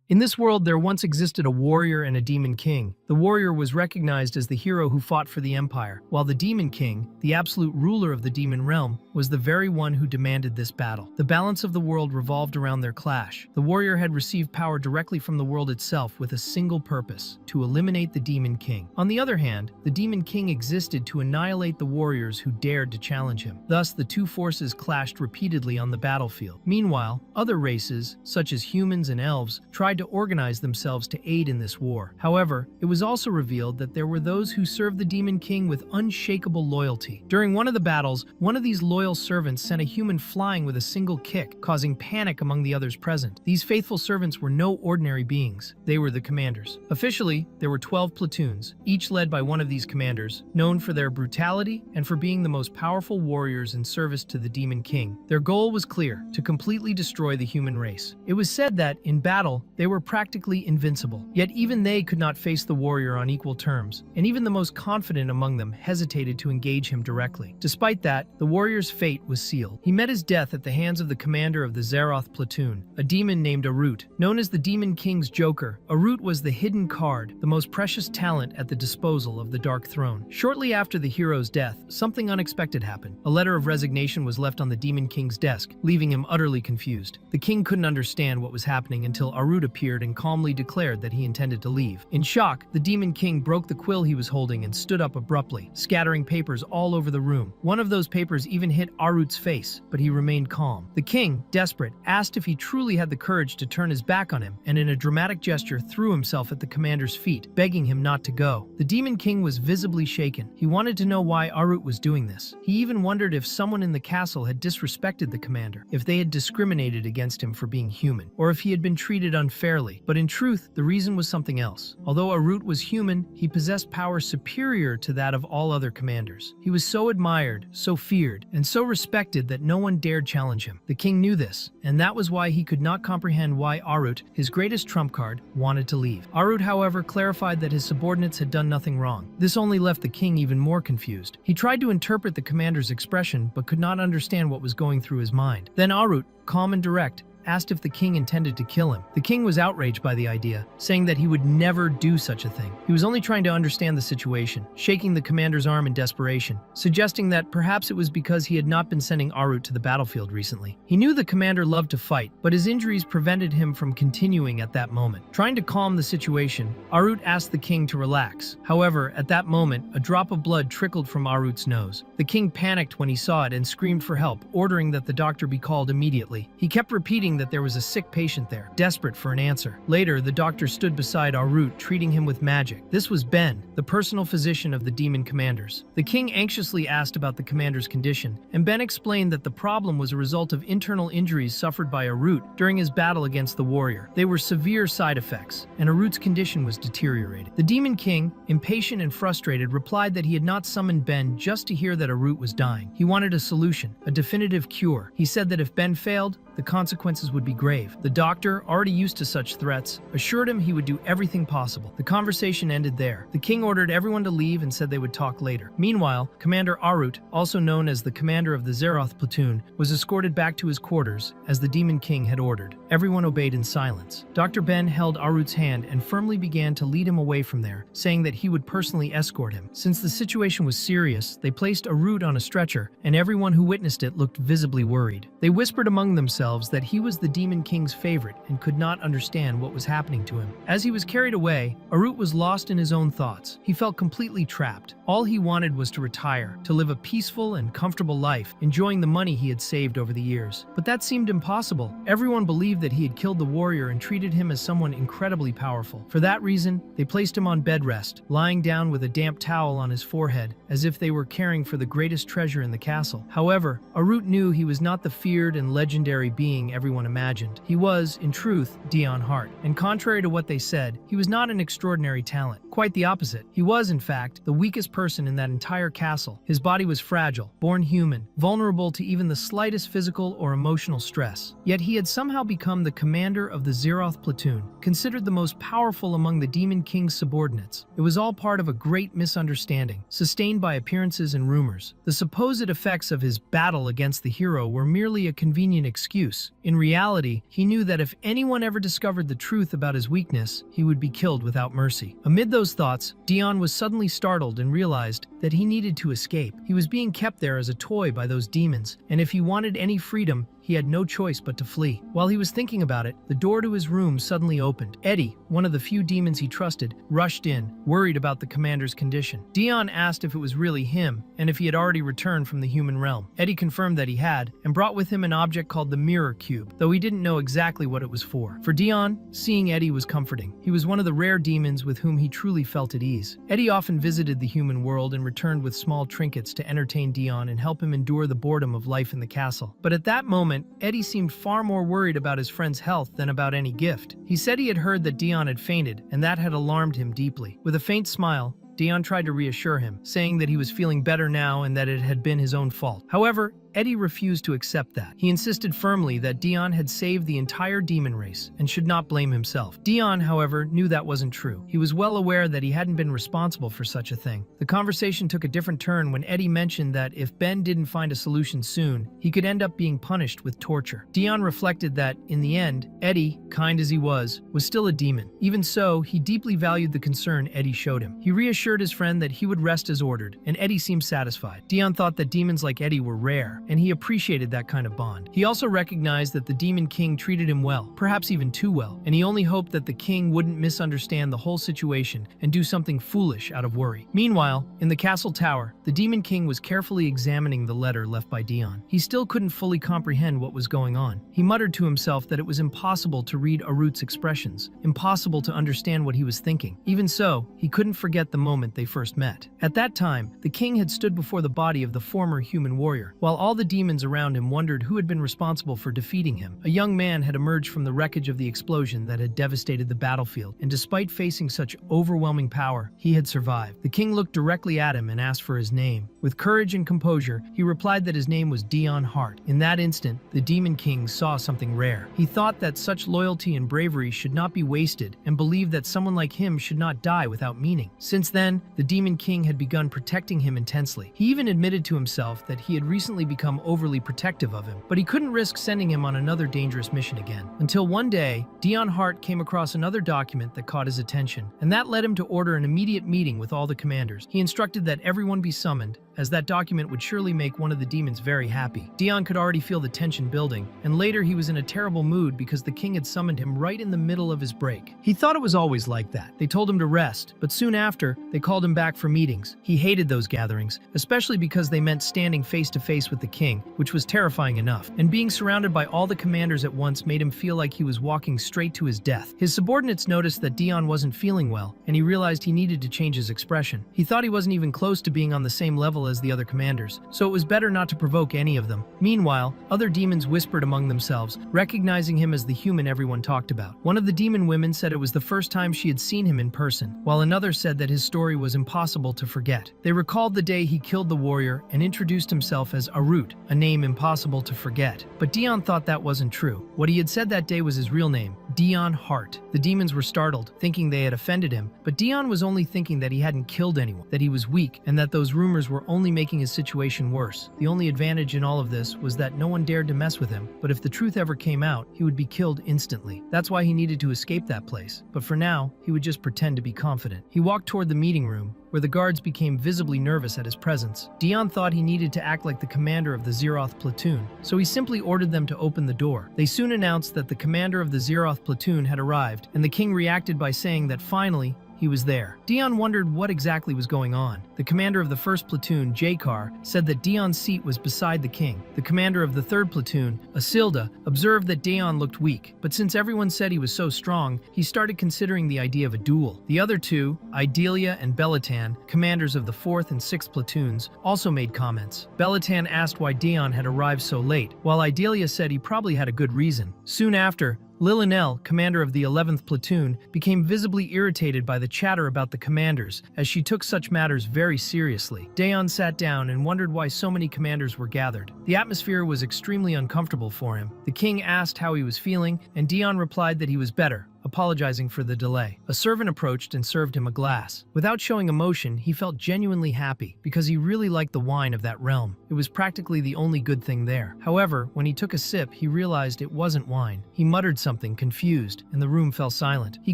In this world, there once existed a warrior and a demon king. The warrior was recognized as the hero who fought for the empire, while the demon king, the absolute ruler of the demon realm, was the very one who demanded this battle. The balance of the world revolved around their clash. The warrior had received power directly from the world itself with a single purpose: to eliminate the demon king. On the other hand, the demon king existed to annihilate the warriors who dared to challenge him. Thus, the two forces clashed repeatedly on the battlefield. Meanwhile, other races, such as humans and elves, tried to organize themselves to aid in this war. However, it was also revealed that there were those who served the demon king with unshakable loyalty. During one of the battles, one of these loyal servants sent a human flying with a single kick, causing panic among the others present. These faithful servants were no ordinary beings. They were the commanders. Officially, there were 12 platoons, each led by one of these commanders, known for their brutality and for being the most powerful warriors in service to the demon king. Their goal was clear: to completely destroy the human race. It was said that, in battle, they were practically invincible. Yet even they could not face the warrior on equal terms, and even the most confident among them hesitated to engage him directly. Despite that, the warrior's fate was sealed. He met his death at the hands of the commander of the Zeroth platoon, a demon named Arut. Known as the Demon King's Joker, Arut was the hidden card, the most precious talent at the disposal of the Dark Throne. Shortly after the hero's death, something unexpected happened. A letter of resignation was left on the Demon King's desk, leaving him utterly confused. The king couldn't understand what was happening until Arut appeared and calmly declared that he intended to leave. In shock, the Demon King broke the quill he was holding and stood up abruptly, scattering papers all over the room. One of those papers even hit Arut's face, but he remained calm. The king, desperate, asked if he truly had the courage to turn his back on him, and in a dramatic gesture threw himself at the commander's feet, begging him not to go. The Demon King was visibly shaken. He wanted to know why Arut was doing this. He even wondered if someone in the castle had disrespected the commander, if they had discriminated against him for being human, or if he had been treated unfairly. But in truth, the reason was something else. Although Arut was human, he possessed power superior to that of all other commanders. He was so admired, so feared, and so respected that no one dared challenge him. The king knew this, and that was why he could not comprehend why Arut, his greatest trump card, wanted to leave. Arut, however, clarified that his subordinates had done nothing wrong. This only left the king even more confused. He tried to interpret the commander's expression, but could not understand what was going through his mind. Then Arut, calm and direct, asked if the king intended to kill him. The king was outraged by the idea, saying that he would never do such a thing. He was only trying to understand the situation, shaking the commander's arm in desperation, suggesting that perhaps it was because he had not been sending Arut to the battlefield recently. He knew the commander loved to fight, but his injuries prevented him from continuing at that moment. Trying to calm the situation, Arut asked the king to relax. However, at that moment, a drop of blood trickled from Arut's nose. The king panicked when he saw it and screamed for help, ordering that the doctor be called immediately. He kept repeating that there was a sick patient there, desperate for an answer. Later, the doctor stood beside Arut, treating him with magic. This was Ben, the personal physician of the demon commanders. The king anxiously asked about the commander's condition, and Ben explained that the problem was a result of internal injuries suffered by Arut during his battle against the warrior. They were severe side effects, and Arut's condition was deteriorating. The demon king, impatient and frustrated, replied that he had not summoned Ben just to hear that Arut was dying. He wanted a solution, a definitive cure. He said that if Ben failed, the consequences would be grave. The doctor, already used to such threats, assured him he would do everything possible. The conversation ended there. The king ordered everyone to leave and said they would talk later. Meanwhile, Commander Arut, also known as the commander of the Zeroth platoon, was escorted back to his quarters, as the Demon King had ordered. Everyone obeyed in silence. Dr. Ben held Arut's hand and firmly began to lead him away from there, saying that he would personally escort him. Since the situation was serious, they placed Arut on a stretcher, and everyone who witnessed it looked visibly worried. They whispered among themselves that he was the Demon King's favorite and could not understand what was happening to him. As he was carried away, Arut was lost in his own thoughts. He felt completely trapped. All he wanted was to retire, to live a peaceful and comfortable life, enjoying the money he had saved over the years. But that seemed impossible. Everyone believed that he had killed the warrior and treated him as someone incredibly powerful. For that reason, they placed him on bed rest, lying down with a damp towel on his forehead, as if they were caring for the greatest treasure in the castle. However, Arut knew he was not the feared and legendary being everyone imagined. He was, in truth, Dion Hart, and contrary to what they said, he was not an extraordinary talent. Quite the opposite. He was, in fact, the weakest person in that entire castle. His body was fragile, born human, vulnerable to even the slightest physical or emotional stress. Yet he had somehow become the commander of the Zeroth platoon, considered the most powerful among the Demon King's subordinates. It was all part of a great misunderstanding, sustained by appearances and rumors. The supposed effects of his battle against the hero were merely a convenient excuse. In reality, he knew that if anyone ever discovered the truth about his weakness, he would be killed without mercy. Amid those thoughts, Dion was suddenly startled and realized that he needed to escape. He was being kept there as a toy by those demons, and if he wanted any freedom, he had no choice but to flee. While he was thinking about it, the door to his room suddenly opened. Eddie, one of the few demons he trusted, rushed in, worried about the commander's condition. Dion asked if it was really him, and if he had already returned from the human realm. Eddie confirmed that he had, and brought with him an object called the Mirror Cube, though he didn't know exactly what it was for. For Dion, seeing Eddie was comforting. He was one of the rare demons with whom he truly felt at ease. Eddie often visited the human world and returned with small trinkets to entertain Dion and help him endure the boredom of life in the castle. But at that moment, Eddie seemed far more worried about his friend's health than about any gift. He said he had heard that Dion had fainted, and that had alarmed him deeply. With a faint smile, Dion tried to reassure him, saying that he was feeling better now and that it had been his own fault. However, Eddie refused to accept that. He insisted firmly that Dion had saved the entire demon race and should not blame himself. Dion, however, knew that wasn't true. He was well aware that he hadn't been responsible for such a thing. The conversation took a different turn when Eddie mentioned that if Ben didn't find a solution soon, he could end up being punished with torture. Dion reflected that, in the end, Eddie, kind as he was still a demon. Even so, he deeply valued the concern Eddie showed him. He reassured his friend that he would rest as ordered, and Eddie seemed satisfied. Dion thought that demons like Eddie were rare, and he appreciated that kind of bond. He also recognized that the Demon King treated him well, perhaps even too well, and he only hoped that the king wouldn't misunderstand the whole situation and do something foolish out of worry. Meanwhile, in the castle tower, the Demon King was carefully examining the letter left by Dion. He still couldn't fully comprehend what was going on. He muttered to himself that it was impossible to read Arut's expressions, impossible to understand what he was thinking. Even so, he couldn't forget the moment they first met. At that time, the king had stood before the body of the former human warrior, while all the demons around him wondered who had been responsible for defeating him. A young man had emerged from the wreckage of the explosion that had devastated the battlefield, and despite facing such overwhelming power, he had survived. The king looked directly at him and asked for his name. With courage and composure, he replied that his name was Dion Hart. In that instant, the Demon King saw something rare. He thought that such loyalty and bravery should not be wasted, and believed that someone like him should not die without meaning. Since then, the Demon King had begun protecting him intensely. He even admitted to himself that he had recently become overly protective of him, but he couldn't risk sending him on another dangerous mission again. Until one day, Dion Hart came across another document that caught his attention, and that led him to order an immediate meeting with all the commanders. He instructed that everyone be summoned, as that document would surely make one of the demons very happy. Dion could already feel the tension building, and later he was in a terrible mood because the king had summoned him right in the middle of his break. He thought it was always like that. They told him to rest, but soon after, they called him back for meetings. He hated those gatherings, especially because they meant standing face to face with the king, which was terrifying enough, and being surrounded by all the commanders at once made him feel like he was walking straight to his death. His subordinates noticed that Dion wasn't feeling well, and he realized he needed to change his expression. He thought he wasn't even close to being on the same level as the other commanders, so it was better not to provoke any of them. Meanwhile, other demons whispered among themselves, recognizing him as the human everyone talked about. One of the demon women said it was the first time she had seen him in person, while another said that his story was impossible to forget. They recalled the day he killed the warrior and introduced himself as Arut, a name impossible to forget. But Dion thought that wasn't true. What he had said that day was his real name, Dion Hart. The demons were startled, thinking they had offended him, but Dion was only thinking that he hadn't killed anyone, that he was weak, and that those rumors were only making his situation worse. The only advantage in all of this was that no one dared to mess with him, but if the truth ever came out, he would be killed instantly. That's why he needed to escape that place. But for now, he would just pretend to be confident. He walked toward the meeting room, where the guards became visibly nervous at his presence. Dion thought he needed to act like the commander of the Zeroth platoon, so he simply ordered them to open the door. They soon announced that the commander of the Zeroth platoon had arrived, and the king reacted by saying that finally, he was there. Dion wondered what exactly was going on. The commander of the first platoon, Jakar, said that Dion's seat was beside the king. The commander of the third platoon, Asilda, observed that Dion looked weak, but since everyone said he was so strong, he started considering the idea of a duel. The other two, Idalia and Belatan, commanders of the 4th and 6th platoons, also made comments. Belatan asked why Dion had arrived so late, while Idalia said he probably had a good reason. Soon after, Lillinell, commander of the 11th platoon, became visibly irritated by the chatter about the commanders, as she took such matters very seriously. Daeon sat down and wondered why so many commanders were gathered. The atmosphere was extremely uncomfortable for him. The king asked how he was feeling, and Daeon replied that he was better, apologizing for the delay. A servant approached and served him a glass. Without showing emotion, he felt genuinely happy, because he really liked the wine of that realm. It was practically the only good thing there. However, when he took a sip, he realized it wasn't wine. He muttered something, confused, and the room fell silent. He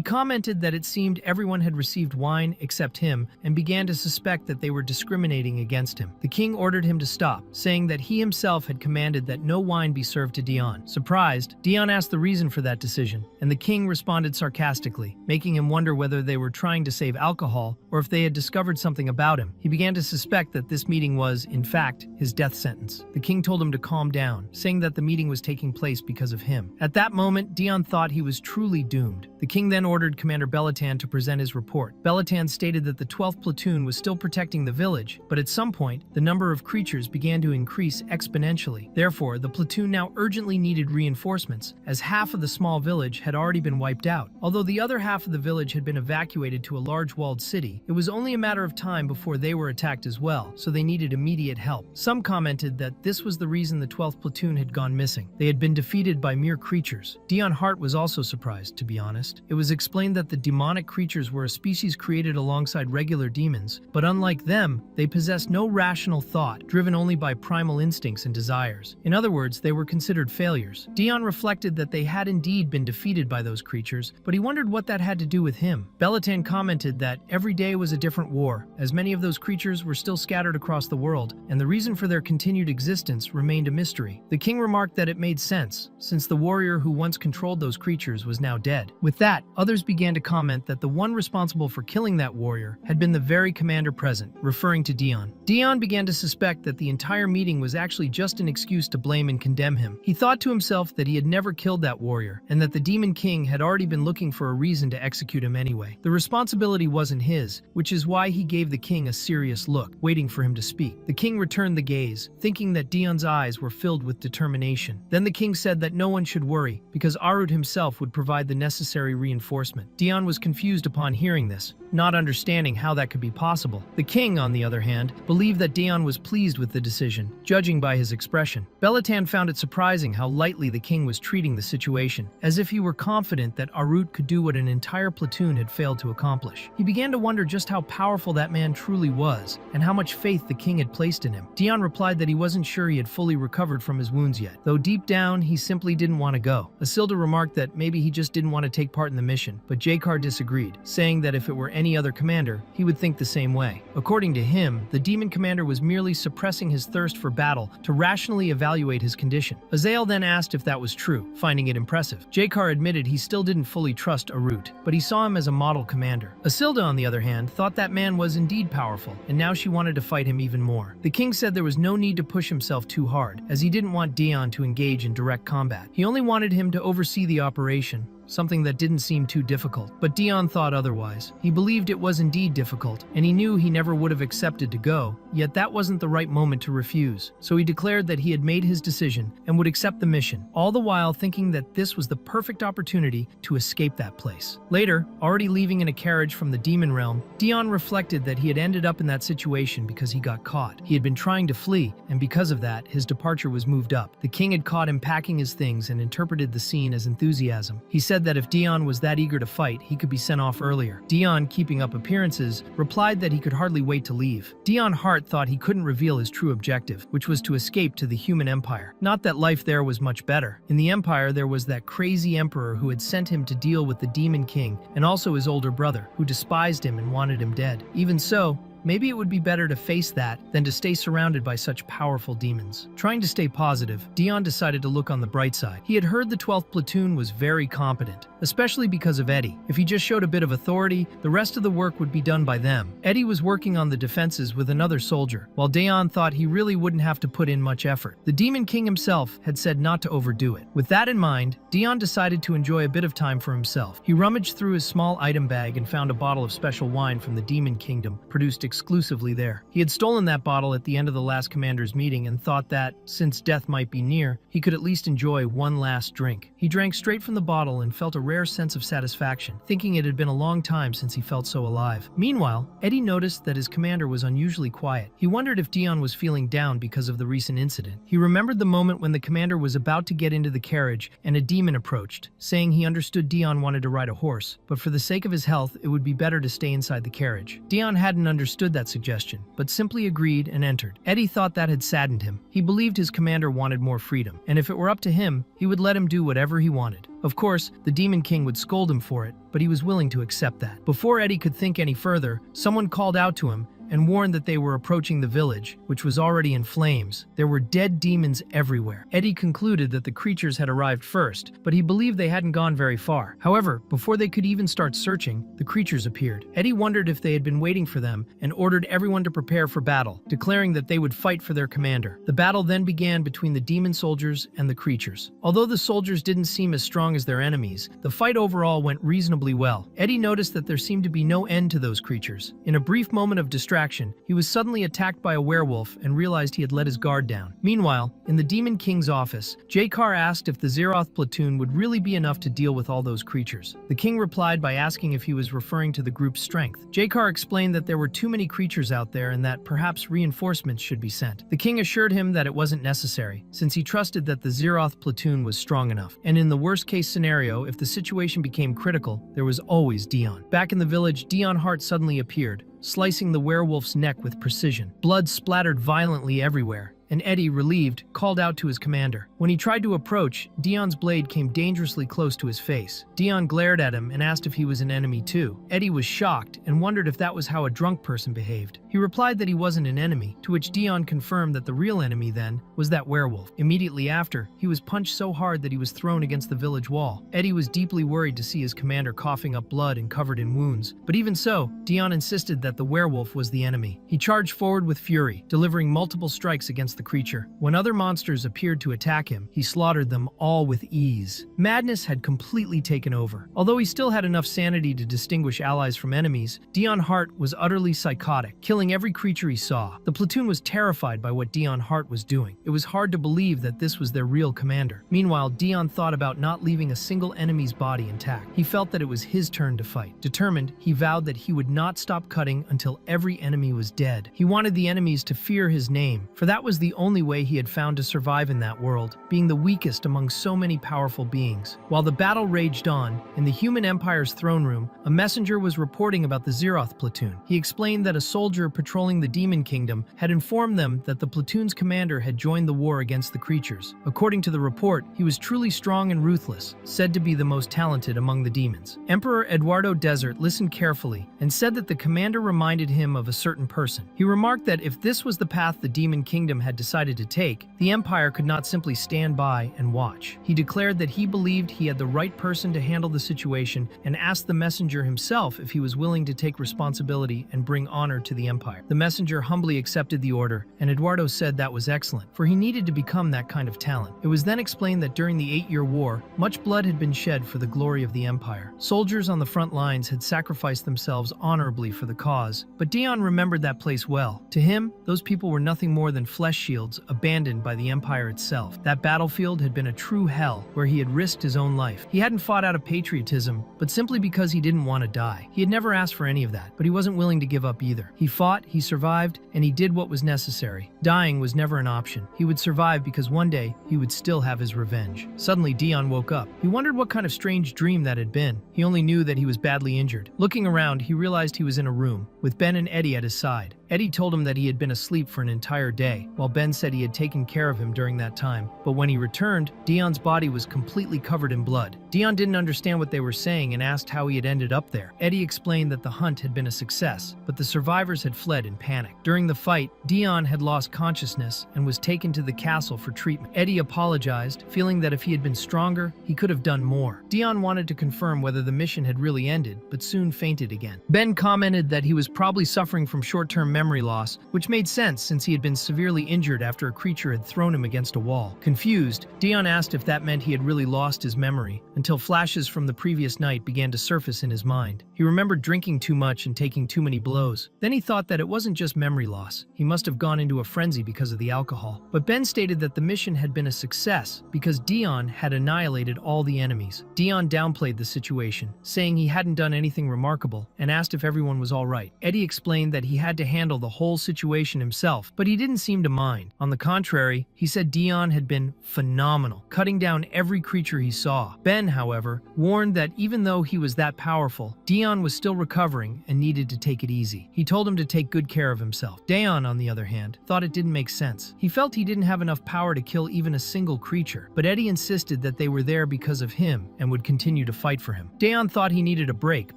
commented that it seemed everyone had received wine except him, and began to suspect that they were discriminating against him. The king ordered him to stop, saying that he himself had commanded that no wine be served to Daeon. Surprised, Daeon asked the reason for that decision, and the king responded sarcastically, making him wonder whether they were trying to save alcohol or if they had discovered something about him. He began to suspect that this meeting was, in fact, his death sentence. The king told him to calm down, saying that the meeting was taking place because of him. At that moment, Daeon thought he was truly doomed. The king then ordered Commander Belatan to present his report. Belatan stated that the 12th platoon was still protecting the village, but at some point, the number of creatures began to increase exponentially. Therefore, the platoon now urgently needed reinforcements, as half of the small village had already been wiped out. Although the other half of the village had been evacuated to a large walled city, it was only a matter of time before they were attacked as well, so they needed immediate help. Some commented that this was the reason the 12th platoon had gone missing. They had been defeated by mere creatures. Daeon Hart was also surprised, to be honest. It was explained that the demonic creatures were a species created alongside regular demons, but unlike them, they possessed no rational thought, driven only by primal instincts and desires. In other words, they were considered failures. Daeon reflected that they had indeed been defeated by those creatures, but he wondered what that had to do with him. Belatan commented that every day was a different war, as many of those creatures were still scattered across the world, and the reason for their continued existence remained a mystery. The king remarked that it made sense, since the warrior who once controlled those creatures was now dead. With that, others began to comment that the one responsible for killing that warrior had been the very commander present, referring to Daeon. Daeon began to suspect that the entire meeting was actually just an excuse to blame and condemn him. He thought to himself that he had never killed that warrior, and that the demon king had already been looking for a reason to execute him anyway. The responsibility wasn't his, which is why he gave the king a serious look, waiting for him to speak. The king returned the gaze, thinking that Daeon's eyes were filled with determination. Then the king said that no one should worry, because Arut himself would provide the necessary reinforcement. Daeon was confused upon hearing this, not understanding how that could be possible. The king, on the other hand, believed that Daeon was pleased with the decision, judging by his expression. Belatan found it surprising how lightly the king was treating the situation, as if he were confident that Arut could do what an entire platoon had failed to accomplish. He began to wonder just how powerful that man truly was, and how much faith the king had placed in him. Daeon replied that he wasn't sure he had fully recovered from his wounds yet, though deep down he simply didn't want to go. Isilda remarked that maybe he just didn't want to take part in the mission, but Jakar disagreed, saying that if it were any other commander, he would think the same way. According to him, the demon commander was merely suppressing his thirst for battle to rationally evaluate his condition. Azael then asked if that was true, finding it impressive. Jakar admitted he still didn't fully trust Arut, but he saw him as a model commander. Isilda, on the other hand, thought that man was indeed powerful, and now she wanted to fight him even more. The king said there was no need to push himself too hard, as he didn't want Daeon to engage in direct combat. He only wanted him to oversee the operation, something that didn't seem too difficult. But Daeon thought otherwise. He believed it was indeed difficult, and he knew he never would have accepted to go, yet that wasn't the right moment to refuse. So he declared that he had made his decision and would accept the mission, all the while thinking that this was the perfect opportunity to escape that place. Later, already leaving in a carriage from the demon realm, Daeon reflected that he had ended up in that situation because he got caught. He had been trying to flee, and because of that, his departure was moved up. The king had caught him packing his things and interpreted the scene as enthusiasm. He said that if Daeon was that eager to fight, he could be sent off earlier. Daeon, keeping up appearances, replied that he could hardly wait to leave. Daeon Hart thought he couldn't reveal his true objective, which was to escape to the human empire. Not that life there was much better. In the empire, there was that crazy emperor who had sent him to deal with the demon king, and also his older brother, who despised him and wanted him dead. Even so, maybe it would be better to face that than to stay surrounded by such powerful demons. Trying to stay positive, Daeon decided to look on the bright side. He had heard the 12th platoon was very competent, especially because of Eddie. If he just showed a bit of authority, the rest of the work would be done by them. Eddie was working on the defenses with another soldier, while Daeon thought he really wouldn't have to put in much effort. The Demon King himself had said not to overdo it. With that in mind, Daeon decided to enjoy a bit of time for himself. He rummaged through his small item bag and found a bottle of special wine from the Demon Kingdom, produced exclusively there. He had stolen that bottle at the end of the last commander's meeting and thought that, since death might be near, he could at least enjoy one last drink. He drank straight from the bottle and felt a rare sense of satisfaction, thinking it had been a long time since he felt so alive. Meanwhile, Eddie noticed that his commander was unusually quiet. He wondered if Dion was feeling down because of the recent incident. He remembered the moment when the commander was about to get into the carriage and a demon approached, saying he understood Dion wanted to ride a horse, but for the sake of his health, it would be better to stay inside the carriage. Dion hadn't understood that suggestion, but simply agreed and entered. Eddie thought that had saddened him. He believed his commander wanted more freedom, and if it were up to him, he would let him do whatever he wanted. Of course, the Demon King would scold him for it, but he was willing to accept that. Before Eddie could think any further, someone called out to him and warned that they were approaching the village, which was already in flames. There were dead demons everywhere. Eddie concluded that the creatures had arrived first, but he believed they hadn't gone very far. However, before they could even start searching, the creatures appeared. Eddie wondered if they had been waiting for them and ordered everyone to prepare for battle, declaring that they would fight for their commander. The battle then began between the demon soldiers and the creatures. Although the soldiers didn't seem as strong as their enemies, the fight overall went reasonably well. Eddie noticed that there seemed to be no end to those creatures. In a brief moment of distraction, he was suddenly attacked by a werewolf and realized he had let his guard down. Meanwhile, in the Demon King's office, Jakar asked if the Zeroth platoon would really be enough to deal with all those creatures. The king replied by asking if he was referring to the group's strength. Jakar explained that there were too many creatures out there and that perhaps reinforcements should be sent. The king assured him that it wasn't necessary, since he trusted that the Zeroth platoon was strong enough. And in the worst-case scenario, if the situation became critical, there was always Dion. Back in the village, Dion Hart suddenly appeared, slicing the werewolf's neck with precision. Blood splattered violently everywhere, and Eddie, relieved, called out to his commander. When he tried to approach, Dion's blade came dangerously close to his face. Dion glared at him and asked if he was an enemy too. Eddie was shocked and wondered if that was how a drunk person behaved. He replied that he wasn't an enemy, to which Dion confirmed that the real enemy then was that werewolf. Immediately after, he was punched so hard that he was thrown against the village wall. Eddie was deeply worried to see his commander coughing up blood and covered in wounds. But even so, Dion insisted that the werewolf was the enemy. He charged forward with fury, delivering multiple strikes against the creature. When other monsters appeared to attack him, he slaughtered them all with ease. Madness had completely taken over. Although he still had enough sanity to distinguish allies from enemies, Dion Hart was utterly psychotic, killing every creature he saw. The platoon was terrified by what Dion Hart was doing. It was hard to believe that this was their real commander. Meanwhile, Dion thought about not leaving a single enemy's body intact. He felt that it was his turn to fight. Determined, he vowed that he would not stop cutting until every enemy was dead. He wanted the enemies to fear his name, for that was the only way he had found to survive in that world, being the weakest among so many powerful beings. While the battle raged on, in the Human Empire's throne room, a messenger was reporting about the Zeroth platoon. He explained that a soldier patrolling the Demon Kingdom had informed them that the platoon's commander had joined the war against the creatures. According to the report, he was truly strong and ruthless, said to be the most talented among the demons. Emperor Eduardo Desert listened carefully and said that the commander reminded him of a certain person. He remarked that if this was the path the Demon Kingdom had decided to take, the Empire could not simply stand by and watch. He declared that he believed he had the right person to handle the situation and asked the messenger himself if he was willing to take responsibility and bring honor to the Empire. The messenger humbly accepted the order, and Eduardo said that was excellent, for he needed to become that kind of talent. It was then explained that during the 8-year war, much blood had been shed for the glory of the Empire. Soldiers on the front lines had sacrificed themselves honorably for the cause, but Dion remembered that place well. To him, those people were nothing more than flesh shields abandoned by the Empire itself. That battlefield had been a true hell where he had risked his own life. He hadn't fought out of patriotism, but simply because he didn't want to die. He had never asked for any of that, but he wasn't willing to give up either. He fought, he survived, and he did what was necessary. Dying was never an option. He would survive because one day he would still have his revenge. Suddenly, Dion woke up. He wondered what kind of strange dream that had been. He only knew that he was badly injured. Looking around, he realized he was in a room, with Ben and Eddie at his side. Eddie told him that he had been asleep for an entire day, while Ben said he had taken care of him during that time. But when he returned, Dion's body was completely covered in blood. Dion didn't understand what they were saying and asked how he had ended up there. Eddie explained that the hunt had been a success, but the survivors had fled in panic. During the fight, Dion had lost consciousness and was taken to the castle for treatment. Eddie apologized, feeling that if he had been stronger, he could have done more. Dion wanted to confirm whether the mission had really ended, but soon fainted again. Ben commented that he was probably suffering from short-term memory loss, which made sense since he had been severely injured injured after a creature had thrown him against a wall. Confused, Dion asked if that meant he had really lost his memory, until flashes from the previous night began to surface in his mind. He remembered drinking too much and taking too many blows. Then he thought that it wasn't just memory loss. He must have gone into a frenzy because of the alcohol. But Ben stated that the mission had been a success because Dion had annihilated all the enemies. Dion downplayed the situation, saying he hadn't done anything remarkable, and asked if everyone was all right. Eddie explained that he had to handle the whole situation himself, but he didn't seem to mind. On the contrary, he said Dion had been phenomenal, cutting down every creature he saw. Ben, however, warned that even though he was that powerful, Dion was still recovering and needed to take it easy. He told him to take good care of himself. Dion, on the other hand, thought it didn't make sense. He felt he didn't have enough power to kill even a single creature, but Eddie insisted that they were there because of him and would continue to fight for him. Dion thought he needed a break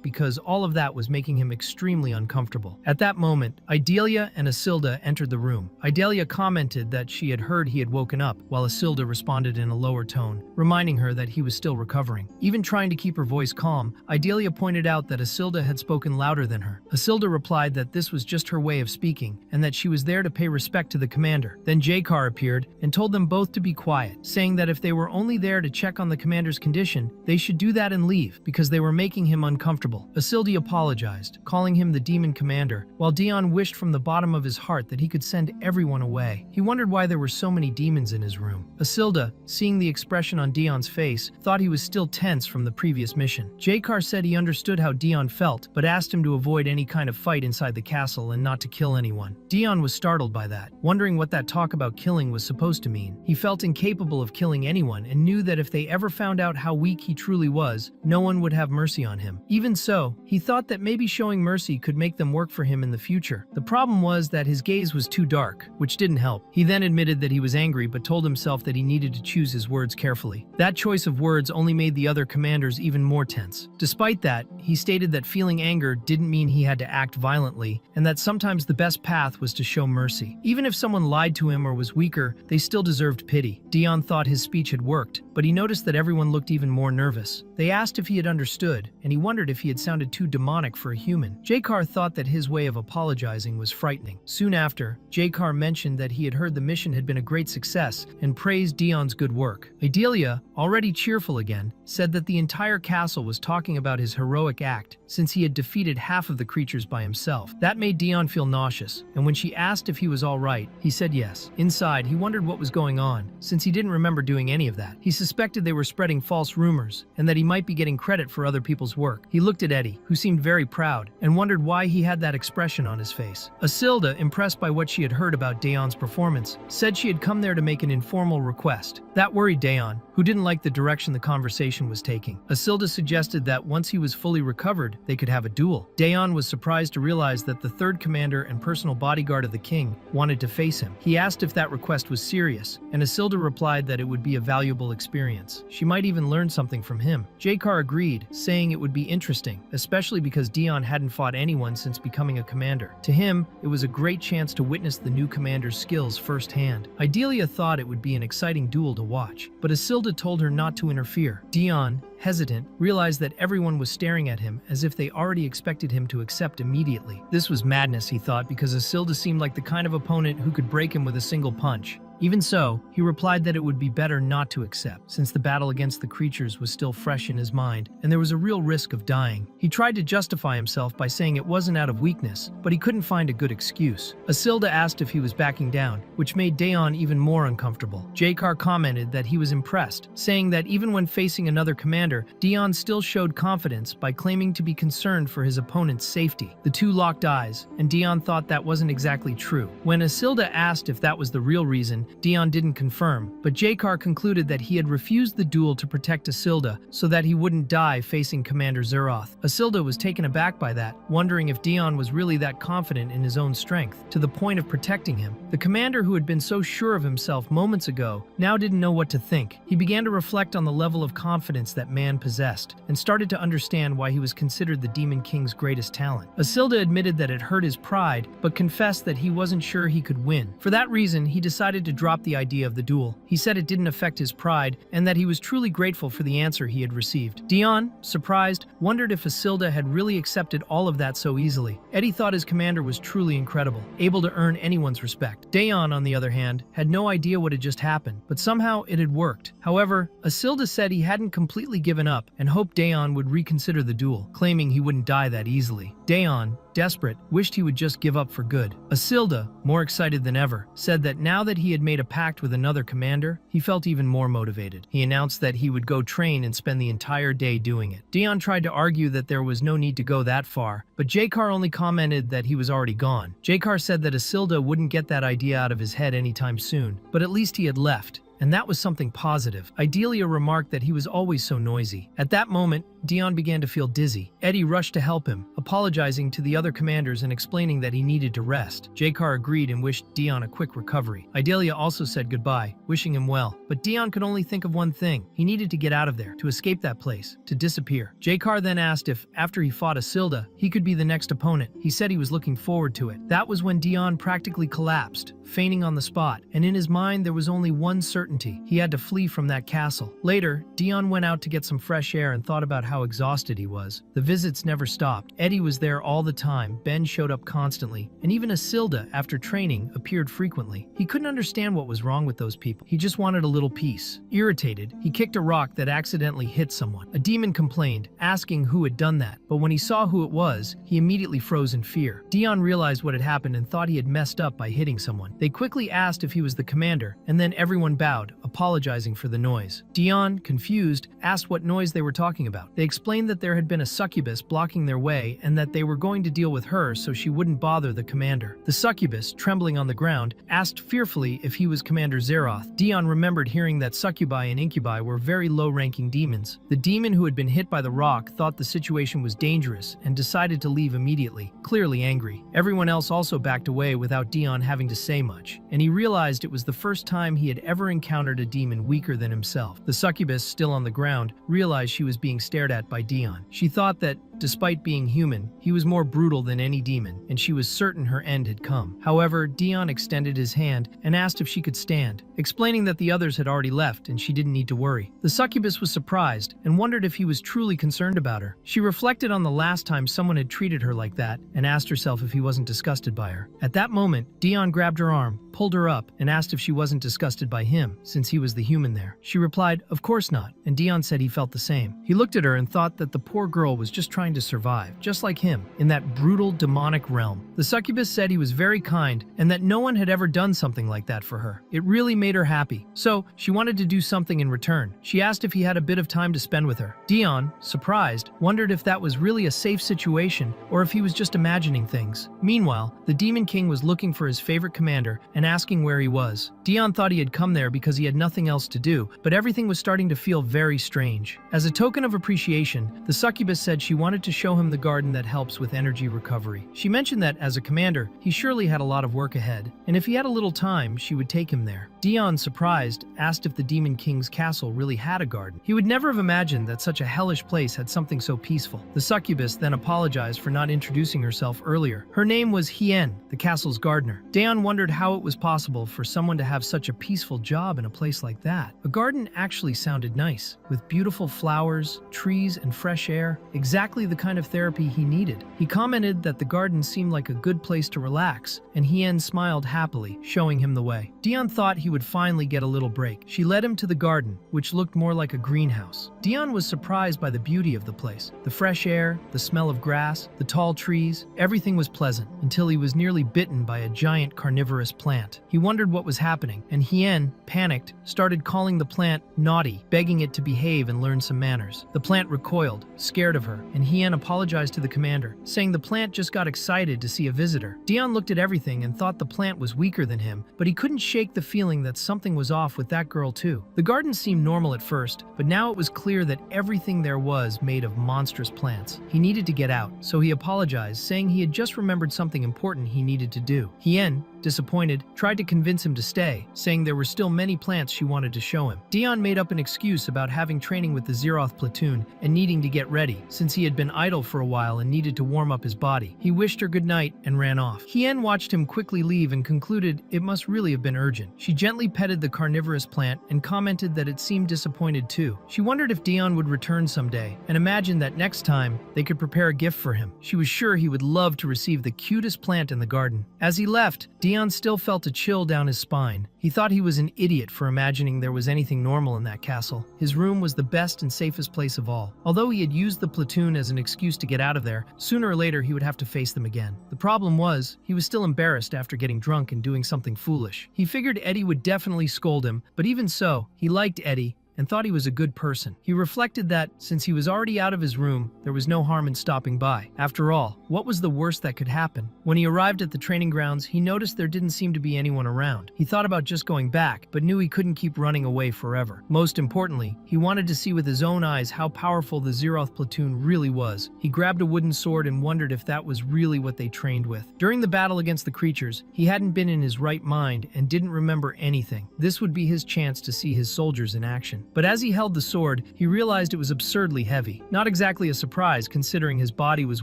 because all of that was making him extremely uncomfortable. At that moment, Idalia and Isilda entered the room. Idalia commented that she had heard he had woken up, while Isilda responded in a lower tone, reminding her that he was still recovering. Even trying to keep her voice calm, Idalia pointed out that Isilda had spoken louder than her. Isilda replied that this was just her way of speaking, and that she was there to pay respect to the commander. Then Jakar appeared and told them both to be quiet, saying that if they were only there to check on the commander's condition, they should do that and leave, because they were making him uncomfortable. Isilda apologized, calling him the demon commander, while Dion wished from the bottom of his heart that he could send everyone away. He wondered why there were so many demons in his room. Isilda, seeing the expression on Dion's face, thought he was still tense from the previous mission. Jakar said he understood how Dion felt, but asked him to avoid any kind of fight inside the castle and not to kill anyone. Dion was startled by that, wondering what that talk about killing was supposed to mean. He felt incapable of killing anyone and knew that if they ever found out how weak he truly was, no one would have mercy on him. Even so, he thought that maybe showing mercy could make them work for him in the future. The problem was that his gaze was too dark, which didn't help. He then admitted that he was angry but told himself that he needed to choose his words carefully. That choice of words only made the other commanders even more tense. Despite that, he stated that feeling anger didn't mean he had to act violently, and that sometimes the best path was to show mercy. Even if someone lied to him or was weaker, they still deserved pity. Dion thought his speech had worked, but he noticed that everyone looked even more nervous. They asked if he had understood, and he wondered if he had sounded too demonic for a human. Jakar thought that his way of apologizing was frightening. Soon after, Jakar mentioned that he had heard the mission had been a great success and praised Dion's good work. Idalia, already cheerful again, said that the entire castle was talking about his heroic act since he had defeated half of the creatures by himself. That made Dion feel nauseous, and when she asked if he was all right, he said yes. Inside, he wondered what was going on, since he didn't remember doing any of that. He suspected they were spreading false rumors, and that he might be getting credit for other people's work. He looked at Eddie, who seemed very proud, and wondered why he had that expression on his face. Isilda, impressed by what she had heard about Dion's performance, said she had come there to make an informal request. That worried Dion, who didn't like the direction the conversation was taking. Isilda suggested that once he was fully recovered, they could have a duel. Dion was surprised to realize that the third commander and personal bodyguard of the king wanted to face him. He asked if that request was serious, and Isilda replied that it would be a valuable experience. She might even learn something from him. Jakar agreed, saying it would be interesting, especially because Dion hadn't fought anyone since becoming a commander. To him, it was a great chance to witness the new commander's skills firsthand. Idalia thought it would be an exciting duel to watch, but Isilda told her not to interfere. Dion, hesitant, realized that everyone was staring at him as if they already expected him to accept immediately. This was madness, he thought, because Isilda seemed like the kind of opponent who could break him with a single punch. Even so, he replied that it would be better not to accept, since the battle against the creatures was still fresh in his mind, and there was a real risk of dying. He tried to justify himself by saying it wasn't out of weakness, but he couldn't find a good excuse. Isilda asked if he was backing down, which made Dion even more uncomfortable. Jakar commented that he was impressed, saying that even when facing another commander, Dion still showed confidence by claiming to be concerned for his opponent's safety. The two locked eyes, and Dion thought that wasn't exactly true. When Isilda asked if that was the real reason, Dion didn't confirm, but Jakar concluded that he had refused the duel to protect Isilda so that he wouldn't die facing Commander Zeroth. Isilda was taken aback by that, wondering if Dion was really that confident in his own strength, to the point of protecting him. The commander who had been so sure of himself moments ago now didn't know what to think. He began to reflect on the level of confidence that man possessed, and started to understand why he was considered the Demon King's greatest talent. Isilda admitted that it hurt his pride, but confessed that he wasn't sure he could win. For that reason, he decided to dropped the idea of the duel. He said it didn't affect his pride and that he was truly grateful for the answer he had received. Dion, surprised, wondered if Isilda had really accepted all of that so easily. Eddie thought his commander was truly incredible, able to earn anyone's respect. Dayon, on the other hand, had no idea what had just happened, but somehow it had worked. However, Isilda said he hadn't completely given up and hoped Dayon would reconsider the duel, claiming he wouldn't die that easily. Dayon, desperate, wished he would just give up for good. Isilda, more excited than ever, said that now that he had made a pact with another commander, he felt even more motivated. He announced that he would go train and spend the entire day doing it. Dion tried to argue that there was no need to go that far, but Jakar only commented that he was already gone. Jakar said that Isilda wouldn't get that idea out of his head anytime soon, but at least he had left. And that was something positive. Idelia remarked that he was always so noisy. At that moment, Dion began to feel dizzy. Eddie rushed to help him, apologizing to the other commanders and explaining that he needed to rest. Jakar agreed and wished Dion a quick recovery. Idelia also said goodbye, wishing him well. But Dion could only think of one thing. He needed to get out of there, to escape that place, to disappear. Jakar then asked if, after he fought Isilda, he could be the next opponent. He said he was looking forward to it. That was when Dion practically collapsed, fainting on the spot, and in his mind there was only one certainty. He had to flee from that castle. Later, Dion went out to get some fresh air and thought about how exhausted he was. The visits never stopped. Eddie was there all the time, Ben showed up constantly, and even Isilda, after training, appeared frequently. He couldn't understand what was wrong with those people. He just wanted a little peace. Irritated, he kicked a rock that accidentally hit someone. A demon complained, asking who had done that, but when he saw who it was, he immediately froze in fear. Dion realized what had happened and thought he had messed up by hitting someone. They quickly asked if he was the commander, and then everyone bowed, apologizing for the noise. Dion, confused, asked what noise they were talking about. They explained that there had been a succubus blocking their way and that they were going to deal with her so she wouldn't bother the commander. The succubus, trembling on the ground, asked fearfully if he was Commander Zeroth. Dion remembered hearing that succubi and incubi were very low-ranking demons. The demon who had been hit by the rock thought the situation was dangerous and decided to leave immediately, clearly angry. Everyone else also backed away without Dion having to say much, and he realized it was the first time he had ever encountered a demon weaker than himself. The succubus, still on the ground, realized she was being stared at by Dion. She thought that, despite being human, he was more brutal than any demon, and she was certain her end had come. However, Dion extended his hand and asked if she could stand, explaining that the others had already left and she didn't need to worry. The succubus was surprised and wondered if he was truly concerned about her. She reflected on the last time someone had treated her like that and asked herself if he wasn't disgusted by her. At that moment, Dion grabbed her arm, pulled her up, and asked if she wasn't disgusted by him, since he was the human there. She replied, "Of course not," and Dion said he felt the same. He looked at her and thought that the poor girl was just trying to survive, just like him, in that brutal, demonic realm. The succubus said he was very kind and that no one had ever done something like that for her. It really made her happy. So, she wanted to do something in return. She asked if he had a bit of time to spend with her. Dion, surprised, wondered if that was really a safe situation or if he was just imagining things. Meanwhile, the Demon King was looking for his favorite commander and asking where he was. Dion thought he had come there because he had nothing else to do, but everything was starting to feel very strange. As a token of appreciation, the succubus said she wanted to show him the garden that helps with energy recovery. She mentioned that, as a commander, he surely had a lot of work ahead, and if he had a little time, she would take him there. Dion, surprised, asked if the Demon King's castle really had a garden. He would never have imagined that such a hellish place had something so peaceful. The succubus then apologized for not introducing herself earlier. Her name was Hien, the castle's gardener. Dion wondered how it was possible for someone to have such a peaceful job in a place like that. A garden actually sounded nice, with beautiful flowers, trees, and fresh air, exactly the kind of therapy he needed. He commented that the garden seemed like a good place to relax, and Hien smiled happily, showing him the way. Dion thought he would finally get a little break. She led him to the garden, which looked more like a greenhouse. Dion was surprised by the beauty of the place. The fresh air, the smell of grass, the tall trees, everything was pleasant, until he was nearly bitten by a giant carnivorous plant. He wondered what was happening, and Hien, panicked, started calling the plant naughty, begging it to behave and learn some manners. The plant recoiled, scared of her, and Hien apologized to the commander, saying the plant just got excited to see a visitor. Dion looked at everything and thought the plant was weaker than him, but he couldn't shake the feeling that something was off with that girl too. The garden seemed normal at first, but now it was clear that everything there was made of monstrous plants. He needed to get out, so he apologized, saying he had just remembered something important he needed to do. Hien, disappointed, tried to convince him to stay, saying there were still many plants she wanted to show him. Dion made up an excuse about having training with the Zeroth platoon and needing to get ready, since he had been been idle for a while and needed to warm up his body. He wished her good night and ran off. Hien watched him quickly leave and concluded it must really have been urgent. She gently petted the carnivorous plant and commented that it seemed disappointed too. She wondered if Dion would return someday and imagined that next time they could prepare a gift for him. She was sure he would love to receive the cutest plant in the garden. As he left, Dion still felt a chill down his spine. He thought he was an idiot for imagining there was anything normal in that castle. His room was the best and safest place of all. Although he had used the platoon as an excuse to get out of there, sooner or later he would have to face them again. The problem was, he was still embarrassed after getting drunk and doing something foolish. He figured Eddie would definitely scold him, but even so, he liked Eddie and thought he was a good person. He reflected that, since he was already out of his room, there was no harm in stopping by. After all, what was the worst that could happen? When he arrived at the training grounds, he noticed there didn't seem to be anyone around. He thought about just going back, but knew he couldn't keep running away forever. Most importantly, he wanted to see with his own eyes how powerful the Zeroth platoon really was. He grabbed a wooden sword and wondered if that was really what they trained with. During the battle against the creatures, he hadn't been in his right mind and didn't remember anything. This would be his chance to see his soldiers in action. But as he held the sword, he realized it was absurdly heavy. Not exactly a surprise, considering his body was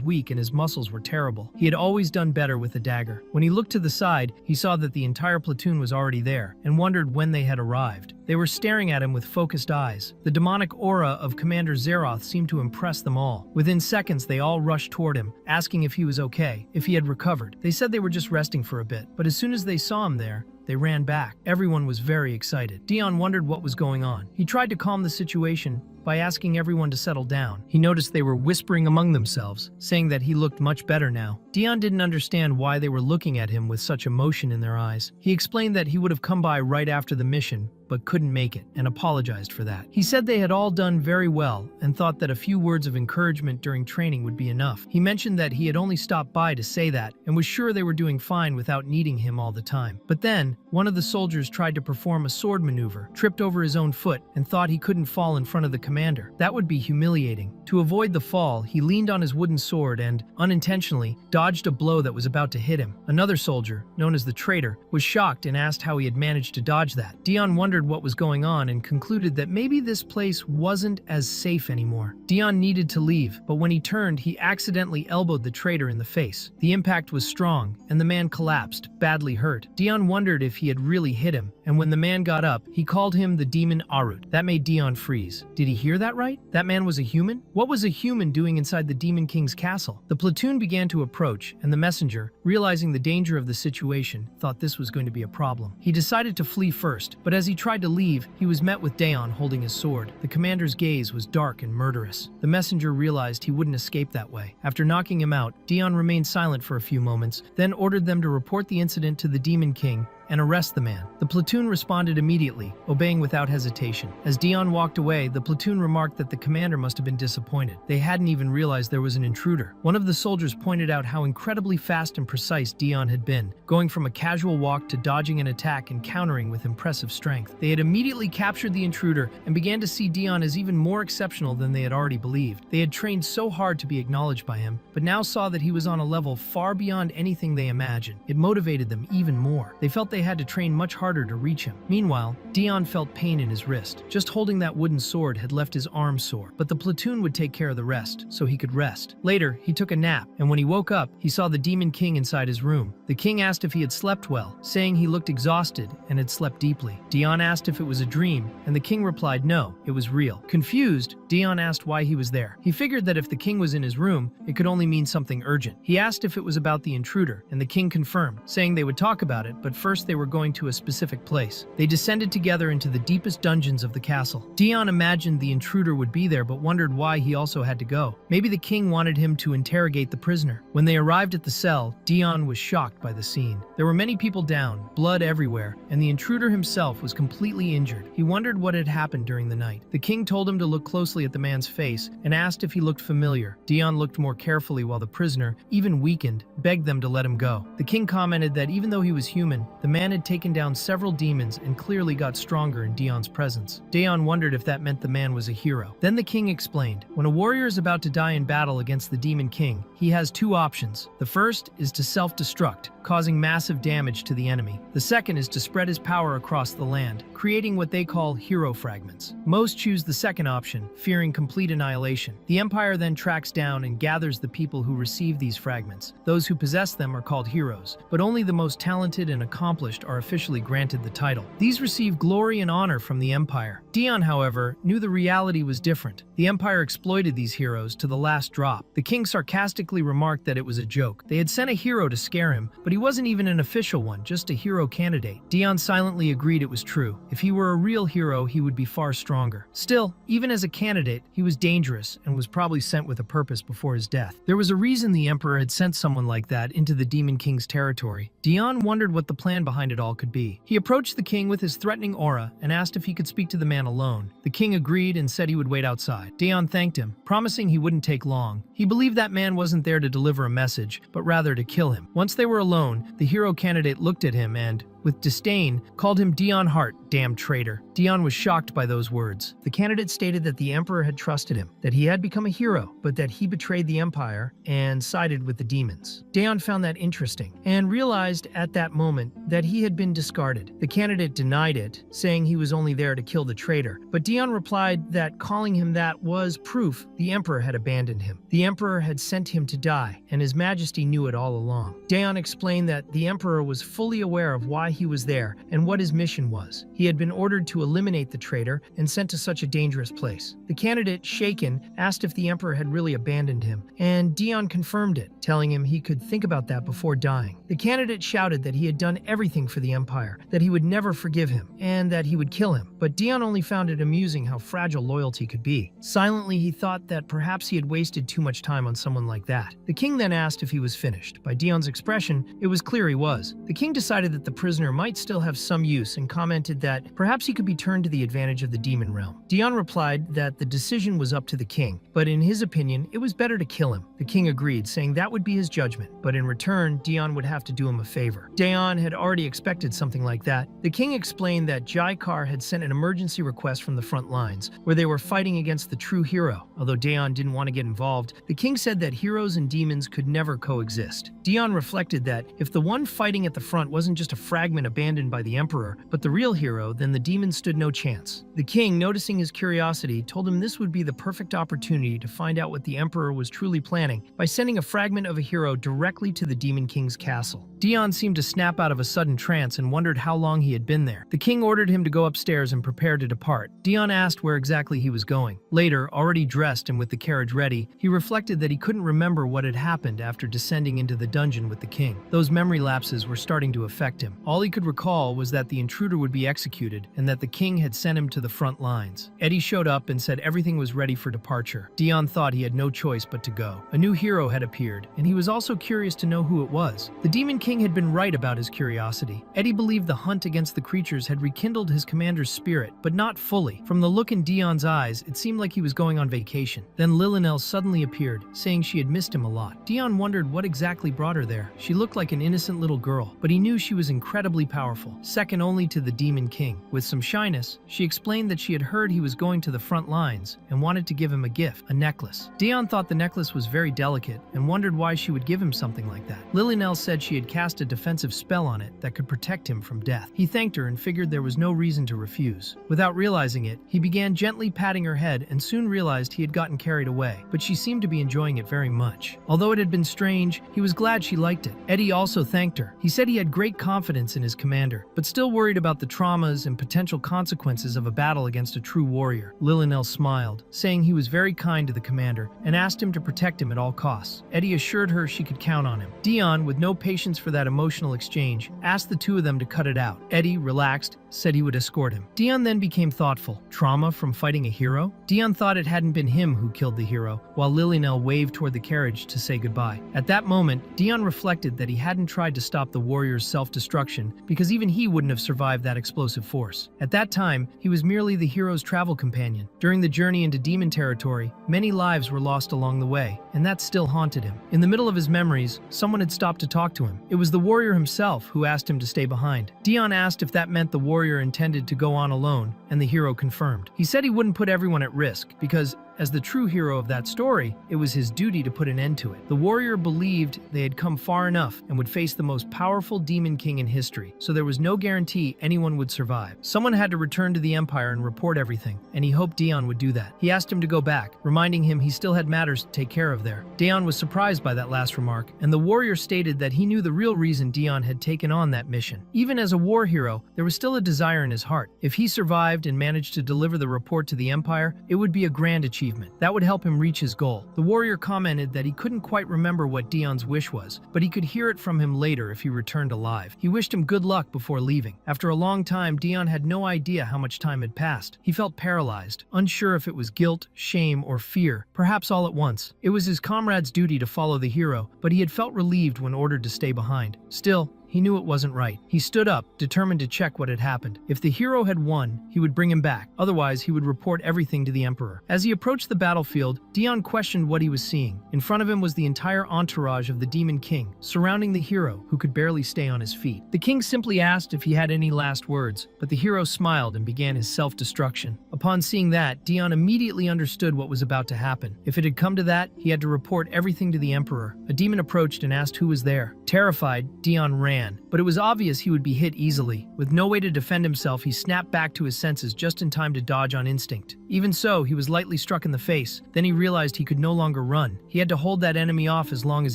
weak and his muscles were terrible. He had always done better with a dagger. When he looked to the side, he saw that the entire platoon was already there, and wondered when they had arrived. They were staring at him with focused eyes. The demonic aura of Commander Zeroth seemed to impress them all. Within seconds, they all rushed toward him, asking if he was okay, if he had recovered. They said they were just resting for a bit, but as soon as they saw him there, they ran back. Everyone was very excited. Dion wondered what was going on. He tried to calm the situation by asking everyone to settle down. He noticed they were whispering among themselves, saying that he looked much better now. Dion didn't understand why they were looking at him with such emotion in their eyes. He explained that he would have come by right after the mission, but couldn't make it, and apologized for that. He said they had all done very well, and thought that a few words of encouragement during training would be enough. He mentioned that he had only stopped by to say that, and was sure they were doing fine without needing him all the time. But then, one of the soldiers tried to perform a sword maneuver, tripped over his own foot, and thought he couldn't fall in front of the commander. That would be humiliating. To avoid the fall, he leaned on his wooden sword and, unintentionally, dodged a blow that was about to hit him. Another soldier, known as the traitor, was shocked and asked how he had managed to dodge that. Dion wondered what was going on and concluded that maybe this place wasn't as safe anymore. Dion needed to leave, but when he turned, he accidentally elbowed the traitor in the face. The impact was strong, and the man collapsed, badly hurt. Dion wondered if he had really hit him, and when the man got up, he called him the demon Arut. That made Dion freeze. Did he hear that right? That man was a human? What was a human doing inside the Demon King's castle? The platoon began to approach, and the messenger, realizing the danger of the situation, thought this was going to be a problem. He decided to flee first, but as he tried to leave, he was met with Daon holding his sword. The commander's gaze was dark and murderous. The messenger realized he wouldn't escape that way. After knocking him out, Dion remained silent for a few moments, then ordered them to report the incident to the Demon King and arrest the man. The platoon responded immediately, obeying without hesitation. As Dion walked away, the platoon remarked that the commander must have been disappointed. They hadn't even realized there was an intruder. One of the soldiers pointed out how incredibly fast and precise Dion had been, going from a casual walk to dodging an attack and countering with impressive strength. They had immediately captured the intruder and began to see Dion as even more exceptional than they had already believed. They had trained so hard to be acknowledged by him, but now saw that he was on a level far beyond anything they imagined. It motivated them even more. They felt they had to train much harder to reach him. Meanwhile, Dion felt pain in his wrist. Just holding that wooden sword had left his arm sore, but the platoon would take care of the rest, so he could rest. Later, he took a nap, and when he woke up, he saw the Demon King inside his room. The king asked if he had slept well, saying he looked exhausted and had slept deeply. Dion asked if it was a dream, and the king replied no, it was real. Confused, Dion asked why he was there. He figured that if the king was in his room, it could only mean something urgent. He asked if it was about the intruder, and the king confirmed, saying they would talk about it, but first they were going to a specific place. They descended together into the deepest dungeons of the castle. Dion imagined the intruder would be there, but wondered why he also had to go. Maybe the king wanted him to interrogate the prisoner. When they arrived at the cell, Dion was shocked by the scene. There were many people down, blood everywhere, and the intruder himself was completely injured. He wondered what had happened during the night. The king told him to look closely at the man's face and asked if he looked familiar. Dion looked more carefully while the prisoner, even weakened, begged them to let him go. The king commented that even though he was human, the man had taken down several demons and clearly got stronger in Dion's presence. Dion wondered if that meant the man was a hero. Then the king explained, when a warrior is about to die in battle against the Demon King, he has two options. The first is to self-destruct, causing massive damage to the enemy. The second is to spread his power across the land, creating what they call hero fragments. Most choose the second option, fearing complete annihilation. The Empire then tracks down and gathers the people who receive these fragments. Those who possess them are called heroes, but only the most talented and accomplished are officially granted the title. These receive glory and honor from the Empire. Dion, however, knew the reality was different. The Empire exploited these heroes to the last drop. The king sarcastically remarked that it was a joke. They had sent a hero to scare him, but he wasn't even an official one, just a hero candidate. Dion silently agreed it was true. If he were a real hero, he would be far stronger. Still, even as a candidate, he was dangerous and was probably sent with a purpose before his death. There was a reason the Emperor had sent someone like that into the Demon King's territory. Dion wondered what the plan behind it all could be. He approached the king with his threatening aura and asked if he could speak to the man alone. The king agreed and said he would wait outside. Dion thanked him, promising he wouldn't take long. He believed that man wasn't there to deliver a message, but rather to kill him. Once they were alone, the hero candidate looked at him and, with disdain, called him Dion Hart, damned traitor. Dion was shocked by those words. The candidate stated that the Emperor had trusted him, that he had become a hero, but that he betrayed the Empire and sided with the demons. Dion found that interesting and realized at that moment that he had been discarded. The candidate denied it, saying he was only there to kill the traitor, but Dion replied that calling him that was proof the Emperor had abandoned him. The Emperor had sent him to die, and His Majesty knew it all along. Dion explained that the Emperor was fully aware of why he was there and what his mission was. He had been ordered to eliminate the traitor and sent to such a dangerous place. The candidate, shaken, asked if the Emperor had really abandoned him, and Dion confirmed it, telling him he could think about that before dying. The candidate shouted that he had done everything for the Empire, that he would never forgive him, and that he would kill him, but Dion only found it amusing how fragile loyalty could be. Silently, he thought that perhaps he had wasted too much time on someone like that. The king then asked if he was finished. By Dion's expression, it was clear he was. The king decided that the prisoner might still have some use and commented that perhaps he could be turned to the advantage of the demon realm. Dion replied that the decision was up to the king, but in his opinion, it was better to kill him. The king agreed, saying that would be his judgment, but in return, Dion would have to do him a favor. Dion had already expected something like that. The king explained that Jaikar had sent an emergency request from the front lines, where they were fighting against the true hero. Although Dion didn't want to get involved, the king said that heroes and demons could never coexist. Dion reflected that if the one fighting at the front wasn't just a fragment abandoned by the Emperor, but the real hero, then the demons stood no chance. The king, noticing his curiosity, told him this would be the perfect opportunity to find out what the Emperor was truly planning by sending a fragment of a hero directly to the Demon King's castle. Dion seemed to snap out of a sudden trance and wondered how long he had been there. The king ordered him to go upstairs and prepare to depart. Dion asked where exactly he was going. Later, already dressed and with the carriage ready, he reflected that he couldn't remember what had happened after descending into the dungeon with the king. Those memory lapses were starting to affect him. All he could recall was that the intruder would be executed and that the king had sent him to the front lines. Eddie showed up and said everything was ready for departure. Dion thought he had no choice but to go. A new hero had appeared, and he was also curious to know who it was. The Demon King had been right about his curiosity. Eddie believed the hunt against the creatures had rekindled his commander's spirit, but not fully. From the look in Dion's eyes, it seemed like he was going on vacation. Then Lillinell suddenly appeared, saying she had missed him a lot. Dion wondered what exactly brought her there. She looked like an innocent little girl, but he knew she was incredibly powerful, second only to the Demon King. With some shyness, she explained that she had heard he was going to the front lines and wanted to give him a gift, a necklace. Dion thought the necklace was very delicate and wondered why she would give him something like that. Lillinell said she had cast a defensive spell on it that could protect him from death. He thanked her and figured there was no reason to refuse. Without realizing it, he began gently patting her head and soon realized he had gotten carried away, but she seemed to be enjoying it very much. Although it had been strange, he was glad she liked it. Eddie also thanked her. He said he had great confidence in his commander, but still worried about the traumas and potential consequences of a battle against a true warrior. Lillinell smiled, saying he was very kind to the commander and asked him to protect him at all costs. Eddie assured her she could count on him. Dion, with no patience for that emotional exchange, asked the two of them to cut it out. Eddie, relaxed, said he would escort him. Dion then became thoughtful. Trauma from fighting a hero? Dion thought it hadn't been him who killed the hero, while Lillinell waved toward the carriage to say goodbye. At that moment, Dion reflected that he hadn't tried to stop the warrior's self-destruction because even he wouldn't have survived that explosive force. At that time, he was merely the hero's travel companion. During the journey into demon territory, many lives were lost along the way, and that still haunted him. In the middle of his memories, someone had stopped to talk to him. It was the warrior himself who asked him to stay behind. Dion asked if that meant the warrior intended to go on alone, and the hero confirmed. He said he wouldn't put everyone at risk because As the true hero of that story, it was his duty to put an end to it. The warrior believed they had come far enough and would face the most powerful demon king in history, so there was no guarantee anyone would survive. Someone had to return to the Empire and report everything, and he hoped Dion would do that. He asked him to go back, reminding him he still had matters to take care of there. Dion was surprised by that last remark, and the warrior stated that he knew the real reason Dion had taken on that mission. Even as a war hero, there was still a desire in his heart. If he survived and managed to deliver the report to the Empire, it would be a grand achievement. That would help him reach his goal. The warrior commented that he couldn't quite remember what Dion's wish was, but he could hear it from him later if he returned alive. He wished him good luck before leaving. After a long time, Dion had no idea how much time had passed. He felt paralyzed, unsure if it was guilt, shame, or fear, perhaps all at once. It was his comrade's duty to follow the hero, but he had felt relieved when ordered to stay behind. Still, he knew it wasn't right. He stood up, determined to check what had happened. If the hero had won, he would bring him back. Otherwise, he would report everything to the Emperor. As he approached the battlefield, Dion questioned what he was seeing. In front of him was the entire entourage of the Demon King, surrounding the hero, who could barely stay on his feet. The king simply asked if he had any last words, but the hero smiled and began his self-destruction. Upon seeing that, Dion immediately understood what was about to happen. If it had come to that, he had to report everything to the Emperor. A demon approached and asked who was there. Terrified, Dion ran. But it was obvious he would be hit easily. With no way to defend himself, he snapped back to his senses just in time to dodge on instinct. Even so, he was lightly struck in the face. Then he realized he could no longer run. He had to hold that enemy off as long as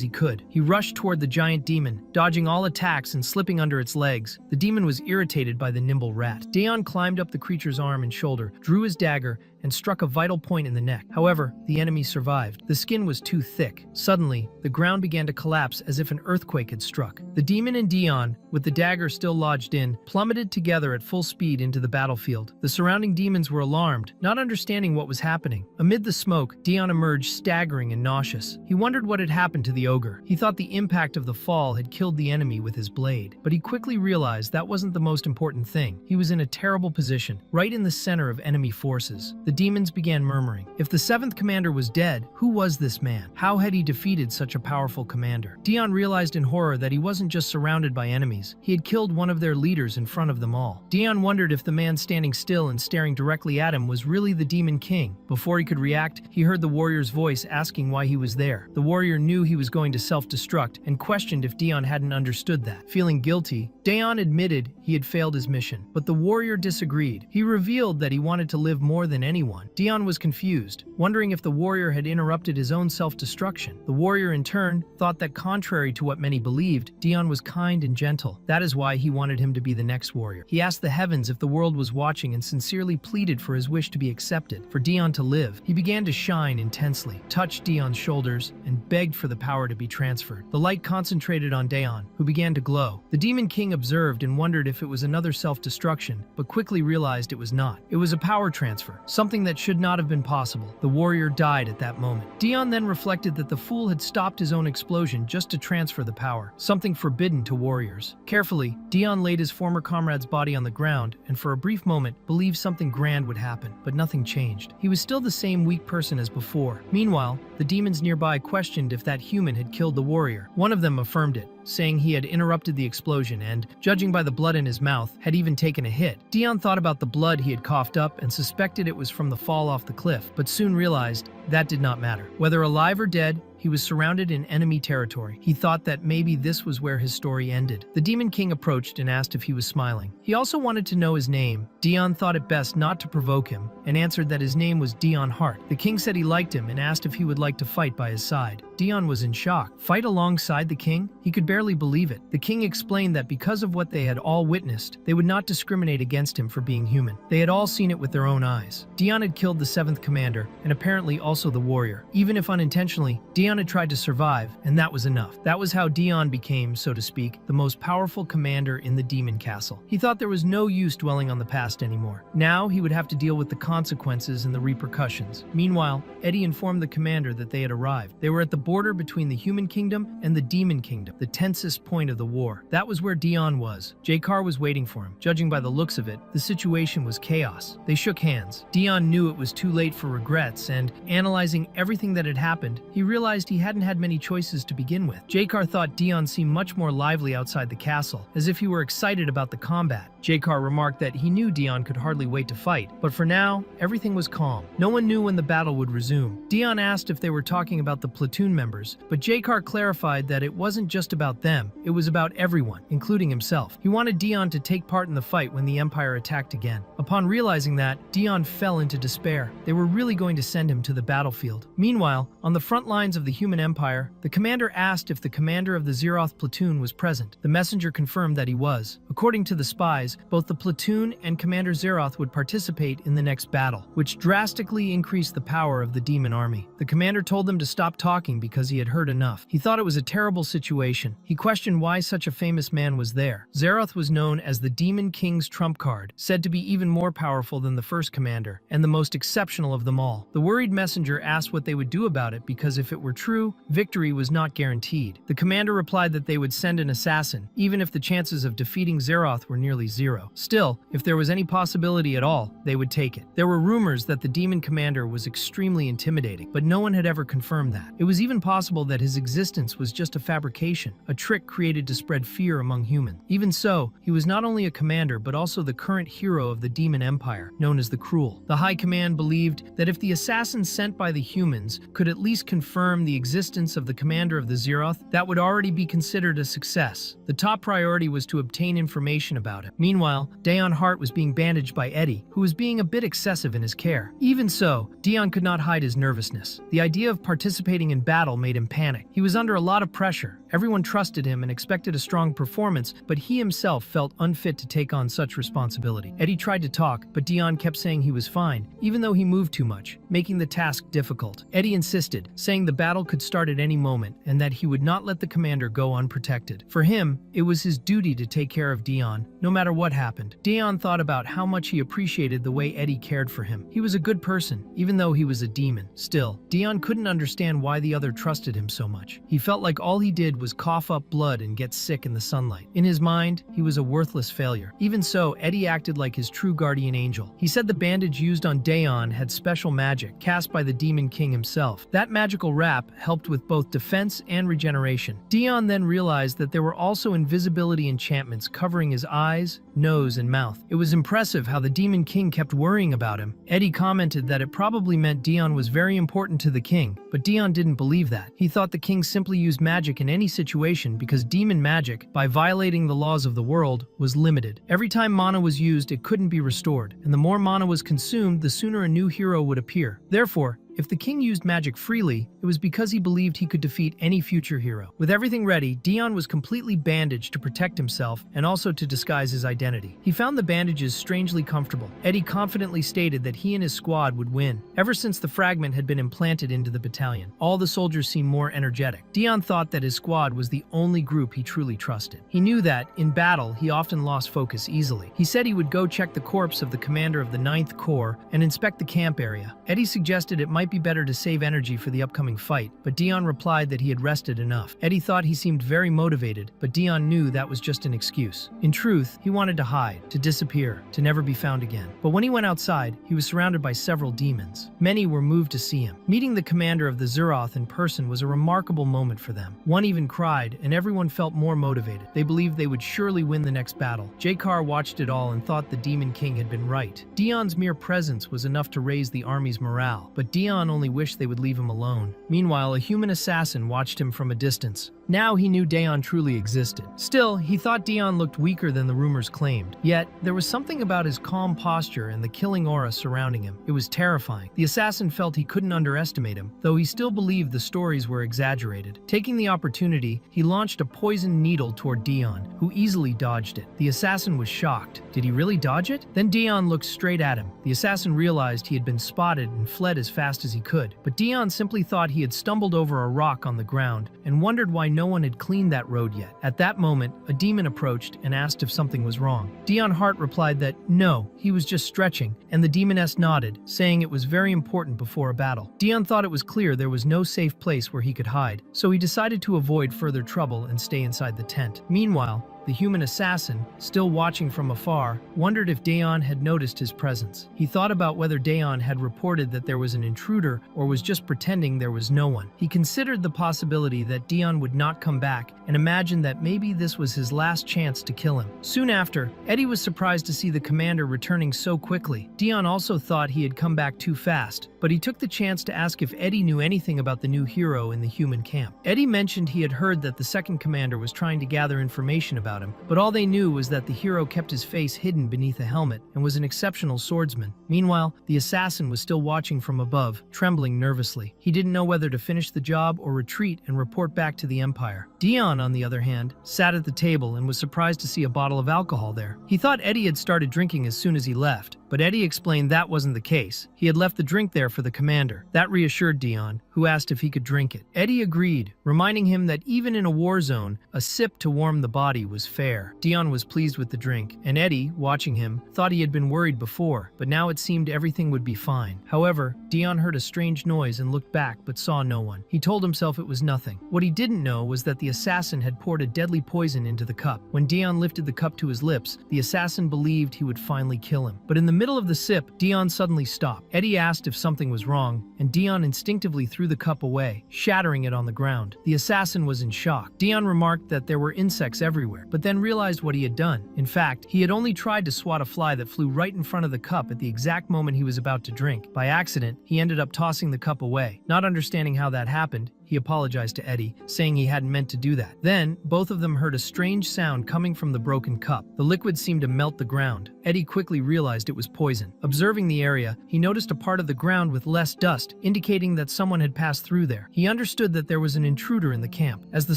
he could. He rushed toward the giant demon, dodging all attacks and slipping under its legs. The demon was irritated by the nimble rat. Dion climbed up the creature's arm and shoulder, drew his dagger, and struck a vital point in the neck. However, the enemy survived. The skin was too thick. Suddenly, the ground began to collapse as if an earthquake had struck. The demon and Dion, with the dagger still lodged in, plummeted together at full speed into the battlefield. The surrounding demons were alarmed, not understanding what was happening. Amid the smoke, Dion emerged staggering and nauseous. He wondered what had happened to the ogre. He thought the impact of the fall had killed the enemy with his blade. But he quickly realized that wasn't the most important thing. He was in a terrible position, right in the center of enemy forces. The demons began murmuring. If the 7th commander was dead, who was this man? How had he defeated such a powerful commander? Dion realized in horror that he wasn't just surrounded by enemies. He had killed one of their leaders in front of them all. Dion wondered if the man standing still and staring directly at him was really the Demon King. Before he could react, he heard the warrior's voice asking why he was there. The warrior knew he was going to self-destruct and questioned if Dion hadn't understood that. Feeling guilty, Dion admitted he had failed his mission, but the warrior disagreed. He revealed that he wanted to live more than anyone. Dion was confused, wondering if the warrior had interrupted his own self-destruction. The warrior, in turn, thought that contrary to what many believed, Dion was kind and gentle. That is why he wanted him to be the next warrior. He asked the heavens if the world was watching and sincerely pleaded for his wish to be accepted, for Dion to live. He began to shine intensely, touched Dion's shoulders, and begged for the power to be transferred. The light concentrated on Dion, who began to glow. The Demon King observed and wondered if it was another self-destruction, but quickly realized it was not. It was a power transfer, something that should not have been possible. The warrior died at that moment. Dion then reflected that the fool had stopped his own explosion just to transfer the power, something forbidden to warriors. Carefully, Dion laid his former comrade's body on the ground and for a brief moment believed something grand would happen, but nothing changed. He was still the same weak person as before. Meanwhile, the demons nearby questioned if that human had killed the warrior. One of them affirmed it, saying he had interrupted the explosion and, judging by the blood in his mouth, had even taken a hit. Dion thought about the blood he had coughed up and suspected it was from the fall off the cliff, but soon realized that did not matter. Whether alive or dead, he was surrounded in enemy territory. He thought that maybe this was where his story ended. The Demon King approached and asked if he was smiling. He also wanted to know his name. Dion thought it best not to provoke him and answered that his name was Dion Hart. The king said he liked him and asked if he would like to fight by his side. Dion was in shock. Fight alongside the king? He could barely believe it. The king explained that because of what they had all witnessed, they would not discriminate against him for being human. They had all seen it with their own eyes. Dion had killed the 7th commander and apparently also the warrior. Even if unintentionally, Dion had tried to survive, and that was enough. That was how Dion became, so to speak, the most powerful commander in the demon castle. He thought there was no use dwelling on the past anymore. Now he would have to deal with the consequences and the repercussions. Meanwhile, Eddie informed the commander that they had arrived. They were at the border between the human kingdom and the demon kingdom, the tensest point of the war. That was where Dion was. Jakar was waiting for him. Judging by the looks of it, the situation was chaos. They shook hands. Dion knew it was too late for regrets, and analyzing everything that had happened, he realized realized he hadn't had many choices to begin with. Jakar thought Dion seemed much more lively outside the castle, as if he were excited about the combat. Jakar remarked that he knew Dion could hardly wait to fight, but for now, everything was calm. No one knew when the battle would resume. Dion asked if they were talking about the platoon members, but Jakar clarified that it wasn't just about them, it was about everyone, including himself. He wanted Dion to take part in the fight when the Empire attacked again. Upon realizing that, Dion fell into despair. They were really going to send him to the battlefield. Meanwhile, on the front lines of the human empire, the commander asked if the commander of the Zeroth platoon was present. The messenger confirmed that he was. According to the spies, both the platoon and Commander Zeroth would participate in the next battle, which drastically increased the power of the demon army. The commander told them to stop talking because he had heard enough. He thought it was a terrible situation. He questioned why such a famous man was there. Zeroth was known as the Demon King's trump card, said to be even more powerful than the first commander, and the most exceptional of them all. The worried messenger asked what they would do about it because if it were true, victory was not guaranteed. The commander replied that they would send an assassin, even if the chances of defeating Zeroth were nearly zero. Still, if there was any possibility at all, they would take it. There were rumors that the demon commander was extremely intimidating, but no one had ever confirmed that. It was even possible that his existence was just a fabrication, a trick created to spread fear among humans. Even so, he was not only a commander but also the current hero of the demon empire, known as the Cruel. The High Command believed that if the assassin sent by the humans could at least confirm the existence of the commander of the Zeroth, that would already be considered a success. The top priority was to obtain information about him. Meanwhile, Daeon Hart was being bandaged by Eddie, who was being a bit excessive in his care. Even so, Dion could not hide his nervousness. The idea of participating in battle made him panic. He was under a lot of pressure. Everyone trusted him and expected a strong performance, but he himself felt unfit to take on such responsibility. Eddie tried to talk, but Dion kept saying he was fine, even though he moved too much, making the task difficult. Eddie insisted, saying the battle could start at any moment and that he would not let the commander go unprotected. For him, it was his duty to take care of Dion, no matter what happened. Dion thought about how much he appreciated the way Eddie cared for him. He was a good person, even though he was a demon. Still, Dion couldn't understand why the other trusted him so much. He felt like all he did was cough up blood and get sick in the sunlight. In his mind, he was a worthless failure. Even so, Eddie acted like his true guardian angel. He said the bandage used on Daeon had special magic, cast by the Demon King himself. That magical wrap helped with both defense and regeneration. Dion then realized that there were also invisibility enchantments covering his eyes, nose, and mouth. It was impressive how the Demon King kept worrying about him. Eddie commented that it probably meant Dion was very important to the king, but Dion didn't believe that. He thought the king simply used magic in any situation because demon magic, by violating the laws of the world, was limited. Every time mana was used, it couldn't be restored, and the more mana was consumed, the sooner a new hero would appear. Therefore, if the king used magic freely, it was because he believed he could defeat any future hero. With everything ready, Dion was completely bandaged to protect himself and also to disguise his identity. He found the bandages strangely comfortable. Eddie confidently stated that he and his squad would win. Ever since the fragment had been implanted into the battalion, all the soldiers seemed more energetic. Dion thought that his squad was the only group he truly trusted. He knew that, in battle, he often lost focus easily. He said he would go check the corpse of the commander of the 9th Corps and inspect the camp area. Eddie suggested it might be better to save energy for the upcoming fight, but Dion replied that he had rested enough. Eddie thought he seemed very motivated, but Dion knew that was just an excuse. In truth, he wanted to hide, to disappear, to never be found again. But when he went outside, he was surrounded by several demons. Many were moved to see him. Meeting the commander of the Zeroth in person was a remarkable moment for them. One even cried, and everyone felt more motivated. They believed they would surely win the next battle. Jakar watched it all and thought the Demon King had been right. Dion's mere presence was enough to raise the army's morale, but Dion only wished they would leave him alone. Meanwhile, a human assassin watched him from a distance. Now he knew Daeon truly existed. Still, he thought Dion looked weaker than the rumors claimed. Yet, there was something about his calm posture and the killing aura surrounding him. It was terrifying. The assassin felt he couldn't underestimate him, though he still believed the stories were exaggerated. Taking the opportunity, he launched a poisoned needle toward Dion, who easily dodged it. The assassin was shocked. Did he really dodge it? Then Dion looked straight at him. The assassin realized he had been spotted and fled as fast as he could. But Dion simply thought he had stumbled over a rock on the ground and wondered why no one had cleaned that road yet. At that moment, a demon approached and asked if something was wrong. Dion Hart replied that no, he was just stretching, and the demoness nodded, saying it was very important before a battle. Dion thought it was clear there was no safe place where he could hide, so he decided to avoid further trouble and stay inside the tent. Meanwhile, the human assassin, still watching from afar, wondered if Daeon had noticed his presence. He thought about whether Daeon had reported that there was an intruder or was just pretending there was no one. He considered the possibility that Daeon would not come back and imagined that maybe this was his last chance to kill him. Soon after, Eddie was surprised to see the commander returning so quickly. Daeon also thought he had come back too fast, but he took the chance to ask if Eddie knew anything about the new hero in the human camp. Eddie mentioned he had heard that the second commander was trying to gather information about him, but all they knew was that the hero kept his face hidden beneath a helmet and was an exceptional swordsman. Meanwhile, the assassin was still watching from above, trembling nervously. He didn't know whether to finish the job or retreat and report back to the Empire. Daeon, on the other hand, sat at the table and was surprised to see a bottle of alcohol there. He thought Eddie had started drinking as soon as he left, but Eddie explained that wasn't the case. He had left the drink there for the commander. That reassured Daeon, who asked if he could drink it. Eddie agreed, reminding him that even in a war zone, a sip to warm the body was fair. Daeon was pleased with the drink, and Eddie, watching him, thought he had been worried before, but now it seemed everything would be fine. However, Daeon heard a strange noise and looked back but saw no one. He told himself it was nothing. What he didn't know was that the assassin had poured a deadly poison into the cup. When Daeon lifted the cup to his lips, the assassin believed he would finally kill him. But in the middle of the sip, Daeon suddenly stopped. Eddie asked if something was wrong, and Daeon instinctively threw the cup away, shattering it on the ground. The assassin was in shock. Daeon remarked that there were insects everywhere, but then realized what he had done. In fact, he had only tried to swat a fly that flew right in front of the cup at the exact moment he was about to drink. By accident, he ended up tossing the cup away. Not understanding how that happened, he apologized to Eddie, saying he hadn't meant to do that. Then, both of them heard a strange sound coming from the broken cup. The liquid seemed to melt the ground. Eddie quickly realized it was poison. Observing the area, he noticed a part of the ground with less dust, indicating that someone had passed through there. He understood that there was an intruder in the camp. As the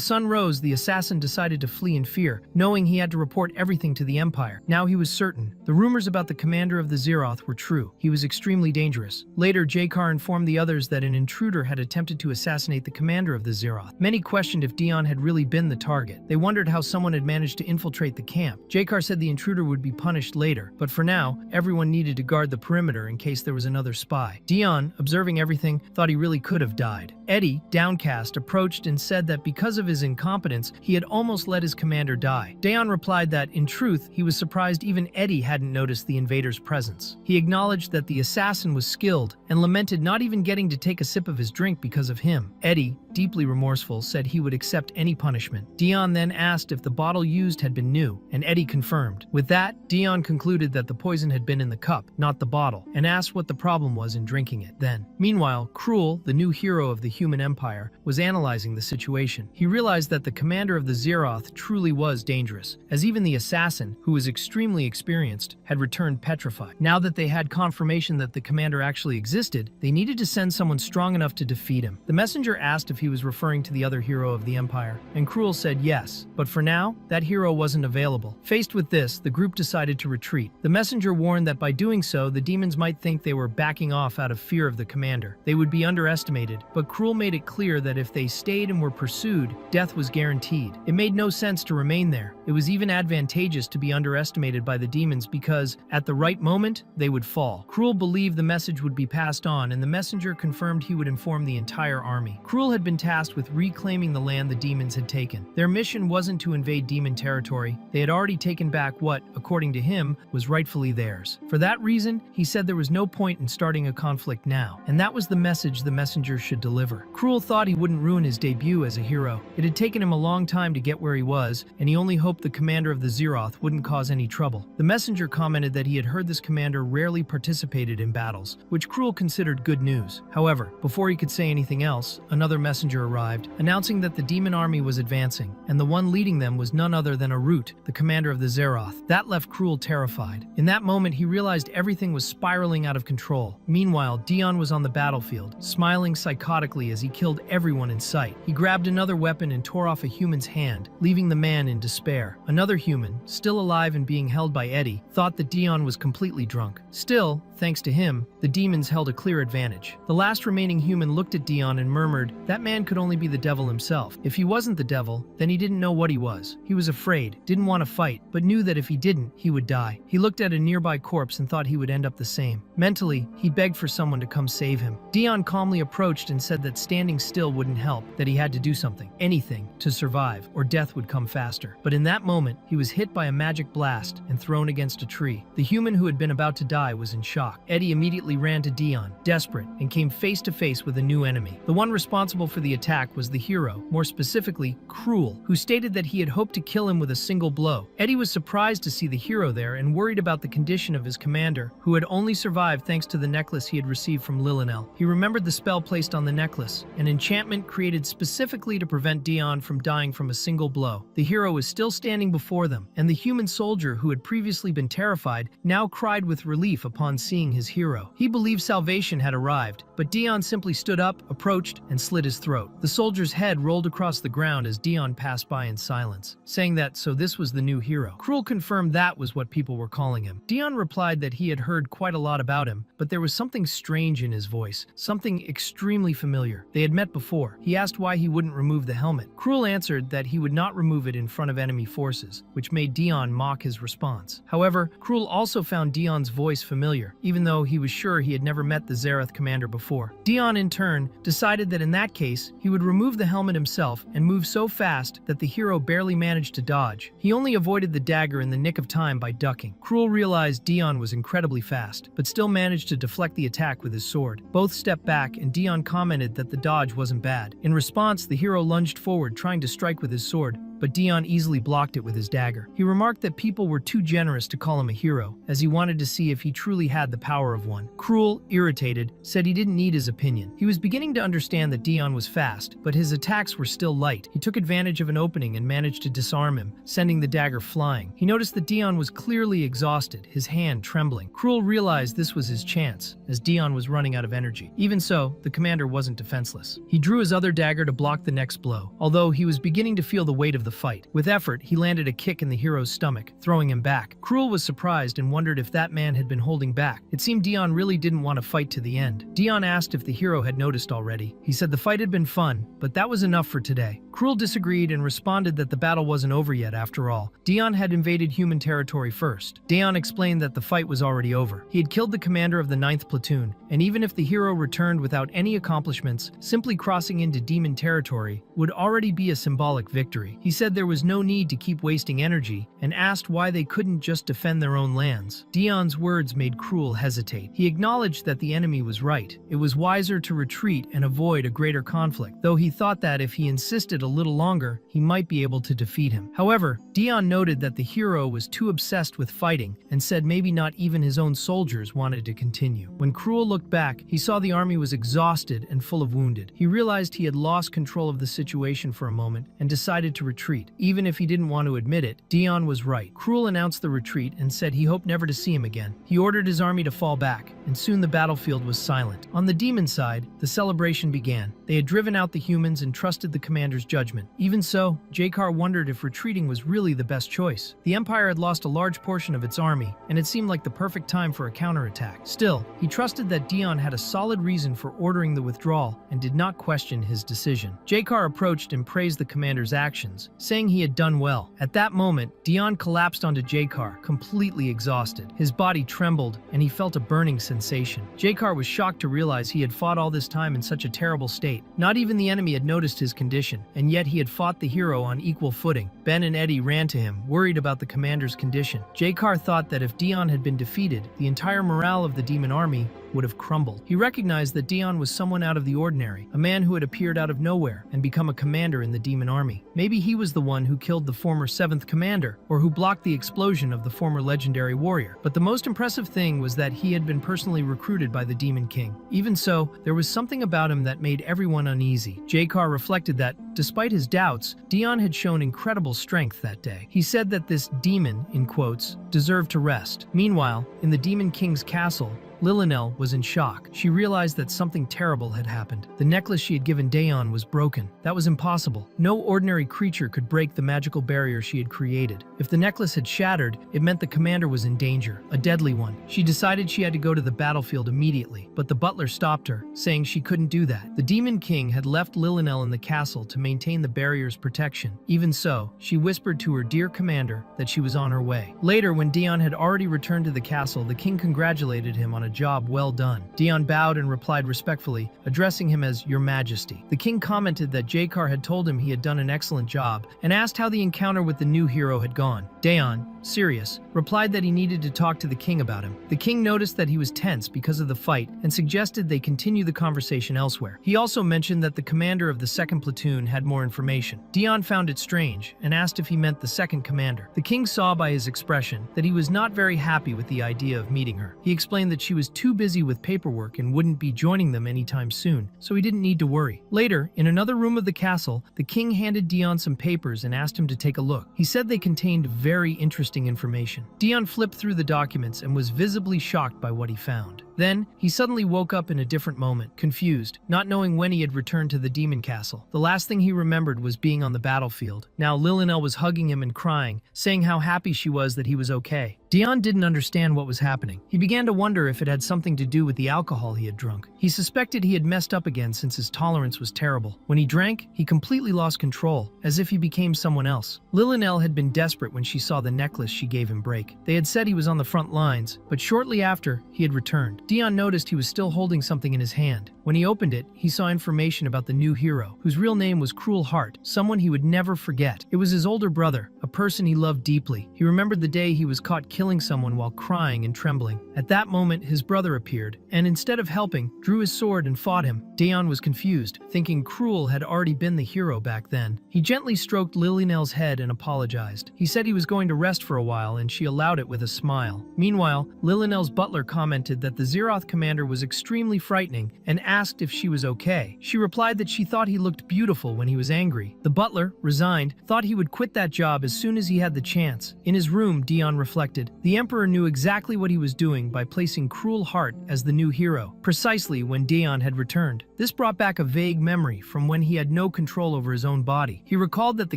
sun rose, the assassin decided to flee in fear, knowing he had to report everything to the Empire. Now he was certain. The rumors about the commander of the Zeroth were true. He was extremely dangerous. Later, Jakar informed the others that an intruder had attempted to assassinate the commander of the Zeroth. Many questioned if Daeon had really been the target. They wondered how someone had managed to infiltrate the camp. Jakar said the intruder would be punished later, but for now, everyone needed to guard the perimeter in case there was another spy. Daeon, observing everything, thought he really could have died. Eddie, downcast, approached and said that because of his incompetence, he had almost let his commander die. Daeon replied that, in truth, he was surprised even Eddie hadn't noticed the invader's presence. He acknowledged that the assassin was skilled and lamented not even getting to take a sip of his drink because of him. Eddie, deeply remorseful, said he would accept any punishment. Daeon then asked if the bottle used had been new, and Eddie confirmed. With that, Daeon concluded that the poison had been in the cup, not the bottle, and asked what the problem was in drinking it then. Meanwhile, Cruel, the new hero of the human empire, was analyzing the situation. He realized that the commander of the Zeroth truly was dangerous, as even the assassin, who was extremely experienced, had returned petrified. Now that they had confirmation that the commander actually existed, they needed to send someone strong enough to defeat him. The messenger asked if he was referring to the other hero of the Empire, and Cruel said yes, but for now, that hero wasn't available. Faced with this, the group decided to retreat. The messenger warned that by doing so, the demons might think they were backing off out of fear of the commander. They would be underestimated, but Cruel made it clear that if they stayed and were pursued, death was guaranteed. It made no sense to remain there. It was even advantageous to be underestimated by the demons because, at the right moment, they would fall. Cruel believed the message would be passed on, and the messenger confirmed he would inform the entire army. Cruel had been tasked with reclaiming the land the demons had taken. Their mission wasn't to invade demon territory. They had already taken back what, according to him, was rightfully theirs. For that reason, he said there was no point in starting a conflict now, and that was the message the messenger should deliver. Cruel thought he wouldn't ruin his debut as a hero. It had taken him a long time to get where he was, and he only hoped the commander of the Zeroth wouldn't cause any trouble. The messenger commented that he had heard this commander rarely participated in battles, which Cruel considered good news. However, before he could say anything else, another messenger arrived, announcing that the demon army was advancing, and the one leading them was none other than Arut, the commander of the Zeroth. That left Cruel terrified. In that moment, he realized everything was spiraling out of control. Meanwhile, Daeon was on the battlefield, smiling psychotically as he killed everyone in sight. He grabbed another weapon and tore off a human's hand, leaving the man in despair. Another human, still alive and being held by Eddie, thought that Daeon was completely drunk. Still, thanks to him, the demons held a clear advantage. The last remaining human looked at Daeon and murmured, "That man man could only be the devil himself. If he wasn't the devil, then he didn't know what he was. He was afraid, didn't want to fight, but knew that if he didn't, he would die. He looked at a nearby corpse and thought he would end up the same. Mentally, he begged for someone to come save him. Dion calmly approached and said that standing still wouldn't help, that he had to do something, anything, to survive, or death would come faster. But in that moment, he was hit by a magic blast and thrown against a tree. The human who had been about to die was in shock. Eddie immediately ran to Dion, desperate, and came face to face with a new enemy. The one responsible for the attack was the hero, more specifically, Cruel, who stated that he had hoped to kill him with a single blow. Eddie was surprised to see the hero there and worried about the condition of his commander, who had only survived thanks to the necklace he had received from Lillinel. He remembered the spell placed on the necklace, an enchantment created specifically to prevent Dion from dying from a single blow. The hero was still standing before them, and the human soldier who had previously been terrified now cried with relief upon seeing his hero. He believed salvation had arrived, but Dion simply stood up, approached, and slit his throat. The soldier's head rolled across the ground as Dion passed by in silence, saying that so this was the new hero. Cruel confirmed that was what people were calling him. Dion replied that he had heard quite a lot about him, but there was something strange in his voice, something extremely familiar. They had met before. He asked why he wouldn't remove the helmet. Cruel answered that he would not remove it in front of enemy forces, which made Dion mock his response. However, Cruel also found Dion's voice familiar, even though he was sure he had never met the Zareth commander before. Dion, in turn, decided that in that case, he would remove the helmet himself and move so fast that the hero barely managed to dodge. He only avoided the dagger in the nick of time by ducking. Cruel realized Dion was incredibly fast, but still managed to deflect the attack with his sword. Both stepped back, and Dion commented that the dodge wasn't bad. In response, the hero lunged forward, trying to strike with his sword, but Dion easily blocked it with his dagger. He remarked that people were too generous to call him a hero, as he wanted to see if he truly had the power of one. Cruel, irritated, said he didn't need his opinion. He was beginning to understand that Dion was fast, but his attacks were still light. He took advantage of an opening and managed to disarm him, sending the dagger flying. He noticed that Dion was clearly exhausted, his hand trembling. Cruel realized this was his chance, as Dion was running out of energy. Even so, the commander wasn't defenseless. He drew his other dagger to block the next blow, although he was beginning to feel the weight of the fight. With effort, he landed a kick in the hero's stomach, throwing him back. Cruel was surprised and wondered if that man had been holding back. It seemed Dion really didn't want to fight to the end. Dion asked if the hero had noticed already. He said the fight had been fun, but that was enough for today. Cruel disagreed and responded that the battle wasn't over yet after all. Dion had invaded human territory first. Dion explained that the fight was already over. He had killed the commander of the 9th platoon, and even if the hero returned without any accomplishments, simply crossing into demon territory would already be a symbolic victory. He said there was no need to keep wasting energy, and asked why they couldn't just defend their own lands. Dion's words made Cruel hesitate. He acknowledged that the enemy was right. It was wiser to retreat and avoid a greater conflict, though he thought that if he insisted a little longer, he might be able to defeat him. However, Dion noted that the hero was too obsessed with fighting and said maybe not even his own soldiers wanted to continue. When Cruel looked back, he saw the army was exhausted and full of wounded. He realized he had lost control of the situation for a moment and decided to retreat. Even if he didn't want to admit it, Dion was right. Cruel announced the retreat and said he hoped never to see him again. He ordered his army to fall back, and soon the battlefield was silent. On the demon side, the celebration began. They had driven out the humans and trusted the commander's judgment. Even so, Jakar wondered if retreating was really the best choice. The Empire had lost a large portion of its army, and it seemed like the perfect time for a counterattack. Still, he trusted that Dion had a solid reason for ordering the withdrawal and did not question his decision. Jakar approached and praised the commander's actions, saying he had done well. At that moment, Dion collapsed onto Jakar, completely exhausted. His body trembled, and he felt a burning sensation. Jakar was shocked to realize he had fought all this time in such a terrible state. Not even the enemy had noticed his condition, and yet he had fought the hero on equal footing. Ben and Eddie ran to him, worried about the commander's condition. Jakar thought that if Dion had been defeated, the entire morale of the demon army would have crumbled. He recognized that Dion was someone out of the ordinary, a man who had appeared out of nowhere and become a commander in the demon army. Maybe he was the one who killed the former 7th commander, or who blocked the explosion of the former legendary warrior. But the most impressive thing was that he had been personally recruited by the Demon King. Even so, there was something about him that made everyone uneasy. Jakar reflected that, despite his doubts, Dion had shown incredible strength that day. He said that this demon, in quotes, deserved to rest. Meanwhile, in the Demon King's castle, Lilynell was in shock. She realized that something terrible had happened. The necklace she had given Daeon was broken. That was impossible. No ordinary creature could break the magical barrier she had created. If the necklace had shattered, it meant the commander was in danger, a deadly one. She decided she had to go to the battlefield immediately, but the butler stopped her, saying she couldn't do that. The Demon King had left Lilynell in the castle to maintain the barrier's protection. Even so, she whispered to her dear commander that she was on her way. Later, when Daeon had already returned to the castle, the king congratulated him on a job well done. Daeon bowed and replied respectfully, addressing him as Your Majesty. The king commented that Jakar had told him he had done an excellent job and asked how the encounter with the new hero had gone. Daeon, serious, replied that he needed to talk to the king about him. The king noticed that he was tense because of the fight and suggested they continue the conversation elsewhere. He also mentioned that the commander of the second platoon had more information. Daeon found it strange and asked if he meant the second commander. The king saw by his expression that he was not very happy with the idea of meeting her. He explained that she was too busy with paperwork and wouldn't be joining them anytime soon, so he didn't need to worry. Later, in another room of the castle, the king handed Daeon some papers and asked him to take a look. He said they contained very interesting information. Daeon flipped through the documents and was visibly shocked by what he found. Then, he suddenly woke up in a different moment, confused, not knowing when he had returned to the demon castle. The last thing he remembered was being on the battlefield. Now Lilynell was hugging him and crying, saying how happy she was that he was okay. Daeon didn't understand what was happening. He began to wonder if it had something to do with the alcohol he had drunk. He suspected he had messed up again since his tolerance was terrible. When he drank, he completely lost control, as if he became someone else. Lilynell had been desperate when she saw the necklace she gave him break. They had said he was on the front lines, but shortly after, he had returned. Daeon noticed he was still holding something in his hand. When he opened it, he saw information about the new hero, whose real name was Cruel Heart, someone he would never forget. It was his older brother, a person he loved deeply. He remembered the day he was caught killing someone while crying and trembling. At that moment, his brother appeared, and instead of helping, drew his sword and fought him. Daeon was confused, thinking Cruel had already been the hero back then. He gently stroked Lilynell's head and apologized. He said he was going to rest for a while, and she allowed it with a smile. Meanwhile, Lilynell's butler commented that the Zeroth commander was extremely frightening and asked if she was okay. She replied that she thought he looked beautiful when he was angry. The butler, resigned, thought he would quit that job as soon as he had the chance. In his room, Daeon reflected. The Emperor knew exactly what he was doing by placing Cruel Heart as the new hero, precisely when Daeon had returned. This brought back a vague memory from when he had no control over his own body. He recalled that the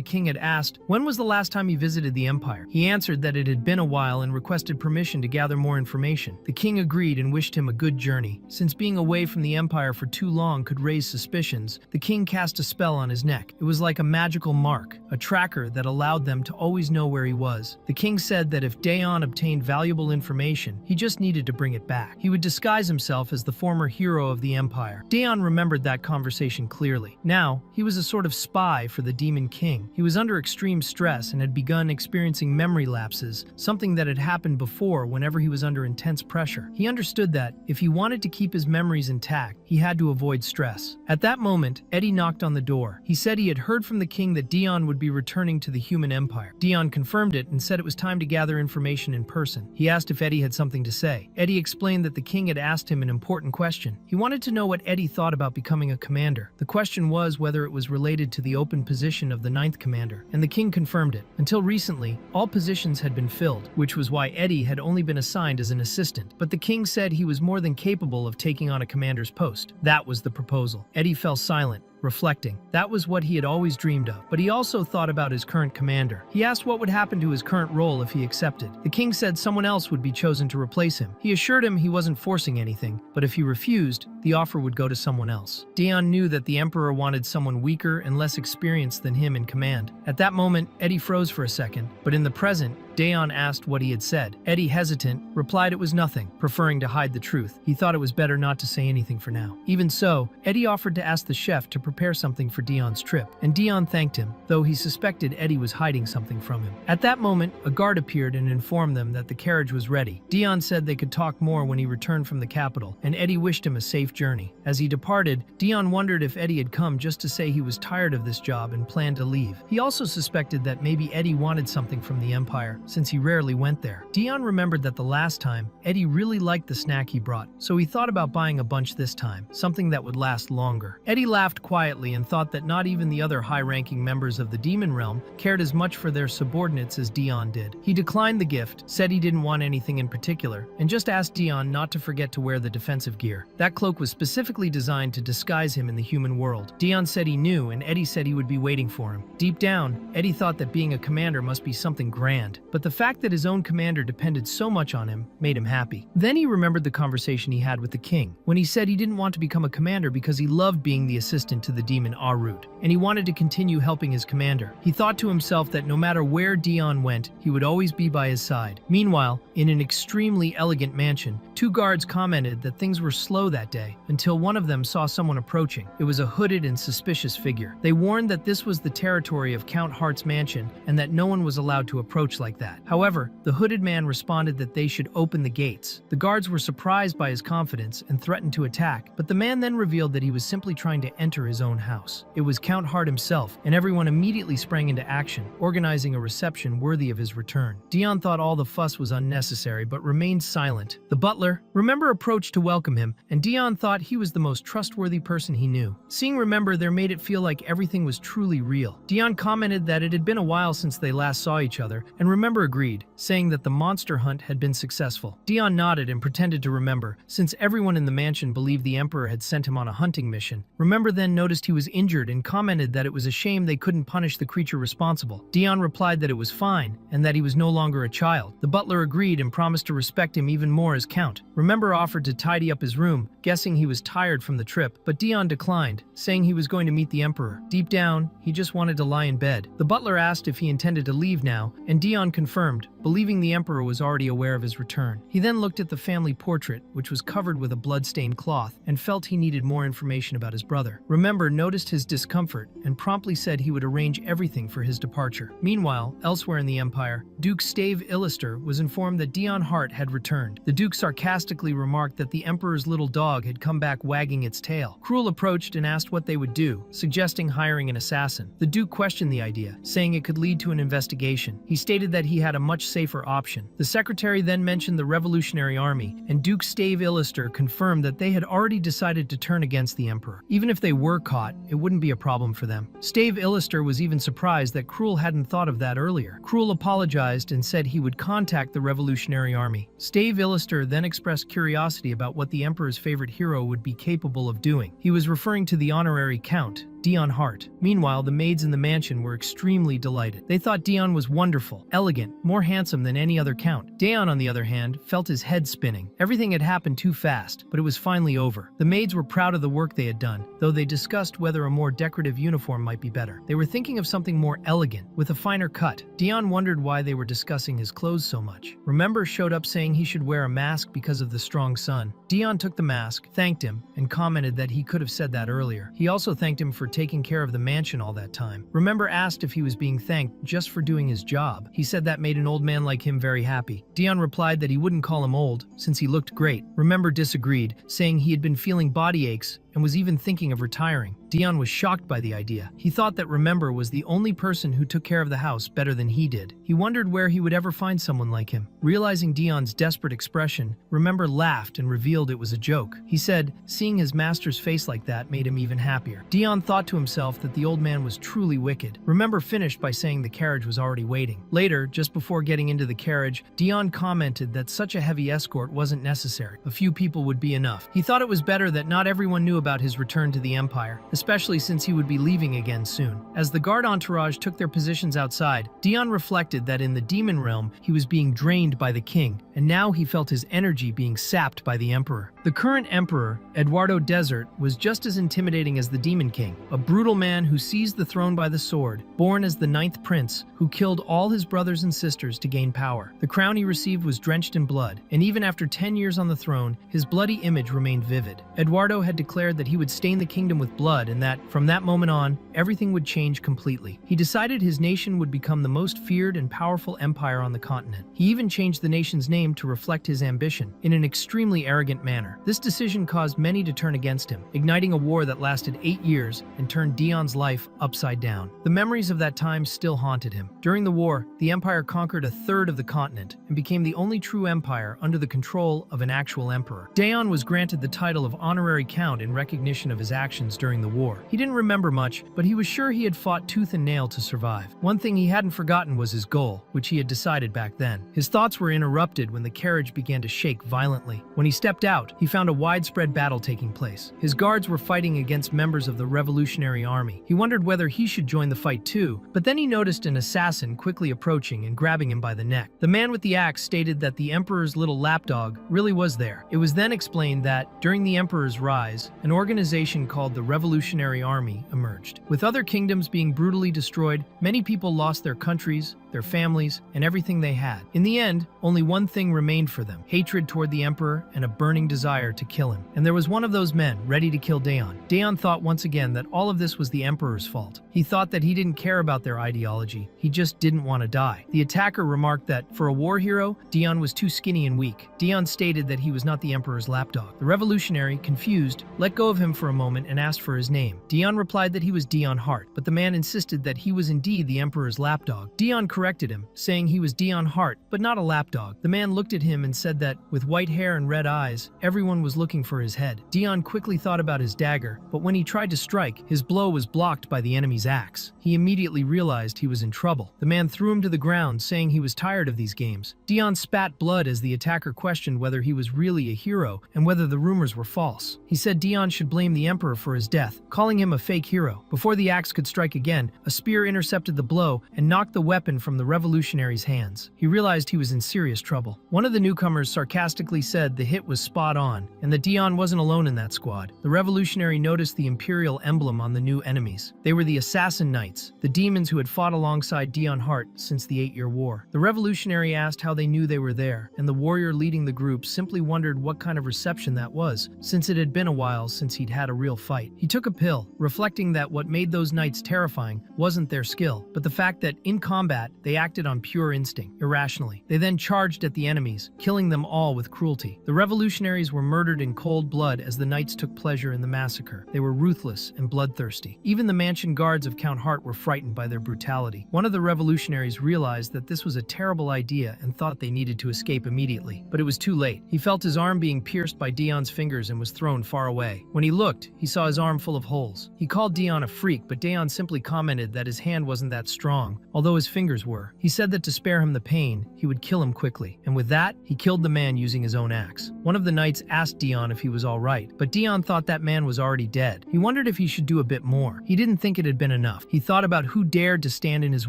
king had asked, when was the last time he visited the Empire? He answered that it had been a while and requested permission to gather more information. The king agreed and wished him a good journey. Since being away from the Empire for too long could raise suspicions, the king cast a spell on his neck. It was like a magical mark, a tracker that allowed them to always know where he was. The king said that if Daeon obtained valuable information, he just needed to bring it back. He would disguise himself as the former hero of the Empire. Daeon remembered that conversation clearly. Now, he was a sort of spy for the Demon King. He was under extreme stress and had begun experiencing memory lapses, something that had happened before whenever he was under intense pressure. He understood that, if he wanted to keep his memories intact, he had to avoid stress. At that moment, Eddie knocked on the door. He said he had heard from the king that Daeon would be returning to the human empire. Daeon confirmed it and said it was time to gather information in person. He asked if Eddie had something to say. Eddie explained that the king had asked him an important question. He wanted to know what Eddie thought about becoming a commander. The question was whether it was related to the open position of the 9th commander, and the king confirmed it. Until recently, all positions had been filled, which was why Eddie had only been assigned as an assistant. But the king said he was more than capable of taking on a commander's post. That was the proposal. Eddie fell silent, reflecting. That was what he had always dreamed of, but he also thought about his current commander. He asked what would happen to his current role if he accepted. The king said someone else would be chosen to replace him. He assured him he wasn't forcing anything, but if he refused, the offer would go to someone else. Daeon knew that the emperor wanted someone weaker and less experienced than him in command. At that moment, Eddie froze for a second, but in the present, Daeon asked what he had said. Eddie, hesitant, replied it was nothing, preferring to hide the truth. He thought it was better not to say anything for now. Even so, Eddie offered to ask the chef to prepare something for Daeon's trip, and Daeon thanked him, though he suspected Eddie was hiding something from him. At that moment, a guard appeared and informed them that the carriage was ready. Daeon said they could talk more when he returned from the capital, and Eddie wished him a safe journey. As he departed, Daeon wondered if Eddie had come just to say he was tired of this job and planned to leave. He also suspected that maybe Eddie wanted something from the Empire, since he rarely went there. Dion remembered that the last time, Eddie really liked the snack he brought, so he thought about buying a bunch this time, something that would last longer. Eddie laughed quietly and thought that not even the other high-ranking members of the demon realm cared as much for their subordinates as Dion did. He declined the gift, said he didn't want anything in particular, and just asked Dion not to forget to wear the defensive gear. That cloak was specifically designed to disguise him in the human world. Dion said he knew, and Eddie said he would be waiting for him. Deep down, Eddie thought that being a commander must be something grand, but the fact that his own commander depended so much on him made him happy. Then he remembered the conversation he had with the king, when he said he didn't want to become a commander because he loved being the assistant to the demon Arut, and he wanted to continue helping his commander. He thought to himself that no matter where Dion went, he would always be by his side. Meanwhile, in an extremely elegant mansion, two guards commented that things were slow that day, until one of them saw someone approaching. It was a hooded and suspicious figure. They warned that this was the territory of Count Hart's mansion, and that no one was allowed to approach like that. However, the hooded man responded that they should open the gates. The guards were surprised by his confidence and threatened to attack, but the man then revealed that he was simply trying to enter his own house. It was Count Hart himself, and everyone immediately sprang into action, organizing a reception worthy of his return. Dion thought all the fuss was unnecessary, but remained silent. The butler, Remember, approached to welcome him, and Dion thought he was the most trustworthy person he knew. Seeing Remember there made it feel like everything was truly real. Dion commented that it had been a while since they last saw each other, and Remember agreed, saying that the monster hunt had been successful. Dion nodded and pretended to remember, since everyone in the mansion believed the Emperor had sent him on a hunting mission. Remember then noticed he was injured and commented that it was a shame they couldn't punish the creature responsible. Dion replied that it was fine, and that he was no longer a child. The butler agreed and promised to respect him even more as Count. Remember offered to tidy up his room, guessing he was tired from the trip, but Dion declined, saying he was going to meet the Emperor. Deep down, he just wanted to lie in bed. The butler asked if he intended to leave now, and Dion confirmed, believing the Emperor was already aware of his return. He then looked at the family portrait, which was covered with a blood-stained cloth, and felt he needed more information about his brother. Remember noticed his discomfort and promptly said he would arrange everything for his departure. Meanwhile, elsewhere in the Empire, Duke Stave Illister was informed that Dion Hart had returned. The Duke sarcastically remarked that the Emperor's little dog had come back wagging its tail. Cruel approached and asked what they would do, suggesting hiring an assassin. The Duke questioned the idea, saying it could lead to an investigation. He stated that he had a much safer option. The secretary then mentioned the Revolutionary Army, and Duke Stave Illister confirmed that they had already decided to turn against the Emperor. Even if they were caught, it wouldn't be a problem for them. Stave Illister was even surprised that Cruel hadn't thought of that earlier. Cruel apologized and said he would contact the Revolutionary Army. Stave Illister then expressed curiosity about what the Emperor's favorite hero would be capable of doing. He was referring to the honorary Count, Dion Hart. Meanwhile, the maids in the mansion were extremely delighted. They thought Dion was wonderful, elegant, more handsome than any other count. Dion, on the other hand, felt his head spinning. Everything had happened too fast, but it was finally over. The maids were proud of the work they had done, though they discussed whether a more decorative uniform might be better. They were thinking of something more elegant, with a finer cut. Dion wondered why they were discussing his clothes so much. Remember showed up saying he should wear a mask because of the strong sun. Dion took the mask, thanked him, and commented that he could have said that earlier. He also thanked him for taking care of the mansion all that time. Remember asked if he was being thanked just for doing his job. He said that made an old man like him very happy. Dion replied that he wouldn't call him old, since he looked great. Remember disagreed, saying he had been feeling body aches and was even thinking of retiring. Dion was shocked by the idea. He thought that Remember was the only person who took care of the house better than he did. He wondered where he would ever find someone like him. Realizing Dion's desperate expression, Remember laughed and revealed it was a joke. He said, seeing his master's face like that made him even happier. Dion thought to himself that the old man was truly wicked. Remember finished by saying the carriage was already waiting. Later, just before getting into the carriage, Dion commented that such a heavy escort wasn't necessary. A few people would be enough. He thought it was better that not everyone knew about his return to the Empire, especially since he would be leaving again soon. As the guard entourage took their positions outside, Dion reflected that in the demon realm, he was being drained by the king, and now he felt his energy being sapped by the Emperor. The current Emperor, Eduardo Desert, was just as intimidating as the Demon King, a brutal man who seized the throne by the sword, born as the 9th prince, who killed all his brothers and sisters to gain power. The crown he received was drenched in blood, and even after 10 years on the throne, his bloody image remained vivid. Eduardo had declared declared that he would stain the kingdom with blood and that, from that moment on, everything would change completely. He decided his nation would become the most feared and powerful empire on the continent. He even changed the nation's name to reflect his ambition, in an extremely arrogant manner. This decision caused many to turn against him, igniting a war that lasted 8 years and turned Dion's life upside down. The memories of that time still haunted him. During the war, the empire conquered a third of the continent and became the only true empire under the control of an actual emperor. Dion was granted the title of honorary count in recognition of his actions during the war. He didn't remember much, but he was sure he had fought tooth and nail to survive. One thing he hadn't forgotten was his goal, which he had decided back then. His thoughts were interrupted when the carriage began to shake violently. When he stepped out, he found a widespread battle taking place. His guards were fighting against members of the Revolutionary Army. He wondered whether he should join the fight too, but then he noticed an assassin quickly approaching and grabbing him by the neck. The man with the axe stated that the emperor's little lapdog really was there. It was then explained that, during the emperor's rise, an organization called the Revolutionary Army emerged. With other kingdoms being brutally destroyed, many people lost their countries, their families, and everything they had. In the end, only one thing remained for them: hatred toward the emperor and a burning desire to kill him. And there was one of those men ready to kill Daeon. Daeon thought once again that all of this was the emperor's fault. He thought that he didn't care about their ideology, he just didn't want to die. The attacker remarked that, for a war hero, Daeon was too skinny and weak. Daeon stated that he was not the emperor's lapdog. The revolutionary, confused, let go of him for a moment and asked for his name. Daeon replied that he was Daeon Hart, but the man insisted that he was indeed the emperor's lapdog. Daeon corrected him, saying he was Daeon Hart, but not a lapdog. The man looked at him and said that, with white hair and red eyes, everyone was looking for his head. Daeon quickly thought about his dagger, but when he tried to strike, his blow was blocked by the enemy's axe. He immediately realized he was in trouble. The man threw him to the ground, saying he was tired of these games. Daeon spat blood as the attacker questioned whether he was really a hero and whether the rumors were false. He said Daeon should blame the emperor for his death, calling him a fake hero. Before the axe could strike again, a spear intercepted the blow and knocked the weapon from the revolutionary's hands. He realized he was in serious trouble. One of the newcomers sarcastically said the hit was spot on, and that Daeon wasn't alone in that squad. The revolutionary noticed the imperial emblem on the new enemies. They were the Assassin Knights, the demons who had fought alongside Daeon Hart since the 8-year war. The revolutionary asked how they knew they were there, and the warrior leading the group simply wondered what kind of reception that was, since it had been a while since he'd had a real fight. He took a pill, reflecting that what made those knights terrifying wasn't their skill, but the fact that, in combat, they acted on pure instinct, irrationally. They then charged at the enemies, killing them all with cruelty. The revolutionaries were murdered in cold blood as the knights took pleasure in the massacre. They were ruthless and bloodthirsty. Even the mansion guards of Count Hart were frightened by their brutality. One of the revolutionaries realized that this was a terrible idea and thought they needed to escape immediately. But it was too late. He felt his arm being pierced by Daeon's fingers and was thrown far away. When he looked, he saw his arm full of holes. He called Daeon a freak, but Daeon simply commented that his hand wasn't that strong, although his fingers were. He said that to spare him the pain, he would kill him quickly. And with that, he killed the man using his own axe. One of the knights asked Daeon if he was all right, but Daeon thought that man was already dead. He wondered if he should do a bit more. He didn't think it had been enough. He thought about who dared to stand in his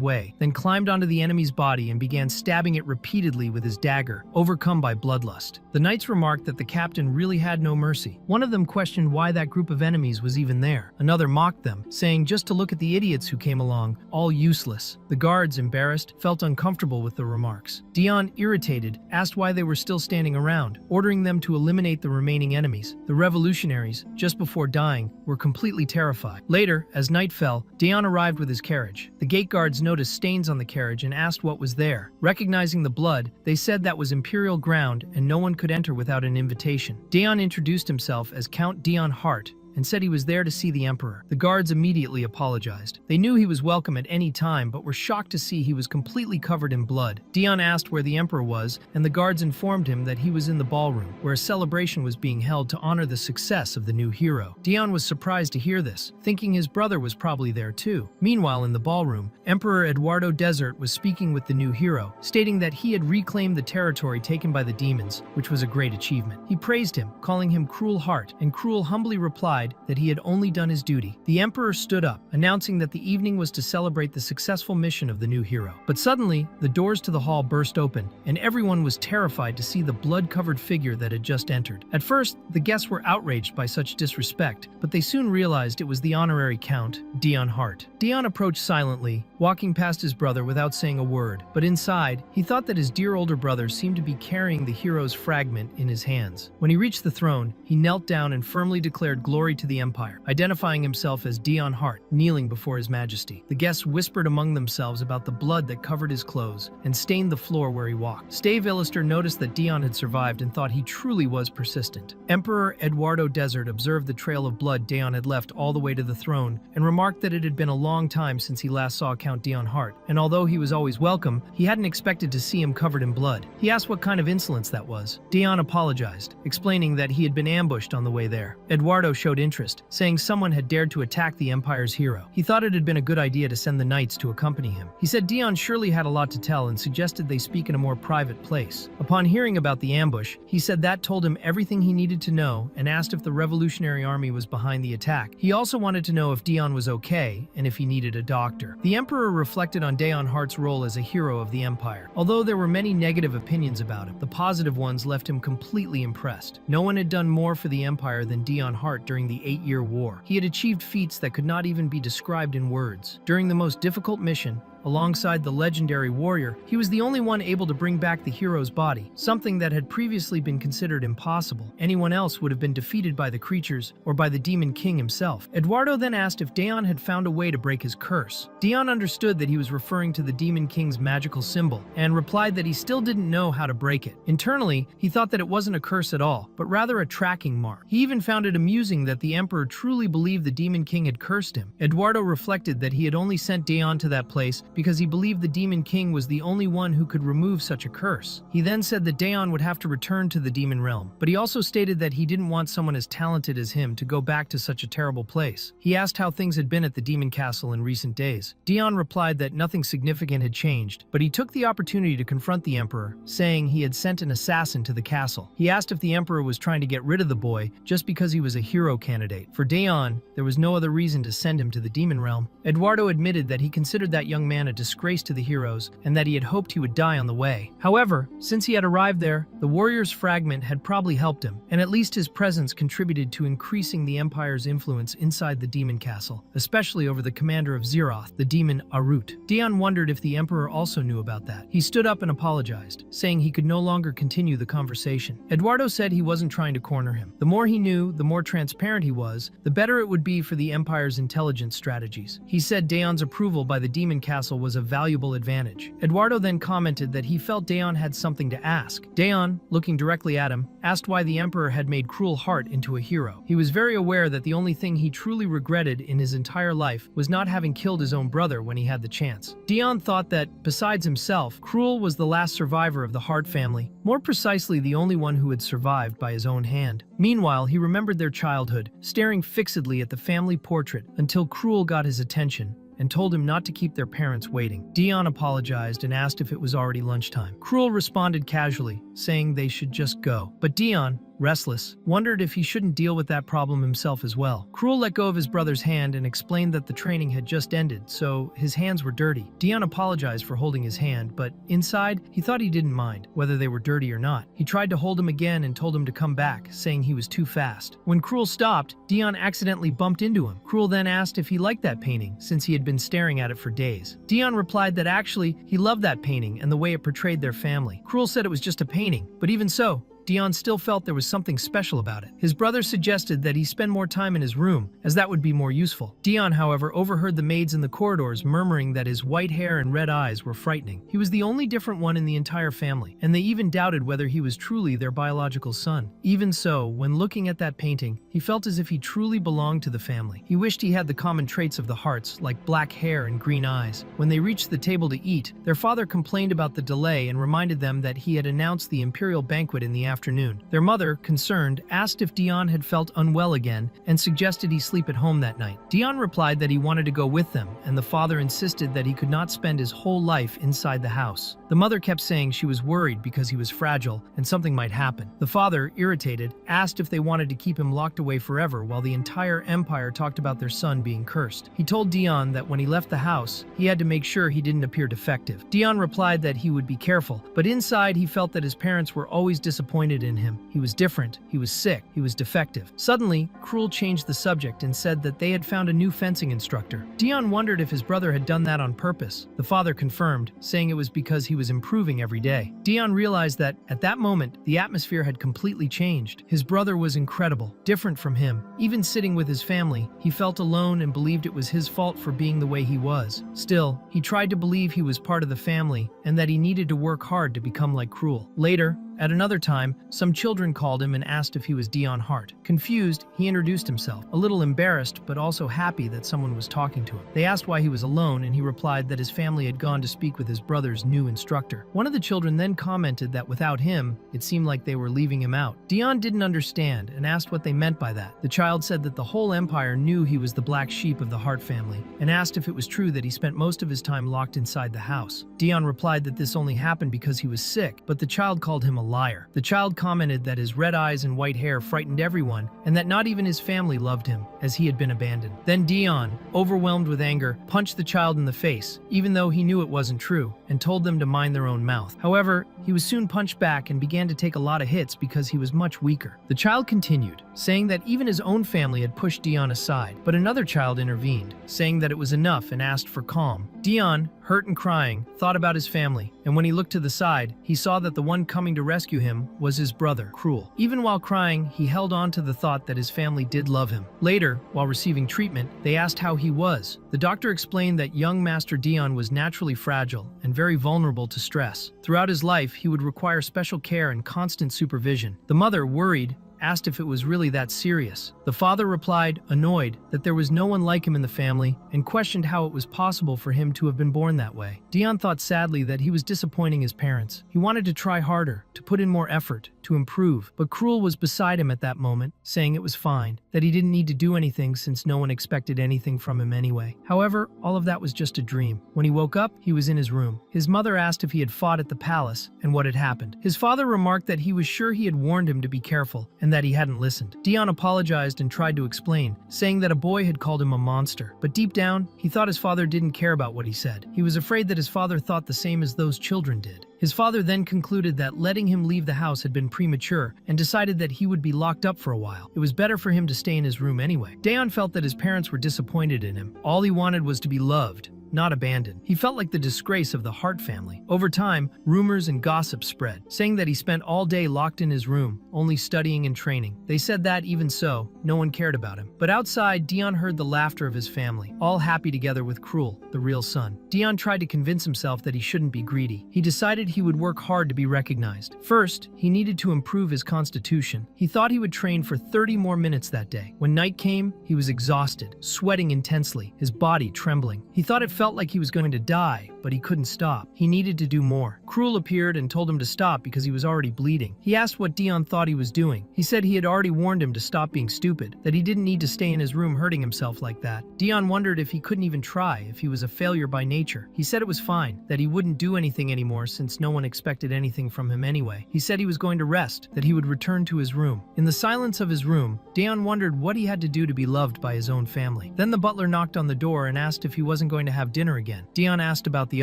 way, then climbed onto the enemy's body and began stabbing it repeatedly with his dagger, overcome by bloodlust. The knights remarked that the captain really had no mercy. One of them questioned why that group of enemies was even there. Another mocked them, saying just to look at the idiots who came along, all useless. The guards, embarrassed, felt uncomfortable with the remarks. Daeon, irritated, asked why they were still standing around, ordering them to eliminate the remaining enemies. The revolutionaries, just before dying, were completely terrified. Later, as night fell, Daeon arrived with his carriage. The gate guards noticed stains on the carriage and asked what was there. Recognizing the blood, they said that was imperial ground and no one could enter without an invitation. Daeon introduced himself as Count Daeon Hart and said he was there to see the emperor. The guards immediately apologized. They knew he was welcome at any time, but were shocked to see he was completely covered in blood. Daeon asked where the emperor was, and the guards informed him that he was in the ballroom, where a celebration was being held to honor the success of the new hero. Daeon was surprised to hear this, thinking his brother was probably there too. Meanwhile, in the ballroom, Emperor Eduardo Desert was speaking with the new hero, stating that he had reclaimed the territory taken by the demons, which was a great achievement. He praised him, calling him Cruel Heart, and Cruel humbly replied that he had only done his duty. The emperor stood up, announcing that the evening was to celebrate the successful mission of the new hero. But suddenly, the doors to the hall burst open, and everyone was terrified to see the blood-covered figure that had just entered. At first, the guests were outraged by such disrespect, but they soon realized it was the honorary count, Daeon Hart. Daeon approached silently, walking past his brother without saying a word, but inside, he thought that his dear older brother seemed to be carrying the hero's fragment in his hands. When he reached the throne, he knelt down and firmly declared glory glory to the empire, identifying himself as Dion Hart, kneeling before His Majesty. The guests whispered among themselves about the blood that covered his clothes and stained the floor where he walked. Stave Illister noticed that Dion had survived and thought he truly was persistent. Emperor Eduardo Desert observed the trail of blood Dion had left all the way to the throne and remarked that it had been a long time since he last saw Count Dion Hart, and although he was always welcome, he hadn't expected to see him covered in blood. He asked what kind of insolence that was. Dion apologized, explaining that he had been ambushed on the way there. Eduardo showed interest, saying someone had dared to attack the Empire's hero. He thought it had been a good idea to send the knights to accompany him. He said Dion surely had a lot to tell and suggested they speak in a more private place. Upon hearing about the ambush, he said that told him everything he needed to know and asked if the Revolutionary Army was behind the attack. He also wanted to know if Dion was okay and if he needed a doctor. The Emperor reflected on Dion Hart's role as a hero of the Empire. Although there were many negative opinions about him, the positive ones left him completely impressed. No one had done more for the Empire than Dion Hart during the 8-year war. He had achieved feats that could not even be described in words. During the most difficult mission, alongside the legendary warrior, he was the only one able to bring back the hero's body, something that had previously been considered impossible. Anyone else would have been defeated by the creatures or by the Demon King himself. Eduardo then asked if Dion had found a way to break his curse. Dion understood that he was referring to the Demon King's magical symbol and replied that he still didn't know how to break it. Internally, he thought that it wasn't a curse at all, but rather a tracking mark. He even found it amusing that the Emperor truly believed the Demon King had cursed him. Eduardo reflected that he had only sent Dion to that place because he believed the Demon King was the only one who could remove such a curse. He then said that Dion would have to return to the demon realm, but he also stated that he didn't want someone as talented as him to go back to such a terrible place. He asked how things had been at the Demon Castle in recent days. Dion replied that nothing significant had changed, but he took the opportunity to confront the Emperor, saying he had sent an assassin to the castle. He asked if the Emperor was trying to get rid of the boy just because he was a hero candidate. For Dion, there was no other reason to send him to the demon realm. Eduardo admitted that he considered that young man a disgrace to the heroes and that he had hoped he would die on the way. However, since he had arrived there, the warrior's fragment had probably helped him, and at least his presence contributed to increasing the Empire's influence inside the demon castle, especially over the commander of Zeroth, the demon Arut. Dion wondered if the Emperor also knew about that. He stood up and apologized, saying he could no longer continue the conversation. Eduardo said he wasn't trying to corner him. The more he knew, the more transparent he was, the better it would be for the Empire's intelligence strategies. He said Dion's approval by the demon castle was a valuable advantage. Eduardo then commented that he felt Dion had something to ask. Dion, looking directly at him, asked why the Emperor had made Cruel Heart into a hero. He was very aware that the only thing he truly regretted in his entire life was not having killed his own brother when he had the chance. Dion thought that, besides himself, Cruel was the last survivor of the Hart family, more precisely the only one who had survived by his own hand. Meanwhile, he remembered their childhood, staring fixedly at the family portrait until Cruel got his attention and told him not to keep their parents waiting. Dion apologized and asked if it was already lunchtime. Cruel responded casually, saying they should just go. But Dion, restless, wondered if he shouldn't deal with that problem himself as well. Cruel let go of his brother's hand and explained that the training had just ended, so his hands were dirty. Dion apologized for holding his hand, but inside, he thought he didn't mind, whether they were dirty or not. He tried to hold him again and told him to come back, saying he was too fast. When Cruel stopped, Dion accidentally bumped into him. Cruel then asked if he liked that painting, since he had been staring at it for days. Dion replied that actually, he loved that painting and the way it portrayed their family. Cruel said it was just a painting, but even so, Dion still felt there was something special about it. His brother suggested that he spend more time in his room, as that would be more useful. Dion, however, overheard the maids in the corridors murmuring that his white hair and red eyes were frightening. He was the only different one in the entire family, and they even doubted whether he was truly their biological son. Even so, when looking at that painting, he felt as if he truly belonged to the family. He wished he had the common traits of the Harts, like black hair and green eyes. When they reached the table to eat, their father complained about the delay and reminded them that he had announced the imperial banquet in the afternoon. Their mother, concerned, asked if Dion had felt unwell again and suggested he sleep at home that night. Dion replied that he wanted to go with them, and the father insisted that he could not spend his whole life inside the house. The mother kept saying she was worried because he was fragile and something might happen. The father, irritated, asked if they wanted to keep him locked away forever while the entire empire talked about their son being cursed. He told Dion that when he left the house, he had to make sure he didn't appear defective. Dion replied that he would be careful, but inside he felt that his parents were always disappointed disappointed in him. He was different, he was sick, he was defective. Suddenly, Cruel changed the subject and said that they had found a new fencing instructor. Dion wondered if his brother had done that on purpose. The father confirmed, saying it was because he was improving every day. Dion realized that, at that moment, the atmosphere had completely changed. His brother was incredible, different from him. Even sitting with his family, he felt alone and believed it was his fault for being the way he was. Still, he tried to believe he was part of the family and that he needed to work hard to become like Cruel. Later, at another time, some children called him and asked if he was Dion Hart. Confused, he introduced himself, a little embarrassed but also happy that someone was talking to him. They asked why he was alone, and he replied that his family had gone to speak with his brother's new instructor. One of the children then commented that without him, it seemed like they were leaving him out. Dion didn't understand and asked what they meant by that. The child said that the whole empire knew he was the black sheep of the Hart family and asked if it was true that he spent most of his time locked inside the house. Dion replied that this only happened because he was sick, but the child called him a liar. The child commented that his red eyes and white hair frightened everyone and that not even his family loved him, as he had been abandoned. Then Dion, overwhelmed with anger, punched the child in the face, even though he knew it wasn't true, and told them to mind their own mouth. However, he was soon punched back and began to take a lot of hits because he was much weaker. The child continued, saying that even his own family had pushed Dion aside, but another child intervened, saying that it was enough and asked for calm. Dion, hurt and crying, thought about his family, and when he looked to the side, he saw that the one coming to rescue him was his brother, Cruel. Even while crying, he held on to the thought that his family did love him. Later, while receiving treatment, they asked how he was. The doctor explained that young Master Dion was naturally fragile and very vulnerable to stress. Throughout his life, he would require special care and constant supervision. The mother, worried, asked if it was really that serious. The father replied, annoyed, that there was no one like him in the family and questioned how it was possible for him to have been born that way. Dion thought sadly that he was disappointing his parents. He wanted to try harder, to put in more effort, to improve, but Cruel was beside him at that moment, saying it was fine, that he didn't need to do anything since no one expected anything from him anyway. However, all of that was just a dream. When he woke up, he was in his room. His mother asked if he had fought at the palace and what had happened. His father remarked that he was sure he had warned him to be careful and that he hadn't listened. Dion apologized and tried to explain, saying that a boy had called him a monster. But deep down, he thought his father didn't care about what he said. He was afraid that his father thought the same as those children did. His father then concluded that letting him leave the house had been premature and decided that he would be locked up for a while. It was better for him to stay in his room anyway. Dion felt that his parents were disappointed in him. All he wanted was to be loved, not abandoned. He felt like the disgrace of the Hart family. Over time, rumors and gossip spread, saying that he spent all day locked in his room, only studying and training. They said that, even so, no one cared about him. But outside, Dion heard the laughter of his family, all happy together with Cruel, the real son. Dion tried to convince himself that he shouldn't be greedy. He decided he would work hard to be recognized. First, he needed to improve his constitution. He thought he would train for 30 more minutes that day. When night came, he was exhausted, sweating intensely, his body trembling. He thought it felt like he was going to die, but he couldn't stop. He needed to do more. Cruel appeared and told him to stop because he was already bleeding. He asked what Dion thought he was doing. He said he had already warned him to stop being stupid, that he didn't need to stay in his room hurting himself like that. Dion wondered if he couldn't even try, if he was a failure by nature. He said it was fine, that he wouldn't do anything anymore since no one expected anything from him anyway. He said he was going to rest, that he would return to his room. In the silence of his room, Dion wondered what he had to do to be loved by his own family. Then the butler knocked on the door and asked if he wasn't going to have dinner again. Dion asked about the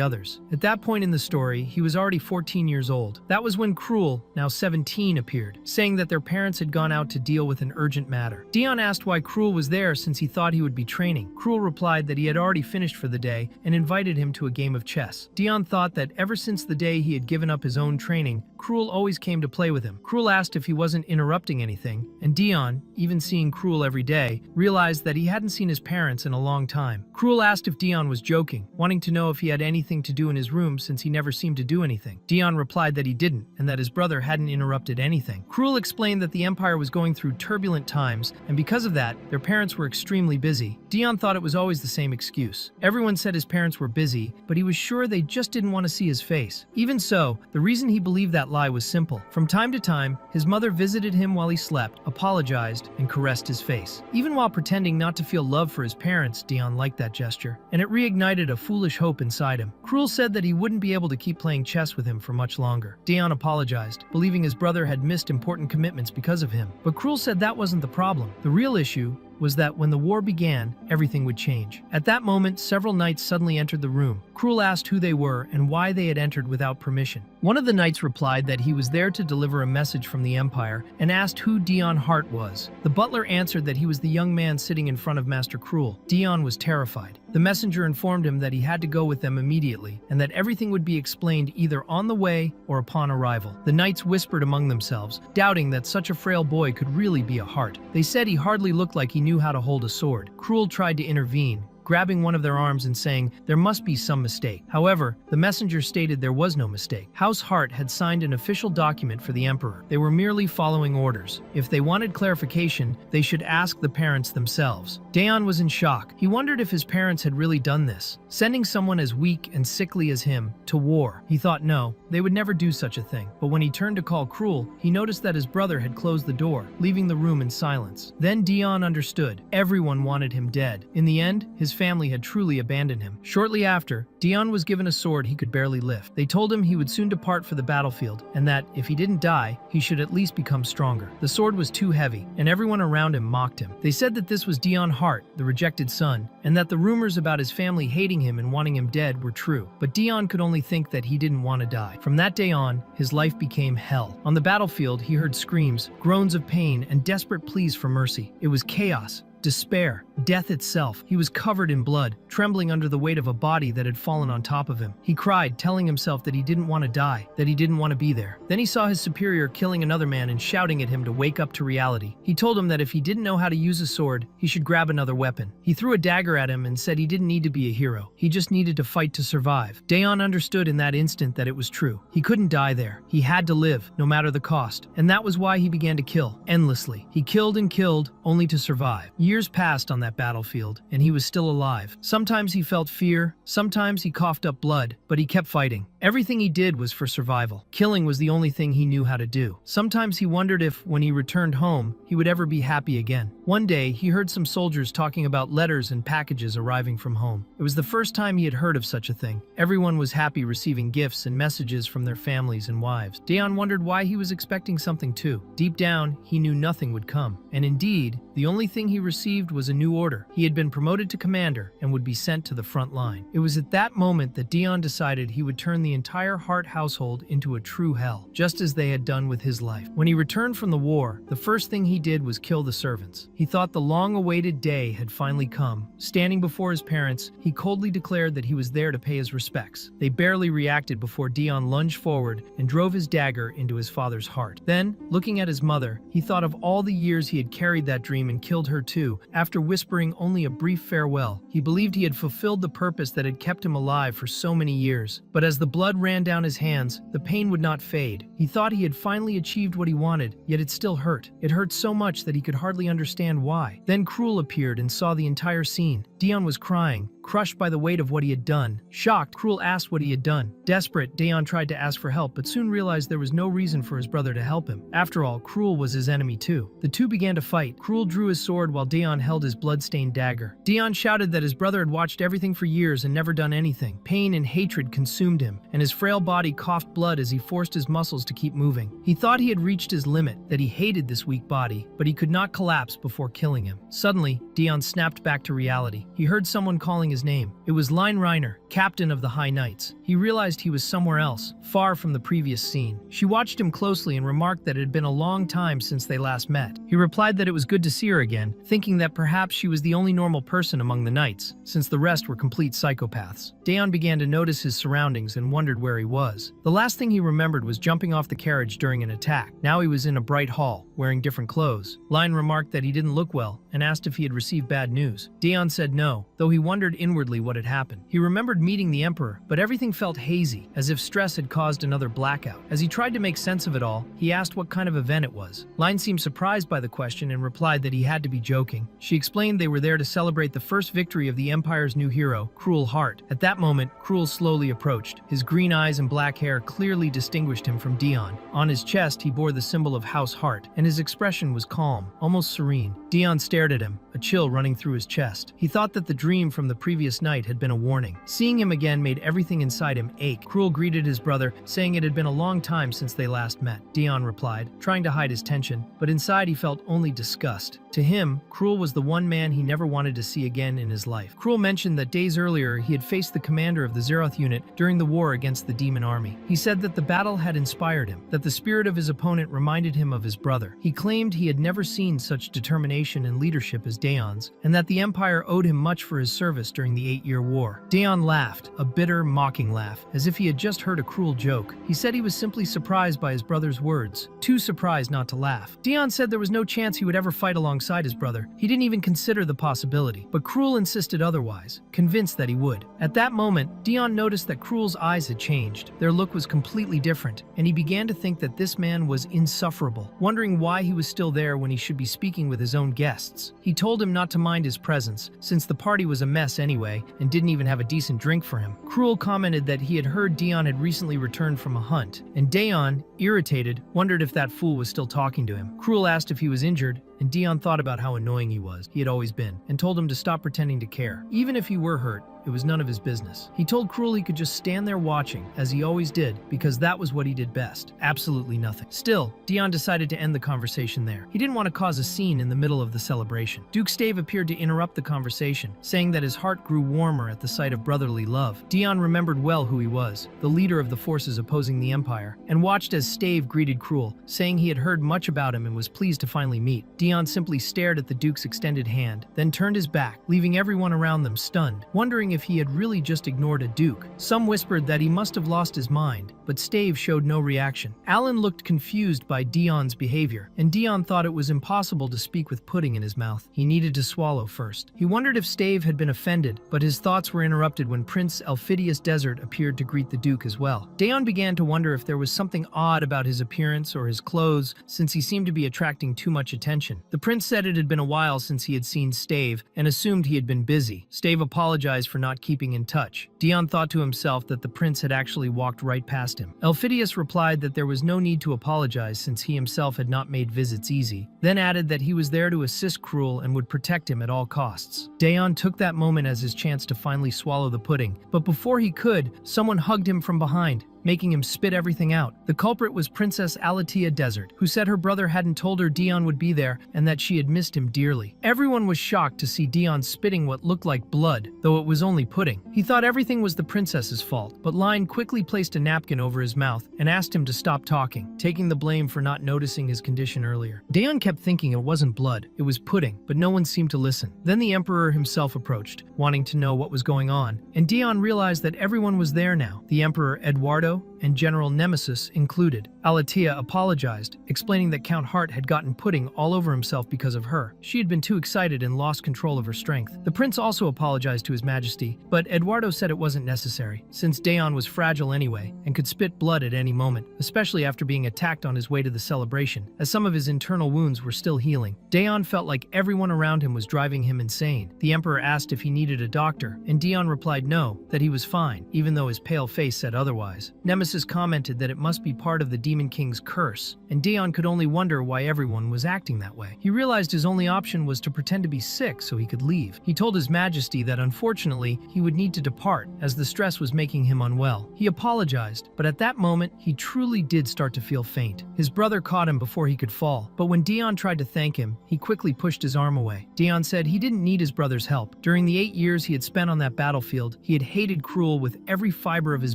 others. At that point in the story, he was already 14 years old. That was when Cruel, now 17, appeared, saying that their parents had gone out to deal with an urgent matter. Dion asked why Cruel was there since he thought he would be training. Cruel replied that he had already finished for the day and invited him to a game of chess. Dion thought that ever since the day he had given up his own training, Cruel always came to play with him. Cruel asked if he wasn't interrupting anything, and Dion, even seeing Cruel every day, realized that he hadn't seen his parents in a long time. Cruel asked if Dion was joking, wanting to know if he had anything to do in his room since he never seemed to do anything. Dion replied that he didn't, and that his brother hadn't interrupted anything. Cruel explained that the empire was going through turbulent times, and because of that, their parents were extremely busy. Dion thought it was always the same excuse. Everyone said his parents were busy, but he was sure they just didn't want to see his face. Even so, the reason he believed that lie was simple. From time to time, his mother visited him while he slept, apologized, and caressed his face. Even while pretending not to feel love for his parents, Dion liked that gesture, and it reignited a foolish hope inside him. Cruel said that he wouldn't be able to keep playing chess with him for much longer. Dion apologized, believing his brother had missed important commitments because of him. But Cruel said that wasn't the problem. The real issue was that when the war began, everything would change. At that moment, several knights suddenly entered the room. Krul asked who they were and why they had entered without permission. One of the knights replied that he was there to deliver a message from the Empire and asked who Dion Hart was. The butler answered that he was the young man sitting in front of Master Krul. Dion was terrified. The messenger informed him that he had to go with them immediately and that everything would be explained either on the way or upon arrival. The knights whispered among themselves, doubting that such a frail boy could really be a Hart. They said he hardly looked like he knew how to hold a sword. Krul tried to intervene, grabbing one of their arms and saying there must be some mistake. However, the messenger stated there was no mistake. House Hart had signed an official document for the emperor. They were merely following orders. If they wanted clarification, they should ask the parents themselves. Daeon was in shock. He wondered if his parents had really done this, sending someone as weak and sickly as him to war. He thought no, they would never do such a thing. But when he turned to call Krul, he noticed that his brother had closed the door, leaving the room in silence. Then Daeon understood. Everyone wanted him dead. In the end, his family had truly abandoned him. Shortly after, Daeon was given a sword he could barely lift. They told him he would soon depart for the battlefield, and that, if he didn't die, he should at least become stronger. The sword was too heavy, and everyone around him mocked him. They said that this was Daeon Hart, the rejected son, and that the rumors about his family hating him and wanting him dead were true. But Daeon could only think that he didn't want to die. From that day on, his life became hell. On the battlefield, he heard screams, groans of pain, and desperate pleas for mercy. It was chaos, despair, death itself. He was covered in blood, trembling under the weight of a body that had fallen on top of him. He cried, telling himself that he didn't want to die, that he didn't want to be there. Then he saw his superior killing another man and shouting at him to wake up to reality. He told him that if he didn't know how to use a sword, he should grab another weapon. He threw a dagger at him and said he didn't need to be a hero. He just needed to fight to survive. Daeon understood in that instant that it was true. He couldn't die there. He had to live, no matter the cost. And that was why he began to kill, endlessly. He killed and killed, only to survive. Years passed on that battlefield, and he was still alive. Sometimes he felt fear, sometimes he coughed up blood, but he kept fighting. Everything he did was for survival. Killing was the only thing he knew how to do. Sometimes he wondered if, when he returned home, he would ever be happy again. One day, he heard some soldiers talking about letters and packages arriving from home. It was the first time he had heard of such a thing. Everyone was happy receiving gifts and messages from their families and wives. Daeon wondered why he was expecting something too. Deep down, he knew nothing would come. And indeed, the only thing he received was a new order. He had been promoted to commander and would be sent to the front line. It was at that moment that Daeon decided he would turn the entire Hart household into a true hell, just as they had done with his life. When he returned from the war, the first thing he did was kill the servants. He thought the long-awaited day had finally come. Standing before his parents, he coldly declared that he was there to pay his respects. They barely reacted before Daeon lunged forward and drove his dagger into his father's heart. Then, looking at his mother, he thought of all the years he had carried that dream and killed her too. After whispering only a brief farewell, he believed he had fulfilled the purpose that had kept him alive for so many years. But as the blood ran down his hands, the pain would not fade. He thought he had finally achieved what he wanted, yet it still hurt. It hurt so much that he could hardly understand why. Then Krul appeared and saw the entire scene. Daeon was crying, crushed by the weight of what he had done. Shocked, Krul asked what he had done. Desperate, Daeon tried to ask for help, but soon realized there was no reason for his brother to help him. After all, Krul was his enemy too. The two began to fight. Krul drew his sword while Daeon held his blood-stained dagger. Daeon shouted that his brother had watched everything for years and never done anything. Pain and hatred consumed him, and his frail body coughed blood as he forced his muscles to keep moving. He thought he had reached his limit, that he hated this weak body, but he could not collapse before killing him. Suddenly, Daeon snapped back to reality. He heard someone calling his name. It was Line Reiner, captain of the High Knights. He realized he was somewhere else, far from the previous scene. She watched him closely and remarked that it had been a long time since they last met. He replied that it was good to see her again, thinking that perhaps she was the only normal person among the knights, since the rest were complete psychopaths. Daeon began to notice his surroundings and wondered where he was. The last thing he remembered was jumping off the carriage during an attack. Now he was in a bright hall, wearing different clothes. Line remarked that he didn't look well and asked if he had received bad news. Daeon said no, though he wondered inwardly what had happened. He remembered meeting the Emperor, but everything felt hazy, as if stress had caused another blackout. As he tried to make sense of it all, he asked what kind of event it was. Line seemed surprised by the question and replied that he had to be joking. She explained they were there to celebrate the first victory of the Empire's new hero, Krul Hart. At that moment, Krul slowly approached. His green eyes and black hair clearly distinguished him from Daeon. On his chest, he bore the symbol of House Hart, and his expression was calm, almost serene. Daeon stared at him, a chill running through his chest. He thought that the dream from the previous night had been a warning. Seeing Seeing him again made everything inside him ache. Cruel greeted his brother, saying it had been a long time since they last met. Dion replied, trying to hide his tension, but inside he felt only disgust. To him, Cruel was the one man he never wanted to see again in his life. Cruel mentioned that days earlier he had faced the commander of the Zeroth unit during the war against the demon army. He said that the battle had inspired him, that the spirit of his opponent reminded him of his brother. He claimed he had never seen such determination and leadership as Daeon's, and that the Empire owed him much for his service during the 8-year war. Daeon laughed, a bitter, mocking laugh, as if he had just heard a cruel joke. He said he was simply surprised by his brother's words, too surprised not to laugh. Daeon said there was no chance he would ever fight alongside his brother. He didn't even consider the possibility, but Cruel insisted otherwise, convinced that he would. At that moment, Daeon noticed that Cruel's eyes had changed. Their look was completely different, and he began to think that this man was insufferable, wondering why he was still there when he should be speaking with his own guests. He told him not to mind his presence, since the party was a mess anyway, and didn't even have a decent drink for him. Cruel commented that he had heard Daeon had recently returned from a hunt, and Daeon, irritated, wondered if that fool was still talking to him. Cruel asked if he was injured, and Daeon thought about how annoying he had always been, and told him to stop pretending to care. Even if he were hurt, it was none of his business. He told Cruel he could just stand there watching, as he always did, because that was what he did best. Absolutely nothing. Still, Daeon decided to end the conversation there. He didn't want to cause a scene in the middle of the celebration. Duke Stave appeared to interrupt the conversation, saying that his heart grew warmer at the sight of brotherly love. Daeon remembered well who he was, the leader of the forces opposing the Empire, and watched as Stave greeted Cruel, saying he had heard much about him and was pleased to finally meet. Daeon simply stared at the Duke's extended hand, then turned his back, leaving everyone around them stunned, wondering if he had really just ignored a duke. Some whispered that he must have lost his mind, but Stave showed no reaction. Alan looked confused by Daeon's behavior, and Daeon thought it was impossible to speak with pudding in his mouth. He needed to swallow first. He wondered if Stave had been offended, but his thoughts were interrupted when Prince Elphidius Desert appeared to greet the Duke as well. Daeon began to wonder if there was something odd about his appearance or his clothes, since he seemed to be attracting too much attention. The prince said it had been a while since he had seen Stave, and assumed he had been busy. Stave apologized for not keeping in touch. Daeon thought to himself that the prince had actually walked right past him. Elphidius replied that there was no need to apologize since he himself had not made visits easy, then added that he was there to assist Cruel and would protect him at all costs. Daeon took that moment as his chance to finally swallow the pudding, but before he could, someone hugged him from behind, making him spit everything out. The culprit was Princess Alatia Desert, who said her brother hadn't told her Daeon would be there and that she had missed him dearly. Everyone was shocked to see Daeon spitting what looked like blood, though it was only pudding. He thought everything was the princess's fault, but Line quickly placed a napkin over his mouth and asked him to stop talking, taking the blame for not noticing his condition earlier. Daeon kept thinking it wasn't blood, it was pudding, but no one seemed to listen. Then the Emperor himself approached, wanting to know what was going on, and Daeon realized that everyone was there now. The Emperor Eduardo and General Nemesis included. Alatia apologized, explaining that Count Hart had gotten pudding all over himself because of her. She had been too excited and lost control of her strength. The prince also apologized to his majesty, but Eduardo said it wasn't necessary, since Daeon was fragile anyway and could spit blood at any moment, especially after being attacked on his way to the celebration, as some of his internal wounds were still healing. Daeon felt like everyone around him was driving him insane. The Emperor asked if he needed a doctor, and Daeon replied no, that he was fine, even though his pale face said otherwise. Nemesis commented that it must be part of the Demon King's curse, and Daeon could only wonder why everyone was acting that way. He realized his only option was to pretend to be sick so he could leave. He told his majesty that unfortunately he would need to depart as the stress was making him unwell. He apologized, but at that moment he truly did start to feel faint. His brother caught him before he could fall, but when Daeon tried to thank him, he quickly pushed his arm away. Daeon said he didn't need his brother's help. During the 8 years he had spent on that battlefield, he had hated Cruel with every fiber of his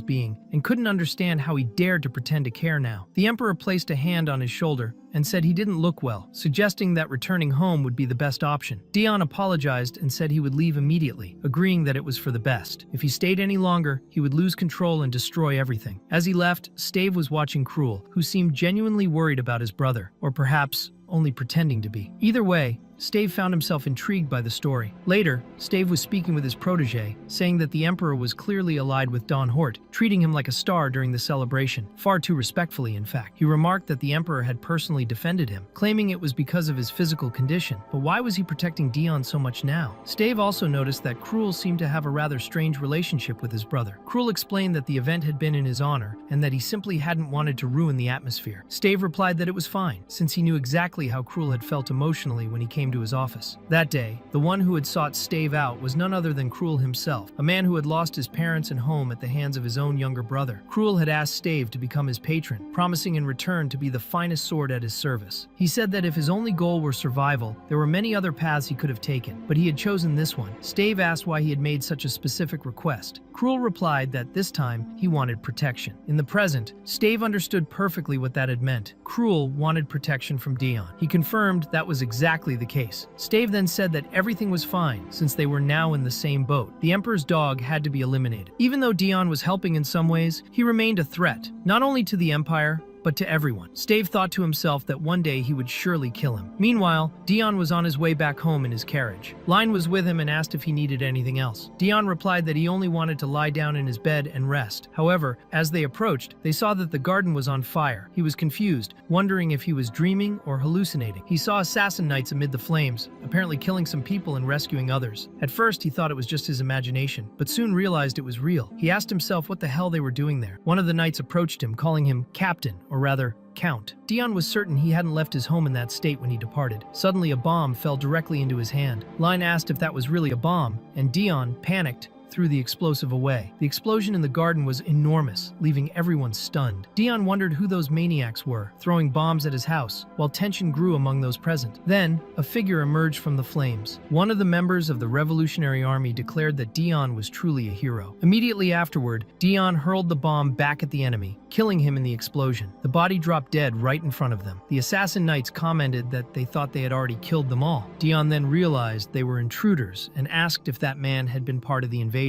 being and couldn't understand how he dared to pretend to care now. The Emperor placed a hand on his shoulder and said he didn't look well, suggesting that returning home would be the best option. Daeon apologized and said he would leave immediately, agreeing that it was for the best. If he stayed any longer, he would lose control and destroy everything. As he left, Stave was watching Cruel, who seemed genuinely worried about his brother, or perhaps only pretending to be. Either way, Stave found himself intrigued by the story. Later, Stave was speaking with his protege, saying that the Emperor was clearly allied with Don Hort, treating him like a star during the celebration, far too respectfully in fact. He remarked that the Emperor had personally defended him, claiming it was because of his physical condition, but why was he protecting Daeon so much now? Stave also noticed that Cruel seemed to have a rather strange relationship with his brother. Cruel explained that the event had been in his honor, and that he simply hadn't wanted to ruin the atmosphere. Stave replied that it was fine, since he knew exactly how Cruel had felt emotionally when he came to his office. That day, the one who had sought Stave out was none other than Cruel himself, a man who had lost his parents and home at the hands of his own younger brother. Cruel had asked Stave to become his patron, promising in return to be the finest sword at his service. He said that if his only goal were survival, there were many other paths he could have taken, but he had chosen this one. Stave asked why he had made such a specific request. Cruel replied that this time he wanted protection. In the present, Stave understood perfectly what that had meant. Cruel wanted protection from Dion. He confirmed that was exactly the case. Stave then said that everything was fine since they were now in the same boat. The Emperor's dog had to be eliminated. Even though Dion was helping in some ways, he remained a threat, not only to the Empire, but to everyone. Stave thought to himself that one day he would surely kill him. Meanwhile, Dion was on his way back home in his carriage. Line was with him and asked if he needed anything else. Dion replied that he only wanted to lie down in his bed and rest. However, as they approached, they saw that the garden was on fire. He was confused, wondering if he was dreaming or hallucinating. He saw assassin knights amid the flames, apparently killing some people and rescuing others. At first, he thought it was just his imagination, but soon realized it was real. He asked himself what the hell they were doing there. One of the knights approached him, calling him Captain, or rather, Count. Dion was certain he hadn't left his home in that state when he departed. Suddenly, a bomb fell directly into his hand. Line asked if that was really a bomb, and Dion, panicked, threw the explosive away. The explosion in the garden was enormous, leaving everyone stunned. Dion wondered who those maniacs were, throwing bombs at his house, while tension grew among those present. Then, a figure emerged from the flames. One of the members of the Revolutionary Army declared that Dion was truly a hero. Immediately afterward, Dion hurled the bomb back at the enemy, killing him in the explosion. The body dropped dead right in front of them. The assassin knights commented that they thought they had already killed them all. Dion then realized they were intruders and asked if that man had been part of the invasion.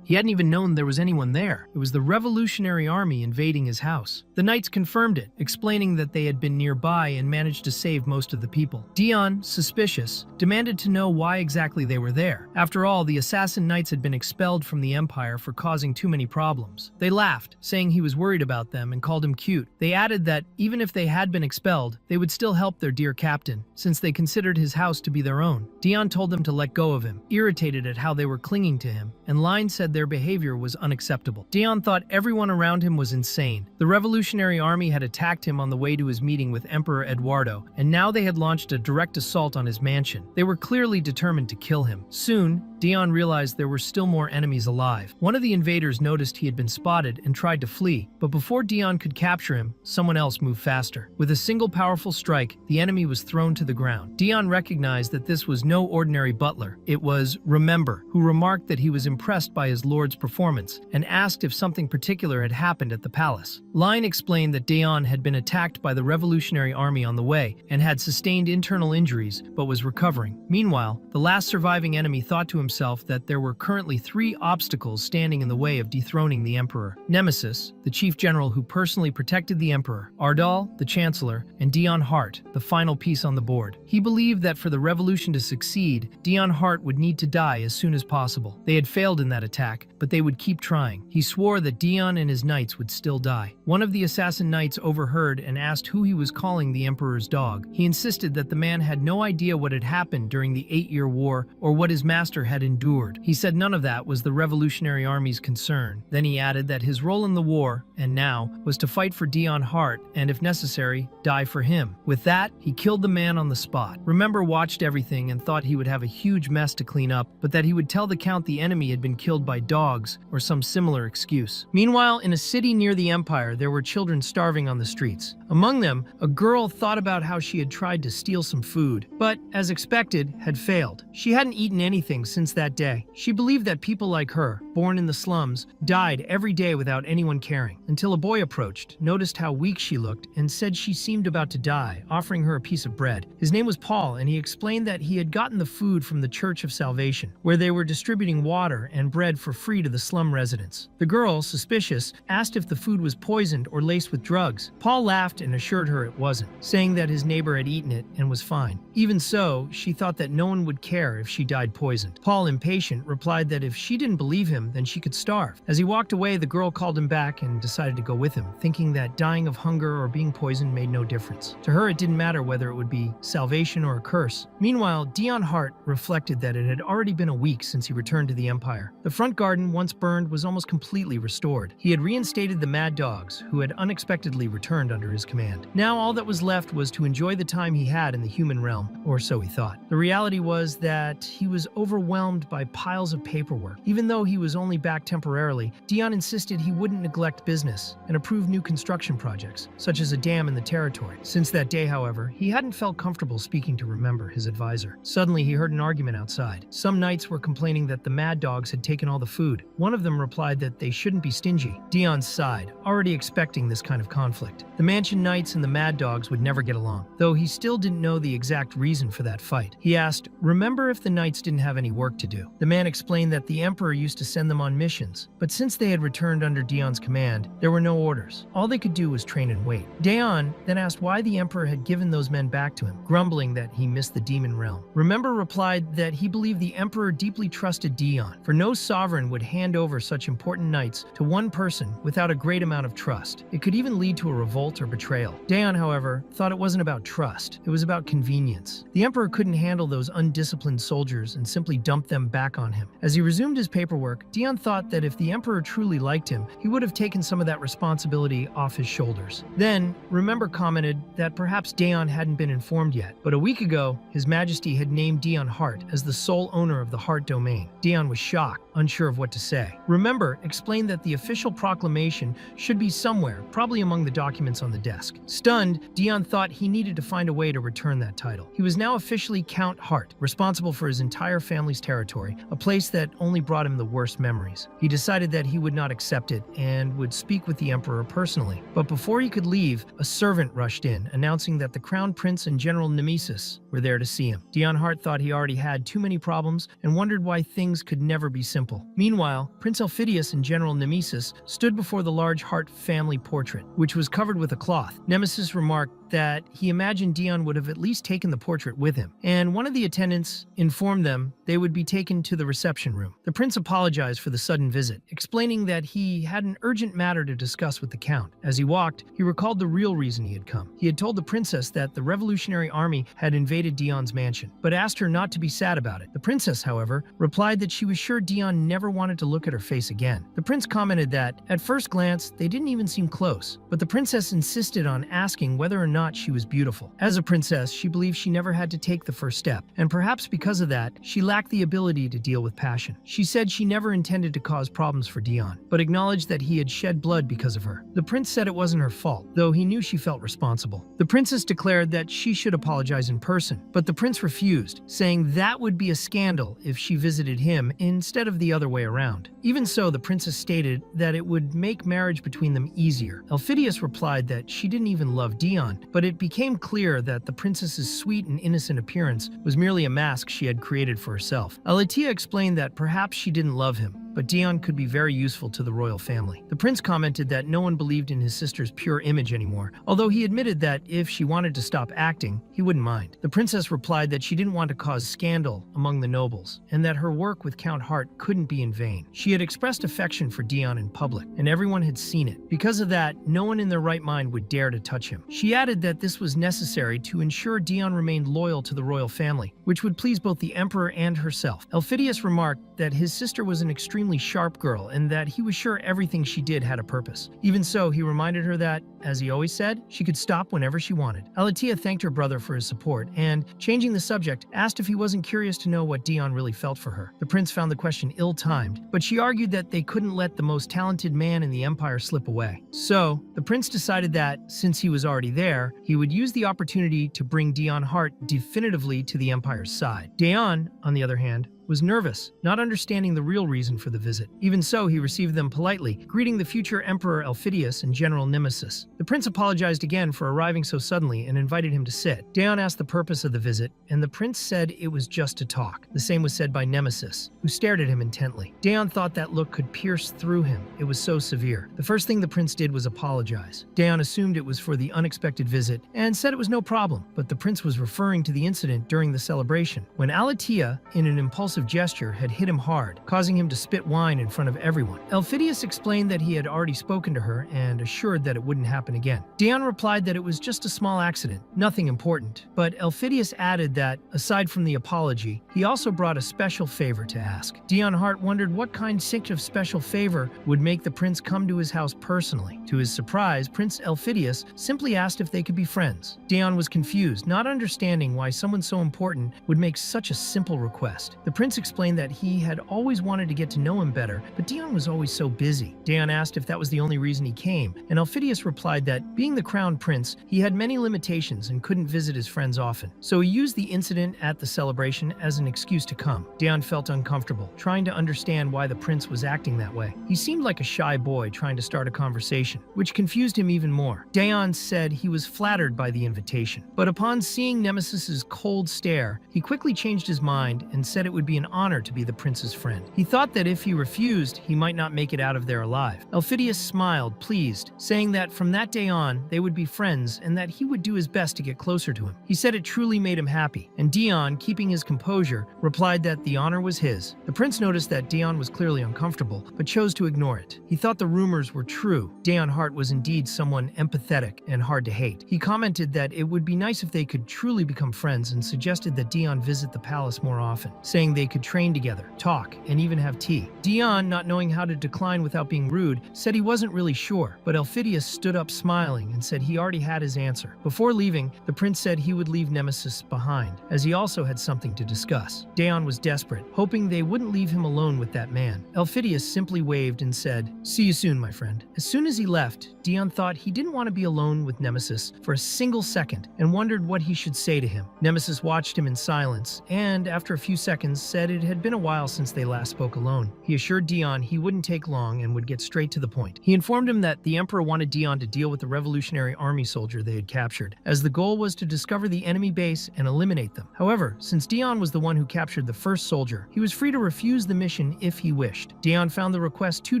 He hadn't even known there was anyone there. It was the Revolutionary Army invading his house. The knights confirmed it, explaining that they had been nearby and managed to save most of the people. Dion, suspicious, demanded to know why exactly they were there. After all, the assassin knights had been expelled from the Empire for causing too many problems. They laughed, saying he was worried about them and called him cute. They added that even if they had been expelled, they would still help their dear captain, since they considered his house to be their own. Dion told them to let go of him, irritated at how they were clinging to him, and Line said their behavior was unacceptable. Dion thought everyone around him was insane. The Revolutionary Army had attacked him on the way to his meeting with Emperor Eduardo, and now they had launched a direct assault on his mansion. They were clearly determined to kill him. Soon, Dion realized there were still more enemies alive. One of the invaders noticed he had been spotted and tried to flee, but before Dion could capture him, someone else moved faster. With a single powerful strike, the enemy was thrown to the ground. Dion recognized that this was no ordinary butler. It was Remember, who remarked that he was impressed by his lord's performance and asked if something particular had happened at the palace. Line explained that Dion had been attacked by the Revolutionary Army on the way and had sustained internal injuries but was recovering. Meanwhile, the last surviving enemy thought to himself that there were currently 3 obstacles standing in the way of dethroning the Emperor: Nemesis, the chief general who personally protected the Emperor; Ardal, the chancellor; and Dion Hart, the final piece on the board. He believed that for the revolution to succeed, Dion Hart would need to die as soon as possible. They had failed in that attack, but they would keep trying. He swore that Dion and his knights would still die. One of the assassin knights overheard and asked who he was calling the Emperor's dog. He insisted that the man had no idea what had happened during the 8-year war or what his master had endured. He said none of that was the Revolutionary Army's concern. Then he added that his role in the war, and now, was to fight for Dion Hart and, if necessary, die for him. With that, he killed the man on the spot. Remember watched everything and thought he would have a huge mess to clean up, but that he would tell the Count the enemy had been killed by dogs or some similar excuse. Meanwhile, in a city near the Empire, there were children starving on the streets. Among them, a girl thought about how she had tried to steal some food, but, as expected, had failed. She hadn't eaten anything since that day. She believed that people like her, born in the slums, died every day without anyone caring, until a boy approached, noticed how weak she looked, and said she seemed about to die, offering her a piece of bread. His name was Paul, and he explained that he had gotten the food from the Church of Salvation, where they were distributing water and bread for free to the slum residents. The girl, suspicious, asked if the food was poisoned or laced with drugs. Paul laughed and assured her it wasn't, saying that his neighbor had eaten it and was fine. Even so, she thought that no one would care if she died poisoned. Paul, impatient, replied that if she didn't believe him, him, then she could starve. As he walked away, the girl called him back and decided to go with him, thinking that dying of hunger or being poisoned made no difference. To her, it didn't matter whether it would be salvation or a curse. Meanwhile, Dion Hart reflected that it had already been a week since he returned to the Empire. The front garden, once burned, was almost completely restored. He had reinstated the mad dogs, who had unexpectedly returned under his command. Now all that was left was to enjoy the time he had in the human realm, or so he thought. The reality was that he was overwhelmed by piles of paperwork. Even though he was only back temporarily, Dion insisted he wouldn't neglect business and approve new construction projects, such as a dam in the territory. Since that day, however, he hadn't felt comfortable speaking to Remember, his advisor. Suddenly, he heard an argument outside. Some knights were complaining that the mad dogs had taken all the food. One of them replied that they shouldn't be stingy. Dion sighed, already expecting this kind of conflict. The mansion knights and the mad dogs would never get along, though he still didn't know the exact reason for that fight. He asked, "Remember if the knights didn't have any work to do?" The man explained that the emperor used to send them on missions, but since they had returned under Dion's command, there were no orders. All they could do was train and wait. Dion then asked why the emperor had given those men back to him, grumbling that he missed the demon realm. Remember replied that he believed the emperor deeply trusted Dion, for no sovereign would hand over such important knights to one person without a great amount of trust. It could even lead to a revolt or betrayal. Dion, however, thought it wasn't about trust, it was about convenience. The emperor couldn't handle those undisciplined soldiers and simply dumped them back on him. As he resumed his paperwork, Dion thought that if the emperor truly liked him, he would have taken some of that responsibility off his shoulders. Then, Remember commented that perhaps Dion hadn't been informed yet, but a week ago, His Majesty had named Dion Hart as the sole owner of the Hart domain. Dion was shocked, unsure of what to say. Remember explained that the official proclamation should be somewhere, probably among the documents on the desk. Stunned, Dion thought he needed to find a way to return that title. He was now officially Count Hart, responsible for his entire family's territory, a place that only brought him the worst memories. He decided that he would not accept it and would speak with the emperor personally. But before he could leave, a servant rushed in, announcing that the Crown Prince and General Nemesis were there to see him. Dion Hart thought he already had too many problems and wondered why things could never be simple. Meanwhile, Prince Elphidius and General Nemesis stood before the large Hart family portrait, which was covered with a cloth. Nemesis remarked that he imagined Dion would have at least taken the portrait with him, and one of the attendants informed them they would be taken to the reception room. The prince apologized for the sudden visit, explaining that he had an urgent matter to discuss with the count. As he walked, he recalled the real reason he had come. He had told the princess that the Revolutionary Army had invaded Dion's mansion, but asked her not to be sad about it. The princess, however, replied that she was sure Dion never wanted to look at her face again. The prince commented that, at first glance, they didn't even seem close, but the princess insisted on asking whether or not she was beautiful. As a princess, she believed she never had to take the first step, and perhaps because of that, she lacked the ability to deal with passion. She said she never intended to cause problems for Dion, but acknowledged that he had shed blood because of her. The prince said it wasn't her fault, though he knew she felt responsible. The princess declared that she should apologize in person, but the prince refused, saying that would be a scandal if she visited him instead of the other way around. Even so, the princess stated that it would make marriage between them easier. Elphidius replied that she didn't even love Dion, but it became clear that the princess's sweet and innocent appearance was merely a mask she had created for herself. Alatia explained that perhaps she didn't love him, but Dion could be very useful to the royal family. The prince commented that no one believed in his sister's pure image anymore, although he admitted that if she wanted to stop acting, he wouldn't mind. The princess replied that she didn't want to cause scandal among the nobles, and that her work with Count Hart couldn't be in vain. She had expressed affection for Dion in public, and everyone had seen it. Because of that, no one in their right mind would dare to touch him. She added that this was necessary to ensure Dion remained loyal to the royal family, which would please both the emperor and herself. Elphidius remarked that his sister was an extremely sharp girl and that he was sure everything she did had a purpose. Even so, he reminded her that, as he always said, she could stop whenever she wanted. Alatia thanked her brother for his support and, changing the subject, asked if he wasn't curious to know what Dion really felt for her. The prince found the question ill-timed, but she argued that they couldn't let the most talented man in the empire slip away. So, the prince decided that, since he was already there, he would use the opportunity to bring Dion Hart definitively to the empire's side. Dion, on the other hand, was nervous, not understanding the real reason for the visit. Even so, he received them politely, greeting the future Emperor Elphidius and General Nemesis. The prince apologized again for arriving so suddenly and invited him to sit. Dion asked the purpose of the visit, and the prince said it was just to talk. The same was said by Nemesis, who stared at him intently. Dion thought that look could pierce through him. It was so severe. The first thing the prince did was apologize. Dion assumed it was for the unexpected visit and said it was no problem, but the prince was referring to the incident during the celebration. When Alatia, in an impulsive impulsive gesture had hit him hard, causing him to spit wine in front of everyone. Elphidius explained that he had already spoken to her and assured that it wouldn't happen again. Dion replied that it was just a small accident, nothing important, but Elphidius added that, aside from the apology, he also brought a special favor to ask. Dion Hart wondered what kind of special favor would make the prince come to his house personally. To his surprise, Prince Elphidius simply asked if they could be friends. Dion was confused, not understanding why someone so important would make such a simple request. The prince explained that he had always wanted to get to know him better, but Dion was always so busy. Dion asked if that was the only reason he came, and Elphidius replied that, being the crown prince, he had many limitations and couldn't visit his friends often. So he used the incident at the celebration as an excuse to come. Dion felt uncomfortable, trying to understand why the prince was acting that way. He seemed like a shy boy trying to start a conversation, which confused him even more. Dion said he was flattered by the invitation, but upon seeing Nemesis's cold stare, he quickly changed his mind and said it would be an honor to be the prince's friend. He thought that if he refused, he might not make it out of there alive. Elphidius smiled, pleased, saying that from that day on, they would be friends and that he would do his best to get closer to him. He said it truly made him happy, and Dion, keeping his composure, replied that the honor was his. The prince noticed that Dion was clearly uncomfortable, but chose to ignore it. He thought the rumors were true. Dion Hart was indeed someone empathetic and hard to hate. He commented that it would be nice if they could truly become friends and suggested that Dion visit the palace more often, saying they could train together, talk, and even have tea. Dion, not knowing how to decline without being rude, said he wasn't really sure, but Elphidius stood up smiling and said he already had his answer. Before leaving, the prince said he would leave Nemesis behind, as he also had something to discuss. Dion was desperate, hoping they wouldn't leave him alone with that man. Elphidius simply waved and said, "See you soon, my friend." As soon as he left, Dion thought he didn't want to be alone with Nemesis for a single second and wondered what he should say to him. Nemesis watched him in silence and, after a few seconds, said it had been a while since they last spoke alone. He assured Dion he wouldn't take long and would get straight to the point. He informed him that the Emperor wanted Dion to deal with the Revolutionary Army soldier they had captured, as the goal was to discover the enemy base and eliminate them. However, since Dion was the one who captured the first soldier, he was free to refuse the mission if he wished. Dion found the request too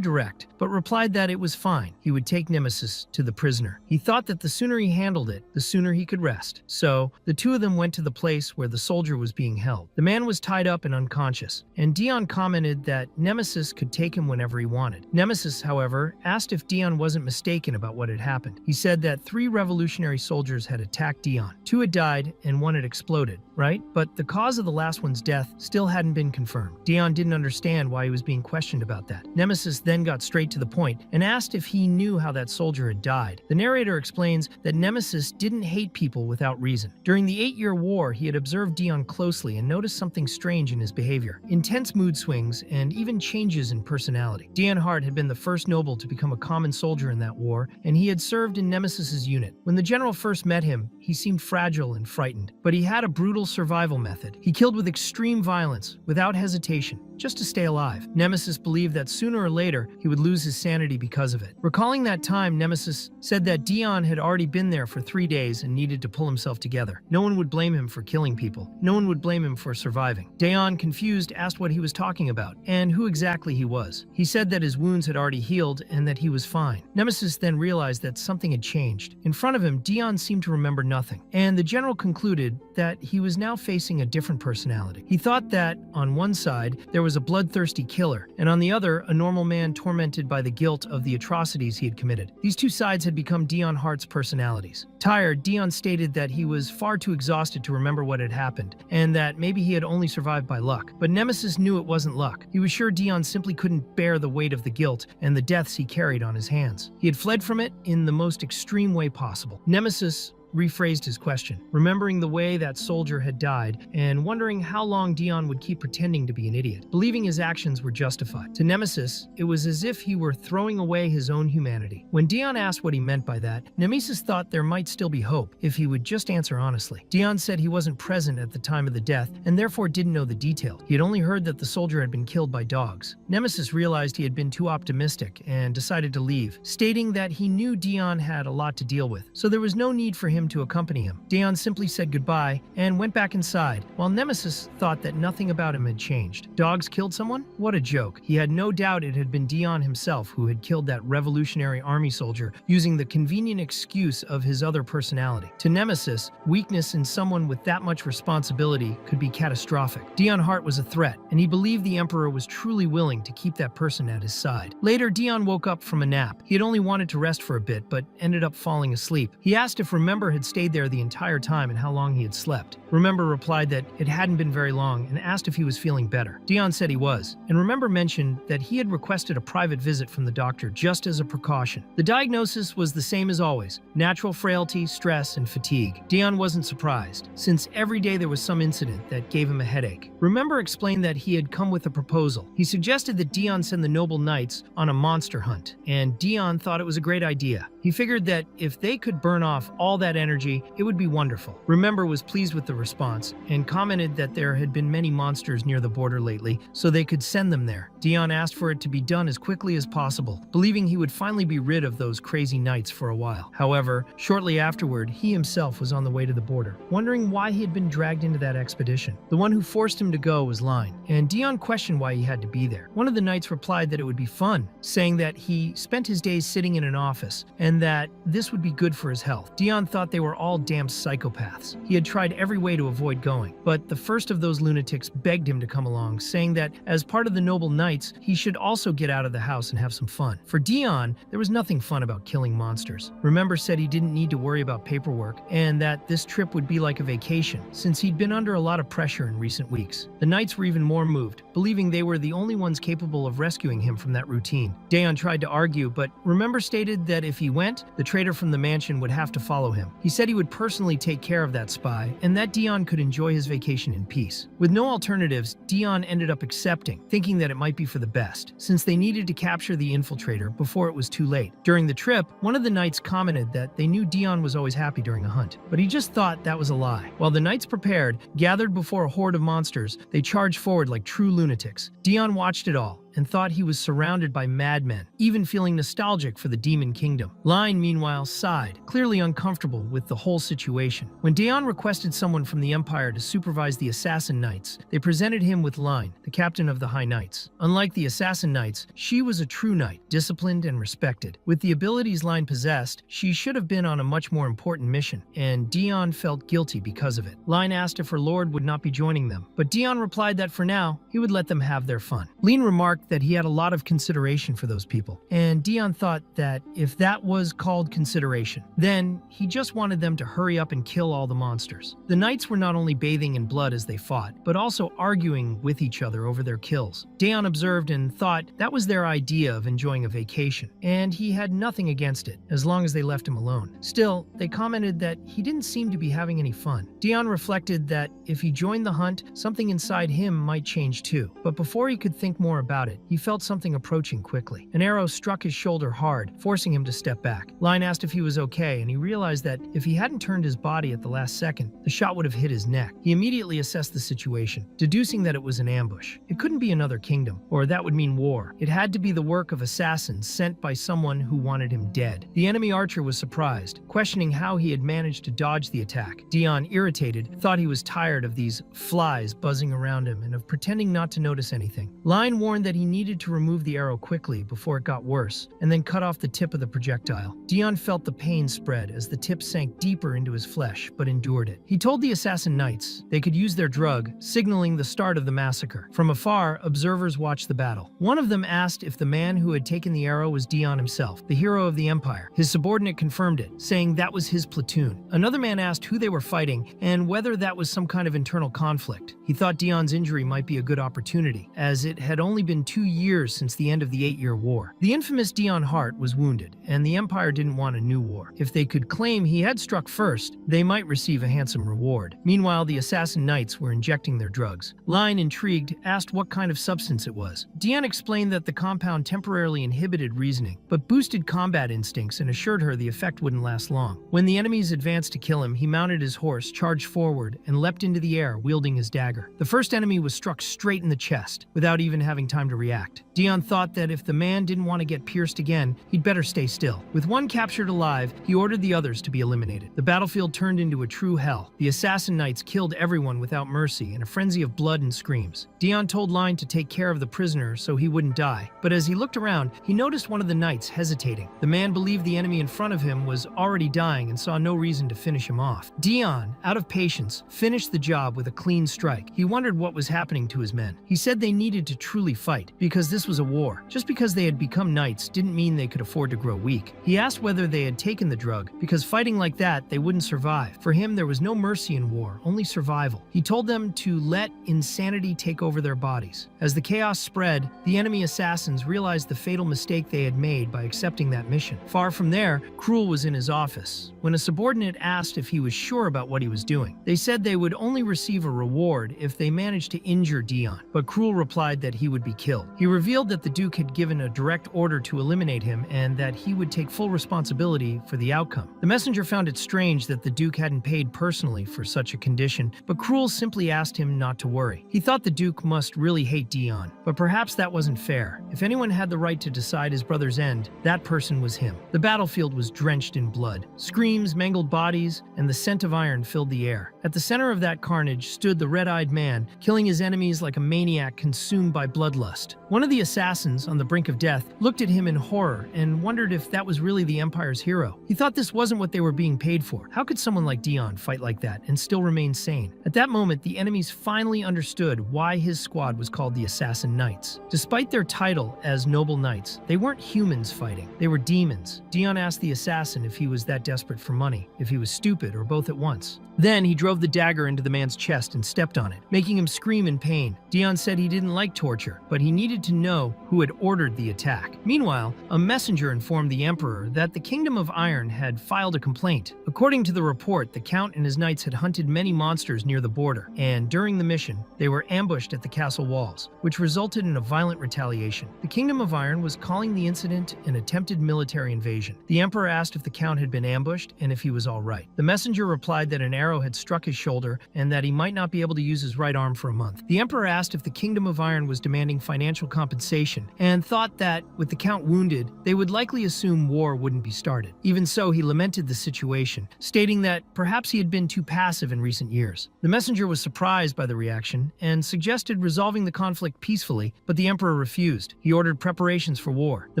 direct, but replied that it was fine. He would take Nemesis to the prisoner. He thought that the sooner he handled it, the sooner he could rest. So, the two of them went to the place where the soldier was being held. The man was tied up and unconscious, and Dion commented that Nemesis could take him whenever he wanted. Nemesis, however, asked if Dion wasn't mistaken about what had happened. He said that 3 revolutionary soldiers had attacked Dion. 2 had died and 1 had exploded, right? But the cause of the last one's death still hadn't been confirmed. Dion didn't understand why he was being questioned about that. Nemesis then got straight to the point and asked if he knew how that soldier had died. The narrator explains that Nemesis didn't hate people without reason. During the 8-year war, he had observed Dion closely and noticed something strange in his behavior. Intense mood swings and even changes in personality. Dion Hart had been the first noble to become a common soldier in that war, and he had served in Nemesis's unit. When the general first met him, he seemed fragile and frightened, but he had a brutal survival method. He killed with extreme violence, without hesitation, just to stay alive. Nemesis believed that sooner or later he would lose his sanity because of it. Recalling that time, Nemesis said that Dion had already been there for 3 days and needed to pull himself together. No one would blame him for killing people. No one would blame him for surviving. Dion, confused, asked what he was talking about and who exactly he was. He said that his wounds had already healed and that he was fine. Nemesis then realized that something had changed. In front of him, Dion seemed to remember nothing, and the general concluded that he was now facing a different personality. He thought that, on one side, there was a bloodthirsty killer, and on the other, a normal man tormented by the guilt of the atrocities he had committed. These two sides had become Dion Hart's personalities. Tired, Dion stated that he was far too exhausted to remember what had happened, and that maybe he had only survived by luck. But Nemesis knew it wasn't luck. He was sure Dion simply couldn't bear the weight of the guilt and the deaths he carried on his hands. He had fled from it in the most extreme way possible. Nemesis rephrased his question, remembering the way that soldier had died and wondering how long Dion would keep pretending to be an idiot, believing his actions were justified. To Nemesis, it was as if he were throwing away his own humanity. When Dion asked what he meant by that, Nemesis thought there might still be hope if he would just answer honestly. Dion said he wasn't present at the time of the death and therefore didn't know the detail. He had only heard that the soldier had been killed by dogs. Nemesis realized he had been too optimistic and decided to leave, stating that he knew Dion had a lot to deal with, so there was no need for him him to accompany him. Dion simply said goodbye and went back inside, while Nemesis thought that nothing about him had changed. Dogs killed someone? What a joke. He had no doubt it had been Dion himself who had killed that Revolutionary Army soldier using the convenient excuse of his other personality. To Nemesis, weakness in someone with that much responsibility could be catastrophic. Dion Hart was a threat, and he believed the Emperor was truly willing to keep that person at his side. Later, Dion woke up from a nap. He had only wanted to rest for a bit, but ended up falling asleep. He asked if Remember had stayed there the entire time and how long he had slept. Remember replied that it hadn't been very long and asked if he was feeling better. Dion said he was, and Remember mentioned that he had requested a private visit from the doctor just as a precaution. The diagnosis was the same as always: natural frailty, stress, and fatigue. Dion wasn't surprised, since every day there was some incident that gave him a headache. Remember explained that he had come with a proposal. He suggested that Dion send the noble knights on a monster hunt, and Dion thought it was a great idea. He figured that if they could burn off all that energy, it would be wonderful. Remember was pleased with the response and commented that there had been many monsters near the border lately, so they could send them there. Dion asked for it to be done as quickly as possible, believing he would finally be rid of those crazy knights for a while. However, shortly afterward, he himself was on the way to the border, wondering why he had been dragged into that expedition. The one who forced him to go was Line, and Dion questioned why he had to be there. One of the knights replied that it would be fun, saying that he spent his days sitting in an office and that this would be good for his health. Dion thought they were all damn psychopaths. He had tried every way to avoid going, but the first of those lunatics begged him to come along, saying that as part of the noble knights, he should also get out of the house and have some fun. For Dion, there was nothing fun about killing monsters. Remember said he didn't need to worry about paperwork and that this trip would be like a vacation, since he'd been under a lot of pressure in recent weeks. The knights were even more moved, believing they were the only ones capable of rescuing him from that routine. Dion tried to argue, but Remember stated that if he went, the traitor from the mansion would have to follow him. He said he would personally take care of that spy and that Dion could enjoy his vacation in peace. With no alternatives, Dion ended up accepting, thinking that it might be for the best, since they needed to capture the infiltrator before it was too late. During the trip, one of the knights commented that they knew Dion was always happy during a hunt, but he just thought that was a lie. While the knights prepared, gathered before a horde of monsters, they charged forward like true lunatics. Dion watched it all and thought he was surrounded by madmen, even feeling nostalgic for the Demon Kingdom. Line, meanwhile, sighed, clearly uncomfortable with the whole situation. When Dion requested someone from the Empire to supervise the Assassin Knights, they presented him with Line, the captain of the High Knights. Unlike the Assassin Knights, she was a true knight, disciplined and respected. With the abilities Line possessed, she should have been on a much more important mission, and Dion felt guilty because of it. Line asked if her lord would not be joining them, but Dion replied that for now, he would let them have their fun. Line remarked that he had a lot of consideration for those people, and Dion thought that if that was called consideration, then he just wanted them to hurry up and kill all the monsters. The knights were not only bathing in blood as they fought, but also arguing with each other over their kills. Dion observed and thought that was their idea of enjoying a vacation, and he had nothing against it, as long as they left him alone. Still, they commented that he didn't seem to be having any fun. Dion reflected that if he joined the hunt, something inside him might change too. But before he could think more about it, he felt something approaching quickly. An arrow struck his shoulder hard, forcing him to step back. Line asked if he was okay, and he realized that if he hadn't turned his body at the last second, the shot would have hit his neck. He immediately assessed the situation, deducing that it was an ambush. It couldn't be another kingdom, or that would mean war. It had to be the work of assassins sent by someone who wanted him dead. The enemy archer was surprised, questioning how he had managed to dodge the attack. Dion, irritated, thought he was tired of these flies buzzing around him and of pretending not to notice anything. Line warned that he needed to remove the arrow quickly before it got worse, and then cut off the tip of the projectile. Dion felt the pain spread as the tip sank deeper into his flesh, but endured it. He told the Assassin Knights they could use their drug, signaling the start of the massacre. From afar, observers watched the battle. One of them asked if the man who had taken the arrow was Dion himself, the hero of the Empire. His subordinate confirmed it, saying that was his platoon. Another man asked who they were fighting and whether that was some kind of internal conflict. He thought Dion's injury might be a good opportunity, as it had only been 2 years since the end of the 8-year war. The infamous Dion Hart was wounded, and the Empire didn't want a new war. If they could claim he had struck first, they might receive a handsome reward. Meanwhile, the Assassin Knights were injecting their drugs. Line, intrigued, asked what kind of substance it was. Dion explained that the compound temporarily inhibited reasoning, but boosted combat instincts and assured her the effect wouldn't last long. When the enemies advanced to kill him, he mounted his horse, charged forward, and leapt into the air, wielding his dagger. The first enemy was struck straight in the chest, without even having time to react. Dion thought that if the man didn't want to get pierced again, he'd better stay still. With one captured alive, he ordered the others to be eliminated. The battlefield turned into a true hell. The assassin knights killed everyone without mercy in a frenzy of blood and screams. Dion told Line to take care of the prisoner so he wouldn't die, but as he looked around, he noticed one of the knights hesitating. The man believed the enemy in front of him was already dying and saw no reason to finish him off. Dion, out of patience, finished the job with a clean strike. He wondered what was happening to his men. He said they needed to truly fight, because this was a war. Just because they had become knights didn't mean they could afford to grow weak. He asked whether they had taken the drug, because fighting like that, they wouldn't survive. For him, there was no mercy in war, only survival. He told them to let insanity take over their bodies. As the chaos spread, the enemy assassins realized the fatal mistake they had made by accepting that mission. Far from there, Cruel was in his office when a subordinate asked if he was sure about what he was doing. They said they would only receive a reward if they managed to injure Dion, but Cruel replied that he would be killed. He revealed that the Duke had given a direct order to eliminate him and that he would take full responsibility for the outcome. The messenger found it strange that the Duke hadn't paid personally for such a condition, but Cruel simply asked him not to worry. He thought the Duke must really hate Dion, but perhaps that wasn't fair. If anyone had the right to decide his brother's end, that person was him. The battlefield was drenched in blood. Screams, mangled bodies, and the scent of iron filled the air. At the center of that carnage stood the red-eyed man, killing his enemies like a maniac consumed by bloodlust. One of the assassins, on the brink of death, looked at him in horror and wondered if that was really the Empire's hero. He thought this wasn't what they were being paid for. How could someone like Dion fight like that and still remain sane? At that moment, the enemies finally understood why his squad was called the Assassin Knights. Despite their title as noble knights, they weren't humans fighting. They were demons. Dion asked the assassin if he was that desperate for money, if he was stupid, or both at once. Then he drove the dagger into the man's chest and stepped on it, making him scream in pain. Dion said he didn't like torture, but he needed to know who had ordered the attack. Meanwhile, a messenger informed the Emperor that the Kingdom of Iron had filed a complaint. According to the report, the Count and his knights had hunted many monsters near the border, and during the mission, they were ambushed at the castle walls, which resulted in a violent retaliation. The Kingdom of Iron was calling the incident an attempted military invasion. The Emperor asked if the Count had been ambushed and if he was all right. The messenger replied that an arrow had struck his shoulder and that he might not be able to use his right arm for a month. The Emperor asked if the Kingdom of Iron was demanding financial compensation and thought that, with the Count wounded, they would likely assume war wouldn't be started. Even so, he lamented the situation, stating that perhaps he had been too passive in recent years. The messenger was surprised by the reaction and suggested resolving the conflict peacefully, but the Emperor refused. He ordered preparations for war. The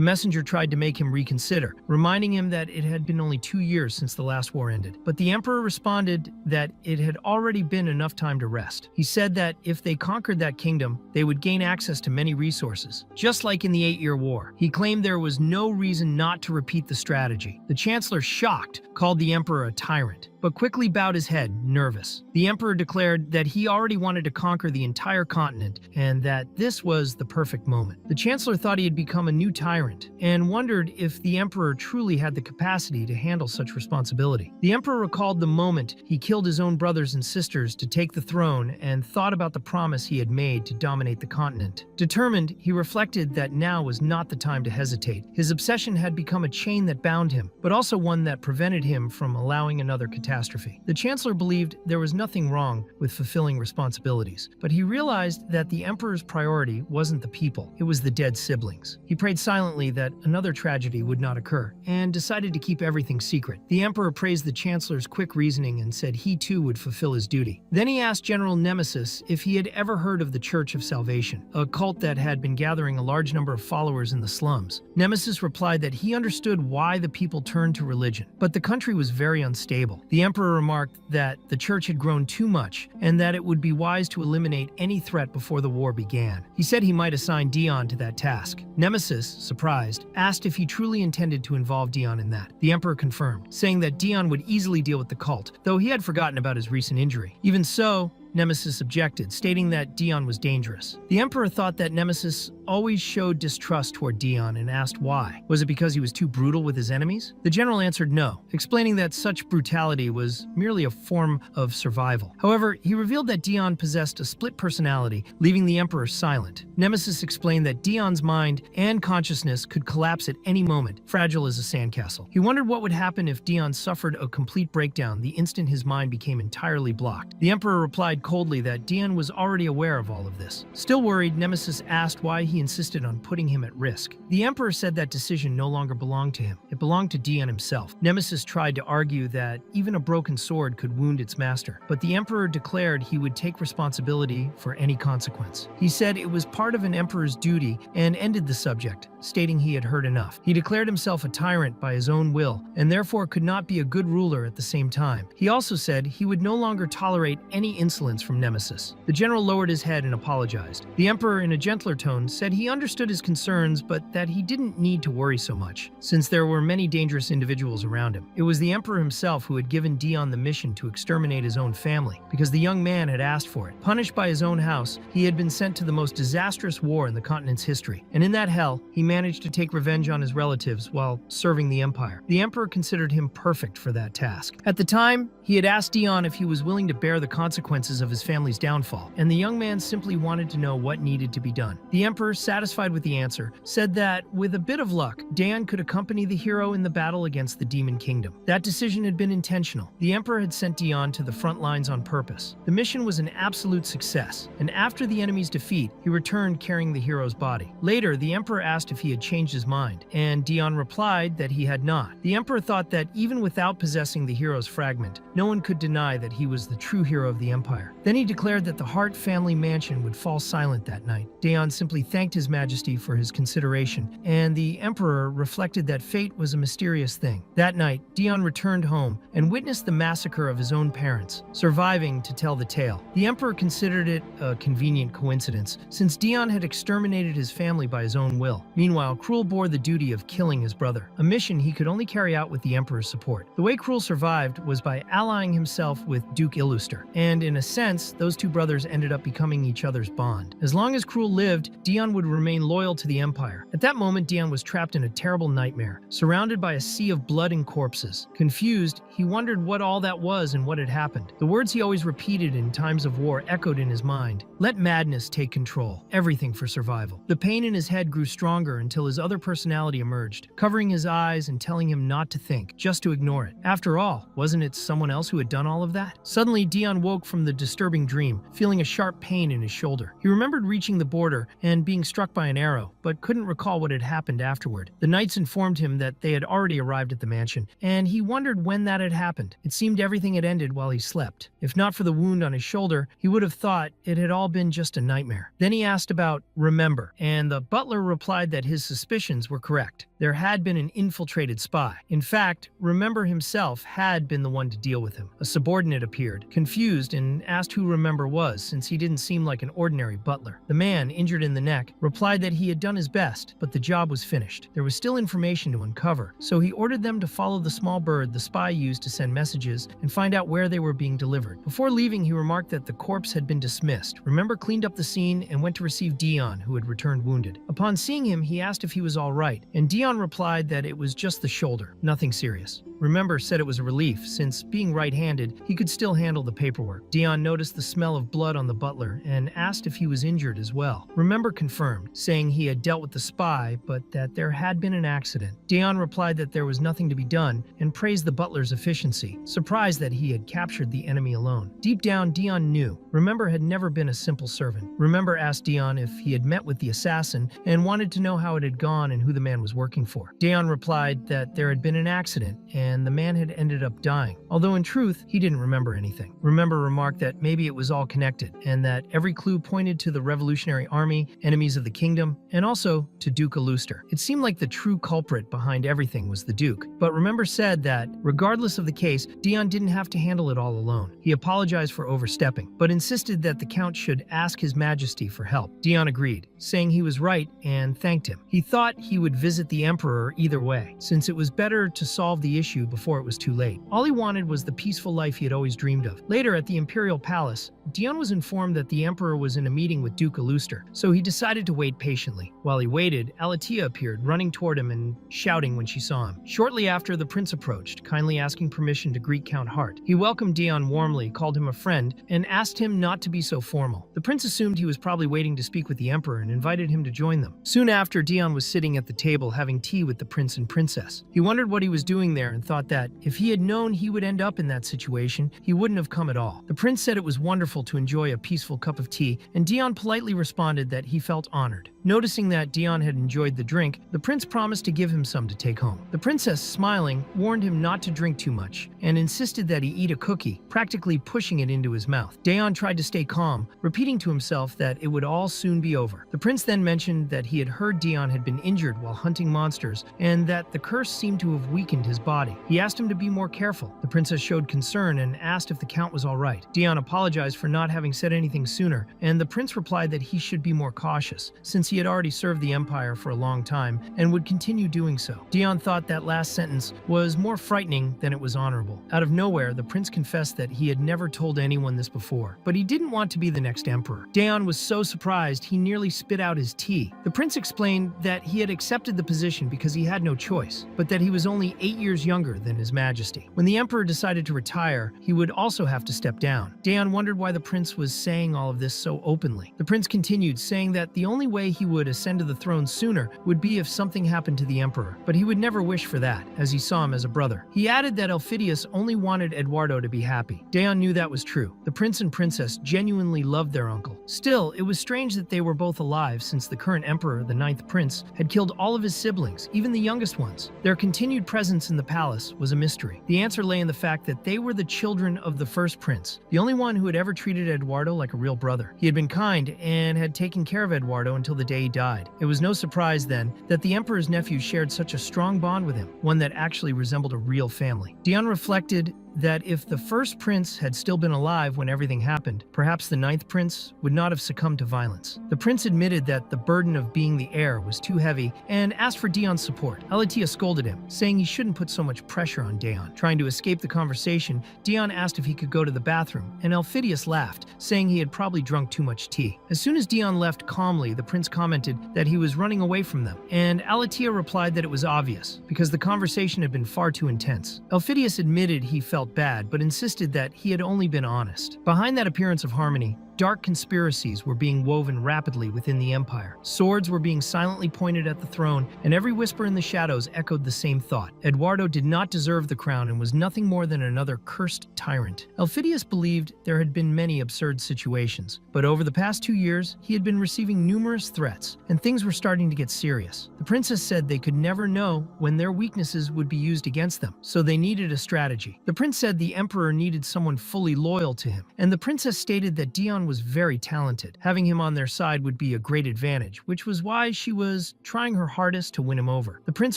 messenger tried to make him reconsider, reminding him that it had been only 2 years since the last war ended. But the Emperor responded that it had already been enough time to rest. He said that if they conquered that kingdom, they would gain access to many resources, just like in the 8-Year War. He claimed there was no reason not to repeat the strategy. The Chancellor, shocked, called the Emperor a tyrant, but quickly bowed his head, nervous. The Emperor declared that he already wanted to conquer the entire continent and that this was the perfect moment. The Chancellor thought he had become a new tyrant and wondered if the Emperor truly had the capacity to handle such responsibility. The Emperor recalled the moment he killed his own brothers and sisters to take the throne and thought about the promise he had made to dominate the continent. Determined, he reflected that now was not the time to hesitate. His obsession had become a chain that bound him, but also one that prevented him from allowing another catastrophe. The Chancellor believed there was nothing wrong with fulfilling responsibilities, but he realized that the Emperor's priority wasn't the people, it was the dead siblings. He prayed silently that another tragedy would not occur, and decided to keep everything secret. The Emperor praised the Chancellor's quick reasoning and said he too would fulfill his duty. Then he asked General Nemesis if he had ever heard of the Church of Salvation, a cult that had been gathering a large number of followers in the slums. Nemesis replied that he understood why the people turned to religion, but the country was very unstable. The Emperor remarked that the church had grown too much and that it would be wise to eliminate any threat before the war began. He said he might assign Dion to that task. Nemesis, surprised, asked if he truly intended to involve Dion in that. The Emperor confirmed, saying that Dion would easily deal with the cult, though he had forgotten about his recent injury. Even so, Nemesis objected, stating that Dion was dangerous. The Emperor thought that Nemesis always showed distrust toward Dion and asked why. Was it because he was too brutal with his enemies? The general answered no, explaining that such brutality was merely a form of survival. However, he revealed that Dion possessed a split personality, leaving the Emperor silent. Nemesis explained that Dion's mind and consciousness could collapse at any moment, fragile as a sandcastle. He wondered what would happen if Dion suffered a complete breakdown the instant his mind became entirely blocked. The Emperor replied coldly that Dion was already aware of all of this. Still worried, Nemesis asked why he he insisted on putting him at risk. The emperor said that decision no longer belonged to him. It belonged to Dion himself. Nemesis tried to argue that even a broken sword could wound its master, but the emperor declared he would take responsibility for any consequence. He said it was part of an emperor's duty and ended the subject, stating he had heard enough. He declared himself a tyrant by his own will and therefore could not be a good ruler at the same time. He also said he would no longer tolerate any insolence from Nemesis. The general lowered his head and apologized. The emperor, in a gentler tone, said he understood his concerns but that he didn't need to worry so much, since there were many dangerous individuals around him. It was the emperor himself who had given Dion the mission to exterminate his own family, because the young man had asked for it. Punished by his own house, he had been sent to the most disastrous war in the continent's history, and in that hell, he managed to take revenge on his relatives while serving the empire. The emperor considered him perfect for that task. At the time, he had asked Dion if he was willing to bear the consequences of his family's downfall, and the young man simply wanted to know what needed to be done. The emperor, satisfied with the answer, said that, with a bit of luck, Dion could accompany the hero in the battle against the demon kingdom. That decision had been intentional. The emperor had sent Dion to the front lines on purpose. The mission was an absolute success, and after the enemy's defeat, he returned carrying the hero's body. Later, the emperor asked if he had changed his mind, and Dion replied that he had not. The emperor thought that even without possessing the hero's fragment, no one could deny that he was the true hero of the empire. Then he declared that the Hart family mansion would fall silent that night. Dion simply thanked His Majesty for his consideration, and the emperor reflected that fate was a mysterious thing. That night, Dion returned home and witnessed the massacre of his own parents, surviving to tell the tale. The emperor considered it a convenient coincidence, since Dion had exterminated his family by his own will. Meanwhile, Cruel bore the duty of killing his brother, a mission he could only carry out with the emperor's support. The way Cruel survived was by allying himself with Duke Illuster, and in a sense, those two brothers ended up becoming each other's bond. As long as Cruel lived, Dion would remain loyal to the empire. At that moment, Dion was trapped in a terrible nightmare, surrounded by a sea of blood and corpses. Confused, he wondered what all that was and what had happened. The words he always repeated in times of war echoed in his mind. Let madness take control, everything for survival. The pain in his head grew stronger until his other personality emerged, covering his eyes and telling him not to think, just to ignore it. After all, wasn't it someone else who had done all of that? Suddenly, Dion woke from the disturbing dream, feeling a sharp pain in his shoulder. He remembered reaching the border and being struck by an arrow, but couldn't recall what had happened afterward. The knights informed him that they had already arrived at the mansion, and he wondered when that had happened. It seemed everything had ended while he slept. If not for the wound on his shoulder, he would have thought it had all been just a nightmare. Then he asked about Remember, and the butler replied that his suspicions were correct. There had been an infiltrated spy. In fact, Remember himself had been the one to deal with him. A subordinate appeared, confused, and asked who Remember was, since he didn't seem like an ordinary butler. The man, injured in the neck, replied that he had done his best, but the job was finished. There was still information to uncover, so he ordered them to follow the small bird the spy used to send messages and find out where they were being delivered. Before leaving, he remarked that the corpse had been dismissed. Remember cleaned up the scene and went to receive Dion, who had returned wounded. Upon seeing him, he asked if he was all right, and Dion replied that it was just the shoulder, nothing serious. Remember said it was a relief, since being right-handed, he could still handle the paperwork. Dion noticed the smell of blood on the butler and asked if he was injured as well. Remember confirmed, saying he had dealt with the spy, but that there had been an accident. Dion replied that there was nothing to be done and praised the butler's efficiency, surprised that he had captured the enemy alone. Deep down, Dion knew. Remember had never been a simple servant. Remember asked Dion if he had met with the assassin and wanted to know how it had gone and who the man was working for. Dion replied that there had been an accident and the man had ended up dying, although in truth, he didn't remember anything. Remember remarked that maybe it was all connected, and that every clue pointed to the Revolutionary Army, enemies of the kingdom, and also to Duke Illuster. It seemed like the true culprit behind everything was the Duke, but Remember said that, regardless of the case, Dion didn't have to handle it all alone. He apologized for overstepping, but insisted that the Count should ask His Majesty for help. Dion agreed, saying he was right and thanked him. He thought he would visit the Emperor either way, since it was better to solve the issue before it was too late. All he wanted was the peaceful life he had always dreamed of. Later, at the Imperial Palace, Dion was informed that the Emperor was in a meeting with Duke Illuster, so he decided to wait patiently. While he waited, Alatia appeared, running toward him and shouting when she saw him. Shortly after, the prince approached, kindly asking permission to greet Count Hart. He welcomed Dion warmly, called him a friend, and asked him not to be so formal. The prince assumed he was probably waiting to speak with the Emperor and invited him to join them. Soon after, Dion was sitting at the table having tea with the prince and princess. He wondered what he was doing there and thought that if he had known he would end up in that situation, he wouldn't have come at all. The prince said it was wonderful to enjoy a peaceful cup of tea, and Dion politely responded that he felt honored. Noticing that Dion had enjoyed the drink, the prince promised to give him some to take home. The princess, smiling, warned him not to drink too much and insisted that he eat a cookie, practically pushing it into his mouth. Dion tried to stay calm, repeating to himself that it would all soon be over. The prince then mentioned that he had heard Dion had been injured while hunting monsters and that the curse seemed to have weakened his body. He asked him to be more careful. The princess showed concern and asked if the count was all right. Dion apologized for not having said anything sooner, and the prince replied that he should be more cautious, since he had already served the empire for a long time and would continue doing so. Dion thought that last sentence was more frightening than it was honorable. Out of nowhere, the prince confessed that he had never told anyone this before, but he didn't want to be the next emperor. Dion was so surprised he nearly spit out his tea. The prince explained that he had accepted the position because he had no choice, but that he was only 8 years younger than His Majesty. When the emperor decided to retire, he would also have to step down. Dion wondered why the prince was saying all of this so openly. The prince continued, saying that the only way he would ascend to the throne sooner would be if something happened to the emperor, but he would never wish for that, as he saw him as a brother. He added that Elphidius only wanted Eduardo to be happy. Dion knew that was true. The prince and princess genuinely loved their uncle. Still, it was strange that they were both alive, since the current emperor, the ninth prince, had killed all of his siblings, even the youngest ones. Their continued presence in the palace was a mystery. The answer lay in the fact that they were the children of the first prince, the only one who had ever treated Eduardo like a real brother. He had been kind and had taken care of Eduardo until the day he died. It was no surprise then that the emperor's nephew shared such a strong bond with him, one that actually resembled a real family. Dion reflected that if the first prince had still been alive when everything happened, perhaps the ninth prince would not have succumbed to violence. The prince admitted that the burden of being the heir was too heavy and asked for Dion's support. Alatia scolded him, saying he shouldn't put so much pressure on Dion. Trying to escape the conversation, Dion asked if he could go to the bathroom, and Elphidius laughed, saying he had probably drunk too much tea. As soon as Dion left calmly, the prince commented that he was running away from them, and Alatia replied that it was obvious, because the conversation had been far too intense. Elphidius admitted he felt bad, but insisted that he had only been honest. Behind that appearance of harmony, dark conspiracies were being woven rapidly within the empire. Swords were being silently pointed at the throne, and every whisper in the shadows echoed the same thought. Eduardo did not deserve the crown and was nothing more than another cursed tyrant. Elphidius believed there had been many absurd situations, but over the past 2 years, he had been receiving numerous threats, and things were starting to get serious. The princess said they could never know when their weaknesses would be used against them, so they needed a strategy. The prince said the emperor needed someone fully loyal to him, and the princess stated that Dion was very talented. Having him on their side would be a great advantage, which was why she was trying her hardest to win him over. The prince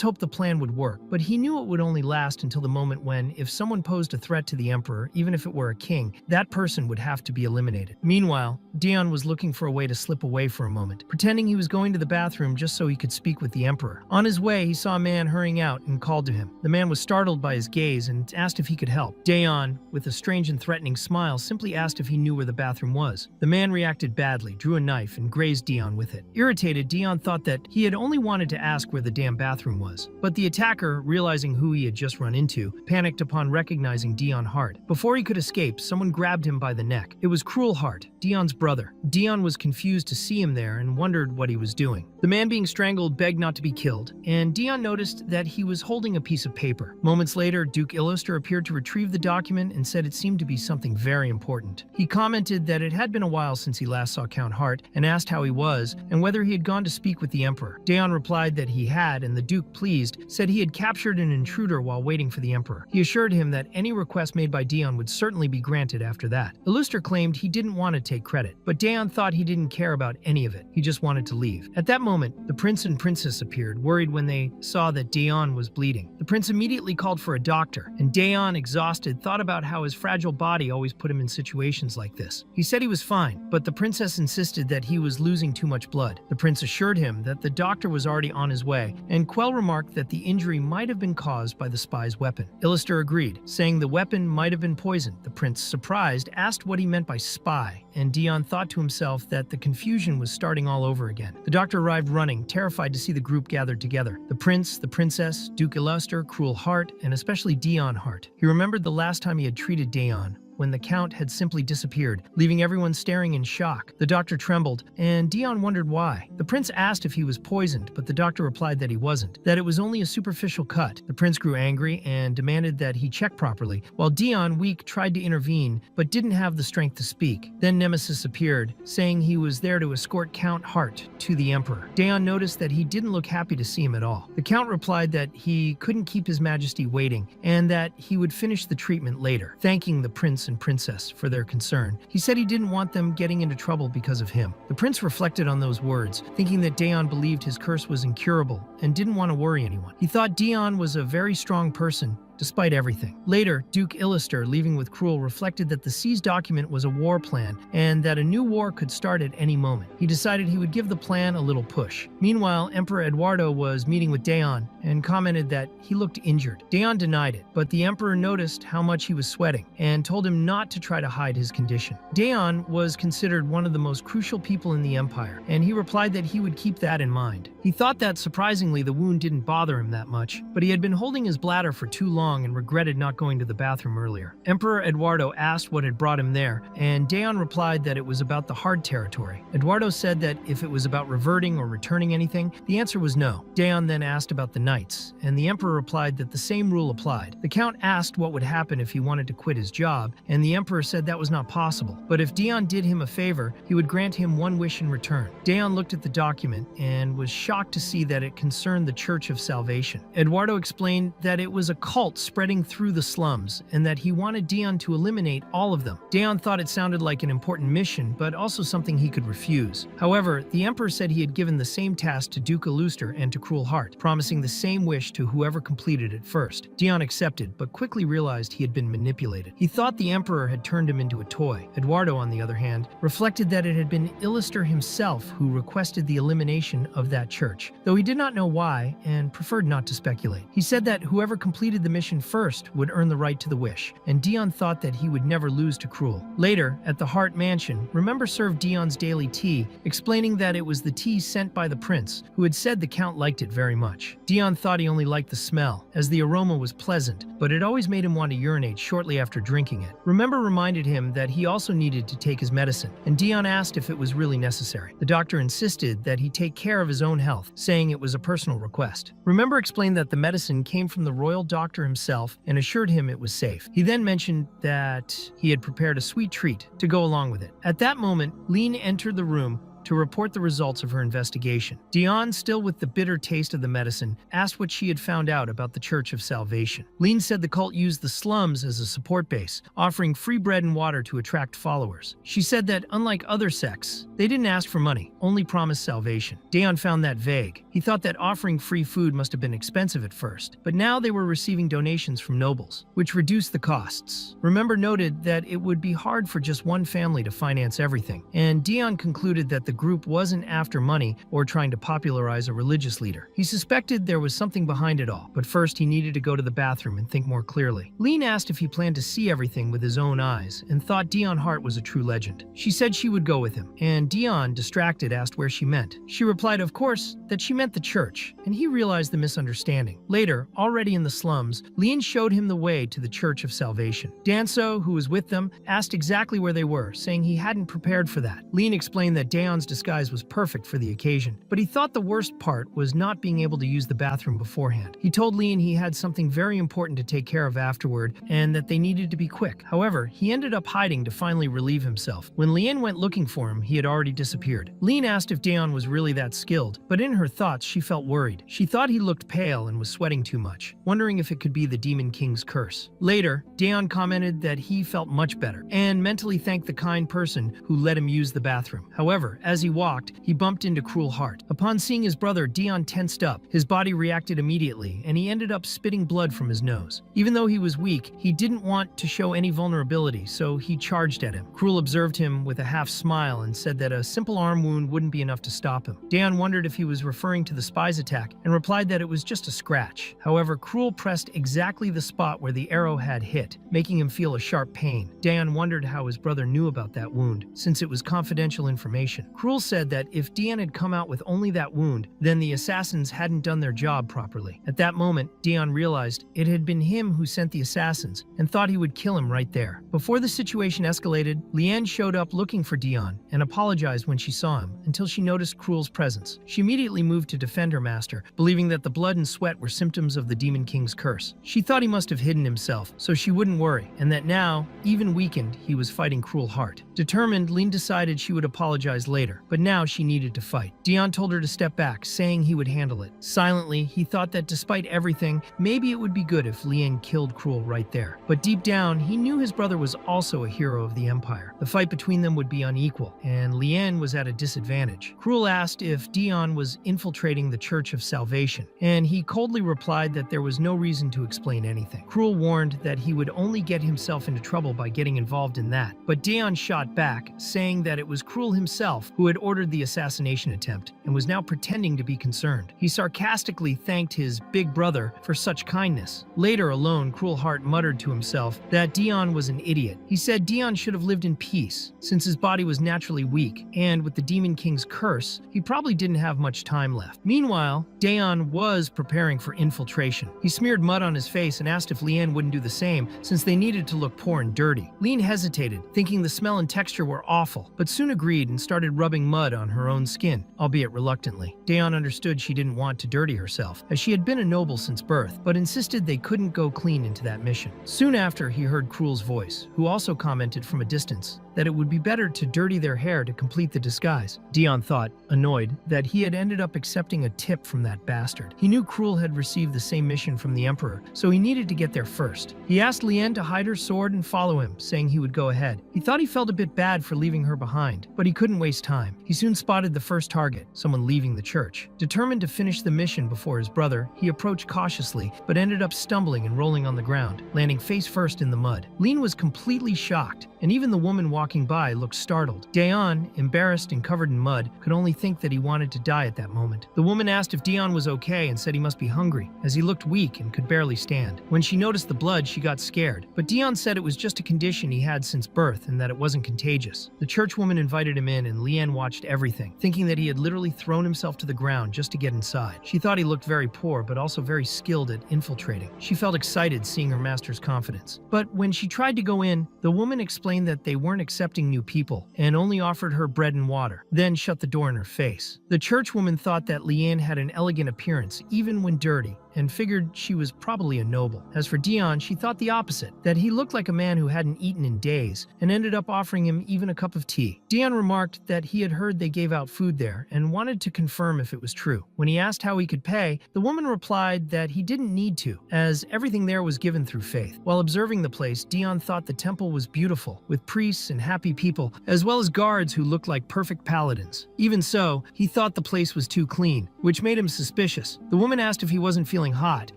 hoped the plan would work, but he knew it would only last until the moment when, if someone posed a threat to the emperor, even if it were a king, that person would have to be eliminated. Meanwhile, Dion was looking for a way to slip away for a moment, pretending he was going to the bathroom just so he could speak with the emperor. On his way, he saw a man hurrying out and called to him. The man was startled by his gaze and asked if he could help. Dion, with a strange and threatening smile, simply asked if he knew where the bathroom was. The man reacted badly, drew a knife, and grazed Dion with it. Irritated, Dion thought that he had only wanted to ask where the damn bathroom was. But the attacker, realizing who he had just run into, panicked upon recognizing Dion Hart. Before he could escape, someone grabbed him by the neck. It was Cruel Hart, Dion's brother. Dion was confused to see him there and wondered what he was doing. The man being strangled begged not to be killed, and Dion noticed that he was holding a piece of paper. Moments later, Duke Illuster appeared to retrieve the document and said it seemed to be something very important. He commented that it had been a while since he last saw Count Hart and asked how he was and whether he had gone to speak with the emperor. Dion replied that he had, and the Duke, pleased, said he had captured an intruder while waiting for the emperor. He assured him that any request made by Dion would certainly be granted after that. Illuster claimed he didn't want to take credit, but Dion thought he didn't care about any of it. He just wanted to leave. At that moment, the prince and princess appeared, worried when they saw that Dion was bleeding. The prince immediately called for a doctor, and Dion, exhausted, thought about how his fragile body always put him in situations like this. He said he was fine, but the princess insisted that he was losing too much blood. The prince assured him that the doctor was already on his way, and Quell remarked that the injury might have been caused by the spy's weapon. Illuster agreed, saying the weapon might have been poisoned. The prince, surprised, asked what he meant by spy, and Dion thought to himself that the confusion was starting all over again. The doctor arrived running, terrified to see the group gathered together. The prince, the princess, Duke Illuster, Cruel Hart, and especially Dion Hart. He remembered the last time he had treated Dion when the Count had simply disappeared, leaving everyone staring in shock. The doctor trembled, and Dion wondered why. The prince asked if he was poisoned, but the doctor replied that he wasn't, that it was only a superficial cut. The prince grew angry and demanded that he check properly, while Dion, weak, tried to intervene, but didn't have the strength to speak. Then Nemesis appeared, saying he was there to escort Count Hart to the Emperor. Dion noticed that he didn't look happy to see him at all. The Count replied that he couldn't keep His Majesty waiting, and that he would finish the treatment later, thanking the prince and princess for their concern. He said he didn't want them getting into trouble because of him. The prince reflected on those words, thinking that Dion believed his curse was incurable and didn't want to worry anyone. He thought Dion was a very strong person, despite everything. Later, Duke Illister, leaving with Cruel, reflected that the seized document was a war plan and that a new war could start at any moment. He decided he would give the plan a little push. Meanwhile, Emperor Eduardo was meeting with Daon and commented that he looked injured. Daon denied it, but the Emperor noticed how much he was sweating and told him not to try to hide his condition. Daon was considered one of the most crucial people in the Empire, and he replied that he would keep that in mind. He thought that, surprisingly, the wound didn't bother him that much, but he had been holding his bladder for too long and regretted not going to the bathroom earlier. Emperor Eduardo asked what had brought him there, and Daon replied that it was about the hard territory. Eduardo said that if it was about reverting or returning anything, the answer was no. Daon then asked about the knights, and the Emperor replied that the same rule applied. The Count asked what would happen if he wanted to quit his job, and the Emperor said that was not possible. But if Daon did him a favor, he would grant him one wish in return. Daon looked at the document and was shocked to see that it concerned the Church of Salvation. Eduardo explained that it was a cult spreading through the slums, and that he wanted Dion to eliminate all of them. Daon thought it sounded like an important mission, but also something he could refuse. However, the Emperor said he had given the same task to Duke Illuster and to Cruel Heart, promising the same wish to whoever completed it first. Dion accepted, but quickly realized he had been manipulated. He thought the Emperor had turned him into a toy. Eduardo, on the other hand, reflected that it had been Illuster himself who requested the elimination of that church, though he did not know why and preferred not to speculate. He said that whoever completed the mission first would earn the right to the wish, and Dion thought that he would never lose to Cruel. Later, at the Hart Mansion, Remember served Dion's daily tea, explaining that it was the tea sent by the prince, who had said the Count liked it very much. Dion thought he only liked the smell, as the aroma was pleasant, but it always made him want to urinate shortly after drinking it. Remember reminded him that he also needed to take his medicine, and Dion asked if it was really necessary. The doctor insisted that he take care of his own health, saying it was a personal request. Remember explained that the medicine came from the royal doctor himself and assured him it was safe. He then mentioned that he had prepared a sweet treat to go along with it. At that moment, Lean entered the room to report the results of her investigation. Dion, still with the bitter taste of the medicine, asked what she had found out about the Church of Salvation. Lean said the cult used the slums as a support base, offering free bread and water to attract followers. She said that, unlike other sects, they didn't ask for money, only promised salvation. Dion found that vague. He thought that offering free food must have been expensive at first, but now they were receiving donations from nobles, which reduced the costs. Remember noted that it would be hard for just one family to finance everything, and Dion concluded that the group wasn't after money or trying to popularize a religious leader. He suspected there was something behind it all, but first he needed to go to the bathroom and think more clearly. Lean asked if he planned to see everything with his own eyes and thought Dion Hart was a true legend. She said she would go with him, and Dion, distracted, asked where she meant. She replied, of course, that she meant the church, and he realized the misunderstanding. Later, already in the slums, Lean showed him the way to the Church of Salvation. Danso, who was with them, asked exactly where they were, saying he hadn't prepared for that. Lean explained that Daon's disguise was perfect for the occasion, but he thought the worst part was not being able to use the bathroom beforehand. He told Lean he had something very important to take care of afterward and that they needed to be quick. However, he ended up hiding to finally relieve himself. When Lean went looking for him, he had already disappeared. Lean asked if Daon was really that skilled, but in her thoughts she felt worried. She thought he looked pale and was sweating too much, wondering if it could be the Demon King's curse. Later, Daon commented that he felt much better and mentally thanked the kind person who let him use the bathroom. However, as he walked, he bumped into Cruel Heart. Upon seeing his brother, Dion tensed up. His body reacted immediately, and he ended up spitting blood from his nose. Even though he was weak, he didn't want to show any vulnerability, so he charged at him. Cruel observed him with a half smile and said that a simple arm wound wouldn't be enough to stop him. Dion wondered if he was referring to the spy's attack and replied that it was just a scratch. However, Cruel pressed exactly the spot where the arrow had hit, making him feel a sharp pain. Dion wondered how his brother knew about that wound, since it was confidential information. Cruel said that if Dion had come out with only that wound, then the assassins hadn't done their job properly. At that moment, Dion realized it had been him who sent the assassins and thought he would kill him right there. Before the situation escalated, Leanne showed up looking for Dion and apologized when she saw him until she noticed Cruel's presence. She immediately moved to defend her master, believing that the blood and sweat were symptoms of the Demon King's curse. She thought he must have hidden himself, so she wouldn't worry, and that now, even weakened, he was fighting Cruel Heart. Determined, Leanne decided she would apologize later, but now she needed to fight. Dion told her to step back, saying he would handle it. Silently, he thought that despite everything, maybe it would be good if Leanne killed Cruel right there. But deep down, he knew his brother was also a hero of the Empire. The fight between them would be unequal, and Leanne was at a disadvantage. Cruel asked if Dion was infiltrating the Church of Salvation, and he coldly replied that there was no reason to explain anything. Cruel warned that he would only get himself into trouble by getting involved in that, but Dion shot back, saying that it was Cruel himself who had ordered the assassination attempt and was now pretending to be concerned. He sarcastically thanked his big brother for such kindness. Later, alone, Cruel Heart muttered to himself that Dion was an idiot. He said Dion should have lived in peace, since his body was naturally weak, and with the Demon King's curse, he probably didn't have much time left. Meanwhile, Dion was preparing for infiltration. He smeared mud on his face and asked if Leanne wouldn't do the same, since they needed to look poor and dirty. Leanne hesitated, thinking the smell and texture were awful, but soon agreed and started rubbing mud on her own skin, albeit reluctantly. Dion understood she didn't want to dirty herself, as she had been a noble since birth, but insisted they couldn't go clean into that mission. Soon after, he heard Cruel's voice, who also commented from a distance that it would be better to dirty their hair to complete the disguise. Dion thought, annoyed, that he had ended up accepting a tip from that bastard. He knew Cruel had received the same mission from the Emperor, so he needed to get there first. He asked Leanne to hide her sword and follow him, saying he would go ahead. He thought he felt a bit bad for leaving her behind, but he couldn't waste time. He soon spotted the first target, someone leaving the church. Determined to finish the mission before his brother, he approached cautiously, but ended up stumbling and rolling on the ground, landing face first in the mud. Leanne was completely shocked, and even the woman walking by looked startled. Dion, embarrassed and covered in mud, could only think that he wanted to die at that moment. The woman asked if Dion was okay and said he must be hungry, as he looked weak and could barely stand. When she noticed the blood, she got scared, but Dion said it was just a condition he had since birth and that it wasn't contagious. The churchwoman invited him in, and Leanne watched everything, thinking that he had literally thrown himself to the ground just to get inside. She thought he looked very poor, but also very skilled at infiltrating. She felt excited seeing her master's confidence. But when she tried to go in, the woman explained that they weren't accepting new people and only offered her bread and water, then shut the door in her face. The churchwoman thought that Leanne had an elegant appearance, even when dirty, and figured she was probably a noble. As for Dion, she thought the opposite, that he looked like a man who hadn't eaten in days, and ended up offering him even a cup of tea. Dion remarked that he had heard they gave out food there and wanted to confirm if it was true. When he asked how he could pay, the woman replied that he didn't need to, as everything there was given through faith. While observing the place, Dion thought the temple was beautiful, with priests and happy people, as well as guards who looked like perfect paladins. Even so, he thought the place was too clean, which made him suspicious. The woman asked if he wasn't feeling hot,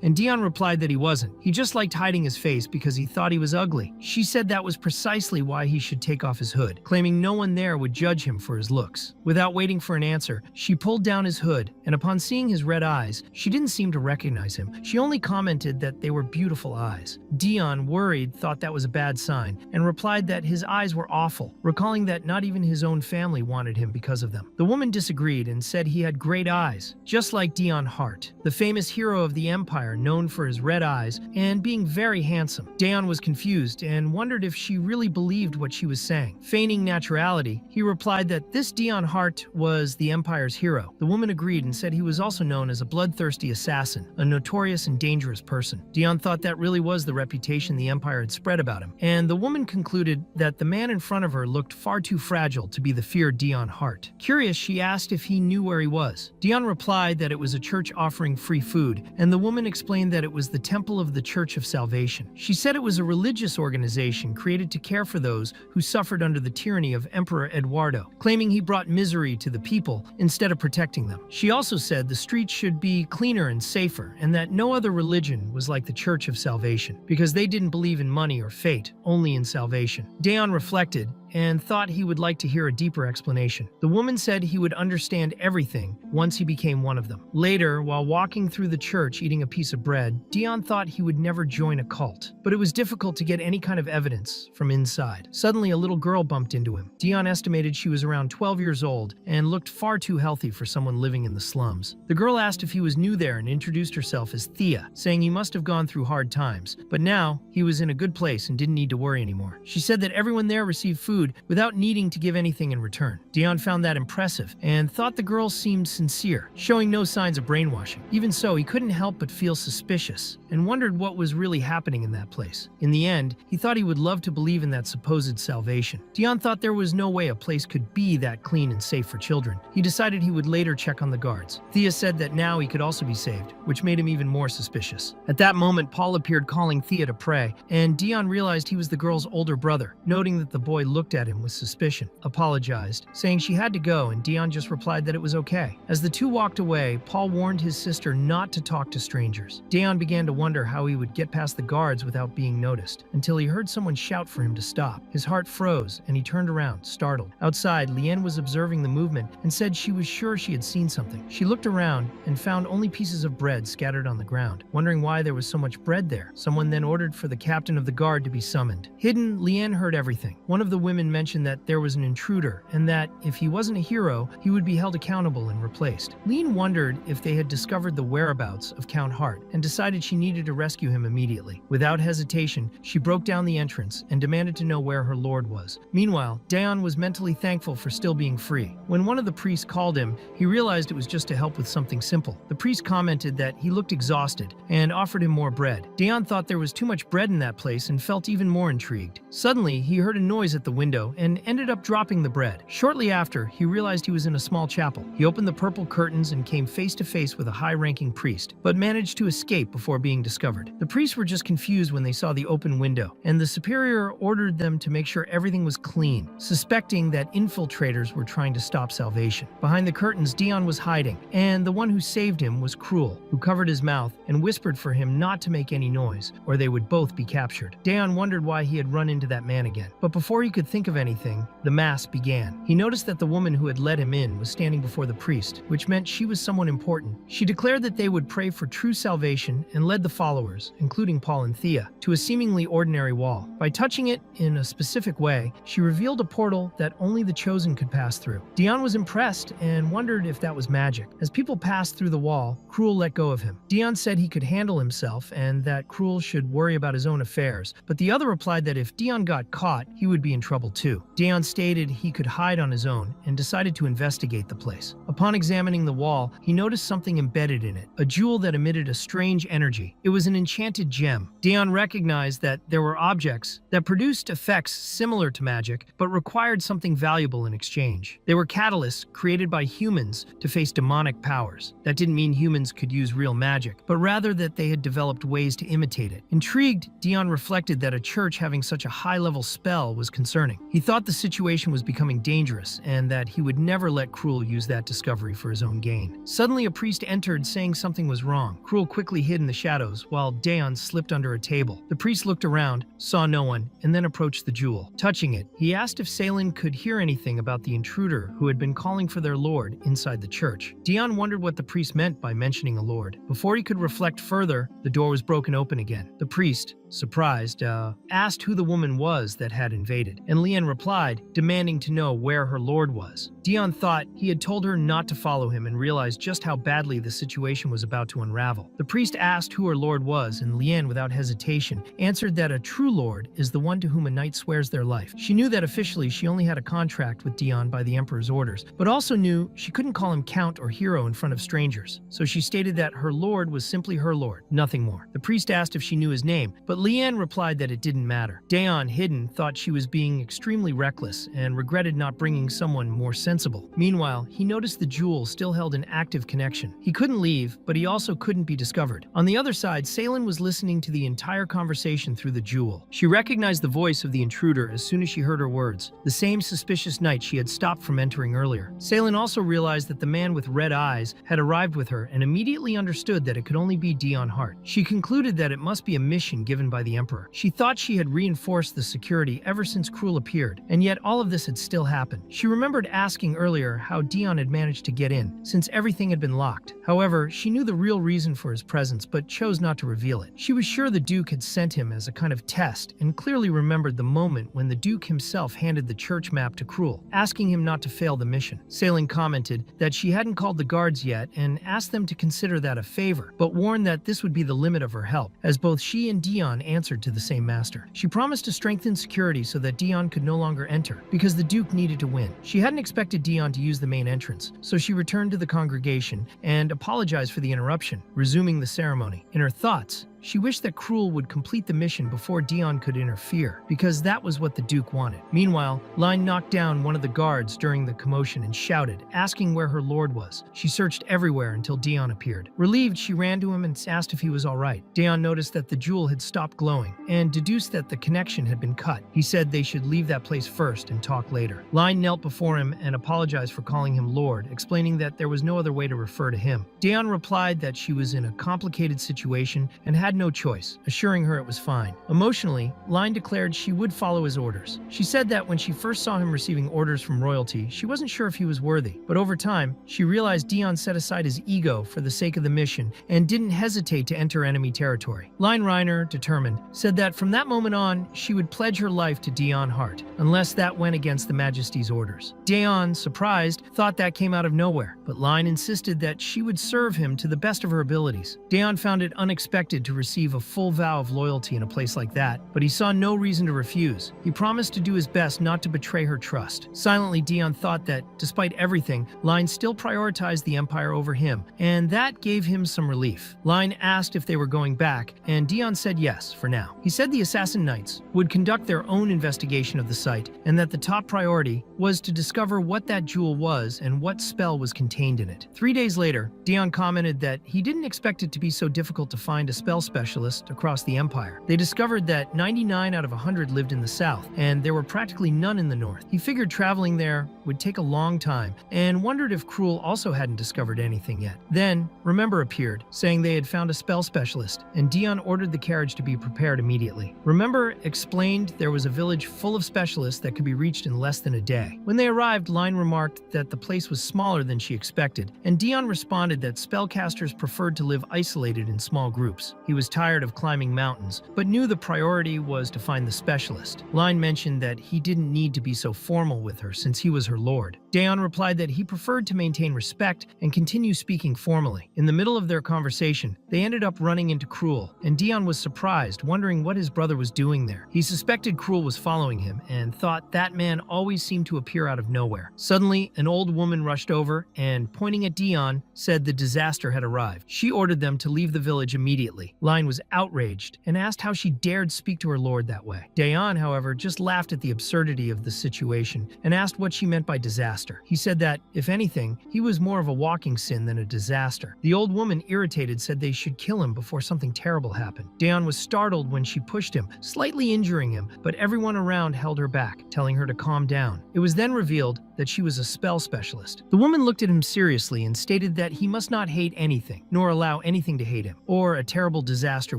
and Dion replied that he wasn't. He just liked hiding his face because he thought he was ugly. She said that was precisely why he should take off his hood, claiming no one there would judge him for his looks. Without waiting for an answer, she pulled down his hood, and upon seeing his red eyes, she didn't seem to recognize him. She only commented that they were beautiful eyes. Dion, worried, thought that was a bad sign, and replied that his eyes were awful, recalling that not even his own family wanted him because of them. The woman disagreed and said he had great eyes, just like Dion Hart, the famous hero of the Empire known for his red eyes and being very handsome. Dion was confused and wondered if she really believed what she was saying. Feigning naturality, he replied that this Dion Hart was the Empire's hero. The woman agreed and said he was also known as a bloodthirsty assassin, a notorious and dangerous person. Dion thought that really was the reputation the Empire had spread about him, and the woman concluded that the man in front of her looked far too fragile to be the feared Dion Hart. Curious, she asked if he knew where he was. Dion replied that it was a church offering free food, and the woman explained that it was the Temple of the Church of Salvation. She said it was a religious organization created to care for those who suffered under the tyranny of Emperor Eduardo, claiming he brought misery to the people instead of protecting them. She also said the streets should be cleaner and safer, and that no other religion was like the Church of Salvation, because they didn't believe in money or fate, only in salvation. Dion reflected and thought he would like to hear a deeper explanation. The woman said he would understand everything once he became one of them. Later, while walking through the church eating a piece of bread, Dion thought he would never join a cult, but it was difficult to get any kind of evidence from inside. Suddenly, a little girl bumped into him. Dion estimated she was around 12 years old and looked far too healthy for someone living in the slums. The girl asked if he was new there and introduced herself as Thea, saying he must have gone through hard times, but now he was in a good place and didn't need to worry anymore. She said that everyone there received food without needing to give anything in return. Dion found that impressive and thought the girl seemed sincere, showing no signs of brainwashing. Even so, he couldn't help but feel suspicious and wondered what was really happening in that place. In the end, he thought he would love to believe in that supposed salvation. Dion thought there was no way a place could be that clean and safe for children. He decided he would later check on the guards. Thea said that now he could also be saved, which made him even more suspicious. At that moment, Paul appeared calling Thea to pray, and Dion realized he was the girl's older brother. Noting that the boy looked at him with suspicion, apologized, saying she had to go, and Dion just replied that it was okay. As the two walked away, Paul warned his sister not to talk to strangers. Dion began to wonder how he would get past the guards without being noticed, until he heard someone shout for him to stop. His heart froze, and he turned around, startled. Outside, Liane was observing the movement and said she was sure she had seen something. She looked around and found only pieces of bread scattered on the ground. Wondering why there was so much bread there, someone then ordered for the captain of the guard to be summoned. Hidden, Liane heard everything. One of the women mentioned that there was an intruder, and that if he wasn't a hero, he would be held accountable and replaced. Liane wondered if they had discovered the whereabouts of Count Hart, and decided she needed to rescue him immediately. Without hesitation, she broke down the entrance and demanded to know where her lord was. Meanwhile, Dion was mentally thankful for still being free. When one of the priests called him, he realized it was just to help with something simple. The priest commented that he looked exhausted and offered him more bread. Dion thought there was too much bread in that place and felt even more intrigued. Suddenly, he heard a noise at the window and ended up dropping the bread. Shortly after, he realized he was in a small chapel. He opened the purple curtains and came face to face with a high-ranking priest, but managed to escape before being discovered. The priests were just confused when they saw the open window, and the superior ordered them to make sure everything was clean, suspecting that infiltrators were trying to stop salvation. Behind the curtains, Dion was hiding, and the one who saved him was Cruel, who covered his mouth and whispered for him not to make any noise, or they would both be captured. Dion wondered why he had run into that man again, but before he could think of anything, the mass began. He noticed that the woman who had let him in was standing before the priest, which meant she was someone important. She declared that they would pray for true salvation and led the followers, including Paul and Thea, to a seemingly ordinary wall. By touching it in a specific way, she revealed a portal that only the chosen could pass through. Dion was impressed and wondered if that was magic. As people passed through the wall, Cruel let go of him. Dion said he could handle himself and that Cruel should worry about his own affairs, but the other replied that if Dion got caught, he would be in trouble too. Dion stated he could hide on his own and decided to investigate the place. Upon examining the wall, he noticed something embedded in it, a jewel that emitted a strange energy. It was an enchanted gem. Dion recognized that there were objects that produced effects similar to magic, but required something valuable in exchange. They were catalysts created by humans to face demonic powers. That didn't mean humans could use real magic, but rather that they had developed ways to imitate it. Intrigued, Dion reflected that a church having such a high-level spell was concerning. He thought the situation was becoming dangerous and that he would never let Cruel use that discovery for his own gain. Suddenly, a priest entered saying something was wrong. Cruel quickly hid in the shadows while Dion slipped under a table. The priest looked around, saw no one, and then approached the jewel. Touching it, he asked if Salen could hear anything about the intruder who had been calling for their lord inside the church. Dion wondered what the priest meant by mentioning a lord. Before he could reflect further, the door was broken open again. The priest, surprised, asked who the woman was that had invaded, and Liane replied, demanding to know where her lord was. Dion thought he had told her not to follow him and realized just how badly the situation was about to unravel. The priest asked who her lord was, and Liane, without hesitation, answered that a true lord is the one to whom a knight swears their life. She knew that officially she only had a contract with Dion by the Emperor's orders, but also knew she couldn't call him count or hero in front of strangers. So she stated that her lord was simply her lord, nothing more. The priest asked if she knew his name, but Liane replied that it didn't matter. Dion, hidden, thought she was being extremely reckless and regretted not bringing someone more sensible. Meanwhile, he noticed the jewel still held an active connection. He couldn't leave, but he also couldn't be discovered. On the other side, Salen was listening to the entire conversation through the jewel. She recognized the voice of the intruder as soon as she heard her words, the same suspicious knight she had stopped from entering earlier. Salen also realized that the man with red eyes had arrived with her and immediately understood that it could only be Dion Hart. She concluded that it must be a mission given by the Emperor. She thought she had reinforced the security ever since Cruel appeared, and yet all of this had still happened. She remembered asking earlier how Dion had managed to get in, since everything had been locked. However, she knew the real reason for his presence but chose not to reveal it. She was sure the Duke had sent him as a kind of test, and clearly remembered the moment when the Duke himself handed the church map to Cruel, asking him not to fail the mission. Sailing commented that she hadn't called the guards yet and asked them to consider that a favor, but warned that this would be the limit of her help, as both she and Dion answered to the same master. She promised to strengthen security so that Dion could no longer enter, because the Duke needed to win. She hadn't expected Dion to use the main entrance, so she returned to the congregation and apologized for the interruption, resuming the ceremony. In her thoughts, she wished that Cruel would complete the mission before Dion could interfere, because that was what the Duke wanted. Meanwhile, Line knocked down one of the guards during the commotion and shouted, asking where her lord was. She searched everywhere until Dion appeared. Relieved, she ran to him and asked if he was all right. Dion noticed that the jewel had stopped glowing and deduced that the connection had been cut. He said they should leave that place first and talk later. Line knelt before him and apologized for calling him Lord, explaining that there was no other way to refer to him. Dion replied that she was in a complicated situation and had no choice, assuring her it was fine. Emotionally, Line declared she would follow his orders. She said that when she first saw him receiving orders from royalty, she wasn't sure if he was worthy, but over time, she realized Dion set aside his ego for the sake of the mission and didn't hesitate to enter enemy territory. Line Reiner, determined, said that from that moment on, she would pledge her life to Dion Hart, unless that went against the Majesty's orders. Dion, surprised, thought that came out of nowhere, but Line insisted that she would serve him to the best of her abilities. Dion found it unexpected to receive a full vow of loyalty in a place like that, but he saw no reason to refuse. He promised to do his best not to betray her trust. Silently, Dion thought that, despite everything, Line still prioritized the Empire over him, and that gave him some relief. Line asked if they were going back, and Dion said yes, for now. He said the Assassin Knights would conduct their own investigation of the site, and that the top priority was to discover what that jewel was and what spell was contained in it. 3 days later, Dion commented that he didn't expect it to be so difficult to find a spell specialist across the Empire. They discovered that 99 out of 100 lived in the south, and there were practically none in the north. He figured traveling there would take a long time, and wondered if Cruel also hadn't discovered anything yet. Then, Remember appeared, saying they had found a spell specialist, and Dion ordered the carriage to be prepared immediately. Remember explained there was a village full of specialists that could be reached in less than a day. When they arrived, Line remarked that the place was smaller than she expected, and Dion responded that spellcasters preferred to live isolated in small groups. He was tired of climbing mountains, but knew the priority was to find the specialist. Line mentioned that he didn't need to be so formal with her since he was her lord. Dion replied that he preferred to maintain respect and continue speaking formally. In the middle of their conversation, they ended up running into Cruel, and Dion was surprised, wondering what his brother was doing there. He suspected Cruel was following him and thought that man always seemed to appear out of nowhere. Suddenly, an old woman rushed over and, pointing at Dion, said the disaster had arrived. She ordered them to leave the village immediately. Line was outraged and asked how she dared speak to her lord that way. Dion, however, just laughed at the absurdity of the situation and asked what she meant by disaster. He said that, if anything, he was more of a walking sin than a disaster. The old woman, irritated, said they should kill him before something terrible happened. Dion was startled when she pushed him, slightly injuring him, but everyone around held her back, telling her to calm down. It was then revealed that she was a spell specialist. The woman looked at him seriously and stated that he must not hate anything, nor allow anything to hate him, or a terrible disaster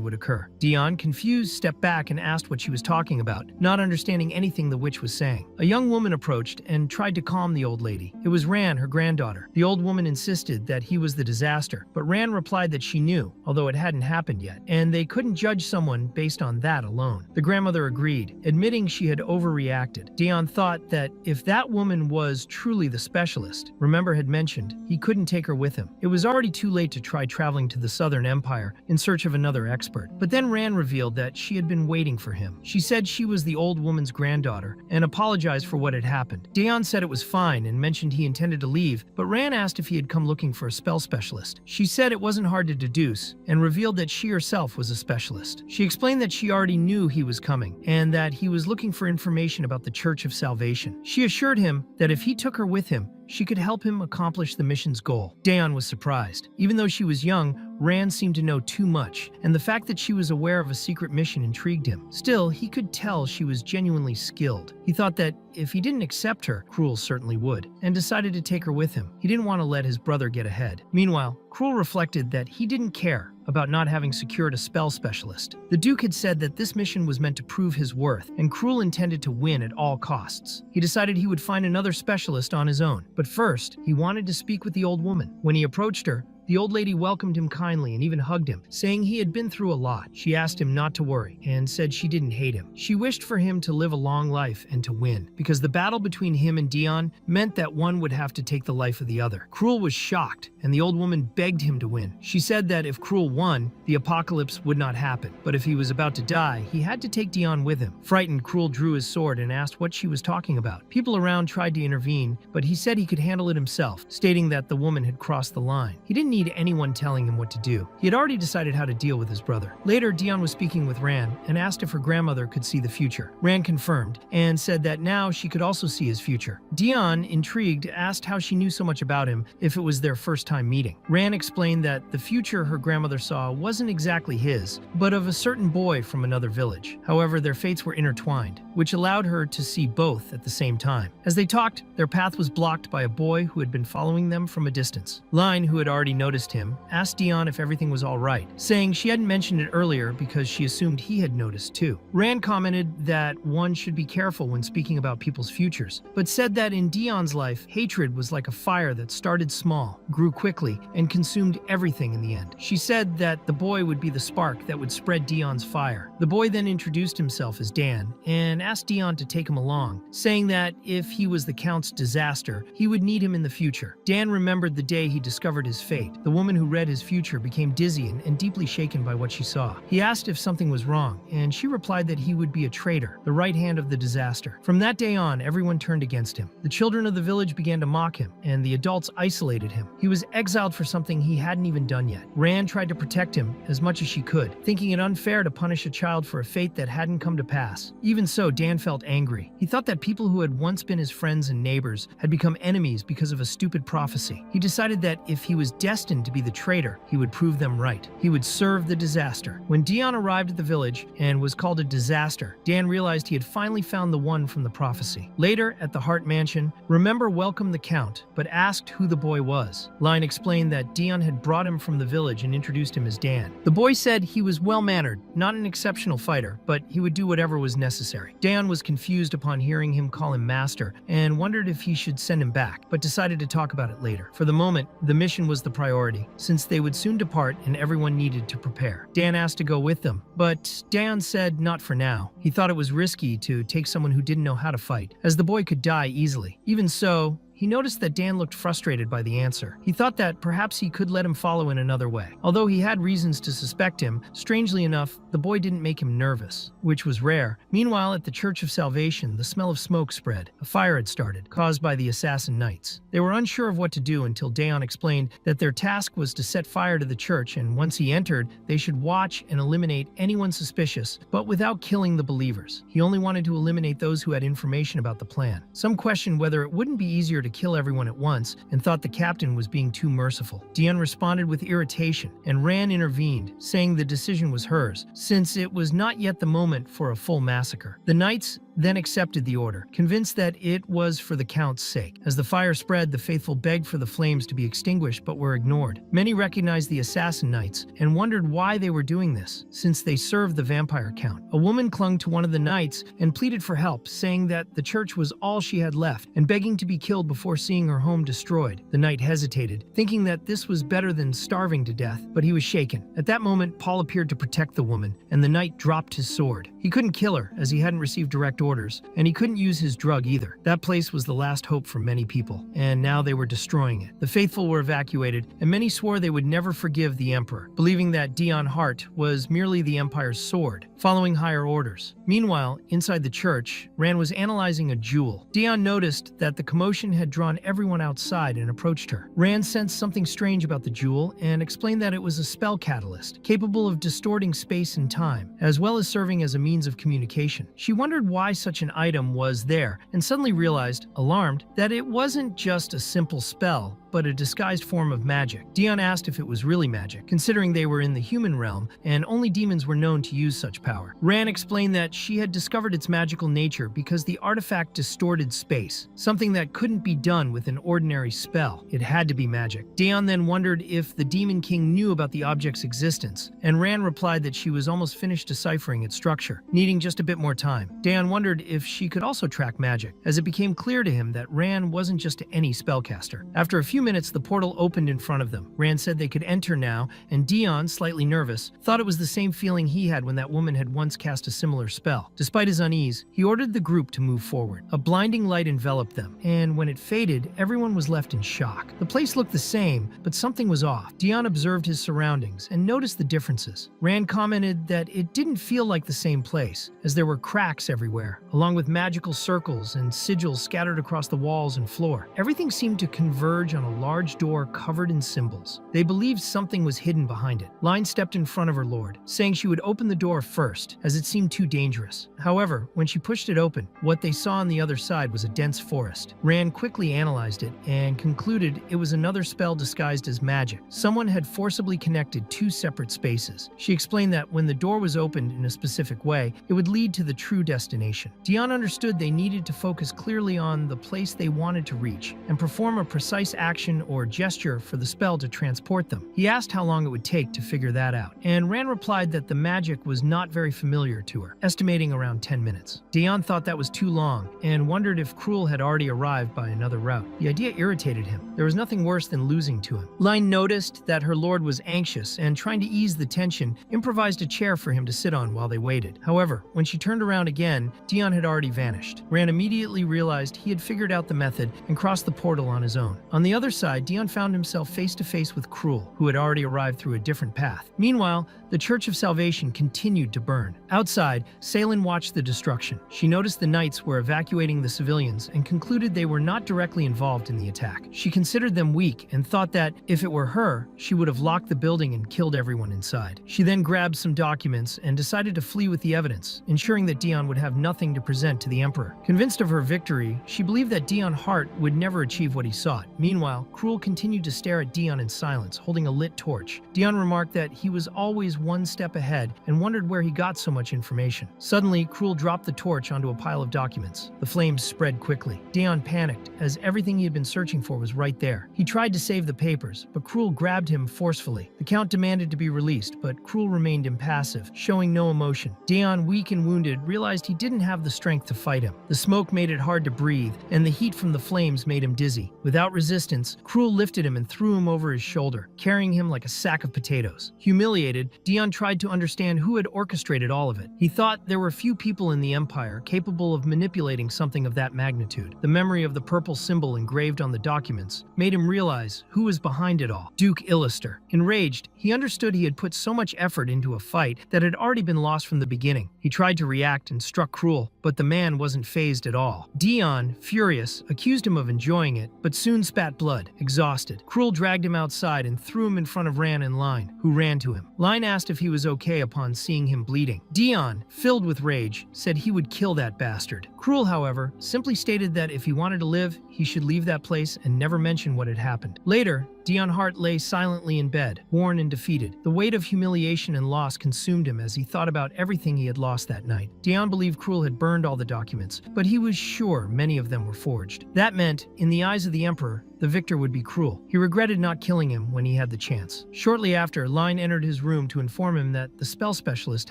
would occur. Dion, confused, stepped back and asked what she was talking about, not understanding anything the witch was saying. A young woman approached and tried to calm the old lady. It was Ran, her granddaughter. The old woman insisted that he was the disaster, but Ran replied that she knew, although it hadn't happened yet, and they couldn't judge someone based on that alone. The grandmother agreed, admitting she had overreacted. Dion thought that if that woman was truly the specialist Remember had mentioned, he couldn't take her with him. It was already too late to try traveling to the Southern Empire in search of another expert. But then Ran revealed that she had been waiting for him. She said she was the old woman's granddaughter and apologized for what had happened. Dion said it was fine and mentioned he intended to leave, but Ran asked if he had come looking for a spell specialist. She said it wasn't hard to deduce and revealed that she herself was a specialist. She explained that she already knew he was coming and that he was looking for information about the Church of Salvation. She assured him that if he took her with him, she could help him accomplish the mission's goal. Daeon was surprised. Even though she was young, Ran seemed to know too much, and the fact that she was aware of a secret mission intrigued him. Still, he could tell she was genuinely skilled. He thought that if he didn't accept her, Cruel certainly would, and decided to take her with him. He didn't want to let his brother get ahead. Meanwhile, Cruel reflected that he didn't care about not having secured a spell specialist. The Duke had said that this mission was meant to prove his worth, and Cruel intended to win at all costs. He decided he would find another specialist on his own, but first, he wanted to speak with the old woman. When he approached her, the old lady welcomed him kindly and even hugged him, saying he had been through a lot. She asked him not to worry and said she didn't hate him. She wished for him to live a long life and to win, because the battle between him and Daeon meant that one would have to take the life of the other. Cruel was shocked, and the old woman begged him to win. She said that if Cruel won, the apocalypse would not happen, but if he was about to die, he had to take Daeon with him. Frightened, Cruel drew his sword and asked what she was talking about. People around tried to intervene, but he said he could handle it himself, stating that the woman had crossed the line. He didn't need anyone telling him what to do. He had already decided how to deal with his brother. Later, Daeon was speaking with Ran and asked if her grandmother could see the future. Ran confirmed and said that now she could also see his future. Daeon, intrigued, asked how she knew so much about him if it was their first time meeting. Ran explained that the future her grandmother saw wasn't exactly his, but of a certain boy from another village. However, their fates were intertwined, which allowed her to see both at the same time. As they talked, their path was blocked by a boy who had been following them from a distance. Line, who had already noticed him, asked Daeon if everything was all right, saying she hadn't mentioned it earlier because she assumed he had noticed too. Rand commented that one should be careful when speaking about people's futures, but said that in Daeon's life, hatred was like a fire that started small, grew quickly, and consumed everything in the end. She said that the boy would be the spark that would spread Daeon's fire. The boy then introduced himself as Dan and asked Daeon to take him along, saying that if he was the Count's disaster, he would need him in the future. Dan remembered the day he discovered his fate. The woman who read his future became dizzy and deeply shaken by what she saw. He asked if something was wrong, and she replied that he would be a traitor, the right hand of the disaster. From that day on, everyone turned against him. The children of the village began to mock him, and the adults isolated him. He was exiled for something he hadn't even done yet. Rand tried to protect him as much as she could, thinking it unfair to punish a child for a fate that hadn't come to pass. Even so, Dan felt angry. He thought that people who had once been his friends and neighbors had become enemies because of a stupid prophecy. He decided that if he was destined to be the traitor, he would prove them right. He would serve the disaster. When Daeon arrived at the village and was called a disaster, Dan realized he had finally found the one from the prophecy. Later, at the Hart Mansion, Remember welcomed the Count, but asked who the boy was. Line explained that Daeon had brought him from the village and introduced him as Dan. The boy said he was well-mannered, not an exceptional fighter, but he would do whatever was necessary. Daeon was confused upon hearing him call him master and wondered if he should send him back, but decided to talk about it later. For the moment, the mission was the priority, since they would soon depart and everyone needed to prepare. Dan asked to go with them, but Daeon said not for now. He thought it was risky to take someone who didn't know how to fight, as the boy could die easily. Even so, he noticed that Dan looked frustrated by the answer. He thought that perhaps he could let him follow in another way. Although he had reasons to suspect him, strangely enough, the boy didn't make him nervous, which was rare. Meanwhile, at the Church of Salvation, the smell of smoke spread. A fire had started, caused by the assassin knights. They were unsure of what to do until Daeon explained that their task was to set fire to the church, and once he entered, they should watch and eliminate anyone suspicious, but without killing the believers. He only wanted to eliminate those who had information about the plan. Some questioned whether it wouldn't be easier to kill everyone at once and thought the captain was being too merciful. Daeon responded with irritation, and Ran intervened, saying the decision was hers, since it was not yet the moment for a full massacre. The knights then accepted the order, convinced that it was for the Count's sake. As the fire spread, the faithful begged for the flames to be extinguished but were ignored. Many recognized the assassin knights and wondered why they were doing this, since they served the vampire Count. A woman clung to one of the knights and pleaded for help, saying that the church was all she had left and begging to be killed before seeing her home destroyed. The knight hesitated, thinking that this was better than starving to death, but he was shaken. At that moment, Paul appeared to protect the woman, and the knight dropped his sword. He couldn't kill her, as he hadn't received direct orders, and he couldn't use his drug either. That place was the last hope for many people, and now they were destroying it. The faithful were evacuated, and many swore they would never forgive the emperor, believing that Daeon Hart was merely the empire's sword, following higher orders. Meanwhile, inside the church, Ran was analyzing a jewel. Daeon noticed that the commotion had drawn everyone outside and approached her. Ran sensed something strange about the jewel and explained that it was a spell catalyst, capable of distorting space and time, as well as serving as a means of communication. She wondered why such an item was there and suddenly realized, alarmed, that it wasn't just a simple spell, but a disguised form of magic. Dion asked if it was really magic, considering they were in the human realm and only demons were known to use such power. Ran explained that she had discovered its magical nature because the artifact distorted space, something that couldn't be done with an ordinary spell. It had to be magic. Dion then wondered if the Demon King knew about the object's existence, and Ran replied that she was almost finished deciphering its structure, needing just a bit more time. Dion wondered if she could also track magic, as it became clear to him that Ran wasn't just any spellcaster. After a few minutes, the portal opened in front of them. Ran said they could enter now, and Dion, slightly nervous, thought it was the same feeling he had when that woman had once cast a similar spell. Despite his unease, he ordered the group to move forward. A blinding light enveloped them, and when it faded, everyone was left in shock. The place looked the same, but something was off. Dion observed his surroundings and noticed the differences. Rand commented that it didn't feel like the same place, as there were cracks everywhere, along with magical circles and sigils scattered across the walls and floor. Everything seemed to converge on a large door covered in symbols. They believed something was hidden behind it. Line stepped in front of her lord, saying she would open the door first, as it seemed too dangerous. However, when she pushed it open, what they saw on the other side was a dense forest. Rand quickly analyzed it and concluded it was another spell disguised as magic. Someone had forcibly connected two separate spaces. She explained that when the door was opened in a specific way, it would lead to the true destination. Dion understood they needed to focus clearly on the place they wanted to reach and perform a precise action or gesture for the spell to transport them. He asked how long it would take to figure that out, and Rand replied that the magic was not very familiar to her, estimating around 10 minutes. Dion thought that was too long and wondered if Cruel had already arrived by another route. The idea irritated him. There was nothing worse than losing to him. Line noticed that her lord was anxious and, trying to ease the tension, improvised a chair for him to sit on while they waited. However, when she turned around again, Dion had already vanished. Rand immediately realized he had figured out the method and crossed the portal on his own. On the other side, Dion found himself face to face with Cruel, who had already arrived through a different path. Meanwhile, the Church of Salvation continued to burn. Outside, Salen watched the destruction. She noticed the knights were evacuating the civilians and concluded they were not directly involved in the attack. She considered them weak and thought that, if it were her, she would have locked the building and killed everyone inside. She then grabbed some documents and decided to flee with the evidence, ensuring that Dion would have nothing to present to the Emperor. Convinced of her victory, she believed that Dion Hart would never achieve what he sought. Meanwhile, Cruel continued to stare at Dion in silence, holding a lit torch. Dion remarked that he was always one step ahead and wondered where he got so much information. Suddenly, Cruel dropped the torch onto a pile of documents. The flames spread quickly. Dion panicked, as everything he had been searching for was right there. He tried to save the papers, but Cruel grabbed him forcefully. The Count demanded to be released, but Cruel remained impassive, showing no emotion. Dion, weak and wounded, realized he didn't have the strength to fight him. The smoke made it hard to breathe, and the heat from the flames made him dizzy. Without resistance, Cruel lifted him and threw him over his shoulder, carrying him like a sack of potatoes. Humiliated, Dion tried to understand who had orchestrated all of it. He thought there were few people in the Empire capable of manipulating something of that magnitude. The memory of the purple symbol engraved on the documents made him realize who was behind it all: Duke Illister. Enraged, he understood he had put so much effort into a fight that had already been lost from the beginning. He tried to react and struck Cruel, but the man wasn't fazed at all. Dion, furious, accused him of enjoying it, but soon spat blood, exhausted. Cruel dragged him outside and threw him in front of Ran and Line, who ran to him. Line asked if he was okay upon seeing him bleeding. Dion, filled with rage, said he would kill that bastard. Cruel, however, simply stated that if he wanted to live, he should leave that place and never mention what had happened. Later, Dion Hart lay silently in bed, worn and defeated. The weight of humiliation and loss consumed him as he thought about everything he had lost that night. Dion believed Cruel had burned all the documents, but he was sure many of them were forged. That meant, in the eyes of the Emperor, the victor would be Cruel. He regretted not killing him when he had the chance. Shortly after, Line entered his room to inform him that the spell specialist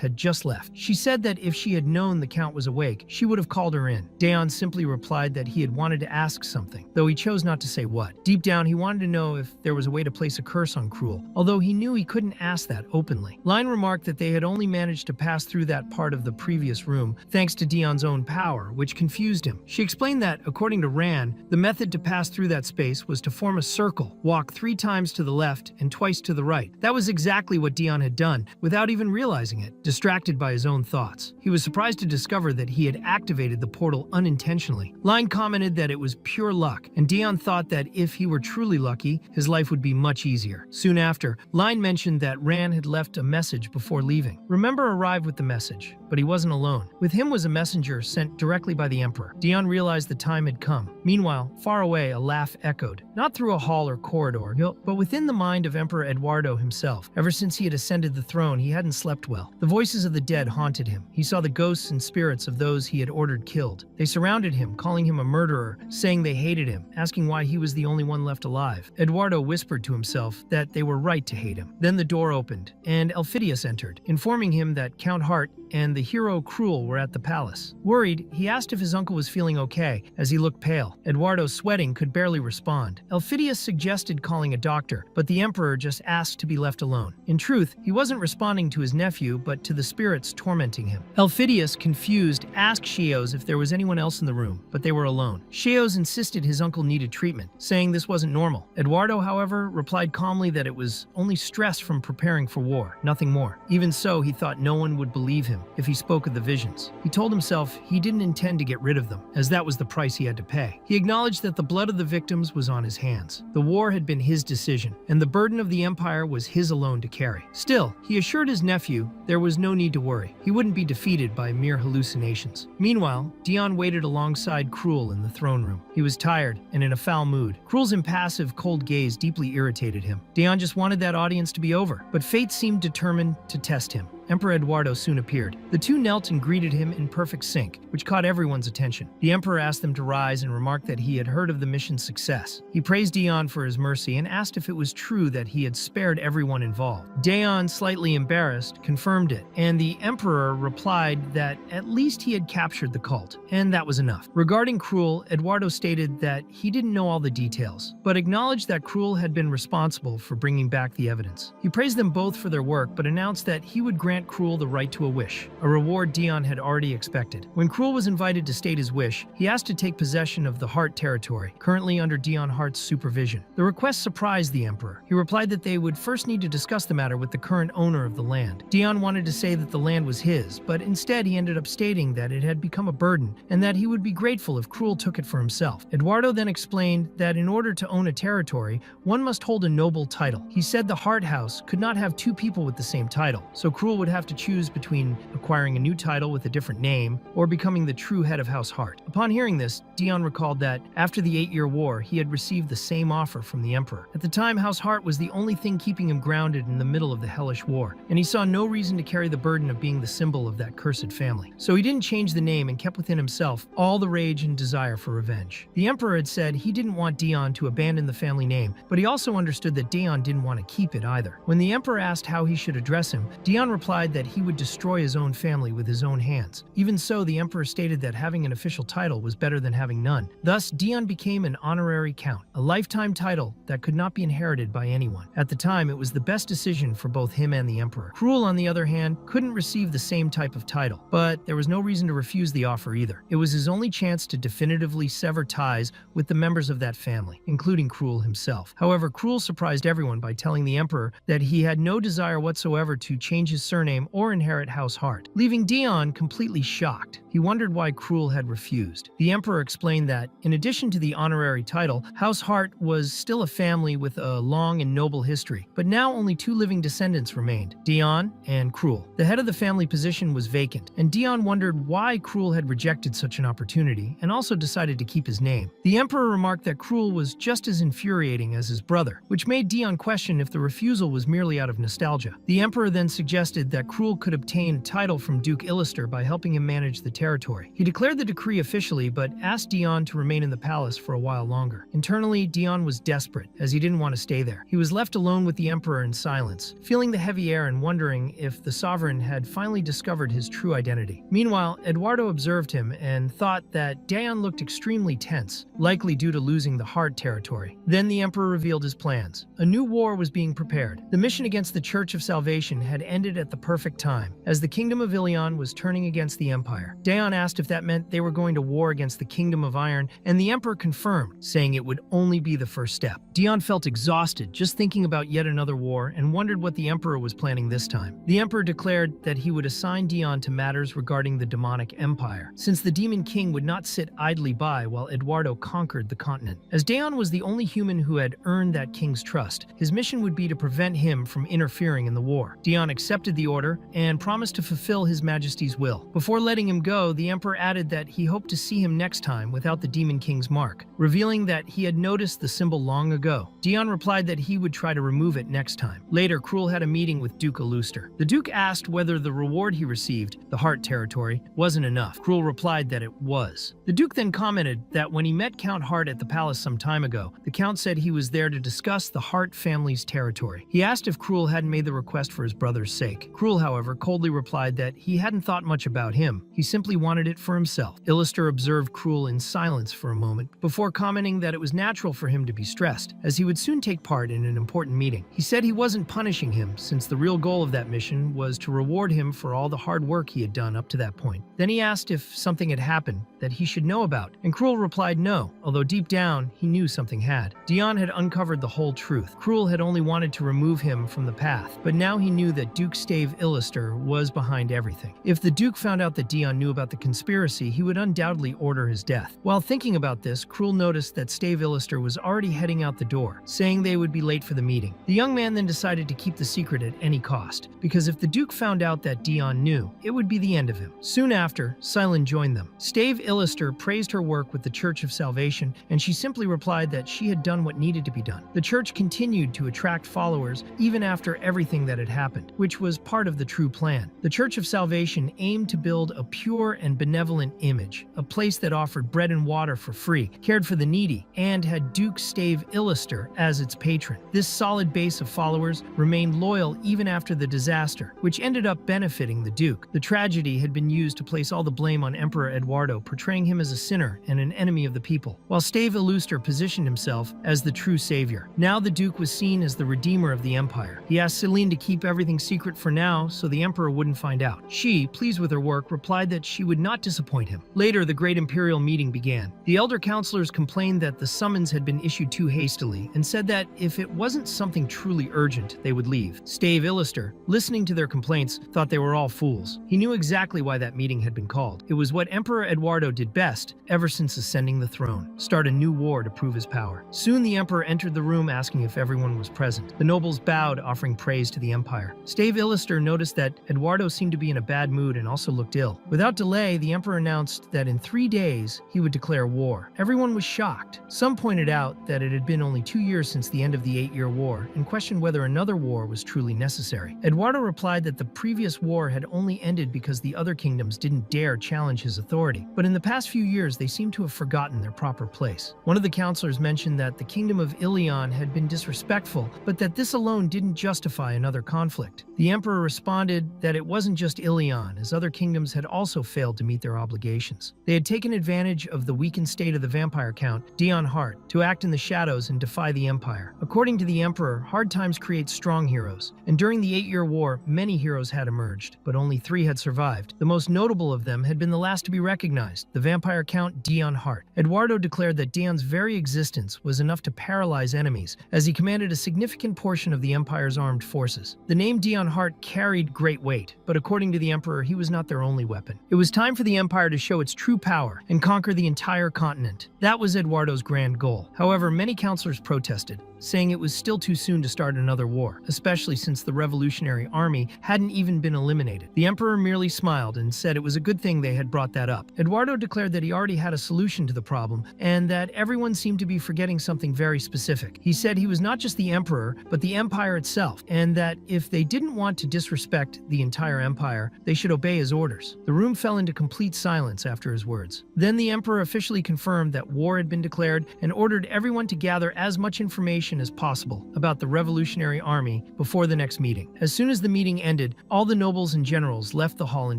had just left. She said that if she had known the Count was awake, she would have called her in. Dion simply replied that he had wanted to ask something, though he chose not to say what. Deep down, he wanted to know if there was a way to place a curse on Cruel, although he knew he couldn't ask that openly. Line remarked that they had only managed to pass through that part of the previous room thanks to Dion's own power, which confused him. She explained that, according to Ran, the method to pass through that space was to form a circle, walk 3 times to the left and twice to the right. That was exactly what Dion had done, without even realizing it, distracted by his own thoughts. He was surprised to discover that he had activated the portal unintentionally. Line commented that it was pure luck, and Dion thought that if he were truly lucky, his life would be much easier. Soon after, Line mentioned that Ran had left a message before leaving. Remember, arrived with the message. but he wasn't alone. With him was a messenger sent directly by the emperor. Dion realized the time had come. Meanwhile, far away, a laugh echoed, not through a hall or corridor, but within the mind of Emperor Eduardo himself. Ever since he had ascended the throne, he hadn't slept well. The voices of the dead haunted him. He saw the ghosts and spirits of those he had ordered killed. They surrounded him, calling him a murderer, saying they hated him, asking why he was the only one left alive. Eduardo whispered to himself that they were right to hate him. Then the door opened, and Elphidius entered, informing him that Count Hart and the hero Cruel were at the palace. Worried, he asked if his uncle was feeling okay, as he looked pale. Eduardo, sweating, could barely respond. Elphidius suggested calling a doctor, but the emperor just asked to be left alone. In truth, he wasn't responding to his nephew, but to the spirits tormenting him. Elphidius, confused, asked Sheos if there was anyone else in the room, but they were alone. Sheos insisted his uncle needed treatment, saying this wasn't normal. Eduardo, however, replied calmly that it was only stress from preparing for war, nothing more. Even so, he thought no one would believe him if he spoke of the visions. He told himself he didn't intend to get rid of them, as that was the price he had to pay. He acknowledged that the blood of the victims was on his hands. The war had been his decision, and the burden of the empire was his alone to carry. Still, he assured his nephew there was no need to worry. He wouldn't be defeated by mere hallucinations. Meanwhile, Dion waited alongside Cruel in the throne room. He was tired and in a foul mood. Cruel's impassive, cold gaze deeply irritated him. Dion just wanted that audience to be over, but fate seemed determined to test him. Emperor Eduardo soon appeared. The two knelt and greeted him in perfect sync, which caught everyone's attention. The emperor asked them to rise and remarked that he had heard of the mission's success. He praised Dion for his mercy and asked if it was true that he had spared everyone involved. Dion, slightly embarrassed, confirmed it, and the emperor replied that at least he had captured the cult, and that was enough. Regarding Cruel, Eduardo stated that he didn't know all the details, but acknowledged that Cruel had been responsible for bringing back the evidence. He praised them both for their work, but announced that he would grant Cruel the right to a wish, a reward Dion had already expected. When Cruel was invited to state his wish, he asked to take possession of the Hart territory, currently under Dion Hart's supervision. The request surprised the emperor. He replied that they would first need to discuss the matter with the current owner of the land. Dion wanted to say that the land was his, but instead he ended up stating that it had become a burden and that he would be grateful if Cruel took it for himself. Eduardo then explained that in order to own a territory, one must hold a noble title. He said the Hart House could not have two people with the same title, so Cruel would have to choose between acquiring a new title with a different name or becoming the true head of House Hart. Upon hearing this, Dion recalled that after the 8-year war, he had received the same offer from the emperor. At the time, House Hart was the only thing keeping him grounded in the middle of the hellish war, and he saw no reason to carry the burden of being the symbol of that cursed family. So he didn't change the name and kept within himself all the rage and desire for revenge. The emperor had said he didn't want Dion to abandon the family name, but he also understood that Dion didn't want to keep it either. When the emperor asked how he should address him, Dion replied that he would destroy his own family with his own hands. Even so, the emperor stated that having an official title was better than having none. Thus, Dion became an honorary count, a lifetime title that could not be inherited by anyone. At the time, it was the best decision for both him and the emperor. Cruel, on the other hand, couldn't receive the same type of title, but there was no reason to refuse the offer either. It was his only chance to definitively sever ties with the members of that family, including Cruel himself. However, Cruel surprised everyone by telling the emperor that he had no desire whatsoever to change his surname or inherit House Hart, leaving Dion completely shocked. He wondered why Cruel had refused. The emperor explained that, in addition to the honorary title, House Hart was still a family with a long and noble history, but now only two living descendants remained, Dion and Cruel. The head of the family position was vacant, and Dion wondered why Cruel had rejected such an opportunity and also decided to keep his name. The emperor remarked that Cruel was just as infuriating as his brother, which made Dion question if the refusal was merely out of nostalgia. The emperor then suggested that Cruel could obtain a title from Duke Illister by helping him manage the territory. He declared the decree officially, but asked Dion to remain in the palace for a while longer. Internally, Dion was desperate, as he didn't want to stay there. He was left alone with the emperor in silence, feeling the heavy air and wondering if the sovereign had finally discovered his true identity. Meanwhile, Eduardo observed him and thought that Dion looked extremely tense, likely due to losing the Hart territory. Then the emperor revealed his plans. A new war was being prepared. The mission against the Church of Salvation had ended at the perfect time, as the kingdom of Ilion was turning against the empire. Dion asked if that meant they were going to war against the kingdom of Iron, and the emperor confirmed, saying it would only be the first step. Dion felt exhausted just thinking about yet another war and wondered what the emperor was planning this time. The emperor declared that he would assign Dion to matters regarding the demonic empire, since the demon king would not sit idly by while Eduardo conquered the continent. As Dion was the only human who had earned that king's trust, his mission would be to prevent him from interfering in the war. Dion accepted the order and promised to fulfill His Majesty's will. Before letting him go, the emperor added that he hoped to see him next time without the Demon King's mark, revealing that he had noticed the symbol long ago. Dion replied that he would try to remove it next time. Later, Cruel had a meeting with Duke Illuster. The Duke asked whether the reward he received, the Heart territory, wasn't enough. Cruel replied that it was. The Duke then commented that when he met Count Hart at the palace some time ago, the Count said he was there to discuss the Hart family's territory. He asked if Cruel hadn't made the request for his brother's sake. Cruel, however, coldly replied that he hadn't thought much about him. He simply wanted it for himself. Illuster observed Cruel in silence for a moment before commenting that it was natural for him to be stressed, as he would soon take part in an important meeting. He said he wasn't punishing him, since the real goal of that mission was to reward him for all the hard work he had done up to that point. Then he asked if something had happened that he should know about, and Cruel replied no, although deep down he knew something had. Dion had uncovered the whole truth. Cruel had only wanted to remove him from the path, but now he knew that Duke Stave Illuster was behind everything. If the Duke found out that Dion knew about the conspiracy, he would undoubtedly order his death. While thinking about this, Cruel noticed that Stave Illuster was already heading out the door, saying they would be late for the meeting. The young man then decided to keep the secret at any cost, because if the Duke found out that Dion knew, it would be the end of him. Soon after, Silent joined them. Stave Illuster praised her work with the Church of Salvation, and she simply replied that she had done what needed to be done. The church continued to attract followers even after everything that had happened, which was part of the true plan. The Church of Salvation aimed to build a pure and benevolent image, a place that offered bread and water for free, cared for the needy, and had Duke Stave Illuster as its patron. This solid base of followers remained loyal even after the disaster, which ended up benefiting the Duke. The tragedy had been used to place all the blame on Emperor Eduardo, portraying him as a sinner and an enemy of the people, while Stave Illuster positioned himself as the true savior. Now the Duke was seen as the redeemer of the empire. He asked Celine to keep everything secret for now so the emperor wouldn't find out. She, pleased with her work, replied that she would not disappoint him. Later, the great imperial meeting began. The elder counselors complained that the summons had been issued too hastily and said that if it wasn't something truly urgent, they would leave. Stave Illuster, listening to their complaints, thought they were all fools. He knew exactly why that meeting had been called. It was what Emperor Eduardo did best ever since ascending the throne: start a new war to prove his power. Soon the emperor entered the room asking if everyone was present. The nobles bowed, offering praise to the empire. Stave Illuster noticed that Eduardo seemed to be in a bad mood and also looked ill. Without delay, the emperor announced that in 3 days he would declare war. Everyone was shocked. Some pointed out that it had been only 2 years since the end of the 8-year war and questioned whether another war was truly necessary. Eduardo replied that the previous war had only ended because the other kingdoms didn't dare challenge his authority, but in the past few years they seem to have forgotten their proper place. One of the counselors mentioned that the kingdom of Ilion had been disrespectful, but that this alone didn't justify another conflict. The emperor responded that it wasn't just Ilion, as other kingdoms had also failed to meet their obligations. They had taken advantage of the weakened state of the vampire count, Dion Hart, to act in the shadows and defy the empire. According to the emperor, hard times create strong heroes, and during the 8-year war, many heroes had emerged, but only 3 had survived. The most notable of them had been the last to be recognized, the vampire count Dion Hart. Eduardo declared that Dion's very existence was enough to paralyze enemies, as he commanded a significant portion of the empire's armed forces. The name Dion Hart carried great weight, but according to the emperor, he was not their only weapon. It was time for the empire to show its true power and conquer the entire continent. That was Eduardo's grand goal. However, many counselors protested, saying it was still too soon to start another war, especially since the revolutionary army hadn't even been eliminated. The emperor merely smiled and said it was a good thing they had brought that up. Eduardo declared that he already had a solution to the problem and that everyone seemed to be forgetting something very specific. He said he was not just the emperor, but the empire itself, and that if they didn't want to disrespect the entire empire, they should obey his orders. The room fell into complete silence after his words. Then the emperor officially confirmed that war had been declared and ordered everyone to gather as much information as possible about the revolutionary army before the next meeting. As soon as the meeting ended, all the nobles and generals left the hall in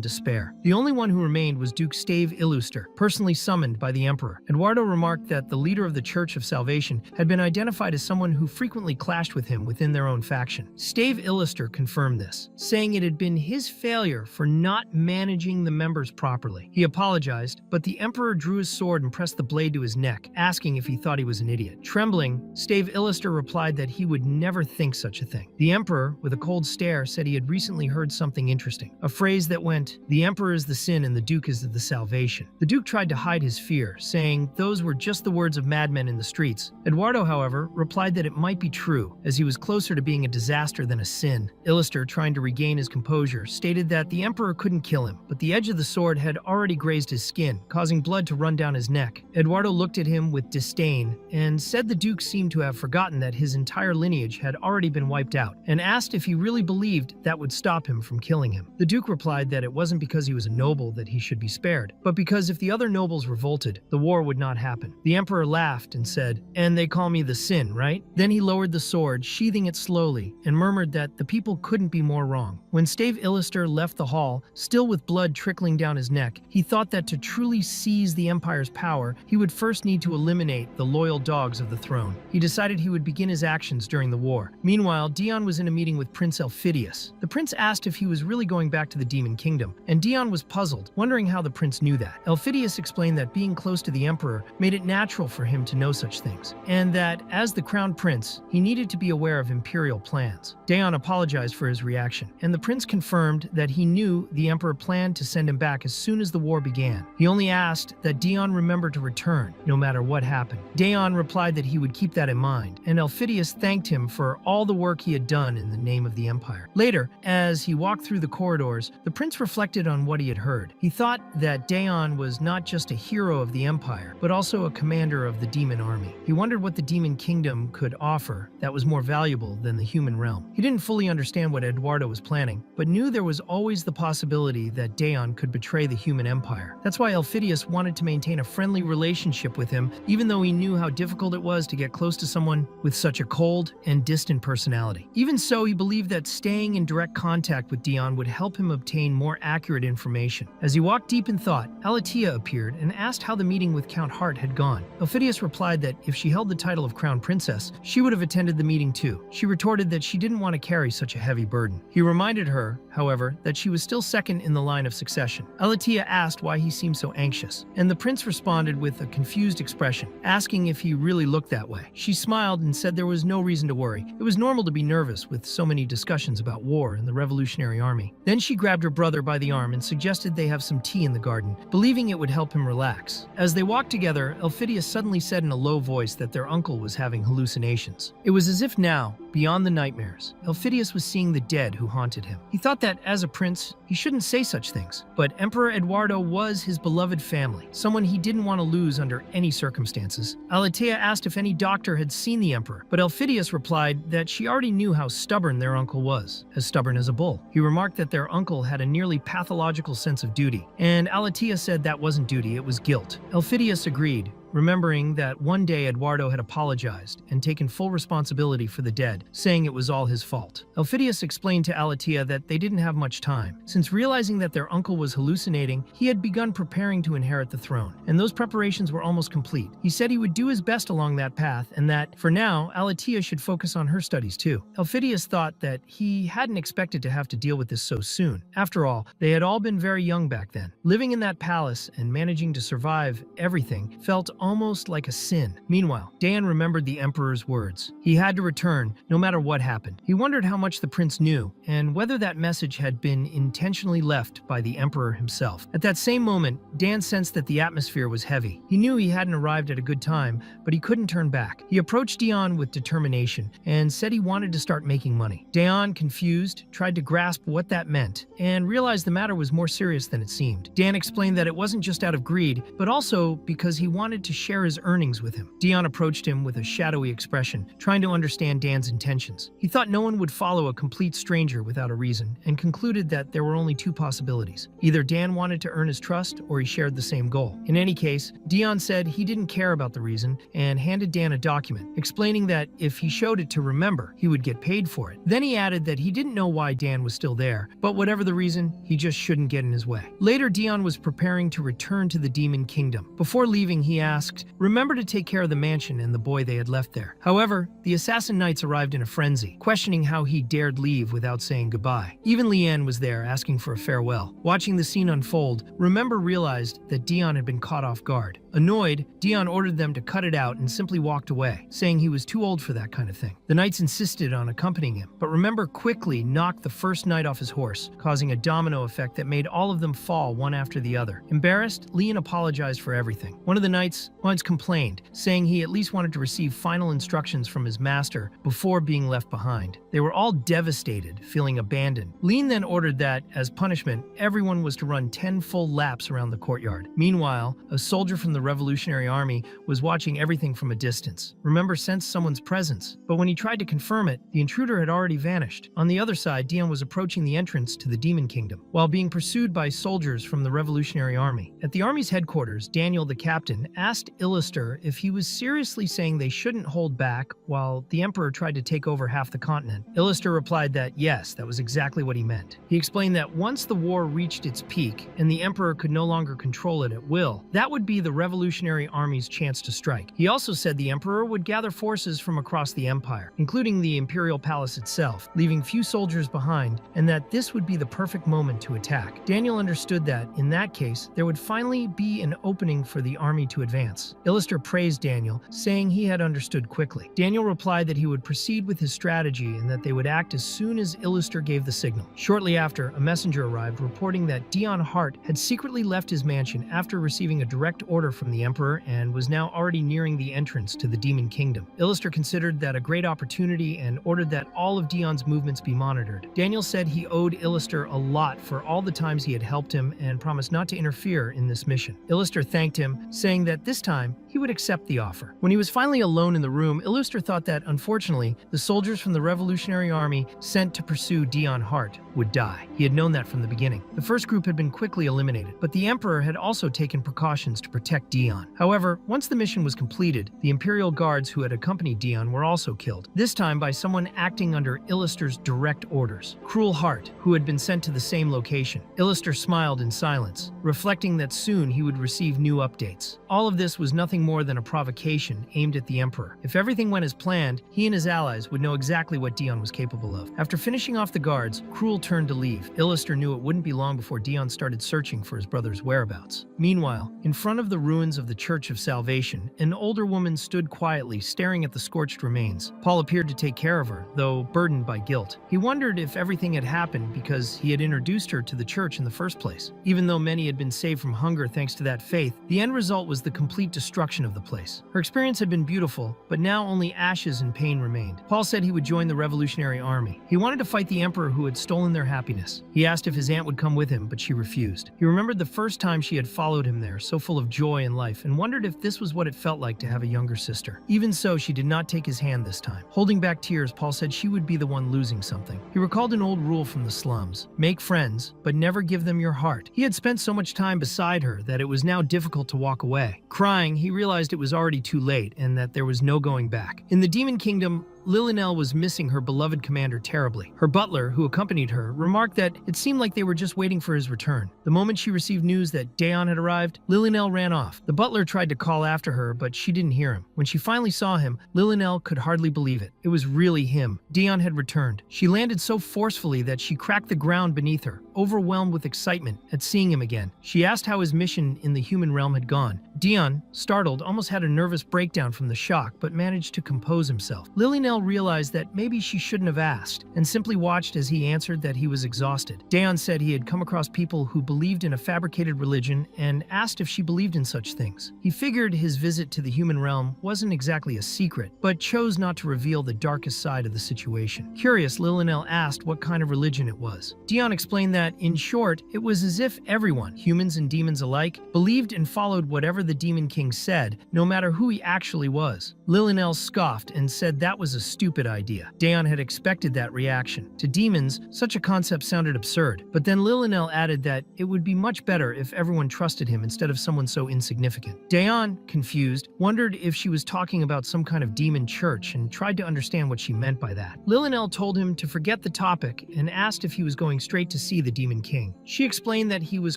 despair. The only one who remained was Duke Stave Illuster, personally summoned by the emperor. Eduardo remarked that the leader of the Church of Salvation had been identified as someone who frequently clashed with him within their own faction. Stave Illuster confirmed this, saying it had been his failure for not managing the members properly. He apologized, but the emperor drew his sword and pressed the blade to his neck, asking if he thought he was an idiot. Trembling, Stave Illuster Illuster replied that he would never think such a thing. The Emperor, with a cold stare, said he had recently heard something interesting, a phrase that went, "The Emperor is the sin and the Duke is the salvation." The Duke tried to hide his fear, saying those were just the words of madmen in the streets. Eduardo, however, replied that it might be true, as he was closer to being a disaster than a sin. Illuster, trying to regain his composure, stated that the Emperor couldn't kill him, but the edge of the sword had already grazed his skin, causing blood to run down his neck. Eduardo looked at him with disdain and said the Duke seemed to have forgotten that his entire lineage had already been wiped out, and asked if he really believed that would stop him from killing him. The Duke replied that it wasn't because he was a noble that he should be spared, but because if the other nobles revolted, the war would not happen. The Emperor laughed and said, "And they call me the Sin, right?" Then he lowered the sword, sheathing it slowly, and murmured that the people couldn't be more wrong. When Stave Illuster left the hall, still with blood trickling down his neck, he thought that to truly seize the Empire's power, he would first need to eliminate the loyal dogs of the throne. He decided he would begin his actions during the war. Meanwhile, Dion was in a meeting with Prince Elphidius. The prince asked if he was really going back to the Demon Kingdom, and Dion was puzzled, wondering how the prince knew that. Elphidius explained that being close to the Emperor made it natural for him to know such things, and that, as the crowned prince, he needed to be aware of imperial plans. Dion apologized for his reaction, and the prince confirmed that he knew the Emperor planned to send him back as soon as the war began. He only asked that Dion remember to return, no matter what happened. Dion replied that he would keep that in mind, and Elphidius thanked him for all the work he had done in the name of the Empire. Later, as he walked through the corridors, the prince reflected on what he had heard. He thought that Dion was not just a hero of the Empire, but also a commander of the demon army. He wondered what the Demon Kingdom could offer that was more valuable than the human realm. He didn't fully understand what Eduardo was planning, but knew there was always the possibility that Dion could betray the human empire. That's why Elphidius wanted to maintain a friendly relationship with him, even though he knew how difficult it was to get close to someone with such a cold and distant personality. Even so, he believed that staying in direct contact with Dion would help him obtain more accurate information. As he walked deep in thought, Alatia appeared and asked how the meeting with Count Hart had gone. Elphidius replied that if she held the title of Crown Princess, she would have attended the meeting too. She retorted that she didn't want to carry such a heavy burden. He reminded her, however, that she was still second in the line of succession. Alatia asked why he seemed so anxious, and the prince responded with a confused expression, asking if he really looked that way. She smiled and said there was no reason to worry. It was normal to be nervous with so many discussions about war and the Revolutionary Army. Then she grabbed her brother by the arm and suggested they have some tea in the garden, believing it would help him relax. As they walked together, Elphidius suddenly said in a low voice that their uncle was having hallucinations. It was as if now, beyond the nightmares, Elphidius was seeing the dead who haunted him. He thought that, as a prince, he shouldn't say such things, but Emperor Eduardo was his beloved family, someone he didn't want to lose under any circumstances. Alatea asked if any doctor had seen the Emperor, but Elphidius replied that she already knew how stubborn their uncle was, as stubborn as a bull. He remarked that their uncle had a nearly pathological sense of duty, and Alatea said that wasn't duty, it was guilt. Elphidius agreed, remembering that one day Eduardo had apologized and taken full responsibility for the dead, saying it was all his fault. Elphidius explained to Alatea that they didn't have much time. Since realizing that their uncle was hallucinating, he had begun preparing to inherit the throne, and those preparations were almost complete. He said he would do his best along that path, and that, for now, Alatea should focus on her studies too. Elphidius thought that he hadn't expected to have to deal with this so soon. After all, they had all been very young back then. Living in that palace and managing to survive everything felt almost like a sin. Meanwhile, Dan remembered the Emperor's words. He had to return, no matter what happened. He wondered how much the prince knew, and whether that message had been intentionally left by the Emperor himself. At that same moment, Dan sensed that the atmosphere was heavy. He knew he hadn't arrived at a good time, but he couldn't turn back. He approached Dion with determination and said he wanted to start making money. Dan, confused, tried to grasp what that meant and realized the matter was more serious than it seemed. Dan explained that it wasn't just out of greed, but also because he wanted to share his earnings with him. Dion approached him with a shadowy expression, trying to understand Dan's intentions. He thought no one would follow a complete stranger without a reason, and concluded that there were only two possibilities. Either Dan wanted to earn his trust, or he shared the same goal. In any case, Dion said he didn't care about the reason, and handed Dan a document, explaining that if he showed it to Remember, he would get paid for it. Then he added that he didn't know why Dan was still there, but whatever the reason, he just shouldn't get in his way. Later, Dion was preparing to return to the Demon Kingdom. Before leaving, he asked, Remember to take care of the mansion and the boy they had left there. However, the assassin knights arrived in a frenzy, questioning how he dared leave without saying goodbye. Even Leanne was there, asking for a farewell. Watching the scene unfold, Remember realized that Dion had been caught off guard. A Annoyed, Dion ordered them to cut it out and simply walked away, saying he was too old for that kind of thing. The knights insisted on accompanying him, but Remember quickly knocked the first knight off his horse, causing a domino effect that made all of them fall one after the other. Embarrassed, Leon apologized for everything. One of the knights once complained, saying he at least wanted to receive final instructions from his master before being left behind. They were all devastated, feeling abandoned. Leon then ordered that, as punishment, everyone was to run 10 full laps around the courtyard. Meanwhile, a soldier from the Revolutionary Army was watching everything from a distance. Remember sensed someone's presence, but when he tried to confirm it, the intruder had already vanished. On the other side, Dion was approaching the entrance to the Demon Kingdom, while being pursued by soldiers from the Revolutionary Army. At the army's headquarters, Daniel, the captain, asked Illister if he was seriously saying they shouldn't hold back while the Emperor tried to take over half the continent. Illister replied that yes, that was exactly what he meant. He explained that once the war reached its peak and the Emperor could no longer control it at will, that would be the Revolutionary Army's chance to strike. He also said the Emperor would gather forces from across the Empire, including the Imperial Palace itself, leaving few soldiers behind, and that this would be the perfect moment to attack. Daniel understood that, in that case, there would finally be an opening for the army to advance. Illister praised Daniel, saying he had understood quickly. Daniel replied that he would proceed with his strategy and that they would act as soon as Illister gave the signal. Shortly after, a messenger arrived reporting that Dion Hart had secretly left his mansion after receiving a direct order from the Emperor and was now already nearing the entrance to the Demon Kingdom. Illister considered that a great opportunity and ordered that all of Dion's movements be monitored. Daniel said he owed Illister a lot for all the times he had helped him and promised not to interfere in this mission. Illister thanked him, saying that this time he would accept the offer. When he was finally alone in the room, Illister thought that, unfortunately, the soldiers from the Revolutionary Army sent to pursue Dion Hart would die. He had known that from the beginning. The first group had been quickly eliminated, but the Emperor had also taken precautions to protect Dion. However, once the mission was completed, the Imperial Guards who had accompanied Dion were also killed, this time by someone acting under Illister's direct orders, Cruel Hart, who had been sent to the same location. Illister smiled in silence, reflecting that soon he would receive new updates. All of this was nothing more than a provocation aimed at the Emperor. If everything went as planned, he and his allies would know exactly what Dion was capable of. After finishing off the guards, Cruel turned to leave. Illister knew it wouldn't be long before Dion started searching for his brother's whereabouts. Meanwhile, in front of the ruins of the Church of Salvation, an older woman stood quietly, staring at the scorched remains. Paul appeared to take care of her, though burdened by guilt. He wondered if everything had happened because he had introduced her to the church in the first place. Even though many had been saved from hunger thanks to that faith, the end result was the complete destruction of the place. Her experience had been beautiful, but now only ashes and pain remained. Paul said he would join the Revolutionary Army. He wanted to fight the Emperor who had stolen their happiness. He asked if his aunt would come with him, but she refused. He remembered the first time she had followed him there, so full of joy and life, and wondered if this was what it felt like to have a younger sister. Even so, she did not take his hand this time. Holding back tears, Paul said she would be the one losing something. He recalled an old rule from the slums: make friends, but never give them your heart. He had spent so much time beside her that it was now difficult to walk away. Crying, he realized it was already too late and that there was no going back. In the Demon Kingdom, Lilynell was missing her beloved commander terribly. Her butler, who accompanied her, remarked that it seemed like they were just waiting for his return. The moment she received news that Dayon had arrived, Lilynell ran off. The butler tried to call after her, but she didn't hear him. When she finally saw him, Lilynell could hardly believe it. It was really him. Dayon had returned. She landed so forcefully that she cracked the ground beneath her, overwhelmed with excitement at seeing him again. She asked how his mission in the human realm had gone. Dayon, startled, almost had a nervous breakdown from the shock, but managed to compose himself. Lilynell realized that maybe she shouldn't have asked, and simply watched as he answered that he was exhausted. Dayon said he had come across people who believed in a fabricated religion and asked if she believed in such things. He figured his visit to the human realm wasn't exactly a secret, but chose not to reveal the darkest side of the situation. Curious, Lilynell asked what kind of religion it was. Dayon explained that, in short, it was as if everyone, humans and demons alike, believed and followed whatever the Demon King said, no matter who he actually was. Lilynell scoffed and said that was a stupid idea. Dayon had expected that reaction. To demons, such a concept sounded absurd, but then Lilynell added that it would be much better if everyone trusted him instead of someone so insignificant. Dayon, confused, wondered if she was talking about some kind of demon church and tried to understand what she meant by that. Lilynell told him to forget the topic and asked if he was going straight to see the Demon King. She explained that he was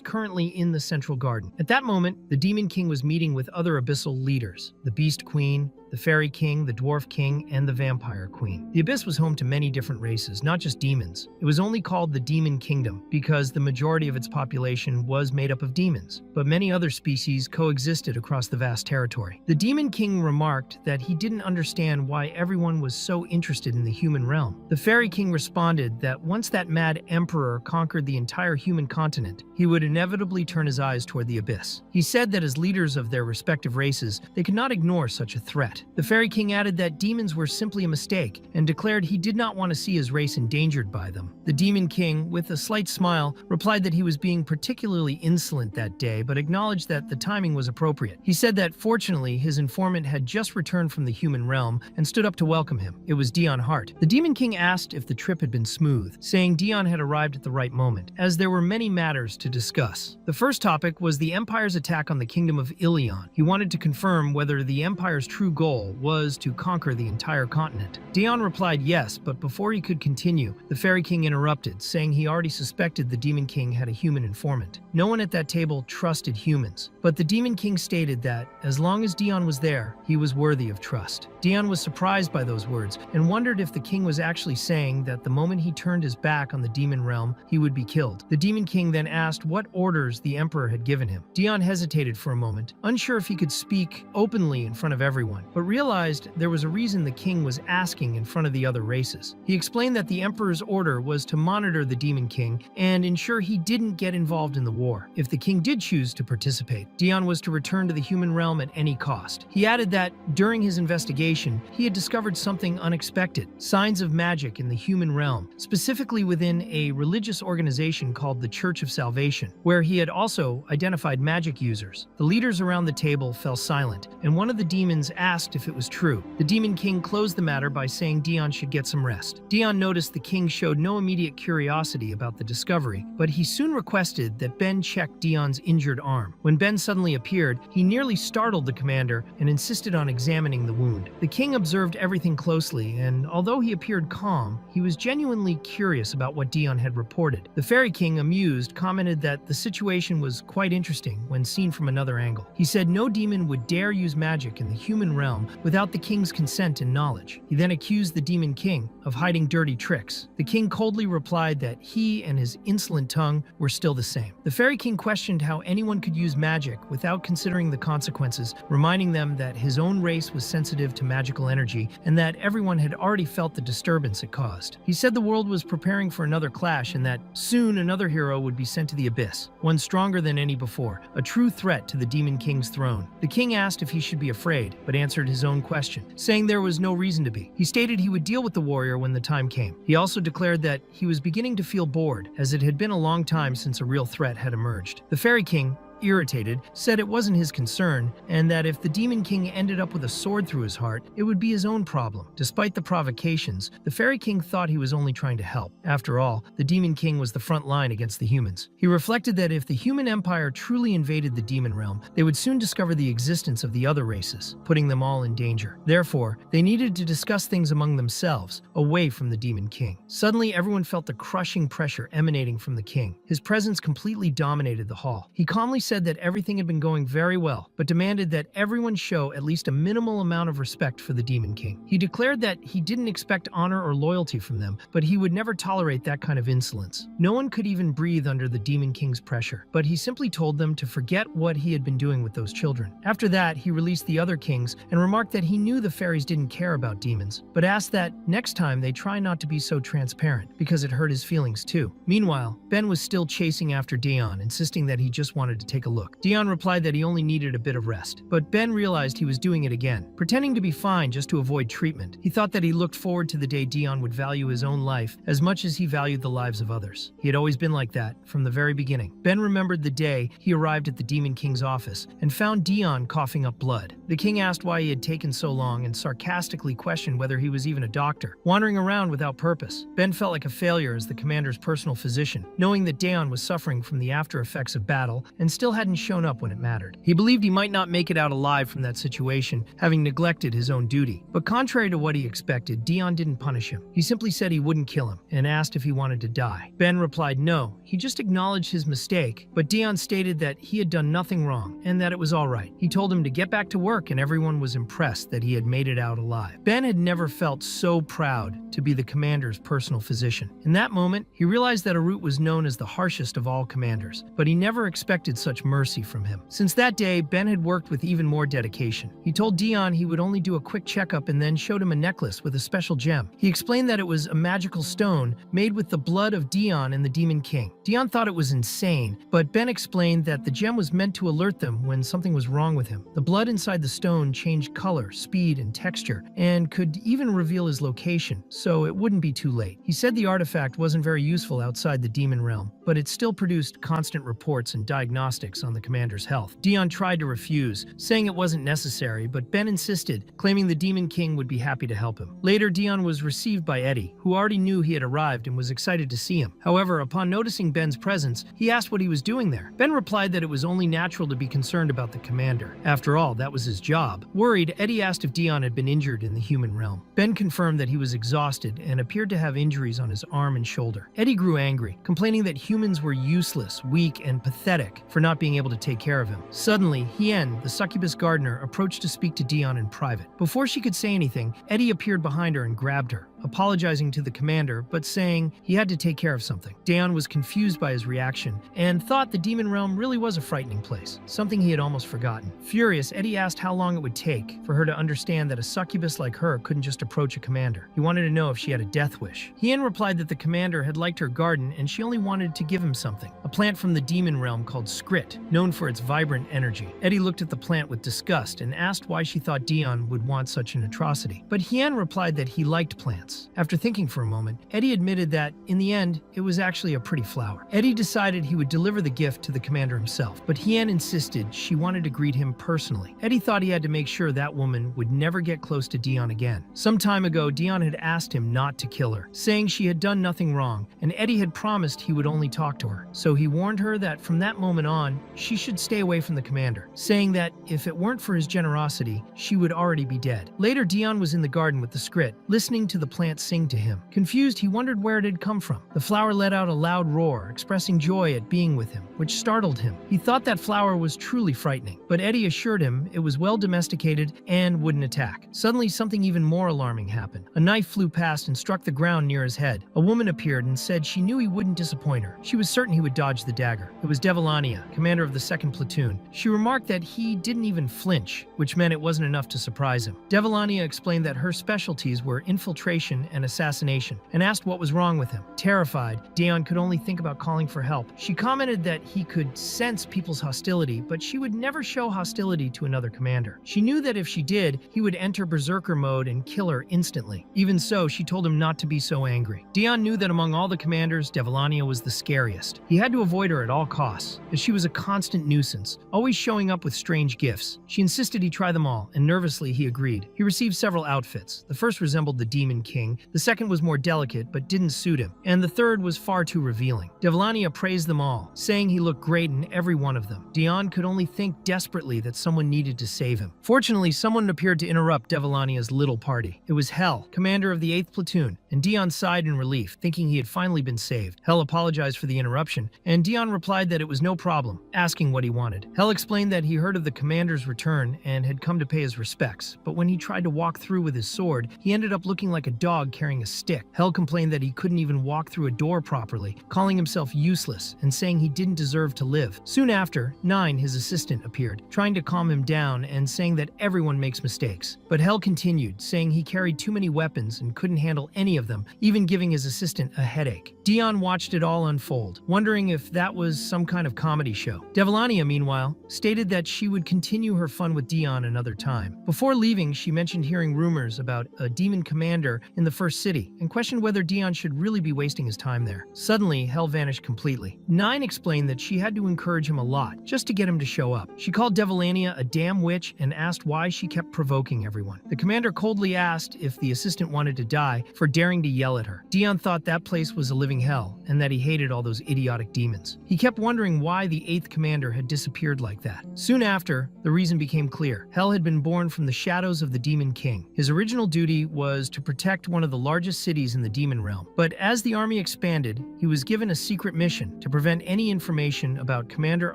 currently in the Central Garden. At that moment, the Demon King was meeting with other abyssal leaders, the Beast Queen, the Fairy King, the Dwarf King, and the Vampire Queen. The Abyss was home to many different races, not just demons. It was only called the Demon Kingdom because the majority of its population was made up of demons, but many other species coexisted across the vast territory. The Demon King remarked that he didn't understand why everyone was so interested in the human realm. The Fairy King responded that once that mad emperor conquered the entire human continent, he would inevitably turn his eyes toward the Abyss. He said that as leaders of their respective races, they could not ignore such a threat. The Fairy King added that demons were simply a mistake and declared he did not want to see his race endangered by them. The Demon King, with a slight smile, replied that he was being particularly insolent that day, but acknowledged that the timing was appropriate. He said that fortunately, his informant had just returned from the human realm and stood up to welcome him. It was Dion Hart. The Demon King asked if the trip had been smooth, saying Dion had arrived at the right moment, as there were many matters to discuss. The first topic was the Empire's attack on the kingdom of Ilion. He wanted to confirm whether the Empire's true goal was to conquer the entire continent. Dion replied yes, but before he could continue, the Fairy King interrupted, saying he already suspected the Demon King had a human informant. No one at that table trusted humans, but the Demon King stated that, as long as Dion was there, he was worthy of trust. Dion was surprised by those words and wondered if the king was actually saying that the moment he turned his back on the demon realm, he would be killed. The Demon King then asked what orders the Emperor had given him. Dion hesitated for a moment, unsure if he could speak openly in front of everyone, but realized there was a reason the king was asking in front of the other races. He explained that the Emperor's order was to monitor the Demon King and ensure he didn't get involved in the war. If the king did choose to participate, Dion was to return to the human realm at any cost. He added that, during his investigation, he had discovered something unexpected: signs of magic in the human realm, specifically within a religious organization called the Church of Salvation, where he had also identified magic users. The leaders around the table fell silent, and one of the demons asked if it was true. The Demon King closed the matter by saying Dion should get some rest. Dion noticed the king showed no immediate curiosity about the discovery, but he soon requested that Ben check Dion's injured arm. When Ben suddenly appeared, he nearly startled the commander and insisted on examining the wound. The king observed everything closely, and although he appeared calm, he was genuinely curious about what Dion had reported. The Fairy King, amused, commented that the situation was quite interesting when seen from another angle. He said no demon would dare use magic in the human realm without the king's consent and knowledge. He then accused the Demon King of hiding dirty tricks. The king coldly replied that he and his insolent tongue were still the same. The Fairy King questioned how anyone could use magic without considering the consequences, reminding them that his own race was sensitive to magical energy and that everyone had already felt the disturbance it caused. He said the world was preparing for another clash and that soon another hero would be sent to the Abyss, one stronger than any before, a true threat to the Demon King's throne. The king asked if he should be afraid, but answered his own question, saying there was no reason to be. He stated he would deal with the warrior when the time came. He also declared that he was beginning to feel bored, as it had been a long time since a real threat had emerged. The Fairy King, irritated, said it wasn't his concern, and that if the Demon King ended up with a sword through his heart, it would be his own problem. Despite the provocations, the Fairy King thought he was only trying to help. After all, the Demon King was the front line against the humans. He reflected that if the human empire truly invaded the demon realm, they would soon discover the existence of the other races, putting them all in danger. Therefore, they needed to discuss things among themselves, away from the Demon King. Suddenly, everyone felt the crushing pressure emanating from the king. His presence completely dominated the hall. He calmly said that everything had been going very well, but demanded that everyone show at least a minimal amount of respect for the Demon King. He declared that he didn't expect honor or loyalty from them, but he would never tolerate that kind of insolence. No one could even breathe under the Demon King's pressure, but he simply told them to forget what he had been doing with those children. After that, he released the other kings and remarked that he knew the fairies didn't care about demons, but asked that next time they try not to be so transparent, because it hurt his feelings too. Meanwhile, Ben was still chasing after Dion, insisting that he just wanted to take a look. Dion replied that he only needed a bit of rest, but Ben realized he was doing it again, pretending to be fine just to avoid treatment. He thought that he looked forward to the day Dion would value his own life as much as he valued the lives of others. He had always been like that from the very beginning. Ben remembered the day he arrived at the Demon King's office and found Dion coughing up blood. The king asked why he had taken so long and sarcastically questioned whether he was even a doctor, wandering around without purpose. Ben felt like a failure as the commander's personal physician, knowing that Dion was suffering from the after effects of battle and still still hadn't shown up when it mattered. He believed he might not make it out alive from that situation, having neglected his own duty. But contrary to what he expected, Dion didn't punish him. He simply said he wouldn't kill him and asked if he wanted to die. Ben replied no. He just acknowledged his mistake, but Dion stated that he had done nothing wrong and that it was all right. He told him to get back to work, and everyone was impressed that he had made it out alive. Ben had never felt so proud to be the commander's personal physician. In that moment, he realized that Arut was known as the harshest of all commanders, but he never expected such mercy from him. Since that day, Ben had worked with even more dedication. He told Dion he would only do a quick checkup and then showed him a necklace with a special gem. He explained that it was a magical stone made with the blood of Dion and the Demon King. Dion thought it was insane, but Ben explained that the gem was meant to alert them when something was wrong with him. The blood inside the stone changed color, speed, and texture, and could even reveal his location, so it wouldn't be too late. He said the artifact wasn't very useful outside the demon realm, but it still produced constant reports and diagnostics on the commander's health. Dion tried to refuse, saying it wasn't necessary, but Ben insisted, claiming the Demon King would be happy to help him. Later, Dion was received by Eddie, who already knew he had arrived and was excited to see him. However, upon noticing Ben's presence, he asked what he was doing there. Ben replied that it was only natural to be concerned about the commander. After all, that was his job. Worried, Eddie asked if Dion had been injured in the human realm. Ben confirmed that he was exhausted and appeared to have injuries on his arm and shoulder. Eddie grew angry, complaining that humans were useless, weak, and pathetic for not being able to take care of him. Suddenly, Hien, the succubus gardener, approached to speak to Dion in private. Before she could say anything, Eddie appeared behind her and grabbed her, apologizing to the commander, but saying he had to take care of something. Dion was confused by his reaction and thought the demon realm really was a frightening place, something he had almost forgotten. Furious, Eddie asked how long it would take for her to understand that a succubus like her couldn't just approach a commander. He wanted to know if she had a death wish. Hien replied that the commander had liked her garden and she only wanted to give him something, a plant from the demon realm called Skrit, known for its vibrant energy. Eddie looked at the plant with disgust and asked why she thought Dion would want such an atrocity. But Hien replied that he liked plants. After thinking for a moment, Eddie admitted that, in the end, it was actually a pretty flower. Eddie decided he would deliver the gift to the commander himself, but Hien insisted she wanted to greet him personally. Eddie thought he had to make sure that woman would never get close to Dion again. Some time ago, Dion had asked him not to kill her, saying she had done nothing wrong, and Eddie had promised he would only talk to her. So he warned her that from that moment on, she should stay away from the commander, saying that if it weren't for his generosity, she would already be dead. Later, Dion was in the garden with the Skrit, listening to the plant sing to him. Confused, he wondered where it had come from. The flower let out a loud roar, expressing joy at being with him, which startled him. He thought that flower was truly frightening, but Eddie assured him it was well domesticated and wouldn't attack. Suddenly, something even more alarming happened. A knife flew past and struck the ground near his head. A woman appeared and said she knew he wouldn't disappoint her. She was certain he would dodge the dagger. It was Devalania, commander of the 2nd platoon. She remarked that he didn't even flinch, which meant it wasn't enough to surprise him. Devalania explained that her specialties were infiltration and assassination, and asked what was wrong with him. Terrified, Dion could only think about calling for help. She commented that he could sense people's hostility, but she would never show hostility to another commander. She knew that if she did, he would enter berserker mode and kill her instantly. Even so, she told him not to be so angry. Dion knew that among all the commanders, Devalania was the scariest. He had to avoid her at all costs, as she was a constant nuisance, always showing up with strange gifts. She insisted he try them all, and nervously he agreed. He received several outfits. The first resembled the Demon King, the second was more delicate but didn't suit him, and the third was far too revealing. Devalania praised them all, saying he looked great in every one of them. Dion could only think desperately that someone needed to save him. Fortunately, someone appeared to interrupt Devalania's little party. It was Hel, commander of the 8th platoon, and Dion sighed in relief, thinking he had finally been saved. Hel apologized for the interruption, and Dion replied that it was no problem, asking what he wanted. Hel explained that he heard of the commander's return and had come to pay his respects, but when he tried to walk through with his sword, he ended up looking like a dog carrying a stick. Hel complained that he couldn't even walk through a door properly, calling himself useless and saying he didn't deserve to live. Soon after, Nine, his assistant, appeared, trying to calm him down and saying that everyone makes mistakes. But Hel continued, saying he carried too many weapons and couldn't handle any of them, even giving his assistant a headache. Dion watched it all unfold, wondering if that was some kind of comedy show. Devalania, meanwhile, stated that she would continue her fun with Dion another time. Before leaving, she mentioned hearing rumors about a demon commander in in the first city and questioned whether Dion should really be wasting his time there. Suddenly, Hel vanished completely. Nine explained that she had to encourage him a lot just to get him to show up. She called Devilania a damn witch and asked why she kept provoking everyone. The commander coldly asked if the assistant wanted to die for daring to yell at her. Dion thought that place was a living hell and that he hated all those idiotic demons. He kept wondering why the 8th commander had disappeared like that. Soon after, the reason became clear. Hel had been born from the shadows of the Demon King. His original duty was to protect one of the largest cities in the demon realm. But as the army expanded, he was given a secret mission to prevent any information about Commander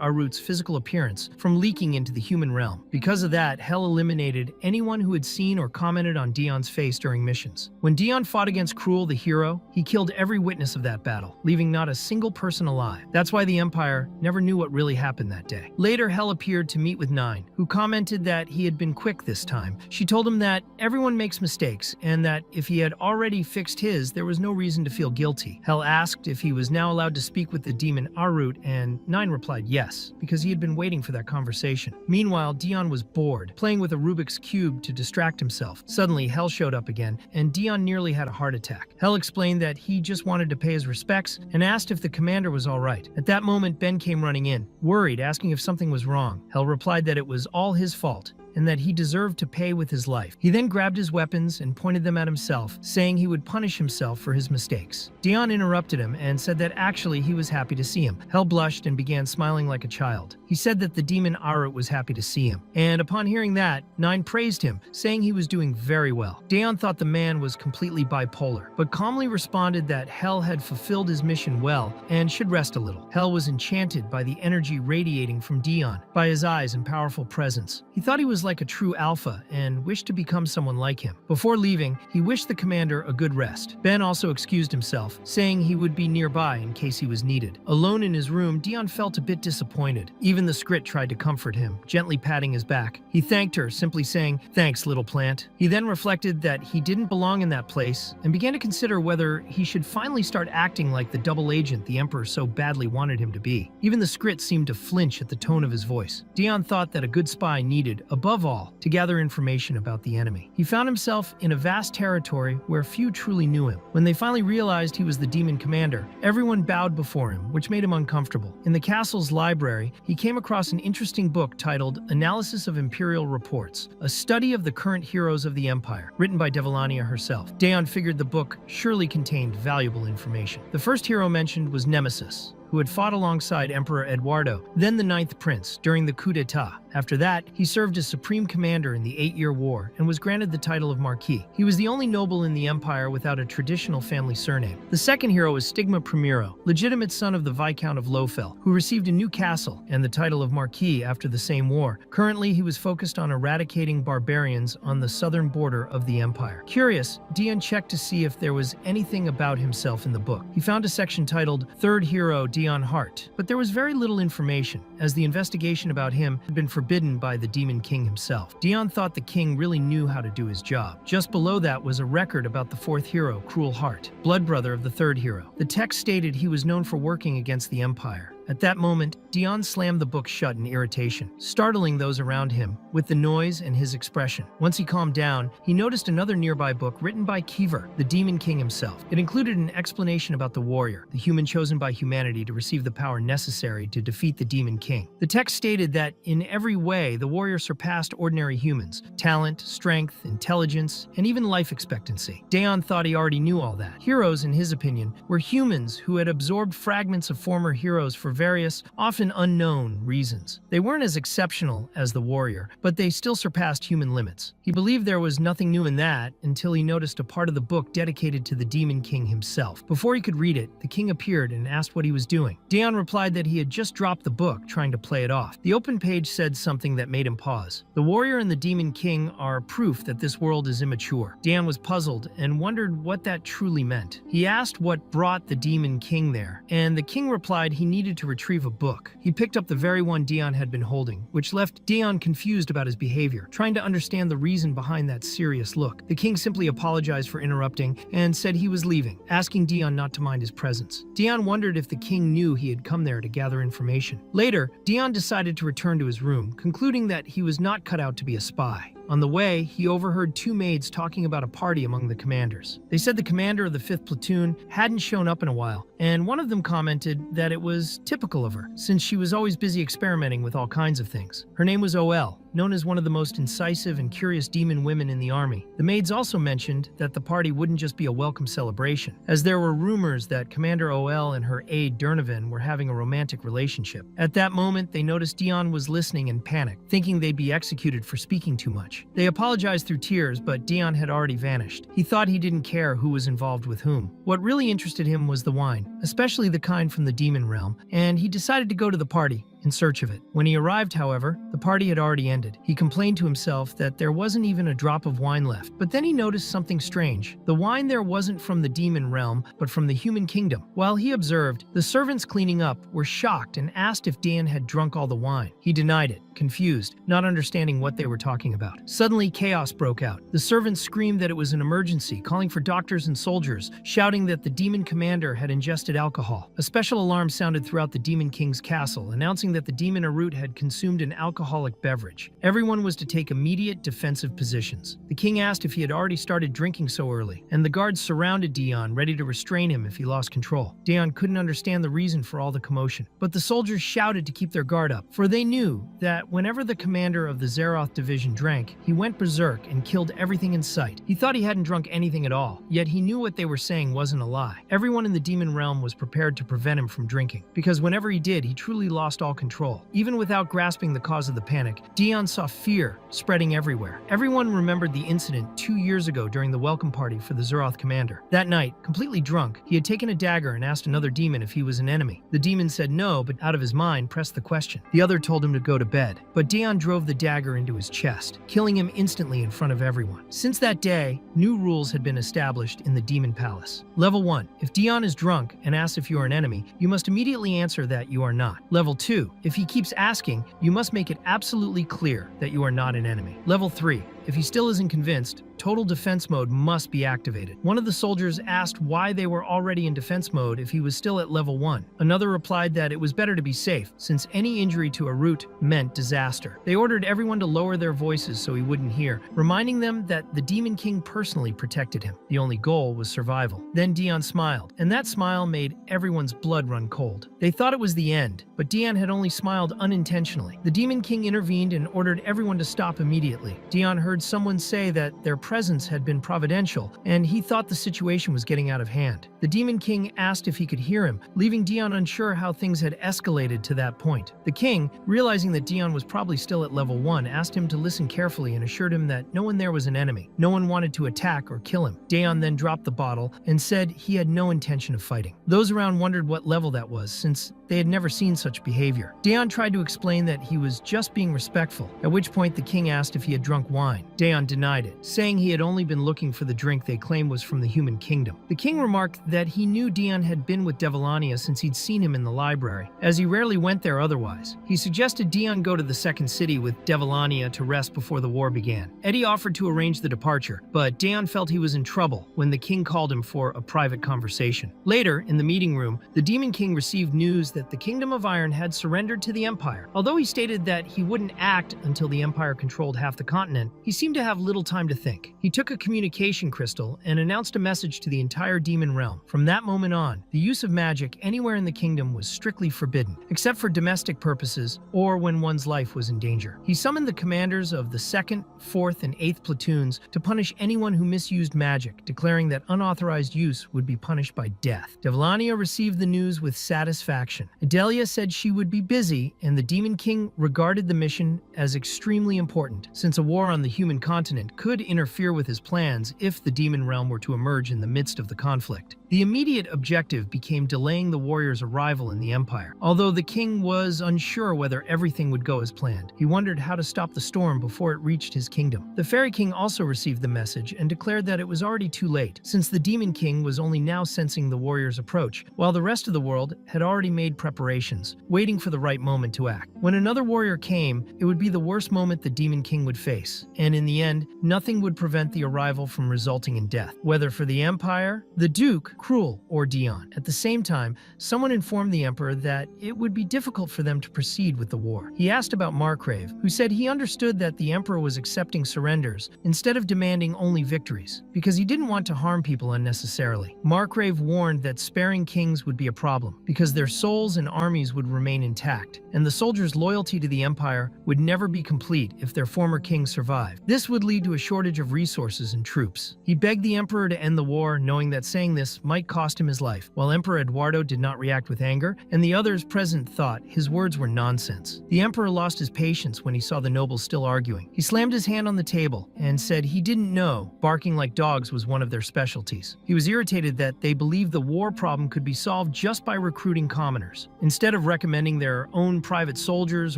Arut's physical appearance from leaking into the human realm. Because of that, Hel eliminated anyone who had seen or commented on Dion's face during missions. When Dion fought against Cruel the hero, he killed every witness of that battle, leaving not a single person alive. That's why the Empire never knew what really happened that day. Later, Hel appeared to meet with Nine, who commented that he had been quick this time. She told him that everyone makes mistakes and that if he had already fixed his, there was no reason to feel guilty. Hel asked if he was now allowed to speak with the demon Arut, and Nine replied yes, because he had been waiting for that conversation. Meanwhile, Dion was bored, playing with a Rubik's Cube to distract himself. Suddenly, Hel showed up again, and Dion nearly had a heart attack. Hel explained that he just wanted to pay his respects and asked if the commander was all right. At that moment, Ben came running in, worried, asking if something was wrong. Hel replied that it was all his fault and that he deserved to pay with his life. He then grabbed his weapons and pointed them at himself, saying he would punish himself for his mistakes. Dion interrupted him and said that actually he was happy to see him. Hel blushed and began smiling like a child. He said that the demon Arut was happy to see him, and upon hearing that, Nine praised him, saying he was doing very well. Dion thought the man was completely bipolar, but calmly responded that Hel had fulfilled his mission well and should rest a little. Hel was enchanted by the energy radiating from Dion, by his eyes and powerful presence. He thought he was like a true alpha and wished to become someone like him. Before leaving, he wished the commander a good rest. Ben also excused himself, saying he would be nearby in case he was needed. Alone in his room, Dion felt a bit disappointed. Even the Skrit tried to comfort him, gently patting his back. He thanked her, simply saying, "Thanks, little plant." He then reflected that he didn't belong in that place and began to consider whether he should finally start acting like the double agent the Emperor so badly wanted him to be. Even the Skrit seemed to flinch at the tone of his voice. Dion thought that a good spy needed, above all, to gather information about the enemy. He found himself in a vast territory where few truly knew him. When they finally realized he was the demon commander, everyone bowed before him, which made him uncomfortable. In the castle's library, he came across an interesting book titled Analysis of Imperial Reports, a study of the current heroes of the Empire, written by Devilania herself. Dion figured the book surely contained valuable information. The first hero mentioned was Nemesis, who had fought alongside Emperor Eduardo, then the 9th Prince, during the coup d'etat. After that, he served as Supreme Commander in the 8-Year War and was granted the title of Marquis. He was the only noble in the Empire without a traditional family surname. The second hero was Stigma Primero, legitimate son of the Viscount of Lowfell, who received a new castle and the title of Marquis after the same war. Currently, he was focused on eradicating barbarians on the southern border of the Empire. Curious, Dion checked to see if there was anything about himself in the book. He found a section titled Third Hero Dion Hart, but there was very little information, as the investigation about him had been forbidden by the Demon King himself. Dion thought the king really knew how to do his job. Just below that was a record about the 4th hero, Cruel Heart, blood brother of the 3rd hero. The text stated he was known for working against the Empire. At that moment, Dion slammed the book shut in irritation, startling those around him with the noise and his expression. Once he calmed down, he noticed another nearby book written by Kiever, the Demon King himself. It included an explanation about the warrior, the human chosen by humanity to receive the power necessary to defeat the Demon King. The text stated that, in every way, the warrior surpassed ordinary humans: talent, strength, intelligence, and even life expectancy. Dion thought he already knew all that. Heroes, in his opinion, were humans who had absorbed fragments of former heroes for various, often unknown, reasons. They weren't as exceptional as the warrior, but they still surpassed human limits. He believed there was nothing new in that until he noticed a part of the book dedicated to the Demon King himself. Before he could read it, the king appeared and asked what he was doing. Dion replied that he had just dropped the book, trying to play it off. The open page said something that made him pause. The warrior and the Demon King are proof that this world is immature. Dion was puzzled and wondered what that truly meant. He asked what brought the Demon King there, and the king replied he needed to to retrieve a book. He picked up the very one Dion had been holding, which left Dion confused about his behavior, trying to understand the reason behind that serious look. The king simply apologized for interrupting and said he was leaving, asking Dion not to mind his presence. Dion wondered if the king knew he had come there to gather information. Later, Dion decided to return to his room, concluding that he was not cut out to be a spy. On the way, he overheard two maids talking about a party among the commanders. They said the commander of the 5th platoon hadn't shown up in a while, and one of them commented that it was typical of her, since she was always busy experimenting with all kinds of things. Her name was OL, known as one of the most incisive and curious demon women in the army. The maids also mentioned that the party wouldn't just be a welcome celebration, as there were rumors that Commander OL and her aide Durnovan were having a romantic relationship. At that moment, they noticed Dion was listening and panicked, thinking they'd be executed for speaking too much. They apologized through tears, but Dion had already vanished. He thought he didn't care who was involved with whom. What really interested him was the wine, especially the kind from the demon realm, and he decided to go to the party in search of it. When he arrived, however, the party had already ended. He complained to himself that there wasn't even a drop of wine left. But then he noticed something strange. The wine there wasn't from the demon realm, but from the human kingdom. While he observed, the servants cleaning up were shocked and asked if Dan had drunk all the wine. He denied it, confused, not understanding what they were talking about. Suddenly, chaos broke out. The servants screamed that it was an emergency, calling for doctors and soldiers, shouting that the demon commander had ingested alcohol. A special alarm sounded throughout the demon king's castle, announcing that the demon Arut had consumed an alcoholic beverage. Everyone was to take immediate defensive positions. The king asked if he had already started drinking so early, and the guards surrounded Dion, ready to restrain him if he lost control. Dion couldn't understand the reason for all the commotion, but the soldiers shouted to keep their guard up, for they knew that whenever the commander of the Zeroth division drank, he went berserk and killed everything in sight. He thought he hadn't drunk anything at all, yet he knew what they were saying wasn't a lie. Everyone in the demon realm was prepared to prevent him from drinking, because whenever he did, he truly lost all control. Even without grasping the cause of the panic, Dion saw fear spreading everywhere. Everyone remembered the incident 2 years ago during the welcome party for the Zeroth commander. That night, completely drunk, he had taken a dagger and asked another demon if he was an enemy. The demon said no, but out of his mind pressed the question. The other told him to go to bed, but Dion drove the dagger into his chest, killing him instantly in front of everyone. Since that day, new rules had been established in the demon palace. Level 1. If Dion is drunk and asks if you are an enemy, you must immediately answer that you are not. Level 2. If he keeps asking, you must make it absolutely clear that you are not an enemy. Level 3. If he still isn't convinced, total defense mode must be activated. One of the soldiers asked why they were already in defense mode if he was still at level 1. Another replied that it was better to be safe, since any injury to Arut meant disaster. They ordered everyone to lower their voices so he wouldn't hear, reminding them that the Demon King personally protected him. The only goal was survival. Then Dion smiled, and that smile made everyone's blood run cold. They thought it was the end, but Dion had only smiled unintentionally. The Demon King intervened and ordered everyone to stop immediately. Dion heard someone say that their presence had been providential, and he thought the situation was getting out of hand. The Demon King asked if he could hear him, leaving Dion unsure how things had escalated to that point. The king, realizing that Dion was probably still at level 1, asked him to listen carefully and assured him that no one there was an enemy. No one wanted to attack or kill him. Dion then dropped the bottle and said he had no intention of fighting. Those around wondered what level that was, since they had never seen such behavior. Dion tried to explain that he was just being respectful, at which point the king asked if he had drunk wine. Dion denied it, saying he had only been looking for the drink they claimed was from the human kingdom. The king remarked that he knew Dion had been with Devilania since he'd seen him in the library, as he rarely went there otherwise. He suggested Dion go to the second city with Devilania to rest before the war began. Eddie offered to arrange the departure, but Dion felt he was in trouble when the king called him for a private conversation. Later, in the meeting room, the Demon King received news that the Kingdom of Iron had surrendered to the Empire. Although he stated that he wouldn't act until the Empire controlled half the continent, he seemed to have little time to think. He took a communication crystal and announced a message to the entire demon realm. From that moment on, the use of magic anywhere in the kingdom was strictly forbidden, except for domestic purposes or when one's life was in danger. He summoned the commanders of the 2nd, 4th, and 8th platoons to punish anyone who misused magic, declaring that unauthorized use would be punished by death. Devilania received the news with satisfaction. Adelia said she would be busy, and the Demon King regarded the mission as extremely important, since a war on the human continent could interfere interfere with his plans if the demon realm were to emerge in the midst of the conflict. The immediate objective became delaying the warriors' arrival in the empire. Although the king was unsure whether everything would go as planned, he wondered how to stop the storm before it reached his kingdom. The fairy king also received the message and declared that it was already too late, since the demon king was only now sensing the warriors' approach, while the rest of the world had already made preparations, waiting for the right moment to act. When another warrior came, it would be the worst moment the demon king would face, and in the end, nothing would prevent the arrival from resulting in death, whether for the empire, the duke, Cruel, or Dion. At the same time, someone informed the emperor that it would be difficult for them to proceed with the war. He asked about Margrave, who said he understood that the emperor was accepting surrenders instead of demanding only victories, because he didn't want to harm people unnecessarily. Margrave warned that sparing kings would be a problem, because their souls and armies would remain intact, and the soldiers' loyalty to the empire would never be complete if their former king survived. This would lead to a shortage of resources and troops. He begged the emperor to end the war, knowing that saying this might cost him his life. While Emperor Eduardo did not react with anger, and the others present thought his words were nonsense. The emperor lost his patience when he saw the nobles still arguing. He slammed his hand on the table and said he didn't know barking like dogs was one of their specialties. He was irritated that they believed the war problem could be solved just by recruiting commoners. Instead of recommending their own private soldiers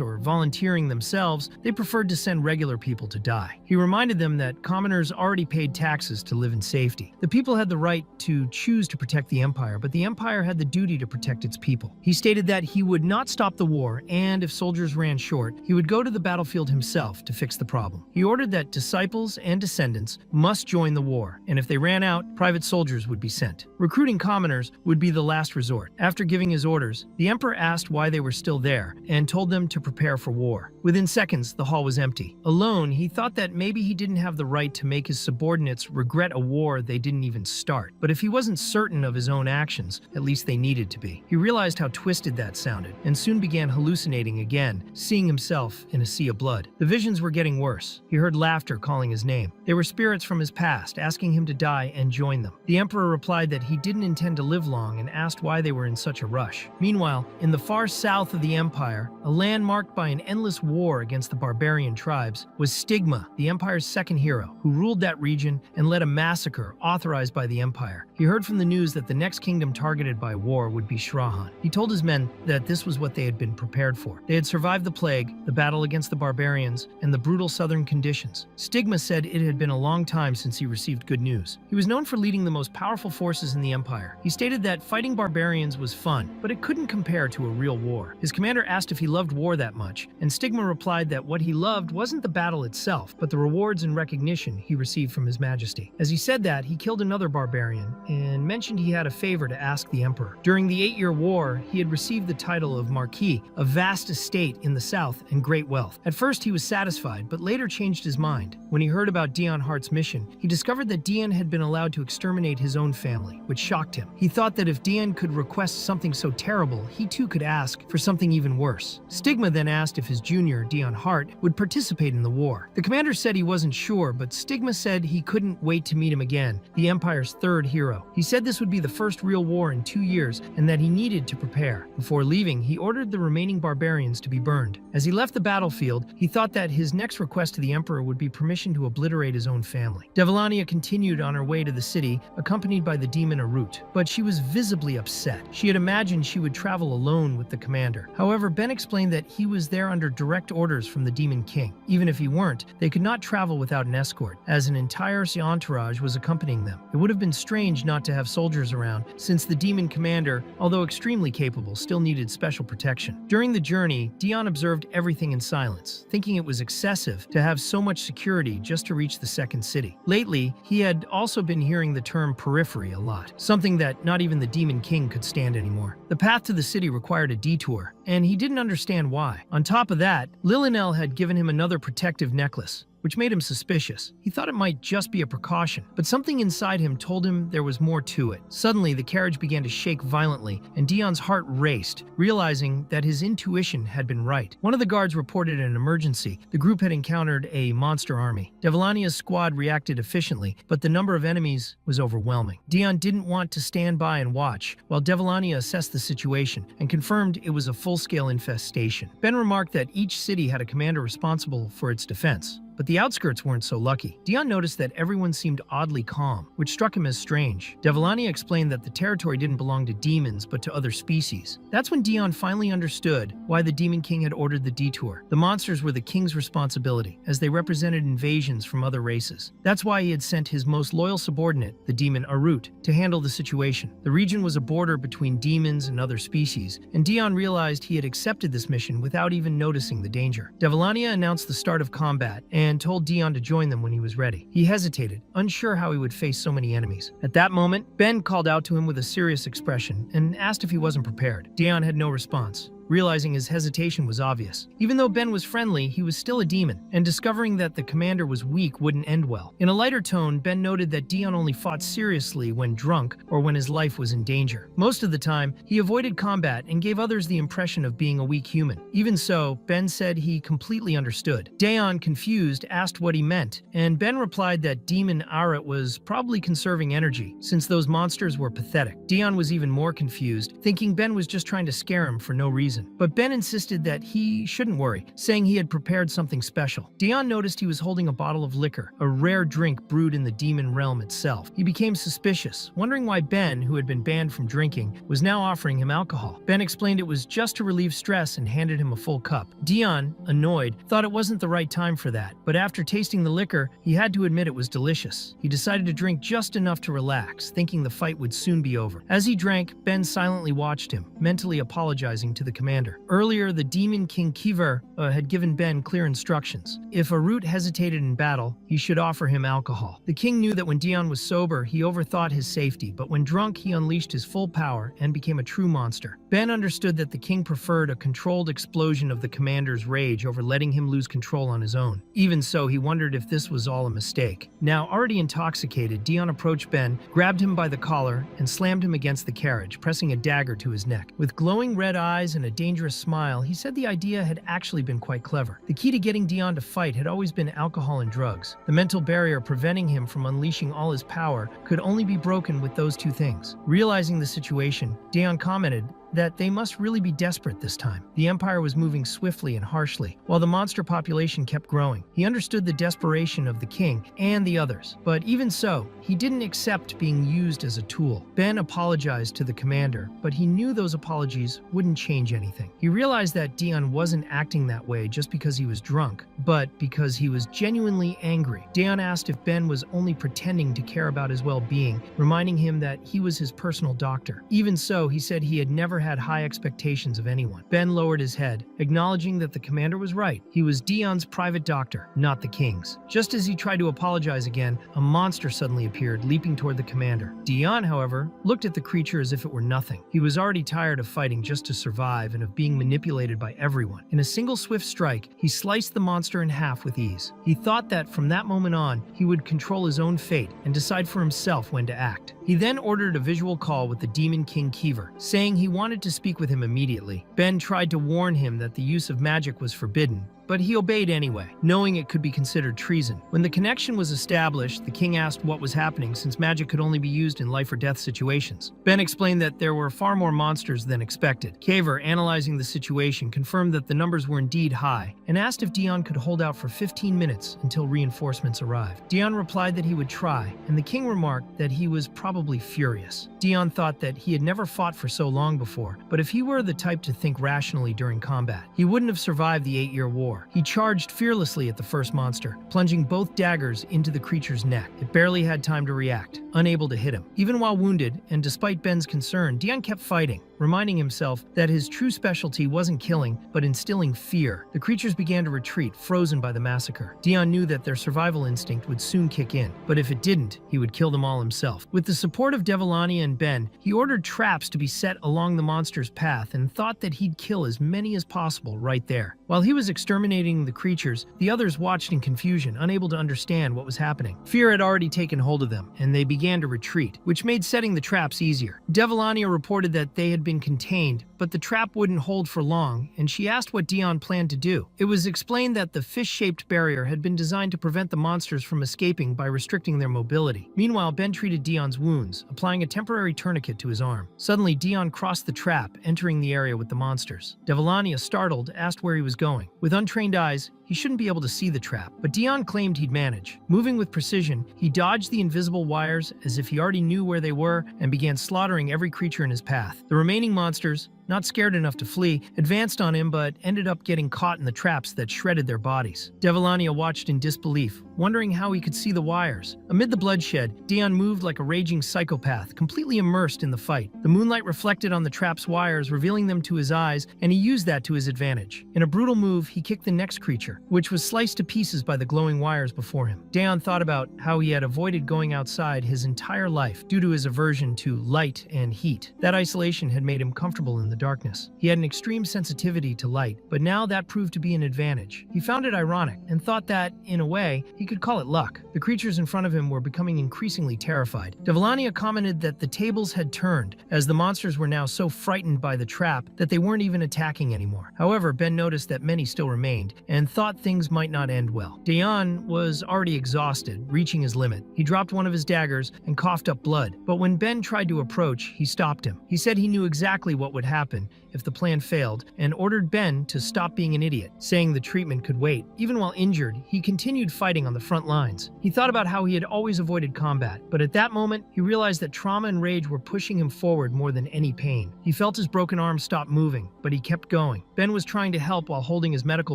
or volunteering themselves, they preferred to send regular people to die. He reminded them that commoners already paid taxes to live in safety. The people had the right to choose to protect the empire, but the empire had the duty to protect its people. He stated that he would not stop the war, and if soldiers ran short, he would go to the battlefield himself to fix the problem. He ordered that disciples and descendants must join the war, and if they ran out, private soldiers would be sent. Recruiting commoners would be the last resort. After giving his orders, the emperor asked why they were still there and told them to prepare for war. Within seconds, the hall was empty. Alone, he thought that maybe he didn't have the right to make his subordinates regret a war they didn't even start. But if he wasn't certain of his own actions, at least they needed to be. He realized how twisted that sounded, and soon began hallucinating again, seeing himself in a sea of blood. The visions were getting worse. He heard laughter calling his name. They were spirits from his past, asking him to die and join them. The emperor replied that he didn't intend to live long and asked why they were in such a rush. Meanwhile, in the far south of the empire, a land marked by an endless war against the barbarian tribes, was Stigma, the empire's second hero, who ruled that region and led a massacre authorized by the empire. He heard from the news that the next kingdom targeted by war would be Shrahan. He told his men that this was what they had been prepared for. They had survived the plague, the battle against the barbarians, and the brutal southern conditions. Stigma said it had been a long time since he received good news. He was known for leading the most powerful forces in the empire. He stated that fighting barbarians was fun, but it couldn't compare to a real war. His commander asked if he loved war that much, and Stigma replied that what he loved wasn't the battle itself, but the rewards and recognition he received from his majesty. As he said that, he killed another barbarian and mentioned he had a favor to ask the emperor. During the 8-year war, he had received the title of Marquis, a vast estate in the south and great wealth. At first he was satisfied, but later changed his mind. When he heard about Dion Hart's mission, he discovered that Dion had been allowed to exterminate his own family, which shocked him. He thought that if Dion could request something so terrible, he too could ask for something even worse. Stigma then asked if his junior, Dion Hart, would participate in the war. The commander said he wasn't sure, but Stigma said he couldn't wait to meet him again, the Empire's third hero. He said this would be the first real war in 2 years and that he needed to prepare. Before leaving, he ordered the remaining barbarians to be burned. As he left the battlefield, he thought that his next request to the Emperor would be permission to obliterate his own family. Devalania continued on her way to the city, accompanied by the demon Arut, but she was visibly upset. She had imagined she would travel alone with the commander. However, Ben explained that he was there under direct orders from the Demon King. Even if he weren't, they could not travel without an escort, as an entire entourage was accompanying them. It would have been strange not to have soldiers around, since the demon commander, although extremely capable, still needed special protection. During the journey, Dion observed everything in silence, thinking it was excessive to have so much security just to reach the second city. Lately, he had also been hearing the term periphery a lot, something that not even the Demon King could stand anymore. The path to the city required a detour, and he didn't understand why. On top of that, Lillinel had given him another protective necklace, which made him suspicious. He thought it might just be a precaution, but something inside him told him there was more to it. Suddenly, the carriage began to shake violently, and Dion's heart raced, realizing that his intuition had been right. One of the guards reported an emergency. The group had encountered a monster army. Devalania's squad reacted efficiently, but the number of enemies was overwhelming. Dion didn't want to stand by and watch, while Devalania assessed the situation and confirmed it was a full-scale infestation. Ben remarked that each city had a commander responsible for its defense, but the outskirts weren't so lucky. Dion noticed that everyone seemed oddly calm, which struck him as strange. Devolania explained that the territory didn't belong to demons, but to other species. That's when Dion finally understood why the Demon King had ordered the detour. The monsters were the king's responsibility, as they represented invasions from other races. That's why he had sent his most loyal subordinate, the demon Arut, to handle the situation. The region was a border between demons and other species, and Dion realized he had accepted this mission without even noticing the danger. Devolania announced the start of combat and told Dion to join them when he was ready. He hesitated, unsure how he would face so many enemies. At that moment, Ben called out to him with a serious expression and asked if he wasn't prepared. Dion had no response, realizing his hesitation was obvious. Even though Ben was friendly, he was still a demon, and discovering that the commander was weak wouldn't end well. In a lighter tone, Ben noted that Dion only fought seriously when drunk or when his life was in danger. Most of the time, he avoided combat and gave others the impression of being a weak human. Even so, Ben said he completely understood. Dion, confused, asked what he meant, and Ben replied that Demon Arat was probably conserving energy, since those monsters were pathetic. Dion was even more confused, thinking Ben was just trying to scare him for no reason. But Ben insisted that he shouldn't worry, saying he had prepared something special. Dion noticed he was holding a bottle of liquor, a rare drink brewed in the demon realm itself. He became suspicious, wondering why Ben, who had been banned from drinking, was now offering him alcohol. Ben explained it was just to relieve stress and handed him a full cup. Dion, annoyed, thought it wasn't the right time for that, but after tasting the liquor, he had to admit it was delicious. He decided to drink just enough to relax, thinking the fight would soon be over. As he drank, Ben silently watched him, mentally apologizing to the commander. Earlier, the Demon King Kiver had given Ben clear instructions. If Arut hesitated in battle, he should offer him alcohol. The king knew that when Dion was sober, he overthought his safety, but when drunk, he unleashed his full power and became a true monster. Ben understood that the king preferred a controlled explosion of the commander's rage over letting him lose control on his own. Even so, he wondered if this was all a mistake. Now, already intoxicated, Dion approached Ben, grabbed him by the collar, and slammed him against the carriage, pressing a dagger to his neck. With glowing red eyes and a dangerous smile, he said the idea had actually been quite clever. The key to getting Dion to fight had always been alcohol and drugs. The mental barrier preventing him from unleashing all his power could only be broken with those two things. Realizing the situation, Dion commented that they must really be desperate this time. The Empire was moving swiftly and harshly, while the monster population kept growing. He understood the desperation of the king and the others, but even so, he didn't accept being used as a tool. Ben apologized to the commander, but he knew those apologies wouldn't change anything. He realized that Dion wasn't acting that way just because he was drunk, but because he was genuinely angry. Dion asked if Ben was only pretending to care about his well-being, reminding him that he was his personal doctor. Even so, he said he had never had high expectations of anyone. Ben lowered his head, acknowledging that the commander was right. He was Dion's private doctor, not the king's. Just as he tried to apologize again, a monster suddenly appeared, leaping toward the commander. Dion, however, looked at the creature as if it were nothing. He was already tired of fighting just to survive and of being manipulated by everyone. In a single swift strike, he sliced the monster in half with ease. He thought that from that moment on, he would control his own fate and decide for himself when to act. He then ordered a visual call with the Demon King Kiver, saying he wanted to speak with him immediately. Ben tried to warn him that the use of magic was forbidden, but he obeyed anyway, knowing it could be considered treason. When the connection was established, the king asked what was happening since magic could only be used in life or death situations. Ben explained that there were far more monsters than expected. Kaver, analyzing the situation, confirmed that the numbers were indeed high and asked if Dion could hold out for 15 minutes until reinforcements arrived. Dion replied that he would try, and the king remarked that he was probably furious. Dion thought that he had never fought for so long before, but if he were the type to think rationally during combat, he wouldn't have survived the 8-year war. He charged fearlessly at the first monster, plunging both daggers into the creature's neck. It barely had time to react, unable to hit him. Even while wounded, and despite Ben's concern, Dion kept fighting, reminding himself that his true specialty wasn't killing, but instilling fear. The creatures began to retreat, frozen by the massacre. Dion knew that their survival instinct would soon kick in, but if it didn't, he would kill them all himself. With the support of Devolania and Ben, he ordered traps to be set along the monster's path and thought that he'd kill as many as possible right there. While he was exterminating the creatures, the others watched in confusion, unable to understand what was happening. Fear had already taken hold of them, and they began to retreat, which made setting the traps easier. Devolania reported that they had been contained, but the trap wouldn't hold for long, and she asked what Dion planned to do. It was explained that the fish-shaped barrier had been designed to prevent the monsters from escaping by restricting their mobility. Meanwhile, Ben treated Dion's wounds, applying a temporary tourniquet to his arm. Suddenly, Dion crossed the trap, entering the area with the monsters. Devolania, startled, asked where he was going. With untrained eyes, he shouldn't be able to see the trap, but Dion claimed he'd manage. Moving with precision, he dodged the invisible wires as if he already knew where they were and began slaughtering every creature in his path. The remaining monsters, not scared enough to flee, advanced on him but ended up getting caught in the traps that shredded their bodies. Devilania watched in disbelief, wondering how he could see the wires. Amid the bloodshed, Dion moved like a raging psychopath, completely immersed in the fight. The moonlight reflected on the trap's wires, revealing them to his eyes, and he used that to his advantage. In a brutal move, he kicked the next creature, which was sliced to pieces by the glowing wires before him. Dion thought about how he had avoided going outside his entire life due to his aversion to light and heat. That isolation had made him comfortable in the darkness. He had an extreme sensitivity to light, but now that proved to be an advantage. He found it ironic and thought that, in a way, he could call it luck. The creatures in front of him were becoming increasingly terrified. Devilania commented that the tables had turned, as the monsters were now so frightened by the trap that they weren't even attacking anymore. However, Ben noticed that many still remained, and thought things might not end well. Dion was already exhausted, reaching his limit. He dropped one of his daggers and coughed up blood, but when Ben tried to approach, he stopped him. He said he knew exactly what would happen if the plan failed, and ordered Ben to stop being an idiot, saying the treatment could wait. Even while injured, he continued fighting on the front lines. He thought about how he had always avoided combat, but at that moment, he realized that trauma and rage were pushing him forward more than any pain. He felt his broken arm stop moving, but he kept going. Ben was trying to help while holding his medical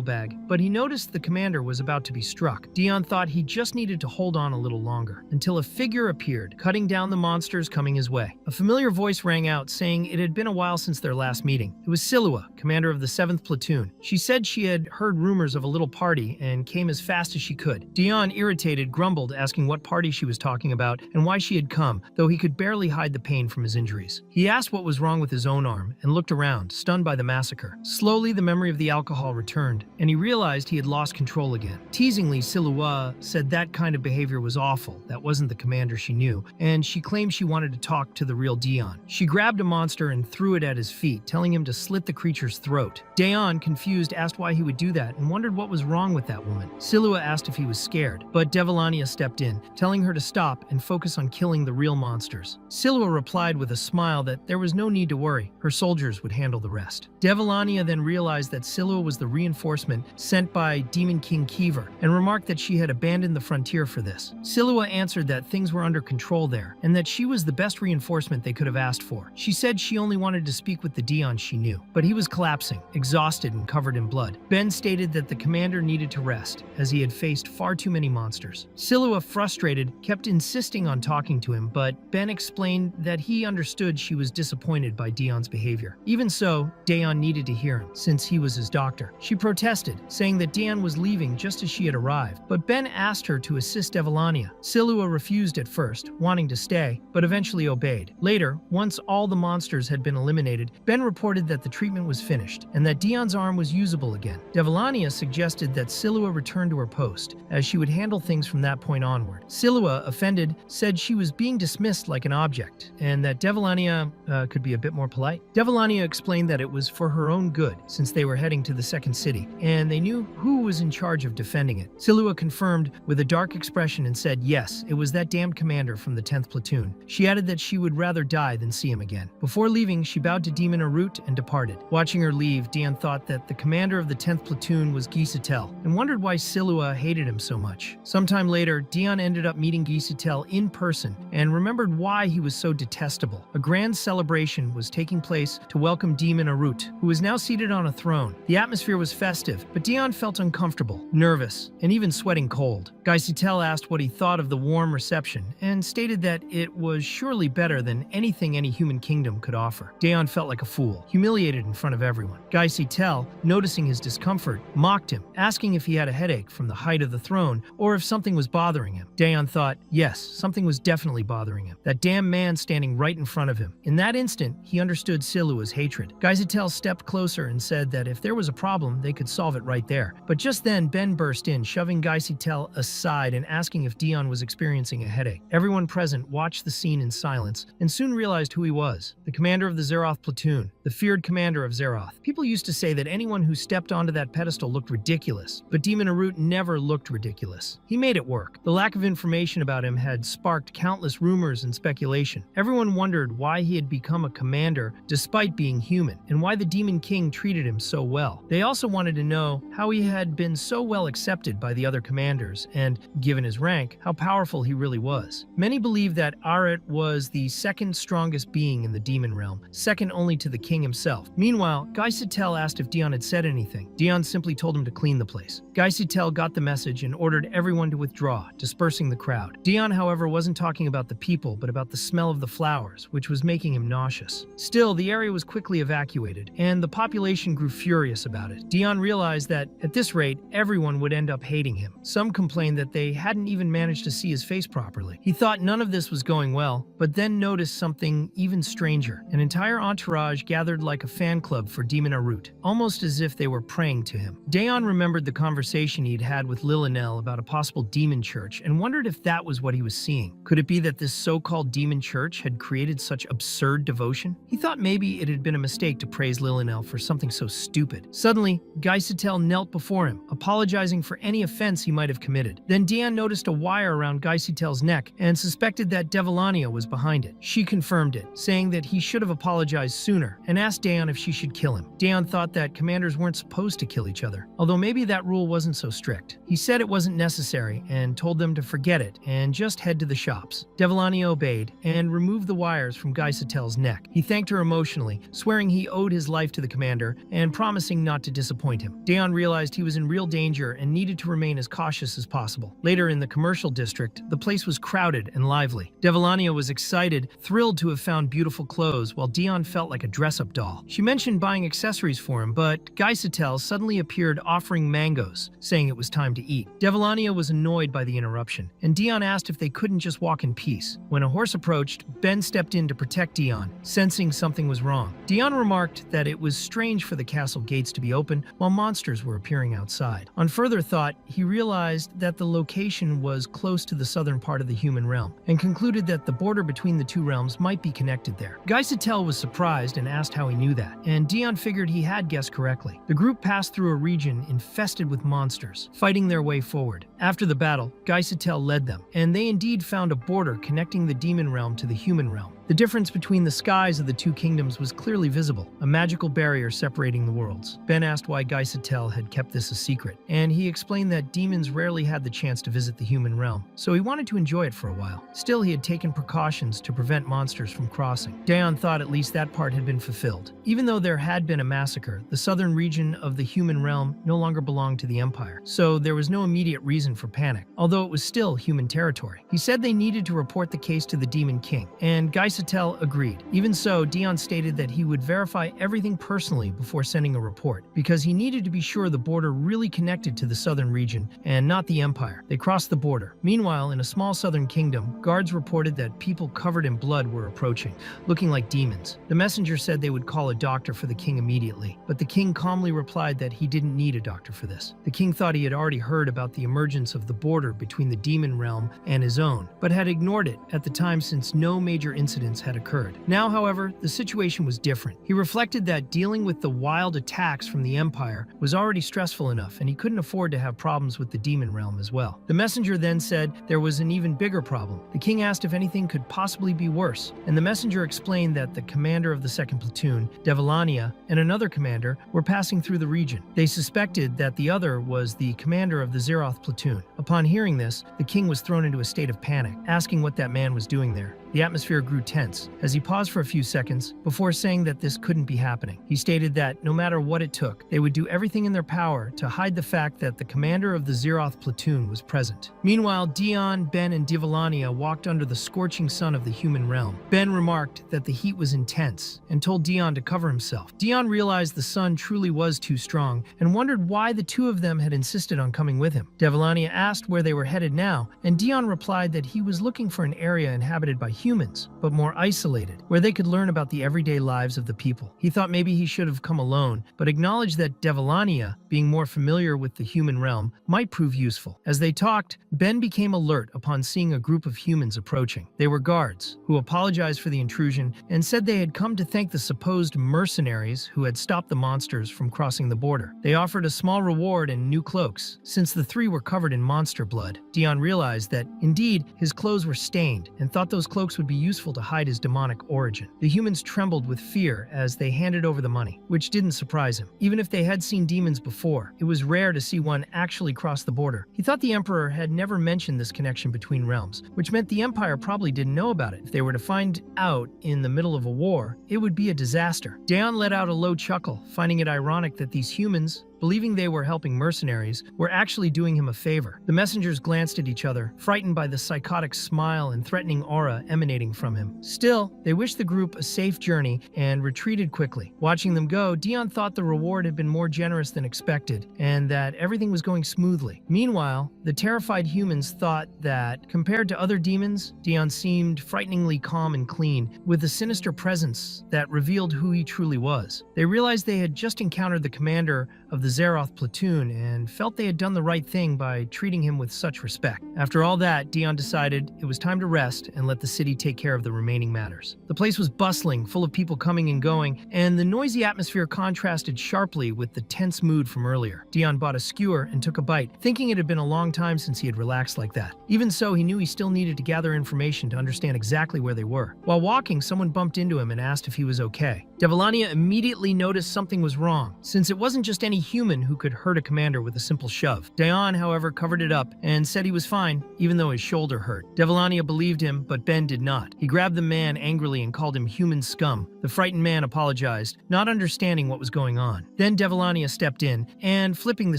bag, but he noticed the commander was about to be struck. Dion thought he just needed to hold on a little longer, until a figure appeared, cutting down the monsters coming his way. A familiar voice rang out, saying it had been a while since their last meeting. It was Silua, commander of the 7th Platoon. She said she had heard rumors of a little party and came as fast as she could. Dion, irritated, grumbled, asking what party she was talking about and why she had come, though he could barely hide the pain from his injuries. He asked what was wrong with his own arm and looked around, stunned by the massacre. Slowly, the memory of the alcohol returned, and he realized he had lost control again. Teasingly, Silua said that kind of behavior was awful. That wasn't the commander she knew, and she claimed she wanted to talk to the real Dion. She grabbed a monster and threw it at his feet, telling him to slit the creature's throat. Dion, confused, asked why he would do that and wondered what was wrong with that woman. Silua asked if he was scared, but Devilania stepped in, telling her to stop and focus on killing the real monsters. Silua replied with a smile that there was no need to worry, her soldiers would handle the rest. Devilania then realized that Silua was the reinforcement sent by Demon King Kiever, and remarked that she had abandoned the frontier for this. Silua answered that things were under control there, and that she was the best reinforcement they could have asked for. She said she only wanted to speak with the Dion she knew, but he was collapsing, exhausted and covered in blood. Ben stated that the commander needed to rest, as he had faced far too many monsters. Silua, frustrated, kept insisting on talking to him, but Ben explained that he understood she was disappointed by Dion's behavior. Even so, Dion needed to hear him, since he was his doctor. She protested, saying that Dion was leaving just as she had arrived, but Ben asked her to assist Devilania. Silua refused at first, wanting to stay, but eventually obeyed. Later, once all the monsters had been eliminated, Ben reported that the treatment was finished, and that Dion's arm was usable again. Devilania suggested that Silua return to her post, as she would handle things from that point onward. Silua, offended, said she was being dismissed like an object, and that Devilania could be a bit more polite. Devilania explained that it was for her own good, since they were heading to the second city, and they knew who was in charge of defending it. Silua confirmed with a dark expression and said yes, it was that damned commander from the 10th Platoon. She added that she would rather die than see him again. Before leaving, she bowed to Demon Arut and departed. Watching her leave, Dion thought that the commander of the 10th Platoon was Gisatel, and wondered why Silua hated him so much. Sometime later, Dion ended up meeting Gisatel in person and remembered why he was so detestable. A grand celebration was taking place to welcome Demon Arut, who was now seated on a throne. The atmosphere was festive, but Dion felt uncomfortable, nervous, and even sweating cold. Gisatel asked what he thought of the warm reception, and stated that it was surely better than anything any human kingdom could offer. Dion felt like a fool, humiliated in front of everyone. Gisatel, noticing his discomfort, mocked him, asking if he had a headache from the height of the throne, or if something was bothering him. Dion thought, yes, something was definitely bothering him. That damn man standing right in front of him. In that instant, he understood Silua's hatred. Gisatel stepped closer and said that if there was a problem, they could solve it right there. But just then, Ben burst in, shoving Gisatel aside and asking if Dion was experiencing a headache. Everyone present watched the scene in silence and soon realized who he was, the commander of the Zeroth platoon. Platoon, the feared commander of Zeroth. People used to say that anyone who stepped onto that pedestal looked ridiculous, but Demon Arut never looked ridiculous. He made it work. The lack of information about him had sparked countless rumors and speculation. Everyone wondered why he had become a commander despite being human, and why the Demon King treated him so well. They also wanted to know how he had been so well accepted by the other commanders, and, given his rank, how powerful he really was. Many believe that Arut was the second strongest being in the demon realm, second only to the king himself. Meanwhile, Gaisatel asked if Dion had said anything. Dion simply told him to clean the place. Gaisatel got the message and ordered everyone to withdraw, dispersing the crowd. Dion, however, wasn't talking about the people, but about the smell of the flowers, which was making him nauseous. Still, the area was quickly evacuated, and the population grew furious about it. Dion realized that, at this rate, everyone would end up hating him. Some complained that they hadn't even managed to see his face properly. He thought none of this was going well, but then noticed something even stranger. An entire entourage gathered like a fan club for Demon Arut, almost as if they were praying to him. Dayon remembered the conversation he'd had with Lillinel about a possible demon church and wondered if that was what he was seeing. Could it be that this so-called demon church had created such absurd devotion? He thought maybe it had been a mistake to praise Lillinel for something so stupid. Suddenly, Gaisatel knelt before him, apologizing for any offense he might have committed. Then Dion noticed a wire around Gaisatel's neck and suspected that Devalania was behind it. She confirmed it, saying that he should have apologized sooner, and asked Dayon if she should kill him. Dayon thought that commanders weren't supposed to kill each other, although maybe that rule wasn't so strict. He said it wasn't necessary and told them to forget it and just head to the shops. Devalania obeyed and removed the wires from Gaisatel's neck. He thanked her emotionally, swearing he owed his life to the commander and promising not to disappoint him. Dayon realized he was in real danger and needed to remain as cautious as possible. Later in the commercial district, the place was crowded and lively. Devalania was excited, thrilled to have found beautiful clothes, while Dion felt like a dress-up doll. She mentioned buying accessories for him, but Gaisatel suddenly appeared offering mangoes, saying it was time to eat. Devalania was annoyed by the interruption, and Dion asked if they couldn't just walk in peace. When a horse approached, Ben stepped in to protect Dion, sensing something was wrong. Dion remarked that it was strange for the castle gates to be open while monsters were appearing outside. On further thought, he realized that the location was close to the southern part of the human realm, and concluded that the border between the two realms might be connected there. Gaisatel was surprised and asked how he knew that, and Dion figured he had guessed correctly. The group passed through a region infested with monsters, fighting their way forward. After the battle, Gaisatel led them, and they indeed found a border connecting the demon realm to the human realm. The difference between the skies of the two kingdoms was clearly visible, a magical barrier separating the worlds. Ben asked why Gaisatel had kept this a secret, and he explained that demons rarely had the chance to visit the human realm, so he wanted to enjoy it for a while. Still, he had taken precautions to prevent monsters from crossing. Dayon thought at least that part had been fulfilled. Even though there had been a massacre, the southern region of the human realm no longer belonged to the Empire, so there was no immediate reason for panic, although it was still human territory. He said they needed to report the case to the Demon King, and Gaisatel agreed. Even so, Dion stated that he would verify everything personally before sending a report, because he needed to be sure the border really connected to the southern region and not the Empire. They crossed the border. Meanwhile, in a small southern kingdom, guards reported that people covered in blood were approaching, looking like demons. The messenger said they would call a doctor for the king immediately, but the king calmly replied that he didn't need a doctor for this. The king thought he had already heard about the emergence of the border between the demon realm and his own, but had ignored it at the time since no major incidents had occurred. Now, however, the situation was different. He reflected that dealing with the wild attacks from the Empire was already stressful enough, and he couldn't afford to have problems with the demon realm as well. The messenger then said there was an even bigger problem. The king asked if anything could possibly be worse, and the messenger explained that the commander of the second platoon, Devalania, and another commander were passing through the region. They suspected that the other was the commander of the Zeroth platoon. Upon hearing this, the king was thrown into a state of panic, asking what that man was doing there. The atmosphere grew tense as he paused for a few seconds before saying that this couldn't be happening. He stated that no matter what it took, they would do everything in their power to hide the fact that the commander of the Zeroth platoon was present. Meanwhile, Dion, Ben, and Devalania walked under the scorching sun of the human realm. Ben remarked that the heat was intense and told Dion to cover himself. Dion realized the sun truly was too strong and wondered why the two of them had insisted on coming with him. Devalania asked where they were headed now, and Dion replied that he was looking for an area inhabited by humans, but more more isolated, where they could learn about the everyday lives of the people. He thought maybe he should have come alone, but acknowledged that Devalania, being more familiar with the human realm, might prove useful. As they talked, Ben became alert upon seeing a group of humans approaching. They were guards, who apologized for the intrusion and said they had come to thank the supposed mercenaries who had stopped the monsters from crossing the border. They offered a small reward and new cloaks, since the three were covered in monster blood. Dion realized that, indeed, his clothes were stained, and thought those cloaks would be useful to hide his demonic origin. The humans trembled with fear as they handed over the money, which didn't surprise him. Even if they had seen demons before, it was rare to see one actually cross the border. He thought the Emperor had never mentioned this connection between realms, which meant the Empire probably didn't know about it. If they were to find out in the middle of a war, it would be a disaster. Daeon let out a low chuckle, finding it ironic that these humans, believing they were helping mercenaries, were actually doing him a favor. The messengers glanced at each other, frightened by the psychotic smile and threatening aura emanating from him. Still, they wished the group a safe journey and retreated quickly. Watching them go, Dion thought the reward had been more generous than expected, and that everything was going smoothly. Meanwhile, the terrified humans thought that, compared to other demons, Dion seemed frighteningly calm and clean, with a sinister presence that revealed who he truly was. They realized they had just encountered the commander of the Zeroth platoon and felt they had done the right thing by treating him with such respect. After all that, Dion decided it was time to rest and let the city take care of the remaining matters. The place was bustling, full of people coming and going, and the noisy atmosphere contrasted sharply with the tense mood from earlier. Dion bought a skewer and took a bite, thinking it had been a long time since he had relaxed like that. Even so, he knew he still needed to gather information to understand exactly where they were. While walking, someone bumped into him and asked if he was okay. Devalania immediately noticed something was wrong, since it wasn't just any human who could hurt a commander with a simple shove. Daeon, however, covered it up and said he was fine, even though his shoulder hurt. Devalania believed him, but Ben did not. He grabbed the man angrily and called him human scum. The frightened man apologized, not understanding what was going on. Then Devalania stepped in and, flipping the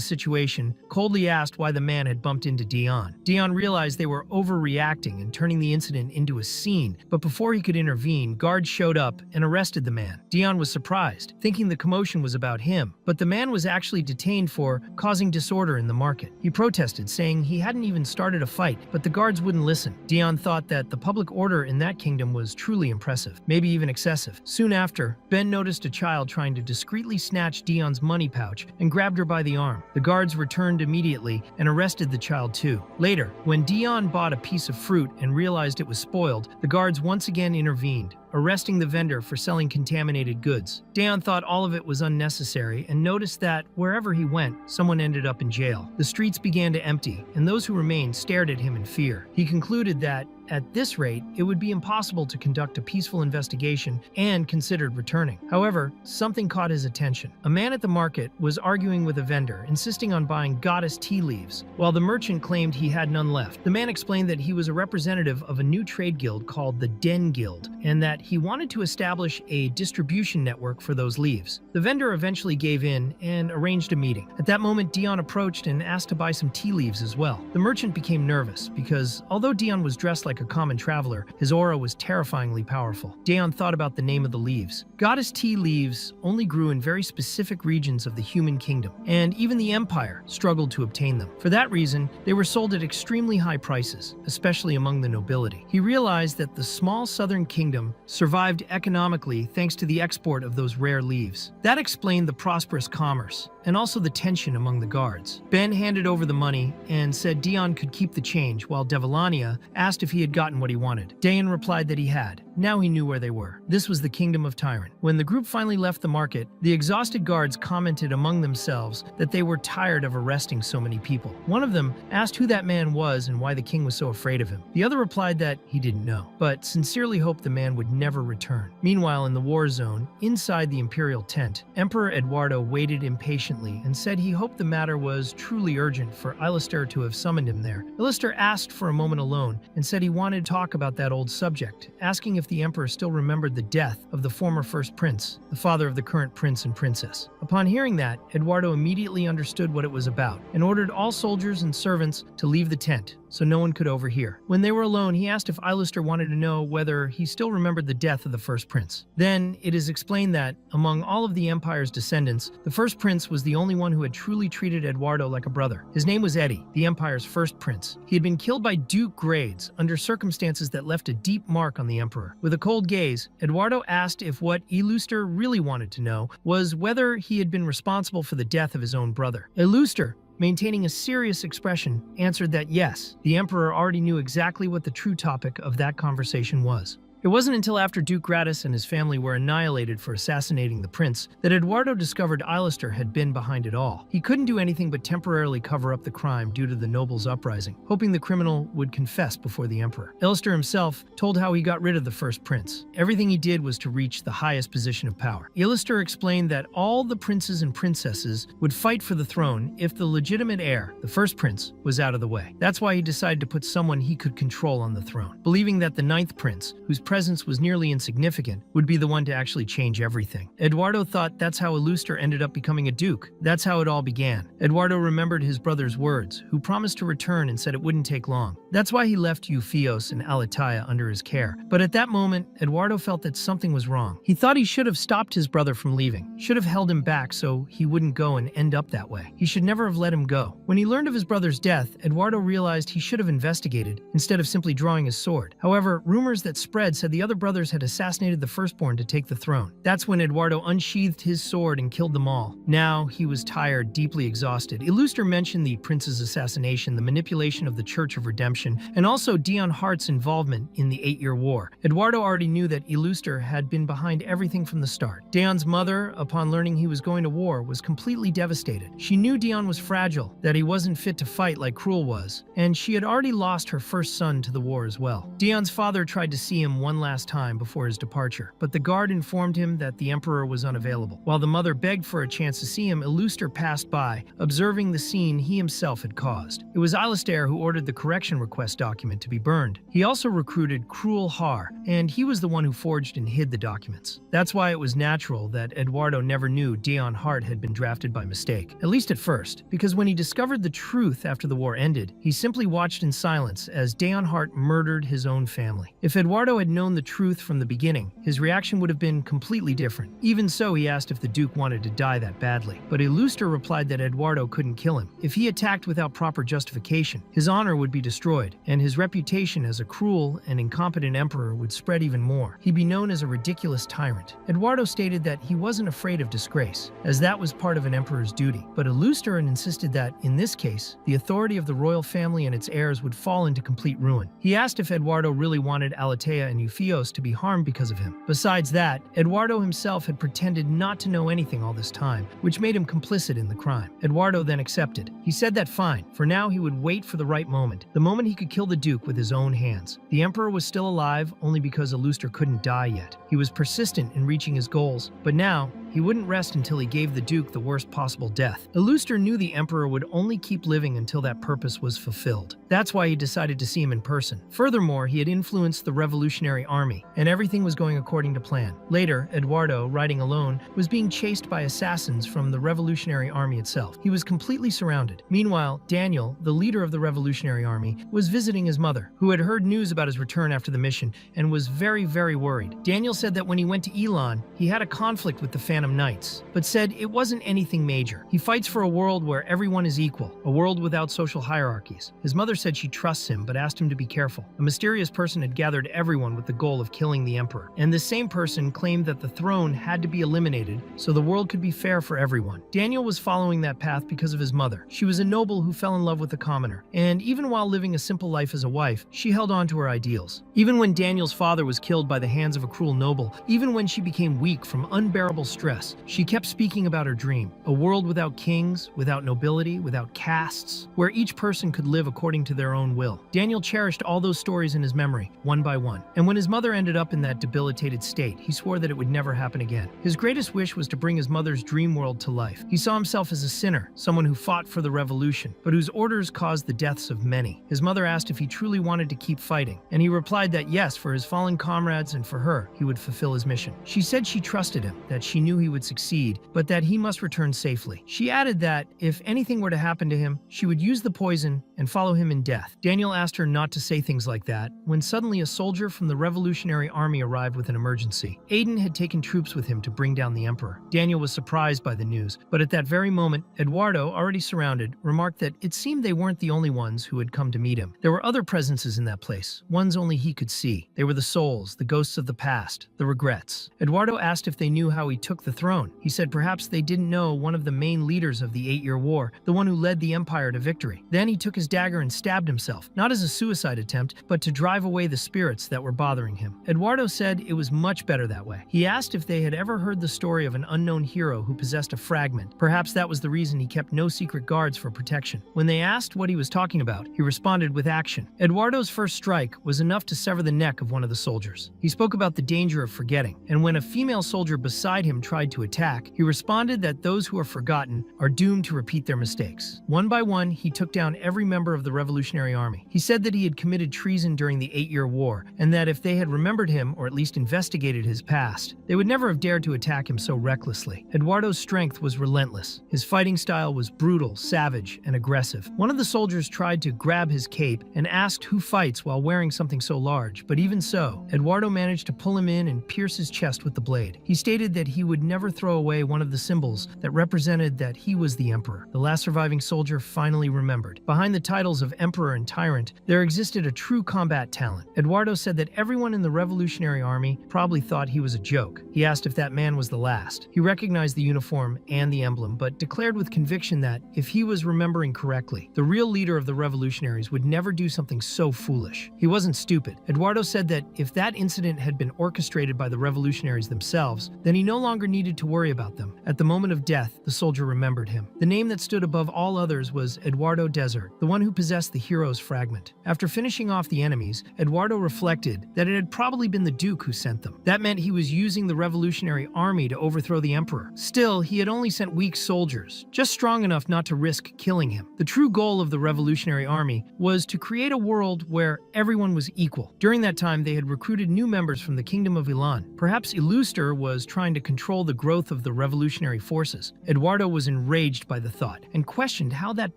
situation, coldly asked why the man had bumped into Dion. Dion realized they were overreacting and turning the incident into a scene, but before he could intervene, guards showed up and arrested the man. Dion was surprised, thinking the commotion was about him, but the man was actually detained for causing disorder in the market. He protested, saying he hadn't even started a fight, but the guards wouldn't listen. Dion thought that the public order in that kingdom was truly impressive, maybe even excessive. Soon after, Ben noticed a child trying to discreetly snatch Dion's money pouch and grabbed her by the arm. The guards returned immediately and arrested the child too. Later, when Dion bought a piece of fruit and realized it was spoiled, the guards once again intervened, arresting the vendor for selling contaminated goods. Daeon thought all of it was unnecessary and noticed that wherever he went, someone ended up in jail. The streets began to empty, and those who remained stared at him in fear. He concluded that, at this rate, it would be impossible to conduct a peaceful investigation and considered returning. However, something caught his attention. A man at the market was arguing with a vendor, insisting on buying goddess tea leaves, while the merchant claimed he had none left. The man explained that he was a representative of a new trade guild called the Den Guild, and that he wanted to establish a distribution network for those leaves. The vendor eventually gave in and arranged a meeting. At that moment, Dion approached and asked to buy some tea leaves as well. The merchant became nervous because, although Dion was dressed like a common traveler, his aura was terrifyingly powerful. Daeon thought about the name of the leaves. Goddess tea leaves only grew in very specific regions of the human kingdom, and even the Empire struggled to obtain them. For that reason, they were sold at extremely high prices, especially among the nobility. He realized that the small southern kingdom survived economically thanks to the export of those rare leaves. That explained the prosperous commerce, and also the tension among the guards. Ben handed over the money and said Dion could keep the change, while Devalania asked if he had gotten what he wanted. Daeon replied that he had. Now he knew where they were. This was the kingdom of Tyron. When the group finally left the market, the exhausted guards commented among themselves that they were tired of arresting so many people. One of them asked who that man was and why the king was so afraid of him. The other replied that he didn't know, but sincerely hoped the man would never return. Meanwhile, in the war zone, inside the imperial tent, Emperor Eduardo waited impatiently and said he hoped the matter was truly urgent for Ilister to have summoned him there. Ilister asked for a moment alone and said he wanted to talk about that old subject, asking if the emperor still remembered the death of the former first prince, the father of the current prince and princess. Upon hearing that, Eduardo immediately understood what it was about and ordered all soldiers and servants to leave the tent. so no one could overhear. When they were alone, he asked if Iluster wanted to know whether he still remembered the death of the first prince. Then, it is explained that, among all of the empire's descendants, the first prince was the only one who had truly treated Eduardo like a brother. His name was Eddie, the empire's first prince. He had been killed by Duke Grades under circumstances that left a deep mark on the emperor. With a cold gaze, Eduardo asked if what Iluster really wanted to know was whether he had been responsible for the death of his own brother. Iluster, maintaining a serious expression, answered that yes, the emperor already knew exactly what the true topic of that conversation was. It wasn't until after Duke Gratis and his family were annihilated for assassinating the prince that Eduardo discovered Iluster had been behind it all. He couldn't do anything but temporarily cover up the crime due to the nobles' uprising, hoping the criminal would confess before the emperor. Iluster himself told how he got rid of the first prince. Everything he did was to reach the highest position of power. Iluster explained that all the princes and princesses would fight for the throne if the legitimate heir, the first prince, was out of the way. That's why he decided to put someone he could control on the throne, believing that the ninth prince, whose presence was nearly insignificant, would be the one to actually change everything. Eduardo thought that's how Iluster ended up becoming a duke. That's how it all began. Eduardo remembered his brother's words, who promised to return and said it wouldn't take long. That's why he left Euphios and Alitaia under his care. But at that moment, Eduardo felt that something was wrong. He thought he should have stopped his brother from leaving, should have held him back so he wouldn't go and end up that way. He should never have let him go. When he learned of his brother's death, Eduardo realized he should have investigated, instead of simply drawing his sword. However, rumors that spread said the other brothers had assassinated the firstborn to take the throne. That's when Eduardo unsheathed his sword and killed them all. Now, he was tired, deeply exhausted. Iluster mentioned the prince's assassination, the manipulation of the Church of Redemption, and also Dion Hart's involvement in the 8-Year War. Eduardo already knew that Iluster had been behind everything from the start. Dion's mother, upon learning he was going to war, was completely devastated. She knew Dion was fragile, that he wasn't fit to fight like Cruel was, and she had already lost her first son to the war as well. Dion's father tried to see him one last time before his departure, but the guard informed him that the emperor was unavailable. While the mother begged for a chance to see him, Iluster passed by, observing the scene he himself had caused. It was Alistair who ordered the correction request document to be burned. He also recruited Cruel Har, and he was the one who forged and hid the documents. That's why it was natural that Eduardo never knew Dion Hart had been drafted by mistake, at least at first, because when he discovered the truth after the war ended, he simply watched in silence as Dion Hart murdered his own family. If Eduardo had known the truth from the beginning, his reaction would have been completely different. Even so, he asked if the Duke wanted to die that badly. But Iluster replied that Eduardo couldn't kill him. If he attacked without proper justification, his honor would be destroyed, and his reputation as a cruel and incompetent emperor would spread even more. He'd be known as a ridiculous tyrant. Eduardo stated that he wasn't afraid of disgrace, as that was part of an emperor's duty. But Iluster insisted that, in this case, the authority of the royal family and its heirs would fall into complete ruin. He asked if Eduardo really wanted Alitaia and Euphios to be harmed because of him. Besides that, Eduardo himself had pretended not to know anything all this time, which made him complicit in the crime. Eduardo then accepted. He said that fine, for now he would wait for the right moment, the moment he could kill the Duke with his own hands. The emperor was still alive only because Iluster couldn't die yet. He was persistent in reaching his goals, but now, he wouldn't rest until he gave the Duke the worst possible death. Iluster knew the emperor would only keep living until that purpose was fulfilled. That's why he decided to see him in person. Furthermore, he had influenced the revolutionary army, and everything was going according to plan. Later, Eduardo, riding alone, was being chased by assassins from the revolutionary army itself. He was completely surrounded. Meanwhile, Daniel, the leader of the revolutionary army, was visiting his mother, who had heard news about his return after the mission and was very, very worried. Daniel said that when he went to Elon, he had a conflict with the Phantom Knights, but said it wasn't anything major. He fights for a world where everyone is equal, a world without social hierarchies. His mother said she trusts him, but asked him to be careful. A mysterious person had gathered everyone with the goal of killing the emperor, and this same person claimed that the throne had to be eliminated so the world could be fair for everyone. Daniel was following that path because of his mother. She was a noble who fell in love with a commoner, and even while living a simple life as a wife, she held on to her ideals. Even when Daniel's father was killed by the hands of a cruel noble, even when she became weak from unbearable stress, she kept speaking about her dream, a world without kings, without nobility, without castes, where each person could live according to their own will. Daniel cherished all those stories in his memory, one by one, and when his mother ended up in that debilitated state, he swore that it would never happen again. His greatest wish was to bring his mother's dream world to life. He saw himself as a sinner, someone who fought for the revolution, but whose orders caused the deaths of many. His mother asked if he truly wanted to keep fighting, and he replied that yes, for his fallen comrades and for her, he would fulfill his mission. She said she trusted him, that she knew he would succeed, but that he must return safely. She added that if anything were to happen to him, she would use the poison and follow him in death. Daniel asked her not to say things like that when suddenly a soldier from the Revolutionary Army arrived with an emergency. Aiden had taken troops with him to bring down the emperor. Daniel was surprised by the news, but at that very moment, Eduardo, already surrounded, remarked that it seemed they weren't the only ones who had come to meet him. There were other presences in that place, ones only he could see. They were the souls, the ghosts of the past, the regrets. Eduardo asked if they knew how he took the throne. He said perhaps they didn't know one of the main leaders of the 8-Year War, the one who led the empire to victory. Then he took his dagger and stabbed himself, not as a suicide attempt, but to drive away the spirits that were bothering him. Eduardo said it was much better that way. He asked if they had ever heard the story of an unknown hero who possessed a fragment. Perhaps that was the reason he kept no secret guards for protection. When they asked what he was talking about, he responded with action. Eduardo's first strike was enough to sever the neck of one of the soldiers. He spoke about the danger of forgetting, and when a female soldier beside him tried to attack, he responded that those who are forgotten are doomed to repeat their mistakes. One by one, he took down every member of the Revolutionary Army. He said that he had committed treason during the 8-Year War, and that if they had remembered him, or at least investigated his past, they would never have dared to attack him so recklessly. Eduardo's strength was relentless. His fighting style was brutal, savage, and aggressive. One of the soldiers tried to grab his cape and asked who fights while wearing something so large, but even so, Eduardo managed to pull him in and pierce his chest with the blade. He stated that he would never throw away one of the symbols that represented that he was the emperor. The last surviving soldier finally remembered. Behind the titles of emperor and tyrant, there existed a true combat talent. Eduardo said that everyone in the Revolutionary Army probably thought he was a joke. He asked if that man was the last. He recognized the uniform and the emblem, but declared with conviction that, if he was remembering correctly, the real leader of the revolutionaries would never do something so foolish. He wasn't stupid. Eduardo said that if that incident had been orchestrated by the revolutionaries themselves, then he no longer needed to worry about them. At the moment of death, the soldier remembered him. The name that stood above all others was Eduardo Desert, the one who possessed the hero's fragment. After finishing off the enemies, Eduardo reflected that it had probably been the Duke who sent them. That meant he was using the Revolutionary Army to overthrow the emperor. Still, he had only sent weak soldiers, just strong enough not to risk killing him. The true goal of the Revolutionary Army was to create a world where everyone was equal. During that time, they had recruited new members from the Kingdom of Ilan. Perhaps Illuster was trying to control the growth of the revolutionary forces. Eduardo was enraged by the thought and questioned how that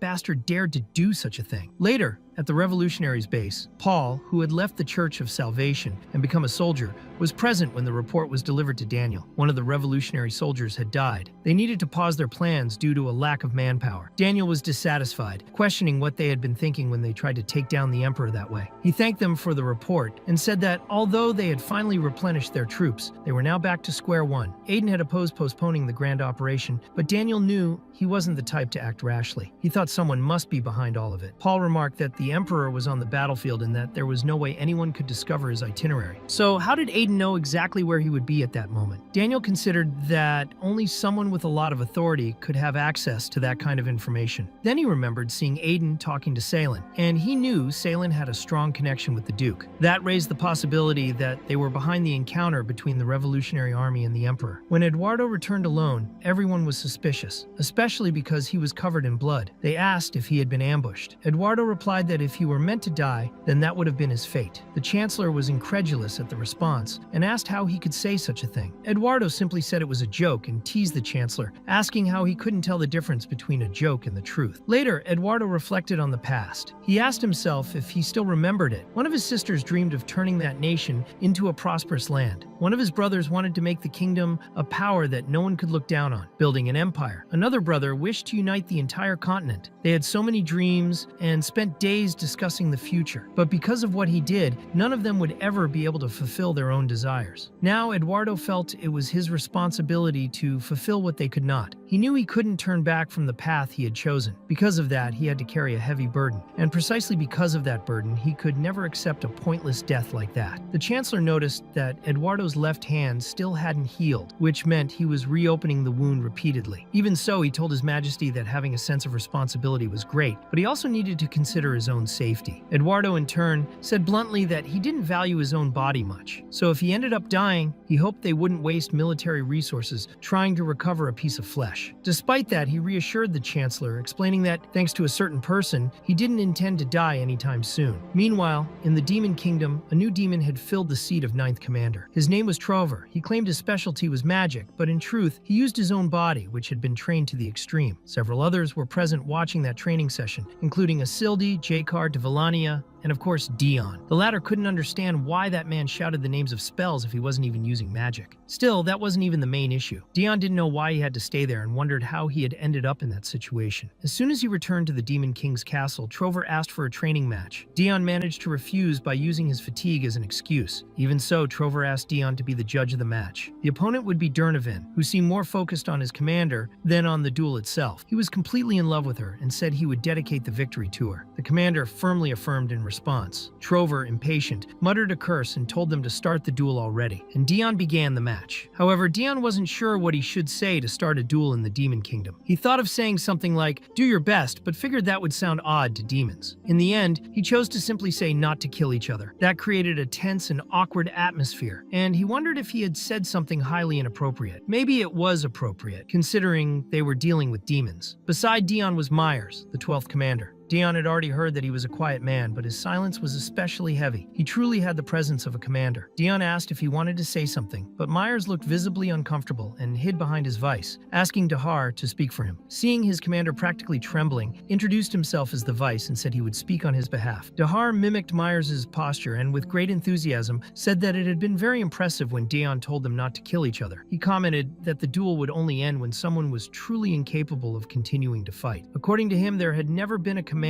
bastard dared to do such a thing. Later, at the revolutionaries' base, Paul, who had left the Church of Salvation and become a soldier, was present when the report was delivered to Daniel. One of the revolutionary soldiers had died. They needed to pause their plans due to a lack of manpower. Daniel was dissatisfied, questioning what they had been thinking when they tried to take down the emperor that way. He thanked them for the report and said that although they had finally replenished their troops, they were now back to square one. Aiden had opposed postponing the grand operation, but Daniel knew he wasn't the type to act rashly. He thought someone must be behind all of it. Paul remarked that the emperor was on the battlefield and that there was no way anyone could discover his itinerary. So how did Aiden know exactly where he would be at that moment? Daniel considered that only someone with a lot of authority could have access to that kind of information. Then he remembered seeing Aiden talking to Salen, and he knew Salen had a strong connection with the Duke. That raised the possibility that they were behind the encounter between the Revolutionary Army and the emperor. When Eduardo returned alone, everyone was suspicious, especially because he was covered in blood. They asked if he had been ambushed. Eduardo replied that if he were meant to die, then that would have been his fate. The Chancellor was incredulous at the response and asked how he could say such a thing. Eduardo simply said it was a joke and teased the Chancellor, asking how he couldn't tell the difference between a joke and the truth. Later, Eduardo reflected on the past. He asked himself if he still remembered it. One of his sisters dreamed of turning that nation into a prosperous land. One of his brothers wanted to make the kingdom a power that no one could look down on, building an empire. Another brother wished to unite the entire continent. They had so many dreams and spent days discussing the future. But because of what he did, none of them would ever be able to fulfill their own desires. Now, Eduardo felt it was his responsibility to fulfill what they could not. He knew he couldn't turn back from the path he had chosen. Because of that, he had to carry a heavy burden. And precisely because of that burden, he could never accept a pointless death like that. The Chancellor noticed that Eduardo's left hand still hadn't healed, which meant he was reopening the wound repeatedly. Even so, he told His Majesty that having a sense of responsibility was great, but he also needed to consider his own safety. Eduardo, in turn, said bluntly that he didn't value his own body much. So if he ended up dying, he hoped they wouldn't waste military resources trying to recover a piece of flesh. flesh. Despite that, he reassured the Chancellor, explaining that, thanks to a certain person, he didn't intend to die anytime soon. Meanwhile, in the Demon Kingdom, a new demon had filled the seat of Ninth Commander. His name was Trover. He claimed his specialty was magic, but in truth, he used his own body, which had been trained to the extreme. Several others were present watching that training session, including Isildi, Jakar, Devalania, and of course Dion. The latter couldn't understand why that man shouted the names of spells if he wasn't even using magic. Still, that wasn't even the main issue. Dion didn't know why he had to stay there and wondered how he had ended up in that situation. As soon as he returned to the Demon King's castle, Trover asked for a training match. Dion managed to refuse by using his fatigue as an excuse. Even so, Trover asked Dion to be the judge of the match. The opponent would be Durnovan, who seemed more focused on his commander than on the duel itself. He was completely in love with her and said he would dedicate the victory to her. The commander firmly affirmed in response. Trover, impatient, muttered a curse and told them to start the duel already, and Dion began the match. However, Dion wasn't sure what he should say to start a duel in the Demon Kingdom. He thought of saying something like, "Do your best," but figured that would sound odd to demons. In the end, he chose to simply say not to kill each other. That created a tense and awkward atmosphere, and he wondered if he had said something highly inappropriate. Maybe it was appropriate, considering they were dealing with demons. Beside Dion was Myers, the 12th commander. Dion had already heard that he was a quiet man, but his silence was especially heavy. He truly had the presence of a commander. Dion asked if he wanted to say something, but Myers looked visibly uncomfortable and hid behind his vice, asking Dahar to speak for him. Seeing his commander practically trembling, introduced himself as the vice and said he would speak on his behalf. Dahar mimicked Myers' posture and with great enthusiasm said that it had been very impressive when Dion told them not to kill each other. He commented that the duel would only end when someone was truly incapable of continuing to fight. According to him, there had never been a commander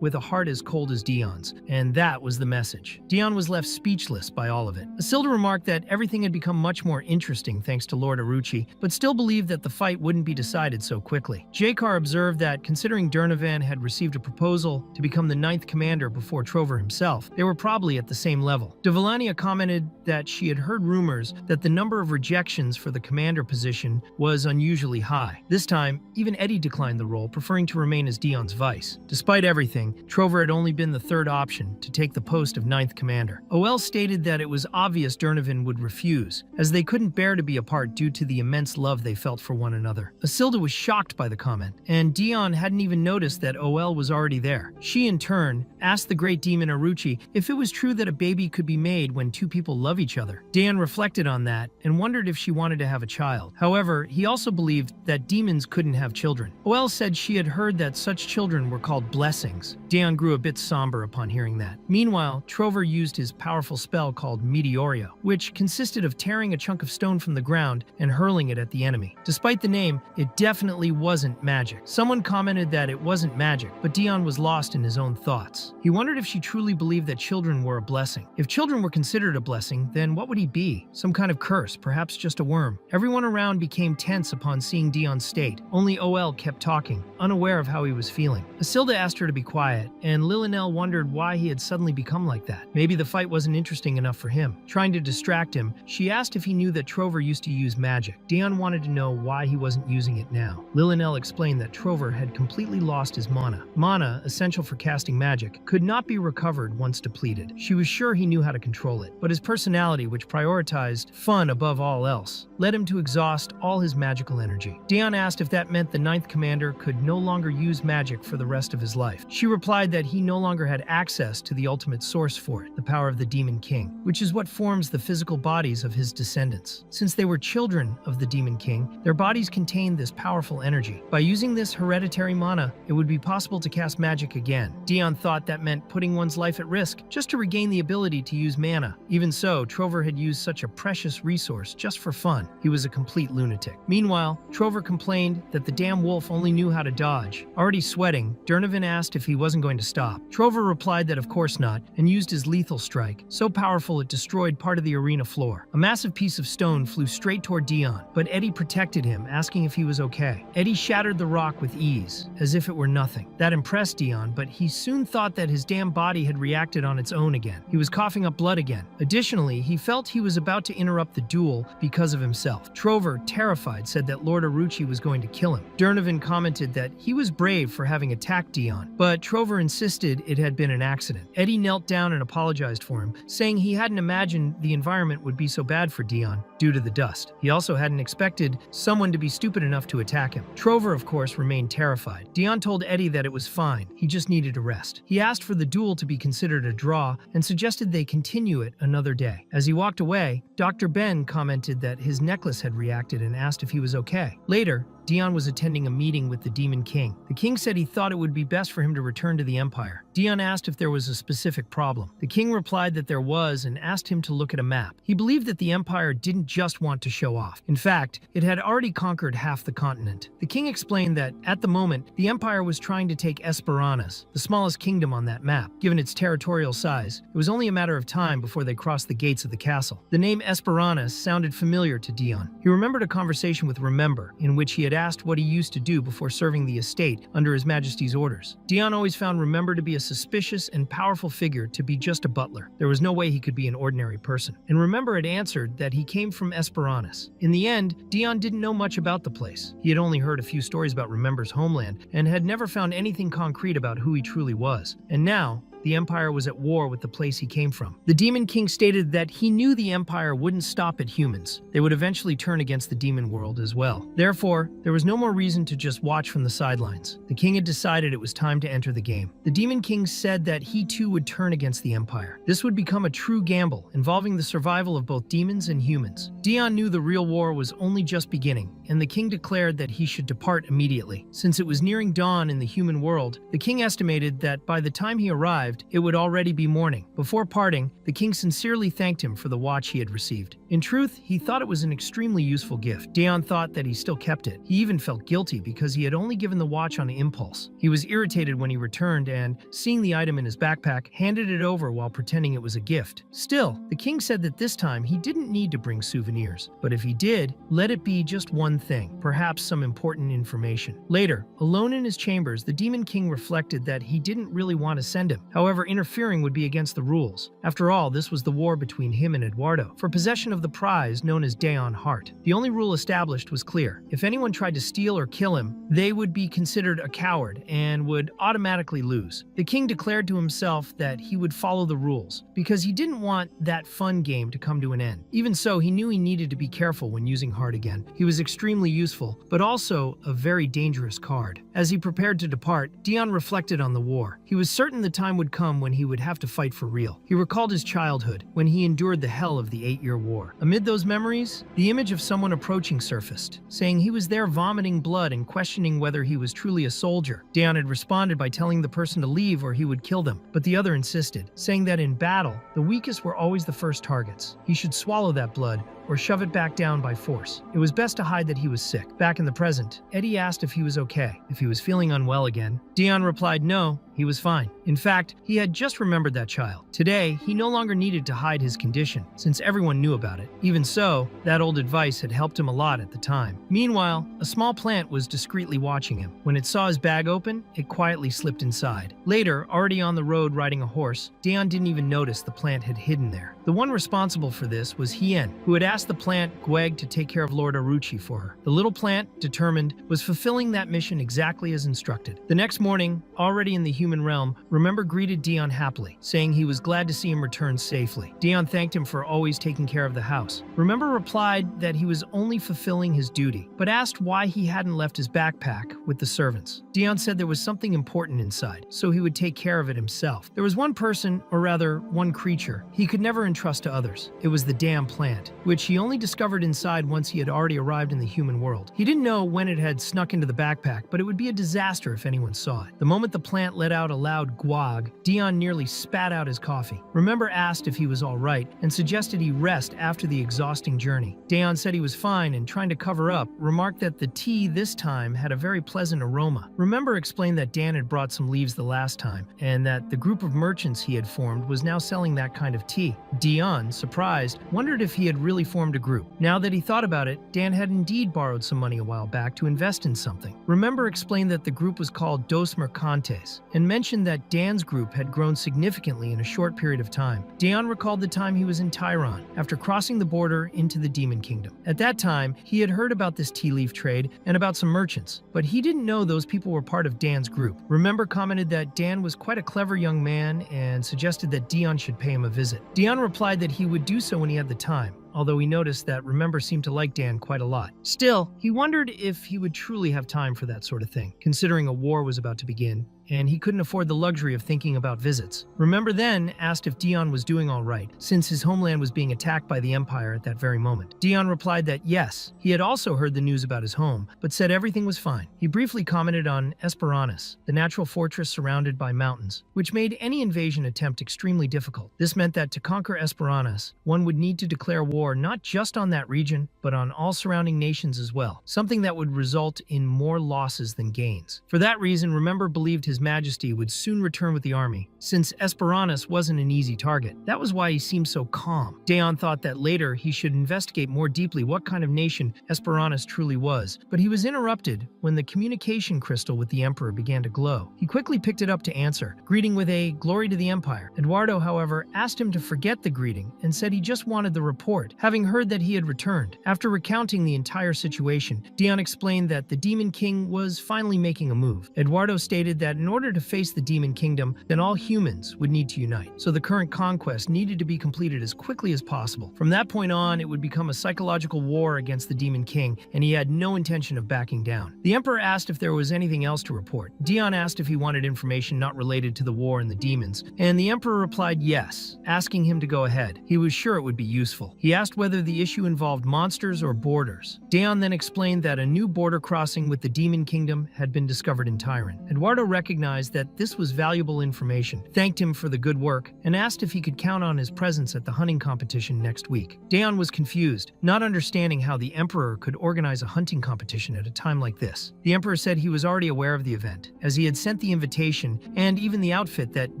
with a heart as cold as Dion's, and that was the message. Dion was left speechless by all of it. Isilda remarked that everything had become much more interesting thanks to Lord Aruchi, but still believed that the fight wouldn't be decided so quickly. Jakar observed that, considering Durnovan had received a proposal to become the 9th commander before Trover himself, they were probably at the same level. Devalania commented that she had heard rumors that the number of rejections for the commander position was unusually high. This time, even Eddie declined the role, preferring to remain as Dion's vice. Despite everything, Trover had only been the third option to take the post of 9th commander. OL stated that it was obvious Durnovan would refuse, as they couldn't bear to be apart due to the immense love they felt for one another. Isilda was shocked by the comment, and Dion hadn't even noticed that OL was already there. She, in turn, asked the great demon Aruchi if it was true that a baby could be made when two people love each other. Dion reflected on that and wondered if she wanted to have a child. However, he also believed that demons couldn't have children. OL said she had heard that such children were called blessings. Dion grew a bit somber upon hearing that. Meanwhile, Trover used his powerful spell called Meteorio, which consisted of tearing a chunk of stone from the ground and hurling it at the enemy. Despite the name, it definitely wasn't magic. Someone commented that it wasn't magic, but Dion was lost in his own thoughts. He wondered if she truly believed that children were a blessing. If children were considered a blessing, then what would he be? Some kind of curse, perhaps just a worm. Everyone around became tense upon seeing Dion's state. Only OL kept talking, unaware of how he was feeling. Isilda asked her to be quiet, and Lillinell wondered why he had suddenly become like that. Maybe the fight wasn't interesting enough for him. Trying to distract him, she asked if he knew that Trover used to use magic. Dion wanted to know why he wasn't using it now. Lillinell explained that Trover had completely lost his mana. Mana, essential for casting magic, could not be recovered once depleted. She was sure he knew how to control it, but his personality, which prioritized fun above all else, led him to exhaust all his magical energy. Dion asked if that meant the 9th commander could no longer use magic for the rest of his life. She replied that he no longer had access to the ultimate source for it, the power of the Demon King, which is what forms the physical bodies of his descendants. Since they were children of the Demon King, their bodies contained this powerful energy. By using this hereditary mana, it would be possible to cast magic again. Dion thought that meant putting one's life at risk just to regain the ability to use mana. Even so, Trover had used such a precious resource just for fun. He was a complete lunatic. Meanwhile, Trover complained that the damn wolf only knew how to dodge. Already sweating, Durnovan asked if he wasn't going to stop. Trover replied that of course not, and used his lethal strike, so powerful it destroyed part of the arena floor. A massive piece of stone flew straight toward Dion, but Eddie protected him, asking if he was okay. Eddie shattered the rock with ease, as if it were nothing. That impressed Dion, but he soon thought that his damn body had reacted on its own again. He was coughing up blood again. Additionally, he felt he was about to interrupt the duel because of himself. Trover, terrified, said that Lord Aruchi was going to kill him. Durnovan commented that he was brave for having attacked Dion, Dion, but Trover insisted it had been an accident. Eddie knelt down and apologized for him, saying he hadn't imagined the environment would be so bad for Dion due to the dust. He also hadn't expected someone to be stupid enough to attack him. Trover, of course, remained terrified. Dion told Eddie that it was fine, he just needed a rest. He asked for the duel to be considered a draw and suggested they continue it another day. As he walked away, Dr. Ben commented that his necklace had reacted and asked if he was okay. Later, Dion was attending a meeting with the Demon King. The king said he thought it would be best for him to return to the Empire. Dion asked if there was a specific problem. The king replied that there was and asked him to look at a map. He believed that the Empire didn't just want to show off. In fact, it had already conquered half the continent. The king explained that, at the moment, the Empire was trying to take Esperanas, the smallest kingdom on that map. Given its territorial size, it was only a matter of time before they crossed the gates of the castle. The name Esperanas sounded familiar to Dion. He remembered a conversation with Remember, in which he had asked what he used to do before serving the estate under His Majesty's orders. Dion always found Remember to be a suspicious and powerful figure, to be just a butler. There was no way he could be an ordinary person. And Remember had answered that he came from Esperanas. In the end, Dion didn't know much about the place. He had only heard a few stories about Remember's homeland and had never found anything concrete about who he truly was. And now, the Empire was at war with the place he came from. The Demon King stated that he knew the Empire wouldn't stop at humans. They would eventually turn against the demon world as well. Therefore, there was no more reason to just watch from the sidelines. The king had decided it was time to enter the game. The Demon King said that he too would turn against the Empire. This would become a true gamble, involving the survival of both demons and humans. Dion knew the real war was only just beginning, and the king declared that he should depart immediately. Since it was nearing dawn in the human world, the king estimated that by the time he arrived, it would already be morning. Before parting, the king sincerely thanked him for the watch he had received. In truth, he thought it was an extremely useful gift. Dion thought that he still kept it. He even felt guilty because he had only given the watch on impulse. He was irritated when he returned and, seeing the item in his backpack, handed it over while pretending it was a gift. Still, the king said that this time he didn't need to bring souvenirs. But if he did, let it be just one thing, perhaps some important information. Later, alone in his chambers, the Demon King reflected that he didn't really want to send him. However, interfering would be against the rules. After all, this was the war between him and Eduardo for possession of the prize known as Daon Heart. The only rule established was clear. If anyone tried to steal or kill him, they would be considered a coward and would automatically lose. The king declared to himself that he would follow the rules because he didn't want that fun game to come to an end. Even so, he knew he needed to be careful when using Heart again. He was extremely useful, but also a very dangerous card. As he prepared to depart, Dion reflected on the war. He was certain the time would come when he would have to fight for real. He recalled his childhood, when he endured the hell of the 8-year war. Amid those memories, the image of someone approaching surfaced, saying he was there vomiting blood and questioning whether he was truly a soldier. Dion had responded by telling the person to leave or he would kill them, but the other insisted, saying that in battle, the weakest were always the first targets. He should swallow that blood or shove it back down by force. It was best to hide that he was sick. Back in the present, Eddie asked if he was okay, if he was feeling unwell again. Dion replied no, he was fine. In fact, he had just remembered that child. Today, he no longer needed to hide his condition, since everyone knew about it. Even so, that old advice had helped him a lot at the time. Meanwhile, a small plant was discreetly watching him. When it saw his bag open, it quietly slipped inside. Later, already on the road riding a horse, Dion didn't even notice the plant had hidden there. The one responsible for this was Hien, who had asked the plant, Gweg, to take care of Lord Aruchi for her. The little plant, determined, was fulfilling that mission exactly as instructed. The next morning, already in the human realm, Remember greeted Dion happily, saying he was glad to see him return safely. Dion thanked him for always taking care of the house. Remember replied that he was only fulfilling his duty, but asked why he hadn't left his backpack with the servants. Dion said there was something important inside, so he would take care of it himself. There was one person, or rather, one creature, he could never entrust to others. It was the damn plant, which he only discovered inside once he had already arrived in the human world. He didn't know when it had snuck into the backpack, but it would be a disaster if anyone saw it. The moment the plant let out a loud gwag, Dion nearly spat out his coffee. Remember asked if he was all right and suggested he rest after the exhausting journey. Dion said he was fine and, trying to cover up, remarked that the tea this time had a very pleasant aroma. Remember explained that Dan had brought some leaves the last time and that the group of merchants he had formed was now selling that kind of tea. Dion, surprised, wondered if he had really formed formed a group. Now that he thought about it, Dan had indeed borrowed some money a while back to invest in something. Remember explained that the group was called Dos Mercantes, and mentioned that Dan's group had grown significantly in a short period of time. Dion recalled the time he was in Tyron, after crossing the border into the Demon Kingdom. At that time, he had heard about this tea leaf trade and about some merchants, but he didn't know those people were part of Dan's group. Remember commented that Dan was quite a clever young man and suggested that Dion should pay him a visit. Dion replied that he would do so when he had the time, although he noticed that Remember seemed to like Dan quite a lot. Still, he wondered if he would truly have time for that sort of thing, considering a war was about to begin, and he couldn't afford the luxury of thinking about visits. Remember then asked if Dion was doing all right, since his homeland was being attacked by the Empire at that very moment. Dion replied that yes, he had also heard the news about his home, but said everything was fine. He briefly commented on Esperanus, the natural fortress surrounded by mountains, which made any invasion attempt extremely difficult. This meant that to conquer Esperanus, one would need to declare war not just on that region, but on all surrounding nations as well, something that would result in more losses than gains. For that reason, Remember believed his Majesty would soon return with the army, since Esperanus wasn't an easy target. That was why he seemed so calm. Daon thought that later he should investigate more deeply what kind of nation Esperanus truly was, but he was interrupted when the communication crystal with the Emperor began to glow. He quickly picked it up to answer, greeting with a "Glory to the Empire." Eduardo, however, asked him to forget the greeting and said he just wanted the report, having heard that he had returned. After recounting the entire situation, Dion explained that the Demon King was finally making a move. Eduardo stated that in order to face the Demon Kingdom, then all humans would need to unite, so the current conquest needed to be completed as quickly as possible. From that point on, it would become a psychological war against the Demon King, and he had no intention of backing down. The Emperor asked if there was anything else to report. Dion asked if he wanted information not related to the war and the demons, and the Emperor replied yes, asking him to go ahead. He was sure it would be useful. He asked whether the issue involved monsters or borders. Dion then explained that a new border crossing with the Demon Kingdom had been discovered in Tyron. Eduardo recognized that this was valuable information, thanked him for the good work, and asked if he could count on his presence at the hunting competition next week. Dion was confused, not understanding how the Emperor could organize a hunting competition at a time like this. The Emperor said he was already aware of the event, as he had sent the invitation and even the outfit that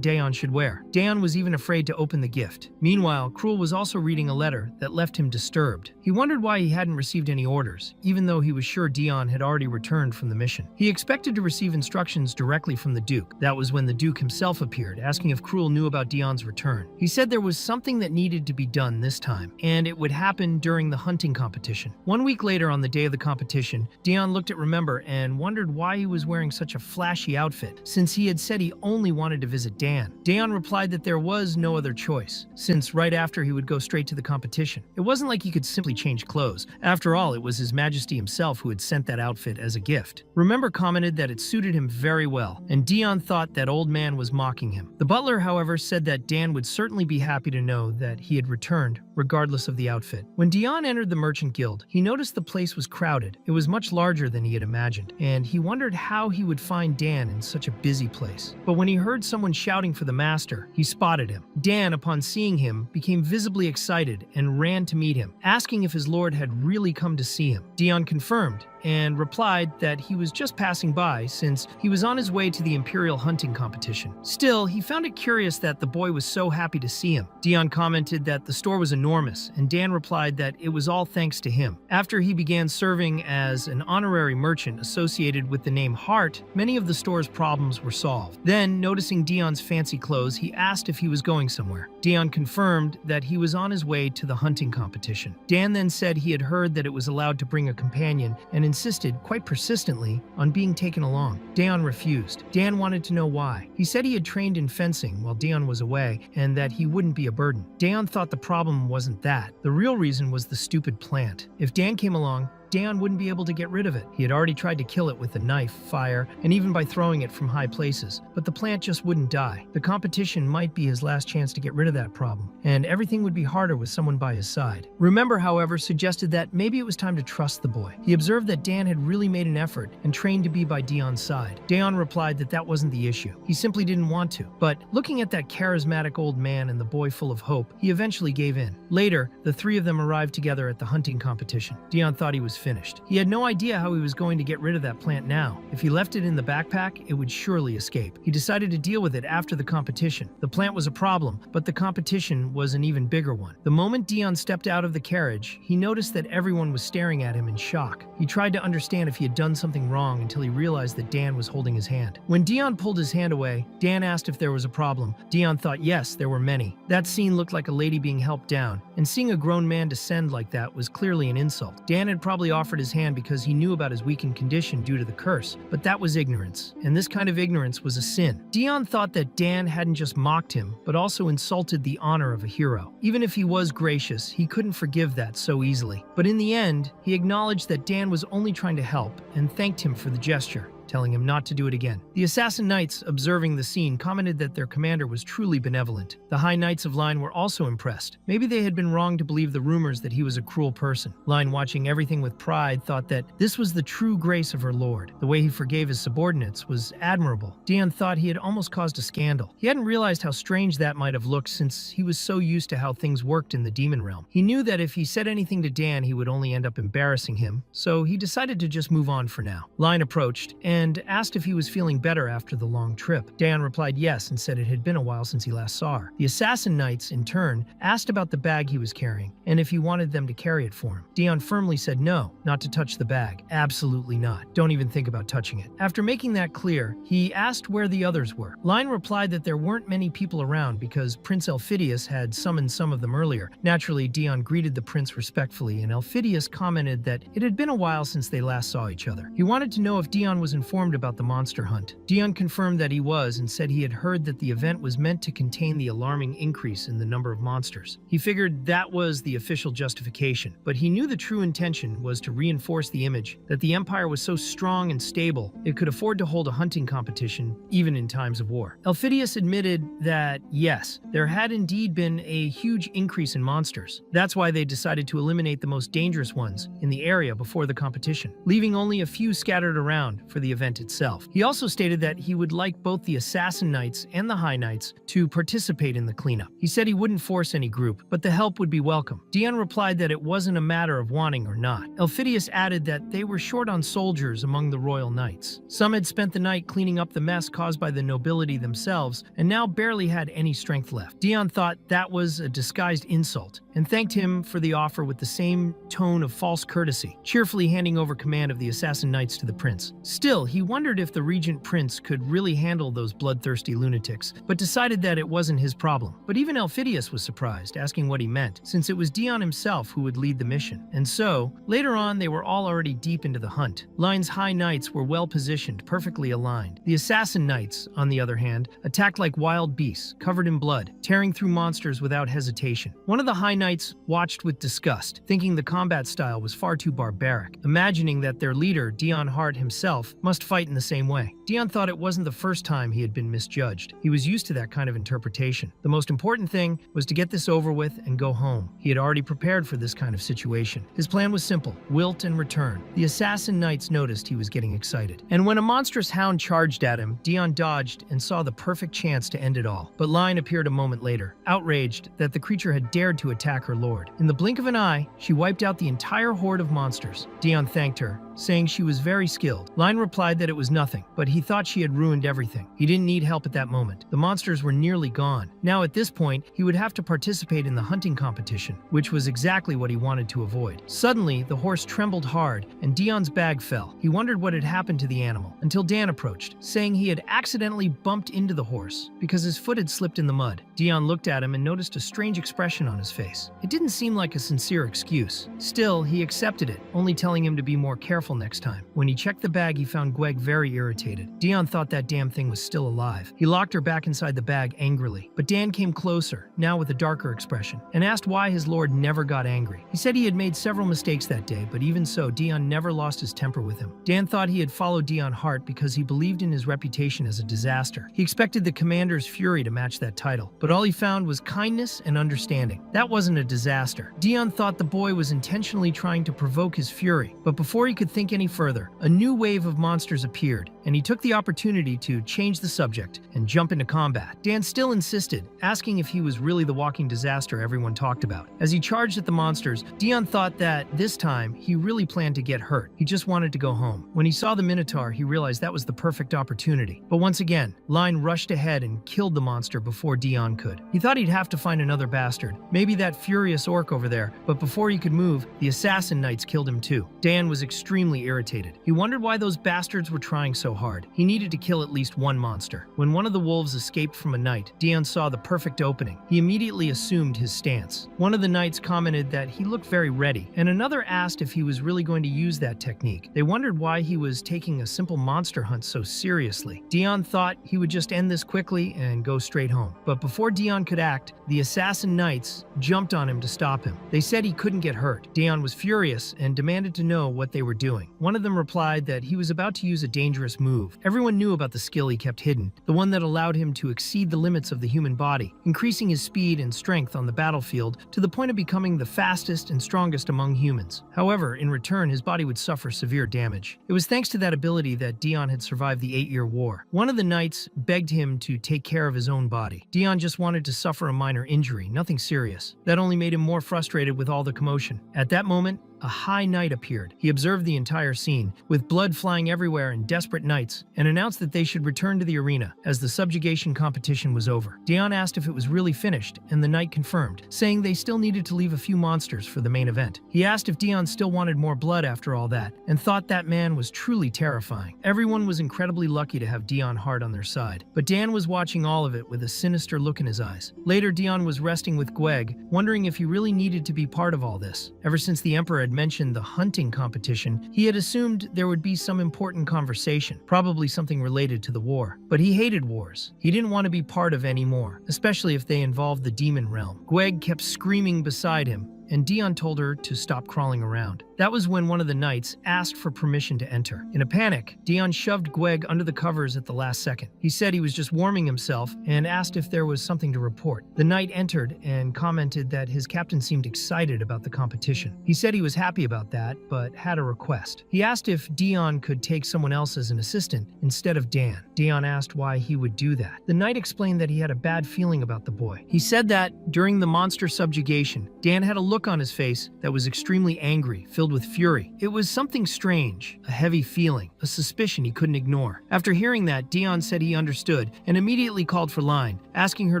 Daon should wear. Daon was even afraid to open the gift. Meanwhile, Cruel was also reading a letter that left him disturbed. He wondered why he hadn't received any orders, even though he was sure Dion had already returned from the mission. He expected to receive instructions directly from the Duke. That was when the Duke himself appeared, asking if Cruel knew about Dion's return. He said there was something that needed to be done this time, and it would happen during the hunting competition. 1 week later, on the day of the competition, Dion looked at Remember and wondered why he was wearing such a flashy outfit, since he had said he only wanted to visit Dan. Daon replied that there was no other choice, since right after he would go straight to the competition. It wasn't like he could simply change clothes. After all, it was His Majesty himself who had sent that outfit as a gift. Remember commented that it suited him very well, and Dion thought that old man was mocking him. The butler, however, said that Dan would certainly be happy to know that he had returned, regardless of the outfit. When Dion entered the Merchant Guild, he noticed the place was crowded. It was much larger than he had imagined, and he wondered how he would find Dan in such a busy place. But when he heard someone shouting for the master, he spotted him. Dan, upon seeing him, became visibly excited and ran to meet him, asking if his lord had really come to see him. Dion confirmed and replied that he was just passing by since he was on his way to the Imperial hunting competition. Still, he found it curious that the boy was so happy to see him. Dion commented that the store was enormous, and Dan replied that it was all thanks to him. After he began serving as an honorary merchant associated with the name Hart, many of the store's problems were solved. Then, noticing Dion's fancy clothes, he asked if he was going somewhere. Dion confirmed that he was on his way to the hunting competition. Dan then said he had heard that it was allowed to bring a companion and insisted, quite persistently, on being taken along. Daon refused. Dan wanted to know why. He said he had trained in fencing while Dion was away and that he wouldn't be a burden. Daon thought the problem wasn't that. The real reason was the stupid plant. If Dan came along, Dan wouldn't be able to get rid of it. He had already tried to kill it with a knife, fire, and even by throwing it from high places, but the plant just wouldn't die. The competition might be his last chance to get rid of that problem, and everything would be harder with someone by his side. Remember, however, suggested that maybe it was time to trust the boy. He observed that Dan had really made an effort and trained to be by Dion's side. Daon replied that that wasn't the issue. He simply didn't want to. But looking at that charismatic old man and the boy full of hope, he eventually gave in. Later, the three of them arrived together at the hunting competition. Dion thought he was finished. He had no idea how he was going to get rid of that plant now. If he left it in the backpack, it would surely escape. He decided to deal with it after the competition. The plant was a problem, but the competition was an even bigger one. The moment Dion stepped out of the carriage, he noticed that everyone was staring at him in shock. He tried to understand if he had done something wrong until he realized that Dan was holding his hand. When Dion pulled his hand away, Dan asked if there was a problem. Dion thought yes, there were many. That scene looked like a lady being helped down, and seeing a grown man descend like that was clearly an insult. Dan had probably offered his hand because he knew about his weakened condition due to the curse, but that was ignorance, and this kind of ignorance was a sin. Dion thought that Dan hadn't just mocked him, but also insulted the honor of a hero. Even if he was gracious, he couldn't forgive that so easily. But in the end, he acknowledged that Dan was only trying to help and thanked him for the gesture, telling him not to do it again. The assassin knights, observing the scene, commented that their commander was truly benevolent. The high knights of Line were also impressed. Maybe they had been wrong to believe the rumors that he was a cruel person. Line, watching everything with pride, thought that this was the true grace of her lord. The way he forgave his subordinates was admirable. Dion thought he had almost caused a scandal. He hadn't realized how strange that might have looked since he was so used to how things worked in the demon realm. He knew that if he said anything to Dan, he would only end up embarrassing him, so he decided to just move on for now. Line approached and asked if he was feeling better after the long trip. Dan replied yes and said it had been a while since he last saw her. The assassin knights, in turn, asked about the bag he was carrying and if he wanted them to carry it for him. Dion firmly said no, not to touch the bag. Absolutely not. Don't even think about touching it. After making that clear, he asked where the others were. Line replied that there weren't many people around because Prince Elphidius had summoned some of them earlier. Naturally, Dion greeted the prince respectfully, and Elphidius commented that it had been a while since they last saw each other. He wanted to know if Dion was informed about the monster hunt. Dion confirmed that he was and said he had heard that the event was meant to contain the alarming increase in the number of monsters. He figured that was the official justification, but he knew the true intention was to reinforce the image that the Empire was so strong and stable it could afford to hold a hunting competition even in times of war. Elphidius admitted that yes, there had indeed been a huge increase in monsters. That's why they decided to eliminate the most dangerous ones in the area before the competition, leaving only a few scattered around for the event itself. He also stated that he would like both the Assassin Knights and the High Knights to participate in the cleanup. He said he wouldn't force any group, but the help would be welcome. Dion replied that it wasn't a matter of wanting or not. Elphidius added that they were short on soldiers among the royal knights. Some had spent the night cleaning up the mess caused by the nobility themselves and now barely had any strength left. Dion thought that was a disguised insult and thanked him for the offer with the same tone of false courtesy, cheerfully handing over command of the Assassin Knights to the prince. Still, he wondered if the regent prince could really handle those bloodthirsty lunatics, but decided that it wasn't his problem. But even Elphidius was surprised, asking what he meant, since it was Dion himself who would lead the mission. And so, later on, they were all already deep into the hunt. Line's high knights were well positioned, perfectly aligned. The assassin knights, on the other hand, attacked like wild beasts, covered in blood, tearing through monsters without hesitation. One of the high knights watched with disgust, thinking the combat style was far too barbaric, imagining that their leader, Dion Hart himself, must fight in the same way. Dion thought it wasn't the first time he had been misjudged. He was used to that kind of interpretation. The most important thing was to get this over with and go home. He had already prepared for this kind of situation. His plan was simple: wilt and return. The assassin knights noticed he was getting excited, and when a monstrous hound charged at him, Dion dodged and saw the perfect chance to end it all. But Line appeared a moment later, outraged that the creature had dared to attack her lord. In the blink of an eye, she wiped out the entire horde of monsters. Dion thanked her, saying she was very skilled. Line replied that it was nothing, but he thought she had ruined everything. He didn't need help at that moment. The monsters were nearly gone. Now at this point, he would have to participate in the hunting competition, which was exactly what he wanted to avoid. Suddenly, the horse trembled hard, and Dion's bag fell. He wondered what had happened to the animal, until Dan approached, saying he had accidentally bumped into the horse because his foot had slipped in the mud. Dion looked at him and noticed a strange expression on his face. It didn't seem like a sincere excuse. Still, he accepted it, only telling him to be more careful next time. When he checked the bag, he found Gweg very irritated. Dion thought that damn thing was still alive. He locked her back inside the bag angrily, but Dan came closer, now with a darker expression, and asked why his lord never got angry. He said he had made several mistakes that day, but even so, Dion never lost his temper with him. Dan thought he had followed Dion Hart because he believed in his reputation as a disaster. He expected the commander's fury to match that title, but all he found was kindness and understanding. That wasn't a disaster. Dion thought the boy was intentionally trying to provoke his fury, but before he could think think any further. A new wave of monsters appeared, and he took the opportunity to change the subject and jump into combat. Dan still insisted, asking if he was really the walking disaster everyone talked about. As he charged at the monsters, Dion thought that this time he really planned to get hurt. He just wanted to go home. When he saw the Minotaur, he realized that was the perfect opportunity. But once again, Line rushed ahead and killed the monster before Dion could. He thought he'd have to find another bastard, maybe that furious orc over there, but before he could move, the assassin knights killed him too. Dan was extremely irritated. He wondered why those bastards were trying so hard. He needed to kill at least one monster. When one of the wolves escaped from a knight, Dion saw the perfect opening. He immediately assumed his stance. One of the knights commented that he looked very ready, and another asked if he was really going to use that technique. They wondered why he was taking a simple monster hunt so seriously. Dion thought he would just end this quickly and go straight home. But before Dion could act, the assassin knights jumped on him to stop him. They said he couldn't get hurt. Dion was furious and demanded to know what they were doing. One of them replied that he was about to use a dangerous move. Everyone knew about the skill he kept hidden, the one that allowed him to exceed the limits of the human body, increasing his speed and strength on the battlefield to the point of becoming the fastest and strongest among humans. However, in return, his body would suffer severe damage. It was thanks to that ability that Dion had survived the 8-year war. One of the knights begged him to take care of his own body. Dion just wanted to suffer a minor injury, nothing serious. That only made him more frustrated with all the commotion. At that moment, a high knight appeared. He observed the entire scene, with blood flying everywhere and desperate knights, and announced that they should return to the arena as the subjugation competition was over. Dion asked if it was really finished, and the knight confirmed, saying they still needed to leave a few monsters for the main event. He asked if Dion still wanted more blood after all that, and thought that man was truly terrifying. Everyone was incredibly lucky to have Dion hard on their side, but Dan was watching all of it with a sinister look in his eyes. Later, Dion was resting with Gweg, wondering if he really needed to be part of all this. Ever since the Emperor had mentioned the hunting competition, he had assumed there would be some important conversation, probably something related to the war. But he hated wars. He didn't want to be part of any more, especially if they involved the demon realm. Gweg kept screaming beside him, and Dion told her to stop crawling around. That was when one of the knights asked for permission to enter. In a panic, Dion shoved Gweg under the covers at the last second. He said he was just warming himself and asked if there was something to report. The knight entered and commented that his captain seemed excited about the competition. He said he was happy about that, but had a request. He asked if Dion could take someone else as an assistant instead of Dan. Dion asked why he would do that. The knight explained that he had a bad feeling about the boy. He said that during the monster subjugation, Dan had a look on his face that was extremely angry, filled with fury. It was something strange, a heavy feeling, a suspicion he couldn't ignore. After hearing that, Dion said he understood and immediately called for Line, asking her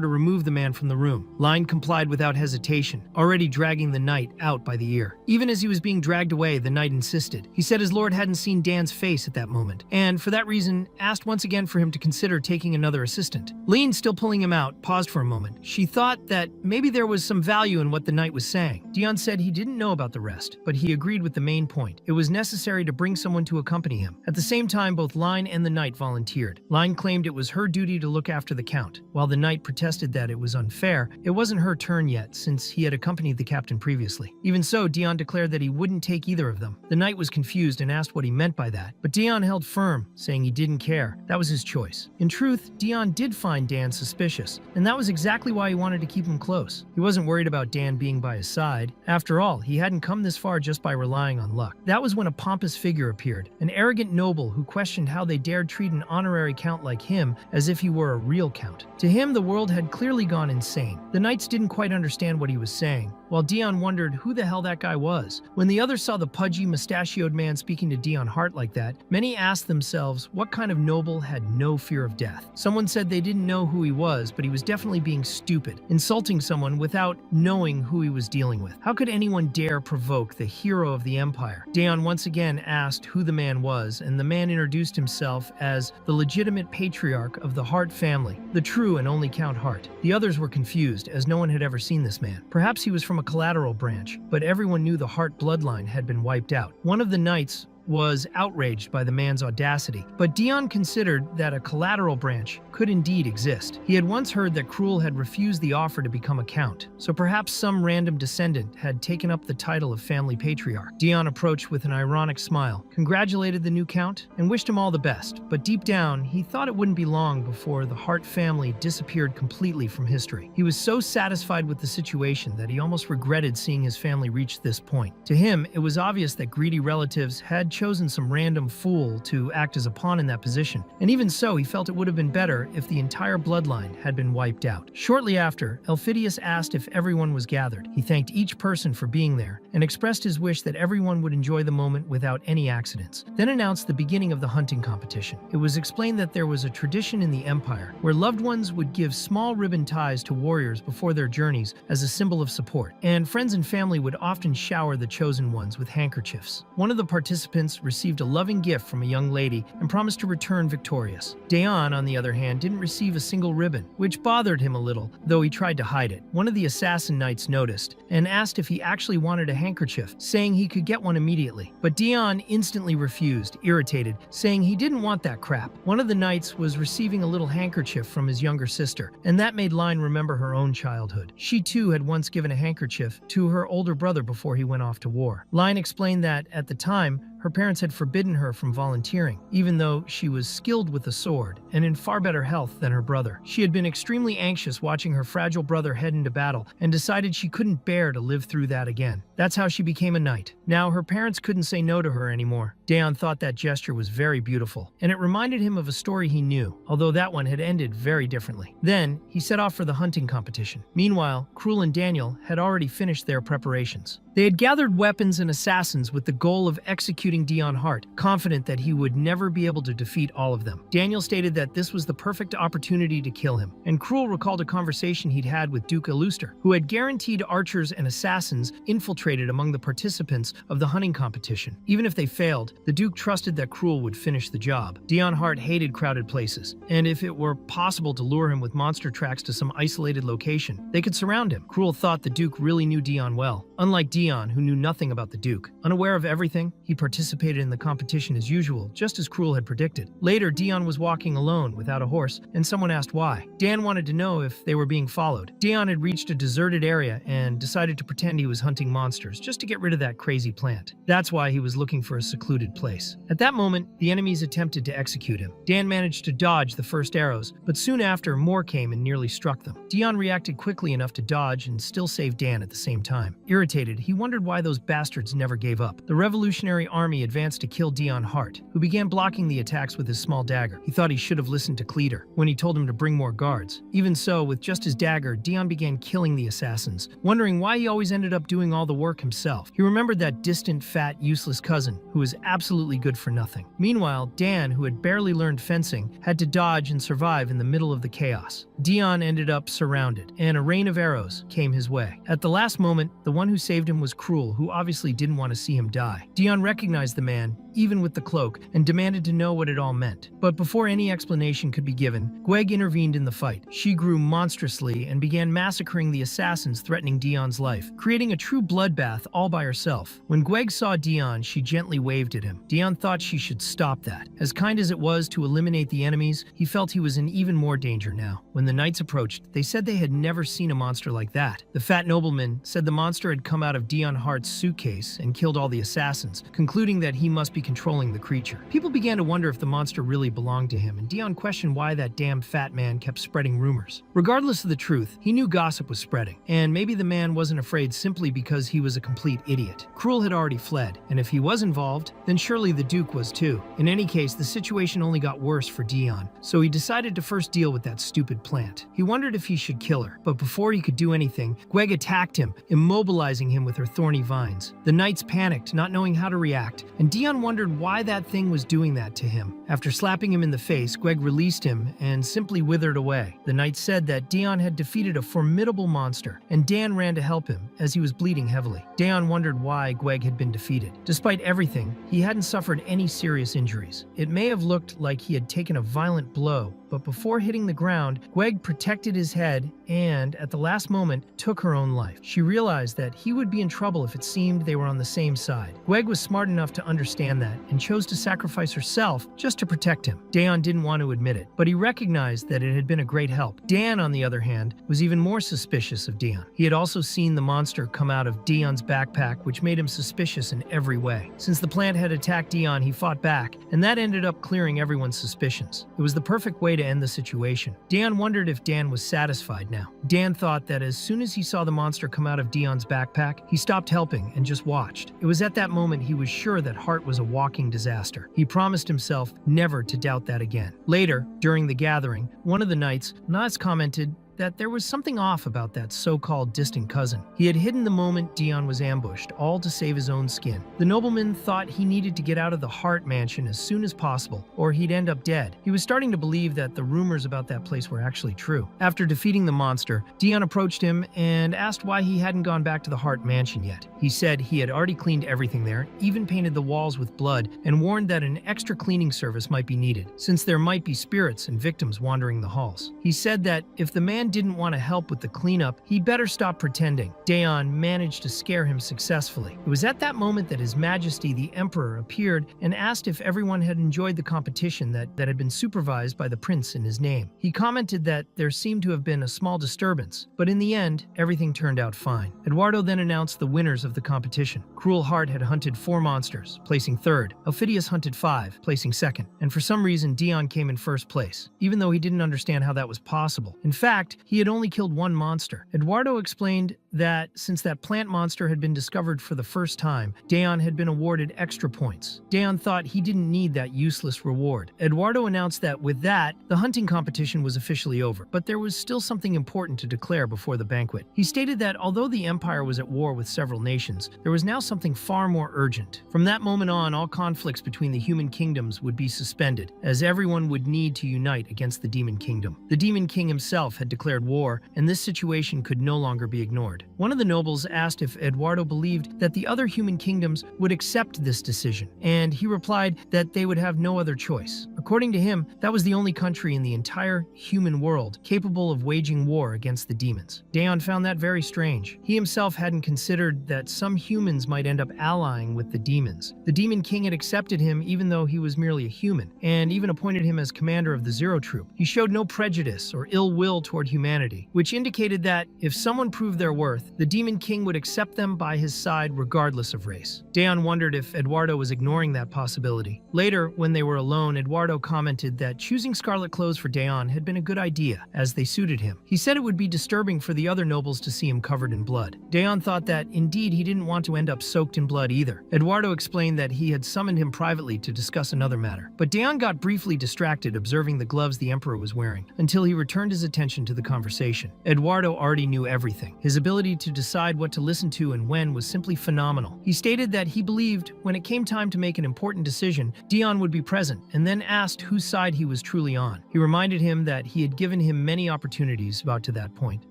to remove the man from the room. Line complied without hesitation, already dragging the knight out by the ear. Even as he was being dragged away, the knight insisted. He said his lord hadn't seen Dan's face at that moment, and for that reason, asked once again for him to consider taking another assistant. Line, still pulling him out, paused for a moment. She thought that maybe there was some value in what the knight was saying. Dion said he didn't know about the rest, but he agreed with the main point. It was necessary to bring someone to accompany him. At the same time, both Line and the knight volunteered. Line claimed it was her duty to look after the count, while the knight protested that it was unfair. It wasn't her turn yet, since he had accompanied the captain previously. Even so, Dion declared that he wouldn't take either of them. The knight was confused and asked what he meant by that, but Dion held firm, saying he didn't care. That was his choice. In truth, Dion did find Dan suspicious, and that was exactly why he wanted to keep him close. He wasn't worried about Dan being by his side. After all, he hadn't come this far just by relying on luck. That was when a pompous figure appeared, an arrogant noble who questioned how they dared treat an honorary count like him as if he were a real count. To him, the world had clearly gone insane. The knights didn't quite understand what he was saying, while Dion wondered who the hell that guy was. When the others saw the pudgy, mustachioed man speaking to Dion Hart like that, many asked themselves what kind of noble had no fear of death. Someone said they didn't know who he was, but he was definitely being stupid, insulting someone without knowing who he was dealing with. How could anyone dare provoke the hero of the empire? Dion once again asked who the man was, and the man introduced himself as the legitimate patriarch of the Hart family, the true and only Count Hart. The others were confused, as no one had ever seen this man. Perhaps he was from a collateral branch, but everyone knew the Hart bloodline had been wiped out. One of the knights was outraged by the man's audacity, but Dion considered that a collateral branch could indeed exist. He had once heard that Cruel had refused the offer to become a count, so perhaps some random descendant had taken up the title of family patriarch. Dion approached with an ironic smile, congratulated the new count, and wished him all the best, but deep down, he thought it wouldn't be long before the Hart family disappeared completely from history. He was so satisfied with the situation that he almost regretted seeing his family reach this point. To him, it was obvious that greedy relatives had chosen some random fool to act as a pawn in that position, and even so, he felt it would have been better if the entire bloodline had been wiped out. Shortly after, Elphidius asked if everyone was gathered. He thanked each person for being there and expressed his wish that everyone would enjoy the moment without any accidents, then announced the beginning of the hunting competition. It was explained that there was a tradition in the Empire where loved ones would give small ribbon ties to warriors before their journeys as a symbol of support, and friends and family would often shower the chosen ones with handkerchiefs. One of the participants received a loving gift from a young lady and promised to return victorious. Daeon, on the other hand, didn't receive a single ribbon, which bothered him a little, though he tried to hide it. One of the assassin knights noticed and asked if he actually wanted a handkerchief, saying he could get one immediately. But Daeon instantly refused, irritated, saying he didn't want that crap. One of the knights was receiving a little handkerchief from his younger sister, and that made Line remember her own childhood. She too had once given a handkerchief to her older brother before he went off to war. Line explained that, at the time, her parents had forbidden her from volunteering, even though she was skilled with a sword and in far better health than her brother. She had been extremely anxious watching her fragile brother head into battle and decided she couldn't bear to live through that again. That's how she became a knight. Now her parents couldn't say no to her anymore. Daeon thought that gesture was very beautiful, and it reminded him of a story he knew, although that one had ended very differently. Then, he set off for the hunting competition. Meanwhile, Krul and Daniel had already finished their preparations. They had gathered weapons and assassins with the goal of executing Daeon Hart, confident that he would never be able to defeat all of them. Daniel stated that this was the perfect opportunity to kill him, and Krul recalled a conversation he'd had with Duke Illuster, who had guaranteed archers and assassins infiltrated among the participants of the hunting competition. Even if they failed, the Duke trusted that Krul would finish the job. Daeon Hart hated crowded places, and if it were possible to lure him with monster tracks to some isolated location, they could surround him. Krul thought the Duke really knew Daeon well, unlike Daeon, who knew nothing about the Duke. Unaware of everything, he participated in the competition as usual, just as Krul had predicted. Later, Daeon was walking alone, without a horse, and someone asked why. Dan wanted to know if they were being followed. Daeon had reached a deserted area and decided to pretend he was hunting monsters, just to get rid of that crazy plant. That's why he was looking for a secluded place. At that moment, the enemies attempted to execute him. Dan managed to dodge the first arrows, but soon after, more came and nearly struck them. Daeon reacted quickly enough to dodge and still save Dan at the same time. Irritated, he wondered why those bastards never gave up. The Revolutionary Army advanced to kill Daeon Hart, who began blocking the attacks with his small dagger. He thought he should have listened to Cleater when he told him to bring more guards. Even so, with just his dagger, Daeon began killing the assassins, wondering why he always ended up doing all the work himself. He remembered that distant, fat, useless cousin, who was absolutely good for nothing. Meanwhile, Dan, who had barely learned fencing, had to dodge and survive in the middle of the chaos. Daeon ended up surrounded, and a rain of arrows came his way. At the last moment, the one who saved him was Krul, who obviously didn't want to see him die. Daeon recognized the man, even with the cloak, and demanded to know what it all meant. But before any explanation could be given, Gweg intervened in the fight. She grew monstrously and began massacring the assassins threatening Daeon's life, creating a true bloodbath all by herself. When Gweg saw Daeon, she gently waved at him. Daeon thought she should stop that. As kind as it was to eliminate the enemies, he felt he was in even more danger now. When the knights approached, they said they had never seen a monster like that. The fat nobleman said the monster had come out of Daeon Hart's suitcase and killed all the assassins, concluding that he must be controlling the creature. People began to wonder if the monster really belonged to him, and Daeon questioned why that damn fat man kept spreading rumors. Regardless of the truth, he knew gossip was spreading, and maybe the man wasn't afraid simply because he was a complete idiot. Krul had already fled, and if he was involved, then surely the Duke was too. In any case, the situation only got worse for Daeon, so he decided to first deal with that stupid plant. He wondered if he should kill her, but before he could do anything, Gweg attacked him, immobilizing him with her thorny vines. The knights panicked, not knowing how to react, and Daeon wondered why that thing was doing that to him. After slapping him in the face, Gweg released him and simply withered away. The knights said that Daeon had defeated a formidable monster, and Dan ran to help him as he was bleeding heavily. Daeon wondered why Gweg had been defeated. Despite everything, he hadn't suffered any serious injuries. It may have looked like he had taken a violent blow, but before hitting the ground, Gweg protected his head and, at the last moment, took her own life. She realized that he would be in trouble if it seemed they were on the same side. Gweg was smart enough to understand that and chose to sacrifice herself just to protect him. Daeon didn't want to admit it, but he recognized that it had been a great help. Dan, on the other hand, was even more suspicious of Daeon. He had also seen the monster come out of Daeon's backpack, which made him suspicious in every way. Since the plant had attacked Daeon, he fought back, and that ended up clearing everyone's suspicions. It was the perfect way to end the situation. Dan wondered if Dan was satisfied now. Dan thought that as soon as he saw the monster come out of Dion's backpack, he stopped helping and just watched. It was at that moment he was sure that Hart was a walking disaster. He promised himself never to doubt that again. Later, during the gathering, one of the knights, Nas, commented that there was something off about that so-called distant cousin. He had hidden the moment Dion was ambushed, all to save his own skin. The nobleman thought he needed to get out of the Hart mansion as soon as possible, or he'd end up dead. He was starting to believe that the rumors about that place were actually true. After defeating the monster, Dion approached him and asked why he hadn't gone back to the Hart mansion yet. He said he had already cleaned everything there, even painted the walls with blood, and warned that an extra cleaning service might be needed, since there might be spirits and victims wandering the halls. He said that if the man didn't want to help with the cleanup, he'd better stop pretending. Daeon managed to scare him successfully. It was at that moment that His Majesty the Emperor appeared and asked if everyone had enjoyed the competition that had been supervised by the prince in his name. He commented that there seemed to have been a small disturbance, but in the end, everything turned out fine. Eduardo then announced the winners of the competition. Cruel Heart had hunted 4 monsters, placing 3rd. Ophidius hunted 5, placing 2nd. And for some reason, Dion came in 1st place, even though he didn't understand how that was possible. In fact, he had only killed 1 monster. Eduardo explained that since that plant monster had been discovered for the first time, Daeon had been awarded extra points. Daeon thought he didn't need that useless reward. Eduardo announced that with that, the hunting competition was officially over, but there was still something important to declare before the banquet. He stated that although the Empire was at war with several nations, there was now something far more urgent. From that moment on, all conflicts between the human kingdoms would be suspended, as everyone would need to unite against the Demon Kingdom. The Demon King himself had declared war, and this situation could no longer be ignored. One of the nobles asked if Eduardo believed that the other human kingdoms would accept this decision, and he replied that they would have no other choice. According to him, that was the only country in the entire human world capable of waging war against the demons. Daeon found that very strange. He himself hadn't considered that some humans might end up allying with the demons. The Demon King had accepted him even though he was merely a human, and even appointed him as commander of the Zero Troop. He showed no prejudice or ill will toward humanity, which indicated that if someone proved their worth, the Demon King would accept them by his side regardless of race. Daeon wondered if Eduardo was ignoring that possibility. Later, when they were alone, Eduardo commented that choosing scarlet clothes for Daeon had been a good idea, as they suited him. He said it would be disturbing for the other nobles to see him covered in blood. Daeon thought that, indeed, he didn't want to end up soaked in blood either. Eduardo explained that he had summoned him privately to discuss another matter, but Daeon got briefly distracted observing the gloves the Emperor was wearing, until he returned his attention to the conversation. Eduardo already knew everything. His ability to decide what to listen to and when was simply phenomenal. He stated that he believed when it came time to make an important decision, Dion would be present, and then asked whose side he was truly on. He reminded him that he had given him many opportunities about to that point.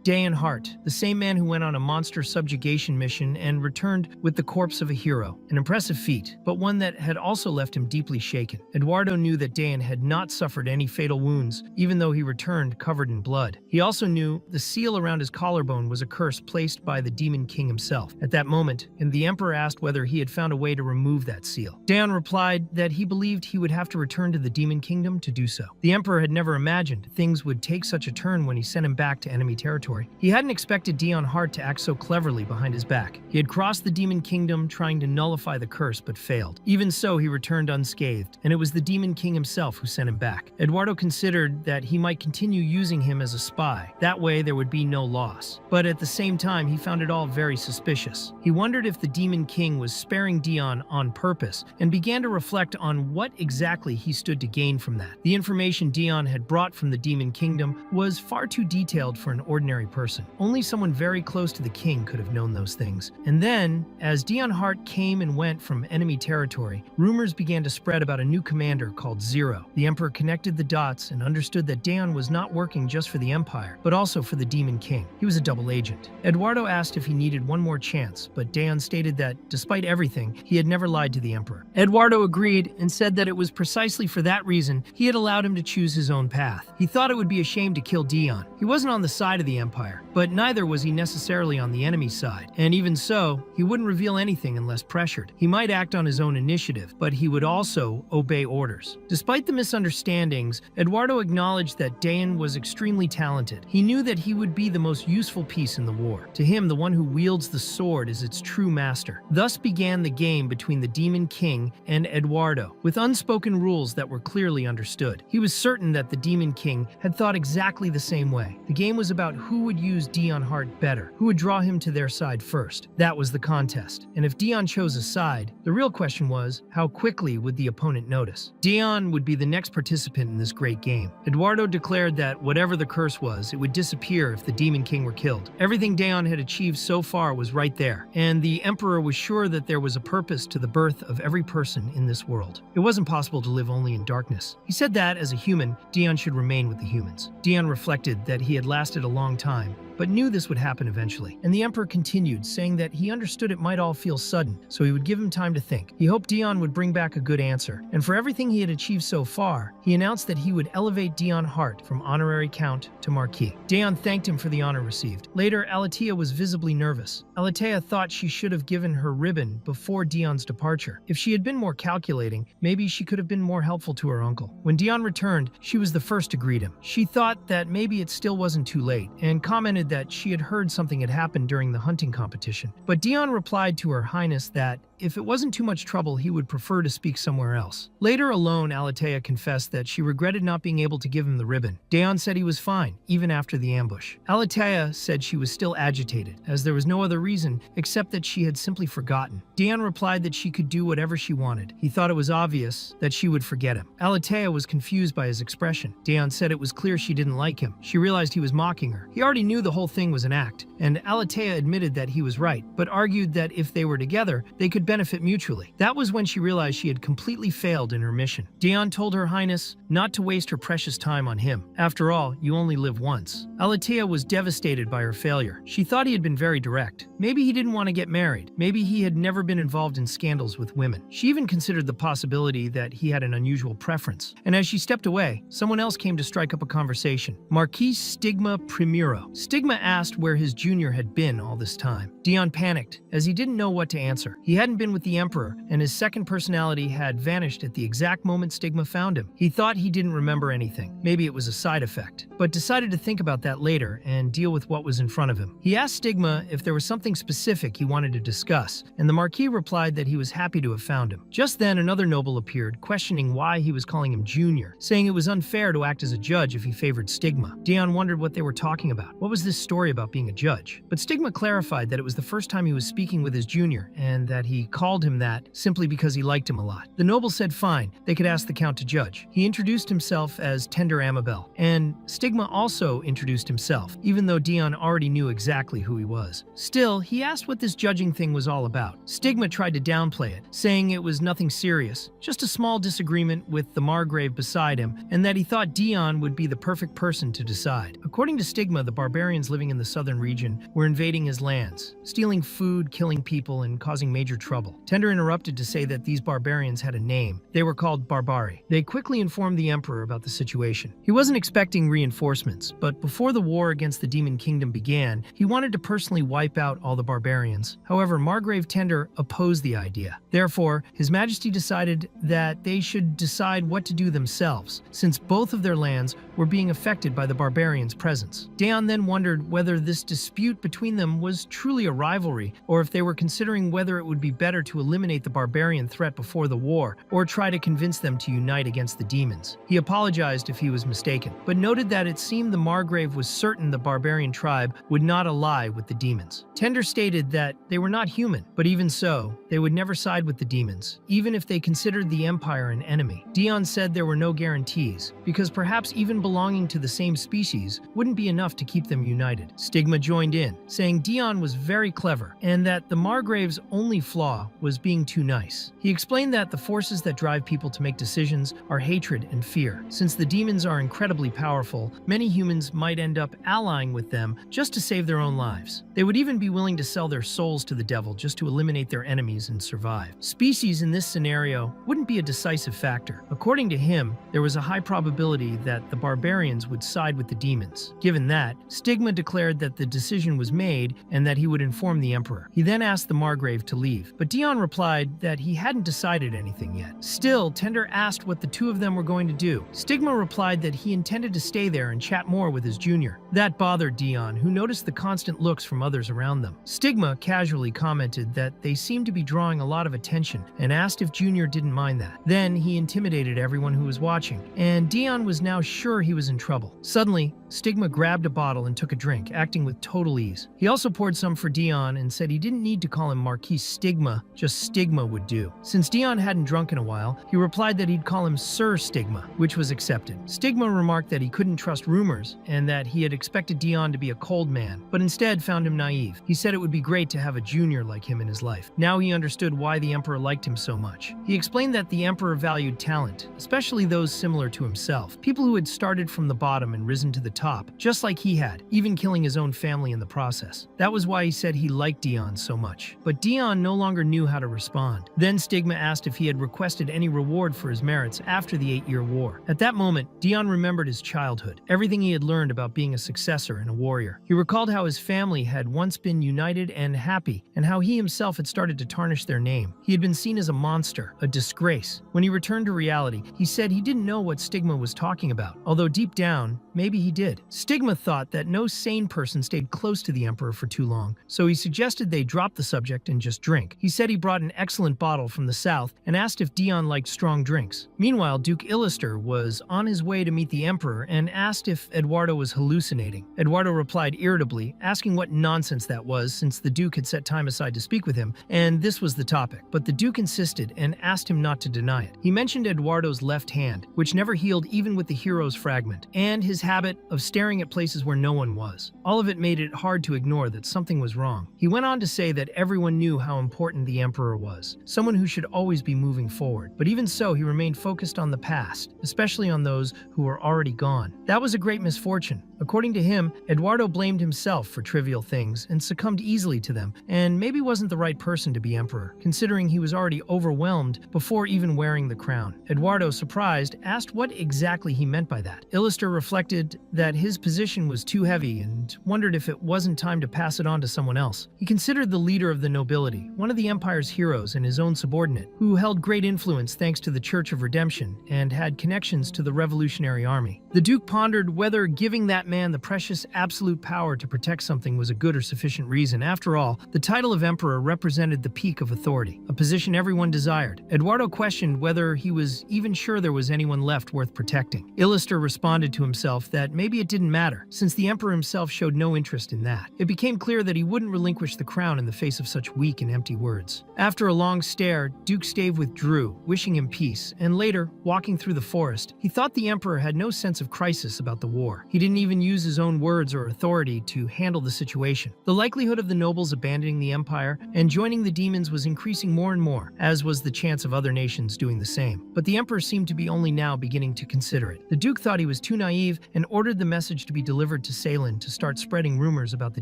Daeon Hart, the same man who went on a monster subjugation mission and returned with the corpse of a hero. An impressive feat, but one that had also left him deeply shaken. Eduardo knew that Daeon had not suffered any fatal wounds, even though he returned covered in blood. He also knew the seal around his collarbone was a curse placed by the Demon King himself. At that moment, the Emperor asked whether he had found a way to remove that seal. Daeon replied that he believed he would have to return to the Demon Kingdom to do so. The Emperor had never imagined things would take such a turn when he sent him back to enemy territory. He hadn't expected Daeon Hart to act so cleverly behind his back. He had crossed the Demon Kingdom trying to nullify the curse but failed. Even so, he returned unscathed, and it was the Demon King himself who sent him back. Eduardo considered that he might continue using him as a spy. That way there would be no loss. But at the same time, he found it all very suspicious. He wondered if the Demon King was sparing Dion on purpose, and began to reflect on what exactly he stood to gain from that. The information Dion had brought from the Demon Kingdom was far too detailed for an ordinary person. Only someone very close to the king could have known those things. And then, as Daeon Hart came and went from enemy territory, rumors began to spread about a new commander called Zero. The Emperor connected the dots and understood that Daeon was not working just for the Empire, but also for the Demon King. He was a double agent. Eduardo asked if he needed one more chance, but Daeon stated that, despite everything, he had never lied to the Emperor. Eduardo agreed and said that it was precisely for that reason he had allowed him to choose his own path. He thought it would be a shame to kill Dion. He wasn't on the side of the Empire, but neither was he necessarily on the enemy side. And even so, he wouldn't reveal anything unless pressured. He might act on his own initiative, but he would also obey orders. Despite the misunderstandings, Eduardo acknowledged that Daeon was extremely talented talented. He knew that he would be the most useful piece in the war. To him, the one who wields the sword is its true master. Thus began the game between the Demon King and Eduardo, with unspoken rules that were clearly understood. He was certain that the Demon King had thought exactly the same way. The game was about who would use Dion Hart better, who would draw him to their side first. That was the contest. And if Dion chose a side, the real question was, how quickly would the opponent notice? Dion would be the next participant in this great game. Eduardo declared that whatever the curse was, it would disappear if the Demon King were killed. Everything Dion had achieved so far was right there, and the Emperor was sure that there was a purpose to the birth of every person in this world. It wasn't possible to live only in darkness. He said that, as a human, Dion should remain with the humans. Dion reflected that he had lasted a long time, but knew this would happen eventually. And the Emperor continued, saying that he understood it might all feel sudden, so he would give him time to think. He hoped Dion would bring back a good answer, and for everything he had achieved so far, he announced that he would elevate Dion Hart from honorary count to marquis. Dion thanked him for the honor received. Later, Alatea was visibly nervous. Alatea thought she should have given her ribbon before Dion's departure. If she had been more calculating, maybe she could have been more helpful to her uncle. When Dion returned, she was the first to greet him. She thought that maybe it still wasn't too late, and commented that she had heard something had happened during the hunting competition. But Dion replied to Her Highness that if it wasn't too much trouble, he would prefer to speak somewhere else. Later alone, Alatea confessed that she regretted not being able to give him the ribbon. Dion said he was fine, even after the ambush. Alatea said she was still agitated, as there was no other reason except that she had simply forgotten. Dion replied that she could do whatever she wanted. He thought it was obvious that she would forget him. Alatea was confused by his expression. Dion said it was clear she didn't like him. She realized he was mocking her. He already knew the whole thing was an act, and Alatea admitted that he was right, but argued that if they were together, they could benefit mutually. That was when she realized she had completely failed in her mission. Dion told Her Highness not to waste her precious time on him. After all, you only live once. Alatea was devastated by her failure. She thought he had been very direct. Maybe he didn't want to get married. Maybe he had never been involved in scandals with women. She even considered the possibility that he had an unusual preference. And as she stepped away, someone else came to strike up a conversation. Marquis Stigma Primero. Stigma asked where his junior had been all this time. Dion panicked, as he didn't know what to answer. He hadn't been with the Emperor, and his second personality had vanished at the exact moment Stigma found him. He thought he didn't remember anything. Maybe it was a side effect, but decided to think about that later and deal with what was in front of him. He asked Stigma if there was something specific he wanted to discuss, and the Marquis replied that he was happy to have found him. Just then, another noble appeared, questioning why he was calling him Junior, saying it was unfair to act as a judge if he favored Stigma. Dion wondered what they were talking about. What was this story about being a judge? But Stigma clarified that it was the first time he was speaking with his junior, and that he called him that simply because he liked him a lot. The noble said fine, they could ask the Count to judge. He introduced himself as Tender Amabel, and Stigma also introduced himself, even though Dion already knew exactly who he was. Still, he asked what this judging thing was all about. Stigma tried to downplay it, saying it was nothing serious, just a small disagreement with the Margrave beside him, and that he thought Dion would be the perfect person to decide. According to Stigma, the barbarians living in the southern region were invading his lands, stealing food, killing people, and causing major trouble. Tender interrupted to say that these barbarians had a name. They were called Barbari. They quickly informed the Emperor about the situation. He wasn't expecting reinforcements, but before the war against the Demon Kingdom began, he wanted to personally wipe out all the barbarians. However, Margrave Tender opposed the idea. Therefore, His Majesty decided that they should decide what to do themselves, since both of their lands were being affected by the barbarians' presence. Dion then wondered whether this dispute between them was truly a rivalry, or if they were considering whether it would be better to eliminate the barbarian threat before the war, or try to convince them to unite against the demons. He apologized if he was mistaken, but noted that it seemed the Margrave was certain the barbarian tribe would not ally with the demons. Tender stated that they were not human, but even so, they would never side with the demons, even if they considered the Empire an enemy. Dion said there were no guarantees, because perhaps even belonging to the same species wouldn't be enough to keep them united. Stigma joined in, saying Dion was very clever, and that the Margrave's only flaw was being too nice. He explained that the forces that drive people to make decisions are hatred and fear. Since the demons are incredibly powerful, many humans might end up allying with them just to save their own lives. They would even be willing to sell their souls to the devil just to eliminate their enemies and survive. Species in this scenario wouldn't be a decisive factor. According to him, there was a high probability that the barbarians would side with the demons. Given that, Stigma Stigma declared that the decision was made and that he would inform the emperor. He then asked the Margrave to leave, but Dion replied that he hadn't decided anything yet. Still, Tender asked what the two of them were going to do. Stigma replied that he intended to stay there and chat more with his junior. That bothered Dion, who noticed the constant looks from others around them. Stigma casually commented that they seemed to be drawing a lot of attention and asked if Junior didn't mind that. Then he intimidated everyone who was watching, and Dion was now sure he was in trouble. Suddenly, Stigma grabbed a bottle and took a drink, acting with total ease. He also poured some for Dion and said he didn't need to call him Marquis Stigma, just Stigma would do. Since Dion hadn't drunk in a while, he replied that he'd call him Sir Stigma, which was accepted. Stigma remarked that he couldn't trust rumors and that he had expected Dion to be a cold man, but instead found him naive. He said it would be great to have a junior like him in his life. Now he understood why the emperor liked him so much. He explained that the emperor valued talent, especially those similar to himself, people who had started from the bottom and risen to the top, just like he had, even killing his own family in the process. That was why he said he liked Dion so much. But Dion no longer knew how to respond. Then Stigma asked if he had requested any reward for his merits after the 8-year war. At that moment, Dion remembered his childhood, everything he had learned about being a successor and a warrior. He recalled how his family had once been united and happy, and how he himself had started to tarnish their name. He had been seen as a monster, a disgrace. When he returned to reality, he said he didn't know what Stigma was talking about, although deep down, maybe he did. Stigma thought that no sane person stayed close to the emperor for too long, so he suggested they drop the subject and just drink. He said he brought an excellent bottle from the south and asked if Dion liked strong drinks. Meanwhile, Duke Illister was on his way to meet the emperor and asked if Eduardo was hallucinating. Eduardo replied irritably, asking what nonsense that was since the Duke had set time aside to speak with him, and this was the topic. But the Duke insisted and asked him not to deny it. He mentioned Eduardo's left hand, which never healed even with the hero's fragment, and his habit of staring at places where no one was. All of it made it hard to ignore that something was wrong. He went on to say that everyone knew how important the emperor was, someone who should always be moving forward. But even so, he remained focused on the past, especially on those who were already gone. That was a great misfortune. According to him, Eduardo blamed himself for trivial things and succumbed easily to them, and maybe wasn't the right person to be emperor, considering he was already overwhelmed before even wearing the crown. Eduardo, surprised, asked what exactly he meant by that. Illister reflected that his position was too heavy and wondered if it wasn't time to pass it on to someone else. He considered the leader of the nobility, one of the empire's heroes and his own subordinate, who held great influence thanks to the Church of Redemption and had connections to the Revolutionary Army. The Duke pondered whether giving that man the precious absolute power to protect something was a good or sufficient reason. After all, the title of emperor represented the peak of authority, a position everyone desired. Eduardo questioned whether he was even sure there was anyone left worth protecting. Illister responded to himself that maybe it didn't matter, since the emperor himself showed no interest in that. It became clear that he wouldn't relinquish the crown in the face of such weak and empty words. After a long stare, Duke Stave withdrew, wishing him peace, and later, walking through the forest, he thought the emperor had no sense of crisis about the war. He didn't even use his own words or authority to handle the situation. The likelihood of the nobles abandoning the empire and joining the demons was increasing more and more, as was the chance of other nations doing the same. But the emperor seemed to be only now beginning to consider it. The Duke thought he was too naive and ordered the message to be delivered to Ceylon to start spreading rumors about the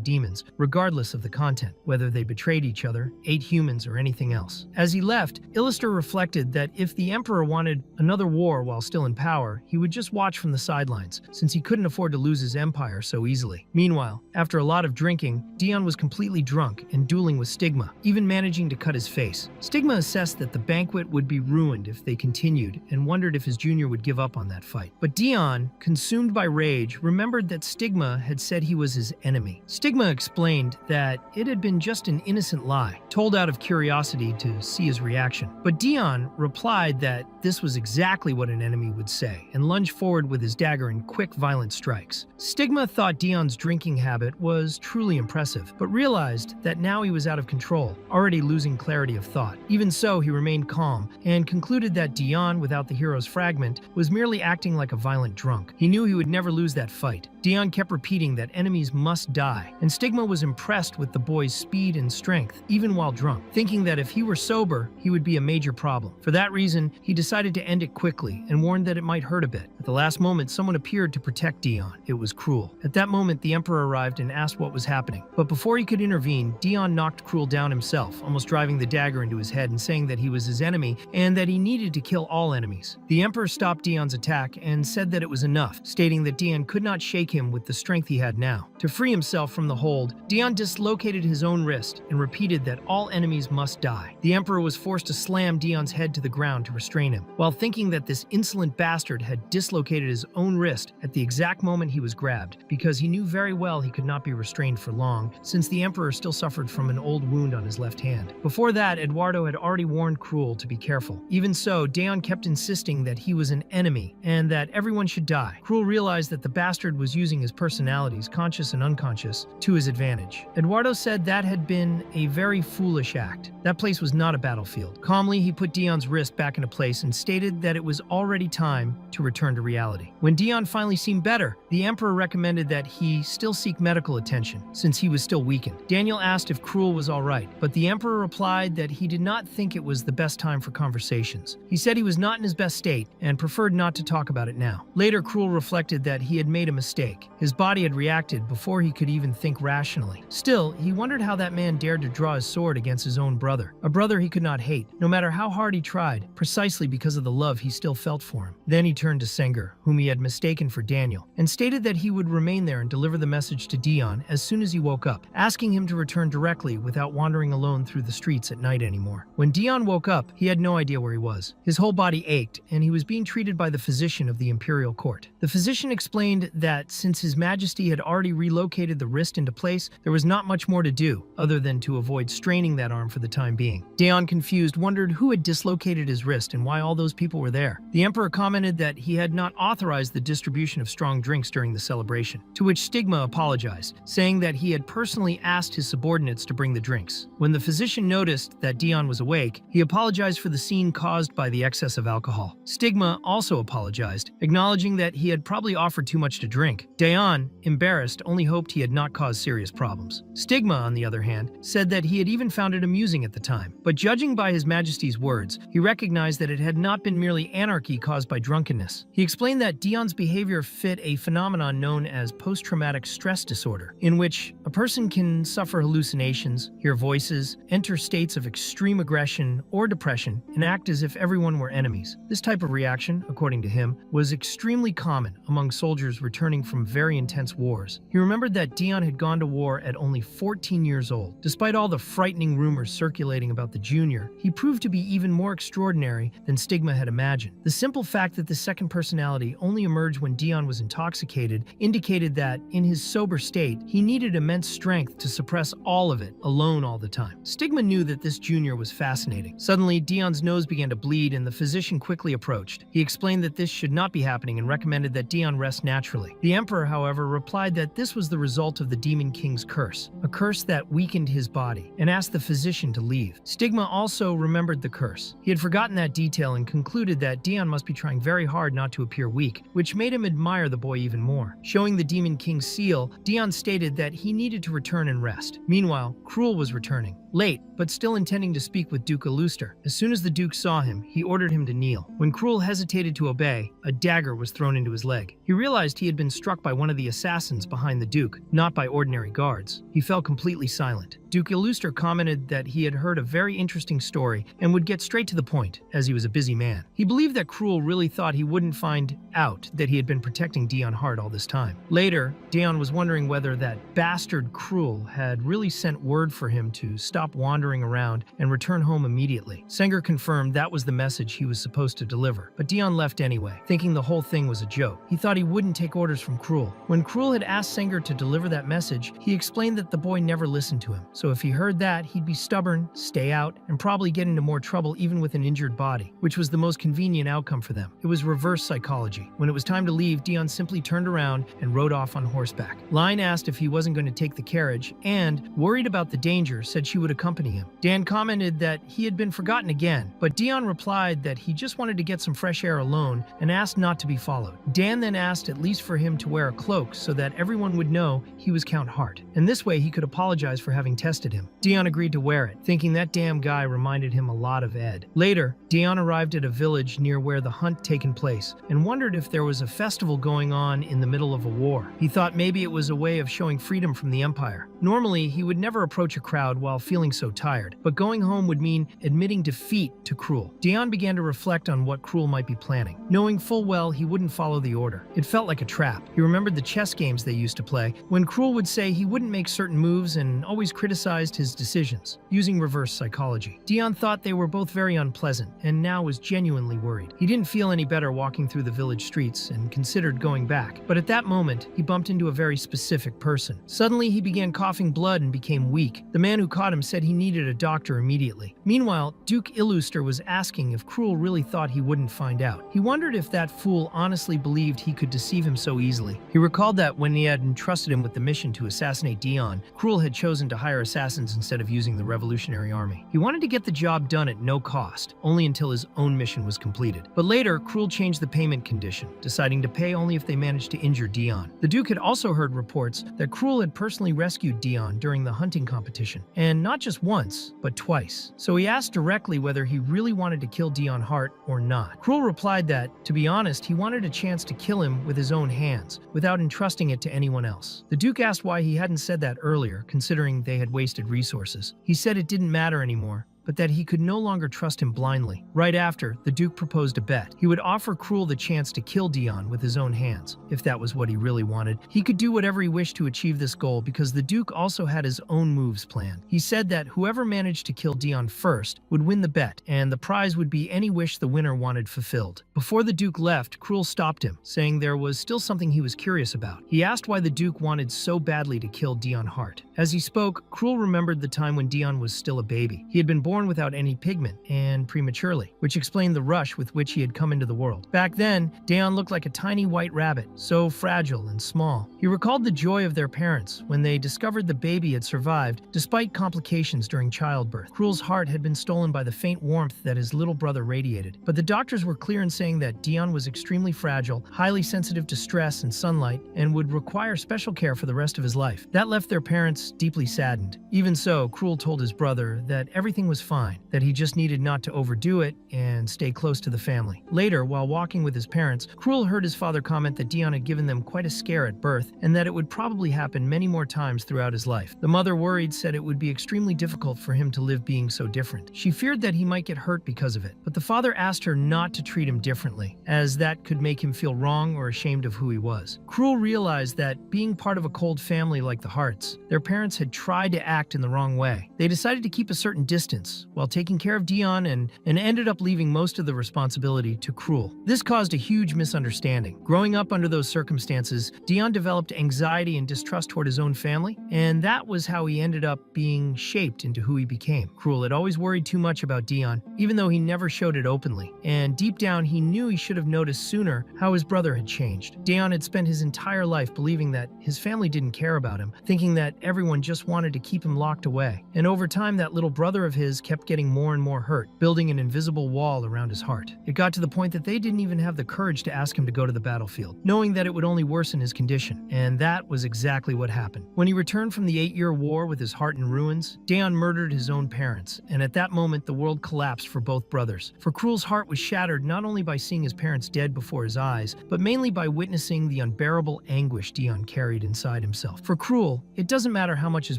demons, regardless of the content, whether they betrayed each other, ate humans, or anything else. As he left, Illister reflected that if the emperor wanted another war while still in power, he would just watch from the sidelines, since he couldn't afford to lose his empire so easily. Meanwhile, after a lot of drinking, Dion was completely drunk and dueling with Stigma, even managing to cut his face. Stigma assessed that the banquet would be ruined if they continued and wondered if his junior would give up on that fight. But Dion, consumed by rage, remembered that Stigma had said he was his enemy. Stigma explained that it had been just an innocent lie, told out of curiosity to see his reaction. But Dion replied that this was exactly what an enemy would say, and lunged forward with his dagger in quick, violent strikes. Stigma thought Dion's drinking habit was truly impressive, but realized that now he was out of control, already losing clarity of thought. Even so, he remained calm, and concluded that Dion, without the hero's fragment, was merely acting like a violent drunk. He knew he would never lose that fight. Dion kept repeating that enemies must die, and Stigma was impressed with the boy's speed and strength, even while drunk, thinking that if he were sober, he would be a major problem. For that reason, he decided to end it quickly and warned that it might hurt a bit. At the last moment, someone appeared to protect Dion. It was Cruel. At that moment, the emperor arrived and asked what was happening. But before he could intervene, Dion knocked Cruel down himself, almost driving the dagger into his head and saying that he was his enemy and that he needed to kill all enemies. The emperor stopped Dion's attack and said that it was enough, stating that Dion could not shake him with the strength he he had now. To free himself from the hold, Dion dislocated his own wrist and repeated that all enemies must die. The Emperor was forced to slam Dion's head to the ground to restrain him, while thinking that this insolent bastard had dislocated his own wrist at the exact moment he was grabbed, because he knew very well he could not be restrained for long, since the Emperor still suffered from an old wound on his left hand. Before that, Eduardo had already warned Cruel to be careful. Even so, Dion kept insisting that he was an enemy and that everyone should die. Cruel realized that the bastard was using his personalities, conscious and unconscious, to his advantage. Eduardo said that had been a very foolish act. That place was not a battlefield. Calmly, he put Dion's wrist back into place and stated that it was already time to return to reality. When Dion finally seemed better, the Emperor recommended that he still seek medical attention, since he was still weakened. Daniel asked if Cruel was all right, but the Emperor replied that he did not think it was the best time for conversations. He said he was not in his best state and preferred not to talk about it now. Later, Cruel reflected that he had made a mistake. His body had reacted before he could even think rationally. Still, he wondered how that man dared to draw his sword against his own brother, a brother he could not hate, no matter how hard he tried, precisely because of the love he still felt for him. Then he turned to Senger, whom he had mistaken for Daniel, and stated that he would remain there and deliver the message to Dion as soon as he woke up, asking him to return directly without wandering alone through the streets at night anymore. When Dion woke up, he had no idea where he was. His whole body ached, and he was being treated by the physician of the imperial court. The physician explained that since His Majesty had already relocated the wrist into place, there was not much more to do, other than to avoid straining that arm for the time being. Dion, confused, wondered who had dislocated his wrist and why all those people were there. The Emperor commented that he had not authorized the distribution of strong drinks during the celebration, to which Stigma apologized, saying that he had personally asked his subordinates to bring the drinks. When the physician noticed that Dion was awake, he apologized for the scene caused by the excess of alcohol. Stigma also apologized, acknowledging that he had probably offered too much to drink. Dion, embarrassed, only hoped he had not caused serious problems. Stigma, on the other hand, said that he had even found it amusing at the time. But judging by His Majesty's words, he recognized that it had not been merely anarchy caused by drunkenness. He explained that Dion's behavior fit a phenomenon known as post-traumatic stress disorder, in which a person can suffer hallucinations, hear voices, enter states of extreme aggression or depression, and act as if everyone were enemies. This type of reaction, according to him, was extremely common among soldiers returning from very intense wars. He remembered that Dion had gone to war at only 14 years old. Despite all the frightening rumors circulating about the junior, he proved to be even more extraordinary than Stigma had imagined. The simple fact that the second personality only emerged when Dion was intoxicated indicated that, in his sober state, he needed immense strength to suppress all of it alone all the time. Stigma knew that this junior was fascinating. Suddenly, Dion's nose began to bleed and the physician quickly approached. He explained that this should not be happening and recommended that Dion rest naturally. The Emperor, however, replied that this was the result of the Demon King's curse, a curse that weakened his body, and asked the physician to leave. Stigma also remembered the curse. He had forgotten that detail and concluded that Dion must be trying very hard not to appear weak, which made him admire the boy even more. Showing the Demon King's seal, Dion stated that he needed to return and rest. Meanwhile, Cruel was returning, late, but still intending to speak with Duke Aluster. As soon as the Duke saw him, he ordered him to kneel. When Cruel hesitated to obey, a dagger was thrown into his leg. He realized he had been struck by one of the assassins behind the Duke, not by ordinary guards. He fell completely silent. Duke Aluster commented that he had heard a very interesting story and would get straight to the point, as he was a busy man. He believed that Cruel really thought he wouldn't find out that he had been protecting Dion Hart all this time. Later, Dion was wondering whether that bastard Cruel had really sent word for him to stop wandering around and return home immediately. Senger confirmed that was the message he was supposed to deliver, but Dion left anyway, thinking the whole thing was a joke. He thought he wouldn't take orders from Cruel. When Cruel had asked Senger to deliver that message, he explained that the boy never listened to him. So if he heard that, he'd be stubborn, stay out, and probably get into more trouble even with an injured body, which was the most convenient outcome for them. It was reverse psychology. When it was time to leave, Dion simply turned around and rode off on horseback. Line asked if he wasn't going to take the carriage and, worried about the danger, said she would accompany him. Dan commented that he had been forgotten again, but Dion replied that he just wanted to get some fresh air alone and asked not to be followed. Dan then asked at least for him to wear a cloak so that everyone would know he was Count Hart, and this way he could apologize for having detested him. Dion agreed to wear it, thinking that damn guy reminded him a lot of Ed. Later, Dion arrived at a village near where the hunt taken place and wondered if there was a festival going on in the middle of a war. He thought maybe it was a way of showing freedom from the Empire. Normally, he would never approach a crowd while feeling so tired, but going home would mean admitting defeat to Cruel. Dion began to reflect on what Cruel might be planning, knowing full well he wouldn't follow the order. It felt like a trap. He remembered the chess games they used to play, when Cruel would say he wouldn't make certain moves and always criticized his decisions, using reverse psychology. Dion thought they were both very unpleasant, and now was genuinely worried. He didn't feel any better walking through the village streets and considered going back, but at that moment, he bumped into a very specific person. Suddenly, he began coughing blood and became weak. The man who caught him said he needed a doctor immediately. Meanwhile, Duke Illuster was asking if Cruel really thought he wouldn't find out. He wondered if that fool honestly believed he could deceive him so easily. He recalled that when he had entrusted him with the mission to assassinate Dion, Cruel had chosen to hire assassins instead of using the Revolutionary Army. He wanted to get the job done at no cost, only until his own mission was completed. But later, Cruel changed the payment condition, deciding to pay only if they managed to injure Dion. The Duke had also heard reports that Cruel had personally rescued Dion during the hunting competition, and not just once, but twice. So he asked directly whether he really wanted to kill Dion Hart or not. Cruel replied that, to be honest, he wanted a chance to kill him with his own hands, without entrusting it to anyone else. The Duke asked why he hadn't said that earlier, considering they had wasted resources. He said it didn't matter anymore, but that he could no longer trust him blindly. Right after, the Duke proposed a bet. He would offer Cruel the chance to kill Dion with his own hands, if that was what he really wanted. He could do whatever he wished to achieve this goal because the Duke also had his own moves planned. He said that whoever managed to kill Dion first would win the bet, and the prize would be any wish the winner wanted fulfilled. Before the Duke left, Cruel stopped him, saying there was still something he was curious about. He asked why the Duke wanted so badly to kill Dion Hart. As he spoke, Cruel remembered the time when Dion was still a baby. He had been born without any pigment and prematurely, which explained the rush with which he had come into the world. Back then, Dion looked like a tiny white rabbit, so fragile and small. He recalled the joy of their parents when they discovered the baby had survived despite complications during childbirth. Cruel's heart had been stolen by the faint warmth that his little brother radiated, but the doctors were clear in saying that Dion was extremely fragile, highly sensitive to stress and sunlight, and would require special care for the rest of his life. That left their parents deeply saddened. Even so, Cruel told his brother that everything was fine, that he just needed not to overdo it and stay close to the family. Later, while walking with his parents, Cruel heard his father comment that Dion had given them quite a scare at birth and that it would probably happen many more times throughout his life. The mother, worried, said it would be extremely difficult for him to live being so different. She feared that he might get hurt because of it, but the father asked her not to treat him differently, as that could make him feel wrong or ashamed of who he was. Cruel realized that, being part of a cold family like the Harts, their parents had tried to act in the wrong way. They decided to keep a certain distance while taking care of Dion and ended up leaving most of the responsibility to Cruel. This caused a huge misunderstanding. Growing up under those circumstances, Dion developed anxiety and distrust toward his own family, and that was how he ended up being shaped into who he became. Cruel had always worried too much about Dion, even though he never showed it openly, and deep down he knew he should have noticed sooner how his brother had changed. Dion had spent his entire life believing that his family didn't care about him, thinking that everyone just wanted to keep him locked away. And over time, that little brother of his kept getting more and more hurt, building an invisible wall around his heart. It got to the point that they didn't even have the courage to ask him to go to the battlefield, knowing that it would only worsen his condition. And that was exactly what happened. When he returned from the 8-year war with his heart in ruins, Dion murdered his own parents, and at that moment the world collapsed for both brothers. For Cruel's heart was shattered not only by seeing his parents dead before his eyes, but mainly by witnessing the unbearable anguish Dion carried inside himself. For Cruel, it doesn't matter how much his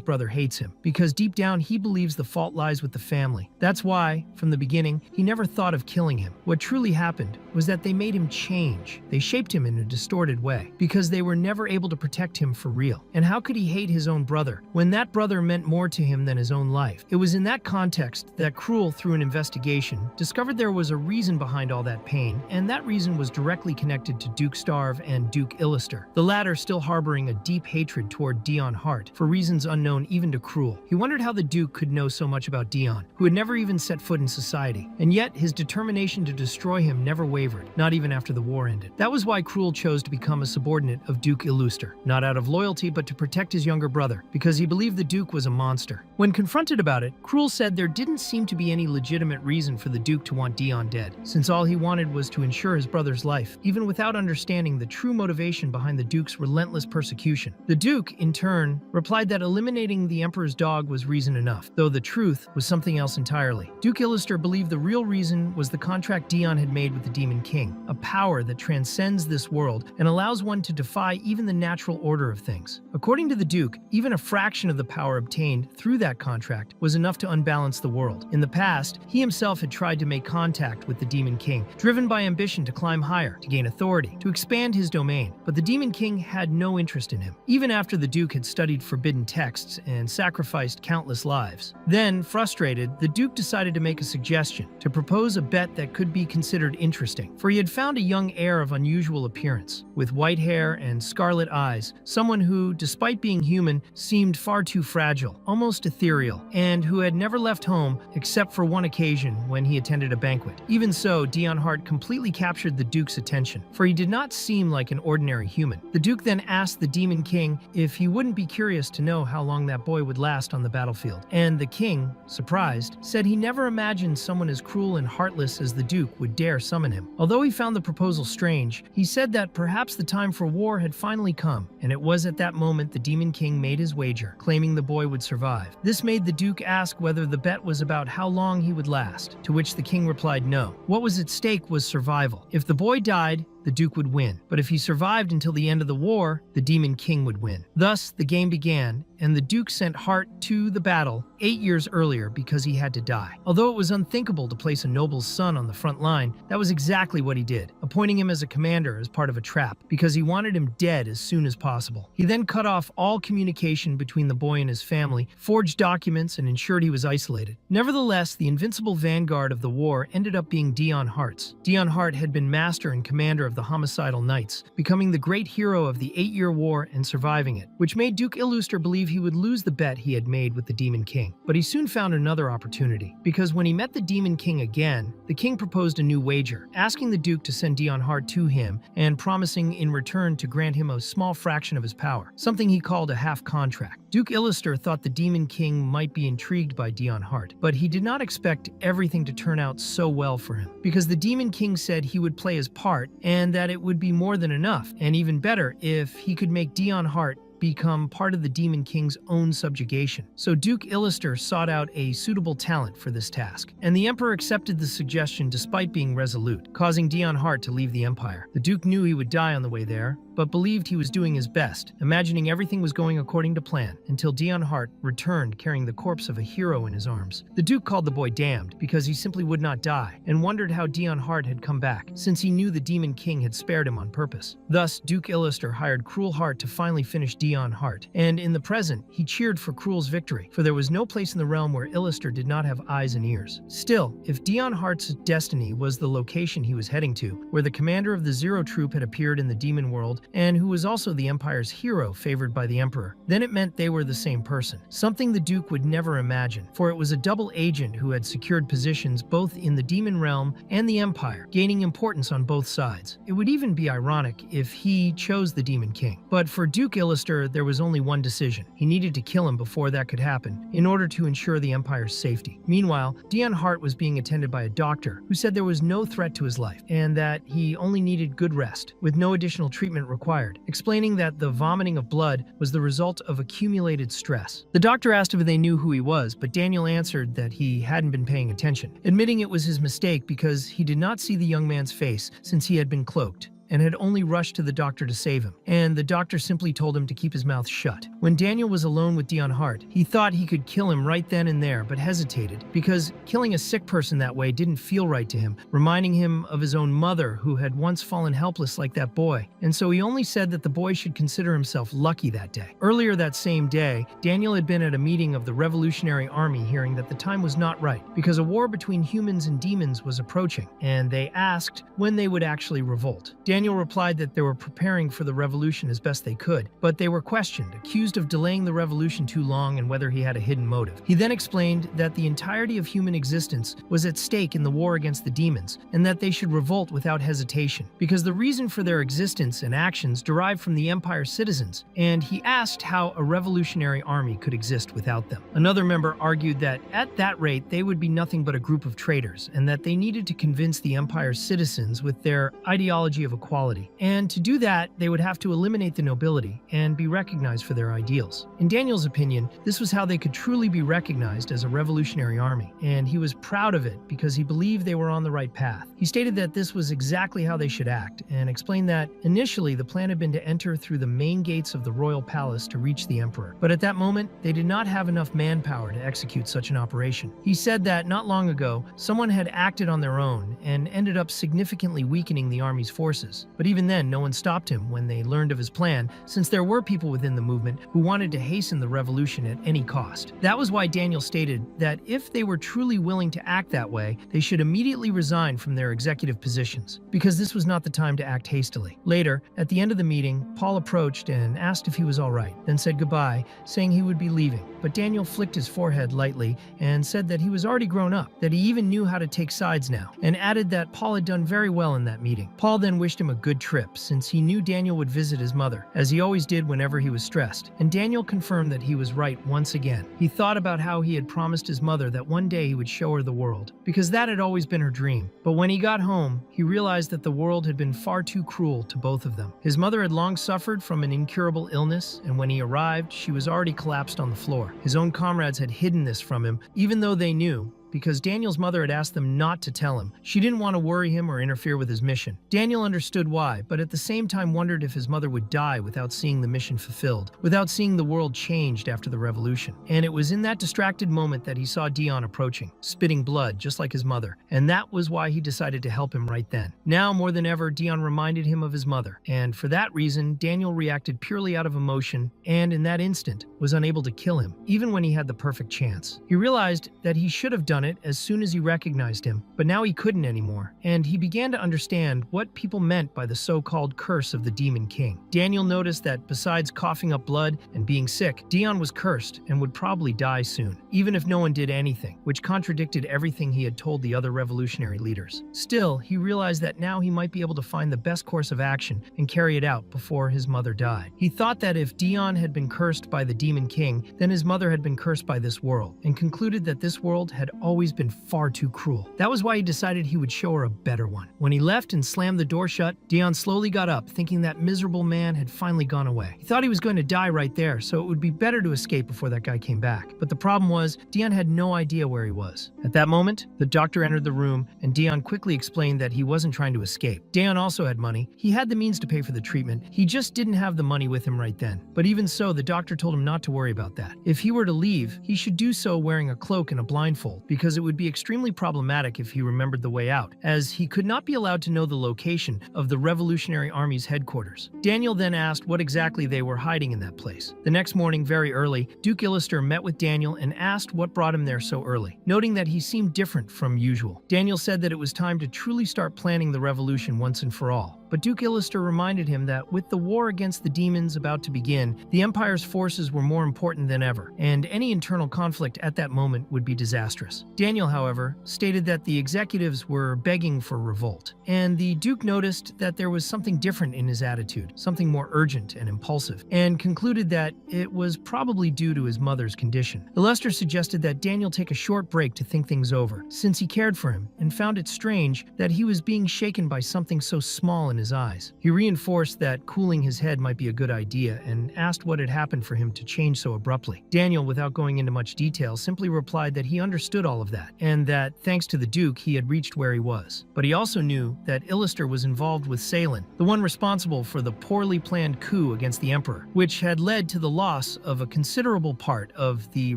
brother hates him, because deep down he believes the fault lies with the family. That's why, from the beginning, he never thought of killing him. What truly happened was that they made him change. They shaped him in a distorted way, because they were never able to protect him for real. And how could he hate his own brother, when that brother meant more to him than his own life? It was in that context that Cruel, through an investigation, discovered there was a reason behind all that pain, and that reason was directly connected to Duke Starve and Duke Illuster, the latter still harboring a deep hatred toward Dion Hart, for reasons unknown even to Cruel. He wondered how the Duke could know so much about Dion, Dion, who had never even set foot in society. And yet, his determination to destroy him never wavered, not even after the war ended. That was why Cruel chose to become a subordinate of Duke Illuster, not out of loyalty but to protect his younger brother, because he believed the Duke was a monster. When confronted about it, Cruel said there didn't seem to be any legitimate reason for the Duke to want Dion dead, since all he wanted was to ensure his brother's life, even without understanding the true motivation behind the Duke's relentless persecution. The Duke, in turn, replied that eliminating the Emperor's dog was reason enough, though the truth was something else entirely. Duke Illuster believed the real reason was the contract Dion had made with the Demon King, a power that transcends this world and allows one to defy even the natural order of things. According to the Duke, even a fraction of the power obtained through that contract was enough to unbalance the world. In the past, he himself had tried to make contact with the Demon King, driven by ambition to climb higher, to gain authority, to expand his domain, but the Demon King had no interest in him, even after the Duke had studied forbidden texts and sacrificed countless lives. Then, frustrated, the Duke decided to make a suggestion, to propose a bet that could be considered interesting, for he had found a young heir of unusual appearance, with white hair and scarlet eyes, someone who, despite being human, seemed far too fragile, almost ethereal, and who had never left home except for one occasion when he attended a banquet. Even so, Dion Hart completely captured the Duke's attention, for he did not seem like an ordinary human. The Duke then asked the Demon King if he wouldn't be curious to know how long that boy would last on the battlefield, and the king, surprised, said he never imagined someone as cruel and heartless as the Duke would dare summon him. Although he found the proposal strange, he said that perhaps the time for war had finally come, and it was at that moment the Demon King made his wager, claiming the boy would survive. This made the Duke ask whether the bet was about how long he would last, to which the king replied no. What was at stake was survival. If the boy died, the Duke would win, but if he survived until the end of the war, the Demon King would win. Thus, the game began, and the Duke sent Hart to the battle 8 years earlier because he had to die. Although it was unthinkable to place a noble's son on the front line, that was exactly what he did, appointing him as a commander as part of a trap, because he wanted him dead as soon as possible. He then cut off all communication between the boy and his family, forged documents, and ensured he was isolated. Nevertheless, the invincible vanguard of the war ended up being Dion Hart's. Dion Hart had been master and commander of the homicidal knights, becoming the great hero of the 8-year war and surviving it, which made Duke Illuster believe he would lose the bet he had made with the Demon King. But he soon found another opportunity, because when he met the Demon King again, the king proposed a new wager, asking the Duke to send Dion Hart to him and promising in return to grant him a small fraction of his power, something he called a half contract. Duke Illuster thought the Demon King might be intrigued by Dion Hart, but he did not expect everything to turn out so well for him, because the Demon King said he would play his part and that it would be more than enough, and even better, if he could make Dion Hart become part of the Demon King's own subjugation. So Duke Illuster sought out a suitable talent for this task, and the Emperor accepted the suggestion despite being resolute, causing Dion Hart to leave the Empire. The Duke knew he would die on the way there, but believed he was doing his best, imagining everything was going according to plan, until Dion Hart returned carrying the corpse of a hero in his arms. The Duke called the boy damned, because he simply would not die, and wondered how Dion Hart had come back, since he knew the Demon King had spared him on purpose. Thus, Duke Illuster hired Cruel Hart to finally finish Dion Hart, and in the present, he cheered for Cruel's victory, for there was no place in the realm where Illuster did not have eyes and ears. Still, if Dion Hart's destiny was the location he was heading to, where the commander of the Zero Troop had appeared in the demon world, and who was also the Empire's hero favored by the Emperor, then it meant they were the same person, something the Duke would never imagine, for it was a double agent who had secured positions both in the demon realm and the Empire, gaining importance on both sides. It would even be ironic if he chose the Demon King. But for Duke Illuster, there was only one decision. He needed to kill him before that could happen, in order to ensure the Empire's safety. Meanwhile, Dion Hart was being attended by a doctor who said there was no threat to his life, and that he only needed good rest, with no additional treatment required, explaining that the vomiting of blood was the result of accumulated stress. The doctor asked if they knew who he was, but Daniel answered that he hadn't been paying attention, admitting it was his mistake because he did not see the young man's face since he had been cloaked, and had only rushed to the doctor to save him, and the doctor simply told him to keep his mouth shut. When Daniel was alone with Dion Hart, he thought he could kill him right then and there, but hesitated, because killing a sick person that way didn't feel right to him, reminding him of his own mother who had once fallen helpless like that boy, and so he only said that the boy should consider himself lucky that day. Earlier that same day, Daniel had been at a meeting of the Revolutionary Army hearing that the time was not right, because a war between humans and demons was approaching, and they asked when they would actually revolt. Daniel replied that they were preparing for the revolution as best they could, but they were questioned, accused of delaying the revolution too long and whether he had a hidden motive. He then explained that the entirety of human existence was at stake in the war against the demons, and that they should revolt without hesitation, because the reason for their existence and actions derived from the Empire's citizens, and he asked how a revolutionary army could exist without them. Another member argued that at that rate they would be nothing but a group of traitors, and that they needed to convince the Empire's citizens with their ideology of equality. And to do that, they would have to eliminate the nobility and be recognized for their ideals. In Daniel's opinion, this was how they could truly be recognized as a revolutionary army, and he was proud of it because he believed they were on the right path. He stated that this was exactly how they should act, and explained that initially the plan had been to enter through the main gates of the royal palace to reach the emperor. But at that moment, they did not have enough manpower to execute such an operation. He said that not long ago, someone had acted on their own and ended up significantly weakening the army's forces. But even then, no one stopped him when they learned of his plan, since there were people within the movement who wanted to hasten the revolution at any cost. That was why Daniel stated that if they were truly willing to act that way, they should immediately resign from their executive positions, because this was not the time to act hastily. Later, at the end of the meeting, Paul approached and asked if he was all right, then said goodbye, saying he would be leaving. But Daniel flicked his forehead lightly and said that he was already grown up, that he even knew how to take sides now, and added that Paul had done very well in that meeting. Paul then wished him a good trip, since he knew Daniel would visit his mother, as he always did whenever he was stressed, and Daniel confirmed that he was right once again. He thought about how he had promised his mother that one day he would show her the world, because that had always been her dream. But when he got home, he realized that the world had been far too cruel to both of them. His mother had long suffered from an incurable illness, and when he arrived, she was already collapsed on the floor. His own comrades had hidden this from him, even though they knew, because Daniel's mother had asked them not to tell him. She didn't want to worry him or interfere with his mission. Daniel understood why, but at the same time wondered if his mother would die without seeing the mission fulfilled, without seeing the world changed after the revolution. And it was in that distracted moment that he saw Dion approaching, spitting blood just like his mother, and that was why he decided to help him right then. Now more than ever, Dion reminded him of his mother, and for that reason, Daniel reacted purely out of emotion, and in that instant, was unable to kill him, even when he had the perfect chance. He realized that he should have done it as soon as he recognized him, but now he couldn't anymore, and he began to understand what people meant by the so-called curse of the Demon King. Daniel noticed that besides coughing up blood and being sick, Dion was cursed and would probably die soon, even if no one did anything, which contradicted everything he had told the other revolutionary leaders. Still, he realized that now he might be able to find the best course of action and carry it out before his mother died. He thought that if Dion had been cursed by the Demon King, then his mother had been cursed by this world, and concluded that this world had always been far too cruel. That was why he decided he would show her a better one. When he left and slammed the door shut, Dion slowly got up, thinking that miserable man had finally gone away. He thought he was going to die right there, so it would be better to escape before that guy came back. But the problem was, Dion had no idea where he was. At that moment, the doctor entered the room, and Dion quickly explained that he wasn't trying to escape. Dion also had money. He had the means to pay for the treatment. He just didn't have the money with him right then. But even so, the doctor told him not to worry about that. If he were to leave, he should do so wearing a cloak and a blindfold, because it would be extremely problematic if he remembered the way out, as he could not be allowed to know the location of the Revolutionary Army's headquarters. Daniel then asked what exactly they were hiding in that place. The next morning, very early, Duke Illister met with Daniel and asked what brought him there so early, noting that he seemed different from usual. Daniel said that it was time to truly start planning the revolution once and for all. But Duke Illister reminded him that with the war against the demons about to begin, the Empire's forces were more important than ever, and any internal conflict at that moment would be disastrous. Daniel, however, stated that the executives were begging for revolt, and the Duke noticed that there was something different in his attitude, something more urgent and impulsive, and concluded that it was probably due to his mother's condition. Illister suggested that Daniel take a short break to think things over, since he cared for him, and found it strange that he was being shaken by something so small in his eyes. He reinforced that cooling his head might be a good idea and asked what had happened for him to change so abruptly. Daniel, without going into much detail, simply replied that he understood all of that, and that thanks to the Duke, he had reached where he was. But he also knew that Illister was involved with Salen, the one responsible for the poorly planned coup against the Emperor, which had led to the loss of a considerable part of the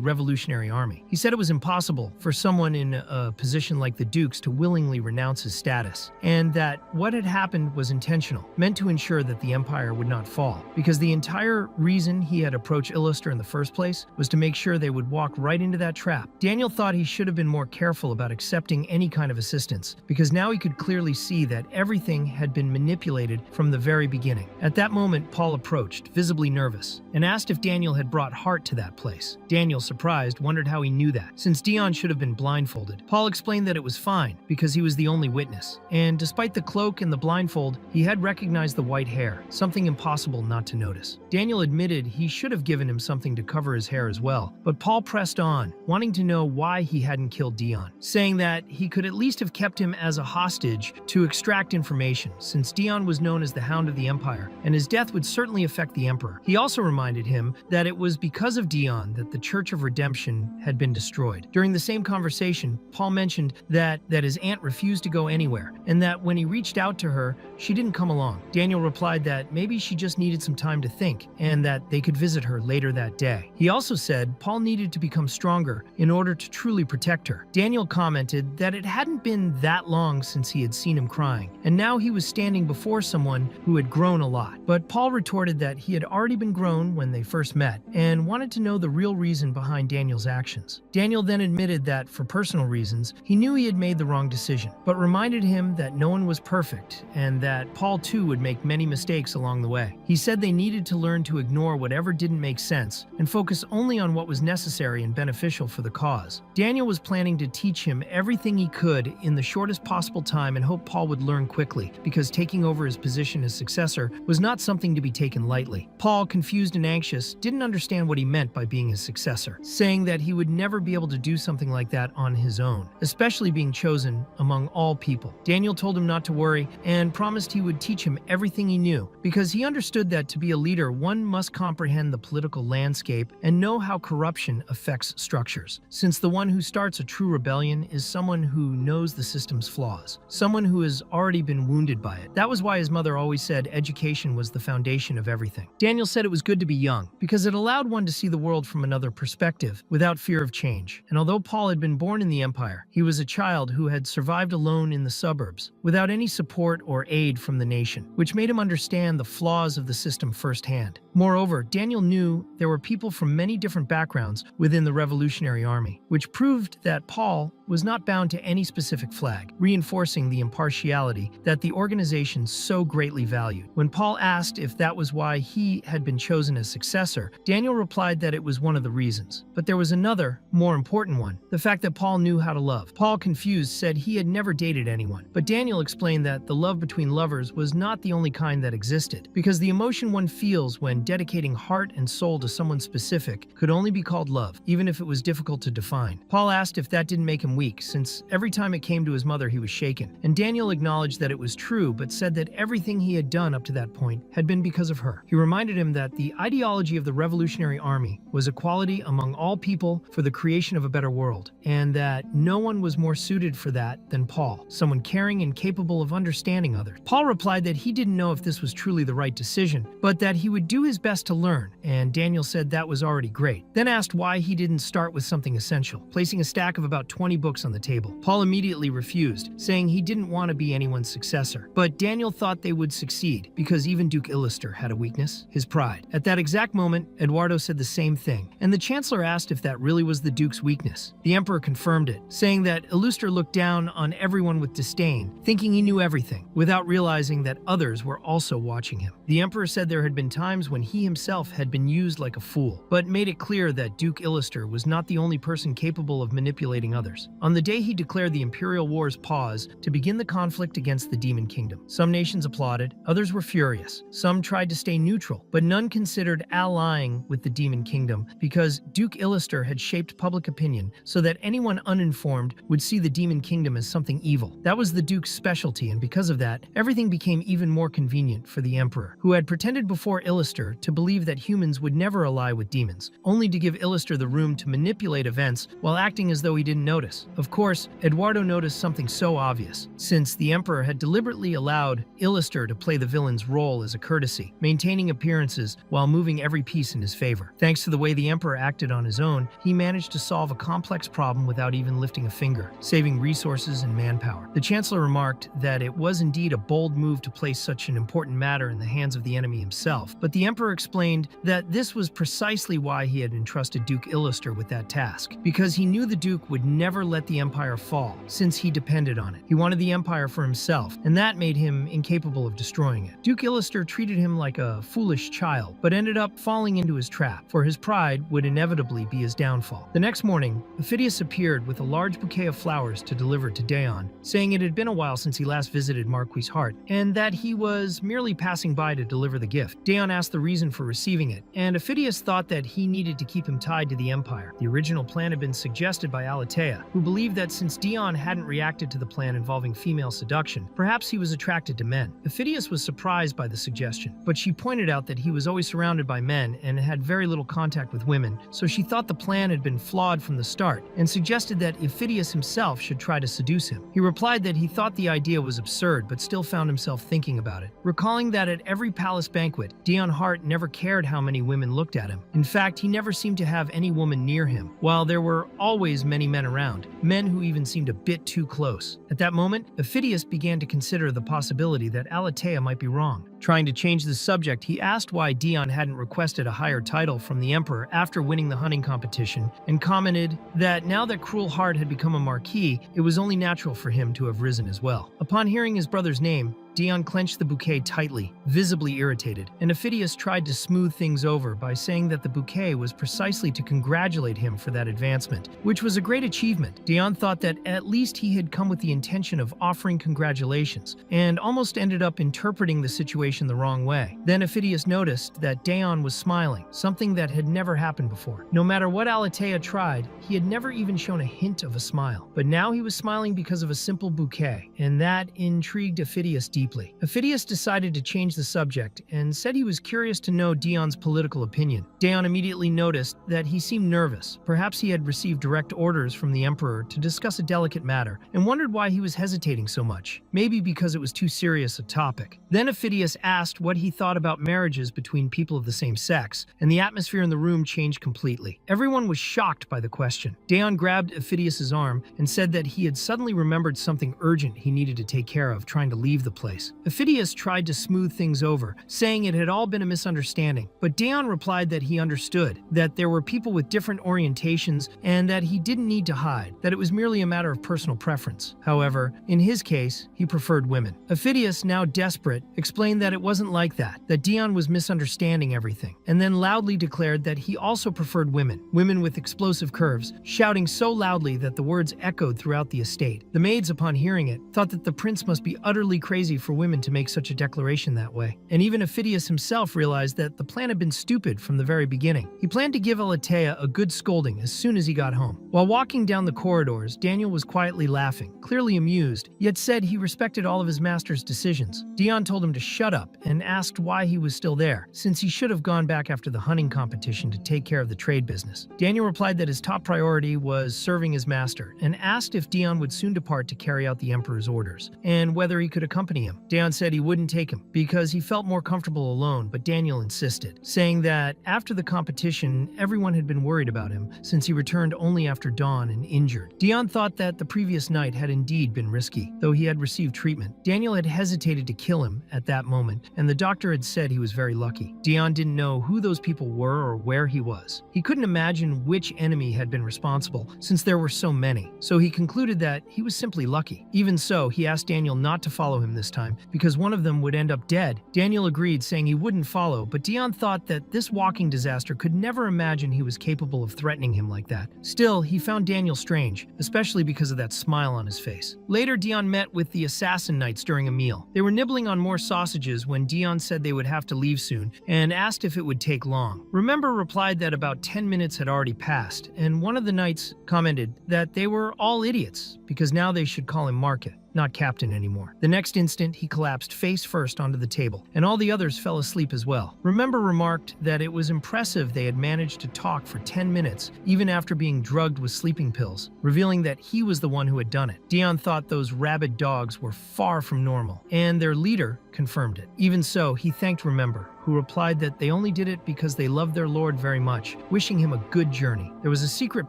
Revolutionary Army. He said it was impossible for someone in a position like the Duke's to willingly renounce his status, and that what had happened was intentional, meant to ensure that the empire would not fall, because the entire reason he had approached Illuster in the first place was to make sure they would walk right into that trap. Daniel thought he should have been more careful about accepting any kind of assistance, because now he could clearly see that everything had been manipulated from the very beginning. At that moment, Paul approached, visibly nervous, and asked if Daniel had brought Hart to that place. Daniel, surprised, wondered how he knew that, since Dion should have been blindfolded. Paul explained that it was fine, because he was the only witness, and despite the cloak and the blindfold, he had recognized the white hair, something impossible not to notice. Daniel admitted he should have given him something to cover his hair as well, but Paul pressed on, wanting to know why he hadn't killed Dion, saying that he could at least have kept him as a hostage to extract information, since Dion was known as the Hound of the Empire, and his death would certainly affect the Emperor. He also reminded him that it was because of Dion that the Church of Redemption had been destroyed. During the same conversation, Paul mentioned that his aunt refused to go anywhere, and that when he reached out to her, she didn't come along. Daniel replied that maybe she just needed some time to think, and that they could visit her later that day. He also said Paul needed to become stronger in order to truly protect her. Daniel commented that it hadn't been that long since he had seen him crying, and now he was standing before someone who had grown a lot. But Paul retorted that he had already been grown when they first met, and wanted to know the real reason behind Daniel's actions. Daniel then admitted that, for personal reasons, he knew he had made the wrong decision, but reminded him that no one was perfect, and that Paul too would make many mistakes along the way. He said they needed to learn to ignore whatever didn't make sense, and focus only on what was necessary and beneficial for the cause. Daniel was planning to teach him everything he could in the shortest possible time and hoped Paul would learn quickly, because taking over his position as successor was not something to be taken lightly. Paul, confused and anxious, didn't understand what he meant by being his successor, saying that he would never be able to do something like that on his own, especially being chosen among all people. Daniel told him not to worry and promised he would teach him everything he knew, because he understood that to be a leader, one must comprehend the political landscape and know how corruption affects structures, since the one who starts a true rebellion is someone who knows the system's flaws, someone who has already been wounded by it. That was why his mother always said education was the foundation of everything. Daniel said it was good to be young, because it allowed one to see the world from another perspective, without fear of change. And although Paul had been born in the Empire, he was a child who had survived alone in the suburbs, without any support or aid from the nation, which made him understand the flaws of the system firsthand. Moreover, Daniel knew there were people from many different backgrounds within the Revolutionary Army, which proved that Paul was not bound to any specific flag, reinforcing the impartiality that the organization so greatly valued. When Paul asked if that was why he had been chosen as successor, Daniel replied that it was one of the reasons. But there was another, more important one: the fact that Paul knew how to love. Paul, confused, said he had never dated anyone, but Daniel explained that the love between lovers was not the only kind that existed, because the emotion one feels when dedicating heart and soul to someone specific could only be called love, even if it was difficult to define. Paul asked if that didn't make him weak, since every time it came to his mother he was shaken, and Daniel acknowledged that it was true, but said that everything he had done up to that point had been because of her. He reminded him that the ideology of the Revolutionary Army was equality among all people for the creation of a better world, and that no one was more suited for that than Paul, someone caring and capable of understanding others. Paul replied that he didn't know if this was truly the right decision, but that he would do his best to learn, and Daniel said that was already great. Then asked why he didn't start with something essential, placing a stack of about 20 books on the table. Paul immediately refused, saying he didn't want to be anyone's successor. But Daniel thought they would succeed, because even Duke Illuster had a weakness: his pride. At that exact moment, Eduardo said the same thing, and the Chancellor asked if that really was the Duke's weakness. The Emperor confirmed it, saying that Illuster looked down on everyone with disdain, thinking he knew everything, without realizing that others were also watching him. The Emperor said there had been times when he himself had been used like a fool, but made it clear that Duke Illuster was not the only person capable of manipulating others. On the day he declared the Imperial Wars pause to begin the conflict against the Demon Kingdom, some nations applauded, others were furious. Some tried to stay neutral, but none considered allying with the Demon Kingdom, because Duke Illuster had shaped public opinion so that anyone uninformed would see the Demon Kingdom as something evil. That was the Duke's specialty, and because of that, everything became even more convenient for the Emperor, who had pretended before Illuster to believe that humans would never ally with demons, only to give Illuster the room to manipulate events while acting as though he didn't notice. Of course, Eduardo noticed something so obvious, since the Emperor had deliberately allowed Illuster to play the villain's role as a courtesy, maintaining appearances while moving every piece in his favor. Thanks to the way the Emperor acted on his own, he managed to solve a complex problem without even lifting a finger, saving resources and manpower. The Chancellor remarked that it was indeed a bold bold move to place such an important matter in the hands of the enemy himself, but the Emperor explained that this was precisely why he had entrusted Duke Illister with that task, because he knew the Duke would never let the Empire fall, since he depended on it. He wanted the Empire for himself, and that made him incapable of destroying it. Duke Illister treated him like a foolish child, but ended up falling into his trap, for his pride would inevitably be his downfall. The next morning, Ophidius appeared with a large bouquet of flowers to deliver to Daon, saying it had been a while since he last visited Marquis Hart, and that he was merely passing by to deliver the gift. Daon asked the reason for receiving it, and Ophidius thought that he needed to keep him tied to the Empire. The original plan had been suggested by Alatea, who believed that since Daon hadn't reacted to the plan involving female seduction, perhaps he was attracted to men. Ophidius was surprised by the suggestion, but she pointed out that he was always surrounded by men and had very little contact with women, so she thought the plan had been flawed from the start, and suggested that Ophidius himself should try to seduce him. He replied that he thought the idea was absurd, but still found himself thinking about it, recalling that at every palace banquet, Daon Hart never cared how many women looked at him. In fact, he never seemed to have any woman near him, while there were always many men around, men who even seemed a bit too close. At that moment, Ophidius began to consider the possibility that Alatea might be wrong. Trying to change the subject, he asked why Daon hadn't requested a higher title from the Emperor after winning the hunting competition, and commented that now that Cruel Heart had become a marquis, it was only natural for him to have risen as well. Upon hearing his brother's name, Daon clenched the bouquet tightly, visibly irritated, and Ophidius tried to smooth things over by saying that the bouquet was precisely to congratulate him for that advancement, which was a great achievement. Daon thought that at least he had come with the intention of offering congratulations, and almost ended up interpreting the situation the wrong way. Then Ophidius noticed that Daon was smiling, something that had never happened before. No matter what Alatea tried, he had never even shown a hint of a smile. But now he was smiling because of a simple bouquet, and that intrigued Ophidius deeply. Ophidius decided to change the subject and said he was curious to know Daon's political opinion. Daon immediately noticed that he seemed nervous. Perhaps he had received direct orders from the Emperor to discuss a delicate matter, and wondered why he was hesitating so much. Maybe because it was too serious a topic. Then Ophidius asked what he thought about marriages between people of the same sex, and the atmosphere in the room changed completely. Everyone was shocked by the question. Daon grabbed Ophidius's arm and said that he had suddenly remembered something urgent he needed to take care of trying to leave the place. Ophidius tried to smooth things over, saying it had all been a misunderstanding, but Daon replied that he understood, that there were people with different orientations, and that he didn't need to hide, that it was merely a matter of personal preference. However, in his case, he preferred women. Ophidius, now desperate, explained that it wasn't like that Daon was misunderstanding everything, and then loudly declared that he also preferred women with explosive curves, shouting so loudly that the words echoed throughout the estate. The maids, upon hearing it, thought that the prince must be utterly crazy for women to make such a declaration that way. And even Ophidius himself realized that the plan had been stupid from the very beginning. He planned to give Alatea a good scolding as soon as he got home. While walking down the corridors, Daniel was quietly laughing, clearly amused, yet said he respected all of his master's decisions. Daon told him to shut up and asked why he was still there, since he should have gone back after the hunting competition to take care of the trade business. Daniel replied that his top priority was serving his master, and asked if Daon would soon depart to carry out the Emperor's orders, and whether he could accompany him. Daon said he wouldn't take him because he felt more comfortable alone, but Daniel insisted, saying that after the competition, everyone had been worried about him since he returned only after dawn and injured. Daon thought that the previous night had indeed been risky, though he had received treatment. Daniel had hesitated to kill him at that moment, and the doctor had said he was very lucky. Daon didn't know who those people were or where he was. He couldn't imagine which enemy had been responsible, since there were so many, so he concluded that he was simply lucky. Even so, he asked Daniel not to follow him this time, because one of them would end up dead. Daniel agreed, saying he wouldn't follow, but Daon thought that this walking disaster could never imagine he was capable of threatening him like that. Still, he found Daniel strange, especially because of that smile on his face. Later, Daon met with the assassin knights during a meal. They were nibbling on more sausages when Daon said they would have to leave soon, and asked if it would take long. Remember replied that about 10 minutes had already passed, and one of the knights commented that they were all idiots, because now they should call him Market, not Captain anymore. The next instant, he collapsed face first onto the table, and all the others fell asleep as well. Remember remarked that it was impressive they had managed to talk for 10 minutes, even after being drugged with sleeping pills, revealing that he was the one who had done it. Daon thought those rabid dogs were far from normal, and their leader confirmed it. Even so, he thanked Remember, who replied that they only did it because they loved their lord very much, wishing him a good journey. There was a secret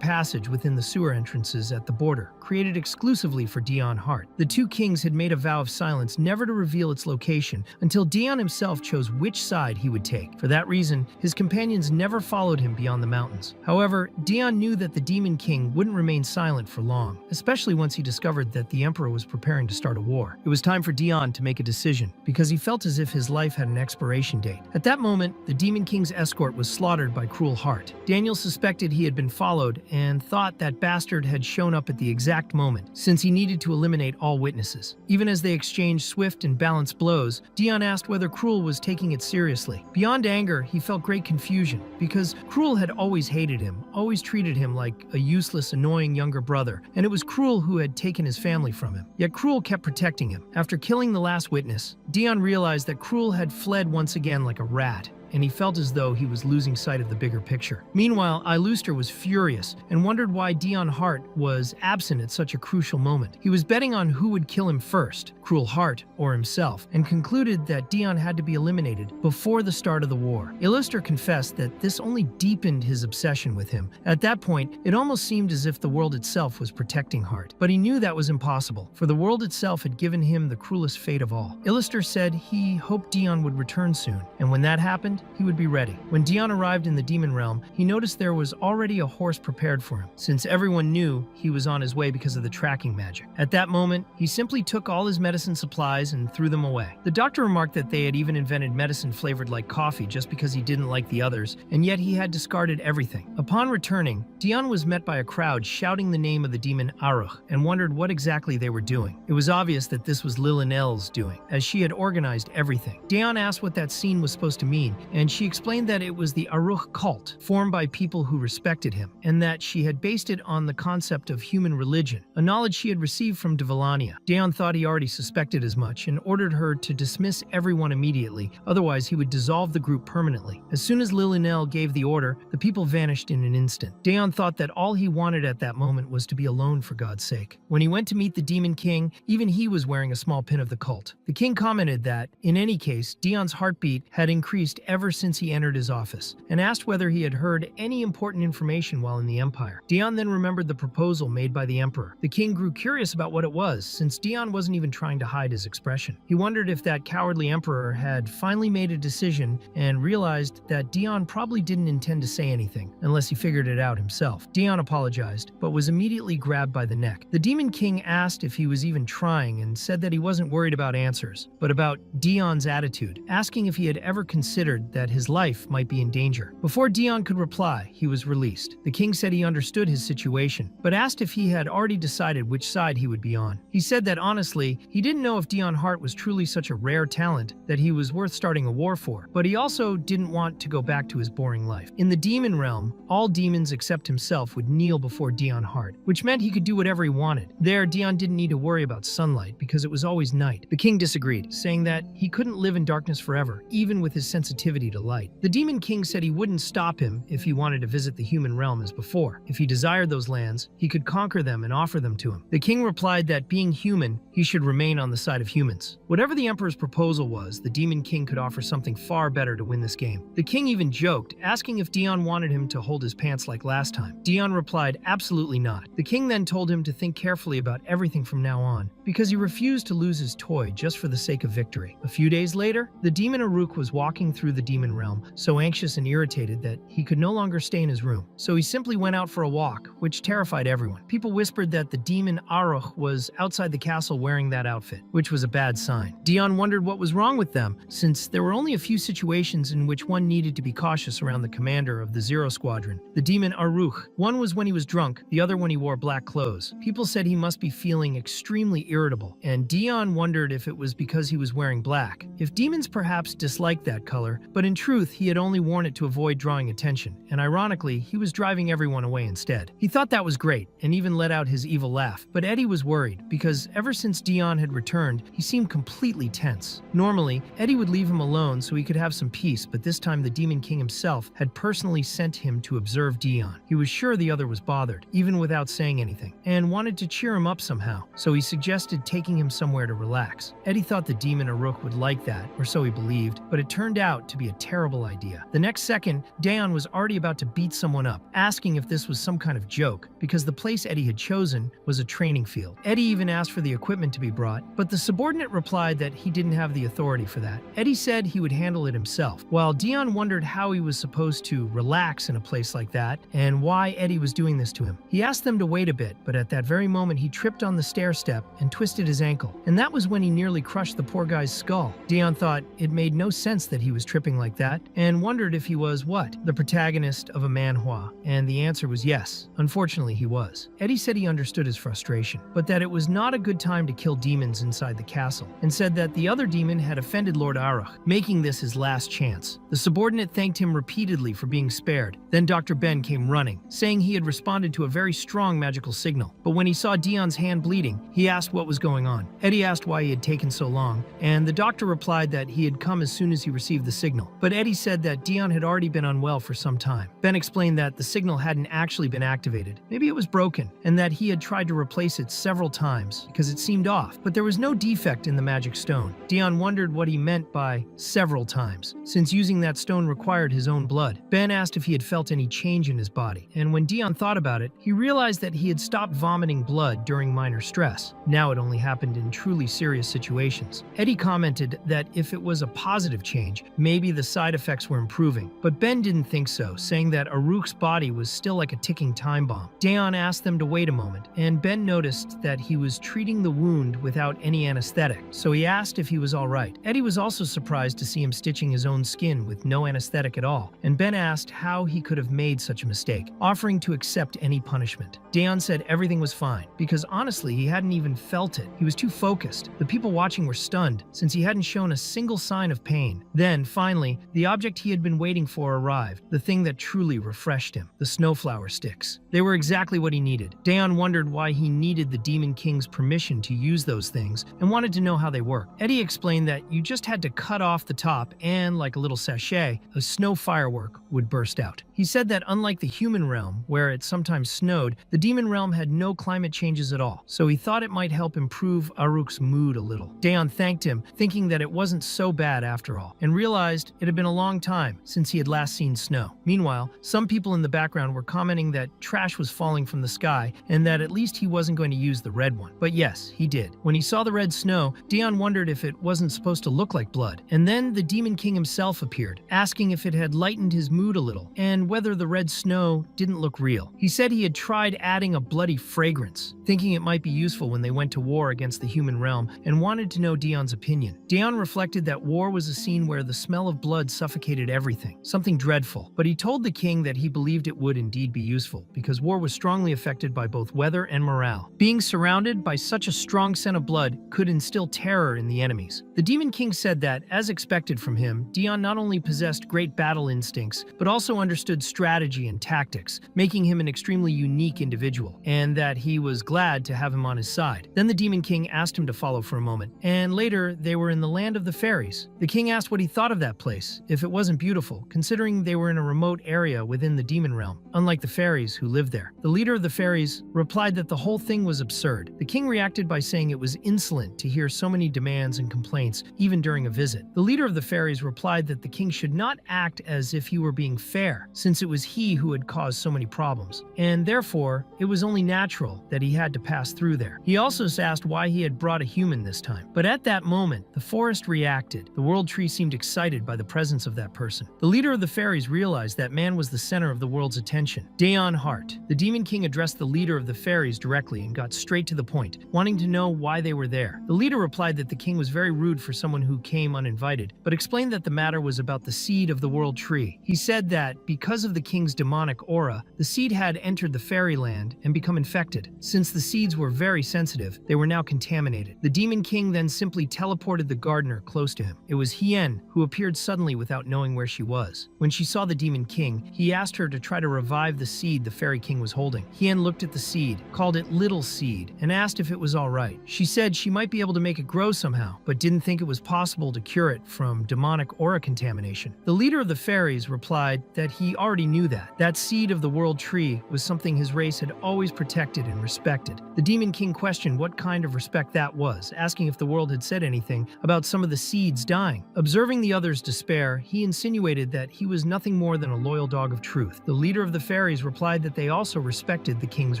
passage within the sewer entrances at the border, created exclusively for Dion Hart. The two kings had made a vow of silence never to reveal its location until Dion himself chose which side he would take. For that reason, his companions never followed him beyond the mountains. However, Dion knew that the Demon King wouldn't remain silent for long, especially once he discovered that the Emperor was preparing to start a war. It was time for Dion to make a decision, because he felt as if his life had an expiration date. At that moment, the Demon King's escort was slaughtered by Cruel Heart. Daniel suspected he had been followed and thought that bastard had shown up at the exact moment, since he needed to eliminate all witnesses. Even as they exchanged swift and balanced blows, Dion asked whether Cruel was taking it seriously. Beyond anger, he felt great confusion, because Cruel had always hated him, always treated him like a useless, annoying younger brother, and it was Cruel who had taken his family from him. Yet Cruel kept protecting him. After killing the last witness, Dion realized that Cruel had fled once again like a rat, and he felt as though he was losing sight of the bigger picture. Meanwhile, Iluster was furious and wondered why Dion Hart was absent at such a crucial moment. He was betting on who would kill him first, Cruel Heart or himself, and concluded that Dion had to be eliminated before the start of the war. Iluster confessed that this only deepened his obsession with him. At that point, it almost seemed as if the world itself was protecting Hart. But he knew that was impossible, for the world itself had given him the cruelest fate of all. Iluster said he hoped Dion would return soon, and when that happened, he would be ready. When Dion arrived in the demon realm, he noticed there was already a horse prepared for him, since everyone knew he was on his way because of the tracking magic. At that moment, he simply took all his medicine supplies and threw them away. The doctor remarked that they had even invented medicine flavored like coffee just because he didn't like the others, and yet he had discarded everything. Upon returning, Dion was met by a crowd shouting the name of the demon Aruch and wondered what exactly they were doing. It was obvious that this was Lilinel's doing, as she had organized everything. Dion asked what that scene was supposed to mean, and she explained that it was the Aruch cult, formed by people who respected him, and that she had based it on the concept of human religion, a knowledge she had received from Devalania. Dion thought he already suspected as much and ordered her to dismiss everyone immediately, otherwise he would dissolve the group permanently. As soon as Lilinel gave the order, the people vanished in an instant. Dion thought that all he wanted at that moment was to be alone for God's sake. When he went to meet the Demon King, even he was wearing a small pin of the cult. The king commented that, in any case, Dion's heartbeat had increased ever since he entered his office, and asked whether he had heard any important information while in the Empire. Dion then remembered the proposal made by the Emperor. The king grew curious about what it was, since Dion wasn't even trying to hide his expression. He wondered if that cowardly Emperor had finally made a decision and realized that Dion probably didn't intend to say anything, unless he figured it out himself. Dion apologized, but was immediately grabbed by the neck. The Demon King asked if he was even trying and said that he wasn't worried about answers, but about Dion's attitude, asking if he had ever considered that his life might be in danger. Before Dion could reply, he was released. The king said he understood his situation, but asked if he had already decided which side he would be on. He said that honestly, he didn't know if Dion Hart was truly such a rare talent that he was worth starting a war for, but he also didn't want to go back to his boring life. In the demon realm, all demons except himself would kneel before Dion Hart, which meant he could do whatever he wanted. There, Dion didn't need to worry about sunlight because it was always night. The king disagreed, saying that he couldn't live in darkness forever, even with his sensitivity to light. The Demon King said he wouldn't stop him if he wanted to visit the human realm as before. If he desired those lands, he could conquer them and offer them to him. The king replied that being human, he should remain on the side of humans. Whatever the Emperor's proposal was, the Demon King could offer something far better to win this game. The king even joked, asking if Dion wanted him to hold his pants like last time. Dion replied, absolutely not. The king then told him to think carefully about everything from now on, because he refused to lose his toy just for the sake of victory. A few days later, the demon Aruch was walking through the demon realm, so anxious and irritated that he could no longer stay in his room. So he simply went out for a walk, which terrified everyone. People whispered that the demon Aruch was outside the castle wearing that outfit, which was a bad sign. Dion wondered what was wrong with them, since there were only a few situations in which one needed to be cautious around the commander of the Zero Squadron, the demon Aruch. One was when he was drunk, the other when he wore black clothes. People said he must be feeling extremely irritable, and Dion wondered if it was because he was wearing black. If demons perhaps disliked that color, but in truth he had only worn it to avoid drawing attention, and ironically, he was driving everyone away instead. He thought that was great, and even let out his evil laugh, but Eddie was worried, because ever since since Dion had returned, he seemed completely tense. Normally, Eddie would leave him alone so he could have some peace, but this time the Demon King himself had personally sent him to observe Dion. He was sure the other was bothered, even without saying anything, and wanted to cheer him up somehow, so he suggested taking him somewhere to relax. Eddie thought the demon Aruk would like that, or so he believed, but it turned out to be a terrible idea. The next second, Dion was already about to beat someone up, asking if this was some kind of joke, because the place Eddie had chosen was a training field. Eddie even asked for the equipment to be brought, but the subordinate replied that he didn't have the authority for that. Eddie said he would handle it himself, while Dion wondered how he was supposed to relax in a place like that, and why Eddie was doing this to him. He asked them to wait a bit, but at that very moment he tripped on the stair step and twisted his ankle, and that was when he nearly crushed the poor guy's skull. Dion thought it made no sense that he was tripping like that, and wondered if he was what? The protagonist of a manhwa, and the answer was yes. Unfortunately, he was. Eddie said he understood his frustration, but that it was not a good time to kill demons inside the castle, and said that the other demon had offended Lord Aruk, making this his last chance. The subordinate thanked him repeatedly for being spared. Then Dr. Ben came running, saying he had responded to a very strong magical signal, but when he saw Dion's hand bleeding, he asked what was going on. Eddie asked why he had taken so long, and the doctor replied that he had come as soon as he received the signal. But Eddie said that Dion had already been unwell for some time. Ben explained that the signal hadn't actually been activated. Maybe it was broken, and that he had tried to replace it several times because it seemed off, but there was no defect in the magic stone. Dion wondered what he meant by several times, since using that stone required his own blood. Ben asked if he had felt any change in his body, and when Dion thought about it, he realized that he had stopped vomiting blood during minor stress. Now it only happened in truly serious situations. Eddie commented that if it was a positive change, maybe the side effects were improving, but Ben didn't think so, saying that Aruk's body was still like a ticking time bomb. Dion asked them to wait a moment, and Ben noticed that he was treating the wound without any anesthetic, so he asked if he was all right. Eddie was also surprised to see him stitching his own skin with no anesthetic at all, and Ben asked how he could have made such a mistake, offering to accept any punishment. Dion said everything was fine, because honestly he hadn't even felt it. He was too focused. The people watching were stunned, since he hadn't shown a single sign of pain. Then, finally, the object he had been waiting for arrived, the thing that truly refreshed him, the snowflower sticks. They were exactly what he needed. Dion wondered why he needed the Demon King's permission to use those things, and wanted to know how they worked. Eddie explained that you just had to cut off the top and, like a little sachet, a snow firework would burst out. He said that unlike the human realm, where it sometimes snowed, the demon realm had no climate changes at all, so he thought it might help improve Aruk's mood a little. Dion thanked him, thinking that it wasn't so bad after all, and realized it had been a long time since he had last seen snow. Meanwhile, some people in the background were commenting that trash was falling from the sky, and that at least he wasn't going to use the red one. But yes, he did. When he saw the red snow, Dion wondered if it wasn't supposed to look like blood. And then the Demon King himself appeared, asking if it had lightened his mood a little, and whether the red snow didn't look real. He said he had tried adding a bloody fragrance, thinking it might be useful when they went to war against the human realm, and wanted to know Dion's opinion. Dion reflected that war was a scene where the smell of blood suffocated everything, something dreadful, but he told the king that he believed it would indeed be useful, because war was strongly affected by both weather and morale. Being surrounded by such a strong scent of blood could instill terror in the enemies. The Demon King said that, as expected from him, Dion not only possessed great battle instincts, but also understood strategy and tactics, making him an extremely unique individual, and that he was glad to have him on his side. Then the Demon King asked him to follow for a moment, and later they were in the land of the fairies. The king asked what he thought of that place, if it wasn't beautiful, considering they were in a remote area within the demon realm, unlike the fairies who lived there. The leader of the fairies replied that the whole thing was absurd. The king reacted by saying it was insolent to hear so many demands and complaints, even during a visit. The leader of the fairies replied that the king should not act as if he were being fair, since it was he who had caused so many problems, and therefore it was only natural that he had to pass through there. He also asked why he had brought a human this time. But at that moment, the forest reacted. The world tree seemed excited by the presence of that person. The leader of the fairies realized that man was the center of the world's attention. Dayon Hart. The Demon King addressed the leader of the fairies directly and got straight to the point, wanting to know why they were there. The leader replied that the king was very rude for someone who came uninvited, but explained that the matter was about the seed of the world tree. He said that, because of the king's demonic aura, the seed had entered the fairyland and become infected. Since the seeds were very sensitive, they were now contaminated. The Demon King then simply teleported the gardener close to him. It was Hien, who appeared suddenly without knowing where she was. When she saw the Demon King, he asked her to try to revive the seed the Fairy King was holding. holding. Hien looked at the seed, called it Little Seed, and asked if it was all right. She said she might be able to make it grow somehow, but didn't think it was possible to cure it from demonic aura contamination. The leader of the fairies replied that he already knew that. That seed of the world tree was something his race had always protected and respected. The Demon King questioned what kind of respect that was, asking if the world had said anything about some of the seeds dying. Observing the others' despair, he insinuated that he was nothing more than a loyal dog of truth. The leader of the fairies replied that they also respected the king's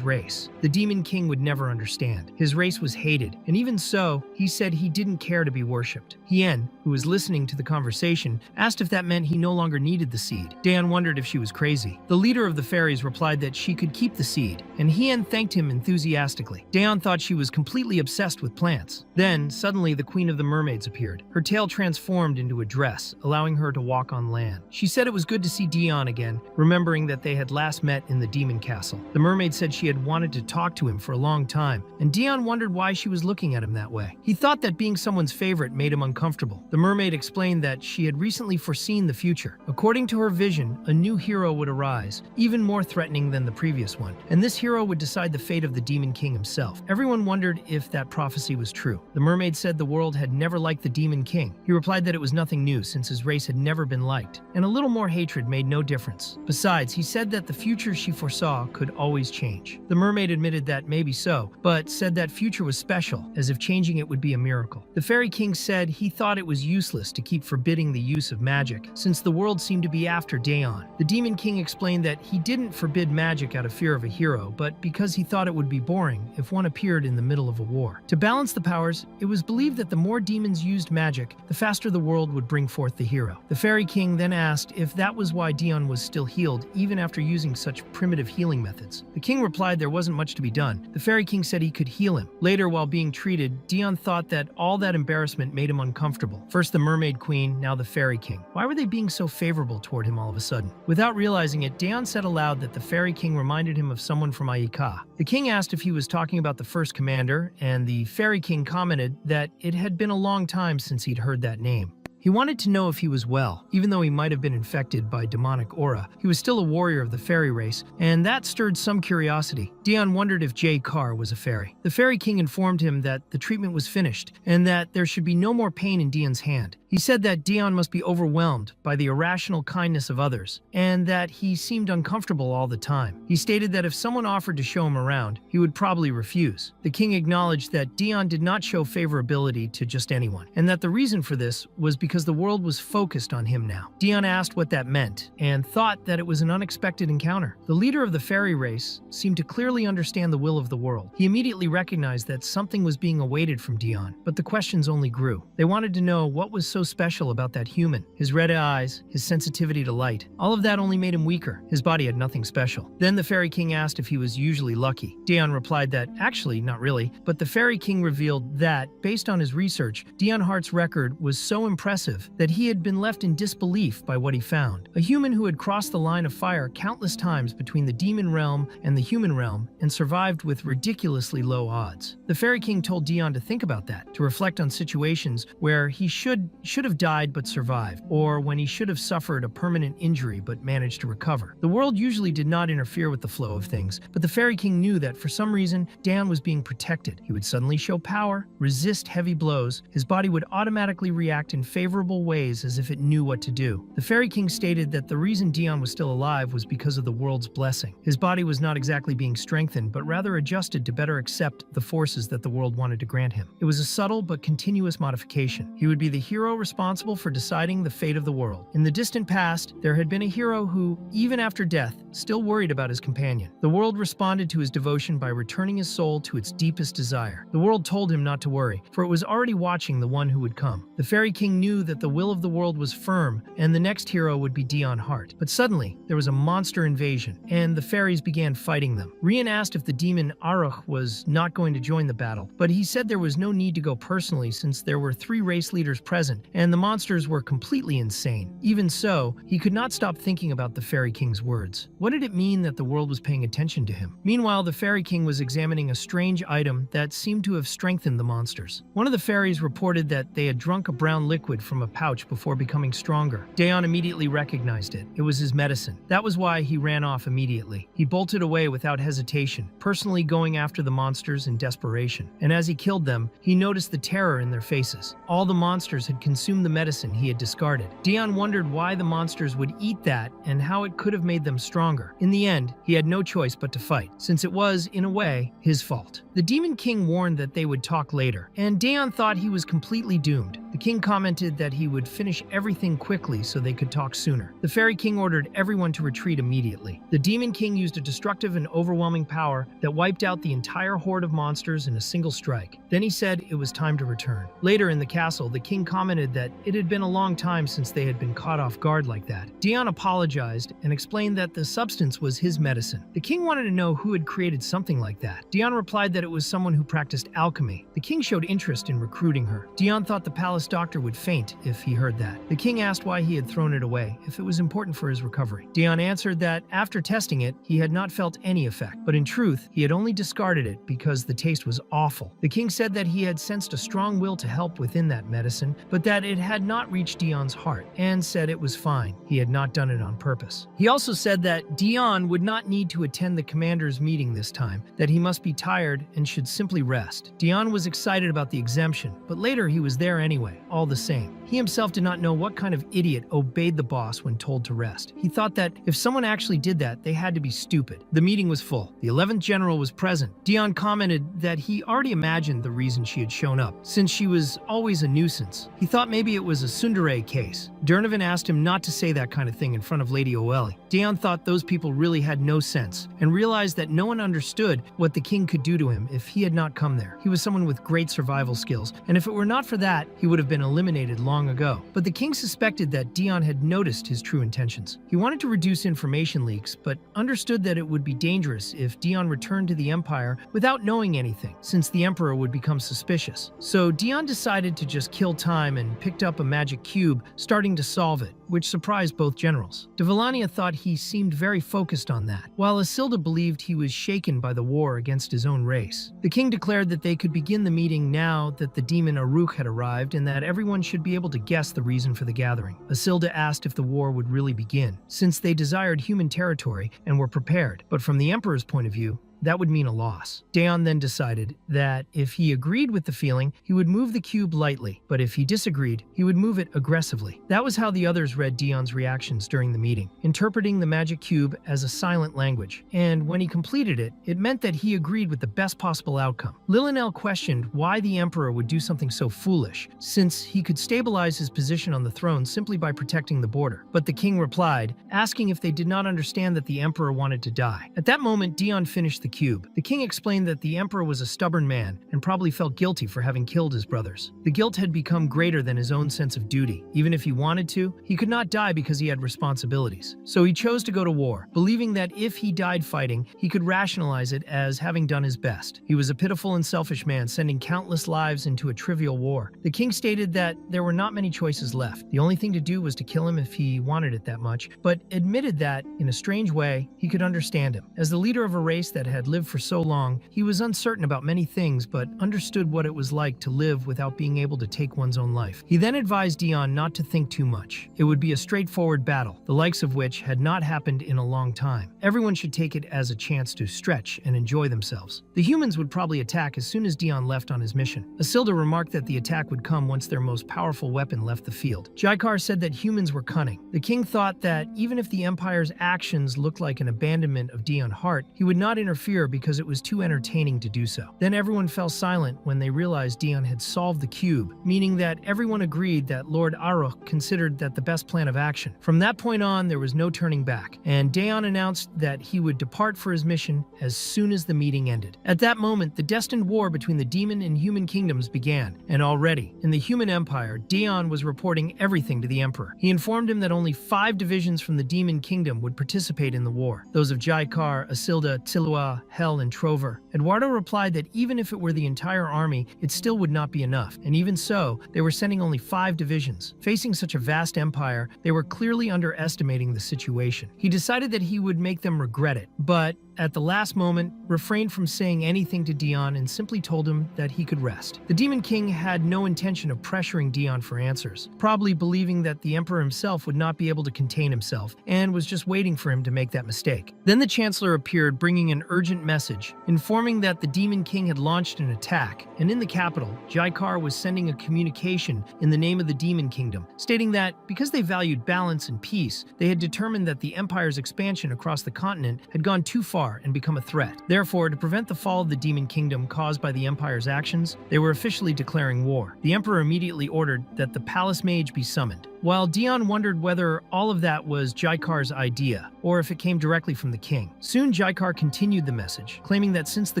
race. The Demon King would never understand. His race was hated, and even so, he said he didn't care to be worshipped. Hien, who was listening to the conversation, asked if that meant he no longer needed the seed. Dan wondered if she was crazy. The leader of the fairies replied that she could keep the seed, and Hien thanked him enthusiastically. Daeon thought she was completely obsessed with plants. Then, suddenly, the Queen of the Mermaids appeared. Her tail transformed into a dress, allowing her to walk on land. She said it was good to see Daeon again, remembering that they had last met in the Demon Castle. The mermaid said she had wanted to talk to him for a long time, and Daeon wondered why she was looking at him that way. He thought that being someone's favorite made him uncomfortable. The mermaid explained that she had recently foreseen the future. According to her vision, a new hero would arise, even more threatening than the previous one, and this hero would decide the fate of the Demon King himself. Everyone wondered if that prophecy was true. The mermaid said the world had never liked the Demon King. He replied that it was nothing new since his race had never been liked, and a little more hatred made no difference. Besides, he said that the future she foresaw could always change. The mermaid admitted that maybe so, but said that future was special, as if changing it would be a miracle. The Fairy King said he thought it was useless to keep forbidding the use of magic, since the world seemed to be after Daeon. The Demon King explained that he didn't forbid magic out of fear of a hero, but because he thought it would be boring if one appeared in the middle of a war. To balance the powers, it was believed that the more demons used magic, the faster the world would bring forth the hero. The Fairy King then asked if that was why Daeon was still healed, even after using such primitive healing methods. The king replied there wasn't much to be done. The Fairy King said he could heal him. Later, while being treated, Daeon thought that all that embarrassment made him uncomfortable. First the Mermaid Queen, now the Fairy King. Why were they being so favorable toward him all of a sudden? Without realizing it, Daeon said aloud that the Fairy King reminded him of someone from Aika. The king asked if he was talking about the first commander, and the Fairy King commented that it had been a long time since he'd heard that name. He wanted to know if he was well. Even though he might have been infected by demonic aura, he was still a warrior of the fairy race, and that stirred some curiosity. Daeon wondered if Jay Carr was a fairy. The Fairy King informed him that the treatment was finished, and that there should be no more pain in Daeon's hand. He said that Daeon must be overwhelmed by the irrational kindness of others, and that he seemed uncomfortable all the time. He stated that if someone offered to show him around, he would probably refuse. The king acknowledged that Daeon did not show favorability to just anyone, and that the reason for this was because the world was focused on him now. Daeon asked what that meant, and thought that it was an unexpected encounter. The leader of the fairy race seemed to clearly understand the will of the world. He immediately recognized that something was being awaited from Daeon, but the questions only grew. They wanted to know what was so special about that human. His red eyes, his sensitivity to light, all of that only made him weaker. His body had nothing special. Then the Fairy King asked if he was usually lucky. Daeon replied that, actually, not really, but the Fairy King revealed that, based on his research, Daeon Hart's record was so impressive that he had been left in disbelief by what he found. A human who had crossed the line of fire countless times between the demon realm and the human realm and survived with ridiculously low odds. The Fairy King told Daeon to think about that, to reflect on situations where he should have died but survived, or when he should have suffered a permanent injury but managed to recover. The world usually did not interfere with the flow of things, but the Fairy King knew that for some reason, Daeon was being protected. He would suddenly show power, resist heavy blows, his body would automatically react in favorable ways as if it knew what to do. The Fairy King stated that the reason Daeon was still alive was because of the world's blessing. His body was not exactly being strengthened, but rather adjusted to better accept the forces that the world wanted to grant him. It was a subtle but continuous modification. He would be the hero responsible for deciding the fate of the world. In the distant past, there had been a hero who, even after death, still worried about his companion. The world responded to his devotion by returning his soul to its deepest desire. The world told him not to worry, for it was already watching the one who would come. The Fairy King knew that the will of the world was firm, and the next hero would be Daeon Hart. But suddenly, there was a monster invasion, and the fairies began fighting them. Rian asked if the demon Aruch was not going to join the battle, but he said there was no need to go personally since there were 3 race leaders present, medicine, and the monsters were completely insane. Even so, he could not stop thinking about the Fairy King's words. What did it mean that the world was paying attention to him? Meanwhile, the Fairy King was examining a strange item that seemed to have strengthened the monsters. One of the fairies reported that they had drunk a brown liquid from a pouch before becoming stronger. Daeon immediately recognized it. It was his medicine. That was why he ran off immediately. He bolted away without hesitation, personally going after the monsters in desperation. And as he killed them, he noticed the terror in their faces. All the monsters had consumed the medicine he had discarded. Daeon wondered why the monsters would eat that and how it could have made them stronger. In the end, he had no choice but to fight, since it was, in a way, his fault. The Demon King warned that they would talk later, and Daeon thought he was completely doomed. The king commented that he would finish everything quickly so they could talk sooner. The Fairy King ordered everyone to retreat immediately. The Demon King used a destructive and overwhelming power that wiped out the entire horde of monsters in a single strike. Then he said it was time to return. Later in the castle, the king commented that it had been a long time since they had been caught off guard like that. Daeon apologized and explained that the substance was his medicine. The king wanted to know who had created something like that. Daeon replied that it was someone who practiced alchemy. The king showed interest in recruiting her. Daeon thought the palace doctor would faint if he heard that. The king asked why he had thrown it away, if it was important for his recovery. Daeon answered that after testing it, he had not felt any effect, but in truth, he had only discarded it because the taste was awful. The king said that he had sensed a strong will to help within that medicine, but that it had not reached Daeon's heart, and said it was fine. He had not done it on purpose. He also said that Daeon would not need to attend the commander's meeting this time, that he must be tired and should simply rest. Daeon was excited about the exemption, but later he was there anyway, all the same. He himself did not know what kind of idiot obeyed the boss when told to rest. He thought that if someone actually did that, they had to be stupid. The meeting was full. The 11th general was present. Daeon commented that he already imagined the reason she had shown up, since she was always a nuisance. He thought maybe it was a tsundere case. Durnovan asked him not to say that kind of thing in front of Lady Oeli. Daeon thought those people really had no sense, and realized that no one understood what the king could do to him if he had not come there. He was someone with great survival skills, and if it were not for that, he would have been eliminated long ago. But the king suspected that Daeon had noticed his true intentions. He wanted to reduce information leaks, but understood that it would be dangerous if Daeon returned to the Empire without knowing anything, since the Emperor would become suspicious. So Daeon decided to just kill time and picked up a magic cube, starting to solve it, which surprised both generals. De Villania thought he seemed very focused on that, while Isilda believed he was shaken by the war against his own race. The king declared that they could begin the meeting now that the demon Aruk had arrived, and that everyone should be able to guess the reason for the gathering. Isilda asked if the war would really begin, since they desired human territory and were prepared, but from the Emperor's point of view, that would mean a loss. Daeon then decided that if he agreed with the feeling, he would move the cube lightly, but if he disagreed, he would move it aggressively. That was how the others read Daeon's reactions during the meeting, interpreting the magic cube as a silent language, and when he completed it, it meant that he agreed with the best possible outcome. Lillinel questioned why the Emperor would do something so foolish, since he could stabilize his position on the throne simply by protecting the border. But the king replied, asking if they did not understand that the Emperor wanted to die. At that moment, Daeon finished the cube. The king explained that the Emperor was a stubborn man and probably felt guilty for having killed his brothers. The guilt had become greater than his own sense of duty. Even if he wanted to, he could not die because he had responsibilities. So he chose to go to war, believing that if he died fighting, he could rationalize it as having done his best. He was a pitiful and selfish man, sending countless lives into a trivial war. The king stated that there were not many choices left. The only thing to do was to kill him if he wanted it that much, but admitted that, in a strange way, he could understand him. As the leader of a race that had lived for so long, he was uncertain about many things, but understood what it was like to live without being able to take one's own life. He then advised Daeon not to think too much. It would be a straightforward battle, the likes of which had not happened in a long time. Everyone should take it as a chance to stretch and enjoy themselves. The humans would probably attack as soon as Daeon left on his mission. Isilda remarked that the attack would come once their most powerful weapon left the field. Jaikar said that humans were cunning. The king thought that even if the Empire's actions looked like an abandonment of Daeon Hart, he would not interfere because it was too entertaining to do so. Then everyone fell silent when they realized Daeon had solved the cube, meaning that everyone agreed that Lord Aruk considered that the best plan of action. From that point on, there was no turning back, and Daeon announced that he would depart for his mission as soon as the meeting ended. At that moment, the destined war between the demon and human kingdoms began, and already, in the human empire, Daeon was reporting everything to the Emperor. He informed him that only 5 divisions from the demon kingdom would participate in the war, those of Jaikar, Isilda, Tillua, Manhwa, Hell, and Trover. Eduardo replied that even if it were the entire army, it still would not be enough, and even so, they were sending only 5 divisions. Facing such a vast empire, they were clearly underestimating the situation. He decided that he would make them regret it, but at the last moment, refrained from saying anything to Dion and simply told him that he could rest. The Demon King had no intention of pressuring Dion for answers, probably believing that the Emperor himself would not be able to contain himself and was just waiting for him to make that mistake. Then the Chancellor appeared bringing an urgent message, informing that the Demon King had launched an attack, and in the capital, Jaikar was sending a communication in the name of the Demon Kingdom, stating that because they valued balance and peace, they had determined that the Empire's expansion across the continent had gone too far and become a threat. Therefore, to prevent the fall of the Demon Kingdom caused by the Empire's actions, they were officially declaring war. The Emperor immediately ordered that the Palace Mage be summoned. While Dion wondered whether all of that was Jaikar's idea, or if it came directly from the king. Soon Jaikar continued the message, claiming that since the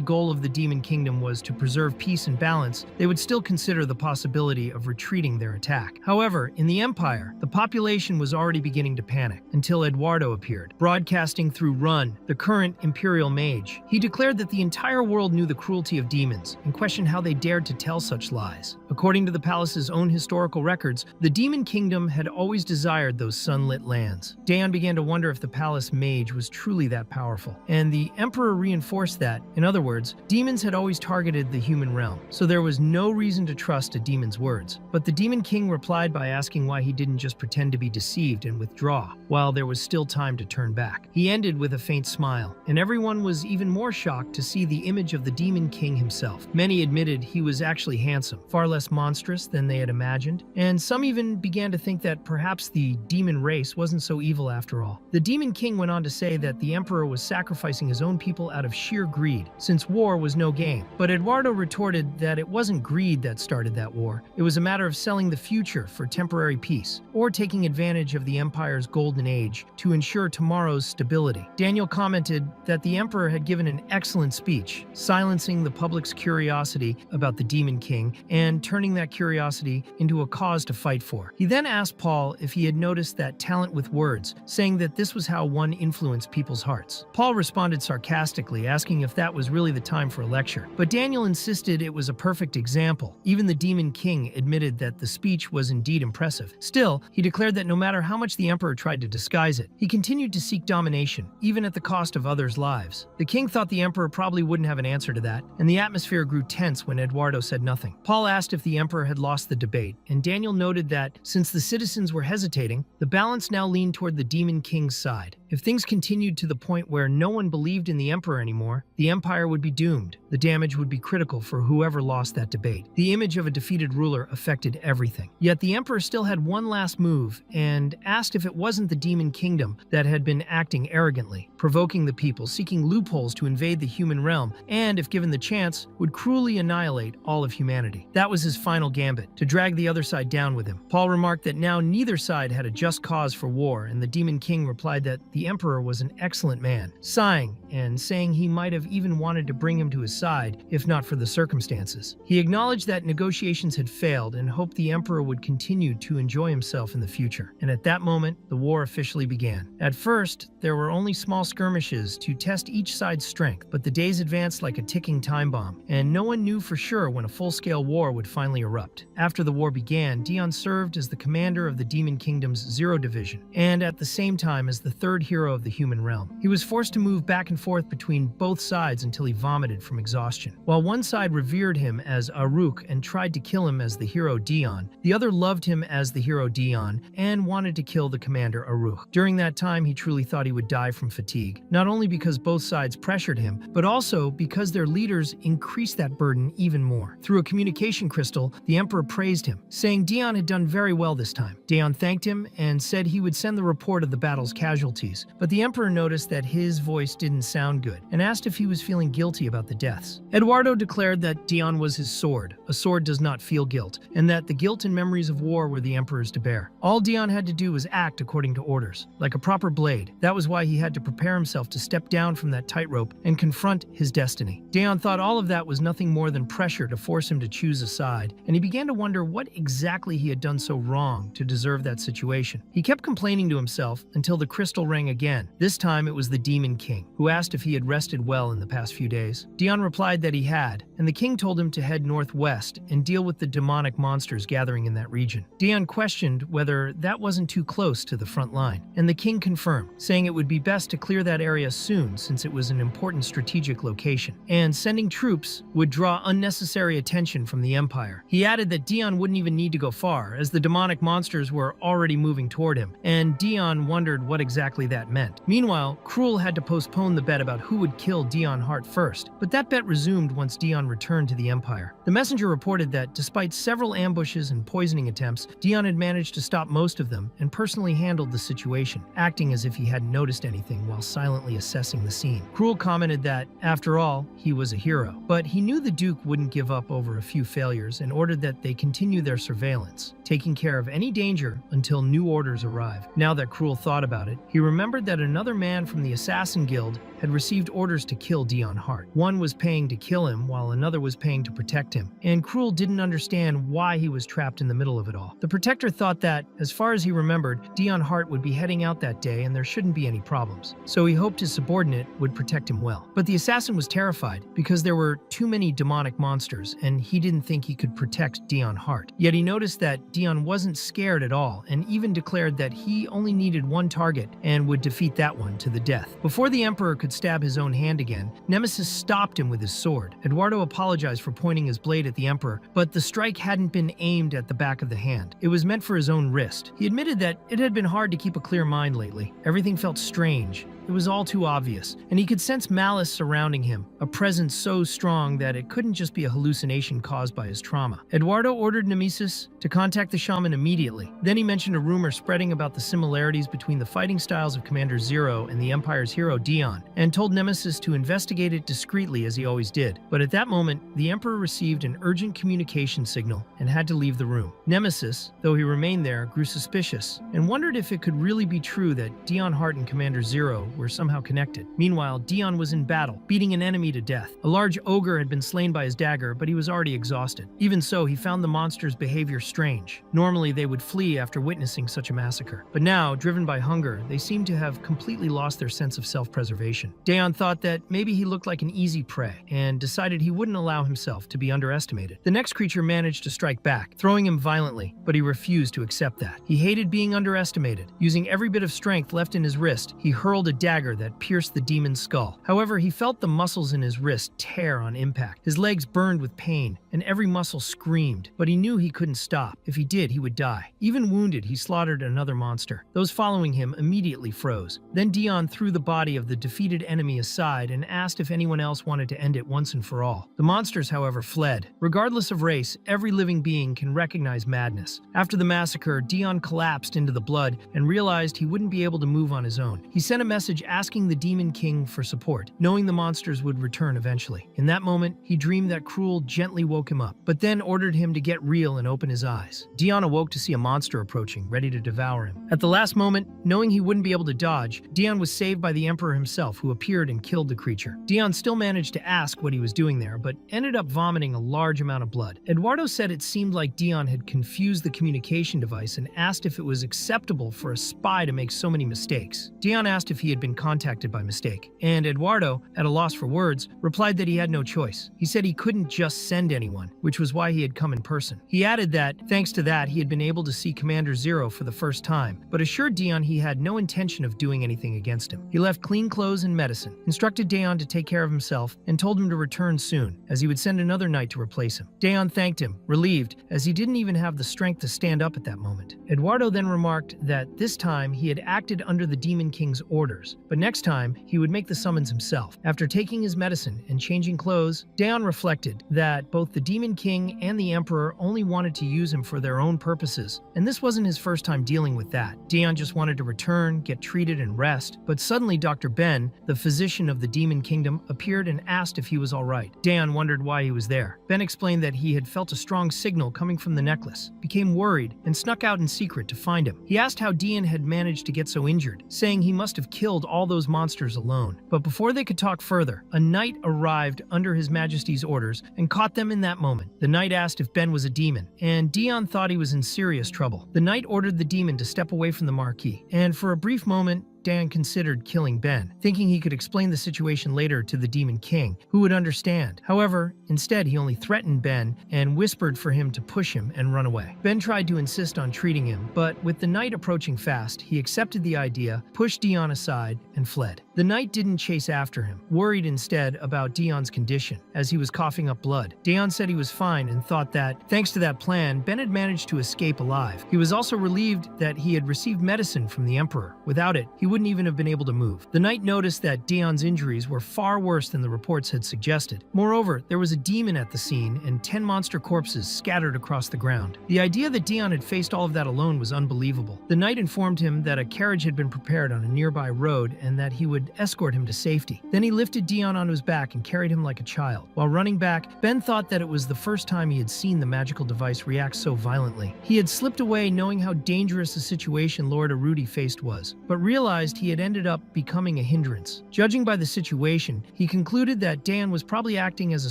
goal of the Demon Kingdom was to preserve peace and balance, they would still consider the possibility of retreating their attack. However, in the Empire, the population was already beginning to panic, until Eduardo appeared, broadcasting through Run, the current Imperial Mage. He declared that the entire world knew the cruelty of demons, and questioned how they dared to tell such lies. According to the palace's own historical records, the Demon Kingdom had always desired those sunlit lands. Daeon began to wonder if the palace mage was truly that powerful, and the emperor reinforced that. In other words, demons had always targeted the human realm, so there was no reason to trust a demon's words. But the Demon King replied by asking why he didn't just pretend to be deceived and withdraw, while there was still time to turn back. He ended with a faint smile, and everyone was even more shocked to see the image of the Demon King himself. Many admitted he was actually handsome, far less monstrous than they had imagined, and some even began to think that perhaps the demon race wasn't so evil after all. The Demon King went on to say that the Emperor was sacrificing his own people out of sheer greed, since war was no game. But Eduardo retorted that it wasn't greed that started that war. It was a matter of selling the future for temporary peace, or taking advantage of the Empire's golden age to ensure tomorrow's stability. Daniel commented that the Emperor had given an excellent speech, silencing the public's curiosity about the Demon King and turning that curiosity into a cause to fight for. He then asked Paul if he had noticed that talent with words, saying that this was how one influenced people's hearts. Paul responded sarcastically, asking if that was really the time for a lecture. But Daniel insisted it was a perfect example. Even the Demon King admitted that the speech was indeed impressive. Still, he declared that no matter how much the Emperor tried to disguise it, he continued to seek domination, even at the cost of others' lives. The king thought the Emperor probably wouldn't have an answer to that, and the atmosphere grew tense when Eduardo said nothing. Paul asked if the Emperor had lost the debate, and Daniel noted that, since the citizens were hesitating, the balance now leaned toward the Demon King's side. If things continued to the point where no one believed in the Emperor anymore, the Empire would be doomed. The damage would be critical for whoever lost that debate. The image of a defeated ruler affected everything. Yet the Emperor still had one last move, and asked if it wasn't the Demon Kingdom that had been acting arrogantly, provoking the people, seeking loopholes to invade the human realm, and, if given the chance, would cruelly annihilate all of humanity. That was his final gambit, to drag the other side down with him. Paul remarked that now neither side had a just cause for war, and the Demon King replied that the Emperor was an excellent man, sighing and saying he might have even wanted to bring him to his side, if not for the circumstances. He acknowledged that negotiations had failed and hoped the Emperor would continue to enjoy himself in the future. And at that moment, the war officially began. At first, there were only small skirmishes to test each side's strength, but the days advanced like a ticking time bomb, and no one knew for sure when a full-scale war would finally erupt. After the war began, Dion served as the commander of the Demon Kingdom's Zero Division, and at the same time as the third hero of the human realm. He was forced to move back and forth between both sides until he vomited from exhaustion. While one side revered him as Aruk and tried to kill him as the hero Dion, the other loved him as the hero Dion and wanted to kill the commander Aruk. During that time, he truly thought he would die from fatigue, not only because both sides pressured him, but also because their leaders increased that burden even more. Through a communication crystal, the Emperor praised him, saying Dion had done very well this time. Dion thanked him and said he would send the report of the battle's casualties, but the Emperor noticed that his voice didn't sound good and asked if he was feeling guilty about the deaths. Eduardo declared that Dion was his sword. A sword does not feel guilt, and that the guilt and memories of war were the Emperor's to bear. All Dion had to do was act according to orders, like a proper blade. That was why he had to prepare himself to step down from that tightrope and confront his destiny. Dion thought all of that was nothing more than pressure to force him to choose a side, and he began to wonder what exactly he had done so wrong to deserve that situation. He kept complaining to himself until the crystal rang again. This time it was the Demon King, who asked if he had rested well in the past few days. Dion replied that he had, and the king told him to head northwest and deal with the demonic monsters gathering in that region. Dion questioned whether that wasn't too close to the front line, and the king confirmed, saying it would be best to clear that area soon since it was an important strategic location, and sending troops would draw unnecessary attention from the Empire. He added that Dion wouldn't even need to go far, as the demonic monsters were already moving toward him, and Dion wondered what exactly that meant. Meanwhile, Cruel had to postpone the bet about who would kill Dion Hart first, but that bet resumed once Dion returned to the Empire. The messenger reported that, despite several ambushes and poisoning attempts, Dion had managed to stop most of them and personally handled the situation, acting as if he hadn't noticed anything while silently assessing the scene. Cruel commented that, after all, he was a hero, but he knew the Duke wouldn't give up over a few failures and ordered that they continue their surveillance, taking care of any danger until new orders arrive. Now that Cruel thought about it, he remembered that another man from the Assassin Guild had received orders to kill Dion Hart. One was paying to kill him, while another was paying to protect him, and Cruel didn't understand why he was trapped in the middle of it all. The Protector thought that, as far as he remembered, Dion Hart would be heading out that day and there shouldn't be any problems, so he hoped his subordinate would protect him well. But the assassin was terrified because there were too many demonic monsters, and he didn't think he could protect Dion Hart. Yet he noticed that Dion wasn't scared at all, and even declared that he only needed one target and would defeat that one to the death. Before the Emperor could stab his own hand again, Nemesis stopped him with his sword. Eduardo apologized for pointing his blade at the Emperor, but the strike hadn't been aimed at the back of the hand. It was meant for his own wrist. He admitted that it had been hard to keep a clear mind lately. Everything felt strange. It was all too obvious, and he could sense malice surrounding him, a presence so strong that it couldn't just be a hallucination caused by his trauma. Eduardo ordered Nemesis to contact the shaman immediately. Then he mentioned a rumor spreading about the similarities between the fighting styles of Commander Zero and the Empire's hero Dion, and told Nemesis to investigate it discreetly as he always did. But at that moment, the Emperor received an urgent communication signal and had to leave the room. Nemesis, though he remained there, grew suspicious and wondered if it could really be true that Dion Hart and Commander Zero were somehow connected. Meanwhile, Dion was in battle, beating an enemy to death. A large ogre had been slain by his dagger, but he was already exhausted. Even so, he found the monster's behavior strange. Normally, they would flee after witnessing such a massacre. But now, driven by hunger, they seemed to have completely lost their sense of self-preservation. Dion thought that maybe he looked like an easy prey, and decided he wouldn't allow himself to be underestimated. The next creature managed to strike back, throwing him violently, but he refused to accept that. He hated being underestimated. Using every bit of strength left in his wrist, he hurled a dagger that pierced the demon's skull. However, he felt the muscles in his wrist tear on impact. His legs burned with pain, and every muscle screamed, but he knew he couldn't stop. If he did, he would die. Even wounded, he slaughtered another monster. Those following him immediately froze. Then Dion threw the body of the defeated enemy aside and asked if anyone else wanted to end it once and for all. The monsters, however, fled. Regardless of race, every living being can recognize madness. After the massacre, Dion collapsed into the blood and realized he wouldn't be able to move on his own. He sent a message asking the Demon King for support, knowing the monsters would return eventually. In that moment, he dreamed that Cruel gently woke him up, but then ordered him to get real and open his eyes. Dion awoke to see a monster approaching, ready to devour him. At the last moment, knowing he wouldn't be able to dodge, Dion was saved by the Emperor himself, who appeared and killed the creature. Dion still managed to ask what he was doing there, but ended up vomiting a large amount of blood. Eduardo said it seemed like Dion had confused the communication device and asked if it was acceptable for a spy to make so many mistakes. Dion asked if he had been contacted by mistake, and Eduardo, at a loss for words, replied that he had no choice. He said he couldn't just send anyone, which was why he had come in person. He added that, thanks to that, he had been able to see Commander Zero for the first time, but assured Dion he had no intention of doing anything against him. He left clean clothes and medicine, instructed Dion to take care of himself, and told him to return soon, as he would send another knight to replace him. Dion thanked him, relieved, as he didn't even have the strength to stand up at that moment. Eduardo then remarked that this time he had acted under the Demon King's orders, but next time he would make the summons himself. After taking his medicine and changing clothes, Dion reflected that both the Demon King and the Emperor only wanted to use him for their own purposes, and this wasn't his first time dealing with that. Dion just wanted to return, get treated, and rest, but suddenly Dr. Ben, the physician of the Demon Kingdom, appeared and asked if he was all right. Dion wondered why he was there. Ben explained that he had felt a strong signal coming from the necklace, became worried, and snuck out in secret to find him. He asked how Dion had managed to get so injured, saying he must have killed all those monsters alone. But before they could talk further, a knight arrived under His Majesty's orders and caught them in that moment. The knight asked if Ben was a demon, and Dion thought he was in serious trouble. The knight ordered the demon to step away from the marquee, and for a brief moment, Dan considered killing Ben, thinking he could explain the situation later to the Demon King, who would understand. However, instead he only threatened Ben and whispered for him to push him and run away. Ben tried to insist on treating him, but with the night approaching fast, he accepted the idea, pushed Dion aside, and fled. The knight didn't chase after him, worried instead about Dion's condition, as he was coughing up blood. Dion said he was fine and thought that, thanks to that plan, Ben had managed to escape alive. He was also relieved that he had received medicine from the Emperor. Without it, he wouldn't even have been able to move. The knight noticed that Dion's injuries were far worse than the reports had suggested. Moreover, there was a demon at the scene and 10 monster corpses scattered across the ground. The idea that Dion had faced all of that alone was unbelievable. The knight informed him that a carriage had been prepared on a nearby road and that he would escort him to safety. Then he lifted Dion onto his back and carried him like a child. While running back, Ben thought that it was the first time he had seen the magical device react so violently. He had slipped away knowing how dangerous a situation Lord Arudi faced was, but realized he had ended up becoming a hindrance. Judging by the situation, he concluded that Dan was probably acting as a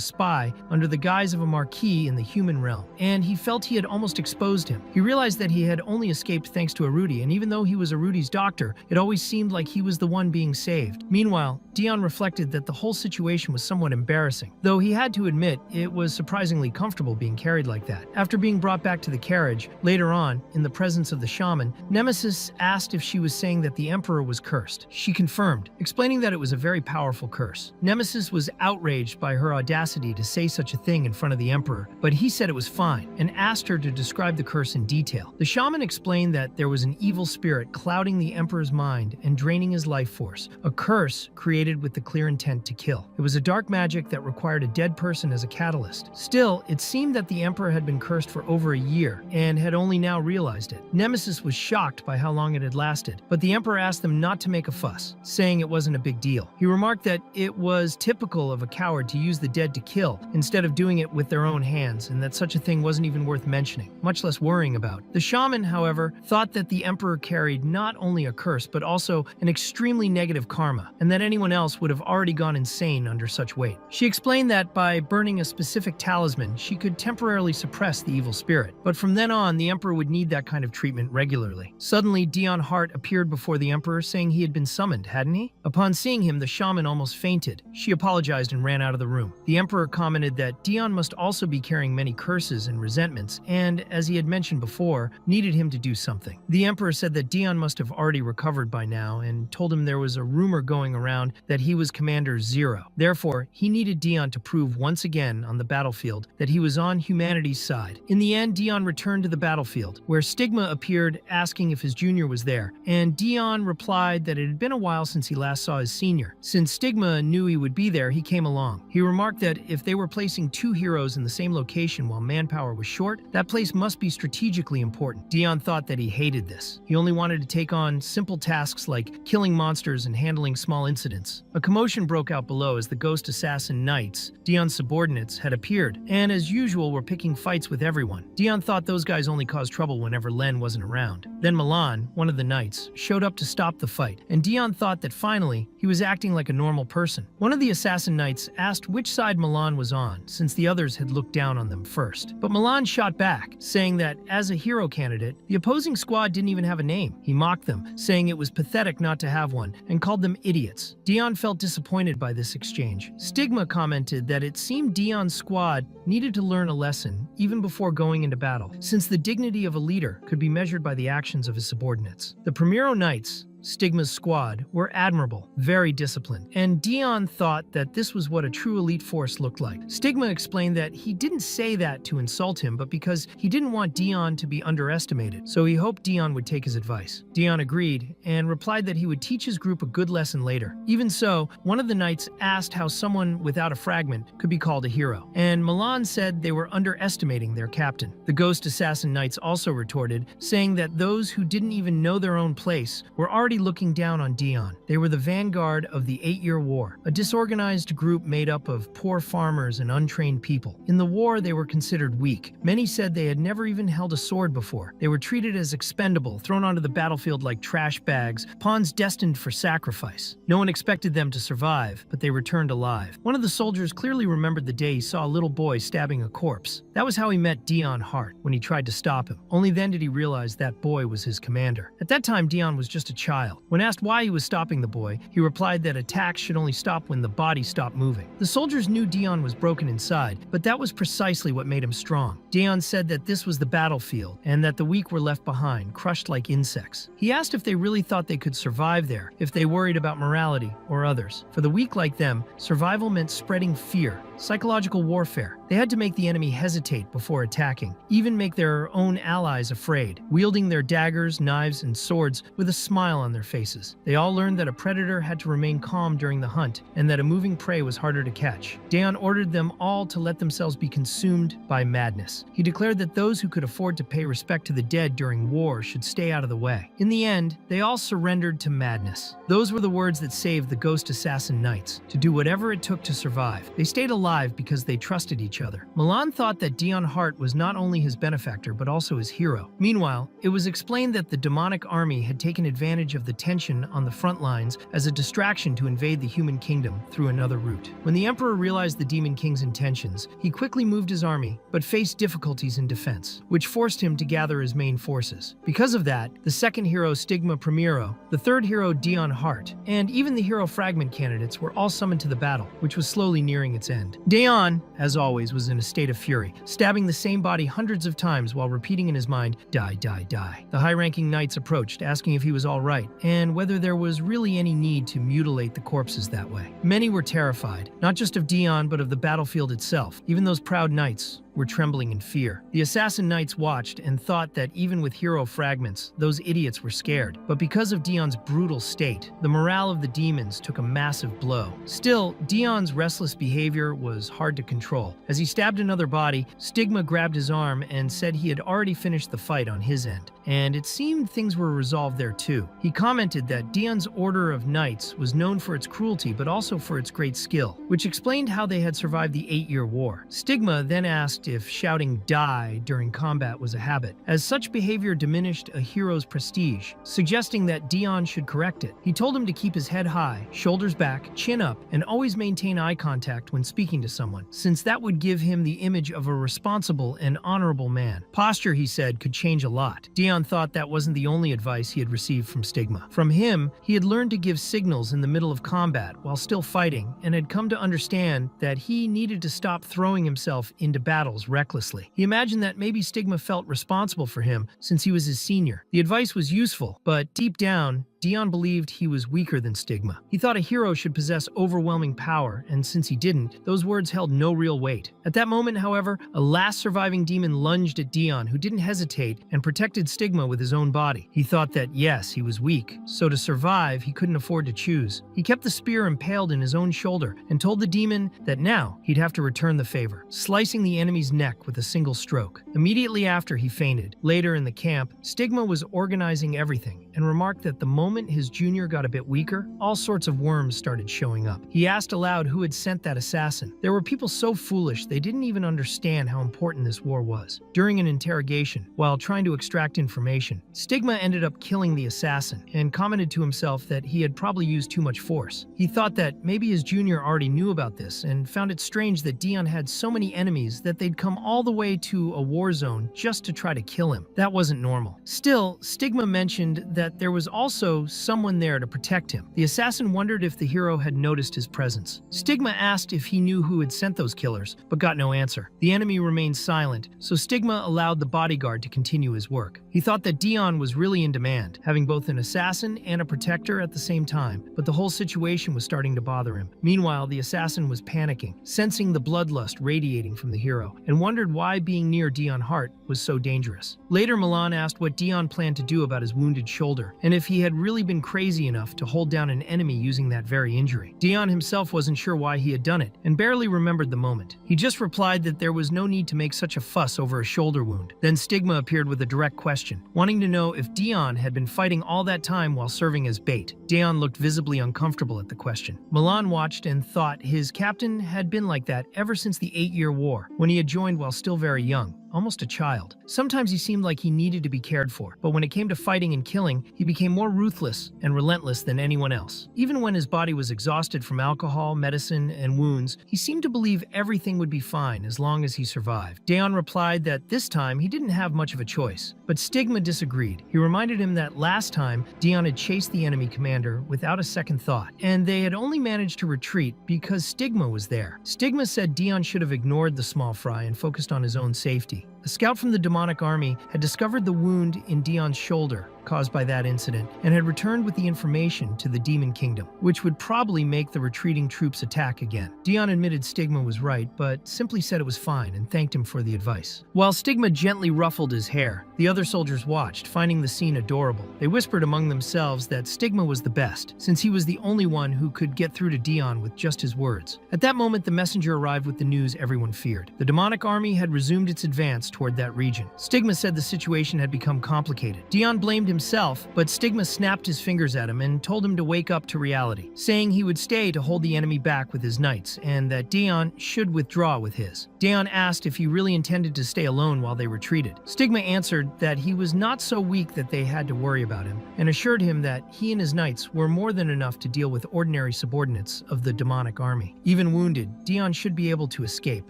spy under the guise of a marquis in the human realm, and he felt he had almost exposed him. He realized that he had only escaped thanks to Arudi, and even though he was Arudi's doctor, it always seemed like he was the one being saved. Meanwhile, Dion reflected that the whole situation was somewhat embarrassing, though he had to admit it was surprisingly comfortable being carried like that. After being brought back to the carriage, later on, in the presence of the shaman, Nemesis asked if she was saying that the Emperor was cursed. She confirmed, explaining that it was a very powerful curse. Nemesis was outraged by her audacity to say such a thing in front of the Emperor, but he said it was fine, and asked her to describe the curse in detail. The shaman explained that there was an evil spirit clouding the Emperor's mind and draining his life force, a curse created with the clear intent to kill. It was a dark magic that required a dead person as a catalyst. Still, it seemed that the Emperor had been cursed for over a year, and had only now realized it. Nemesis was shocked by how long it had lasted, but the Emperor asked them not to make a fuss, saying it wasn't a big deal. He remarked that it was typical of a coward to use the dead to kill, instead of doing it with their own hands, and that such a thing wasn't even worth mentioning, much less worrying about. The shaman, however, thought that the Emperor carried not only a curse, but also an extremely negative karma, and that anyone else would have already gone insane under such weight. She explained that by burning a specific talisman, she could temporarily suppress the evil spirit, but from then on, the Emperor would need that kind of treatment regularly. Suddenly, Dion Hart appeared before the Emperor, saying he had been summoned, hadn't he? Upon seeing him, the shaman almost fainted. She apologized and ran out of the room. The Emperor commented that Dion must also be carrying many curses and resentments, and, as he had mentioned before, needed him to do something. The Emperor said that Dion must have already recovered by now, and told him there was a rumor going around that he was Commander Zero. Therefore, he needed Dion to prove once again on the battlefield that he was on humanity's side. In the end, Dion returned to the battlefield, where Stigma appeared asking if his junior was there, and Dion replied that it had been a while since he last saw his senior. Since Stigma knew he would be there, he came along. He remarked that if they were placing two heroes in the same location while manpower was short, that place must be strategically important. Dion thought that he hated this. He only wanted to take on simple tasks like killing monsters and handling small incidents. A commotion broke out below as the Ghost Assassin Knights, Dion's subordinates, had appeared, and as usual were picking fights with everyone. Dion thought those guys only caused trouble whenever Len wasn't around. Then Milan, one of the knights, showed up to stop the fight, and Dion thought that finally he was acting like a normal person. One of the assassin knights asked which side Milan was on, since the others had looked down on them first. But Milan shot back, saying that as a hero candidate, the opposing squad didn't even have a name. He mocked them, saying it was pathetic not to have one, and called them idiots. Dion felt disappointed by this exchange. Stigma commented that it seemed Dion's squad needed to learn a lesson even before going into battle, since the dignity of a leader could be measured by the actions of his subordinates. The Primero Knights, Stigma's squad, were admirable, very disciplined, and Dion thought that this was what a true elite force looked like. Stigma explained that he didn't say that to insult him, but because he didn't want Dion to be underestimated, so he hoped Dion would take his advice. Dion agreed, and replied that he would teach his group a good lesson later. Even so, one of the knights asked how someone without a fragment could be called a hero, and Milan said they were underestimating their captain. The Ghost Assassin Knights also retorted, saying that those who didn't even know their own place were already looking down on Dion. They were the vanguard of the 8-Year War, a disorganized group made up of poor farmers and untrained people. In the war, they were considered weak. Many said they had never even held a sword before. They were treated as expendable, thrown onto the battlefield like trash bags, pawns destined for sacrifice. No one expected them to survive, but they returned alive. One of the soldiers clearly remembered the day he saw a little boy stabbing a corpse. That was how he met Dion Hart when he tried to stop him. Only then did he realize that boy was his commander. At that time, Dion was just a child. child. When asked why he was stopping the boy, he replied that attacks should only stop when the body stopped moving. The soldiers knew Dion was broken inside, but that was precisely what made him strong. Dion said that this was the battlefield, and that the weak were left behind, crushed like insects. He asked if they really thought they could survive there, if they worried about morality or others. For the weak like them, survival meant spreading fear, psychological warfare. They had to make the enemy hesitate before attacking, even make their own allies afraid, wielding their daggers, knives, and swords with a smile on their faces. They all learned that a predator had to remain calm during the hunt, and that a moving prey was harder to catch. Daeon ordered them all to let themselves be consumed by madness. He declared that those who could afford to pay respect to the dead during war should stay out of the way. In the end, they all surrendered to madness. Those were the words that saved the Ghost Assassin Knights, to do whatever it took to survive. They stayed alive because they trusted each other. Milan thought that Dion Hart was not only his benefactor but also his hero. Meanwhile, it was explained that the demonic army had taken advantage of the tension on the front lines as a distraction to invade the human kingdom through another route. When the Emperor realized the Demon King's intentions, he quickly moved his army, but faced difficulties in defense, which forced him to gather his main forces. Because of that, the second hero Stigma Primero, the third hero Dion Hart, and even the hero fragment candidates were all summoned to the battle, which was slowly nearing its end. Daeon, as always, was in a state of fury, stabbing the same body hundreds of times while repeating in his mind, "Die, die, die." The high-ranking knights approached, asking if he was all right, and whether there was really any need to mutilate the corpses that way. Many were terrified, not just of Dion but of the battlefield itself. Even those proud knights were trembling in fear. The assassin knights watched and thought that even with hero fragments, those idiots were scared. But because of Dion's brutal state, the morale of the demons took a massive blow. Still, Dion's restless behavior was hard to control. As he stabbed another body, Stigma grabbed his arm and said he had already finished the fight on his end. And it seemed things were resolved there too. He commented that Dion's order of knights was known for its cruelty but also for its great skill, which explained how they had survived the 8-year war. Stigma then asked if shouting "die" during combat was a habit, as such behavior diminished a hero's prestige, suggesting that Dion should correct it. He told him to keep his head high, shoulders back, chin up, and always maintain eye contact when speaking to someone, since that would give him the image of a responsible and honorable man. Posture, he said, could change a lot. Dion thought that wasn't the only advice he had received from Stigma. From him, he had learned to give signals in the middle of combat while still fighting, and had come to understand that he needed to stop throwing himself into battles recklessly. He imagined that maybe Stigma felt responsible for him since he was his senior. The advice was useful, but deep down, Dion believed he was weaker than Stigma. He thought a hero should possess overwhelming power, and since he didn't, those words held no real weight. At that moment, however, a last surviving demon lunged at Dion, who didn't hesitate and protected Stigma with his own body. He thought that, yes, he was weak, so to survive, he couldn't afford to choose. He kept the spear impaled in his own shoulder and told the demon that now he'd have to return the favor, slicing the enemy's neck with a single stroke. Immediately after, he fainted. Later in the camp, Stigma was organizing everything and remarked that the moment his junior got a bit weaker, all sorts of worms started showing up. He asked aloud who had sent that assassin. There were people so foolish they didn't even understand how important this war was. During an interrogation, while trying to extract information, Stigma ended up killing the assassin and commented to himself that he had probably used too much force. He thought that maybe his junior already knew about this and found it strange that Dion had so many enemies that they'd come all the way to a war zone just to try to kill him. That wasn't normal. Still, Stigma mentioned that there was also someone there to protect him. The assassin wondered if the hero had noticed his presence. Stigma asked if he knew who had sent those killers, but got no answer. The enemy remained silent, so Stigma allowed the bodyguard to continue his work. He thought that Dion was really in demand, having both an assassin and a protector at the same time, but the whole situation was starting to bother him. Meanwhile, the assassin was panicking, sensing the bloodlust radiating from the hero, and wondered why being near Dion Hart was so dangerous. Later, Milan asked what Dion planned to do about his wounded shoulder, and if he had really been crazy enough to hold down an enemy using that very injury. Dion himself wasn't sure why he had done it, and barely remembered the moment. He just replied that there was no need to make such a fuss over a shoulder wound. Then Stigma appeared with a direct question, wanting to know if Dion had been fighting all that time while serving as bait. Dion looked visibly uncomfortable at the question. Milan watched and thought his captain had been like that ever since the 8-year war, when he had joined while still very young. almost a child. Sometimes he seemed like he needed to be cared for, but when it came to fighting and killing, he became more ruthless and relentless than anyone else. Even when his body was exhausted from alcohol, medicine, and wounds, he seemed to believe everything would be fine as long as he survived. Daeon replied that this time he didn't have much of a choice, but Stigma disagreed. He reminded him that last time Daeon had chased the enemy commander without a second thought, and they had only managed to retreat because Stigma was there. Stigma said Daeon should have ignored the small fry and focused on his own safety. A scout from the demonic army had discovered the wound in Daeon's shoulder caused by that incident and had returned with the information to the Demon Kingdom, which would probably make the retreating troops attack again. Daeon admitted Stigma was right, but simply said it was fine and thanked him for the advice. While Stigma gently ruffled his hair, the other soldiers watched, finding the scene adorable. They whispered among themselves that Stigma was the best, since he was the only one who could get through to Daeon with just his words. At that moment, the messenger arrived with the news everyone feared. The demonic army had resumed its advance toward that region. Stigma said the situation had become complicated. Daeon blamed himself, but Stigma snapped his fingers at him and told him to wake up to reality, saying he would stay to hold the enemy back with his knights and that Daeon should withdraw with his. Daeon asked if he really intended to stay alone while they retreated. Stigma answered that he was not so weak that they had to worry about him and assured him that he and his knights were more than enough to deal with ordinary subordinates of the demonic army. Even wounded, Daeon should be able to escape.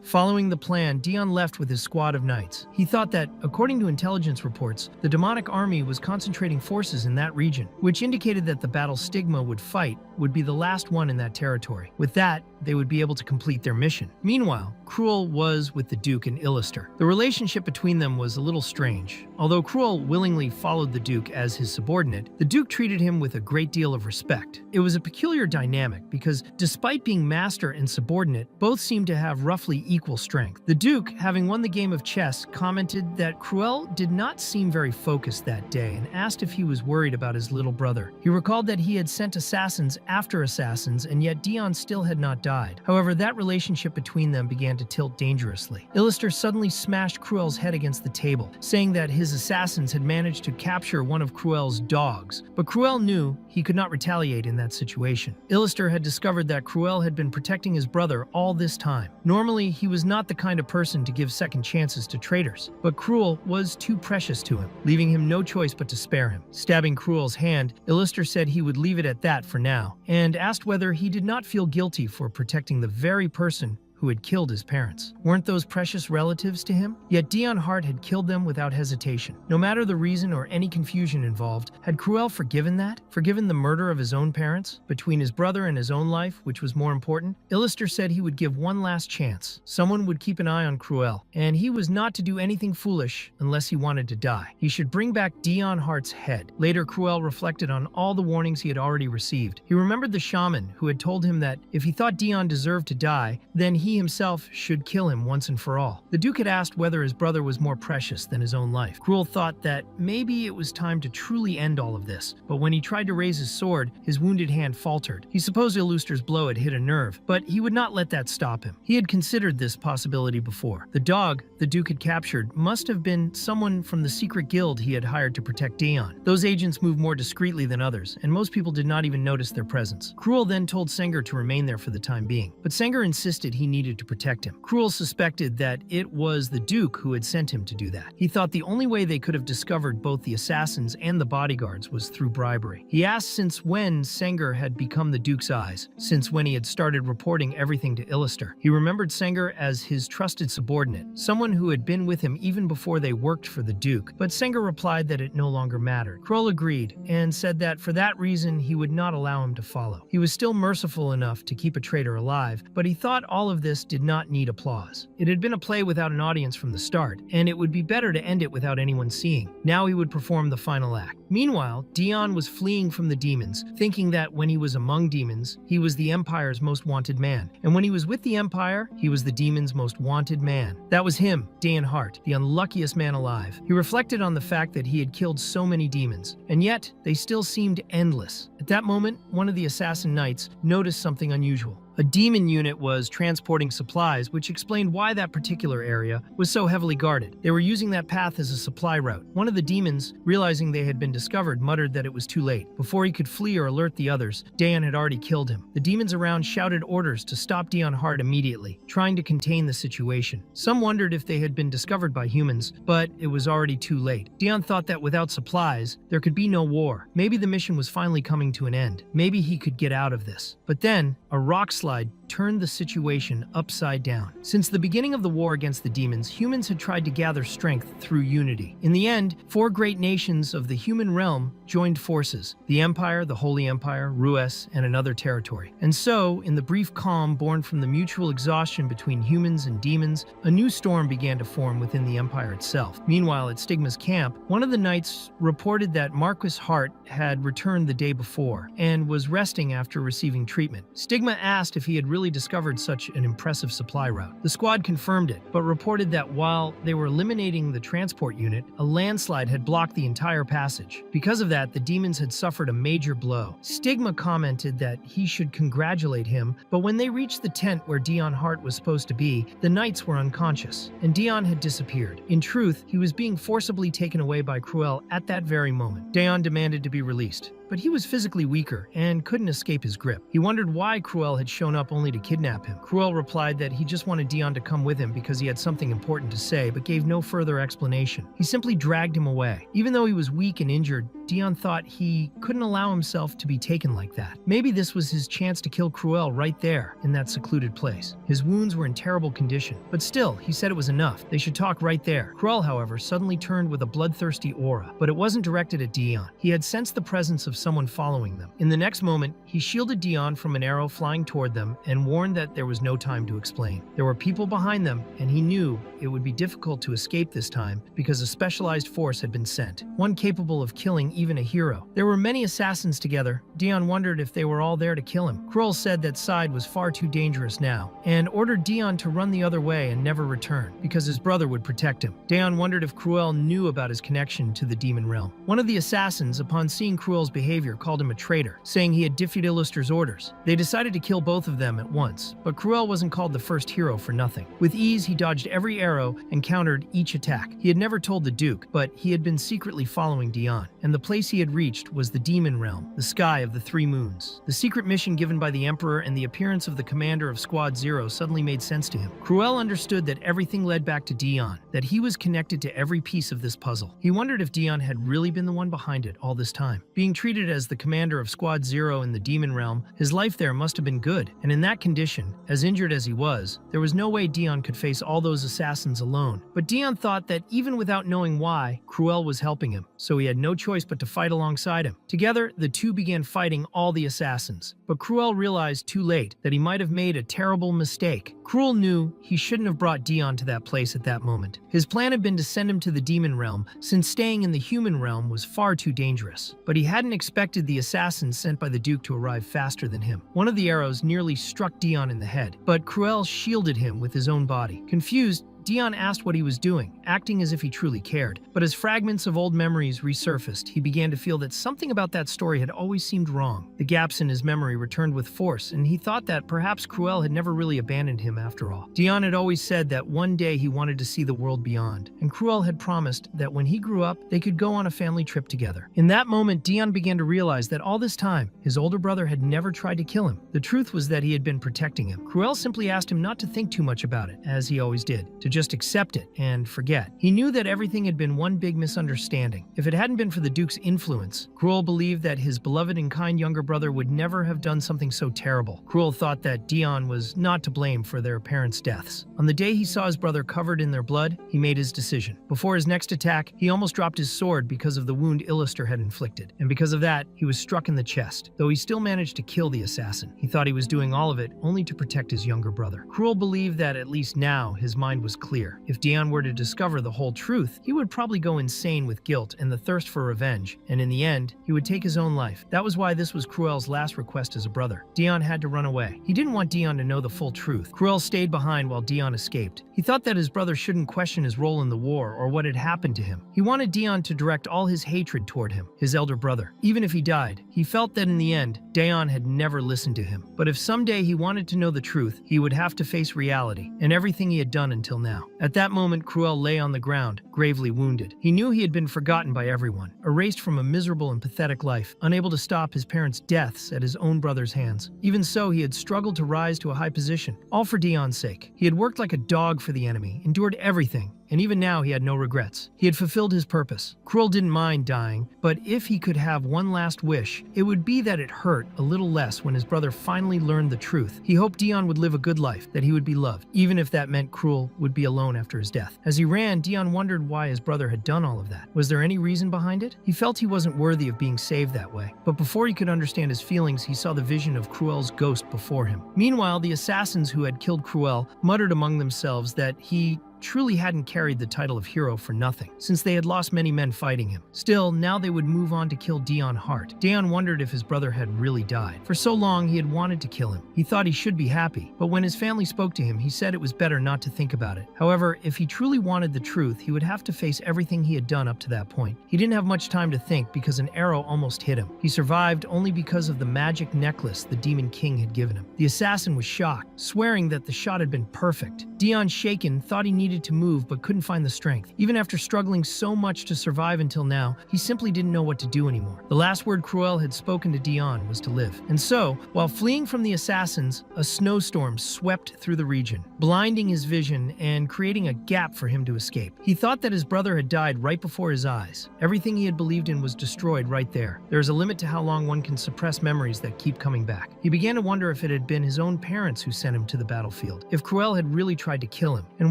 Following the plan, Daeon left with his squad of knights. He thought that, according to intelligence reports, the demonic army was concentrating forces in that region, which indicated that the battle Stigma would fight would be the last one in that territory. With that, they would be able to complete their mission. Meanwhile, Cruel was with the Duke and Illister. The relationship between them was a little strange. Although Cruel willingly followed the Duke as his subordinate, the Duke treated him with a great deal of respect. It was a peculiar dynamic because, despite being master and subordinate, both seemed to have roughly equal strength. The Duke, having won the game of chess, commented that Cruel did not seem very focused that day and asked if he was worried about his little brother. He recalled that he had sent assassins after assassins, and yet Daeon still had not died. However, that relationship between them began to tilt dangerously. Illister suddenly smashed Cruel's head against the table, saying that his assassins had managed to capture one of Cruel's dogs, but Cruel knew he could not retaliate in that situation. Illister had discovered that Cruel had been protecting his brother all this time. Normally, he was not the kind of person to give second chances to traitors, but Cruel was too precious to him, leaving him no choice but to spare him. Stabbing Cruel's hand, Illister said he would leave it at that for now, and asked whether he did not feel guilty for protecting the very person who had killed his parents. Weren't those precious relatives to him? Yet Daeon Hart had killed them without hesitation. No matter the reason or any confusion involved, had Cruel forgiven that? Forgiven the murder of his own parents? Between his brother and his own life, which was more important? Illister said he would give one last chance. Someone would keep an eye on Cruel, and he was not to do anything foolish unless he wanted to die. He should bring back Daeon Hart's head. Later, Cruel reflected on all the warnings he had already received. He remembered the shaman who had told him that if he thought Daeon deserved to die, then he himself should kill him once and for all. The Duke had asked whether his brother was more precious than his own life. Cruel thought that maybe it was time to truly end all of this, but when he tried to raise his sword, his wounded hand faltered. He supposed Illuster's blow had hit a nerve, but he would not let that stop him. He had considered this possibility before. The dog the Duke had captured must have been someone from the secret guild he had hired to protect Daeon. Those agents moved more discreetly than others, and most people did not even notice their presence. Cruel then told Senger to remain there for the time being, but Senger insisted he needed to protect him. Cruel suspected that it was the Duke who had sent him to do that. He thought the only way they could have discovered both the assassins and the bodyguards was through bribery. He asked since when Senger had become the Duke's eyes, since when he had started reporting everything to Illister. He remembered Senger as his trusted subordinate, someone who had been with him even before they worked for the Duke, but Senger replied that it no longer mattered. Cruel agreed and said that for that reason he would not allow him to follow. He was still merciful enough to keep a traitor alive, but he thought all of this did not need applause. It had been a play without an audience from the start, and it would be better to end it without anyone seeing. Now he would perform the final act. Meanwhile, Daeon was fleeing from the demons, thinking that when he was among demons, he was the Empire's most wanted man, and when he was with the Empire, he was the demons' most wanted man. That was him, Daeon Hart, the unluckiest man alive. He reflected on the fact that he had killed so many demons, and yet they still seemed endless. At that moment, one of the assassin knights noticed something unusual. A demon unit was transporting supplies, which explained why that particular area was so heavily guarded. They were using that path as a supply route. One of the demons, realizing they had been discovered, muttered that it was too late. Before he could flee or alert the others, Daeon had already killed him. The demons around shouted orders to stop Daeon Hart immediately, trying to contain the situation. Some wondered if they had been discovered by humans, but it was already too late. Daeon thought that without supplies, there could be no war. Maybe the mission was finally coming to an end. Maybe he could get out of this. But then, a rock slide turned the situation upside down. Since the beginning of the war against the demons, humans had tried to gather strength through unity. In the end, 4 great nations of the human realm joined forces: the Empire, the Holy Empire, Rues, and another territory. And so, in the brief calm born from the mutual exhaustion between humans and demons, a new storm began to form within the Empire itself. Meanwhile, at Stigma's camp, one of the knights reported that Marquis Hart had returned the day before and was resting after receiving treatment. Stigma asked if he had really discovered such an impressive supply route. The squad confirmed it, but reported that while they were eliminating the transport unit, a landslide had blocked the entire passage. Because of that, the demons had suffered a major blow. Stigma commented that he should congratulate him, but when they reached the tent where Daeon Hart was supposed to be, the knights were unconscious, and Daeon had disappeared. In truth, he was being forcibly taken away by Cruel at that very moment. Daeon demanded to be released, but he was physically weaker and couldn't escape his grip. He wondered why Cruel had shown up only to kidnap him. Cruel replied that he just wanted Daeon to come with him because he had something important to say, but gave no further explanation. He simply dragged him away. Even though he was weak and injured, Daeon thought he couldn't allow himself to be taken like that. Maybe this was his chance to kill Cruel right there, in that secluded place. His wounds were in terrible condition, but still, he said it was enough. They should talk right there. Cruel, however, suddenly turned with a bloodthirsty aura, but it wasn't directed at Daeon. He had sensed the presence of someone following them. In the next moment, he shielded Daeon from an arrow flying toward them and warned that there was no time to explain. There were people behind them, and he knew it would be difficult to escape this time because a specialized force had been sent, one capable of killing even a hero. There were many assassins together. Daeon wondered if they were all there to kill him. Cruel said that side was far too dangerous now, and ordered Daeon to run the other way and never return, because his brother would protect him. Daeon wondered if Cruel knew about his connection to the demon realm. One of the assassins, upon seeing Cruel's behavior, called him a traitor, saying he had defied Illuster's orders. They decided to kill both of them at once, but Cruel wasn't called the first hero for nothing. With ease, he dodged every arrow and countered each attack. He had never told the Duke, but he had been secretly following Daeon, and the place he had reached was the demon realm, the sky of the 3 moons. The secret mission given by the Emperor and the appearance of the commander of Squad Zero suddenly made sense to him. Cruel understood that everything led back to Daeon, that he was connected to every piece of this puzzle. He wondered if Daeon had really been the one behind it all this time. Being treated as the commander of Squad Zero in the demon realm, his life there must have been good, and in that condition, as injured as he was, there was no way Daeon could face all those assassins alone. But Daeon thought that even without knowing why, Cruel was helping him, so he had no choice but to fight alongside him. Together, the two began fighting all the assassins, but Cruel realized too late that he might have made a terrible mistake. Cruel knew he shouldn't have brought Daeon to that place at that moment. His plan had been to send him to the demon realm, since staying in the human realm was far too dangerous. But he hadn't expected the assassins sent by the Duke to arrive faster than him. One of the arrows nearly struck Daeon in the head, but Cruel shielded him with his own body. Confused, Daeon asked what he was doing, acting as if he truly cared. But as fragments of old memories resurfaced, he began to feel that something about that story had always seemed wrong. The gaps in his memory returned with force, and he thought that perhaps Cruel had never really abandoned him after all. Daeon had always said that one day he wanted to see the world beyond, and Cruel had promised that when he grew up, they could go on a family trip together. In that moment, Daeon began to realize that all this time, his older brother had never tried to kill him. The truth was that he had been protecting him. Cruel simply asked him not to think too much about it, as he always did, to just accept it and forget. He knew that everything had been one big misunderstanding. If it hadn't been for the Duke's influence, Cruel believed that his beloved and kind younger brother would never have done something so terrible. Cruel thought that Daeon was not to blame for their parents' deaths. On the day he saw his brother covered in their blood, he made his decision. Before his next attack, he almost dropped his sword because of the wound Illuster had inflicted, and because of that, he was struck in the chest. Though he still managed to kill the assassin, he thought he was doing all of it only to protect his younger brother. Cruel believed that at least now his mind was clear. If Dion were to discover the whole truth, he would probably go insane with guilt and the thirst for revenge, and in the end, he would take his own life. That was why this was Cruel's last request as a brother. Dion had to run away. He didn't want Dion to know the full truth. Cruel stayed behind while Dion escaped. He thought that his brother shouldn't question his role in the war or what had happened to him. He wanted Dion to direct all his hatred toward him, his elder brother. Even if he died, he felt that in the end, Dion had never listened to him. But if someday he wanted to know the truth, he would have to face reality and everything he had done until now. At that moment, Cruel lay on the ground, gravely wounded. He knew he had been forgotten by everyone, erased from a miserable and pathetic life, unable to stop his parents' deaths at his own brother's hands. Even so, he had struggled to rise to a high position, all for Dion's sake. He had worked like a dog for the enemy, endured everything, and even now he had no regrets. He had fulfilled his purpose. Cruel didn't mind dying, but if he could have one last wish, it would be that it hurt a little less when his brother finally learned the truth. He hoped Dion would live a good life, that he would be loved, even if that meant Cruel would be alone after his death. As he ran, Dion wondered why his brother had done all of that. Was there any reason behind it? He felt he wasn't worthy of being saved that way, but before he could understand his feelings, he saw the vision of Cruel's ghost before him. Meanwhile, the assassins who had killed Cruel muttered among themselves that he truly hadn't carried the title of hero for nothing, since they had lost many men fighting him. Still, now they would move on to kill Dion Hart. Dion wondered if his brother had really died. For so long, he had wanted to kill him. He thought he should be happy, but when his family spoke to him, he said it was better not to think about it. However, if he truly wanted the truth, he would have to face everything he had done up to that point. He didn't have much time to think because an arrow almost hit him. He survived only because of the magic necklace the Demon King had given him. The assassin was shocked, swearing that the shot had been perfect. Dion, shaken, thought he needed to move but couldn't find the strength. Even after struggling so much to survive until now, he simply didn't know what to do anymore. The last word Cruel had spoken to Dion was to live. And so, while fleeing from the assassins, a snowstorm swept through the region, blinding his vision and creating a gap for him to escape. He thought that his brother had died right before his eyes. Everything he had believed in was destroyed right there. There is a limit to how long one can suppress memories that keep coming back. He began to wonder if it had been his own parents who sent him to the battlefield, if Cruel had really tried to kill him, and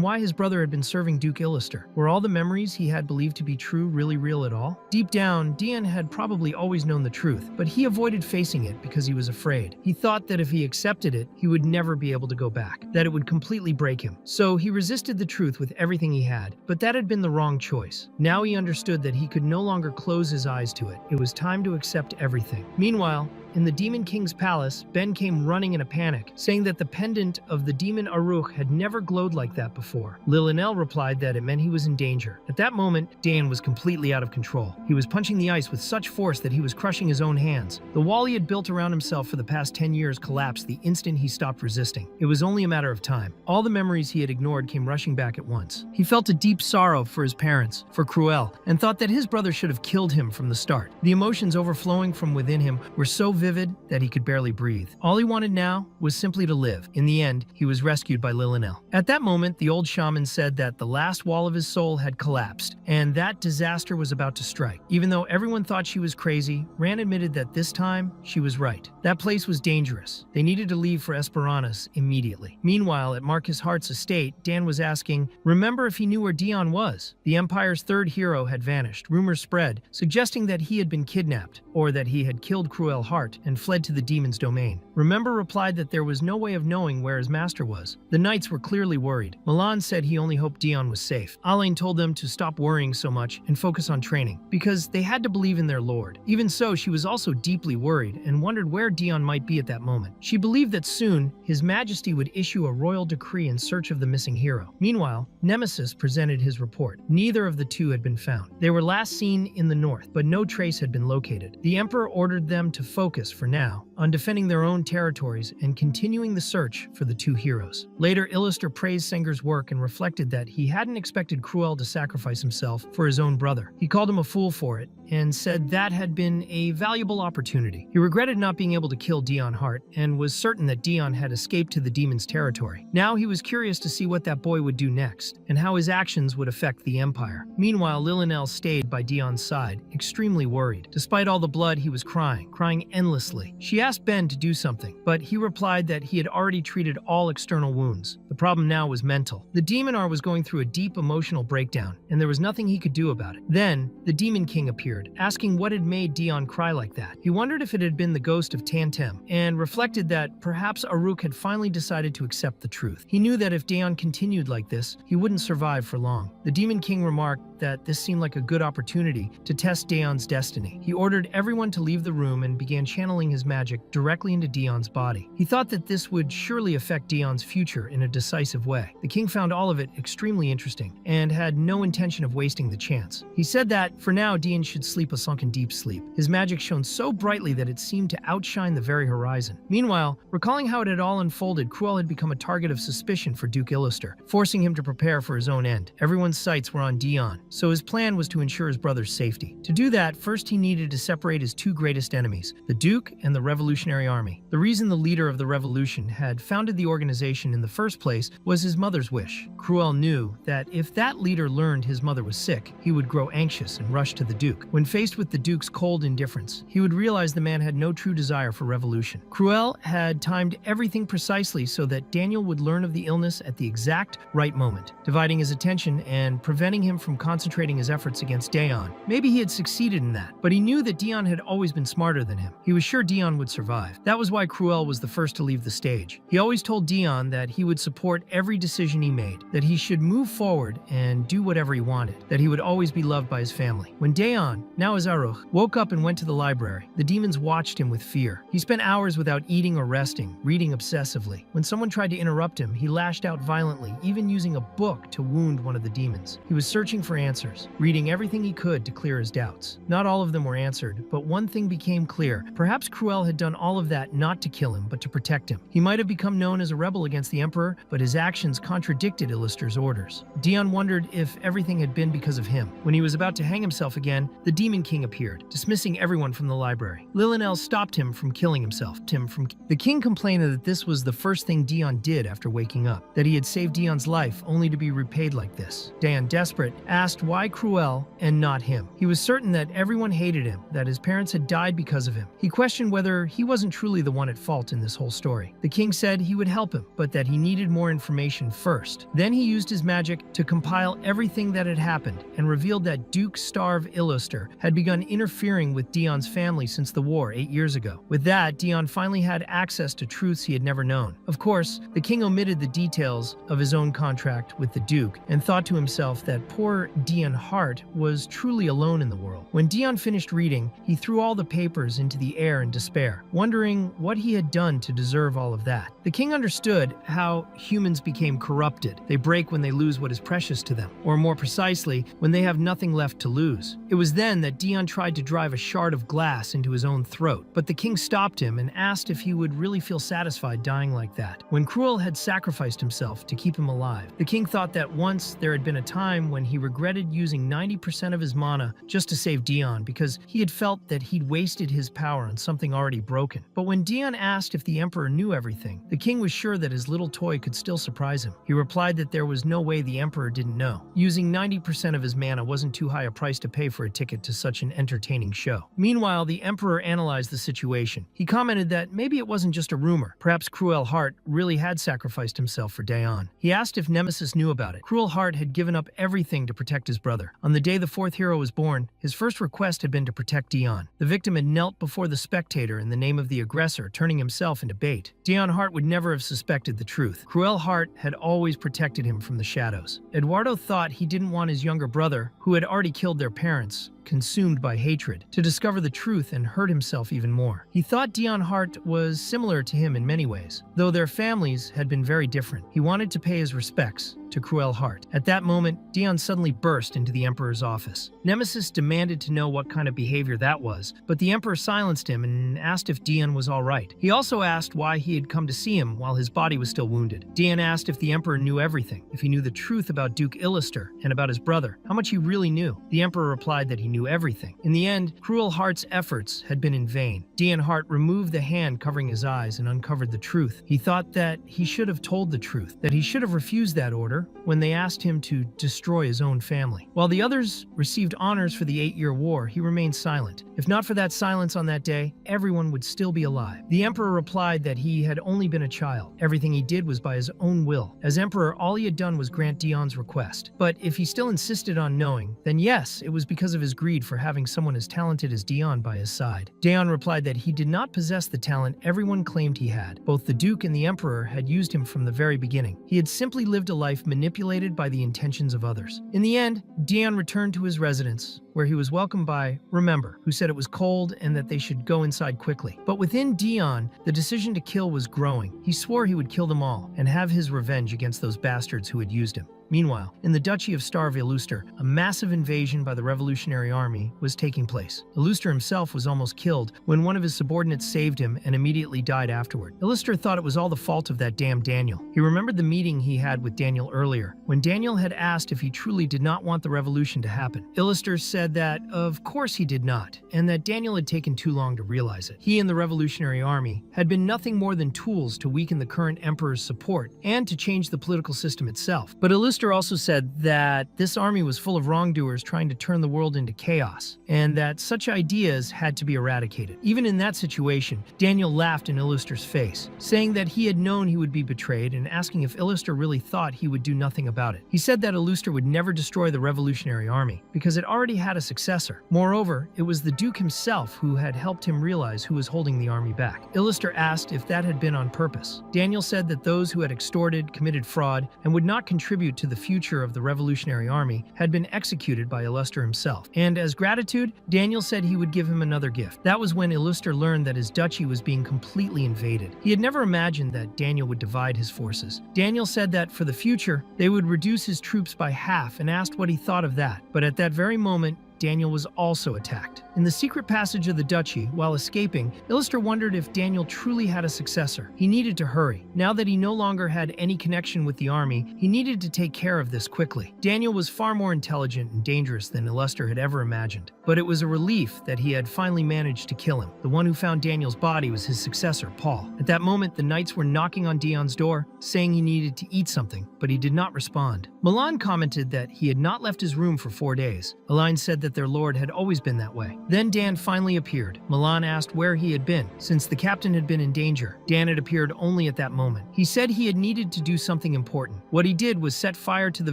why his brother had been serving Duke Illister. Were all the memories he had believed to be true really real at all? Deep down, Dion had probably always known the truth, but he avoided facing it because he was afraid. He thought that if he accepted it, he would never be able to go back, that it would completely break him. So he resisted the truth with everything he had, but that had been the wrong choice. Now he understood that he could no longer close his eyes to it. It was time to accept everything. Meanwhile, in the Demon King's palace, Ben came running in a panic, saying that the pendant of the demon Aruch had never glowed like that before. Lilynell replied that it meant he was in danger. At that moment, Dan was completely out of control. He was punching the ice with such force that he was crushing his own hands. The wall he had built around himself for the past 10 years collapsed the instant he stopped resisting. It was only a matter of time. All the memories he had ignored came rushing back at once. He felt a deep sorrow for his parents, for Cruel, and thought that his brother should have killed him from the start. The emotions overflowing from within him were so vivid that he could barely breathe. All he wanted now was simply to live. In the end, he was rescued by Lilynell. At that moment, the old shaman said that the last wall of his soul had collapsed, and that disaster was about to strike. Even though everyone thought she was crazy, Rand admitted that this time, she was right. That place was dangerous. They needed to leave for Esperanus immediately. Meanwhile, at Marcus Hart's estate, Dan was asking, remember if he knew where Dion was? The Empire's third hero had vanished. Rumors spread, suggesting that he had been kidnapped, or that he had killed Cruel Hart and fled to the demon's domain. Remember replied that there was no way of knowing where his master was. The knights were clearly worried. Milan said he only hoped Dion was safe. Alain told them to stop worrying so much and focus on training, because they had to believe in their lord. Even so, she was also deeply worried and wondered where Dion might be at that moment. She believed that soon, His Majesty would issue a royal decree in search of the missing hero. Meanwhile, Nemesis presented his report. Neither of the two had been found. They were last seen in the north, but no trace had been located. The Emperor ordered them to focus, for now, on defending their own territories and continuing the search for the two heroes. Later, Illister praised Senger's work and reflected that he hadn't expected Cruel to sacrifice himself for his own brother. He called him a fool for it and said that had been a valuable opportunity. He regretted not being able to kill Dion Hart and was certain that Dion had escaped to the demon's territory. Now he was curious to see what that boy would do next and how his actions would affect the Empire. Meanwhile, Lilynell stayed by Dion's side, extremely worried. Despite all the blood, he was crying endlessly painlessly. She asked Ben to do something, but he replied that he had already treated all external wounds. The problem now was mental. The Demonar was going through a deep emotional breakdown, and there was nothing he could do about it. Then, the Demon King appeared, asking what had made Dion cry like that. He wondered if it had been the ghost of Tantem, and reflected that perhaps Aruk had finally decided to accept the truth. He knew that if Dion continued like this, he wouldn't survive for long. The Demon King remarked that this seemed like a good opportunity to test Dion's destiny. He ordered everyone to leave the room and began channeling his magic directly into Dion's body. He thought that this would surely affect Dion's future in a decisive way. The king found all of it extremely interesting and had no intention of wasting the chance. He said that, for now, Dion should sleep a sunken deep sleep. His magic shone so brightly that it seemed to outshine the very horizon. Meanwhile, recalling how it had all unfolded, Cruel had become a target of suspicion for Duke Illister, forcing him to prepare for his own end. Everyone's sights were on Dion, so his plan was to ensure his brother's safety. To do that, first he needed to separate his two greatest enemies, the Duke and the Revolutionary Army. The reason the leader of the revolution had founded the organization in the first place was his mother's wish. Cruel knew that if that leader learned his mother was sick, he would grow anxious and rush to the Duke. When faced with the Duke's cold indifference, he would realize the man had no true desire for revolution. Cruel had timed everything precisely so that Daniel would learn of the illness at the exact right moment, dividing his attention and preventing him from concentrating his efforts against Dion. Maybe he had succeeded in that, but he knew that Dion had always been smarter than him. He was sure Dion would survive. That was why Cruel was the first to leave the stage. He always told Dion that he would support every decision he made, that he should move forward and do whatever he wanted, that he would always be loved by his family. When Dion, now as Aruch, woke up and went to the library, the demons watched him with fear. He spent hours without eating or resting, reading obsessively. When someone tried to interrupt him, he lashed out violently, even using a book to wound one of the demons. He was searching for answers, reading everything he could to clear his doubts. Not all of them were answered, but one thing became clear. Perhaps Cruel had done all of that not to kill him, but to protect him. He might have become known as a rebel against the Emperor, but his actions contradicted Illister's orders. Dion wondered if everything had been because of him. When he was about to hang himself again, the Demon King appeared, dismissing everyone from the library. Lillinel stopped him from killing himself. The king complained that this was the first thing Dion did after waking up, that he had saved Dion's life only to be repaid like this. Dion, desperate, asked why Cruel and not him. He was certain that everyone hated him, that his parents had died because of him. He questioned whether he wasn't truly the one at fault in this whole story. The king said he would help him, but that he needed more information first. Then he used his magic to compile everything that had happened and revealed that Duke Starve Illister had begun interfering with Dion's family since the war 8 years ago. With that, Dion finally had access to truths he had never known. Of course, the king omitted the details of his own contract with the Duke and thought to himself that poor Dion Hart was truly alone in the world. When Dion finished reading, he threw all the papers into the air in despair, wondering what he had done to deserve all of that. The king understood how humans became corrupted. They break when they lose what is precious to them, or more precisely, when they have nothing left to lose. It was then that Dion tried to drive a shard of glass into his own throat, but the king stopped him and asked if he would really feel satisfied dying like that, when Cruel had sacrificed himself to keep him alive. The king thought that once there had been a time when he regretted using 90% of his mana just to save Dion because he had felt that he'd wasted his power on something already broken. But when Dion asked if the Emperor knew everything, the king was sure that his little toy could still surprise him. He replied that there was no way the Emperor didn't know. Using 90% of his mana wasn't too high a price to pay for a ticket to such an entertaining show. Meanwhile, the Emperor analyzed the situation. He commented that maybe it wasn't just a rumor. Perhaps Cruel Hart really had sacrificed himself for Dion. He asked if Nemesis knew about it. Cruel Hart had given up everything to protect his brother. On the day the fourth hero was born, his first request had been to protect Dion. The victim had knelt before the spectator in the name of the aggressor, turning himself into bait. Dion Hart would never have suspected the truth. Cruel Hart had always protected him from the shadows. Eduardo thought he didn't want his younger brother, who had already killed their parents, consumed by hatred, to discover the truth and hurt himself even more. He thought Dion Hart was similar to him in many ways, though their families had been very different. He wanted to pay his respects to Cruel Hart. At that moment, Dion suddenly burst into the Emperor's office. Nemesis demanded to know what kind of behavior that was, but the Emperor silenced him and asked if Dion was all right. He also asked why he had come to see him while his body was still wounded. Dion asked if the Emperor knew everything, if he knew the truth about Duke Illister and about his brother, how much he really knew. The Emperor replied that he knew everything. In the end, Cruel Hart's efforts had been in vain. Dion Hart removed the hand covering his eyes and uncovered the truth. He thought that he should have told the truth, that he should have refused that order, anger when they asked him to destroy his own family. While the others received honors for the 8-year war, he remained silent. If not for that silence on that day, everyone would still be alive. The emperor replied that he had only been a child. Everything he did was by his own will. As emperor, all he had done was grant Dion's request. But if he still insisted on knowing, then yes, it was because of his greed for having someone as talented as Dion by his side. Dion replied that he did not possess the talent everyone claimed he had. Both the Duke and the Emperor had used him from the very beginning. He had simply lived a life manipulated by the intentions of others. In the end, Dion returned to his residence, where he was welcomed by Remember, who said it was cold and that they should go inside quickly. But within Dion, the decision to kill was growing. He swore he would kill them all and have his revenge against those bastards who had used him. Meanwhile, in the Duchy of Starve-Illuster, a massive invasion by the Revolutionary Army was taking place. Illuster himself was almost killed when one of his subordinates saved him and immediately died afterward. Illuster thought it was all the fault of that damn Daniel. He remembered the meeting he had with Daniel earlier, when Daniel had asked if he truly did not want the revolution to happen. Illuster said that, of course he did not, and that Daniel had taken too long to realize it. He and the Revolutionary Army had been nothing more than tools to weaken the current emperor's support and to change the political system itself. But Illuster also said that this army was full of wrongdoers trying to turn the world into chaos, and that such ideas had to be eradicated. Even in that situation, Daniel laughed in Illuster's face, saying that he had known he would be betrayed and asking if Illuster really thought he would do nothing about it. He said that Illuster would never destroy the Revolutionary Army because it already had a successor. Moreover, it was the Duke himself who had helped him realize who was holding the army back. Illuster asked if that had been on purpose. Daniel said that those who had extorted, committed fraud, and would not contribute to the future of the Revolutionary Army had been executed by Illuster himself. And as gratitude, Daniel said he would give him another gift. That was when Illuster learned that his duchy was being completely invaded. He had never imagined that Daniel would divide his forces. Daniel said that for the future, they would reduce his troops by half and asked what he thought of that. But at that very moment, Daniel was also attacked. In the secret passage of the duchy, while escaping, Illuster wondered if Daniel truly had a successor. He needed to hurry. Now that he no longer had any connection with the army, he needed to take care of this quickly. Daniel was far more intelligent and dangerous than Illuster had ever imagined, but it was a relief that he had finally managed to kill him. The one who found Daniel's body was his successor, Paul. At that moment, the knights were knocking on Dion's door, saying he needed to eat something, but he did not respond. Milan commented that he had not left his room for 4 days. Elaine said that their lord had always been that way. Then Dan finally appeared. Milan asked where he had been, since the captain had been in danger. Dan had appeared only at that moment. He said he had needed to do something important. What he did was set fire to the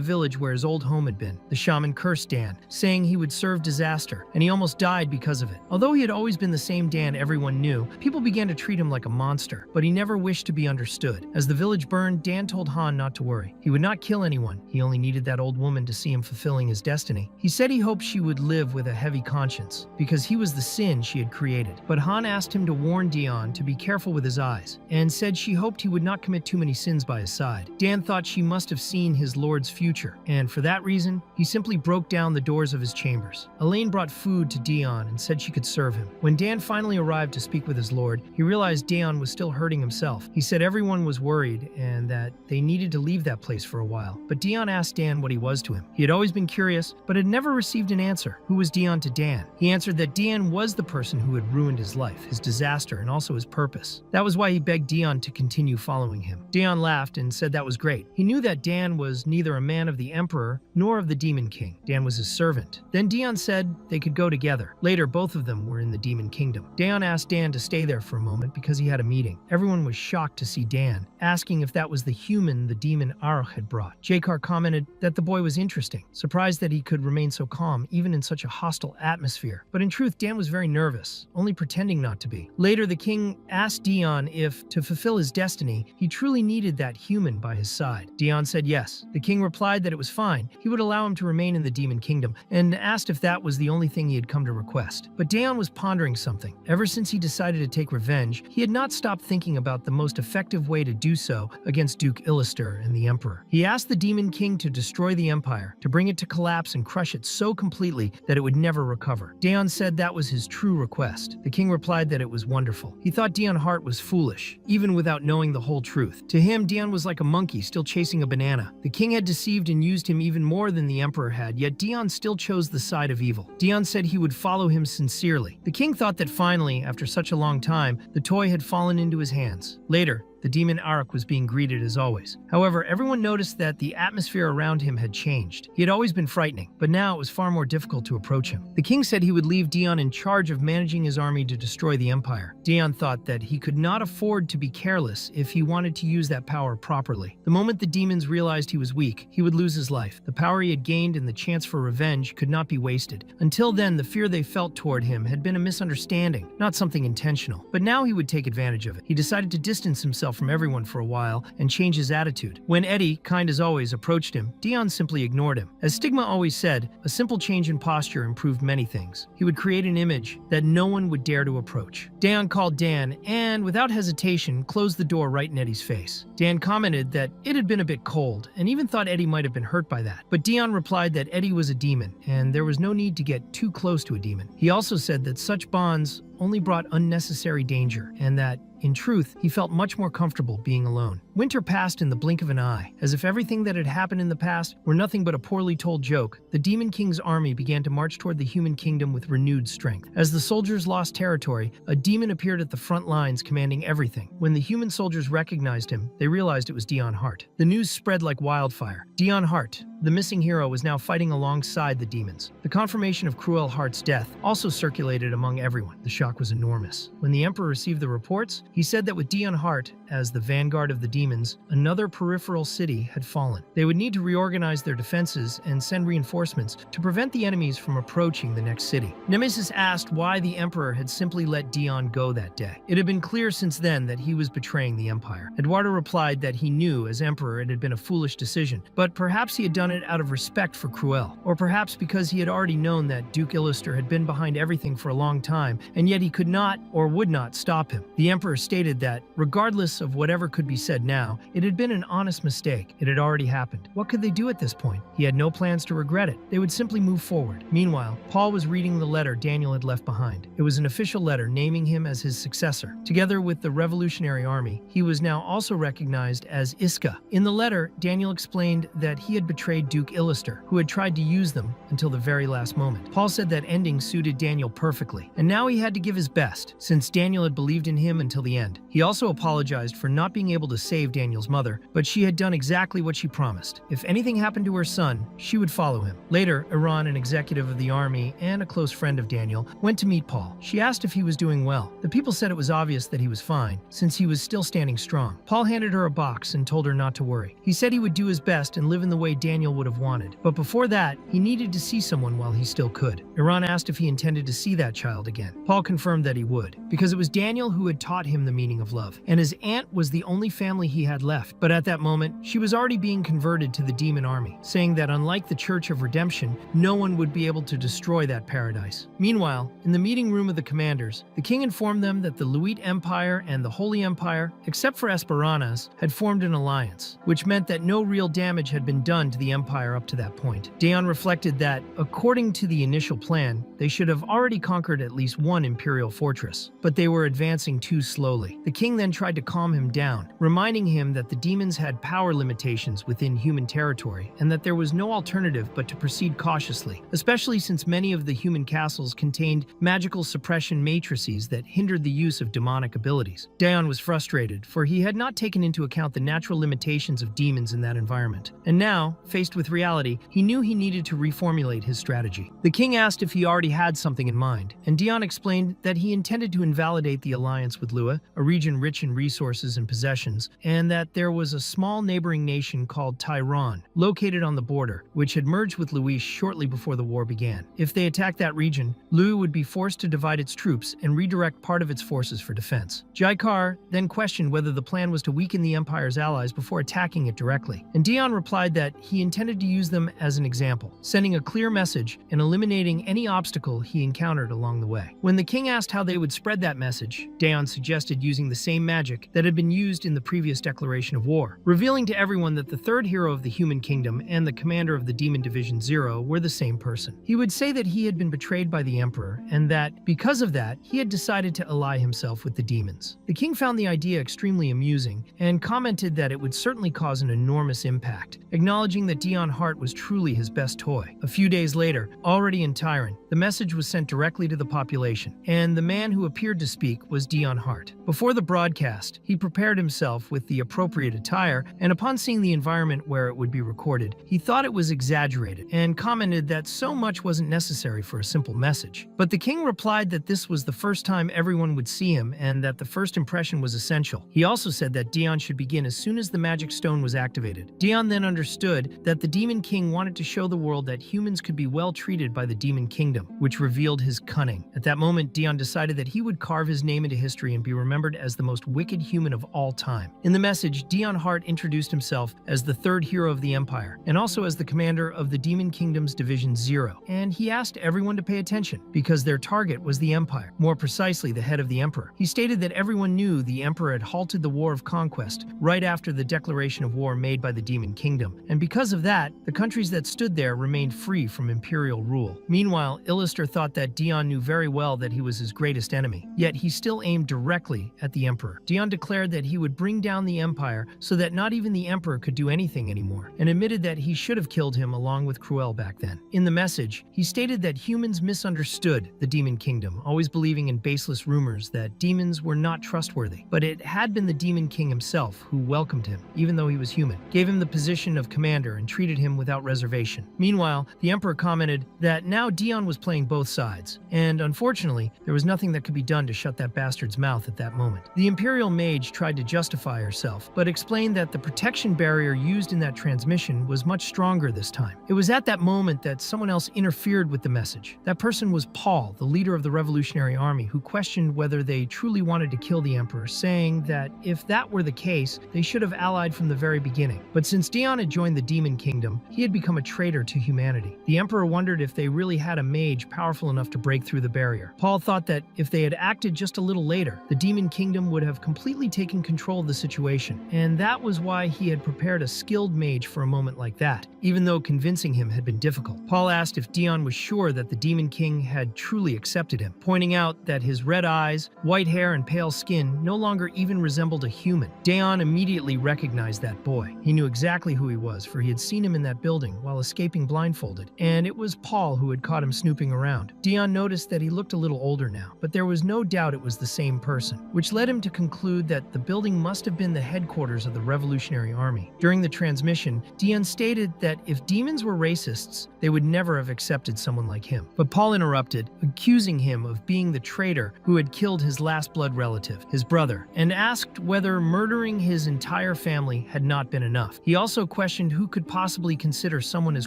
village where his old home had been. The shaman cursed Dan, saying he would serve disaster, and he almost died because of it. Although he had always been the same Dan everyone knew, people began to treat him like a monster, but he never wished to be understood. As the village burned, Dan told Han not to worry. He would not kill anyone. He only needed that old woman to see him fulfilling his destiny. He said he hoped she would live with a heavy conscience, because he was the sin she had created. But Han asked him to warn Dion to be careful with his eyes, and said she hoped he would not commit too many sins by his side. Dan thought she must have seen his lord's future, and for that reason, he simply broke down the doors of his chambers. Elaine brought food to Dion and said she could serve him. When Dan finally arrived to speak with his lord, he realized Dion was still hurting himself. He said everyone was worried and that they needed to leave that place for a while. But Dion asked Dan what he was to him. He had always been curious, but had never received an answer. Who was Dion to Dan? He answered that Dion was the person who had ruined his life, his disaster, and also his purpose. That was why he begged Dion to continue following him. Dion laughed and said that was great. He knew that Dan was neither a man of the Emperor nor of the Demon King. Dan was his servant. Then Dion said they could go together. Later, both of them were in the Demon Kingdom. Dion asked Dan to stay there for a moment because he had a meeting. Everyone was shocked to see Dan, asking if that was the human the demon Aruch had brought. Jakar commented that the boy was interesting, surprised that he could remain so calm even in such a hostile atmosphere. But in truth, Dan was very nervous, only pretending not to be. Later, the king asked Dion if, to fulfill his destiny, he truly needed that human by his side. Dion said yes. The king replied that it was fine. He would allow him to remain in the Demon Kingdom, and asked if that was the only thing he had come to request. But Dion was pondering something. Ever since he decided to take revenge, he had not stopped thinking about the most effective way to do so against Duke Illuster and the Emperor. He asked the Demon King to destroy the Empire, to bring it to collapse and crush it so completely that it would never recover. Dion said that was his true request. The king replied that it was wonderful. He thought Dion Hart was foolish, even without knowing the whole truth. To him, Dion was like a monkey still chasing a banana. The king had deceived and used him even more than the Emperor had, yet Dion still chose the side of evil. Dion said he would follow him sincerely. The king thought that finally, after such a long time, the toy had fallen into his hands. Later, the demon Arak was being greeted as always. However, everyone noticed that the atmosphere around him had changed. He had always been frightening, but now it was far more difficult to approach him. The king said he would leave Dion in charge of managing his army to destroy the empire. Dion thought that he could not afford to be careless if he wanted to use that power properly. The moment the demons realized he was weak, he would lose his life. The power he had gained and the chance for revenge could not be wasted. Until then, the fear they felt toward him had been a misunderstanding, not something intentional. But now he would take advantage of it. He decided to distance himself from everyone for a while and change his attitude. When Eddie, kind as always, approached him, Dion simply ignored him. As Stigma always said, a simple change in posture improved many things. He would create an image that no one would dare to approach. Dion called Dan and, without hesitation, closed the door right in Eddie's face. Dan commented that it had been a bit cold and even thought Eddie might have been hurt by that. But Dion replied that Eddie was a demon and there was no need to get too close to a demon. He also said that such bonds only brought unnecessary danger, and that, in truth, he felt much more comfortable being alone. Winter passed in the blink of an eye. As if everything that had happened in the past were nothing but a poorly told joke, the Demon King's army began to march toward the human kingdom with renewed strength. As the soldiers lost territory, a demon appeared at the front lines commanding everything. When the human soldiers recognized him, they realized it was Dion Hart. The news spread like wildfire. Dion Hart, the missing hero, was now fighting alongside the demons. The confirmation of Cruel Hart's death also circulated among everyone. The shock was enormous. When the Emperor received the reports, he said that with Dion Hart as the vanguard of the demons, another peripheral city had fallen. They would need to reorganize their defenses and send reinforcements to prevent the enemies from approaching the next city. Nemesis asked why the Emperor had simply let Dion go that day. It had been clear since then that he was betraying the Empire. Eduardo replied that he knew as Emperor it had been a foolish decision, but perhaps he had done it out of respect for Cruel, or perhaps because he had already known that Duke Illuster had been behind everything for a long time, and yet he could not or would not stop him. The Emperor stated that, regardless of whatever could be said now, it had been an honest mistake. It had already happened. What could they do at this point? He had no plans to regret it. They would simply move forward. Meanwhile, Paul was reading the letter Daniel had left behind. It was an official letter naming him as his successor. Together with the Revolutionary Army, he was now also recognized as Iska. In the letter, Daniel explained that he had betrayed Duke Illuster, who had tried to use them until the very last moment. Paul said that ending suited Daniel perfectly, and now he had to give his best, since Daniel had believed in him until the end. He also apologized for not being able to save Daniel's mother, but she had done exactly what she promised. If anything happened to her son, she would follow him. Later, Iran, an executive of the army and a close friend of Daniel, went to meet Paul. She asked if he was doing well. The people said it was obvious that he was fine, since he was still standing strong. Paul handed her a box and told her not to worry. He said he would do his best and live in the way Daniel would have wanted. But before that, he needed to see someone while he still could. Iran asked if he intended to see that child again. Paul confirmed that he would, because it was Daniel who had taught him the meaning of love, and his aunt was the only family he had left. But at that moment, she was already being converted to the demon army, saying that unlike the Church of Redemption, no one would be able to destroy that paradise. Meanwhile, in the meeting room of the commanders, the king informed them that the Luite Empire and the Holy Empire, except for Esperanas, had formed an alliance, which meant that no real damage had been done to the empire up to that point. Dion reflected that, according to the initial plan, they should have already conquered at least one imperial fortress, but they were advancing too slowly. The king then tried to calm him down, reminding him that the demons had power limitations within human territory and that there was no alternative but to proceed cautiously, especially since many of the human castles contained magical suppression matrices that hindered the use of demonic abilities. Dion was frustrated, for he had not taken into account the natural limitations of demons in that environment. And now, faced with reality, he knew he needed to reformulate his strategy. The king asked if he already had something in mind, and Dion explained that he intended to invalidate the alliance with Lua, a region rich in resources and possessions, and that there was a small neighboring nation called Tyron, located on the border, which had merged with Luis shortly before the war began. If they attacked that region, Lua would be forced to divide its troops and redirect part of its forces for defense. Jaikar then questioned whether the plan was to weaken the Empire's allies before attacking it directly, and Dion replied that he intended to use them as an example, sending a clear message and eliminating any obstacle he encountered along the way. When the king asked how they would spread that message, Dion suggested using the same magic that had been used in the previous this declaration of war, revealing to everyone that the third hero of the human kingdom and the commander of the Demon Division Zero were the same person. He would say that he had been betrayed by the Emperor, and that, because of that, he had decided to ally himself with the demons. The king found the idea extremely amusing, and commented that it would certainly cause an enormous impact, acknowledging that Dion Hart was truly his best toy. A few days later, already in Tyran, the message was sent directly to the population, and the man who appeared to speak was Dion Hart. Before the broadcast, he prepared himself with the appropriate attire, and upon seeing the environment where it would be recorded, he thought it was exaggerated, and commented that so much wasn't necessary for a simple message. But the king replied that this was the first time everyone would see him, and that the first impression was essential. He also said that Dion should begin as soon as the magic stone was activated. Dion then understood that the Demon King wanted to show the world that humans could be well treated by the Demon Kingdom, which revealed his cunning. At that moment, Dion decided that he would carve his name into history and be remembered as the most wicked human of all time. In the message, Dion Hart introduced himself as the third hero of the Empire, and also as the commander of the Demon Kingdom's Division Zero. And he asked everyone to pay attention, because their target was the Empire, more precisely the head of the Emperor. He stated that everyone knew the Emperor had halted the War of Conquest right after the declaration of war made by the Demon Kingdom, and because of that, the countries that stood there remained free from imperial rule. Meanwhile, Illister thought that Dion knew very well that he was his greatest enemy, yet he still aimed directly at the Emperor. Dion declared that he would bring down the Empire so that not even the Emperor could do anything anymore, and admitted that he should have killed him along with Cruel back then. In the message, he stated that humans misunderstood the Demon Kingdom, always believing in baseless rumors that demons were not trustworthy. But it had been the Demon King himself who welcomed him, even though he was human, gave him the position of commander, and treated him without reservation. Meanwhile, the Emperor commented that now Dion was playing both sides, and unfortunately, there was nothing that could be done to shut that bastard's mouth at that moment. The Imperial Mage tried to justify herself, but explained that the protection barrier used in that transmission was much stronger this time. It was at that moment that someone else interfered with the message. That person was Paul, the leader of the Revolutionary Army, who questioned whether they truly wanted to kill the Emperor, saying that if that were the case, they should have allied from the very beginning. But since Dion had joined the Demon Kingdom, he had become a traitor to humanity. The Emperor wondered if they really had a mage powerful enough to break through the barrier. Paul thought that if they had acted just a little later, the Demon Kingdom would have completely taken control of the situation, and that was why he had prepared a skilled mage for a moment like that, even though convincing him had been difficult. Paul asked if Dion was sure that the Demon King had truly accepted him, pointing out that his red eyes, white hair, and pale skin no longer even resembled a human. Dion immediately recognized that boy. He knew exactly who he was, for he had seen him in that building while escaping blindfolded, and it was Paul who had caught him snooping around. Dion noticed that he looked a little older now, but there was no doubt it was the same person, which led him to conclude that the building must have been the headquarters of the Revolutionary Army. During the transmission, Dion stated that if demons were racists, they would never have accepted someone like him. But Paul interrupted, accusing him of being the traitor who had killed his last blood relative, his brother, and asked whether murdering his entire family had not been enough. He also questioned who could possibly consider someone as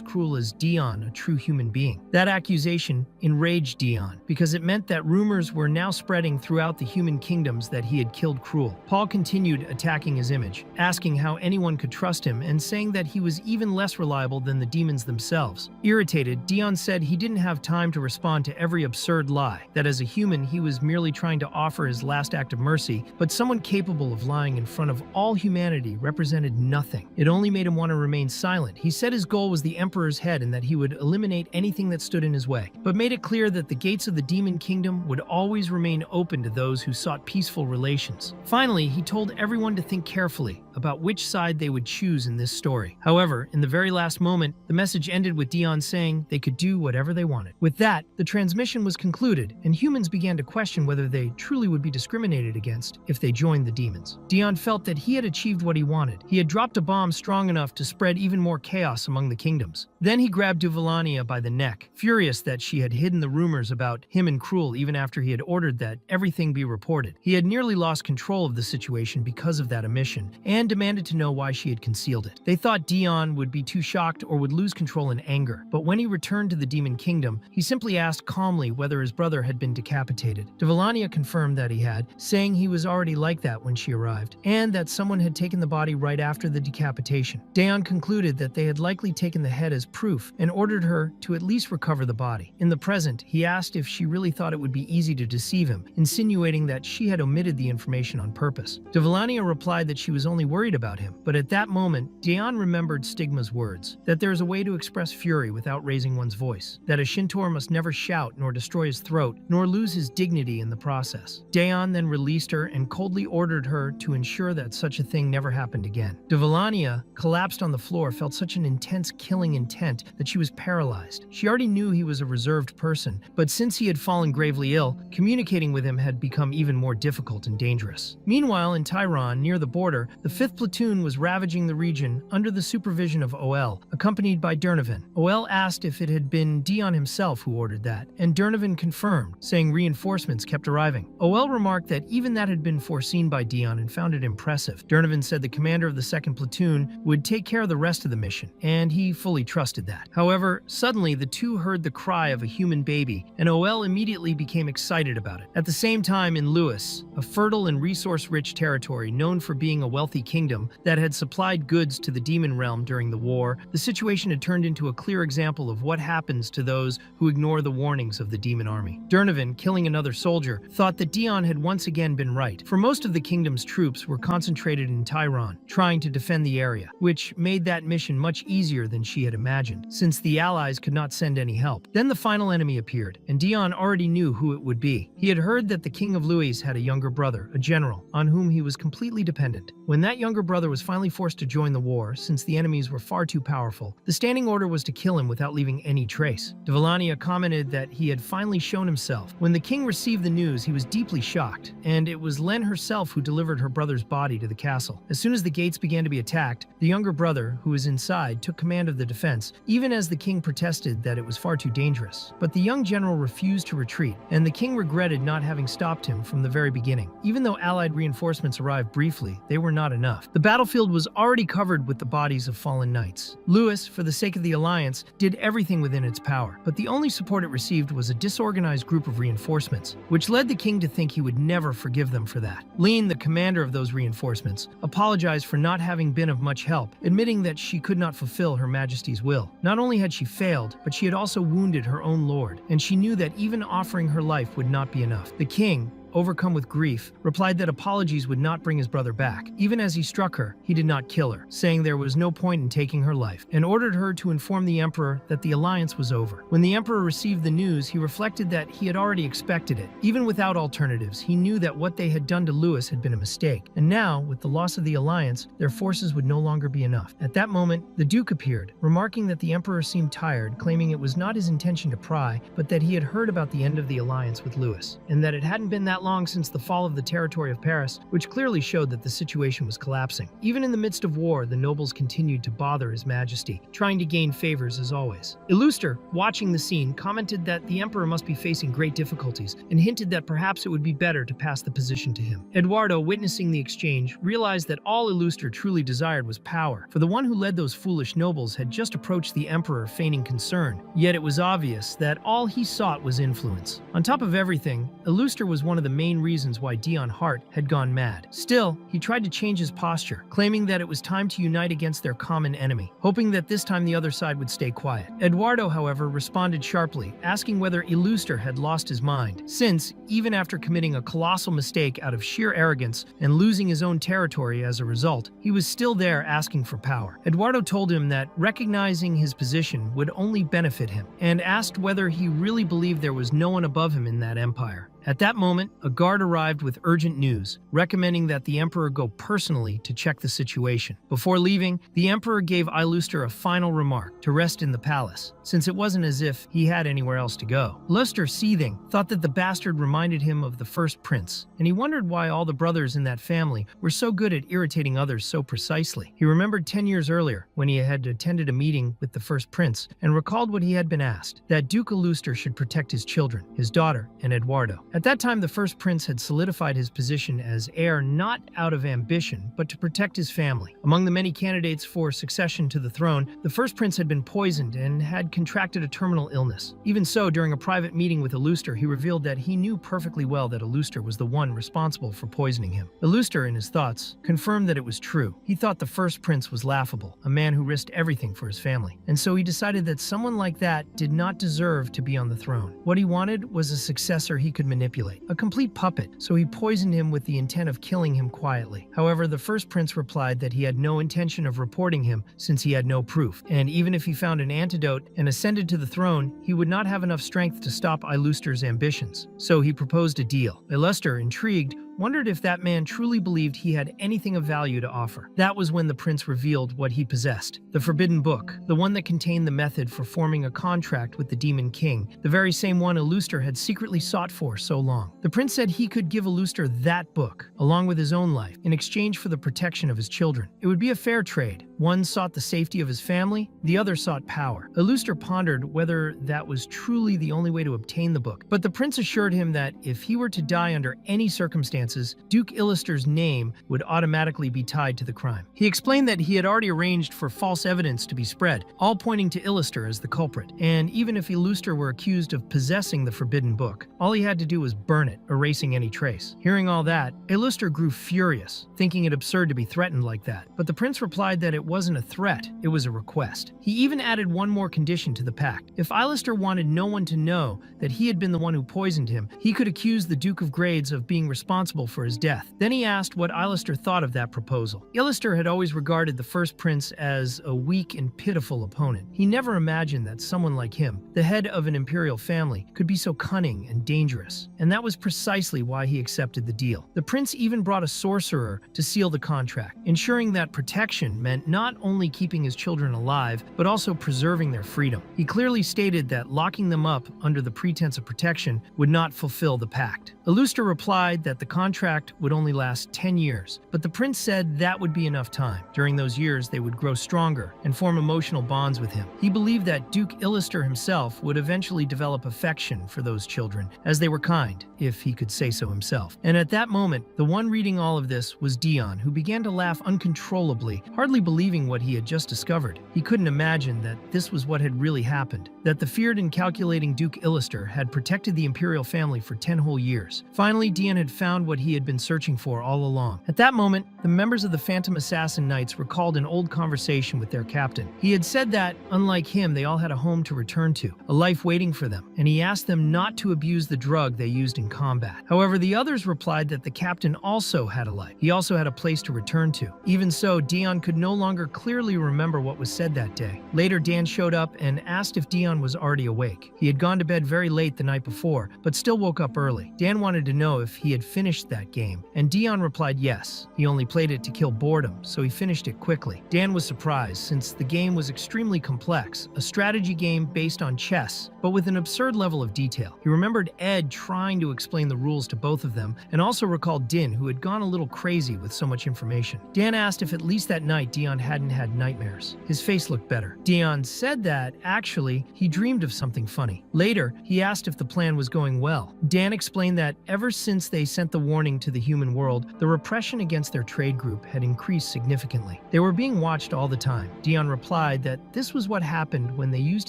cruel as Dion a true human being. That accusation enraged Dion, because it meant that rumors were now spreading throughout the human kingdoms that he had killed Cruel. Paul continued attacking his image, asking how anyone could trust him, and saying that he was even less reliable than the demons themselves. Irritated, Dion said he didn't have time to respond to every absurd lie, that as a human he was merely trying to offer his last act of mercy, but someone capable of lying in front of all humanity represented nothing. It only made him want to remain silent. He said his goal was the Emperor's head and that he would eliminate anything that stood in his way, but made it clear that the gates of the Demon Kingdom would always remain open to those who sought peaceful relations. Finally, he told everyone to think carefully about which side they would choose in this story. However, in the very last moment, the message ended with Dion saying they could do whatever they wanted. With that, the transmission was concluded, and humans began to question whether they truly would be discriminated against if they joined the demons. Dion felt that he had achieved what he wanted. He had dropped a bomb strong enough to spread even more chaos among the kingdoms. Then he grabbed Duvalania by the neck, furious that she had hidden the rumors about him and Cruel even after he had ordered that everything be reported. He had nearly lost control of the situation because of that omission, and demanded to know why she had concealed it. They thought Dion would be too shocked or would lose control in anger, but when he returned to the Demon Kingdom, he simply asked calmly whether his brother had been decapitated. Duvalania confirmed that he had, saying he was already like that when she arrived, and that someone had taken the body right after the decapitation. Dion concluded that they had likely taken the head as proof and ordered her to at least recover the body. In the present, he asked if she really thought it would be easy to deceive him, insinuating that she had omitted the information on purpose. Duvalania replied that she was only worried about him. But at that moment, Daeon remembered Stigma's words, that there is a way to express fury without raising one's voice, that a Shintor must never shout nor destroy his throat, nor lose his dignity in the process. Daeon then released her and coldly ordered her to ensure that such a thing never happened again. Devalania, collapsed on the floor, felt such an intense killing intent that she was paralyzed. She already knew he was a reserved person, but since he had fallen gravely ill, communicating with him had become even more difficult and dangerous. Meanwhile, in Tyron, near the border, the 5th Platoon was ravaging the region under the supervision of OL, accompanied by Durnovan. OL asked if it had been Dion himself who ordered that, and Durnovan confirmed, saying reinforcements kept arriving. OL remarked that even that had been foreseen by Dion and found it impressive. Durnovan said the commander of the 2nd Platoon would take care of the rest of the mission, and he fully trusted that. However, suddenly the two heard the cry of a human baby, and OL immediately became excited about it. At the same time, in Lewis, a fertile and resource-rich territory known for being a wealthy kingdom that had supplied goods to the demon realm during the war, the situation had turned into a clear example of what happens to those who ignore the warnings of the demon army. Durnovan, killing another soldier, thought that Dion had once again been right, for most of the kingdom's troops were concentrated in Tyron, trying to defend the area, which made that mission much easier than she had imagined, since the allies could not send any help. Then the final enemy appeared, and Dion already knew who it would be. He had heard that the King of Louis had a younger brother, a general, on whom he was completely dependent. When that younger brother was finally forced to join the war, since the enemies were far too powerful, the standing order was to kill him without leaving any trace. Devalania commented that he had finally shown himself. When the king received the news, he was deeply shocked, and it was Len herself who delivered her brother's body to the castle. As soon as the gates began to be attacked, the younger brother, who was inside, took command of the defense, even as the king protested that it was far too dangerous. But the young general refused to retreat, and the king regretted not having stopped him from the very beginning. Even though allied reinforcements arrived briefly, they were not enough. The battlefield was already covered with the bodies of fallen knights. Lewis, for the sake of the alliance, did everything within its power, but the only support it received was a disorganized group of reinforcements, which led the king to think he would never forgive them for that. Lean, the commander of those reinforcements, apologized for not having been of much help, admitting that she could not fulfill Her Majesty's will. Not only had she failed, but she had also wounded her own lord, and she knew that even offering her life would not be enough. The king, overcome with grief, replied that apologies would not bring his brother back. Even as he struck her, he did not kill her, saying there was no point in taking her life, and ordered her to inform the emperor that the alliance was over. When the emperor received the news, he reflected that he had already expected it. Even without alternatives, he knew that what they had done to Lewis had been a mistake, and now, with the loss of the alliance, their forces would no longer be enough. At that moment, the duke appeared, remarking that the emperor seemed tired, claiming it was not his intention to pry, but that he had heard about the end of the alliance with Lewis, and that it hadn't been that long since the fall of the territory of Paris, which clearly showed that the situation was collapsing. Even in the midst of war, the nobles continued to bother His Majesty, trying to gain favors as always. Illuster, watching the scene, commented that the emperor must be facing great difficulties, and hinted that perhaps it would be better to pass the position to him. Eduardo, witnessing the exchange, realized that all Illuster truly desired was power, for the one who led those foolish nobles had just approached the emperor feigning concern, yet it was obvious that all he sought was influence. On top of everything, Illuster was one of the main reasons why Dion Hart had gone mad. Still, he tried to change his posture, claiming that it was time to unite against their common enemy, hoping that this time the other side would stay quiet. Eduardo, however, responded sharply, asking whether Illuster had lost his mind, since, even after committing a colossal mistake out of sheer arrogance and losing his own territory as a result, he was still there asking for power. Eduardo told him that recognizing his position would only benefit him, and asked whether he really believed there was no one above him in that empire. At that moment, a guard arrived with urgent news, recommending that the emperor go personally to check the situation. Before leaving, the emperor gave Illuster a final remark to rest in the palace, since it wasn't as if he had anywhere else to go. Illuster, seething, thought that the bastard reminded him of the first prince, and he wondered why all the brothers in that family were so good at irritating others so precisely. He remembered 10 years earlier, when he had attended a meeting with the first prince, and recalled what he had been asked, that Duke Illuster should protect his children, his daughter, and Eduardo. At that time, the first prince had solidified his position as heir not out of ambition, but to protect his family. Among the many candidates for succession to the throne, the first prince had been poisoned and had contracted a terminal illness. Even so, during a private meeting with Illuster, he revealed that he knew perfectly well that Illuster was the one responsible for poisoning him. Illuster, in his thoughts, confirmed that it was true. He thought the first prince was laughable, a man who risked everything for his family, and so he decided that someone like that did not deserve to be on the throne. What he wanted was a successor he could manipulate, manipulate, a complete puppet, so he poisoned him with the intent of killing him quietly. However, the first prince replied that he had no intention of reporting him since he had no proof, and even if he found an antidote and ascended to the throne, he would not have enough strength to stop Iluster's ambitions. So he proposed a deal. Iluster, intrigued, wondered if that man truly believed he had anything of value to offer. That was when the prince revealed what he possessed. The forbidden book, the one that contained the method for forming a contract with the Demon King, the very same one Iluster had secretly sought for so long. The prince said he could give Iluster that book, along with his own life, in exchange for the protection of his children. It would be a fair trade. One sought the safety of his family, the other sought power. Iluster pondered whether that was truly the only way to obtain the book, but the prince assured him that if he were to die under any circumstances, Duke Iluster's name would automatically be tied to the crime. He explained that he had already arranged for false evidence to be spread, all pointing to Iluster as the culprit, and even if Iluster were accused of possessing the forbidden book, all he had to do was burn it, erasing any trace. Hearing all that, Iluster grew furious, thinking it absurd to be threatened like that, but the prince replied that it wasn't a threat, it was a request. He even added one more condition to the pact. If Iluster wanted no one to know that he had been the one who poisoned him, he could accuse the Duke of Grades of being responsible for his death. Then he asked what Iluster thought of that proposal. Iluster had always regarded the first prince as a weak and pitiful opponent. He never imagined that someone like him, the head of an imperial family, could be so cunning and dangerous. And that was precisely why he accepted the deal. The prince even brought a sorcerer to seal the contract, ensuring that protection meant not only keeping his children alive, but also preserving their freedom. He clearly stated that locking them up under the pretense of protection would not fulfill the pact. Iluster replied that the contract would only last 10 years, but the prince said that would be enough time. During those years, they would grow stronger and form emotional bonds with him. He believed that Duke Iluster himself would eventually develop affection for those children, as they were kind, if he could say so himself. And at that moment, the one reading all of this was Dion, who began to laugh uncontrollably, hardly believing what he had just discovered. He couldn't imagine that this was what had really happened, that the feared and calculating Duke Iluster had protected the imperial family for 10 whole years. Finally, Dion had found what he had been searching for all along. At that moment, the members of the Phantom Assassin Knights recalled an old conversation with their captain. He had said that, unlike him, they all had a home to return to, a life waiting for them, and he asked them not to abuse the drug they used in combat. However, the others replied that the captain also had a life. He also had a place to return to. Even so, Dion could no longer clearly remember what was said that day. Later, Dan showed up and asked if Dion was already awake. He had gone to bed very late the night before, but still woke up early. Dan wanted to know if he had finished that game, and Dion replied yes. He only played it to kill boredom, so he finished it quickly. Dan was surprised, since the game was extremely complex, a strategy game based on chess, but with an absurd level of detail. He remembered Ed trying to explain the rules to both of them, and also recalled Din, who had gone a little crazy with so much information. Dan asked if at least that night Dion hadn't had nightmares. His face looked better. Dion said that, actually, he dreamed of something funny. Later, he asked if the plan was going well. Dan explained that ever since they sent the warning to the human world, the repression against their trade group had increased significantly. They were being watched all the time. Dion replied that this was what happened when they used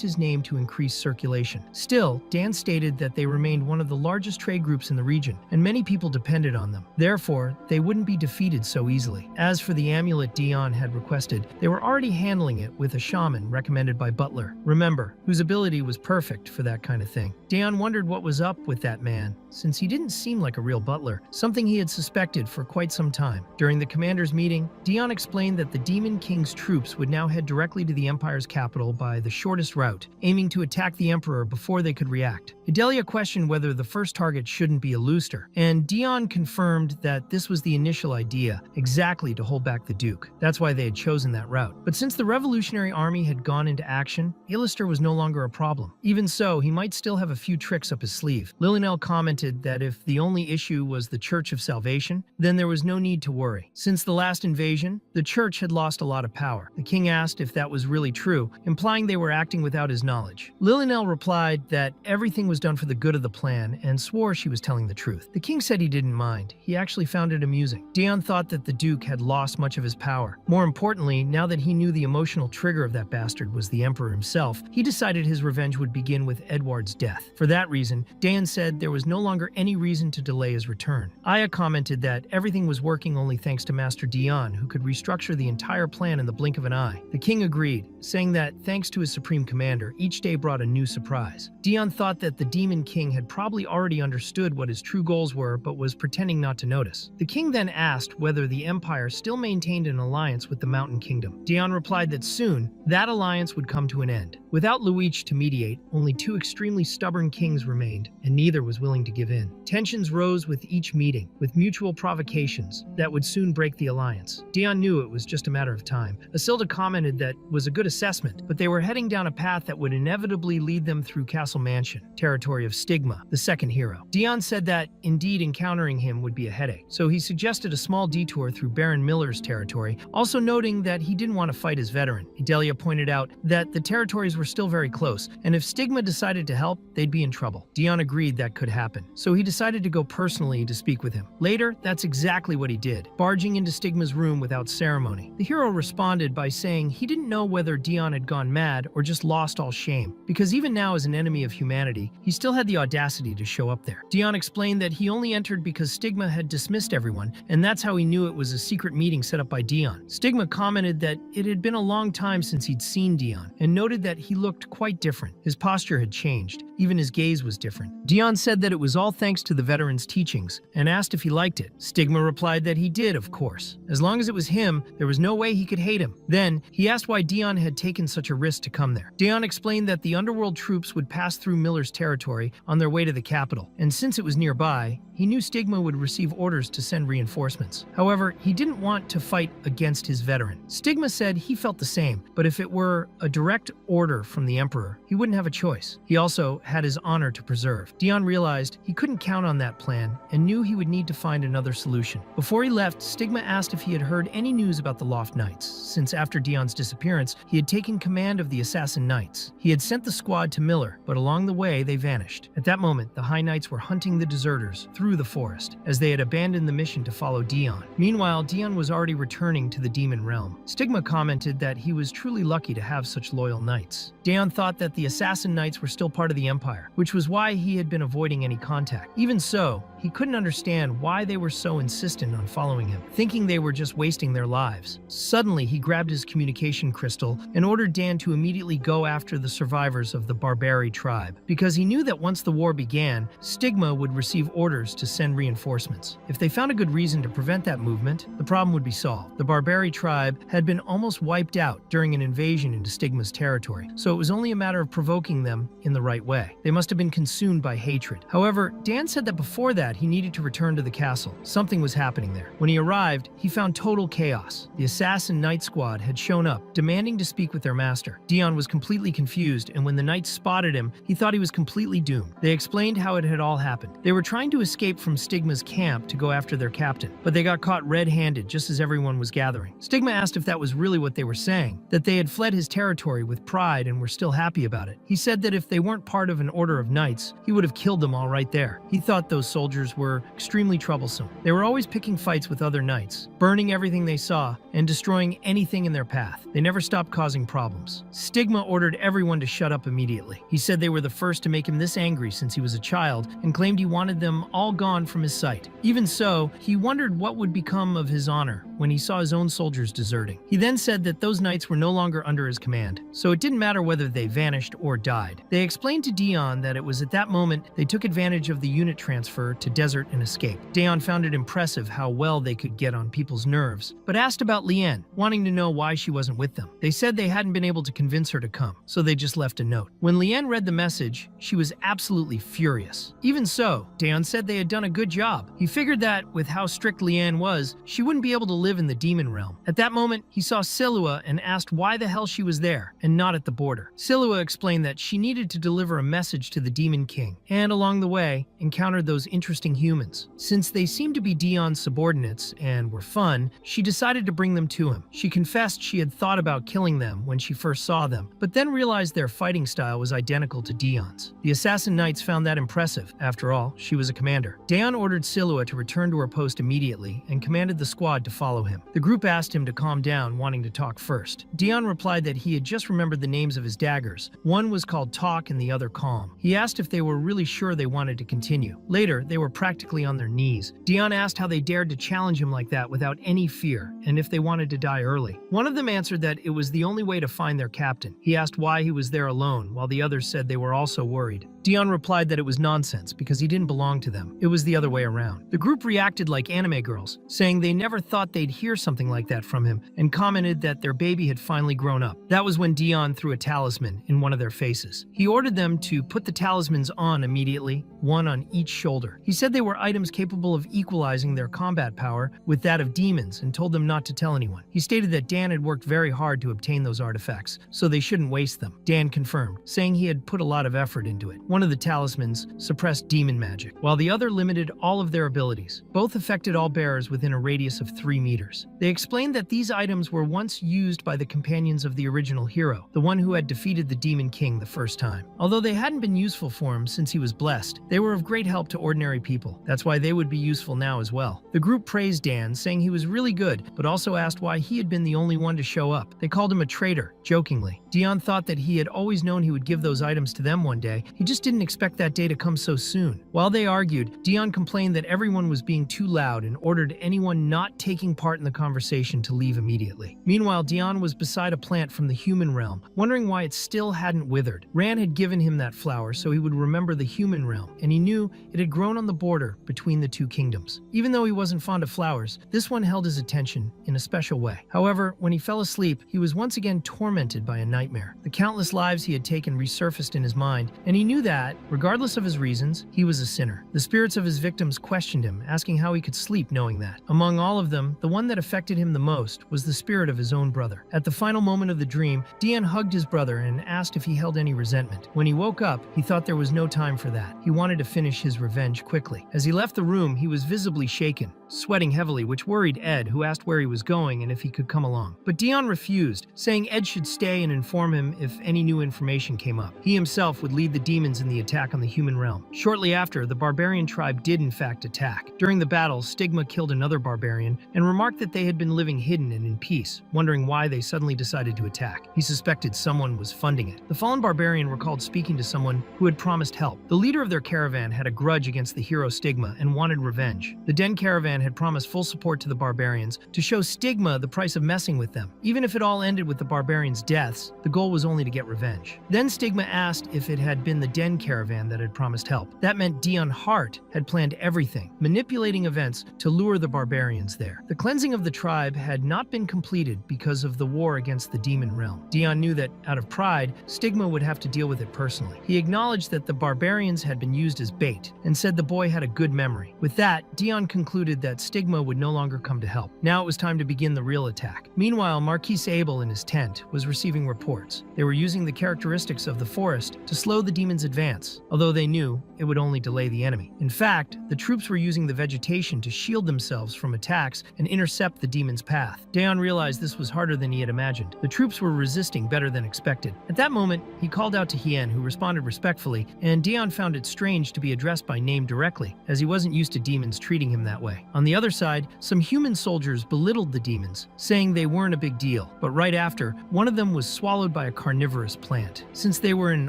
his name to increase circulation. Still, Dan stated that they remained one of the largest trade groups in the region, and many people depended on them. Therefore, they wouldn't be defeated so easily. As for the amulet Dion had requested, they were already handling it with a shaman recommended by Butler, remember, whose ability was perfect for that kind of thing. Dion wondered what was up with that man, since he didn't seem like a real butler, something he had suspected for quite some time. During the commander's meeting, Dion explained that the Demon King's troops would now head directly to the Empire's capital by the shortest route, aiming to attack the Emperor before they could react. Idalia questioned whether the first target shouldn't be Iluster, and Dion confirmed that this was the initial idea, exactly to hold back the Duke. That's why they had chosen that route. But since the Revolutionary Army had gone into action, Iluster was no longer a problem. Even so, he might still have a few tricks up his sleeve. Lilynell commented that if the only issue was the Church of Salvation, then there was no need to worry. Since the last invasion, the Church had lost a lot of power. The king asked if that was really true, implying they were acting without his knowledge. Lilynell replied that everything was done for the good of the plan and swore she was telling the truth. The king said he didn't mind. He actually found it amusing. Dion thought that the Duke had lost much of his power. More importantly, now that he knew the emotional trigger of that bastard was the Emperor himself, he decided his revenge would begin with Edward's death. For that reason, Dan said there was no longer any reason to delay his return. return. Aya commented that everything was working only thanks to Master Dion, who could restructure the entire plan in the blink of an eye. The king agreed, saying that thanks to his supreme commander, each day brought a new surprise. Dion thought that the Demon King had probably already understood what his true goals were, but was pretending not to notice. The king then asked whether the empire still maintained an alliance with the Mountain Kingdom. Dion replied that soon, that alliance would come to an end. Without Luich to mediate, only two extremely stubborn kings remained, and neither was willing to give in. Tensions rose with each meeting, with mutual provocations that would soon break the alliance. Dion knew it was just a matter of time. Isilda commented that was a good assessment, but they were heading down a path that would inevitably lead them through Castle Mansion, territory of Stigma, the second hero. Dion said that, indeed, encountering him would be a headache, so he suggested a small detour through Baron Miller's territory, also noting that he didn't want to fight his veteran. Delia pointed out that the territories were still very close, and if Stigma decided to help, they'd be in trouble. Dion agreed that could happen, so he decided to go personally to speak with him. Later, that's exactly what he did, barging into Stigma's room without ceremony. The hero responded by saying he didn't know whether Dion had gone mad or just lost all shame, because even now as an enemy of humanity, he still had the audacity to show up there. Dion explained that he only entered because Stigma had dismissed everyone, and that's how he knew it was a secret meeting set up by Dion. Stigma commented that it had been a long time since he'd seen Dion, and noted that he looked quite different. His posture had changed. Even his gaze was different. Dion said that it was all thanks to the veteran's teachings, and asked if he liked it. Stigma replied that he did, of course. As long as it was him, there was no way he could hate him. Then, he asked why Dion had taken such a risk to come there. Dion explained that the underworld troops would pass through Miller's territory on their way to the capital, and since it was nearby, he knew Stigma would receive orders to send reinforcements. However, he didn't want to fight against his veteran. Stigma said he felt the same, but if it were a direct order from the Emperor, he wouldn't have a choice. He also had his honor to preserve. Dion realized he couldn't count on that plan and knew he would need to find another solution. Before he left, Stigma asked if he had heard any news about the Loft Knights, since after Dion's disappearance, he had taken command of the Assassin Knights. He had sent the squad to Miller, but along the way, they vanished. At that moment, the High Knights were hunting the deserters through the forest, as they had abandoned the mission to follow Dion. Meanwhile, Dion was already returning to the Demon Realm. Stigma commented that he was truly lucky to have such loyal knights. Dion thought that the Assassin Knights were still part of the Empire, which was why he had been avoiding any contact. Even so, he couldn't understand why they were so insistent on following him, thinking they were just wasting their lives. Suddenly, he grabbed his communication crystal and ordered Dan to immediately go after the survivors of the Barbari tribe, because he knew that once the war began, Stigma would receive orders to send reinforcements. If they found a good reason to prevent that movement, the problem would be solved. The Barbari tribe had been almost wiped out during an invasion into Stigma's territory, so it was only a matter of provoking them in the right way. They must have been consumed by hatred. However, Dan said that before that, he needed to return to the castle. Something was happening there. When he arrived, he found total chaos. The Assassin Knight squad had shown up, demanding to speak with their master. Dion was completely confused, and when the knights spotted him, he thought he was completely doomed. They explained how it had all happened. They were trying to escape from Stigma's camp to go after their captain, but they got caught red-handed just as everyone was gathering. Stigma asked if that was really what they were saying, that they had fled his territory with pride and were still happy about it. He said that if they weren't part of an order of knights, he would have killed them all right there. He thought those soldiers were extremely troublesome. They were always picking fights with other knights, burning everything they saw, and destroying anything in their path. They never stopped causing problems. Stigma ordered everyone to shut up immediately. He said they were the first to make him this angry since he was a child, and claimed he wanted them all gone from his sight. Even so, he wondered what would become of his honor when he saw his own soldiers deserting. He then said that those knights were no longer under his command, so it didn't matter whether they vanished or died. They explained to Dion that it was at that moment they took advantage of the unit transfer to Desert and Escape. Dion found it impressive how well they could get on people's nerves, but asked about Liane, wanting to know why she wasn't with them. They said they hadn't been able to convince her to come, so they just left a note. When Liane read the message, she was absolutely furious. Even so, Dion said they had done a good job. He figured that, with how strict Liane was, she wouldn't be able to live in the demon realm. At that moment, he saw Silua and asked why the hell she was there, and not at the border. Silua explained that she needed to deliver a message to the Demon King, and along the way, encountered those interesting humans. Since they seemed to be Dion's subordinates and were fun, she decided to bring them to him. She confessed she had thought about killing them when she first saw them, but then realized their fighting style was identical to Dion's. The Assassin Knights found that impressive. After all, she was a commander. Dion ordered Silua to return to her post immediately and commanded the squad to follow follow him. The group asked him to calm down, wanting to talk first. Dion replied that he had just remembered the names of his daggers. One was called Talk and the other Calm. He asked if they were really sure they wanted to continue. Later, they were practically on their knees. Dion asked how they dared to challenge him like that without any fear, and if they wanted to die early. One of them answered that it was the only way to find their captain. He asked why he was there alone, while the others said they were also worried. Dion replied that it was nonsense because he didn't belong to them. It was the other way around. The group reacted like anime girls, saying they never thought they'd hear something like that from him, and commented that their baby had finally grown up. That was when Dion threw a talisman in one of their faces. He ordered them to put the talismans on immediately, one on each shoulder. He said they were items capable of equalizing their combat power with that of demons and told them not to tell anyone. He stated that Dan had worked very hard to obtain those artifacts, so they shouldn't waste them. Dan confirmed, saying he had put a lot of effort into it. One of the talismans suppressed demon magic, while the other limited all of their abilities. Both affected all bearers within a radius of 3 meters. They explained that these items were once used by the companions of the original hero, the one who had defeated the Demon King the first time. Although they hadn't been useful for him since he was blessed, they were of great help to ordinary people. That's why they would be useful now as well. The group praised Dan, saying he was really good, but also asked why he had been the only one to show up. They called him a traitor, jokingly. Dion thought that he had always known he would give those items to them one day. He just didn't expect that day to come so soon. While they argued, Dion complained that everyone was being too loud and ordered anyone not taking part in the conversation to leave immediately. Meanwhile, Dion was beside a plant from the human realm, wondering why it still hadn't withered. Ran had given him that flower so he would remember the human realm, and he knew it had grown on the border between the two kingdoms. Even though he wasn't fond of flowers, this one held his attention in a special way. However, when he fell asleep, he was once again tormented by a nightmare. The countless lives he had taken resurfaced in his mind, and he knew that, regardless of his reasons, he was a sinner. The spirits of his victims questioned him, asking how he could sleep knowing that. Among all of them, the one that affected him the most was the spirit of his own brother. At the final moment of the dream, Dion hugged his brother and asked if he held any resentment. When he woke up, he thought there was no time for that. He wanted to finish his revenge quickly. As he left the room, he was visibly shaken, sweating heavily, which worried Ed, who asked where he was going and if he could come along. But Dion refused, saying Ed should stay and inform him if any new information came up. He himself would lead the demons in the attack on the human realm. Shortly after, the barbarian tribe did in fact attack. During the battle, Stigma killed another barbarian and remarked that they had been living hidden and in peace, wondering why they suddenly decided to attack. He suspected someone was funding it. The fallen barbarian recalled speaking to someone who had promised help. The leader of their caravan had a grudge against the hero Stigma and wanted revenge. The Den caravan had promised full support to the barbarians to show Stigma the price of messing with them. Even if it all ended with the barbarians' deaths, the goal was only to get revenge. Then Stigma asked if it had been the Den caravan that had promised help. That meant Dion Hart had planned everything, manipulating events to lure the barbarians there. The cleansing of the tribe had not been completed because of the war against the demon realm. Dion knew that, out of pride, Stigma would have to deal with it personally. He acknowledged that the barbarians had been used as bait, and said the boy had a good memory. With that, Dion concluded that Stigma would no longer come to help. Now it was time to begin the real attack. Meanwhile, Marquise Abel in his tent was receiving reports. They were using the characteristics of the forest to slow the demons' advance, although they knew it would only delay the enemy. In fact, the troops were using the vegetation to shield themselves from attacks and intercept the demons' path. Dion realized this was harder than he had imagined. The troops were resisting better than expected. At that moment, he called out to Hien, who responded respectfully, and Dion found it strange to be addressed by name directly, as he wasn't used to demons treating him that way. On the other side, some human soldiers belittled the demons, saying they weren't a big deal, but right after, one of them was swallowed by a carnivorous plant. Since they were in an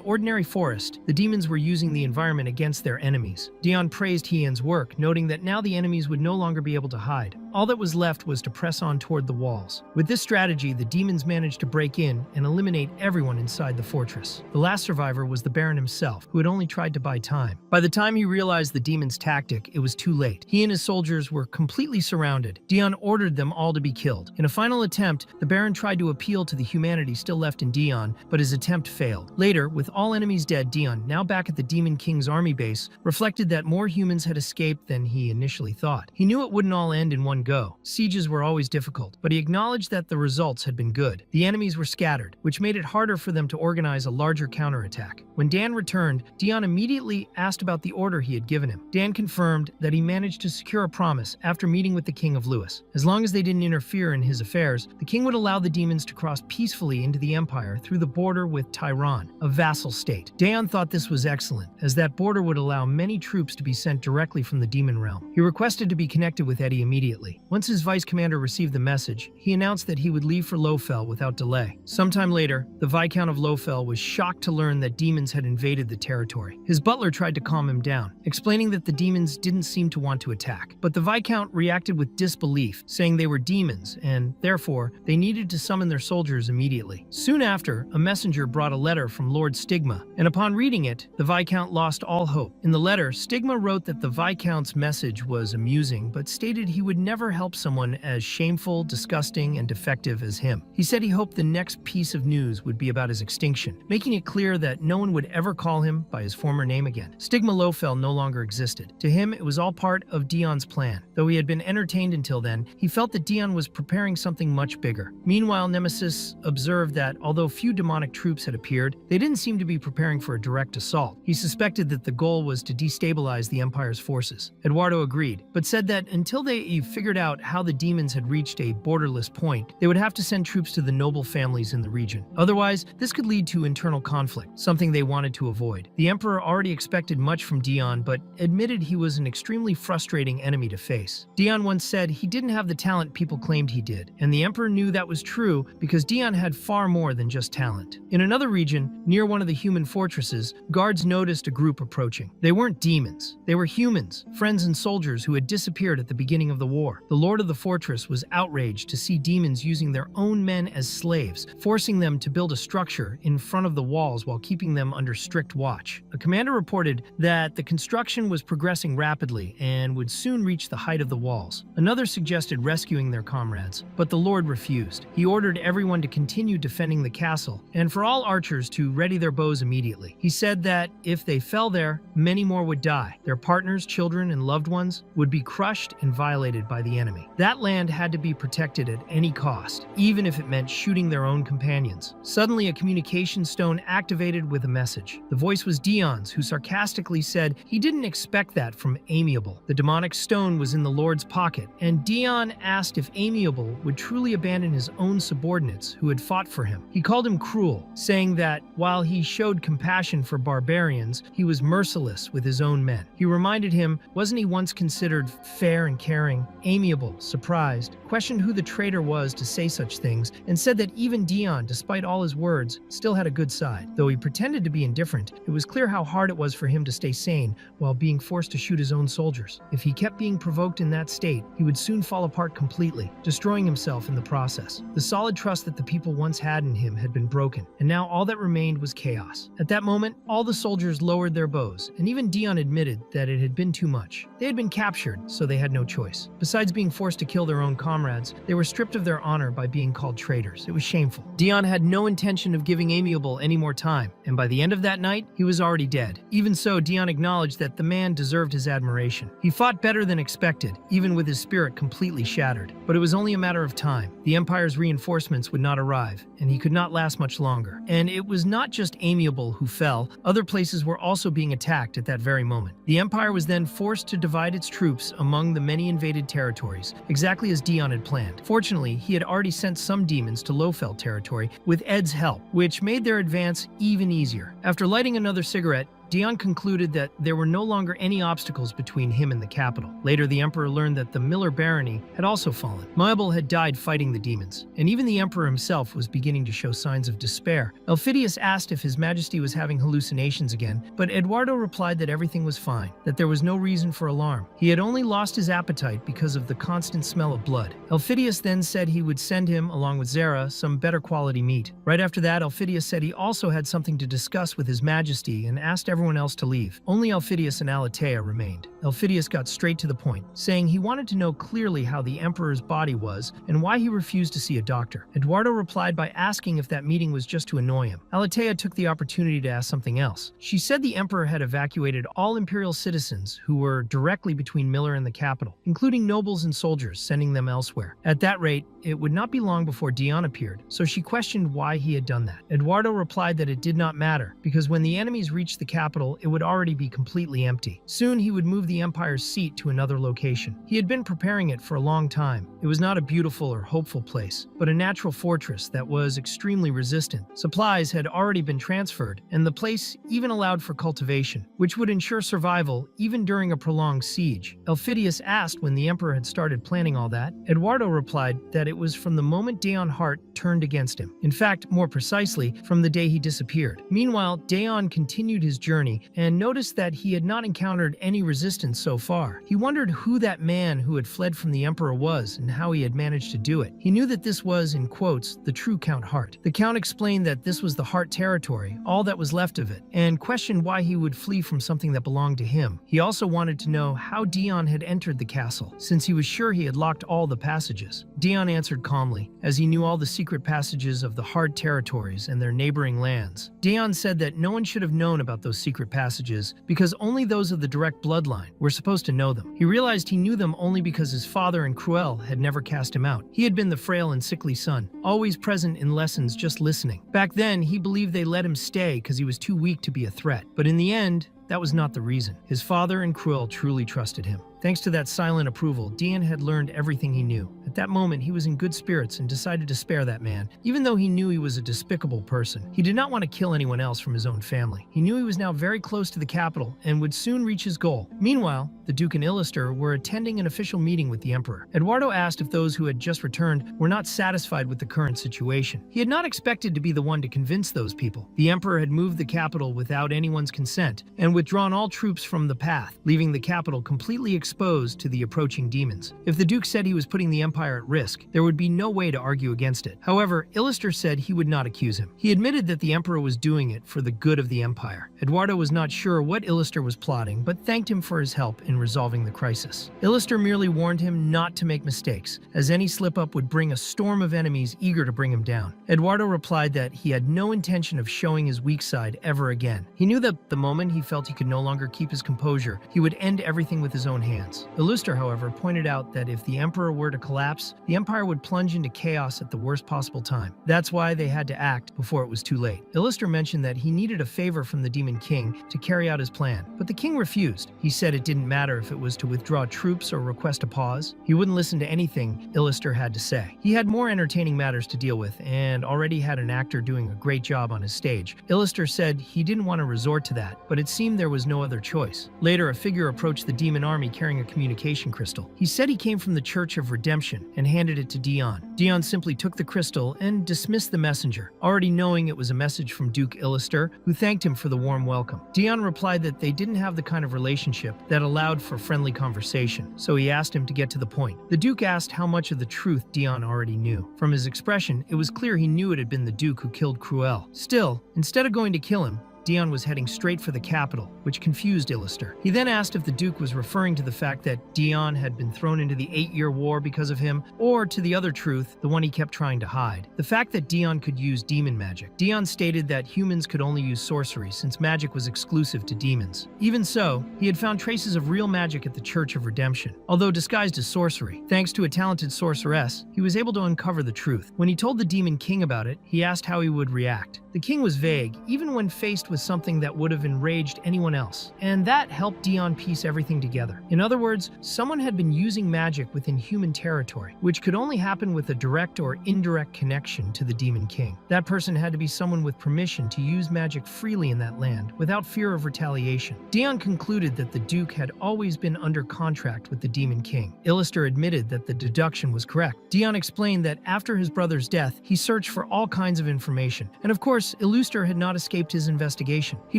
ordinary forest, the demons were using the environment against their enemies. Dion praised Hien's work, noting that now the enemies would no longer be able to hide. All that was left was to press on toward the walls. With this strategy, the demons managed to break in and eliminate everyone inside the fortress. The last survivor was the Baron himself, who had only tried to buy time. By the time he realized the demons' tactic, it was too late. He and his soldiers were completely surrounded. Dion ordered them all to be killed. In a final attempt, the Baron tried to appeal to the humanity still left in Dion, but his attempt failed. Later, with all enemies dead, Dion, now back at the Demon King's army base, reflected that more humans had escaped than he initially thought. He knew it wouldn't all end in one go. Sieges were always difficult, but he acknowledged that the results had been good. The enemies were scattered, which made it harder for them to organize a larger counterattack. When Dan returned, Dion immediately asked about the order he had given him. Dan confirmed that he managed to secure a promise after meeting with the King of Lewis. As long as they didn't interfere in his affairs, the king would allow the demons to cross peacefully into the Empire through the border with Tyron, a vassal state. Dion thought this was excellent, as that border order would allow many troops to be sent directly from the demon realm. He requested to be connected with Eddie immediately. Once his vice commander received the message, he announced that he would leave for Lofel without delay. Sometime later, the Viscount of Lofel was shocked to learn that demons had invaded the territory. His butler tried to calm him down, explaining that the demons didn't seem to want to attack. But the Viscount reacted with disbelief, saying they were demons and, therefore, they needed to summon their soldiers immediately. Soon after, a messenger brought a letter from Lord Stigma, and upon reading it, the Viscount lost all hope. In the letter, Stigma wrote that the Viscount's message was amusing, but stated he would never help someone as shameful, disgusting, and defective as him. He said he hoped the next piece of news would be about his extinction, making it clear that no one would ever call him by his former name again. Stigma Lofel no longer existed. To him, it was all part of Dion's plan. Though he had been entertained until then, he felt that Dion was preparing something much bigger. Meanwhile, Nemesis observed that although few demonic troops had appeared, they didn't seem to be preparing for a direct assault. He suspected that the goal was to destabilize the Empire's forces. Eduardo agreed, but said that until they figured out how the demons had reached a borderless point, they would have to send troops to the noble families in the region. Otherwise, this could lead to internal conflict, something they wanted to avoid. The Emperor already expected much from Dion, but admitted he was an extremely frustrating enemy to face. Dion once said he didn't have the talent people claimed he did, and the Emperor knew that was true because Dion had far more than just talent. In another region, near one of the human fortresses, guards noticed a group approaching. They weren't demons. They were humans, friends and soldiers who had disappeared at the beginning of the war. The lord of the fortress was outraged to see demons using their own men as slaves, forcing them to build a structure in front of the walls while keeping them under strict watch. A commander reported that the construction was progressing rapidly and would soon reach the height of the walls. Another suggested rescuing their comrades, but the lord refused. He ordered everyone to continue defending the castle and for all archers to ready their bows immediately. He said that if they fell there, many more would die. Their partners, children, and loved ones would be crushed and violated by the enemy. That land had to be protected at any cost, even if it meant shooting their own companions. Suddenly, a communication stone activated with a message. The voice was Dion's, who sarcastically said he didn't expect that from Amiable. The demonic stone was in the Lord's pocket, and Dion asked if Amiable would truly abandon his own subordinates who had fought for him. He called him cruel, saying that while he showed compassion for barbarians, he was merciless with his own men. He reminded him, wasn't he once considered fair and caring? Amiable, surprised, questioned who the traitor was to say such things, and said that even Dion, despite all his words, still had a good side. Though he pretended to be indifferent, it was clear how hard it was for him to stay sane while being forced to shoot his own soldiers. If he kept being provoked in that state, he would soon fall apart completely, destroying himself in the process. The solid trust that the people once had in him had been broken, and now all that remained was chaos. At that moment, all the soldiers lowered their bows, and even Dion admitted that it had been too much. They had been captured, so they had no choice. Besides being forced to kill their own comrades, they were stripped of their honor by being called traitors. It was shameful. Dion had no intention of giving Amiable any more time, and by the end of that night, he was already dead. Even so, Dion acknowledged that the man deserved his admiration. He fought better than expected, even with his spirit completely shattered. But it was only a matter of time. The Empire's reinforcements would not arrive, and he could not last much longer. And it was not just Amiable who fell, other places were also being attacked at that very moment. The Empire was then forced to divide its troops among the many invaded territories, exactly as Dion had planned. Fortunately, he had already sent some demons to Lofel territory with Ed's help, which made their advance even easier. After lighting another cigarette, Dion concluded that there were no longer any obstacles between him and the capital. Later, the Emperor learned that the Miller barony had also fallen. Maebel had died fighting the demons, and even the Emperor himself was beginning to show signs of despair. Elphidius asked if His Majesty was having hallucinations again, but Eduardo replied that everything was fine, that there was no reason for alarm. He had only lost his appetite because of the constant smell of blood. Elphidius then said he would send him, along with Zara, some better quality meat. Right after that, Elphidius said he also had something to discuss with His Majesty and asked everyone else to leave. Only Elphidius and Alatea remained. Elphidius got straight to the point, saying he wanted to know clearly how the Emperor's body was and why he refused to see a doctor. Eduardo replied by asking if that meeting was just to annoy him. Alatea took the opportunity to ask something else. She said the Emperor had evacuated all Imperial citizens who were directly between Miller and the capital, including nobles and soldiers, sending them elsewhere. At that rate, it would not be long before Dion appeared, so she questioned why he had done that. Eduardo replied that it did not matter, because when the enemies reached the capital, capital, it would already be completely empty. Soon he would move the empire's seat to another location. He had been preparing it for a long time. It was not a beautiful or hopeful place, but a natural fortress that was extremely resistant. Supplies had already been transferred, and the place even allowed for cultivation, which would ensure survival even during a prolonged siege. Elphidius asked when the emperor had started planning all that. Eduardo replied that it was from the moment Daon Hart turned against him. In fact, more precisely, from the day he disappeared. Meanwhile, Daon continued his journey and noticed that he had not encountered any resistance so far. He wondered who that man who had fled from the emperor was and how he had managed to do it. He knew that this was, in quotes, the true Count Hart. The Count explained that this was the Hart territory, all that was left of it, and questioned why he would flee from something that belonged to him. He also wanted to know how Daon had entered the castle, since he was sure he had locked all the passages. Daon answered calmly, as he knew all the secret passages of the Hart territories and their neighboring lands. Daon said that no one should have known about those secret passages because only those of the direct bloodline were supposed to know them. He realized he knew them only because his father and Cruel had never cast him out. He had been the frail and sickly son, always present in lessons just listening. Back then, he believed they let him stay because he was too weak to be a threat. But in the end, that was not the reason. His father and Cruel truly trusted him. Thanks to that silent approval, Daon had learned everything he knew. At that moment, he was in good spirits and decided to spare that man, even though he knew he was a despicable person. He did not want to kill anyone else from his own family. He knew he was now very close to the capital and would soon reach his goal. Meanwhile, the Duke and Illister were attending an official meeting with the Emperor. Eduardo asked if those who had just returned were not satisfied with the current situation. He had not expected to be the one to convince those people. The Emperor had moved the capital without anyone's consent and withdrawn all troops from the path, leaving the capital completely exposed to the approaching demons. If the Duke said he was putting the Empire at risk, there would be no way to argue against it. However, Illister said he would not accuse him. He admitted that the Emperor was doing it for the good of the Empire. Eduardo was not sure what Illister was plotting, but thanked him for his help in resolving the crisis. Illister merely warned him not to make mistakes, as any slip-up would bring a storm of enemies eager to bring him down. Eduardo replied that he had no intention of showing his weak side ever again. He knew that the moment he felt he could no longer keep his composure, he would end everything with his own hands. Illister, however, pointed out that if the Emperor were to collapse, the Empire would plunge into chaos at the worst possible time. That's why they had to act before it was too late. Illister mentioned that he needed a favor from the Demon King to carry out his plan, but the king refused. He said it didn't matter if it was to withdraw troops or request a pause. He wouldn't listen to anything Illister had to say. He had more entertaining matters to deal with and already had an actor doing a great job on his stage. Illister said he didn't want to resort to that, but it seemed there was no other choice. Later, a figure approached the demon army carrying a communication crystal. He said he came from the Church of Redemption and handed it to Daon. Daon simply took the crystal and dismissed the messenger, already knowing it was a message from Duke Illister, who thanked him for the warm welcome. Daon replied that they didn't have the kind of relationship that allowed for friendly conversation, so he asked him to get to the point. The Duke asked how much of the truth Daon already knew. From his expression, it was clear he knew it had been the Duke who killed Cruel. Still, instead of going to kill him, Daon was heading straight for the capital, which confused Illister. He then asked if the Duke was referring to the fact that Daon had been thrown into the 8-year war because of him, or to the other truth, the one he kept trying to hide, the fact that Daon could use demon magic. Daon stated that humans could only use sorcery since magic was exclusive to demons. Even so, he had found traces of real magic at the Church of Redemption, although disguised as sorcery. Thanks to a talented sorceress, he was able to uncover the truth. When he told the Demon King about it, he asked how he would react. The king was vague, even when faced with something that would have enraged anyone else, and that helped Daon piece everything together. In other words, someone had been using magic within human territory, which could only happen with a direct or indirect connection to the Demon King. That person had to be someone with permission to use magic freely in that land, without fear of retaliation. Daon concluded that the Duke had always been under contract with the Demon King. Illister admitted that the deduction was correct. Daon explained that after his brother's death, he searched for all kinds of information, and of course, Illister had not escaped his investigation. He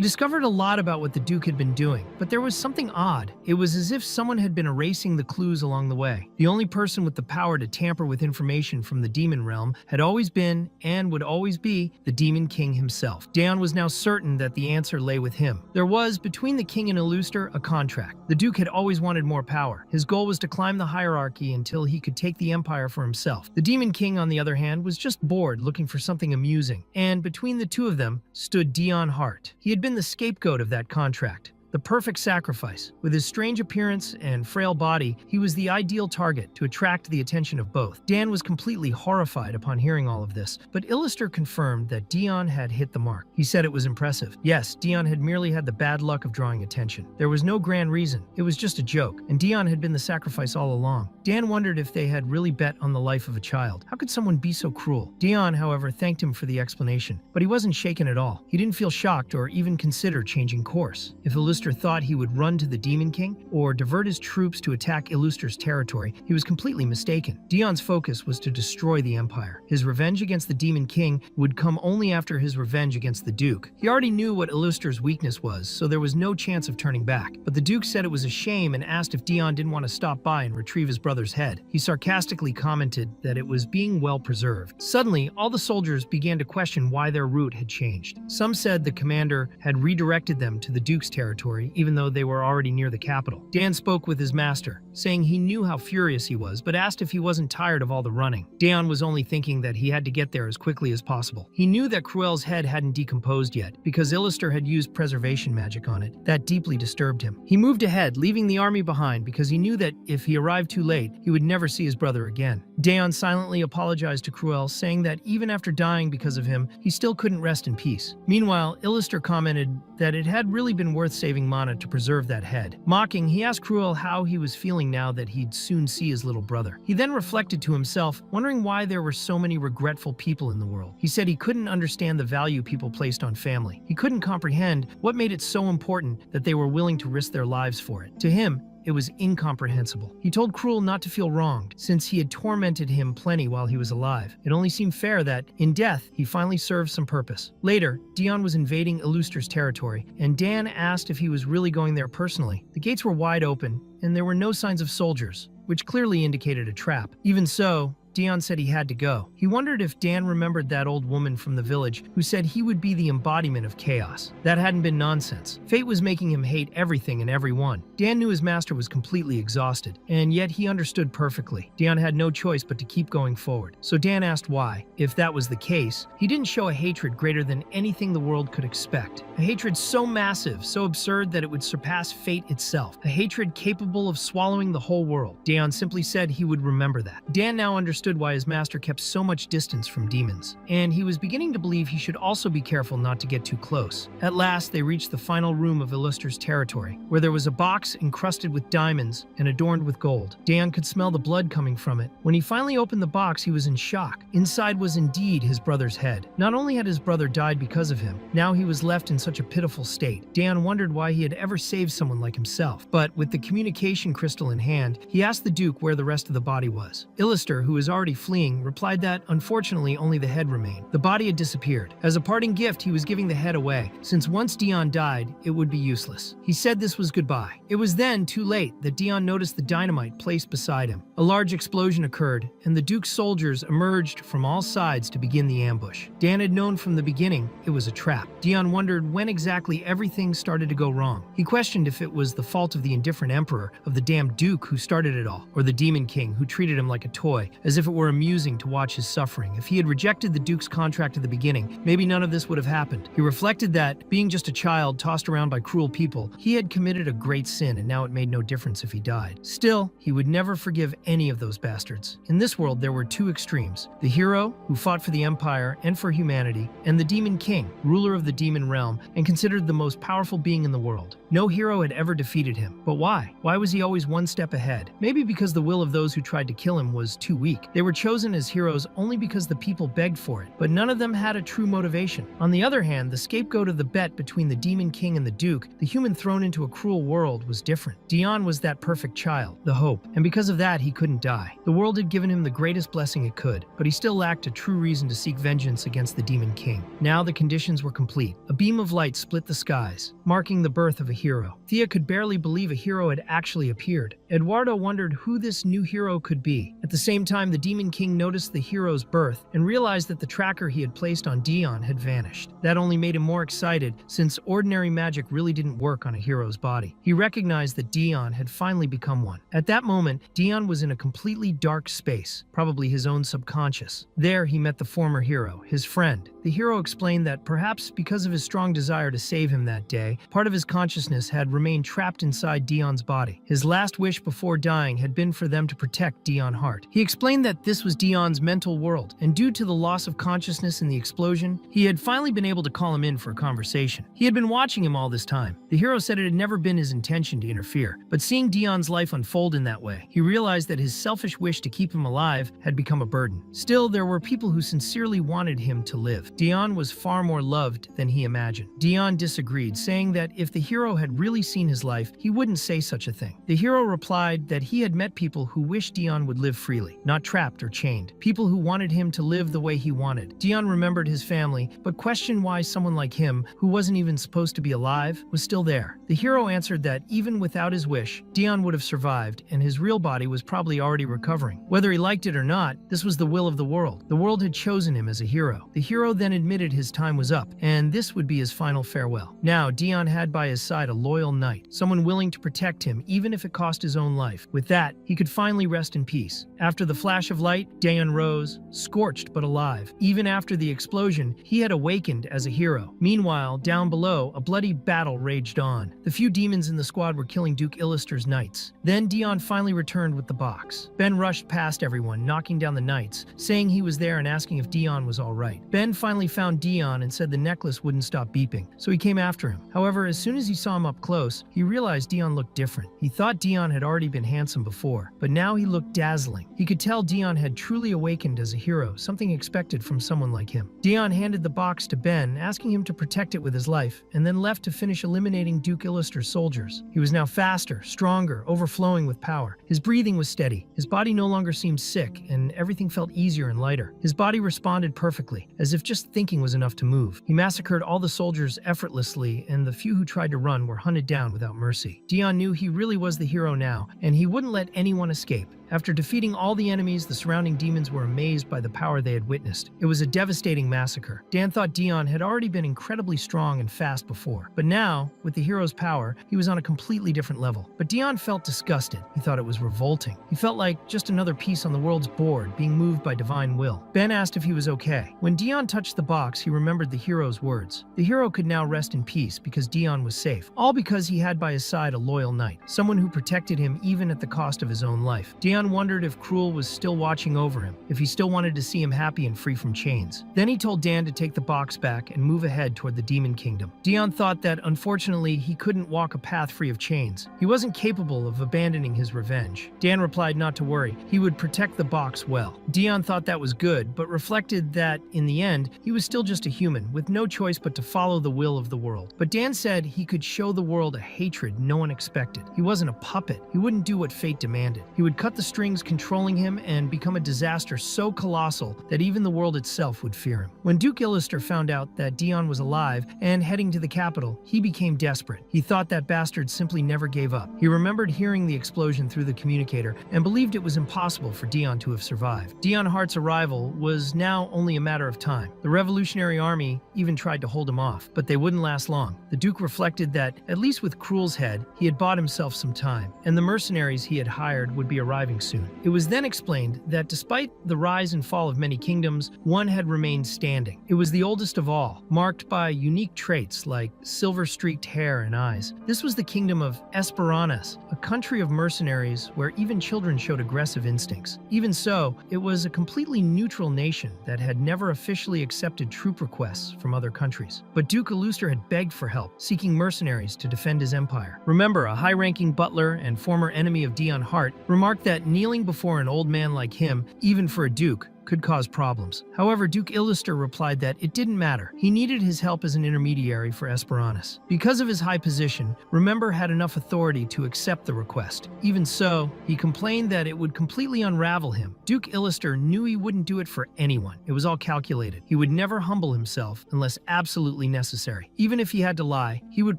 discovered a lot about what the Duke had been doing, but there was something odd. It was as if someone had been erasing the clues along the way. The only person with the power to tamper with information from the demon realm had always been, and would always be, the Demon King himself. Daon was now certain that the answer lay with him. There was, between the king and Illister, a contract. The Duke had always wanted more power. His goal was to climb the hierarchy until he could take the empire for himself. The Demon King, on the other hand, was just bored, looking for something amusing, and between the two of them stood Daon Hart. He had been the scapegoat of that contract. the perfect sacrifice. With his strange appearance and frail body, he was the ideal target to attract the attention of both. Dan was completely horrified upon hearing all of this, but Illister confirmed that Dion had hit the mark. He said it was impressive. Yes, Dion had merely had the bad luck of drawing attention. There was no grand reason. It was just a joke, and Dion had been the sacrifice all along. Dan wondered if they had really bet on the life of a child. How could someone be so cruel? Dion, however, thanked him for the explanation, but he wasn't shaken at all. He didn't feel shocked or even consider changing course. If Illuster thought he would run to the Demon King or divert his troops to attack Illuster's territory, he was completely mistaken. Dion's focus was to destroy the Empire. His revenge against the Demon King would come only after his revenge against the Duke. He already knew what Illuster's weakness was, so there was no chance of turning back. But the Duke said it was a shame and asked if Dion didn't want to stop by and retrieve his brother's head. He sarcastically commented that it was being well preserved. Suddenly, all the soldiers began to question why their route had changed. Some said the commander had redirected them to the Duke's territory, even though they were already near the capital. Dan spoke with his master, saying he knew how furious he was, but asked if he wasn't tired of all the running. Dion was only thinking that he had to get there as quickly as possible. He knew that Cruel's head hadn't decomposed yet, because Illister had used preservation magic on it. That deeply disturbed him. He moved ahead, leaving the army behind, because he knew that if he arrived too late, he would never see his brother again. Dion silently apologized to Cruel, saying that even after dying because of him, he still couldn't rest in peace. Meanwhile, Illister commented that it had really been worth saving Mana to preserve that head. Mocking, he asked Cruel how he was feeling now that he'd soon see his little brother. He then reflected to himself, wondering why there were so many regretful people in the world. He said he couldn't understand the value people placed on family. He couldn't comprehend what made it so important that they were willing to risk their lives for it. To him, it was incomprehensible. He told Cruel not to feel wronged, since he had tormented him plenty while he was alive. It only seemed fair that, in death, he finally served some purpose. Later, Dion was invading Illuster's territory, and Dan asked if he was really going there personally. The gates were wide open, and there were no signs of soldiers, which clearly indicated a trap. Even so, Dion said he had to go. He wondered if Dan remembered that old woman from the village who said he would be the embodiment of chaos. That hadn't been nonsense. Fate was making him hate everything and everyone. Dan knew his master was completely exhausted, and yet he understood perfectly. Dion had no choice but to keep going forward. So Dan asked why. If that was the case, he didn't show a hatred greater than anything the world could expect. A hatred so massive, so absurd that it would surpass fate itself. A hatred capable of swallowing the whole world. Dion simply said he would remember that. Dan now understood why his master kept so much distance from demons, and he was beginning to believe he should also be careful not to get too close. At last, they reached the final room of Illuster's territory, where there was a box encrusted with diamonds and adorned with gold. Dan could smell the blood coming from it. When he finally opened the box, he was in shock. Inside was indeed his brother's head. Not only had his brother died because of him, now he was left in such a pitiful state. Dan wondered why he had ever saved someone like himself, but with the communication crystal in hand, he asked the Duke where the rest of the body was. Illister, who was already fleeing, replied that, unfortunately, only the head remained. The body had disappeared. As a parting gift, he was giving the head away, since once Dion died, it would be useless. He said this was goodbye. It was then, too late, that Dion noticed the dynamite placed beside him. A large explosion occurred, and the Duke's soldiers emerged from all sides to begin the ambush. Dan had known from the beginning it was a trap. Dion wondered when exactly everything started to go wrong. He questioned if it was the fault of the indifferent emperor, of the damned Duke who started it all, or the Demon King who treated him like a toy, as if it were amusing to watch his suffering. If he had rejected the Duke's contract at the beginning, maybe none of this would have happened. He reflected that, being just a child tossed around by cruel people, he had committed a great sin, and now it made no difference if he died. Still, he would never forgive any of those bastards. In this world, there were two extremes: the hero, who fought for the Empire and for humanity, and the Demon King, ruler of the demon realm and considered the most powerful being in the world. No hero had ever defeated him. But why? Why was he always one step ahead? Maybe because the will of those who tried to kill him was too weak. They were chosen as heroes only because the people begged for it, but none of them had a true motivation. On the other hand, the scapegoat of the bet between the Demon King and the Duke, the human thrown into a cruel world, was different. Dion was that perfect child, the hope, and because of that, he couldn't die. The world had given him the greatest blessing it could, but he still lacked a true reason to seek vengeance against the Demon King. Now the conditions were complete. A beam of light split the skies, marking the birth of a hero. Thea could barely believe a hero had actually appeared. Eduardo wondered who this new hero could be. At the same time, the Demon King noticed the hero's birth and realized that the tracker he had placed on Dion had vanished. That only made him more excited, since ordinary magic really didn't work on a hero's body. He recognized that Dion had finally become one. At that moment, Dion was in a completely dark space, probably his own subconscious. There, he met the former hero, his friend. The hero explained that perhaps because of his strong desire to save him that day, part of his consciousness had remained trapped inside Dion's body. His last wish before dying had been for them to protect Dion Hart. He explained that this was Dion's mental world, and due to the loss of consciousness in the explosion, he had finally been able to call him in for a conversation. He had been watching him all this time. The hero said it had never been his intention to interfere, but seeing Dion's life unfold in that way, he realized that his selfish wish to keep him alive had become a burden. Still, there were people who sincerely wanted him to live. Dion was far more loved than he imagined. Dion disagreed, saying that if the hero had really seen his life, he wouldn't say such a thing. The hero replied that he had met people who wished Dion would live freely, not trapped or chained. People who wanted him to live the way he wanted. Dion remembered his family, but questioned why someone like him, who wasn't even supposed to be alive, was still there. The hero answered that even without his wish, Dion would have survived, and his real body was probably already recovering. Whether he liked it or not, this was the will of the world. The world had chosen him as a hero. The hero then admitted his time was up, and this would be his final farewell. Now, Dion had by his side a loyal knight, someone willing to protect him even if it cost his own life. With that, he could finally rest in peace. After the flash of light, Dion rose, scorched but alive. Even after the explosion, he had awakened as a hero. Meanwhile, down below, a bloody battle raged on. The few demons in the squad were killing Duke Illister's knights. Then Dion finally returned with the box. Ben rushed past everyone, knocking down the knights, saying he was there and asking if Dion was all right. Ben finally found Dion and said the necklace wouldn't stop beeping, so he came after him. However, as soon as he saw him up close, he realized Dion looked different. He thought Dion had already been handsome before, but now he looked dazzling. He could tell Dion had truly awakened as a hero, something expected from someone like him. Dion handed the box to Ben, asking him to protect it with his life, and then left to finish eliminating Duke Illister's soldiers. He was now faster, stronger, overflowing with power. His breathing was steady. His body no longer seemed sick, and everything felt easier and lighter. His body responded perfectly, as if just thinking was enough to move. He massacred all the soldiers effortlessly, and the few who tried to run were hunted down without mercy. Dion knew he really was the hero now, and he wouldn't let anyone escape. After defeating all the enemies, the surrounding demons were amazed by the power they had witnessed. It was a devastating massacre. Dan thought Dion had already been incredibly strong and fast before, but now, with the hero's power, he was on a completely different level. But Dion felt disgusted. He thought it was revolting. He felt like just another piece on the world's board, being moved by divine will. Ben asked if he was okay. When Dion touched the box, he remembered the hero's words. The hero could now rest in peace because Dion was safe, all because he had by his side a loyal knight, someone who protected him even at the cost of his own life. Dion wondered if Cruel was still watching over him, if he still wanted to see him happy and free from chains. Then he told Dan to take the box back and move ahead toward the Demon Kingdom. Dion thought that, unfortunately, he couldn't walk a path free of chains. He wasn't capable of abandoning his revenge. Dan replied not to worry, he would protect the box well. Dion thought that was good, but reflected that, in the end, he was still just a human, with no choice but to follow the will of the world. But Dan said he could show the world a hatred no one expected. He wasn't a puppet. He wouldn't do what fate demanded. He would cut the strings controlling him and become a disaster so colossal that even the world itself would fear him. When Duke Illister found out that Dion was alive and heading to the capital, he became desperate. He thought that bastard simply never gave up. He remembered hearing the explosion through the communicator and believed it was impossible for Dion to have survived. Dion Hart's arrival was now only a matter of time. The Revolutionary Army even tried to hold him off, but they wouldn't last long. The Duke reflected that, at least with Cruel's head, he had bought himself some time, and the mercenaries he had hired would be arriving soon. It was then explained that despite the rise and fall of many kingdoms, one had remained standing. It was the oldest of all, marked by unique traits like silver-streaked hair and eyes. This was the kingdom of Esperanas, a country of mercenaries where even children showed aggressive instincts. Even so, it was a completely neutral nation that had never officially accepted troop requests from other countries. But Duke Illuster had begged for help, seeking mercenaries to defend his empire. Remember, a high-ranking butler and former enemy of Dion Hart remarked that kneeling before an old man like him, even for a duke, could cause problems. However, Duke Illuster replied that it didn't matter. He needed his help as an intermediary for Esperanus. Because of his high position, Remember had enough authority to accept the request. Even so, he complained that it would completely unravel him. Duke Illuster knew he wouldn't do it for anyone. It was all calculated. He would never humble himself unless absolutely necessary. Even if he had to lie, he would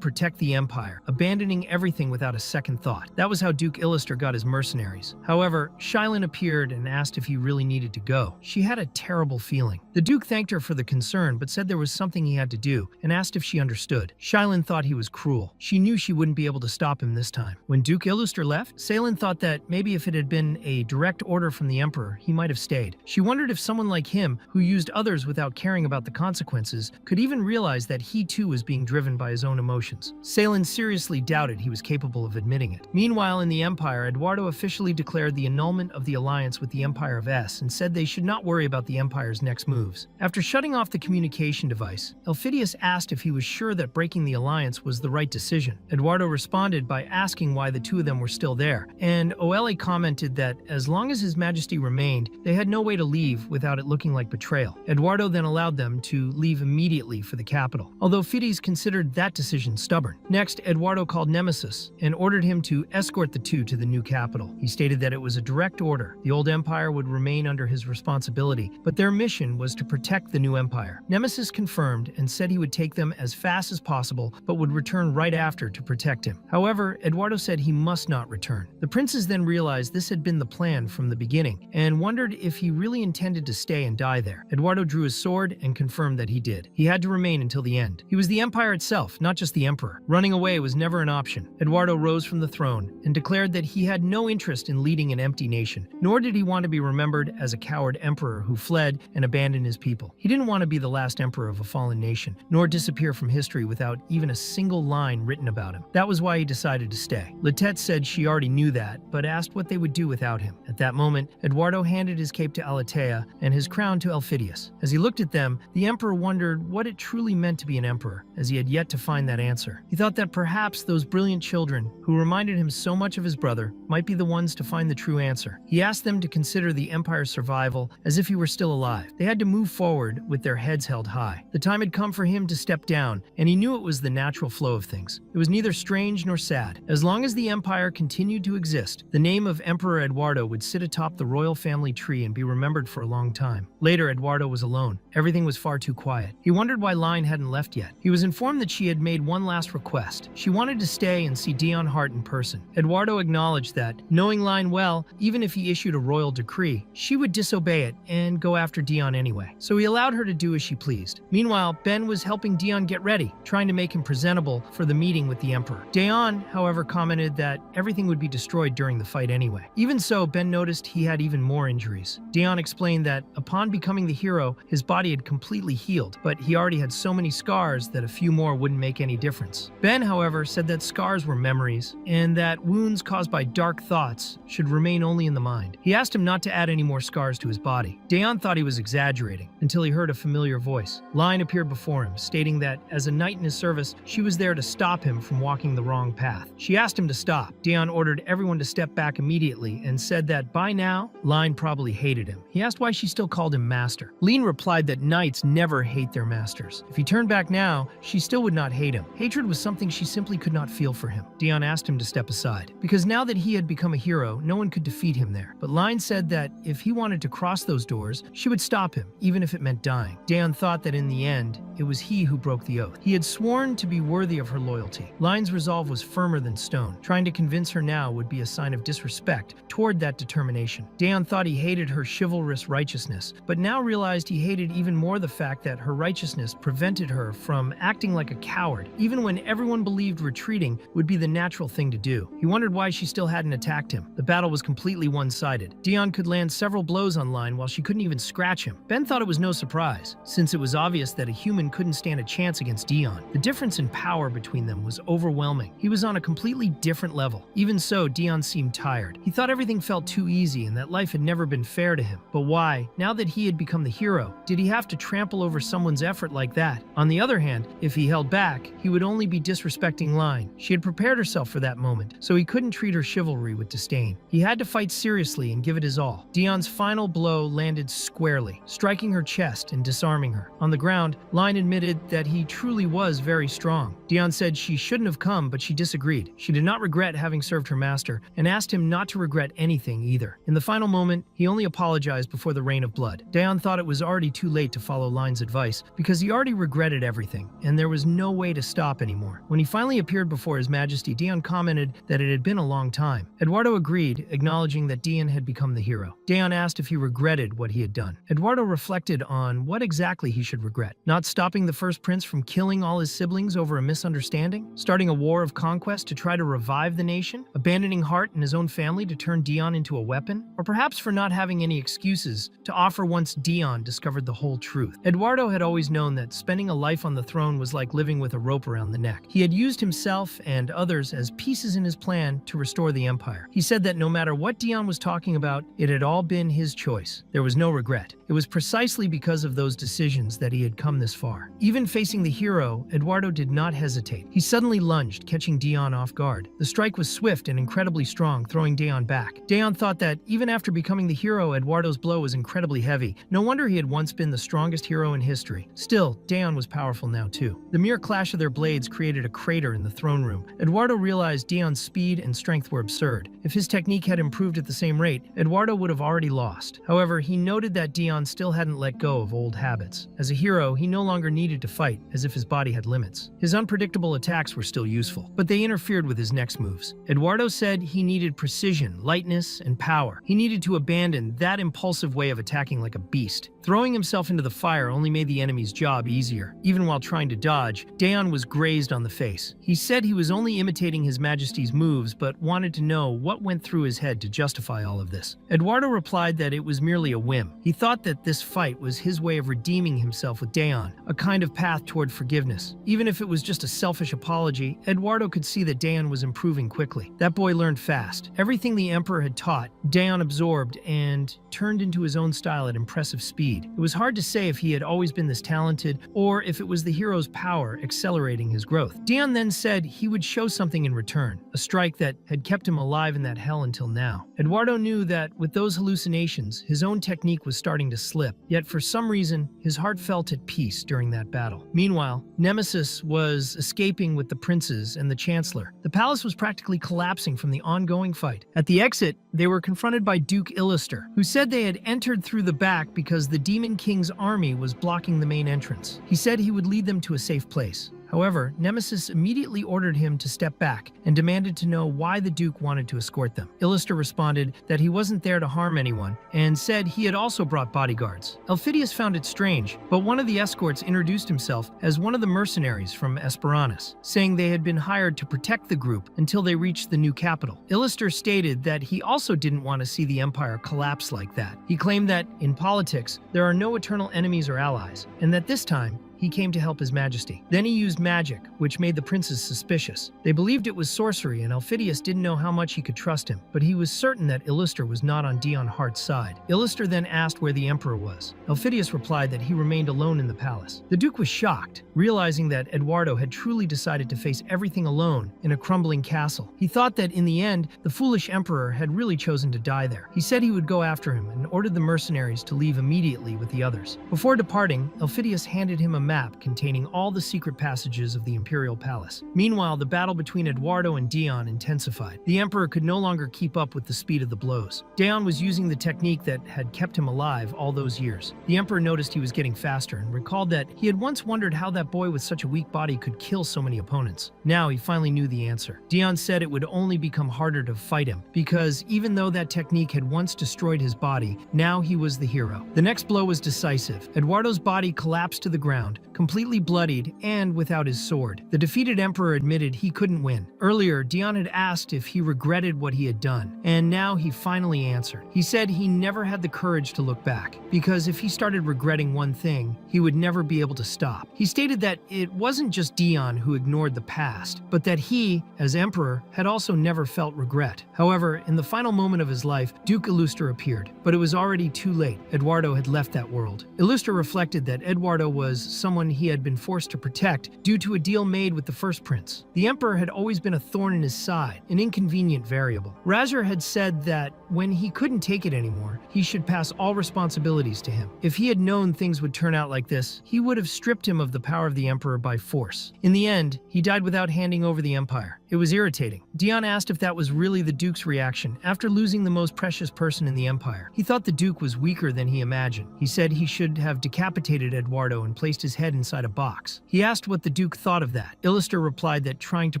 protect the Empire, abandoning everything without a second thought. That was how Duke Illuster got his mercenaries. However, Shylin appeared and asked if he really needed to go. She had a terrible feeling. The Duke thanked her for the concern, but said there was something he had to do, and asked if she understood. Shylin thought he was cruel. She knew she wouldn't be able to stop him this time. When Duke Illuster left, Salen thought that maybe if it had been a direct order from the Emperor, he might have stayed. She wondered if someone like him, who used others without caring about the consequences, could even realize that he too was being driven by his own emotions. Salen seriously doubted he was capable of admitting it. Meanwhile, in the Empire, Eduardo officially declared the annulment of the alliance with the Empire of S and said they should not worry about the Empire's next moves. After shutting off the communication device, Elphidius asked if he was sure that breaking the alliance was the right decision. Eduardo responded by asking why the two of them were still there, and Oele commented that as long as His Majesty remained, they had no way to leave without it looking like betrayal. Eduardo then allowed them to leave immediately for the capital, although Fides considered that decision stubborn. Next, Eduardo called Nemesis and ordered him to escort the two to the new capital. He stated that it was a direct order. The old empire would remain under his responsibility, but their mission was to protect the new empire. Nemesis confirmed and said he would take them as fast as possible, but would return right after to protect him. However, Eduardo said he must not return. The princes then realized this had been the plan from the beginning, and wondered if he really intended to stay and die there. Eduardo drew his sword and confirmed that he did. He had to remain until the end. He was the empire itself, not just the emperor. Running away was never an option. Eduardo rose from the throne and declared that he had no interest in leading an empty nation, nor did he want to be remembered as a coward emperor who fled and abandoned his people. He didn't want to be the last emperor of a fallen nation, nor disappear from history without even a single line written about him. That was why he decided to stay. Letette said she already knew that, but asked what they would do without him. At that moment, Eduardo handed his cape to Alatea and his crown to Elphidius. As he looked at them, the emperor wondered what it truly meant to be an emperor, as he had yet to find that answer. He thought that perhaps those brilliant children, who reminded him so much of his brother, might be the ones to find the true answer. He asked them to consider the empire's survival as if he were still alive. They had to move forward with their heads held high. The time had come for him to step down, and he knew it was the natural flow of things. It was neither strange nor sad. As long as the empire continued to exist, the name of Emperor Eduardo would sit atop the royal family tree and be remembered for a long time. Later, Eduardo was alone. Everything was far too quiet. He wondered why Line hadn't left yet. He was informed that she had made one last request. She wanted to stay and see Dion Hart in person. Eduardo acknowledged that, knowing Line well, even if he issued a royal decree, she would disobey it and go after Dion anyway. So he allowed her to do as she pleased. Meanwhile, Ben was helping Dion get ready, trying to make him presentable for the meeting with the Emperor. Dion, however, commented that everything would be destroyed during the fight anyway. Even so, Ben noticed he had even more injuries. Dion explained that upon becoming the hero, his body had completely healed, but he already had so many scars that a few more wouldn't make any difference. Ben, however, said that scars were memories, and that wounds caused by dark thoughts should remain only in the mind. He asked him not to add any more scars to his body. Dion thought he was exaggerating, until he heard a familiar voice. Line appeared before him, stating that as a knight in his service, she was there to stop him from walking the wrong path. She asked him to stop. Dion ordered everyone to step back immediately and said that by now, Line probably hated him. He asked why she still called him master. Line replied that knights never hate their masters. If he turned back now, she still would not hate him. Hatred was something she simply could not feel for him. Dion asked him to step aside, because now that he had become a hero, no one could defeat him there. But Line said that if he wanted to cross those doors, she would stop him, even if it meant dying. Dion thought that in the end, it was he who broke the oath. He had sworn to be worthy of her loyalty. Line's resolve was firmer than stone. Trying to convince her now would be a sign of disrespect toward that determination. Dion thought he hated her chivalrous righteousness, but now realized he hated even more the fact that her righteousness prevented her from acting like a coward, even when everyone believed retreating would be the natural thing to do. He wondered why she still hadn't attacked him. The battle was completely one-sided. Dion could land several blows on Line while she couldn't even scratch him. Ben thought it was no surprise, since it was obvious that a human couldn't stand a chance against Dion. The difference in power between them was overwhelming. He was on a completely different level. Even so, Dion seemed tired. He thought everything felt too easy and that life had never been fair to him. But why, now that he had become the hero, did he have to trample over someone's effort like that? On the other hand, if he held back, he would only be disrespecting Line. She had prepared herself for that moment, so he couldn't treat her chivalry with disdain. He had to fight seriously and give it his all. Dion's final blow blow landed squarely, striking her chest and disarming her. On the ground, Line admitted that he truly was very strong. Dion said she shouldn't have come, but she disagreed. She did not regret having served her master and asked him not to regret anything either. In the final moment, he only apologized before the rain of blood. Dion thought it was already too late to follow Line's advice because he already regretted everything, and there was no way to stop anymore. When he finally appeared before His Majesty, Dion commented that it had been a long time. Eduardo agreed, acknowledging that Dion had become the hero. Dion asked if he regretted what he had done. Eduardo reflected on what exactly he should regret. Not stopping the first prince from killing all his siblings over a misunderstanding? Starting a war of conquest to try to revive the nation? Abandoning Hart and his own family to turn Dion into a weapon? Or perhaps for not having any excuses to offer once Dion discovered the whole truth? Eduardo had always known that spending a life on the throne was like living with a rope around the neck. He had used himself and others as pieces in his plan to restore the empire. He said that no matter what Dion was talking about, it had all been his choice. There was no regret. It was precisely because of those decisions that he had come this far. Even facing the hero, Eduardo did not hesitate. He suddenly lunged, catching Dion off guard. The strike was swift and incredibly strong, throwing Dion back. Dion thought that even after becoming the hero, Eduardo's blow was incredibly heavy. No wonder he had once been the strongest hero in history. Still, Dion was powerful now too. The mere clash of their blades created a crater in the throne room. Eduardo realized Dion's speed and strength were absurd. If his technique had improved at the same rate, Eduardo would have already lost. However, he noted that Dion still hadn't let go of old habits. As a hero, he no longer needed to fight, as if his body had limits. His unpredictable attacks were still useful, but they interfered with his next moves. Eduardo said he needed precision, lightness, and power. He needed to abandon that impulsive way of attacking like a beast. Throwing himself into the fire only made the enemy's job easier. Even while trying to dodge, Dion was grazed on the face. He said he was only imitating His Majesty's moves, but wanted to know what went through his head to justify all of this. Eduardo replied that it was merely a whim. He thought that this fight was his way of redeeming himself with Dion, a kind of path toward forgiveness. Even if it was just a selfish apology, Eduardo could see that Dion was improving quickly. That boy learned fast. Everything the Emperor had taught, Dion absorbed and turned into his own style at impressive speed. It was hard to say if he had always been this talented or if it was the hero's power accelerating his growth. Dion then said he would show something in return, a strike that had kept him alive in that hell until now. Eduardo knew that with those hallucinations, his own technique was starting to slip, yet for some reason, his heart felt at peace during that battle. Meanwhile, Nemesis was escaping with the princes and the Chancellor. The palace was practically collapsing from the ongoing fight. At the exit, they were confronted by Duke Illister, who said they had entered through the back because the Demon King's army was blocking the main entrance. He said he would lead them to a safe place. However, Nemesis immediately ordered him to step back and demanded to know why the Duke wanted to escort them. Illister responded that he wasn't there to harm anyone and said he had also brought bodyguards. Elphidius found it strange, but one of the escorts introduced himself as one of the mercenaries from Esperanus, saying they had been hired to protect the group until they reached the new capital. Illister stated that he also didn't want to see the empire collapse like that. He claimed that, in politics, there are no eternal enemies or allies, and that this time, he came to help His Majesty. Then he used magic, which made the princes suspicious. They believed it was sorcery, and Elphidius didn't know how much he could trust him, but he was certain that Illister was not on Dion Hart's side. Illister then asked where the Emperor was. Elphidius replied that he remained alone in the palace. The Duke was shocked, realizing that Eduardo had truly decided to face everything alone in a crumbling castle. He thought that in the end, the foolish Emperor had really chosen to die there. He said he would go after him and ordered the mercenaries to leave immediately with the others. Before departing, Elphidius handed him a map containing all the secret passages of the imperial palace. Meanwhile, the battle between Eduardo and Dion intensified. The Emperor could no longer keep up with the speed of the blows. Dion was using the technique that had kept him alive all those years. The Emperor noticed he was getting faster and recalled that he had once wondered how that boy with such a weak body could kill so many opponents. Now he finally knew the answer. Dion said it would only become harder to fight him, because even though that technique had once destroyed his body, now he was the hero. The next blow was decisive. Eduardo's body collapsed to the ground, completely bloodied and without his sword. The defeated Emperor admitted he couldn't win. Earlier, Dion had asked if he regretted what he had done, and now he finally answered. He said he never had the courage to look back, because if he started regretting one thing, he would never be able to stop. He stated that it wasn't just Dion who ignored the past, but that he, as Emperor, had also never felt regret. However, in the final moment of his life, Duke Illuster appeared, but it was already too late. Eduardo had left that world. Illuster reflected that Eduardo was someone he had been forced to protect due to a deal made with the first prince. The emperor had always been a thorn in his side, an inconvenient variable. Razor had said that when he couldn't take it anymore, he should pass all responsibilities to him. If he had known things would turn out like this, he would have stripped him of the power of the emperor by force. In the end, he died without handing over the empire. It was irritating. Dion asked if that was really the Duke's reaction after losing the most precious person in the empire. He thought the Duke was weaker than he imagined. He said he should have decapitated Eduardo and placed his head inside a box. He asked what the Duke thought of that. Illister replied that trying to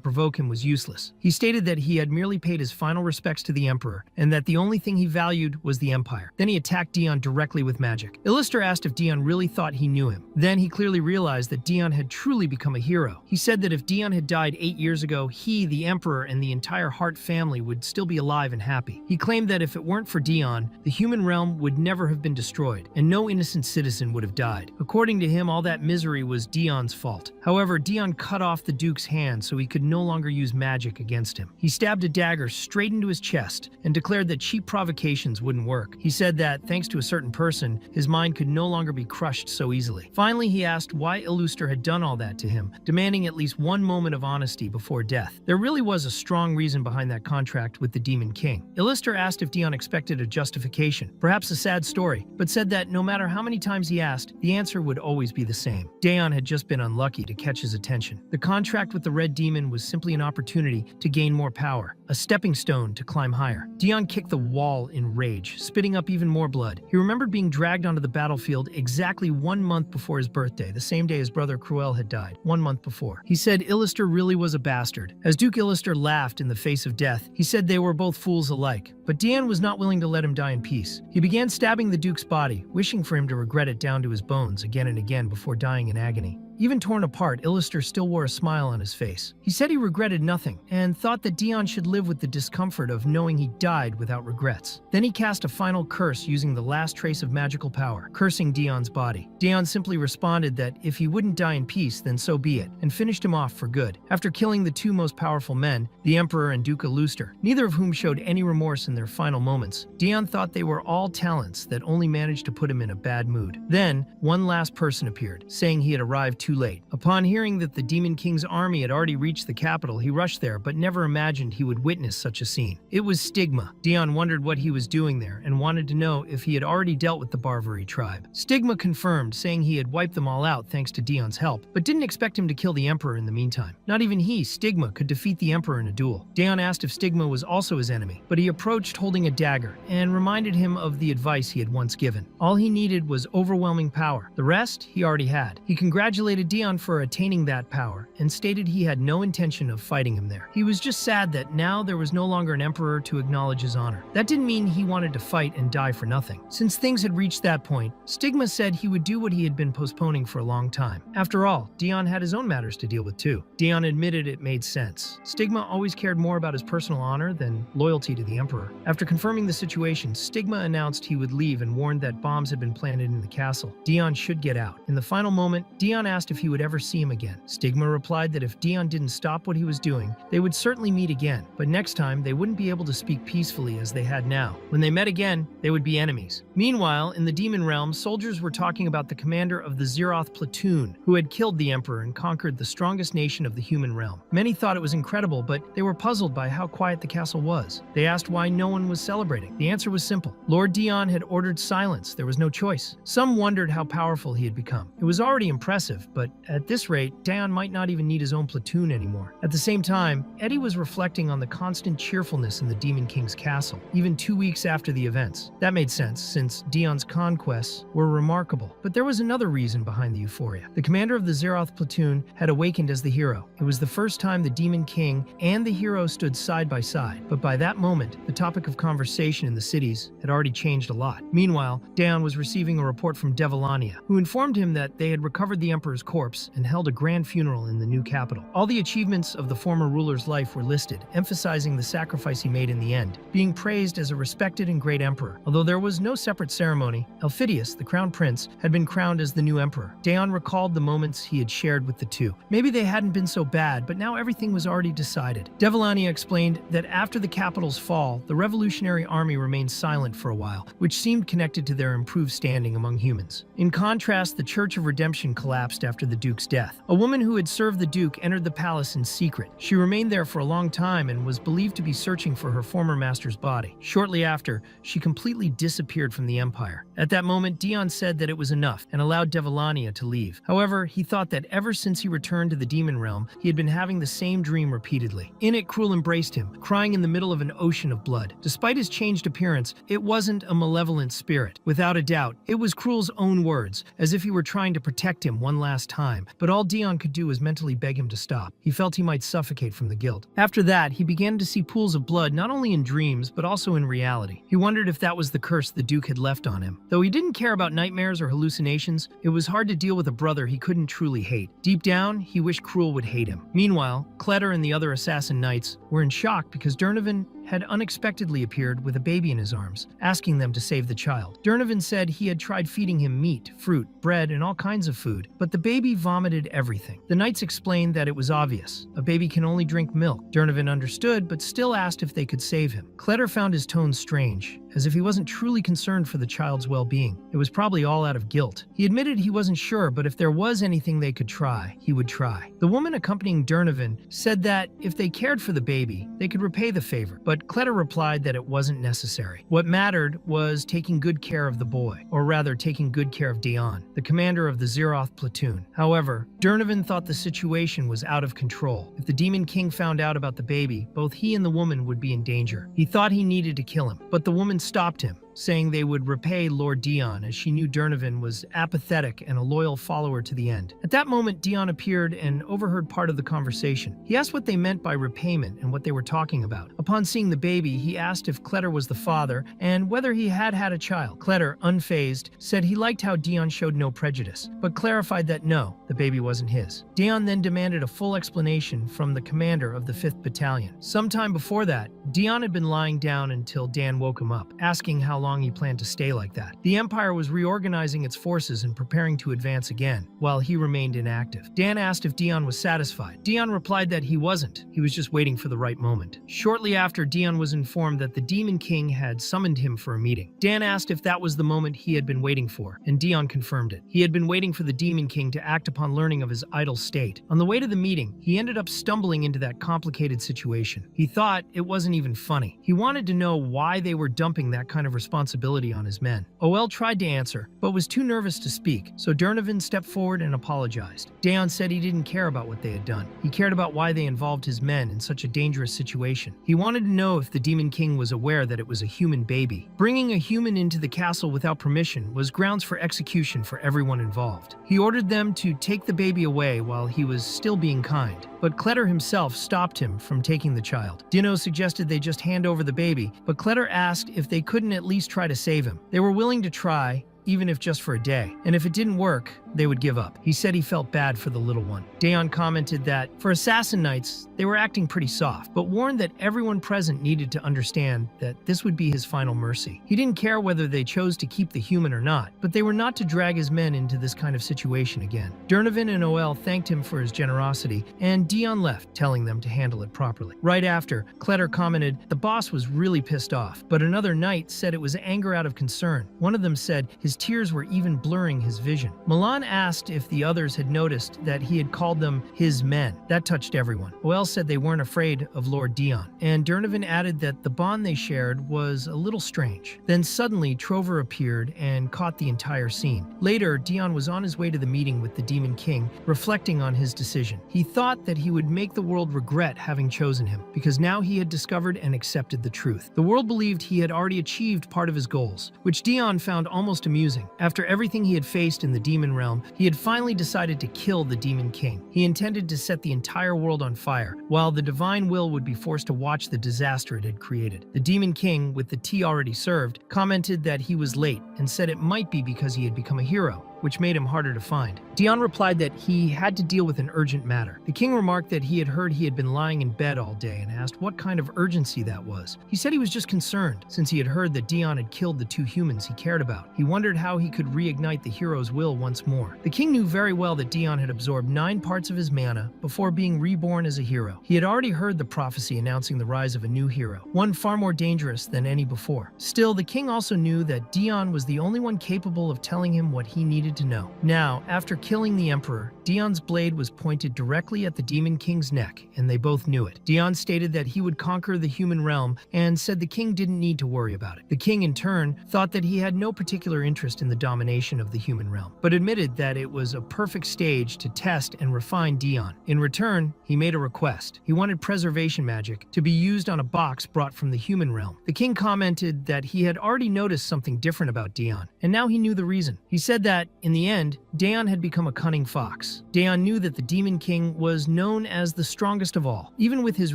provoke him was useless. He stated that he had merely paid his final respects to the emperor and that the only thing he valued was the empire. Then he attacked Dion directly with magic. Illister asked if Dion really thought he knew him. Then he clearly realized that Dion had truly become a hero. He said that if Dion had died 8 years ago, he, the emperor, and the entire Hart family would still be alive and happy. He claimed that if it weren't for Dion, the human realm would never have been destroyed, and no innocent citizen would have died. According to him, all that misery was Dion's fault. However, Dion cut off the Duke's hand so he could no longer use magic against him. He stabbed a dagger straight into his chest and declared that cheap provocations wouldn't work. He said that, thanks to a certain person, his mind could no longer be crushed so easily. Finally, he asked why Illuster had done all that to him, demanding at least one moment of honesty before death. There really was a strong reason behind that contract with the Demon King. Illister asked if Dion expected a justification, perhaps a sad story, but said that no matter how many times he asked, the answer would always be the same. Dion had just been unlucky to catch his attention. The contract with the Red Demon was simply an opportunity to gain more power, a stepping stone to climb higher. Dion kicked the wall in rage, spitting up even more blood. He remembered being dragged onto the battlefield exactly 1 month before his birthday, the same day his brother Cruel had died, 1 month before. He said Illister really was a bastard. As Duke Illister laughed in the face of death, he said they were both fools alike. But Dion was not willing to let him die in peace. He began stabbing the Duke's body, wishing for him to regret it down to his bones again and again before dying in agony. Even torn apart, Illister still wore a smile on his face. He said he regretted nothing, and thought that Dion should live with the discomfort of knowing he died without regrets. Then he cast a final curse using the last trace of magical power, cursing Dion's body. Dion simply responded that if he wouldn't die in peace, then so be it, and finished him off for good. After killing the two most powerful men, the Emperor and Duke Illuster, neither of whom showed any remorse in their final moments, Dion thought they were all talents that only managed to put him in a bad mood. Then, one last person appeared, saying he had arrived too late. Upon hearing that the Demon King's army had already reached the capital, he rushed there, but never imagined he would witness such a scene. It was Stigma. Dion wondered what he was doing there and wanted to know if he had already dealt with the Barbary tribe. Stigma confirmed, saying he had wiped them all out thanks to Dion's help, but didn't expect him to kill the Emperor in the meantime. Not even he, Stigma, could defeat the Emperor in a duel. Dion asked if Stigma was also his enemy, but he approached holding a dagger and reminded him of the advice he had once given. All he needed was overwhelming power. The rest he already had. He congratulated Dion for attaining that power and stated he had no intention of fighting him there. He was just sad that now there was no longer an emperor to acknowledge his honor. That didn't mean he wanted to fight and die for nothing. Since things had reached that point, Stigma said he would do what he had been postponing for a long time. After all, Dion had his own matters to deal with too. Dion admitted it made sense. Stigma always cared more about his personal honor than loyalty to the emperor. After confirming the situation, Stigma announced he would leave and warned that bombs had been planted in the castle. Dion should get out. In the final moment, Dion asked if he would ever see him again. Stigma replied that if Dion didn't stop what he was doing, they would certainly meet again, but next time they wouldn't be able to speak peacefully as they had now. When they met again, they would be enemies. Meanwhile, in the demon realm, soldiers were talking about the commander of the Zeroth platoon, who had killed the emperor and conquered the strongest nation of the human realm. Many thought it was incredible, but they were puzzled by how quiet the castle was. They asked why no one was celebrating. The answer was simple. Lord Dion had ordered silence. There was no choice. Some wondered how powerful he had become. It was already impressive, but at this rate, Dion might not even need his own platoon anymore. At the same time, Eddie was reflecting on the constant cheerfulness in the Demon King's castle, even 2 weeks after the events. That made sense, since Dion's conquests were remarkable. But there was another reason behind the euphoria. The commander of the Zeroth platoon had awakened as the hero. It was the first time the Demon King and the hero stood side by side. But by that moment, the topic of conversation in the cities had already changed a lot. Meanwhile, Dion was receiving a report from Devilania, who informed him that they had recovered the emperor's corpse and held a grand funeral in the new capital. All the achievements of the former ruler's life were listed, emphasizing the sacrifice he made in the end, being praised as a respected and great emperor. Although there was no separate ceremony, Elphidius, the crown prince, had been crowned as the new emperor. Dion recalled the moments he had shared with the two. Maybe they hadn't been so bad, but now everything was already decided. Devilania explained that after the capital's fall, the revolutionary army remained silent for a while, which seemed connected to their improved standing among humans. In contrast, the Church of Redemption collapsed after the Duke's death. A woman who had served the Duke entered the palace in secret. She remained there for a long time and was believed to be searching for her former master's body. Shortly after, she completely disappeared from the Empire. At that moment, Dion said that it was enough and allowed Devilania to leave. However, he thought that ever since he returned to the demon realm, he had been having the same dream repeatedly. In it, Cruel embraced him, crying in the middle of an ocean of blood. Despite his changed appearance, it wasn't a malevolent spirit. Without a doubt, it was Cruel's own words, as if he were trying to protect him one last time. But all Dion could do was mentally beg him to stop. He felt he might suffocate from the guilt. After that, he began to see pools of blood not only in dreams, but also in reality. He wondered if that was the curse the Duke had left on him. Though he didn't care about nightmares or hallucinations, it was hard to deal with a brother he couldn't truly hate. Deep down, he wished Cruel would hate him. Meanwhile, Cletter and the other assassin knights were in shock because Durnovan had unexpectedly appeared with a baby in his arms, asking them to save the child. Durnovan said he had tried feeding him meat, fruit, bread, and all kinds of food, but the baby vomited everything. The knights explained that it was obvious. A baby can only drink milk. Durnovan understood, but still asked if they could save him. Cletter found his tone strange, as if he wasn't truly concerned for the child's well-being. It was probably all out of guilt. He admitted he wasn't sure, but if there was anything they could try, he would try. The woman accompanying Durnovan said that if they cared for the baby, they could repay the favor, but Cletter replied that it wasn't necessary. What mattered was taking good care of the boy, or rather taking good care of Dion, the commander of the Zeroth platoon. However, Durnovan thought the situation was out of control. If the Demon King found out about the baby, both he and the woman would be in danger. He thought he needed to kill him, but the woman stopped him, saying they would repay Lord Dion, as she knew Durnovan was apathetic and a loyal follower to the end. At that moment, Dion appeared and overheard part of the conversation. He asked what they meant by repayment and what they were talking about. Upon seeing the baby, he asked if Cletter was the father and whether he had had a child. Cletter, unfazed, said he liked how Dion showed no prejudice, but clarified that no, the baby wasn't his. Dion then demanded a full explanation from the commander of the 5th Battalion. Sometime before that, Dion had been lying down until Dan woke him up, asking how long he planned to stay like that. The Empire was reorganizing its forces and preparing to advance again, while he remained inactive. Dan asked if Dion was satisfied. Dion replied that he wasn't. He was just waiting for the right moment. Shortly after, Dion was informed that the Demon King had summoned him for a meeting. Dan asked if that was the moment he had been waiting for, and Dion confirmed it. He had been waiting for the Demon King to act upon learning of his idle state. On the way to the meeting, he ended up stumbling into that complicated situation. He thought it wasn't even funny. He wanted to know why they were dumping that kind of responsibility on his men. OL tried to answer, but was too nervous to speak, so Durnovan stepped forward and apologized. Daon said he didn't care about what they had done. He cared about why they involved his men in such a dangerous situation. He wanted to know if the Demon King was aware that it was a human baby. Bringing a human into the castle without permission was grounds for execution for everyone involved. He ordered them to take the baby away while he was still being kind, but Cletter himself stopped him from taking the child. Dino suggested they just hand over the baby, but Cletter asked if they couldn't at least try to save him. They were willing to try, even if just for a day, and if it didn't work, they would give up. He said he felt bad for the little one. Daon commented that, for assassin knights, they were acting pretty soft, but warned that everyone present needed to understand that this would be his final mercy. He didn't care whether they chose to keep the human or not, but they were not to drag his men into this kind of situation again. Durnovan and OL thanked him for his generosity, and Dion left, telling them to handle it properly. Right after, Cletter commented, the boss was really pissed off, but another knight said it was anger out of concern. One of them said his tears were even blurring his vision. Milan asked if the others had noticed that he had called them his men. That touched everyone. OL said they weren't afraid of Lord Dion, and Durnovan added that the bond they shared was a little strange. Then suddenly, Trover appeared and caught the entire scene. Later, Dion was on his way to the meeting with the Demon King, reflecting on his decision. He thought that he would make the world regret having chosen him, because now he had discovered and accepted the truth. The world believed he had already achieved part of his goals, which Dion found almost amusing. After everything he had faced in the demon realm, he had finally decided to kill the Demon King. He intended to set the entire world on fire, while the divine will would be forced to watch the disaster it had created. The Demon King, with the tea already served, commented that he was late and said it might be because he had become a hero, which made him harder to find. Dion replied that he had to deal with an urgent matter. The king remarked that he had heard he had been lying in bed all day and asked what kind of urgency that was. He said he was just concerned, since he had heard that Dion had killed the 2 humans he cared about. He wondered how he could reignite the hero's will once more. The king knew very well that Dion had absorbed 9 parts of his mana before being reborn as a hero. He had already heard the prophecy announcing the rise of a new hero, one far more dangerous than any before. Still, the king also knew that Dion was the only one capable of telling him what he needed needed to know. Now, after killing the Emperor, Dion's blade was pointed directly at the Demon King's neck, and they both knew it. Dion stated that he would conquer the human realm and said the king didn't need to worry about it. The king, in turn, thought that he had no particular interest in the domination of the human realm, but admitted that it was a perfect stage to test and refine Dion. In return, he made a request. He wanted preservation magic to be used on a box brought from the human realm. The king commented that he had already noticed something different about Dion, and now he knew the reason. He said that, in the end, Dion had become a cunning fox. Dion knew that the Demon King was known as the strongest of all. Even with his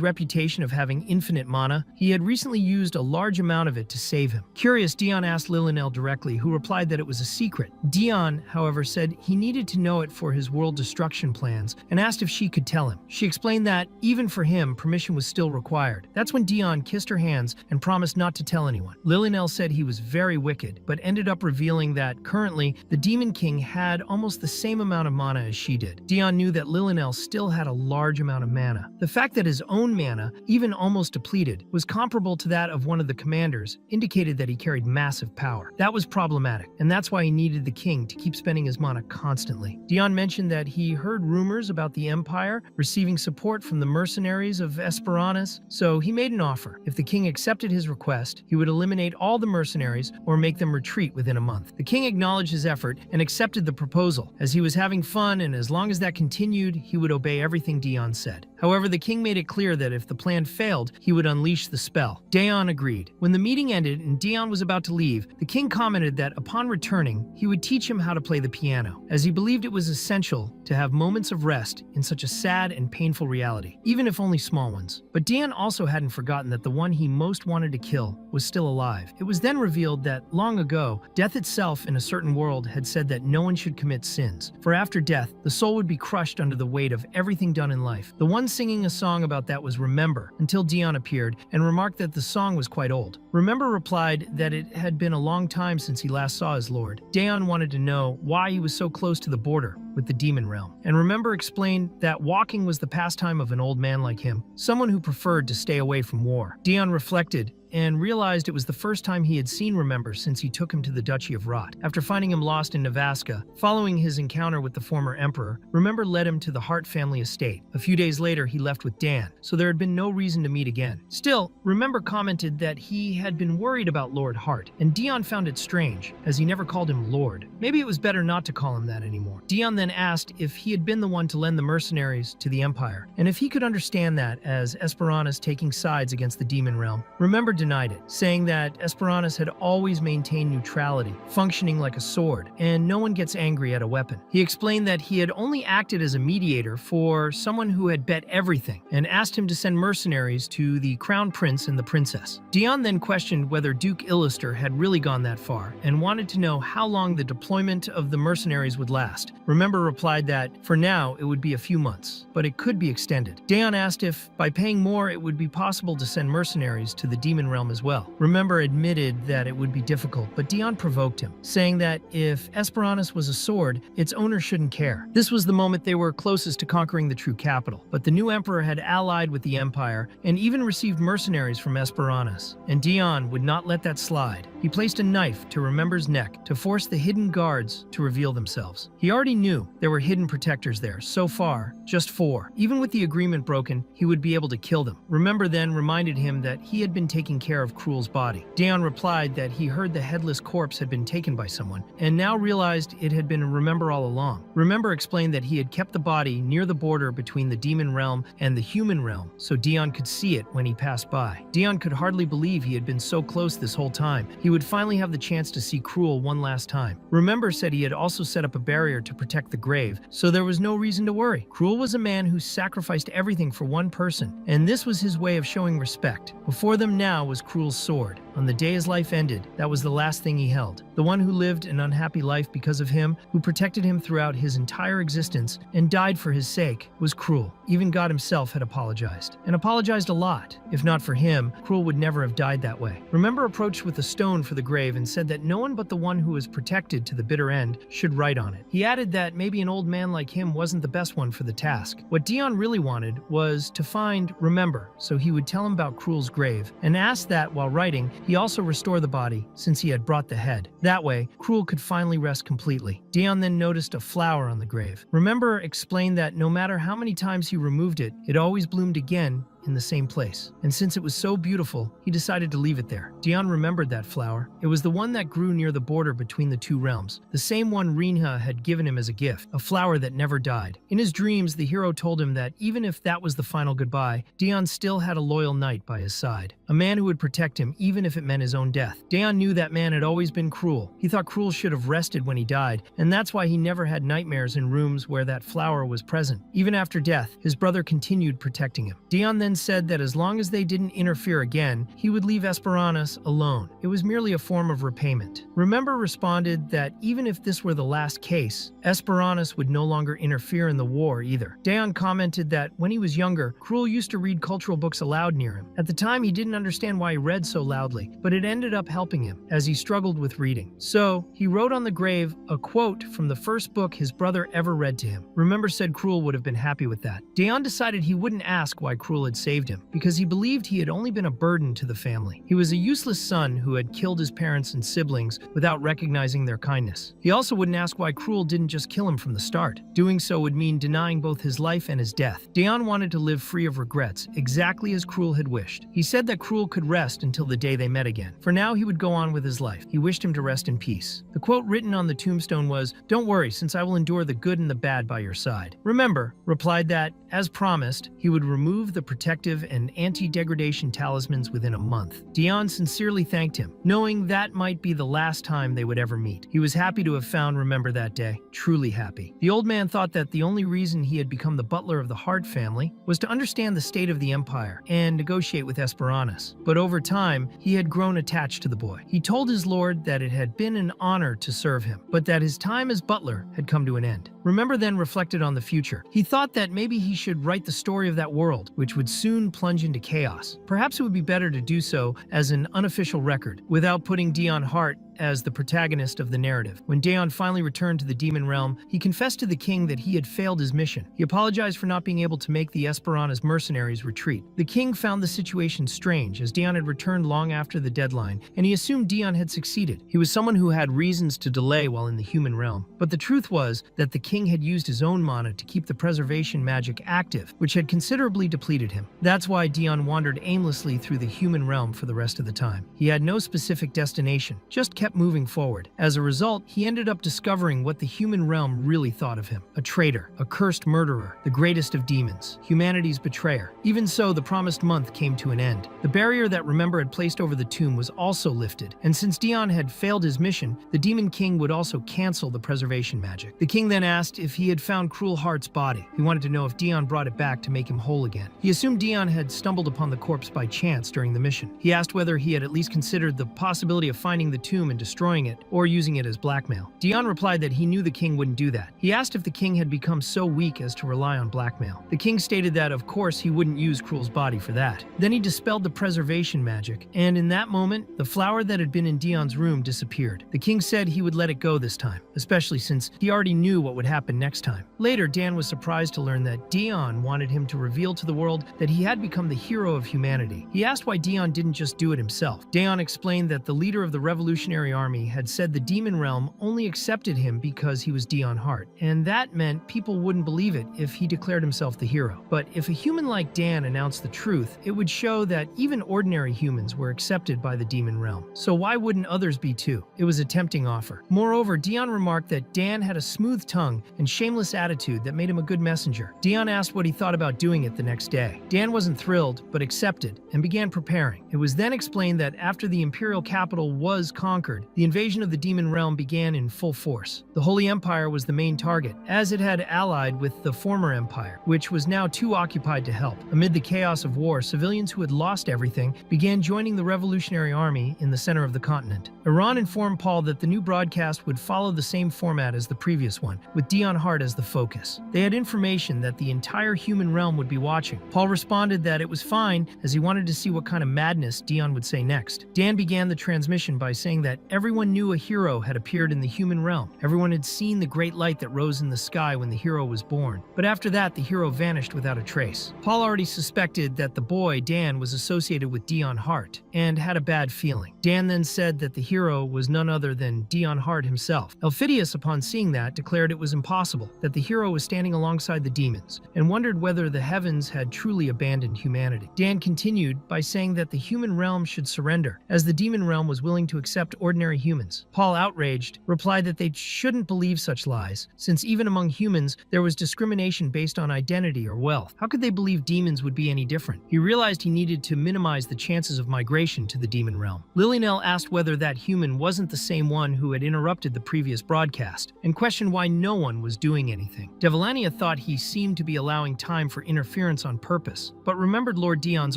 reputation of having infinite mana, he had recently used a large amount of it to save him. Curious, Dion asked Lilynell directly, who replied that it was a secret. Dion, however, said he needed to know it for his world destruction plans and asked if she could tell him. She explained that, even for him, permission was still required. That's when Dion kissed her hands and promised not to tell anyone. Lilynell said he was very wicked, but ended up revealing that, currently, the Demon King had almost the same amount of mana as she did. Dion knew that Lilynell still had a large amount of mana. The fact that his own mana, even almost depleted, was comparable to that of one of the commanders indicated that he carried massive power. That was problematic, and that's why he needed the king to keep spending his mana constantly. Dion mentioned that he heard rumors about the Empire receiving support from the mercenaries of Esperanus, so he made an offer. If the king accepted his request, he would eliminate all the mercenaries or make them retreat within a month. The king acknowledged his effort and accepted the proposal, as he was having fun, and as long as that continued, he would obey everything Dion said. However, the king made it clear that if the plan failed, he would unleash the spell. Dion agreed. When the meeting ended and Dion was about to leave, the king commented that upon returning, he would teach him how to play the piano, as he believed it was essential to have moments of rest in such a sad and painful reality, even if only small ones. But Dion also hadn't forgotten that the one he most wanted to kill was still alive. It was then revealed that, long ago, death itself in a certain world had said that no one should commit sins, for after death, the soul would be crushed under the weight of everything done in life. The one singing a song about that was Remember, until Dion appeared and remarked that the song was quite old. Remember replied that it had been a long time since he last saw his lord. Dion wanted to know why he was so close to the border with the demon realm, and Remember explained that walking was the pastime of an old man like him, someone who preferred to stay away from war. Dion reflected and realized it was the first time he had seen Remember since he took him to the Duchy of Rot. After finding him lost in Navaska, following his encounter with the former emperor, Remember led him to the Hart family estate. A few days later, he left with Dan, so there had been no reason to meet again. Still, Remember commented that he had been worried about Lord Hart, and Dion found it strange, as he never called him Lord. Maybe it was better not to call him that anymore. Dion then asked if he had been the one to lend the mercenaries to the Empire, and if he could understand that as Esperanus taking sides against the demon realm. Remember denied it, saying that Esperanus had always maintained neutrality, functioning like a sword, and no one gets angry at a weapon. He explained that he had only acted as a mediator for someone who had bet everything, and asked him to send mercenaries to the crown prince and the princess. Dion then questioned whether Duke Illister had really gone that far, and wanted to know how long the deployment of the mercenaries would last. Remember replied that, for now, it would be a few months, but it could be extended. Dion asked if, by paying more, it would be possible to send mercenaries to the demon realm as well. Remember admitted that it would be difficult, but Dion provoked him, saying that if Esperanus was a sword, its owner shouldn't care. This was the moment they were closest to conquering the true capital, but the new emperor had allied with the Empire and even received mercenaries from Esperanus, and Dion would not let that slide. He placed a knife to Remember's neck to force the hidden guards to reveal themselves. He already knew there were hidden protectors there, so far, just 4. Even with the agreement broken, he would be able to kill them. Remember then reminded him that he had been taking care of Cruel's body. Dion replied that he heard the headless corpse had been taken by someone, and now realized it had been Remember all along. Remember explained that he had kept the body near the border between the demon realm and the human realm, so Dion could see it when he passed by. Dion could hardly believe he had been so close this whole time. He would finally have the chance to see Cruel one last time. Remember said he had also set up a barrier to protect the grave, so there was no reason to worry. Cruel was a man who sacrificed everything for one person, and this was his way of showing respect. Before them now was Cruel's sword. On the day his life ended, that was the last thing he held. The one who lived an unhappy life because of him, who protected him throughout his entire existence and died for his sake, was Cruel. Even God himself had apologized, and apologized a lot. If not for him, Cruel would never have died that way. Remember approached with a stone stone for the grave and said that no one but the one who was protected to the bitter end should write on it. He added that maybe an old man like him wasn't the best one for the task. What Dion really wanted was to find Remember, so he would tell him about Cruel's grave, and asked that, while writing, he also restore the body, since he had brought the head. That way, Cruel could finally rest completely. Dion then noticed a flower on the grave. Remember explained that no matter how many times he removed it, it always bloomed again in the same place. And since it was so beautiful, he decided to leave it there. Dion remembered that flower. It was the one that grew near the border between the two realms, the same one Manhwa had given him as a gift, a flower that never died. In his dreams, the hero told him that even if that was the final goodbye, Dion still had a loyal knight by his side, a man who would protect him even if it meant his own death. Dion knew that man had always been Cruel. He thought Cruel should have rested when he died, and that's why he never had nightmares in rooms where that flower was present. Even after death, his brother continued protecting him. Dion then said that as long as they didn't interfere again, he would leave Esperanus alone. It was merely a form of repayment. Remember responded that even if this were the last case, Esperanus would no longer interfere in the war either. Dion commented that when he was younger, Cruel used to read cultural books aloud near him. At the time, he didn't understand why he read so loudly, but it ended up helping him as he struggled with reading. So, he wrote on the grave a quote from the first book his brother ever read to him. Remember said Cruel would have been happy with that. Dion decided he wouldn't ask why Cruel had saved him, because he believed he had only been a burden to the family. He was a useless son who had killed his parents and siblings without recognizing their kindness. He also wouldn't ask why Cruel didn't just kill him from the start. Doing so would mean denying both his life and his death. Dion wanted to live free of regrets, exactly as Cruel had wished. He said that Cruel could rest until the day they met again. For now, he would go on with his life. He wished him to rest in peace. The quote written on the tombstone was, "Don't worry, since I will endure the good and the bad by your side." Remember replied that, as promised, he would remove the protective and anti-degradation talismans within a month. Dion sincerely thanked him, knowing that might be the last time they would ever meet. He was happy to have found Remember that day, truly happy. The old man thought that the only reason he had become the butler of the Hart family was to understand the state of the empire and negotiate with Esperanus. But over time, he had grown attached to the boy. He told his lord that it had been an honor to serve him, but that his time as butler had come to an end. Remember then reflected on the future. He thought that maybe he should write the story of that world, which would soon plunge into chaos. Perhaps it would be better to do so as an unofficial record, without putting Dion Hart as the protagonist of the narrative. When Dion finally returned to the demon realm, he confessed to the king that he had failed his mission. He apologized for not being able to make the Esperanus mercenaries retreat. The king found the situation strange, as Dion had returned long after the deadline, and he assumed Dion had succeeded. He was someone who had reasons to delay while in the human realm. But the truth was that the king had used his own mana to keep the preservation magic active, which had considerably depleted him. That's why Dion wandered aimlessly through the human realm for the rest of the time. He had no specific destination, just kept moving forward. As a result, he ended up discovering what the human realm really thought of him: a traitor, a cursed murderer, the greatest of demons, humanity's betrayer. Even so, the promised month came to an end. The barrier that Remember had placed over the tomb was also lifted, and since Dion had failed his mission, the Demon King would also cancel the preservation magic. The king then asked if he had found Cruel Heart's body. He wanted to know if Dion brought it back to make him whole again. He assumed Dion had stumbled upon the corpse by chance during the mission. He asked whether he had at least considered the possibility of finding the tomb and destroying it, or using it as blackmail. Dion replied that he knew the king wouldn't do that. He asked if the king had become so weak as to rely on blackmail. The king stated that, of course, he wouldn't use Cruel's body for that. Then he dispelled the preservation magic, and in that moment, the flower that had been in Dion's room disappeared. The king said he would let it go this time, especially since he already knew what would happen next time. Later, Dan was surprised to learn that Dion wanted him to reveal to the world that he had become the hero of humanity. He asked why Dion didn't just do it himself. Dion explained that the leader of the Revolutionary Army had said the demon realm only accepted him because he was Dion Hart, and that meant people wouldn't believe it if he declared himself the hero. But if a human like Dan announced the truth, it would show that even ordinary humans were accepted by the demon realm. So why wouldn't others be too? It was a tempting offer. Moreover, Dion remarked that Dan had a smooth tongue and shameless attitude that made him a good messenger. Dion asked what he thought about doing it the next day. Dan wasn't thrilled, but accepted, and began preparing. It was then explained that after the imperial capital was conquered, massacred, the invasion of the demon realm began in full force. The Holy Empire was the main target, as it had allied with the former empire, which was now too occupied to help. Amid the chaos of war, civilians who had lost everything began joining the Revolutionary Army in the center of the continent. Iran informed Paul that the new broadcast would follow the same format as the previous one, with Dion Hart as the focus. They had information that the entire human realm would be watching. Paul responded that it was fine, as he wanted to see what kind of madness Dion would say next. Dan began the transmission by saying that everyone knew a hero had appeared in the human realm. Everyone had seen the great light that rose in the sky when the hero was born. But after that, the hero vanished without a trace. Paul already suspected that the boy, Dan, was associated with Dion Hart, and had a bad feeling. Dan then said that the hero was none other than Dion Hart himself. Elphidius, upon seeing that, declared it was impossible, that the hero was standing alongside the demons, and wondered whether the heavens had truly abandoned humanity. Dan continued by saying that the human realm should surrender, as the demon realm was willing to accept ordinary humans. Paul, outraged, replied that they shouldn't believe such lies, since even among humans there was discrimination based on identity or wealth. How could they believe demons would be any different? He realized he needed to minimize the chances of migration to the demon realm. Lilynell asked whether that human wasn't the same one who had interrupted the previous broadcast, and questioned why no one was doing anything. Devalania thought he seemed to be allowing time for interference on purpose, but remembered Lord Dion's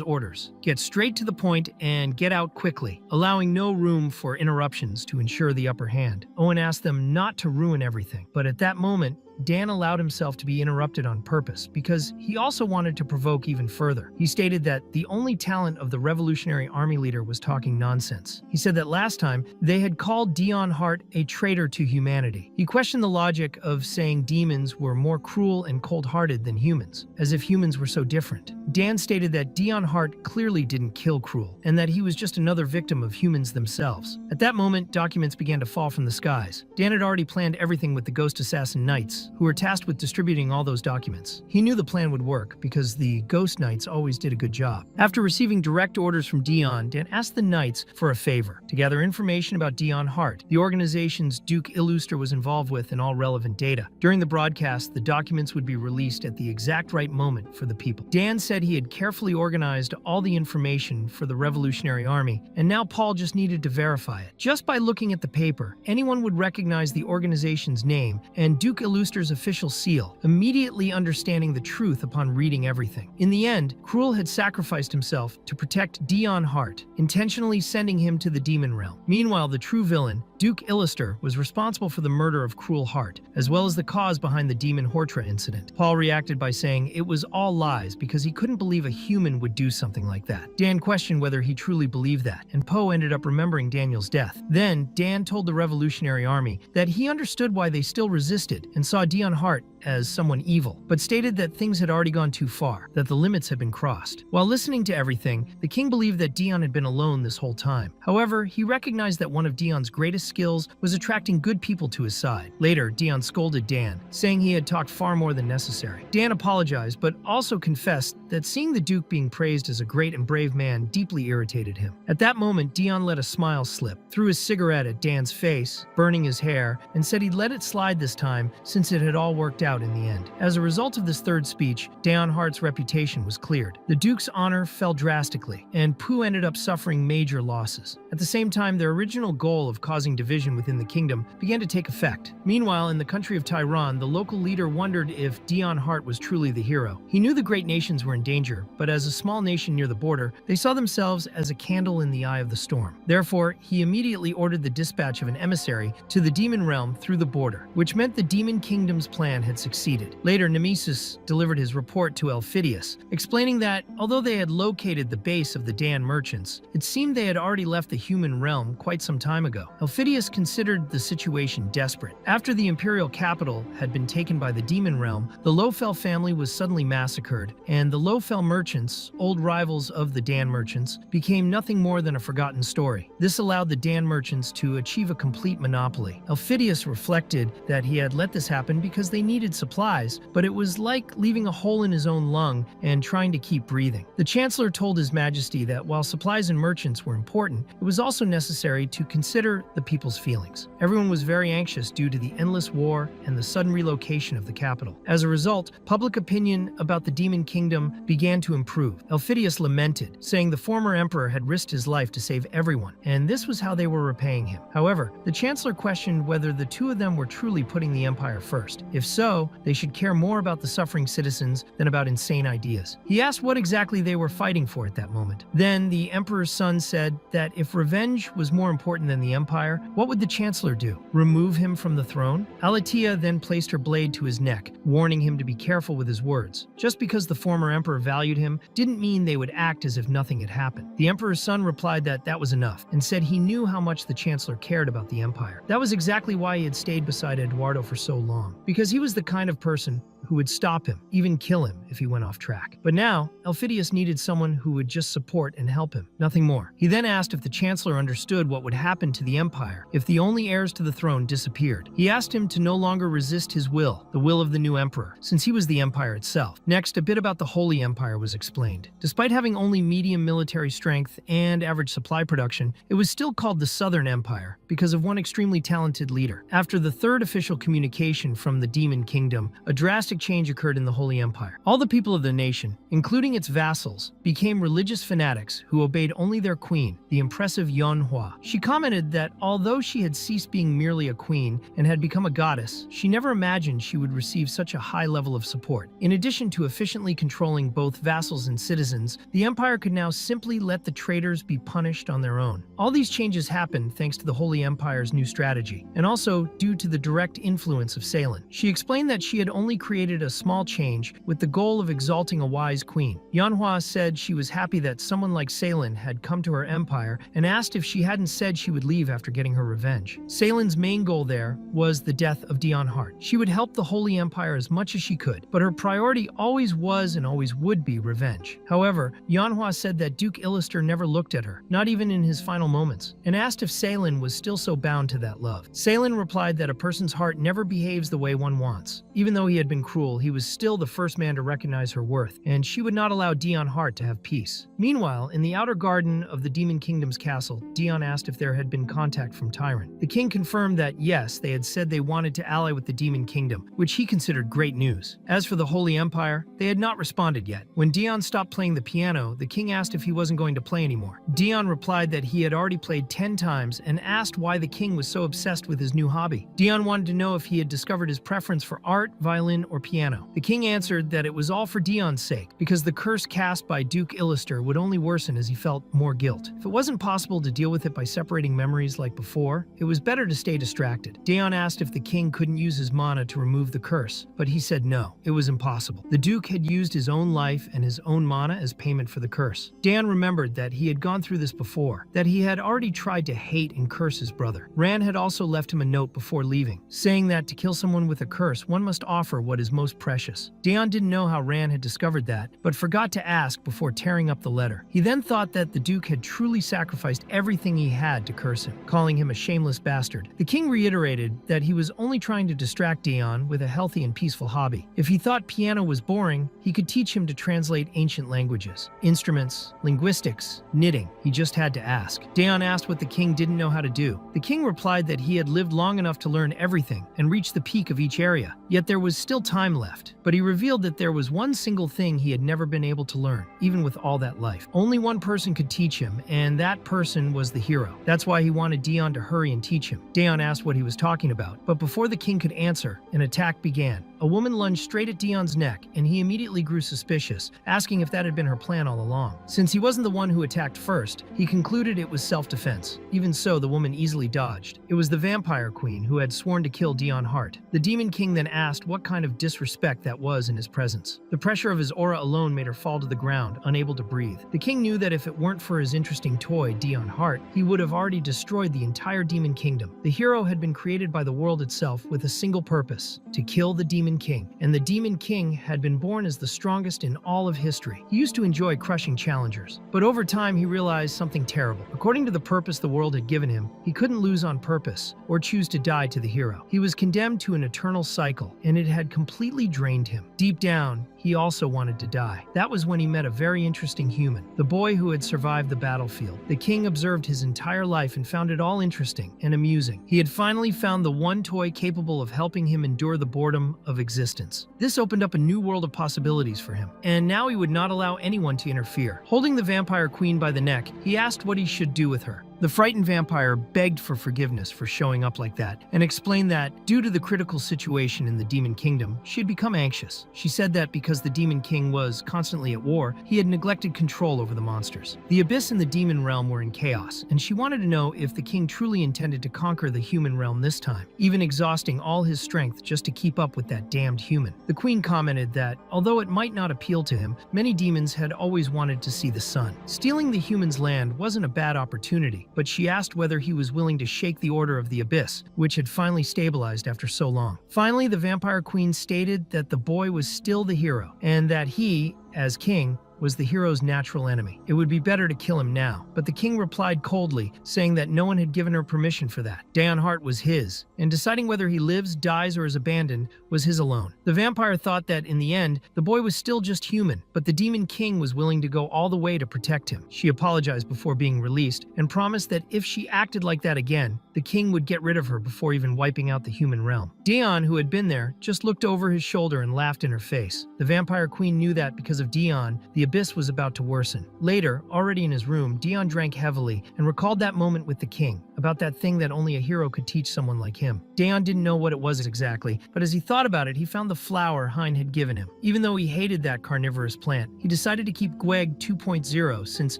orders: get straight to the point and get out quickly, allowing no room for interruptions to ensure the upper hand. Owen asked them not to ruin everything, but at that moment, Dan allowed himself to be interrupted on purpose because he also wanted to provoke even further. He stated that the only talent of the Revolutionary Army leader was talking nonsense. He said that last time they had called Dion Hart a traitor to humanity. He questioned the logic of saying demons were more cruel and cold-hearted than humans, as if humans were so different. Dan stated that Dion Hart clearly didn't kill Cruel, and that he was just another victim of humans themselves. At that moment, documents began to fall from the skies. Dan had already planned everything with the Ghost Assassin Knights, who were tasked with distributing all those documents. He knew the plan would work because the Ghost Knights always did a good job. After receiving direct orders from Dion, Dan asked the Knights for a favor: to gather information about Dion Hart, the organizations Duke Illuster was involved with, and all relevant data. During the broadcast, the documents would be released at the exact right moment for the people. Dan said he had carefully organized all the information for the Revolutionary Army, and now Paul just needed to verify it. Just by looking at the paper, anyone would recognize the organization's name and Duke Illuster's official seal, immediately understanding the truth upon reading everything. In the end, Cruel had sacrificed himself to protect Dion Hart, intentionally sending him to the demon realm. Meanwhile, the true villain, Duke Illuster, was responsible for the murder of Cruel Hart, as well as the cause behind the Demon Hortra incident. Paul reacted by saying it was all lies because he couldn't believe a human would do something like that. Dan questioned whether he truly believed that, and Poe ended up remembering Daniel's death. Then, Dan told the Revolutionary Army that he understood why they still resisted and saw Dion Hart as someone evil, but stated that things had already gone too far, that the limits had been crossed. While listening to everything, the king believed that Dion had been alone this whole time. However, he recognized that one of Dion's greatest skills was attracting good people to his side. Later, Dion scolded Dan, saying he had talked far more than necessary. Dan apologized, but also confessed that seeing the Duke being praised as a great and brave man deeply irritated him. At that moment, Dion let a smile slip, threw his cigarette at Dan's face, burning his hair, and said he'd let it slide this time since it had all worked out in the end. As a result of this third speech, Dion Hart's reputation was cleared. The Duke's honor fell drastically, and Pooh ended up suffering major losses. At the same time, their original goal of causing division within the kingdom began to take effect. Meanwhile, in the country of Tyron, the local leader wondered if Dion Hart was truly the hero. He knew the great nations were in danger, but as a small nation near the border, they saw themselves as a candle in the eye of the storm. Therefore, he immediately ordered the dispatch of an emissary to the demon realm through the border, which meant the demon kingdom's plan had succeeded. Later, Nemesis delivered his report to Elphidius, explaining that, although they had located the base of the Dan merchants, it seemed they had already left the human realm quite some time ago. Elphidius considered the situation desperate. After the imperial capital had been taken by the demon realm, the Lofel family was suddenly massacred, and the Lofel merchants, old rivals of the Dan merchants, became nothing more than a forgotten story. This allowed the Dan merchants to achieve a complete monopoly. Elphidius reflected that he had let this happen happen because they needed supplies, but it was like leaving a hole in his own lung and trying to keep breathing. The Chancellor told His Majesty that while supplies and merchants were important, it was also necessary to consider the people's feelings. Everyone was very anxious due to the endless war and the sudden relocation of the capital. As a result, public opinion about the Demon Kingdom began to improve. Elphidius lamented, saying the former emperor had risked his life to save everyone, and this was how they were repaying him. However, the Chancellor questioned whether the two of them were truly putting the empire first. If so, they should care more about the suffering citizens than about insane ideas. He asked what exactly they were fighting for at that moment. Then the emperor's son said that if revenge was more important than the empire, what would the Chancellor do? Remove him from the throne? Alatia then placed her blade to his neck, warning him to be careful with his words. Just because the former emperor valued him didn't mean they would act as if nothing had happened. The emperor's son replied that that was enough, and said he knew how much the Chancellor cared about the empire. That was exactly why he had stayed beside Eduardo for so long, because he was the kind of person who would stop him, even kill him if he went off track. But now, Elphidius needed someone who would just support and help him, nothing more. He then asked if the Chancellor understood what would happen to the empire if the only heirs to the throne disappeared. He asked him to no longer resist his will, the will of the new emperor, since he was the empire itself. Next, a bit about the Holy Empire was explained. Despite having only medium military strength and average supply production, it was still called the Southern Empire because of one extremely talented leader. After the third official communication from the Demon Kingdom, a drastic change occurred in the Holy Empire. All the people of the nation, including its vassals, became religious fanatics who obeyed only their queen, the impressive Manhwa. She commented that although she had ceased being merely a queen and had become a goddess, she never imagined she would receive such a high level of support. In addition to efficiently controlling both vassals and citizens, the empire could now simply let the traitors be punished on their own. All these changes happened thanks to the Holy Empire's new strategy, and also due to the direct influence of Salen. She explained that she had only created a small change with the goal of exalting a wise queen. Yanhua said she was happy that someone like Salen had come to her empire and asked if she hadn't said she would leave after getting her revenge. Salen's main goal there was the death of Dion Hart. She would help the Holy Empire as much as she could, but her priority always was and always would be revenge. However, Yanhua said that Duke Illister never looked at her, not even in his final moments, and asked if Salen was still so bound to that love. Salen replied that a person's heart never behaves the way one wants. Even though he had been cruel, he was still the first man to recognize her worth, and she would not allow Dion Hart to have peace. Meanwhile, in the outer garden of the Demon Kingdom's castle, Dion asked if there had been contact from Tyrant. The king confirmed that yes, they had said they wanted to ally with the Demon Kingdom, which he considered great news. As for the Holy Empire, they had not responded yet. When Dion stopped playing the piano, the king asked if he wasn't going to play anymore. Dion replied that he had already played 10 times and asked why the king was so obsessed with his new hobby. Dion wanted to know if he had discovered his preference for art, violin, or piano. The king answered that it was all for Dion's sake, because the curse cast by Duke Illister would only worsen as he felt more guilt. If it wasn't possible to deal with it by separating memories like before, it was better to stay distracted. Dion asked if the king couldn't use his mana to remove the curse, but he said no, it was impossible. The Duke had used his own life and his own mana as payment for the curse. Dion remembered that he had gone through this before, that he had already tried to hate and curse his brother. Ran had also left him a note before leaving, saying that to kill someone with a curse, one must offer what is most precious. Dion didn't know how Ran had discovered that, but forgot to ask before tearing up the letter. He then thought that the Duke had truly sacrificed everything he had to curse him, calling him a shameless bastard. The king reiterated that he was only trying to distract Dion with a healthy and peaceful hobby. If he thought piano was boring, he could teach him to translate ancient languages, instruments, linguistics, knitting. He just had to ask. Dion asked what the king didn't know how to do. The king replied that he had lived long enough to learn everything and reach the peak of each area, yet there was still time left. But he revealed that there was one single thing he had never been able to learn, even with all that life. Only one person could teach him, and that person was the hero. That's why he wanted Dion to hurry and teach him. Dion asked what he was talking about, but before the king could answer, an attack began. A woman lunged straight at Dion's neck, and he immediately grew suspicious, asking if that had been her plan all along. Since he wasn't the one who attacked first, he concluded it was self-defense. Even so, the woman easily dodged. It was the vampire queen who had sworn to kill Dion Hart. The demon king then asked what kind of disrespect that was in his presence. The pressure of his aura alone made her fall to the ground, unable to breathe. The king knew that if it weren't for his interesting toy, Dion Hart, he would have already destroyed the entire demon kingdom. The hero had been created by the world itself with a single purpose: to kill the demon Demon King, and the Demon King had been born as the strongest in all of history. He used to enjoy crushing challengers, but over time he realized something terrible. According to the purpose the world had given him, he couldn't lose on purpose or choose to die to the hero. He was condemned to an eternal cycle, and it had completely drained him. Deep down, he also wanted to die. That was when he met a very interesting human, the boy who had survived the battlefield. The king observed his entire life and found it all interesting and amusing. He had finally found the one toy capable of helping him endure the boredom of existence. This opened up a new world of possibilities for him, and now he would not allow anyone to interfere. Holding the vampire queen by the neck, he asked what he should do with her. The frightened vampire begged for forgiveness for showing up like that and explained that, due to the critical situation in the Demon Kingdom, she had become anxious. She said that because the Demon King was constantly at war, he had neglected control over the monsters. The Abyss and the Demon Realm were in chaos, and she wanted to know if the king truly intended to conquer the human realm this time, even exhausting all his strength just to keep up with that damned human. The queen commented that, although it might not appeal to him, many demons had always wanted to see the sun. Stealing the human's land wasn't a bad opportunity, but she asked whether he was willing to shake the order of the Abyss, which had finally stabilized after so long. Finally, the vampire queen stated that the boy was still the hero, and that he, as king, was the hero's natural enemy. It would be better to kill him now, but the king replied coldly, saying that no one had given her permission for that. Daeon Hart was his, and deciding whether he lives, dies, or is abandoned was his alone. The vampire thought that, in the end, the boy was still just human, but the Demon King was willing to go all the way to protect him. She apologized before being released, and promised that if she acted like that again, the king would get rid of her before even wiping out the human realm. Daeon, who had been there, just looked over his shoulder and laughed in her face. The vampire queen knew that because of Daeon, the Abyss was about to worsen. Later, already in his room, Daeon drank heavily and recalled that moment with the king, about that thing that only a hero could teach someone like him. Daeon didn't know what it was exactly, but as he thought about it, he found the flower Hein had given him. Even though he hated that carnivorous plant, he decided to keep Gweg 2.0 since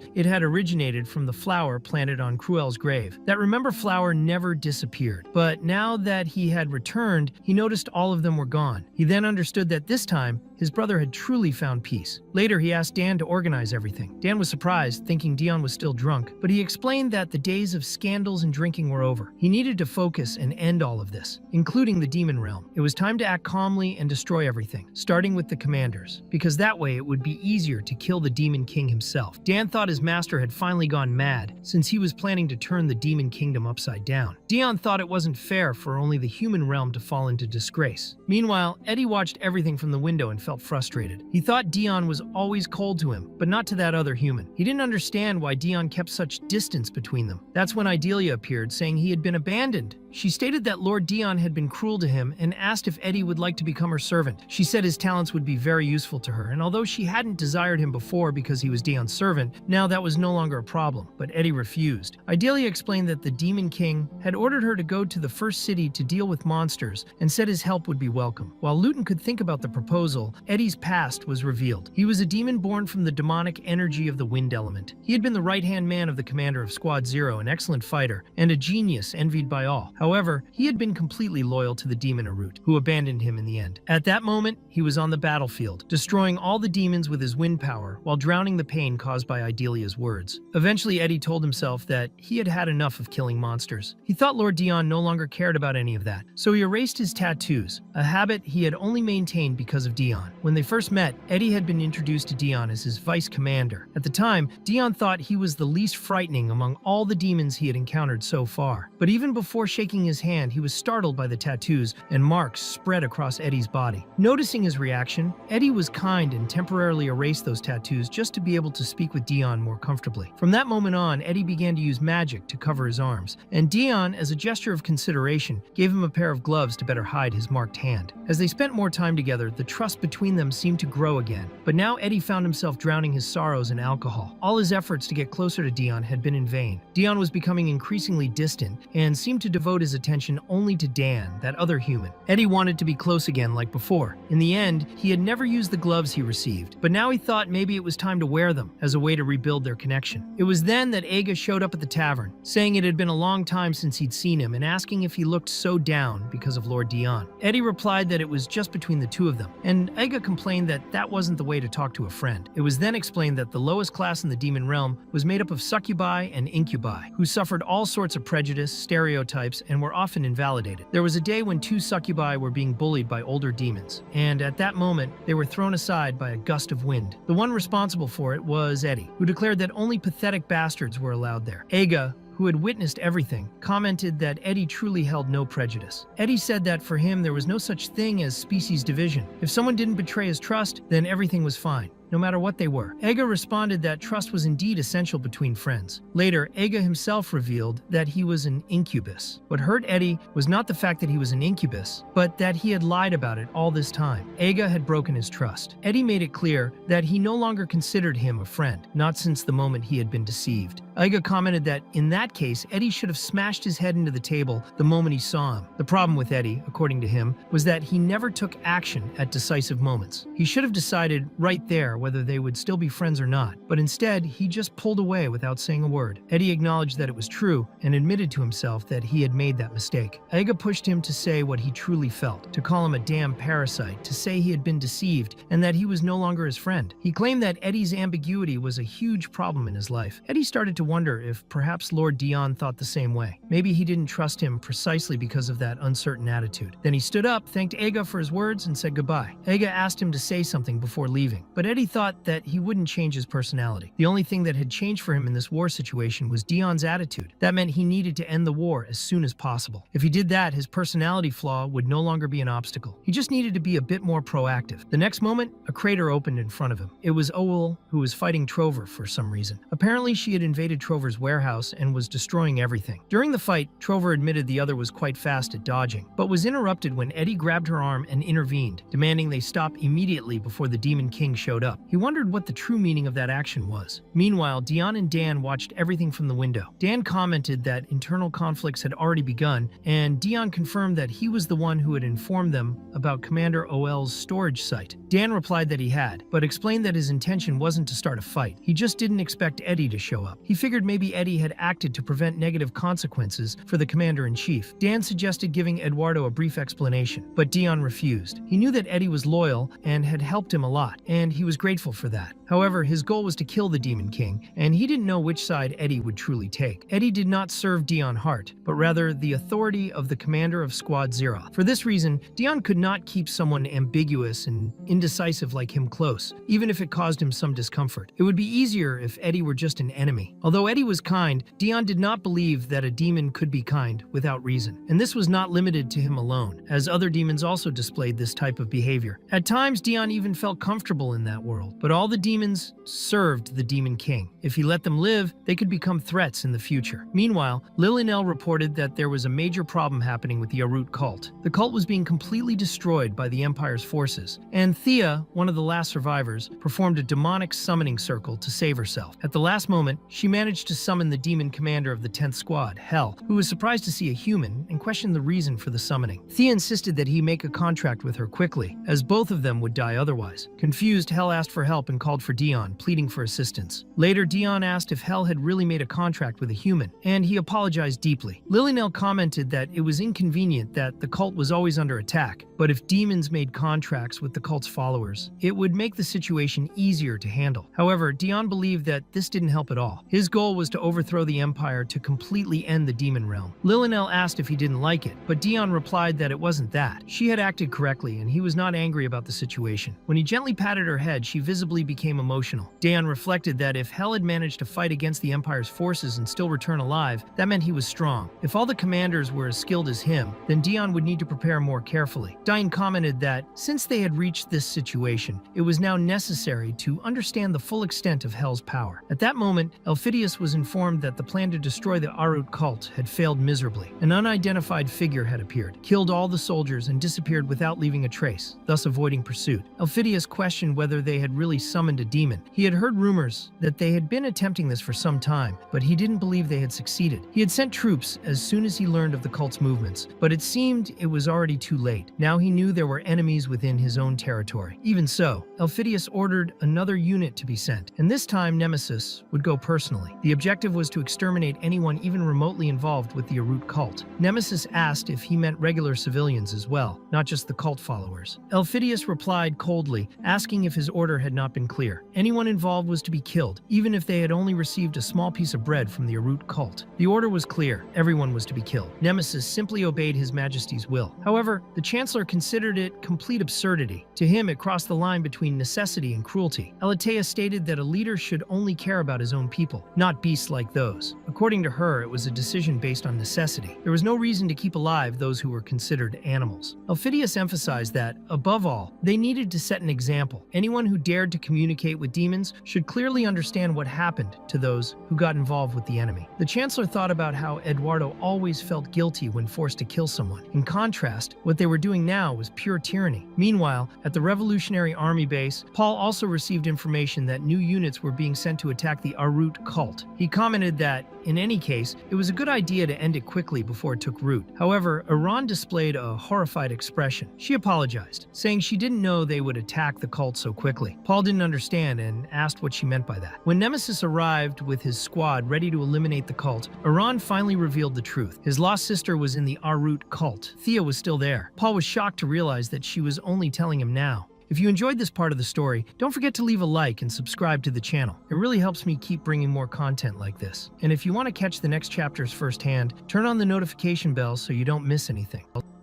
it had originated from the flower planted on Cruel's grave. That remember flower never disappeared, but now that he had returned, he noticed all of them were gone. He then understood that this time, his brother had truly found peace. Later, he asked Dan to organize everything. Dan was surprised, thinking Daeon was still drunk, but he explained that the days of scandals and drinking were over. He needed to focus and end all of this, including the demon realm. It was time to act calmly and destroy everything, starting with the commanders, because that way it would be easier to kill the Demon King himself. Dan thought his master had finally gone mad, since he was planning to turn the Demon Kingdom upside down. Daeon thought it wasn't fair for only the human realm to fall into disgrace. Meanwhile, Eddie watched everything from the window and felt frustrated. He thought Daeon was always cold to him, but not to that other human. He didn't understand why Daeon kept such distance between them. That's when Idalia appeared, saying he had been abandoned. She stated that Lord Daeon had been cruel to him and asked if Eddie would like to become her servant. She said his talents would be very useful to her, and although she hadn't desired him before because he was Daeon's servant, now that was no longer a problem, but Eddie refused. Idalia explained that the Demon King had ordered her to go to the first city to deal with monsters and said his help would be welcome. While Luton could think about the proposal, Eddie's past was revealed. He was a demon born from the demonic energy of the wind element. He had been the right-hand man of the commander of Squad Zero, an excellent fighter, and a genius envied by all. However, he had been completely loyal to the demon Arut, who abandoned him in the end. At that moment, he was on the battlefield, destroying all the demons with his wind power while drowning the pain caused by Idalia's words. Eventually, Eddie told himself that he had had enough of killing monsters. He thought Lord Daeon no longer cared about any of that, so he erased his tattoos, a habit he had only maintained because of Daeon. When they first met, Eddie had been introduced to Daeon as his vice commander. At the time, Daeon thought he was the least frightening among all the demons he had encountered so far. But even before shaking his hand, he was startled by the tattoos and marks spread across Eddie's body. Noticing his reaction, Eddie was kind and temporarily erased those tattoos just to be able to speak with Daeon more comfortably. From that moment on, Eddie began to use magic to cover his arms, and Daeon, as a gesture of consideration, gave him a pair of gloves to better hide his marked hand. As they spent more time together, the trust between them seemed to grow again. But now Eddie found himself drowning his sorrows in alcohol. All his efforts to get closer to Daeon had been in vain. Daeon was becoming increasingly distant and seemed to devote his attention only to Dan, that other human. Eddie wanted to be close again like before. In the end, he had never used the gloves he received, but now he thought maybe it was time to wear them as a way to rebuild their connection. It was then that Aga showed up at the tavern, saying it had been a long time since he'd seen him and asking if he looked so down because of Lord Daeon. Eddie replied that it was just between the two of them, and Aga complained that that wasn't the way to talk to a friend. It was then explained that the lowest class in the demon realm was made up of succubi and incubi, who suffered all sorts of prejudice, stereotypes, and were often invalidated. There was a day when two succubi were being bullied by older demons, and at that moment, they were thrown aside by a gust of wind. The one responsible for it was Eddie, who declared that only pathetic bastards were allowed there. Aga, who had witnessed everything, commented that Eddie truly held no prejudice. Eddie said that for him there was no such thing as species division. If someone didn't betray his trust, then everything was fine, no matter what they were. Aga responded that trust was indeed essential between friends. Later, Aga himself revealed that he was an incubus. What hurt Eddie was not the fact that he was an incubus, but that he had lied about it all this time. Aga had broken his trust. Eddie made it clear that he no longer considered him a friend, not since the moment he had been deceived. Aga commented that in that case, Eddie should have smashed his head into the table the moment he saw him. The problem with Eddie, according to him, was that he never took action at decisive moments. He should have decided right there whether they would still be friends or not, but instead, he just pulled away without saying a word. Eddie acknowledged that it was true and admitted to himself that he had made that mistake. Aga pushed him to say what he truly felt, to call him a damn parasite, to say he had been deceived, and that he was no longer his friend. He claimed that Eddie's ambiguity was a huge problem in his life. Eddie started to wonder if perhaps Lord Dion thought the same way. Maybe he didn't trust him precisely because of that uncertain attitude. Then he stood up, thanked Aga for his words, and said goodbye. Aga asked him to say something before leaving, but Eddie thought that he wouldn't change his personality. The only thing that had changed for him in this war situation was Dion's attitude. That meant he needed to end the war as soon as possible. If he did that, his personality flaw would no longer be an obstacle. He just needed to be a bit more proactive. The next moment, a crater opened in front of him. It was Owul, who was fighting Trover for some reason. Apparently, she had invaded Trover's warehouse and was destroying everything. During the fight, Trover admitted the other was quite fast at dodging, but was interrupted when Eddie grabbed her arm and intervened, demanding they stop immediately before the Demon King showed up. He wondered what the true meaning of that action was. Meanwhile, Dion and Dan watched everything from the window. Dan commented that internal conflicts had already begun, and Dion confirmed that he was the one who had informed them about Commander Owl's storage site. Dan replied that he had, but explained that his intention wasn't to start a fight. He just didn't expect Eddie to show up. He figured maybe Eddie had acted to prevent negative consequences for the commander-in-chief. Dan suggested giving Eduardo a brief explanation, but Dion refused. He knew that Eddie was loyal and had helped him a lot, and he was grateful for that. However, his goal was to kill the Demon King, and he didn't know which side Eddie would truly take. Eddie did not serve Dion Hart, but rather the authority of the commander of Squad Zero. For this reason, Dion could not keep someone ambiguous and indecisive like him close, even if it caused him some discomfort. It would be easier if Eddie were just an enemy. Although Eddie was kind, Dion did not believe that a demon could be kind without reason. And this was not limited to him alone, as other demons also displayed this type of behavior. At times, Dion even felt comfortable in that world, but all the demons served the Demon King. If he let them live, they could become threats in the future. Meanwhile, Lilynell reported that there was a major problem happening with the Arut cult. The cult was being completely destroyed by the Empire's forces, and Thea, one of the last survivors, performed a demonic summoning circle to save herself. At the last moment, she managed to summon the demon commander of the 10th Squad, Hell, who was surprised to see a human and questioned the reason for the summoning. Thea insisted that he make a contract with her quickly, as both of them would die otherwise. Confused, Hell asked for help and called for Dion, pleading for assistance. Later, Dion asked if Hell had really made a contract with a human, and he apologized deeply. Lilynell commented that it was inconvenient that the cult was always under attack, but if demons made contracts with the cult's followers, it would make the situation easier to handle. However, Dion believed that this didn't help at all. His goal was to overthrow the Empire to completely end the demon realm. Lilynell asked if he didn't like it, but Dion replied that it wasn't that. She had acted correctly, and he was not angry about the situation. When he gently patted her head, she visibly became emotional. Dion reflected that if Hell had managed to fight against the Empire's forces and still return alive, that meant he was strong. If all the commanders were as skilled as him, then Dion would need to prepare more carefully. Dion commented that, since they had reached this situation, it was now necessary to understand the full extent of Hell's power. At that moment, Elphidius was informed that the plan to destroy the Arut cult had failed miserably. An unidentified figure had appeared, killed all the soldiers, and disappeared without leaving a trace, thus avoiding pursuit. Elphidius questioned whether they had really summoned a demon. He had heard rumors that they had been attempting this for some time, but he didn't believe they had succeeded. He had sent troops as soon as he learned of the cult's movements, but it seemed it was already too late. Now he knew there were enemies within his own territory. Even so, Elphidius ordered another unit to be sent, and this time Nemesis would go personally. family. The objective was to exterminate anyone even remotely involved with the Arut cult. Nemesis asked if he meant regular civilians as well, not just the cult followers. Elphidius replied coldly, asking if his order had not been clear. Anyone involved was to be killed, even if they had only received a small piece of bread from the Arut cult. The order was clear. Everyone was to be killed. Nemesis simply obeyed His Majesty's will. However, the Chancellor considered it complete absurdity. To him, it crossed the line between necessity and cruelty. Elatea stated that a leader should only care about his own people, not beasts like those. According to her, it was a decision based on necessity. There was no reason to keep alive those who were considered animals. Elphidius emphasized that, above all, they needed to set an example. Anyone who dared to communicate with demons should clearly understand what happened to those who got involved with the enemy. The Chancellor thought about how Eduardo always felt guilty when forced to kill someone. In contrast, what they were doing now was pure tyranny. Meanwhile, at the Revolutionary Army base, Paul also received information that new units were being sent to attack the Arut cult. He commented that, in any case, it was a good idea to end it quickly before it took root. However, Iran displayed a horrified expression. She apologized, saying she didn't know they would attack the cult so quickly. Paul didn't understand and asked what she meant by that. When Nemesis arrived with his squad ready to eliminate the cult, Iran finally revealed the truth. His lost sister was in the Arut cult. Thea was still there. Paul was shocked to realize that she was only telling him now. If you enjoyed this part of the story, don't forget to leave a like and subscribe to the channel. It really helps me keep bringing more content like this. And if you want to catch the next chapters firsthand, turn on the notification bell so you don't miss anything.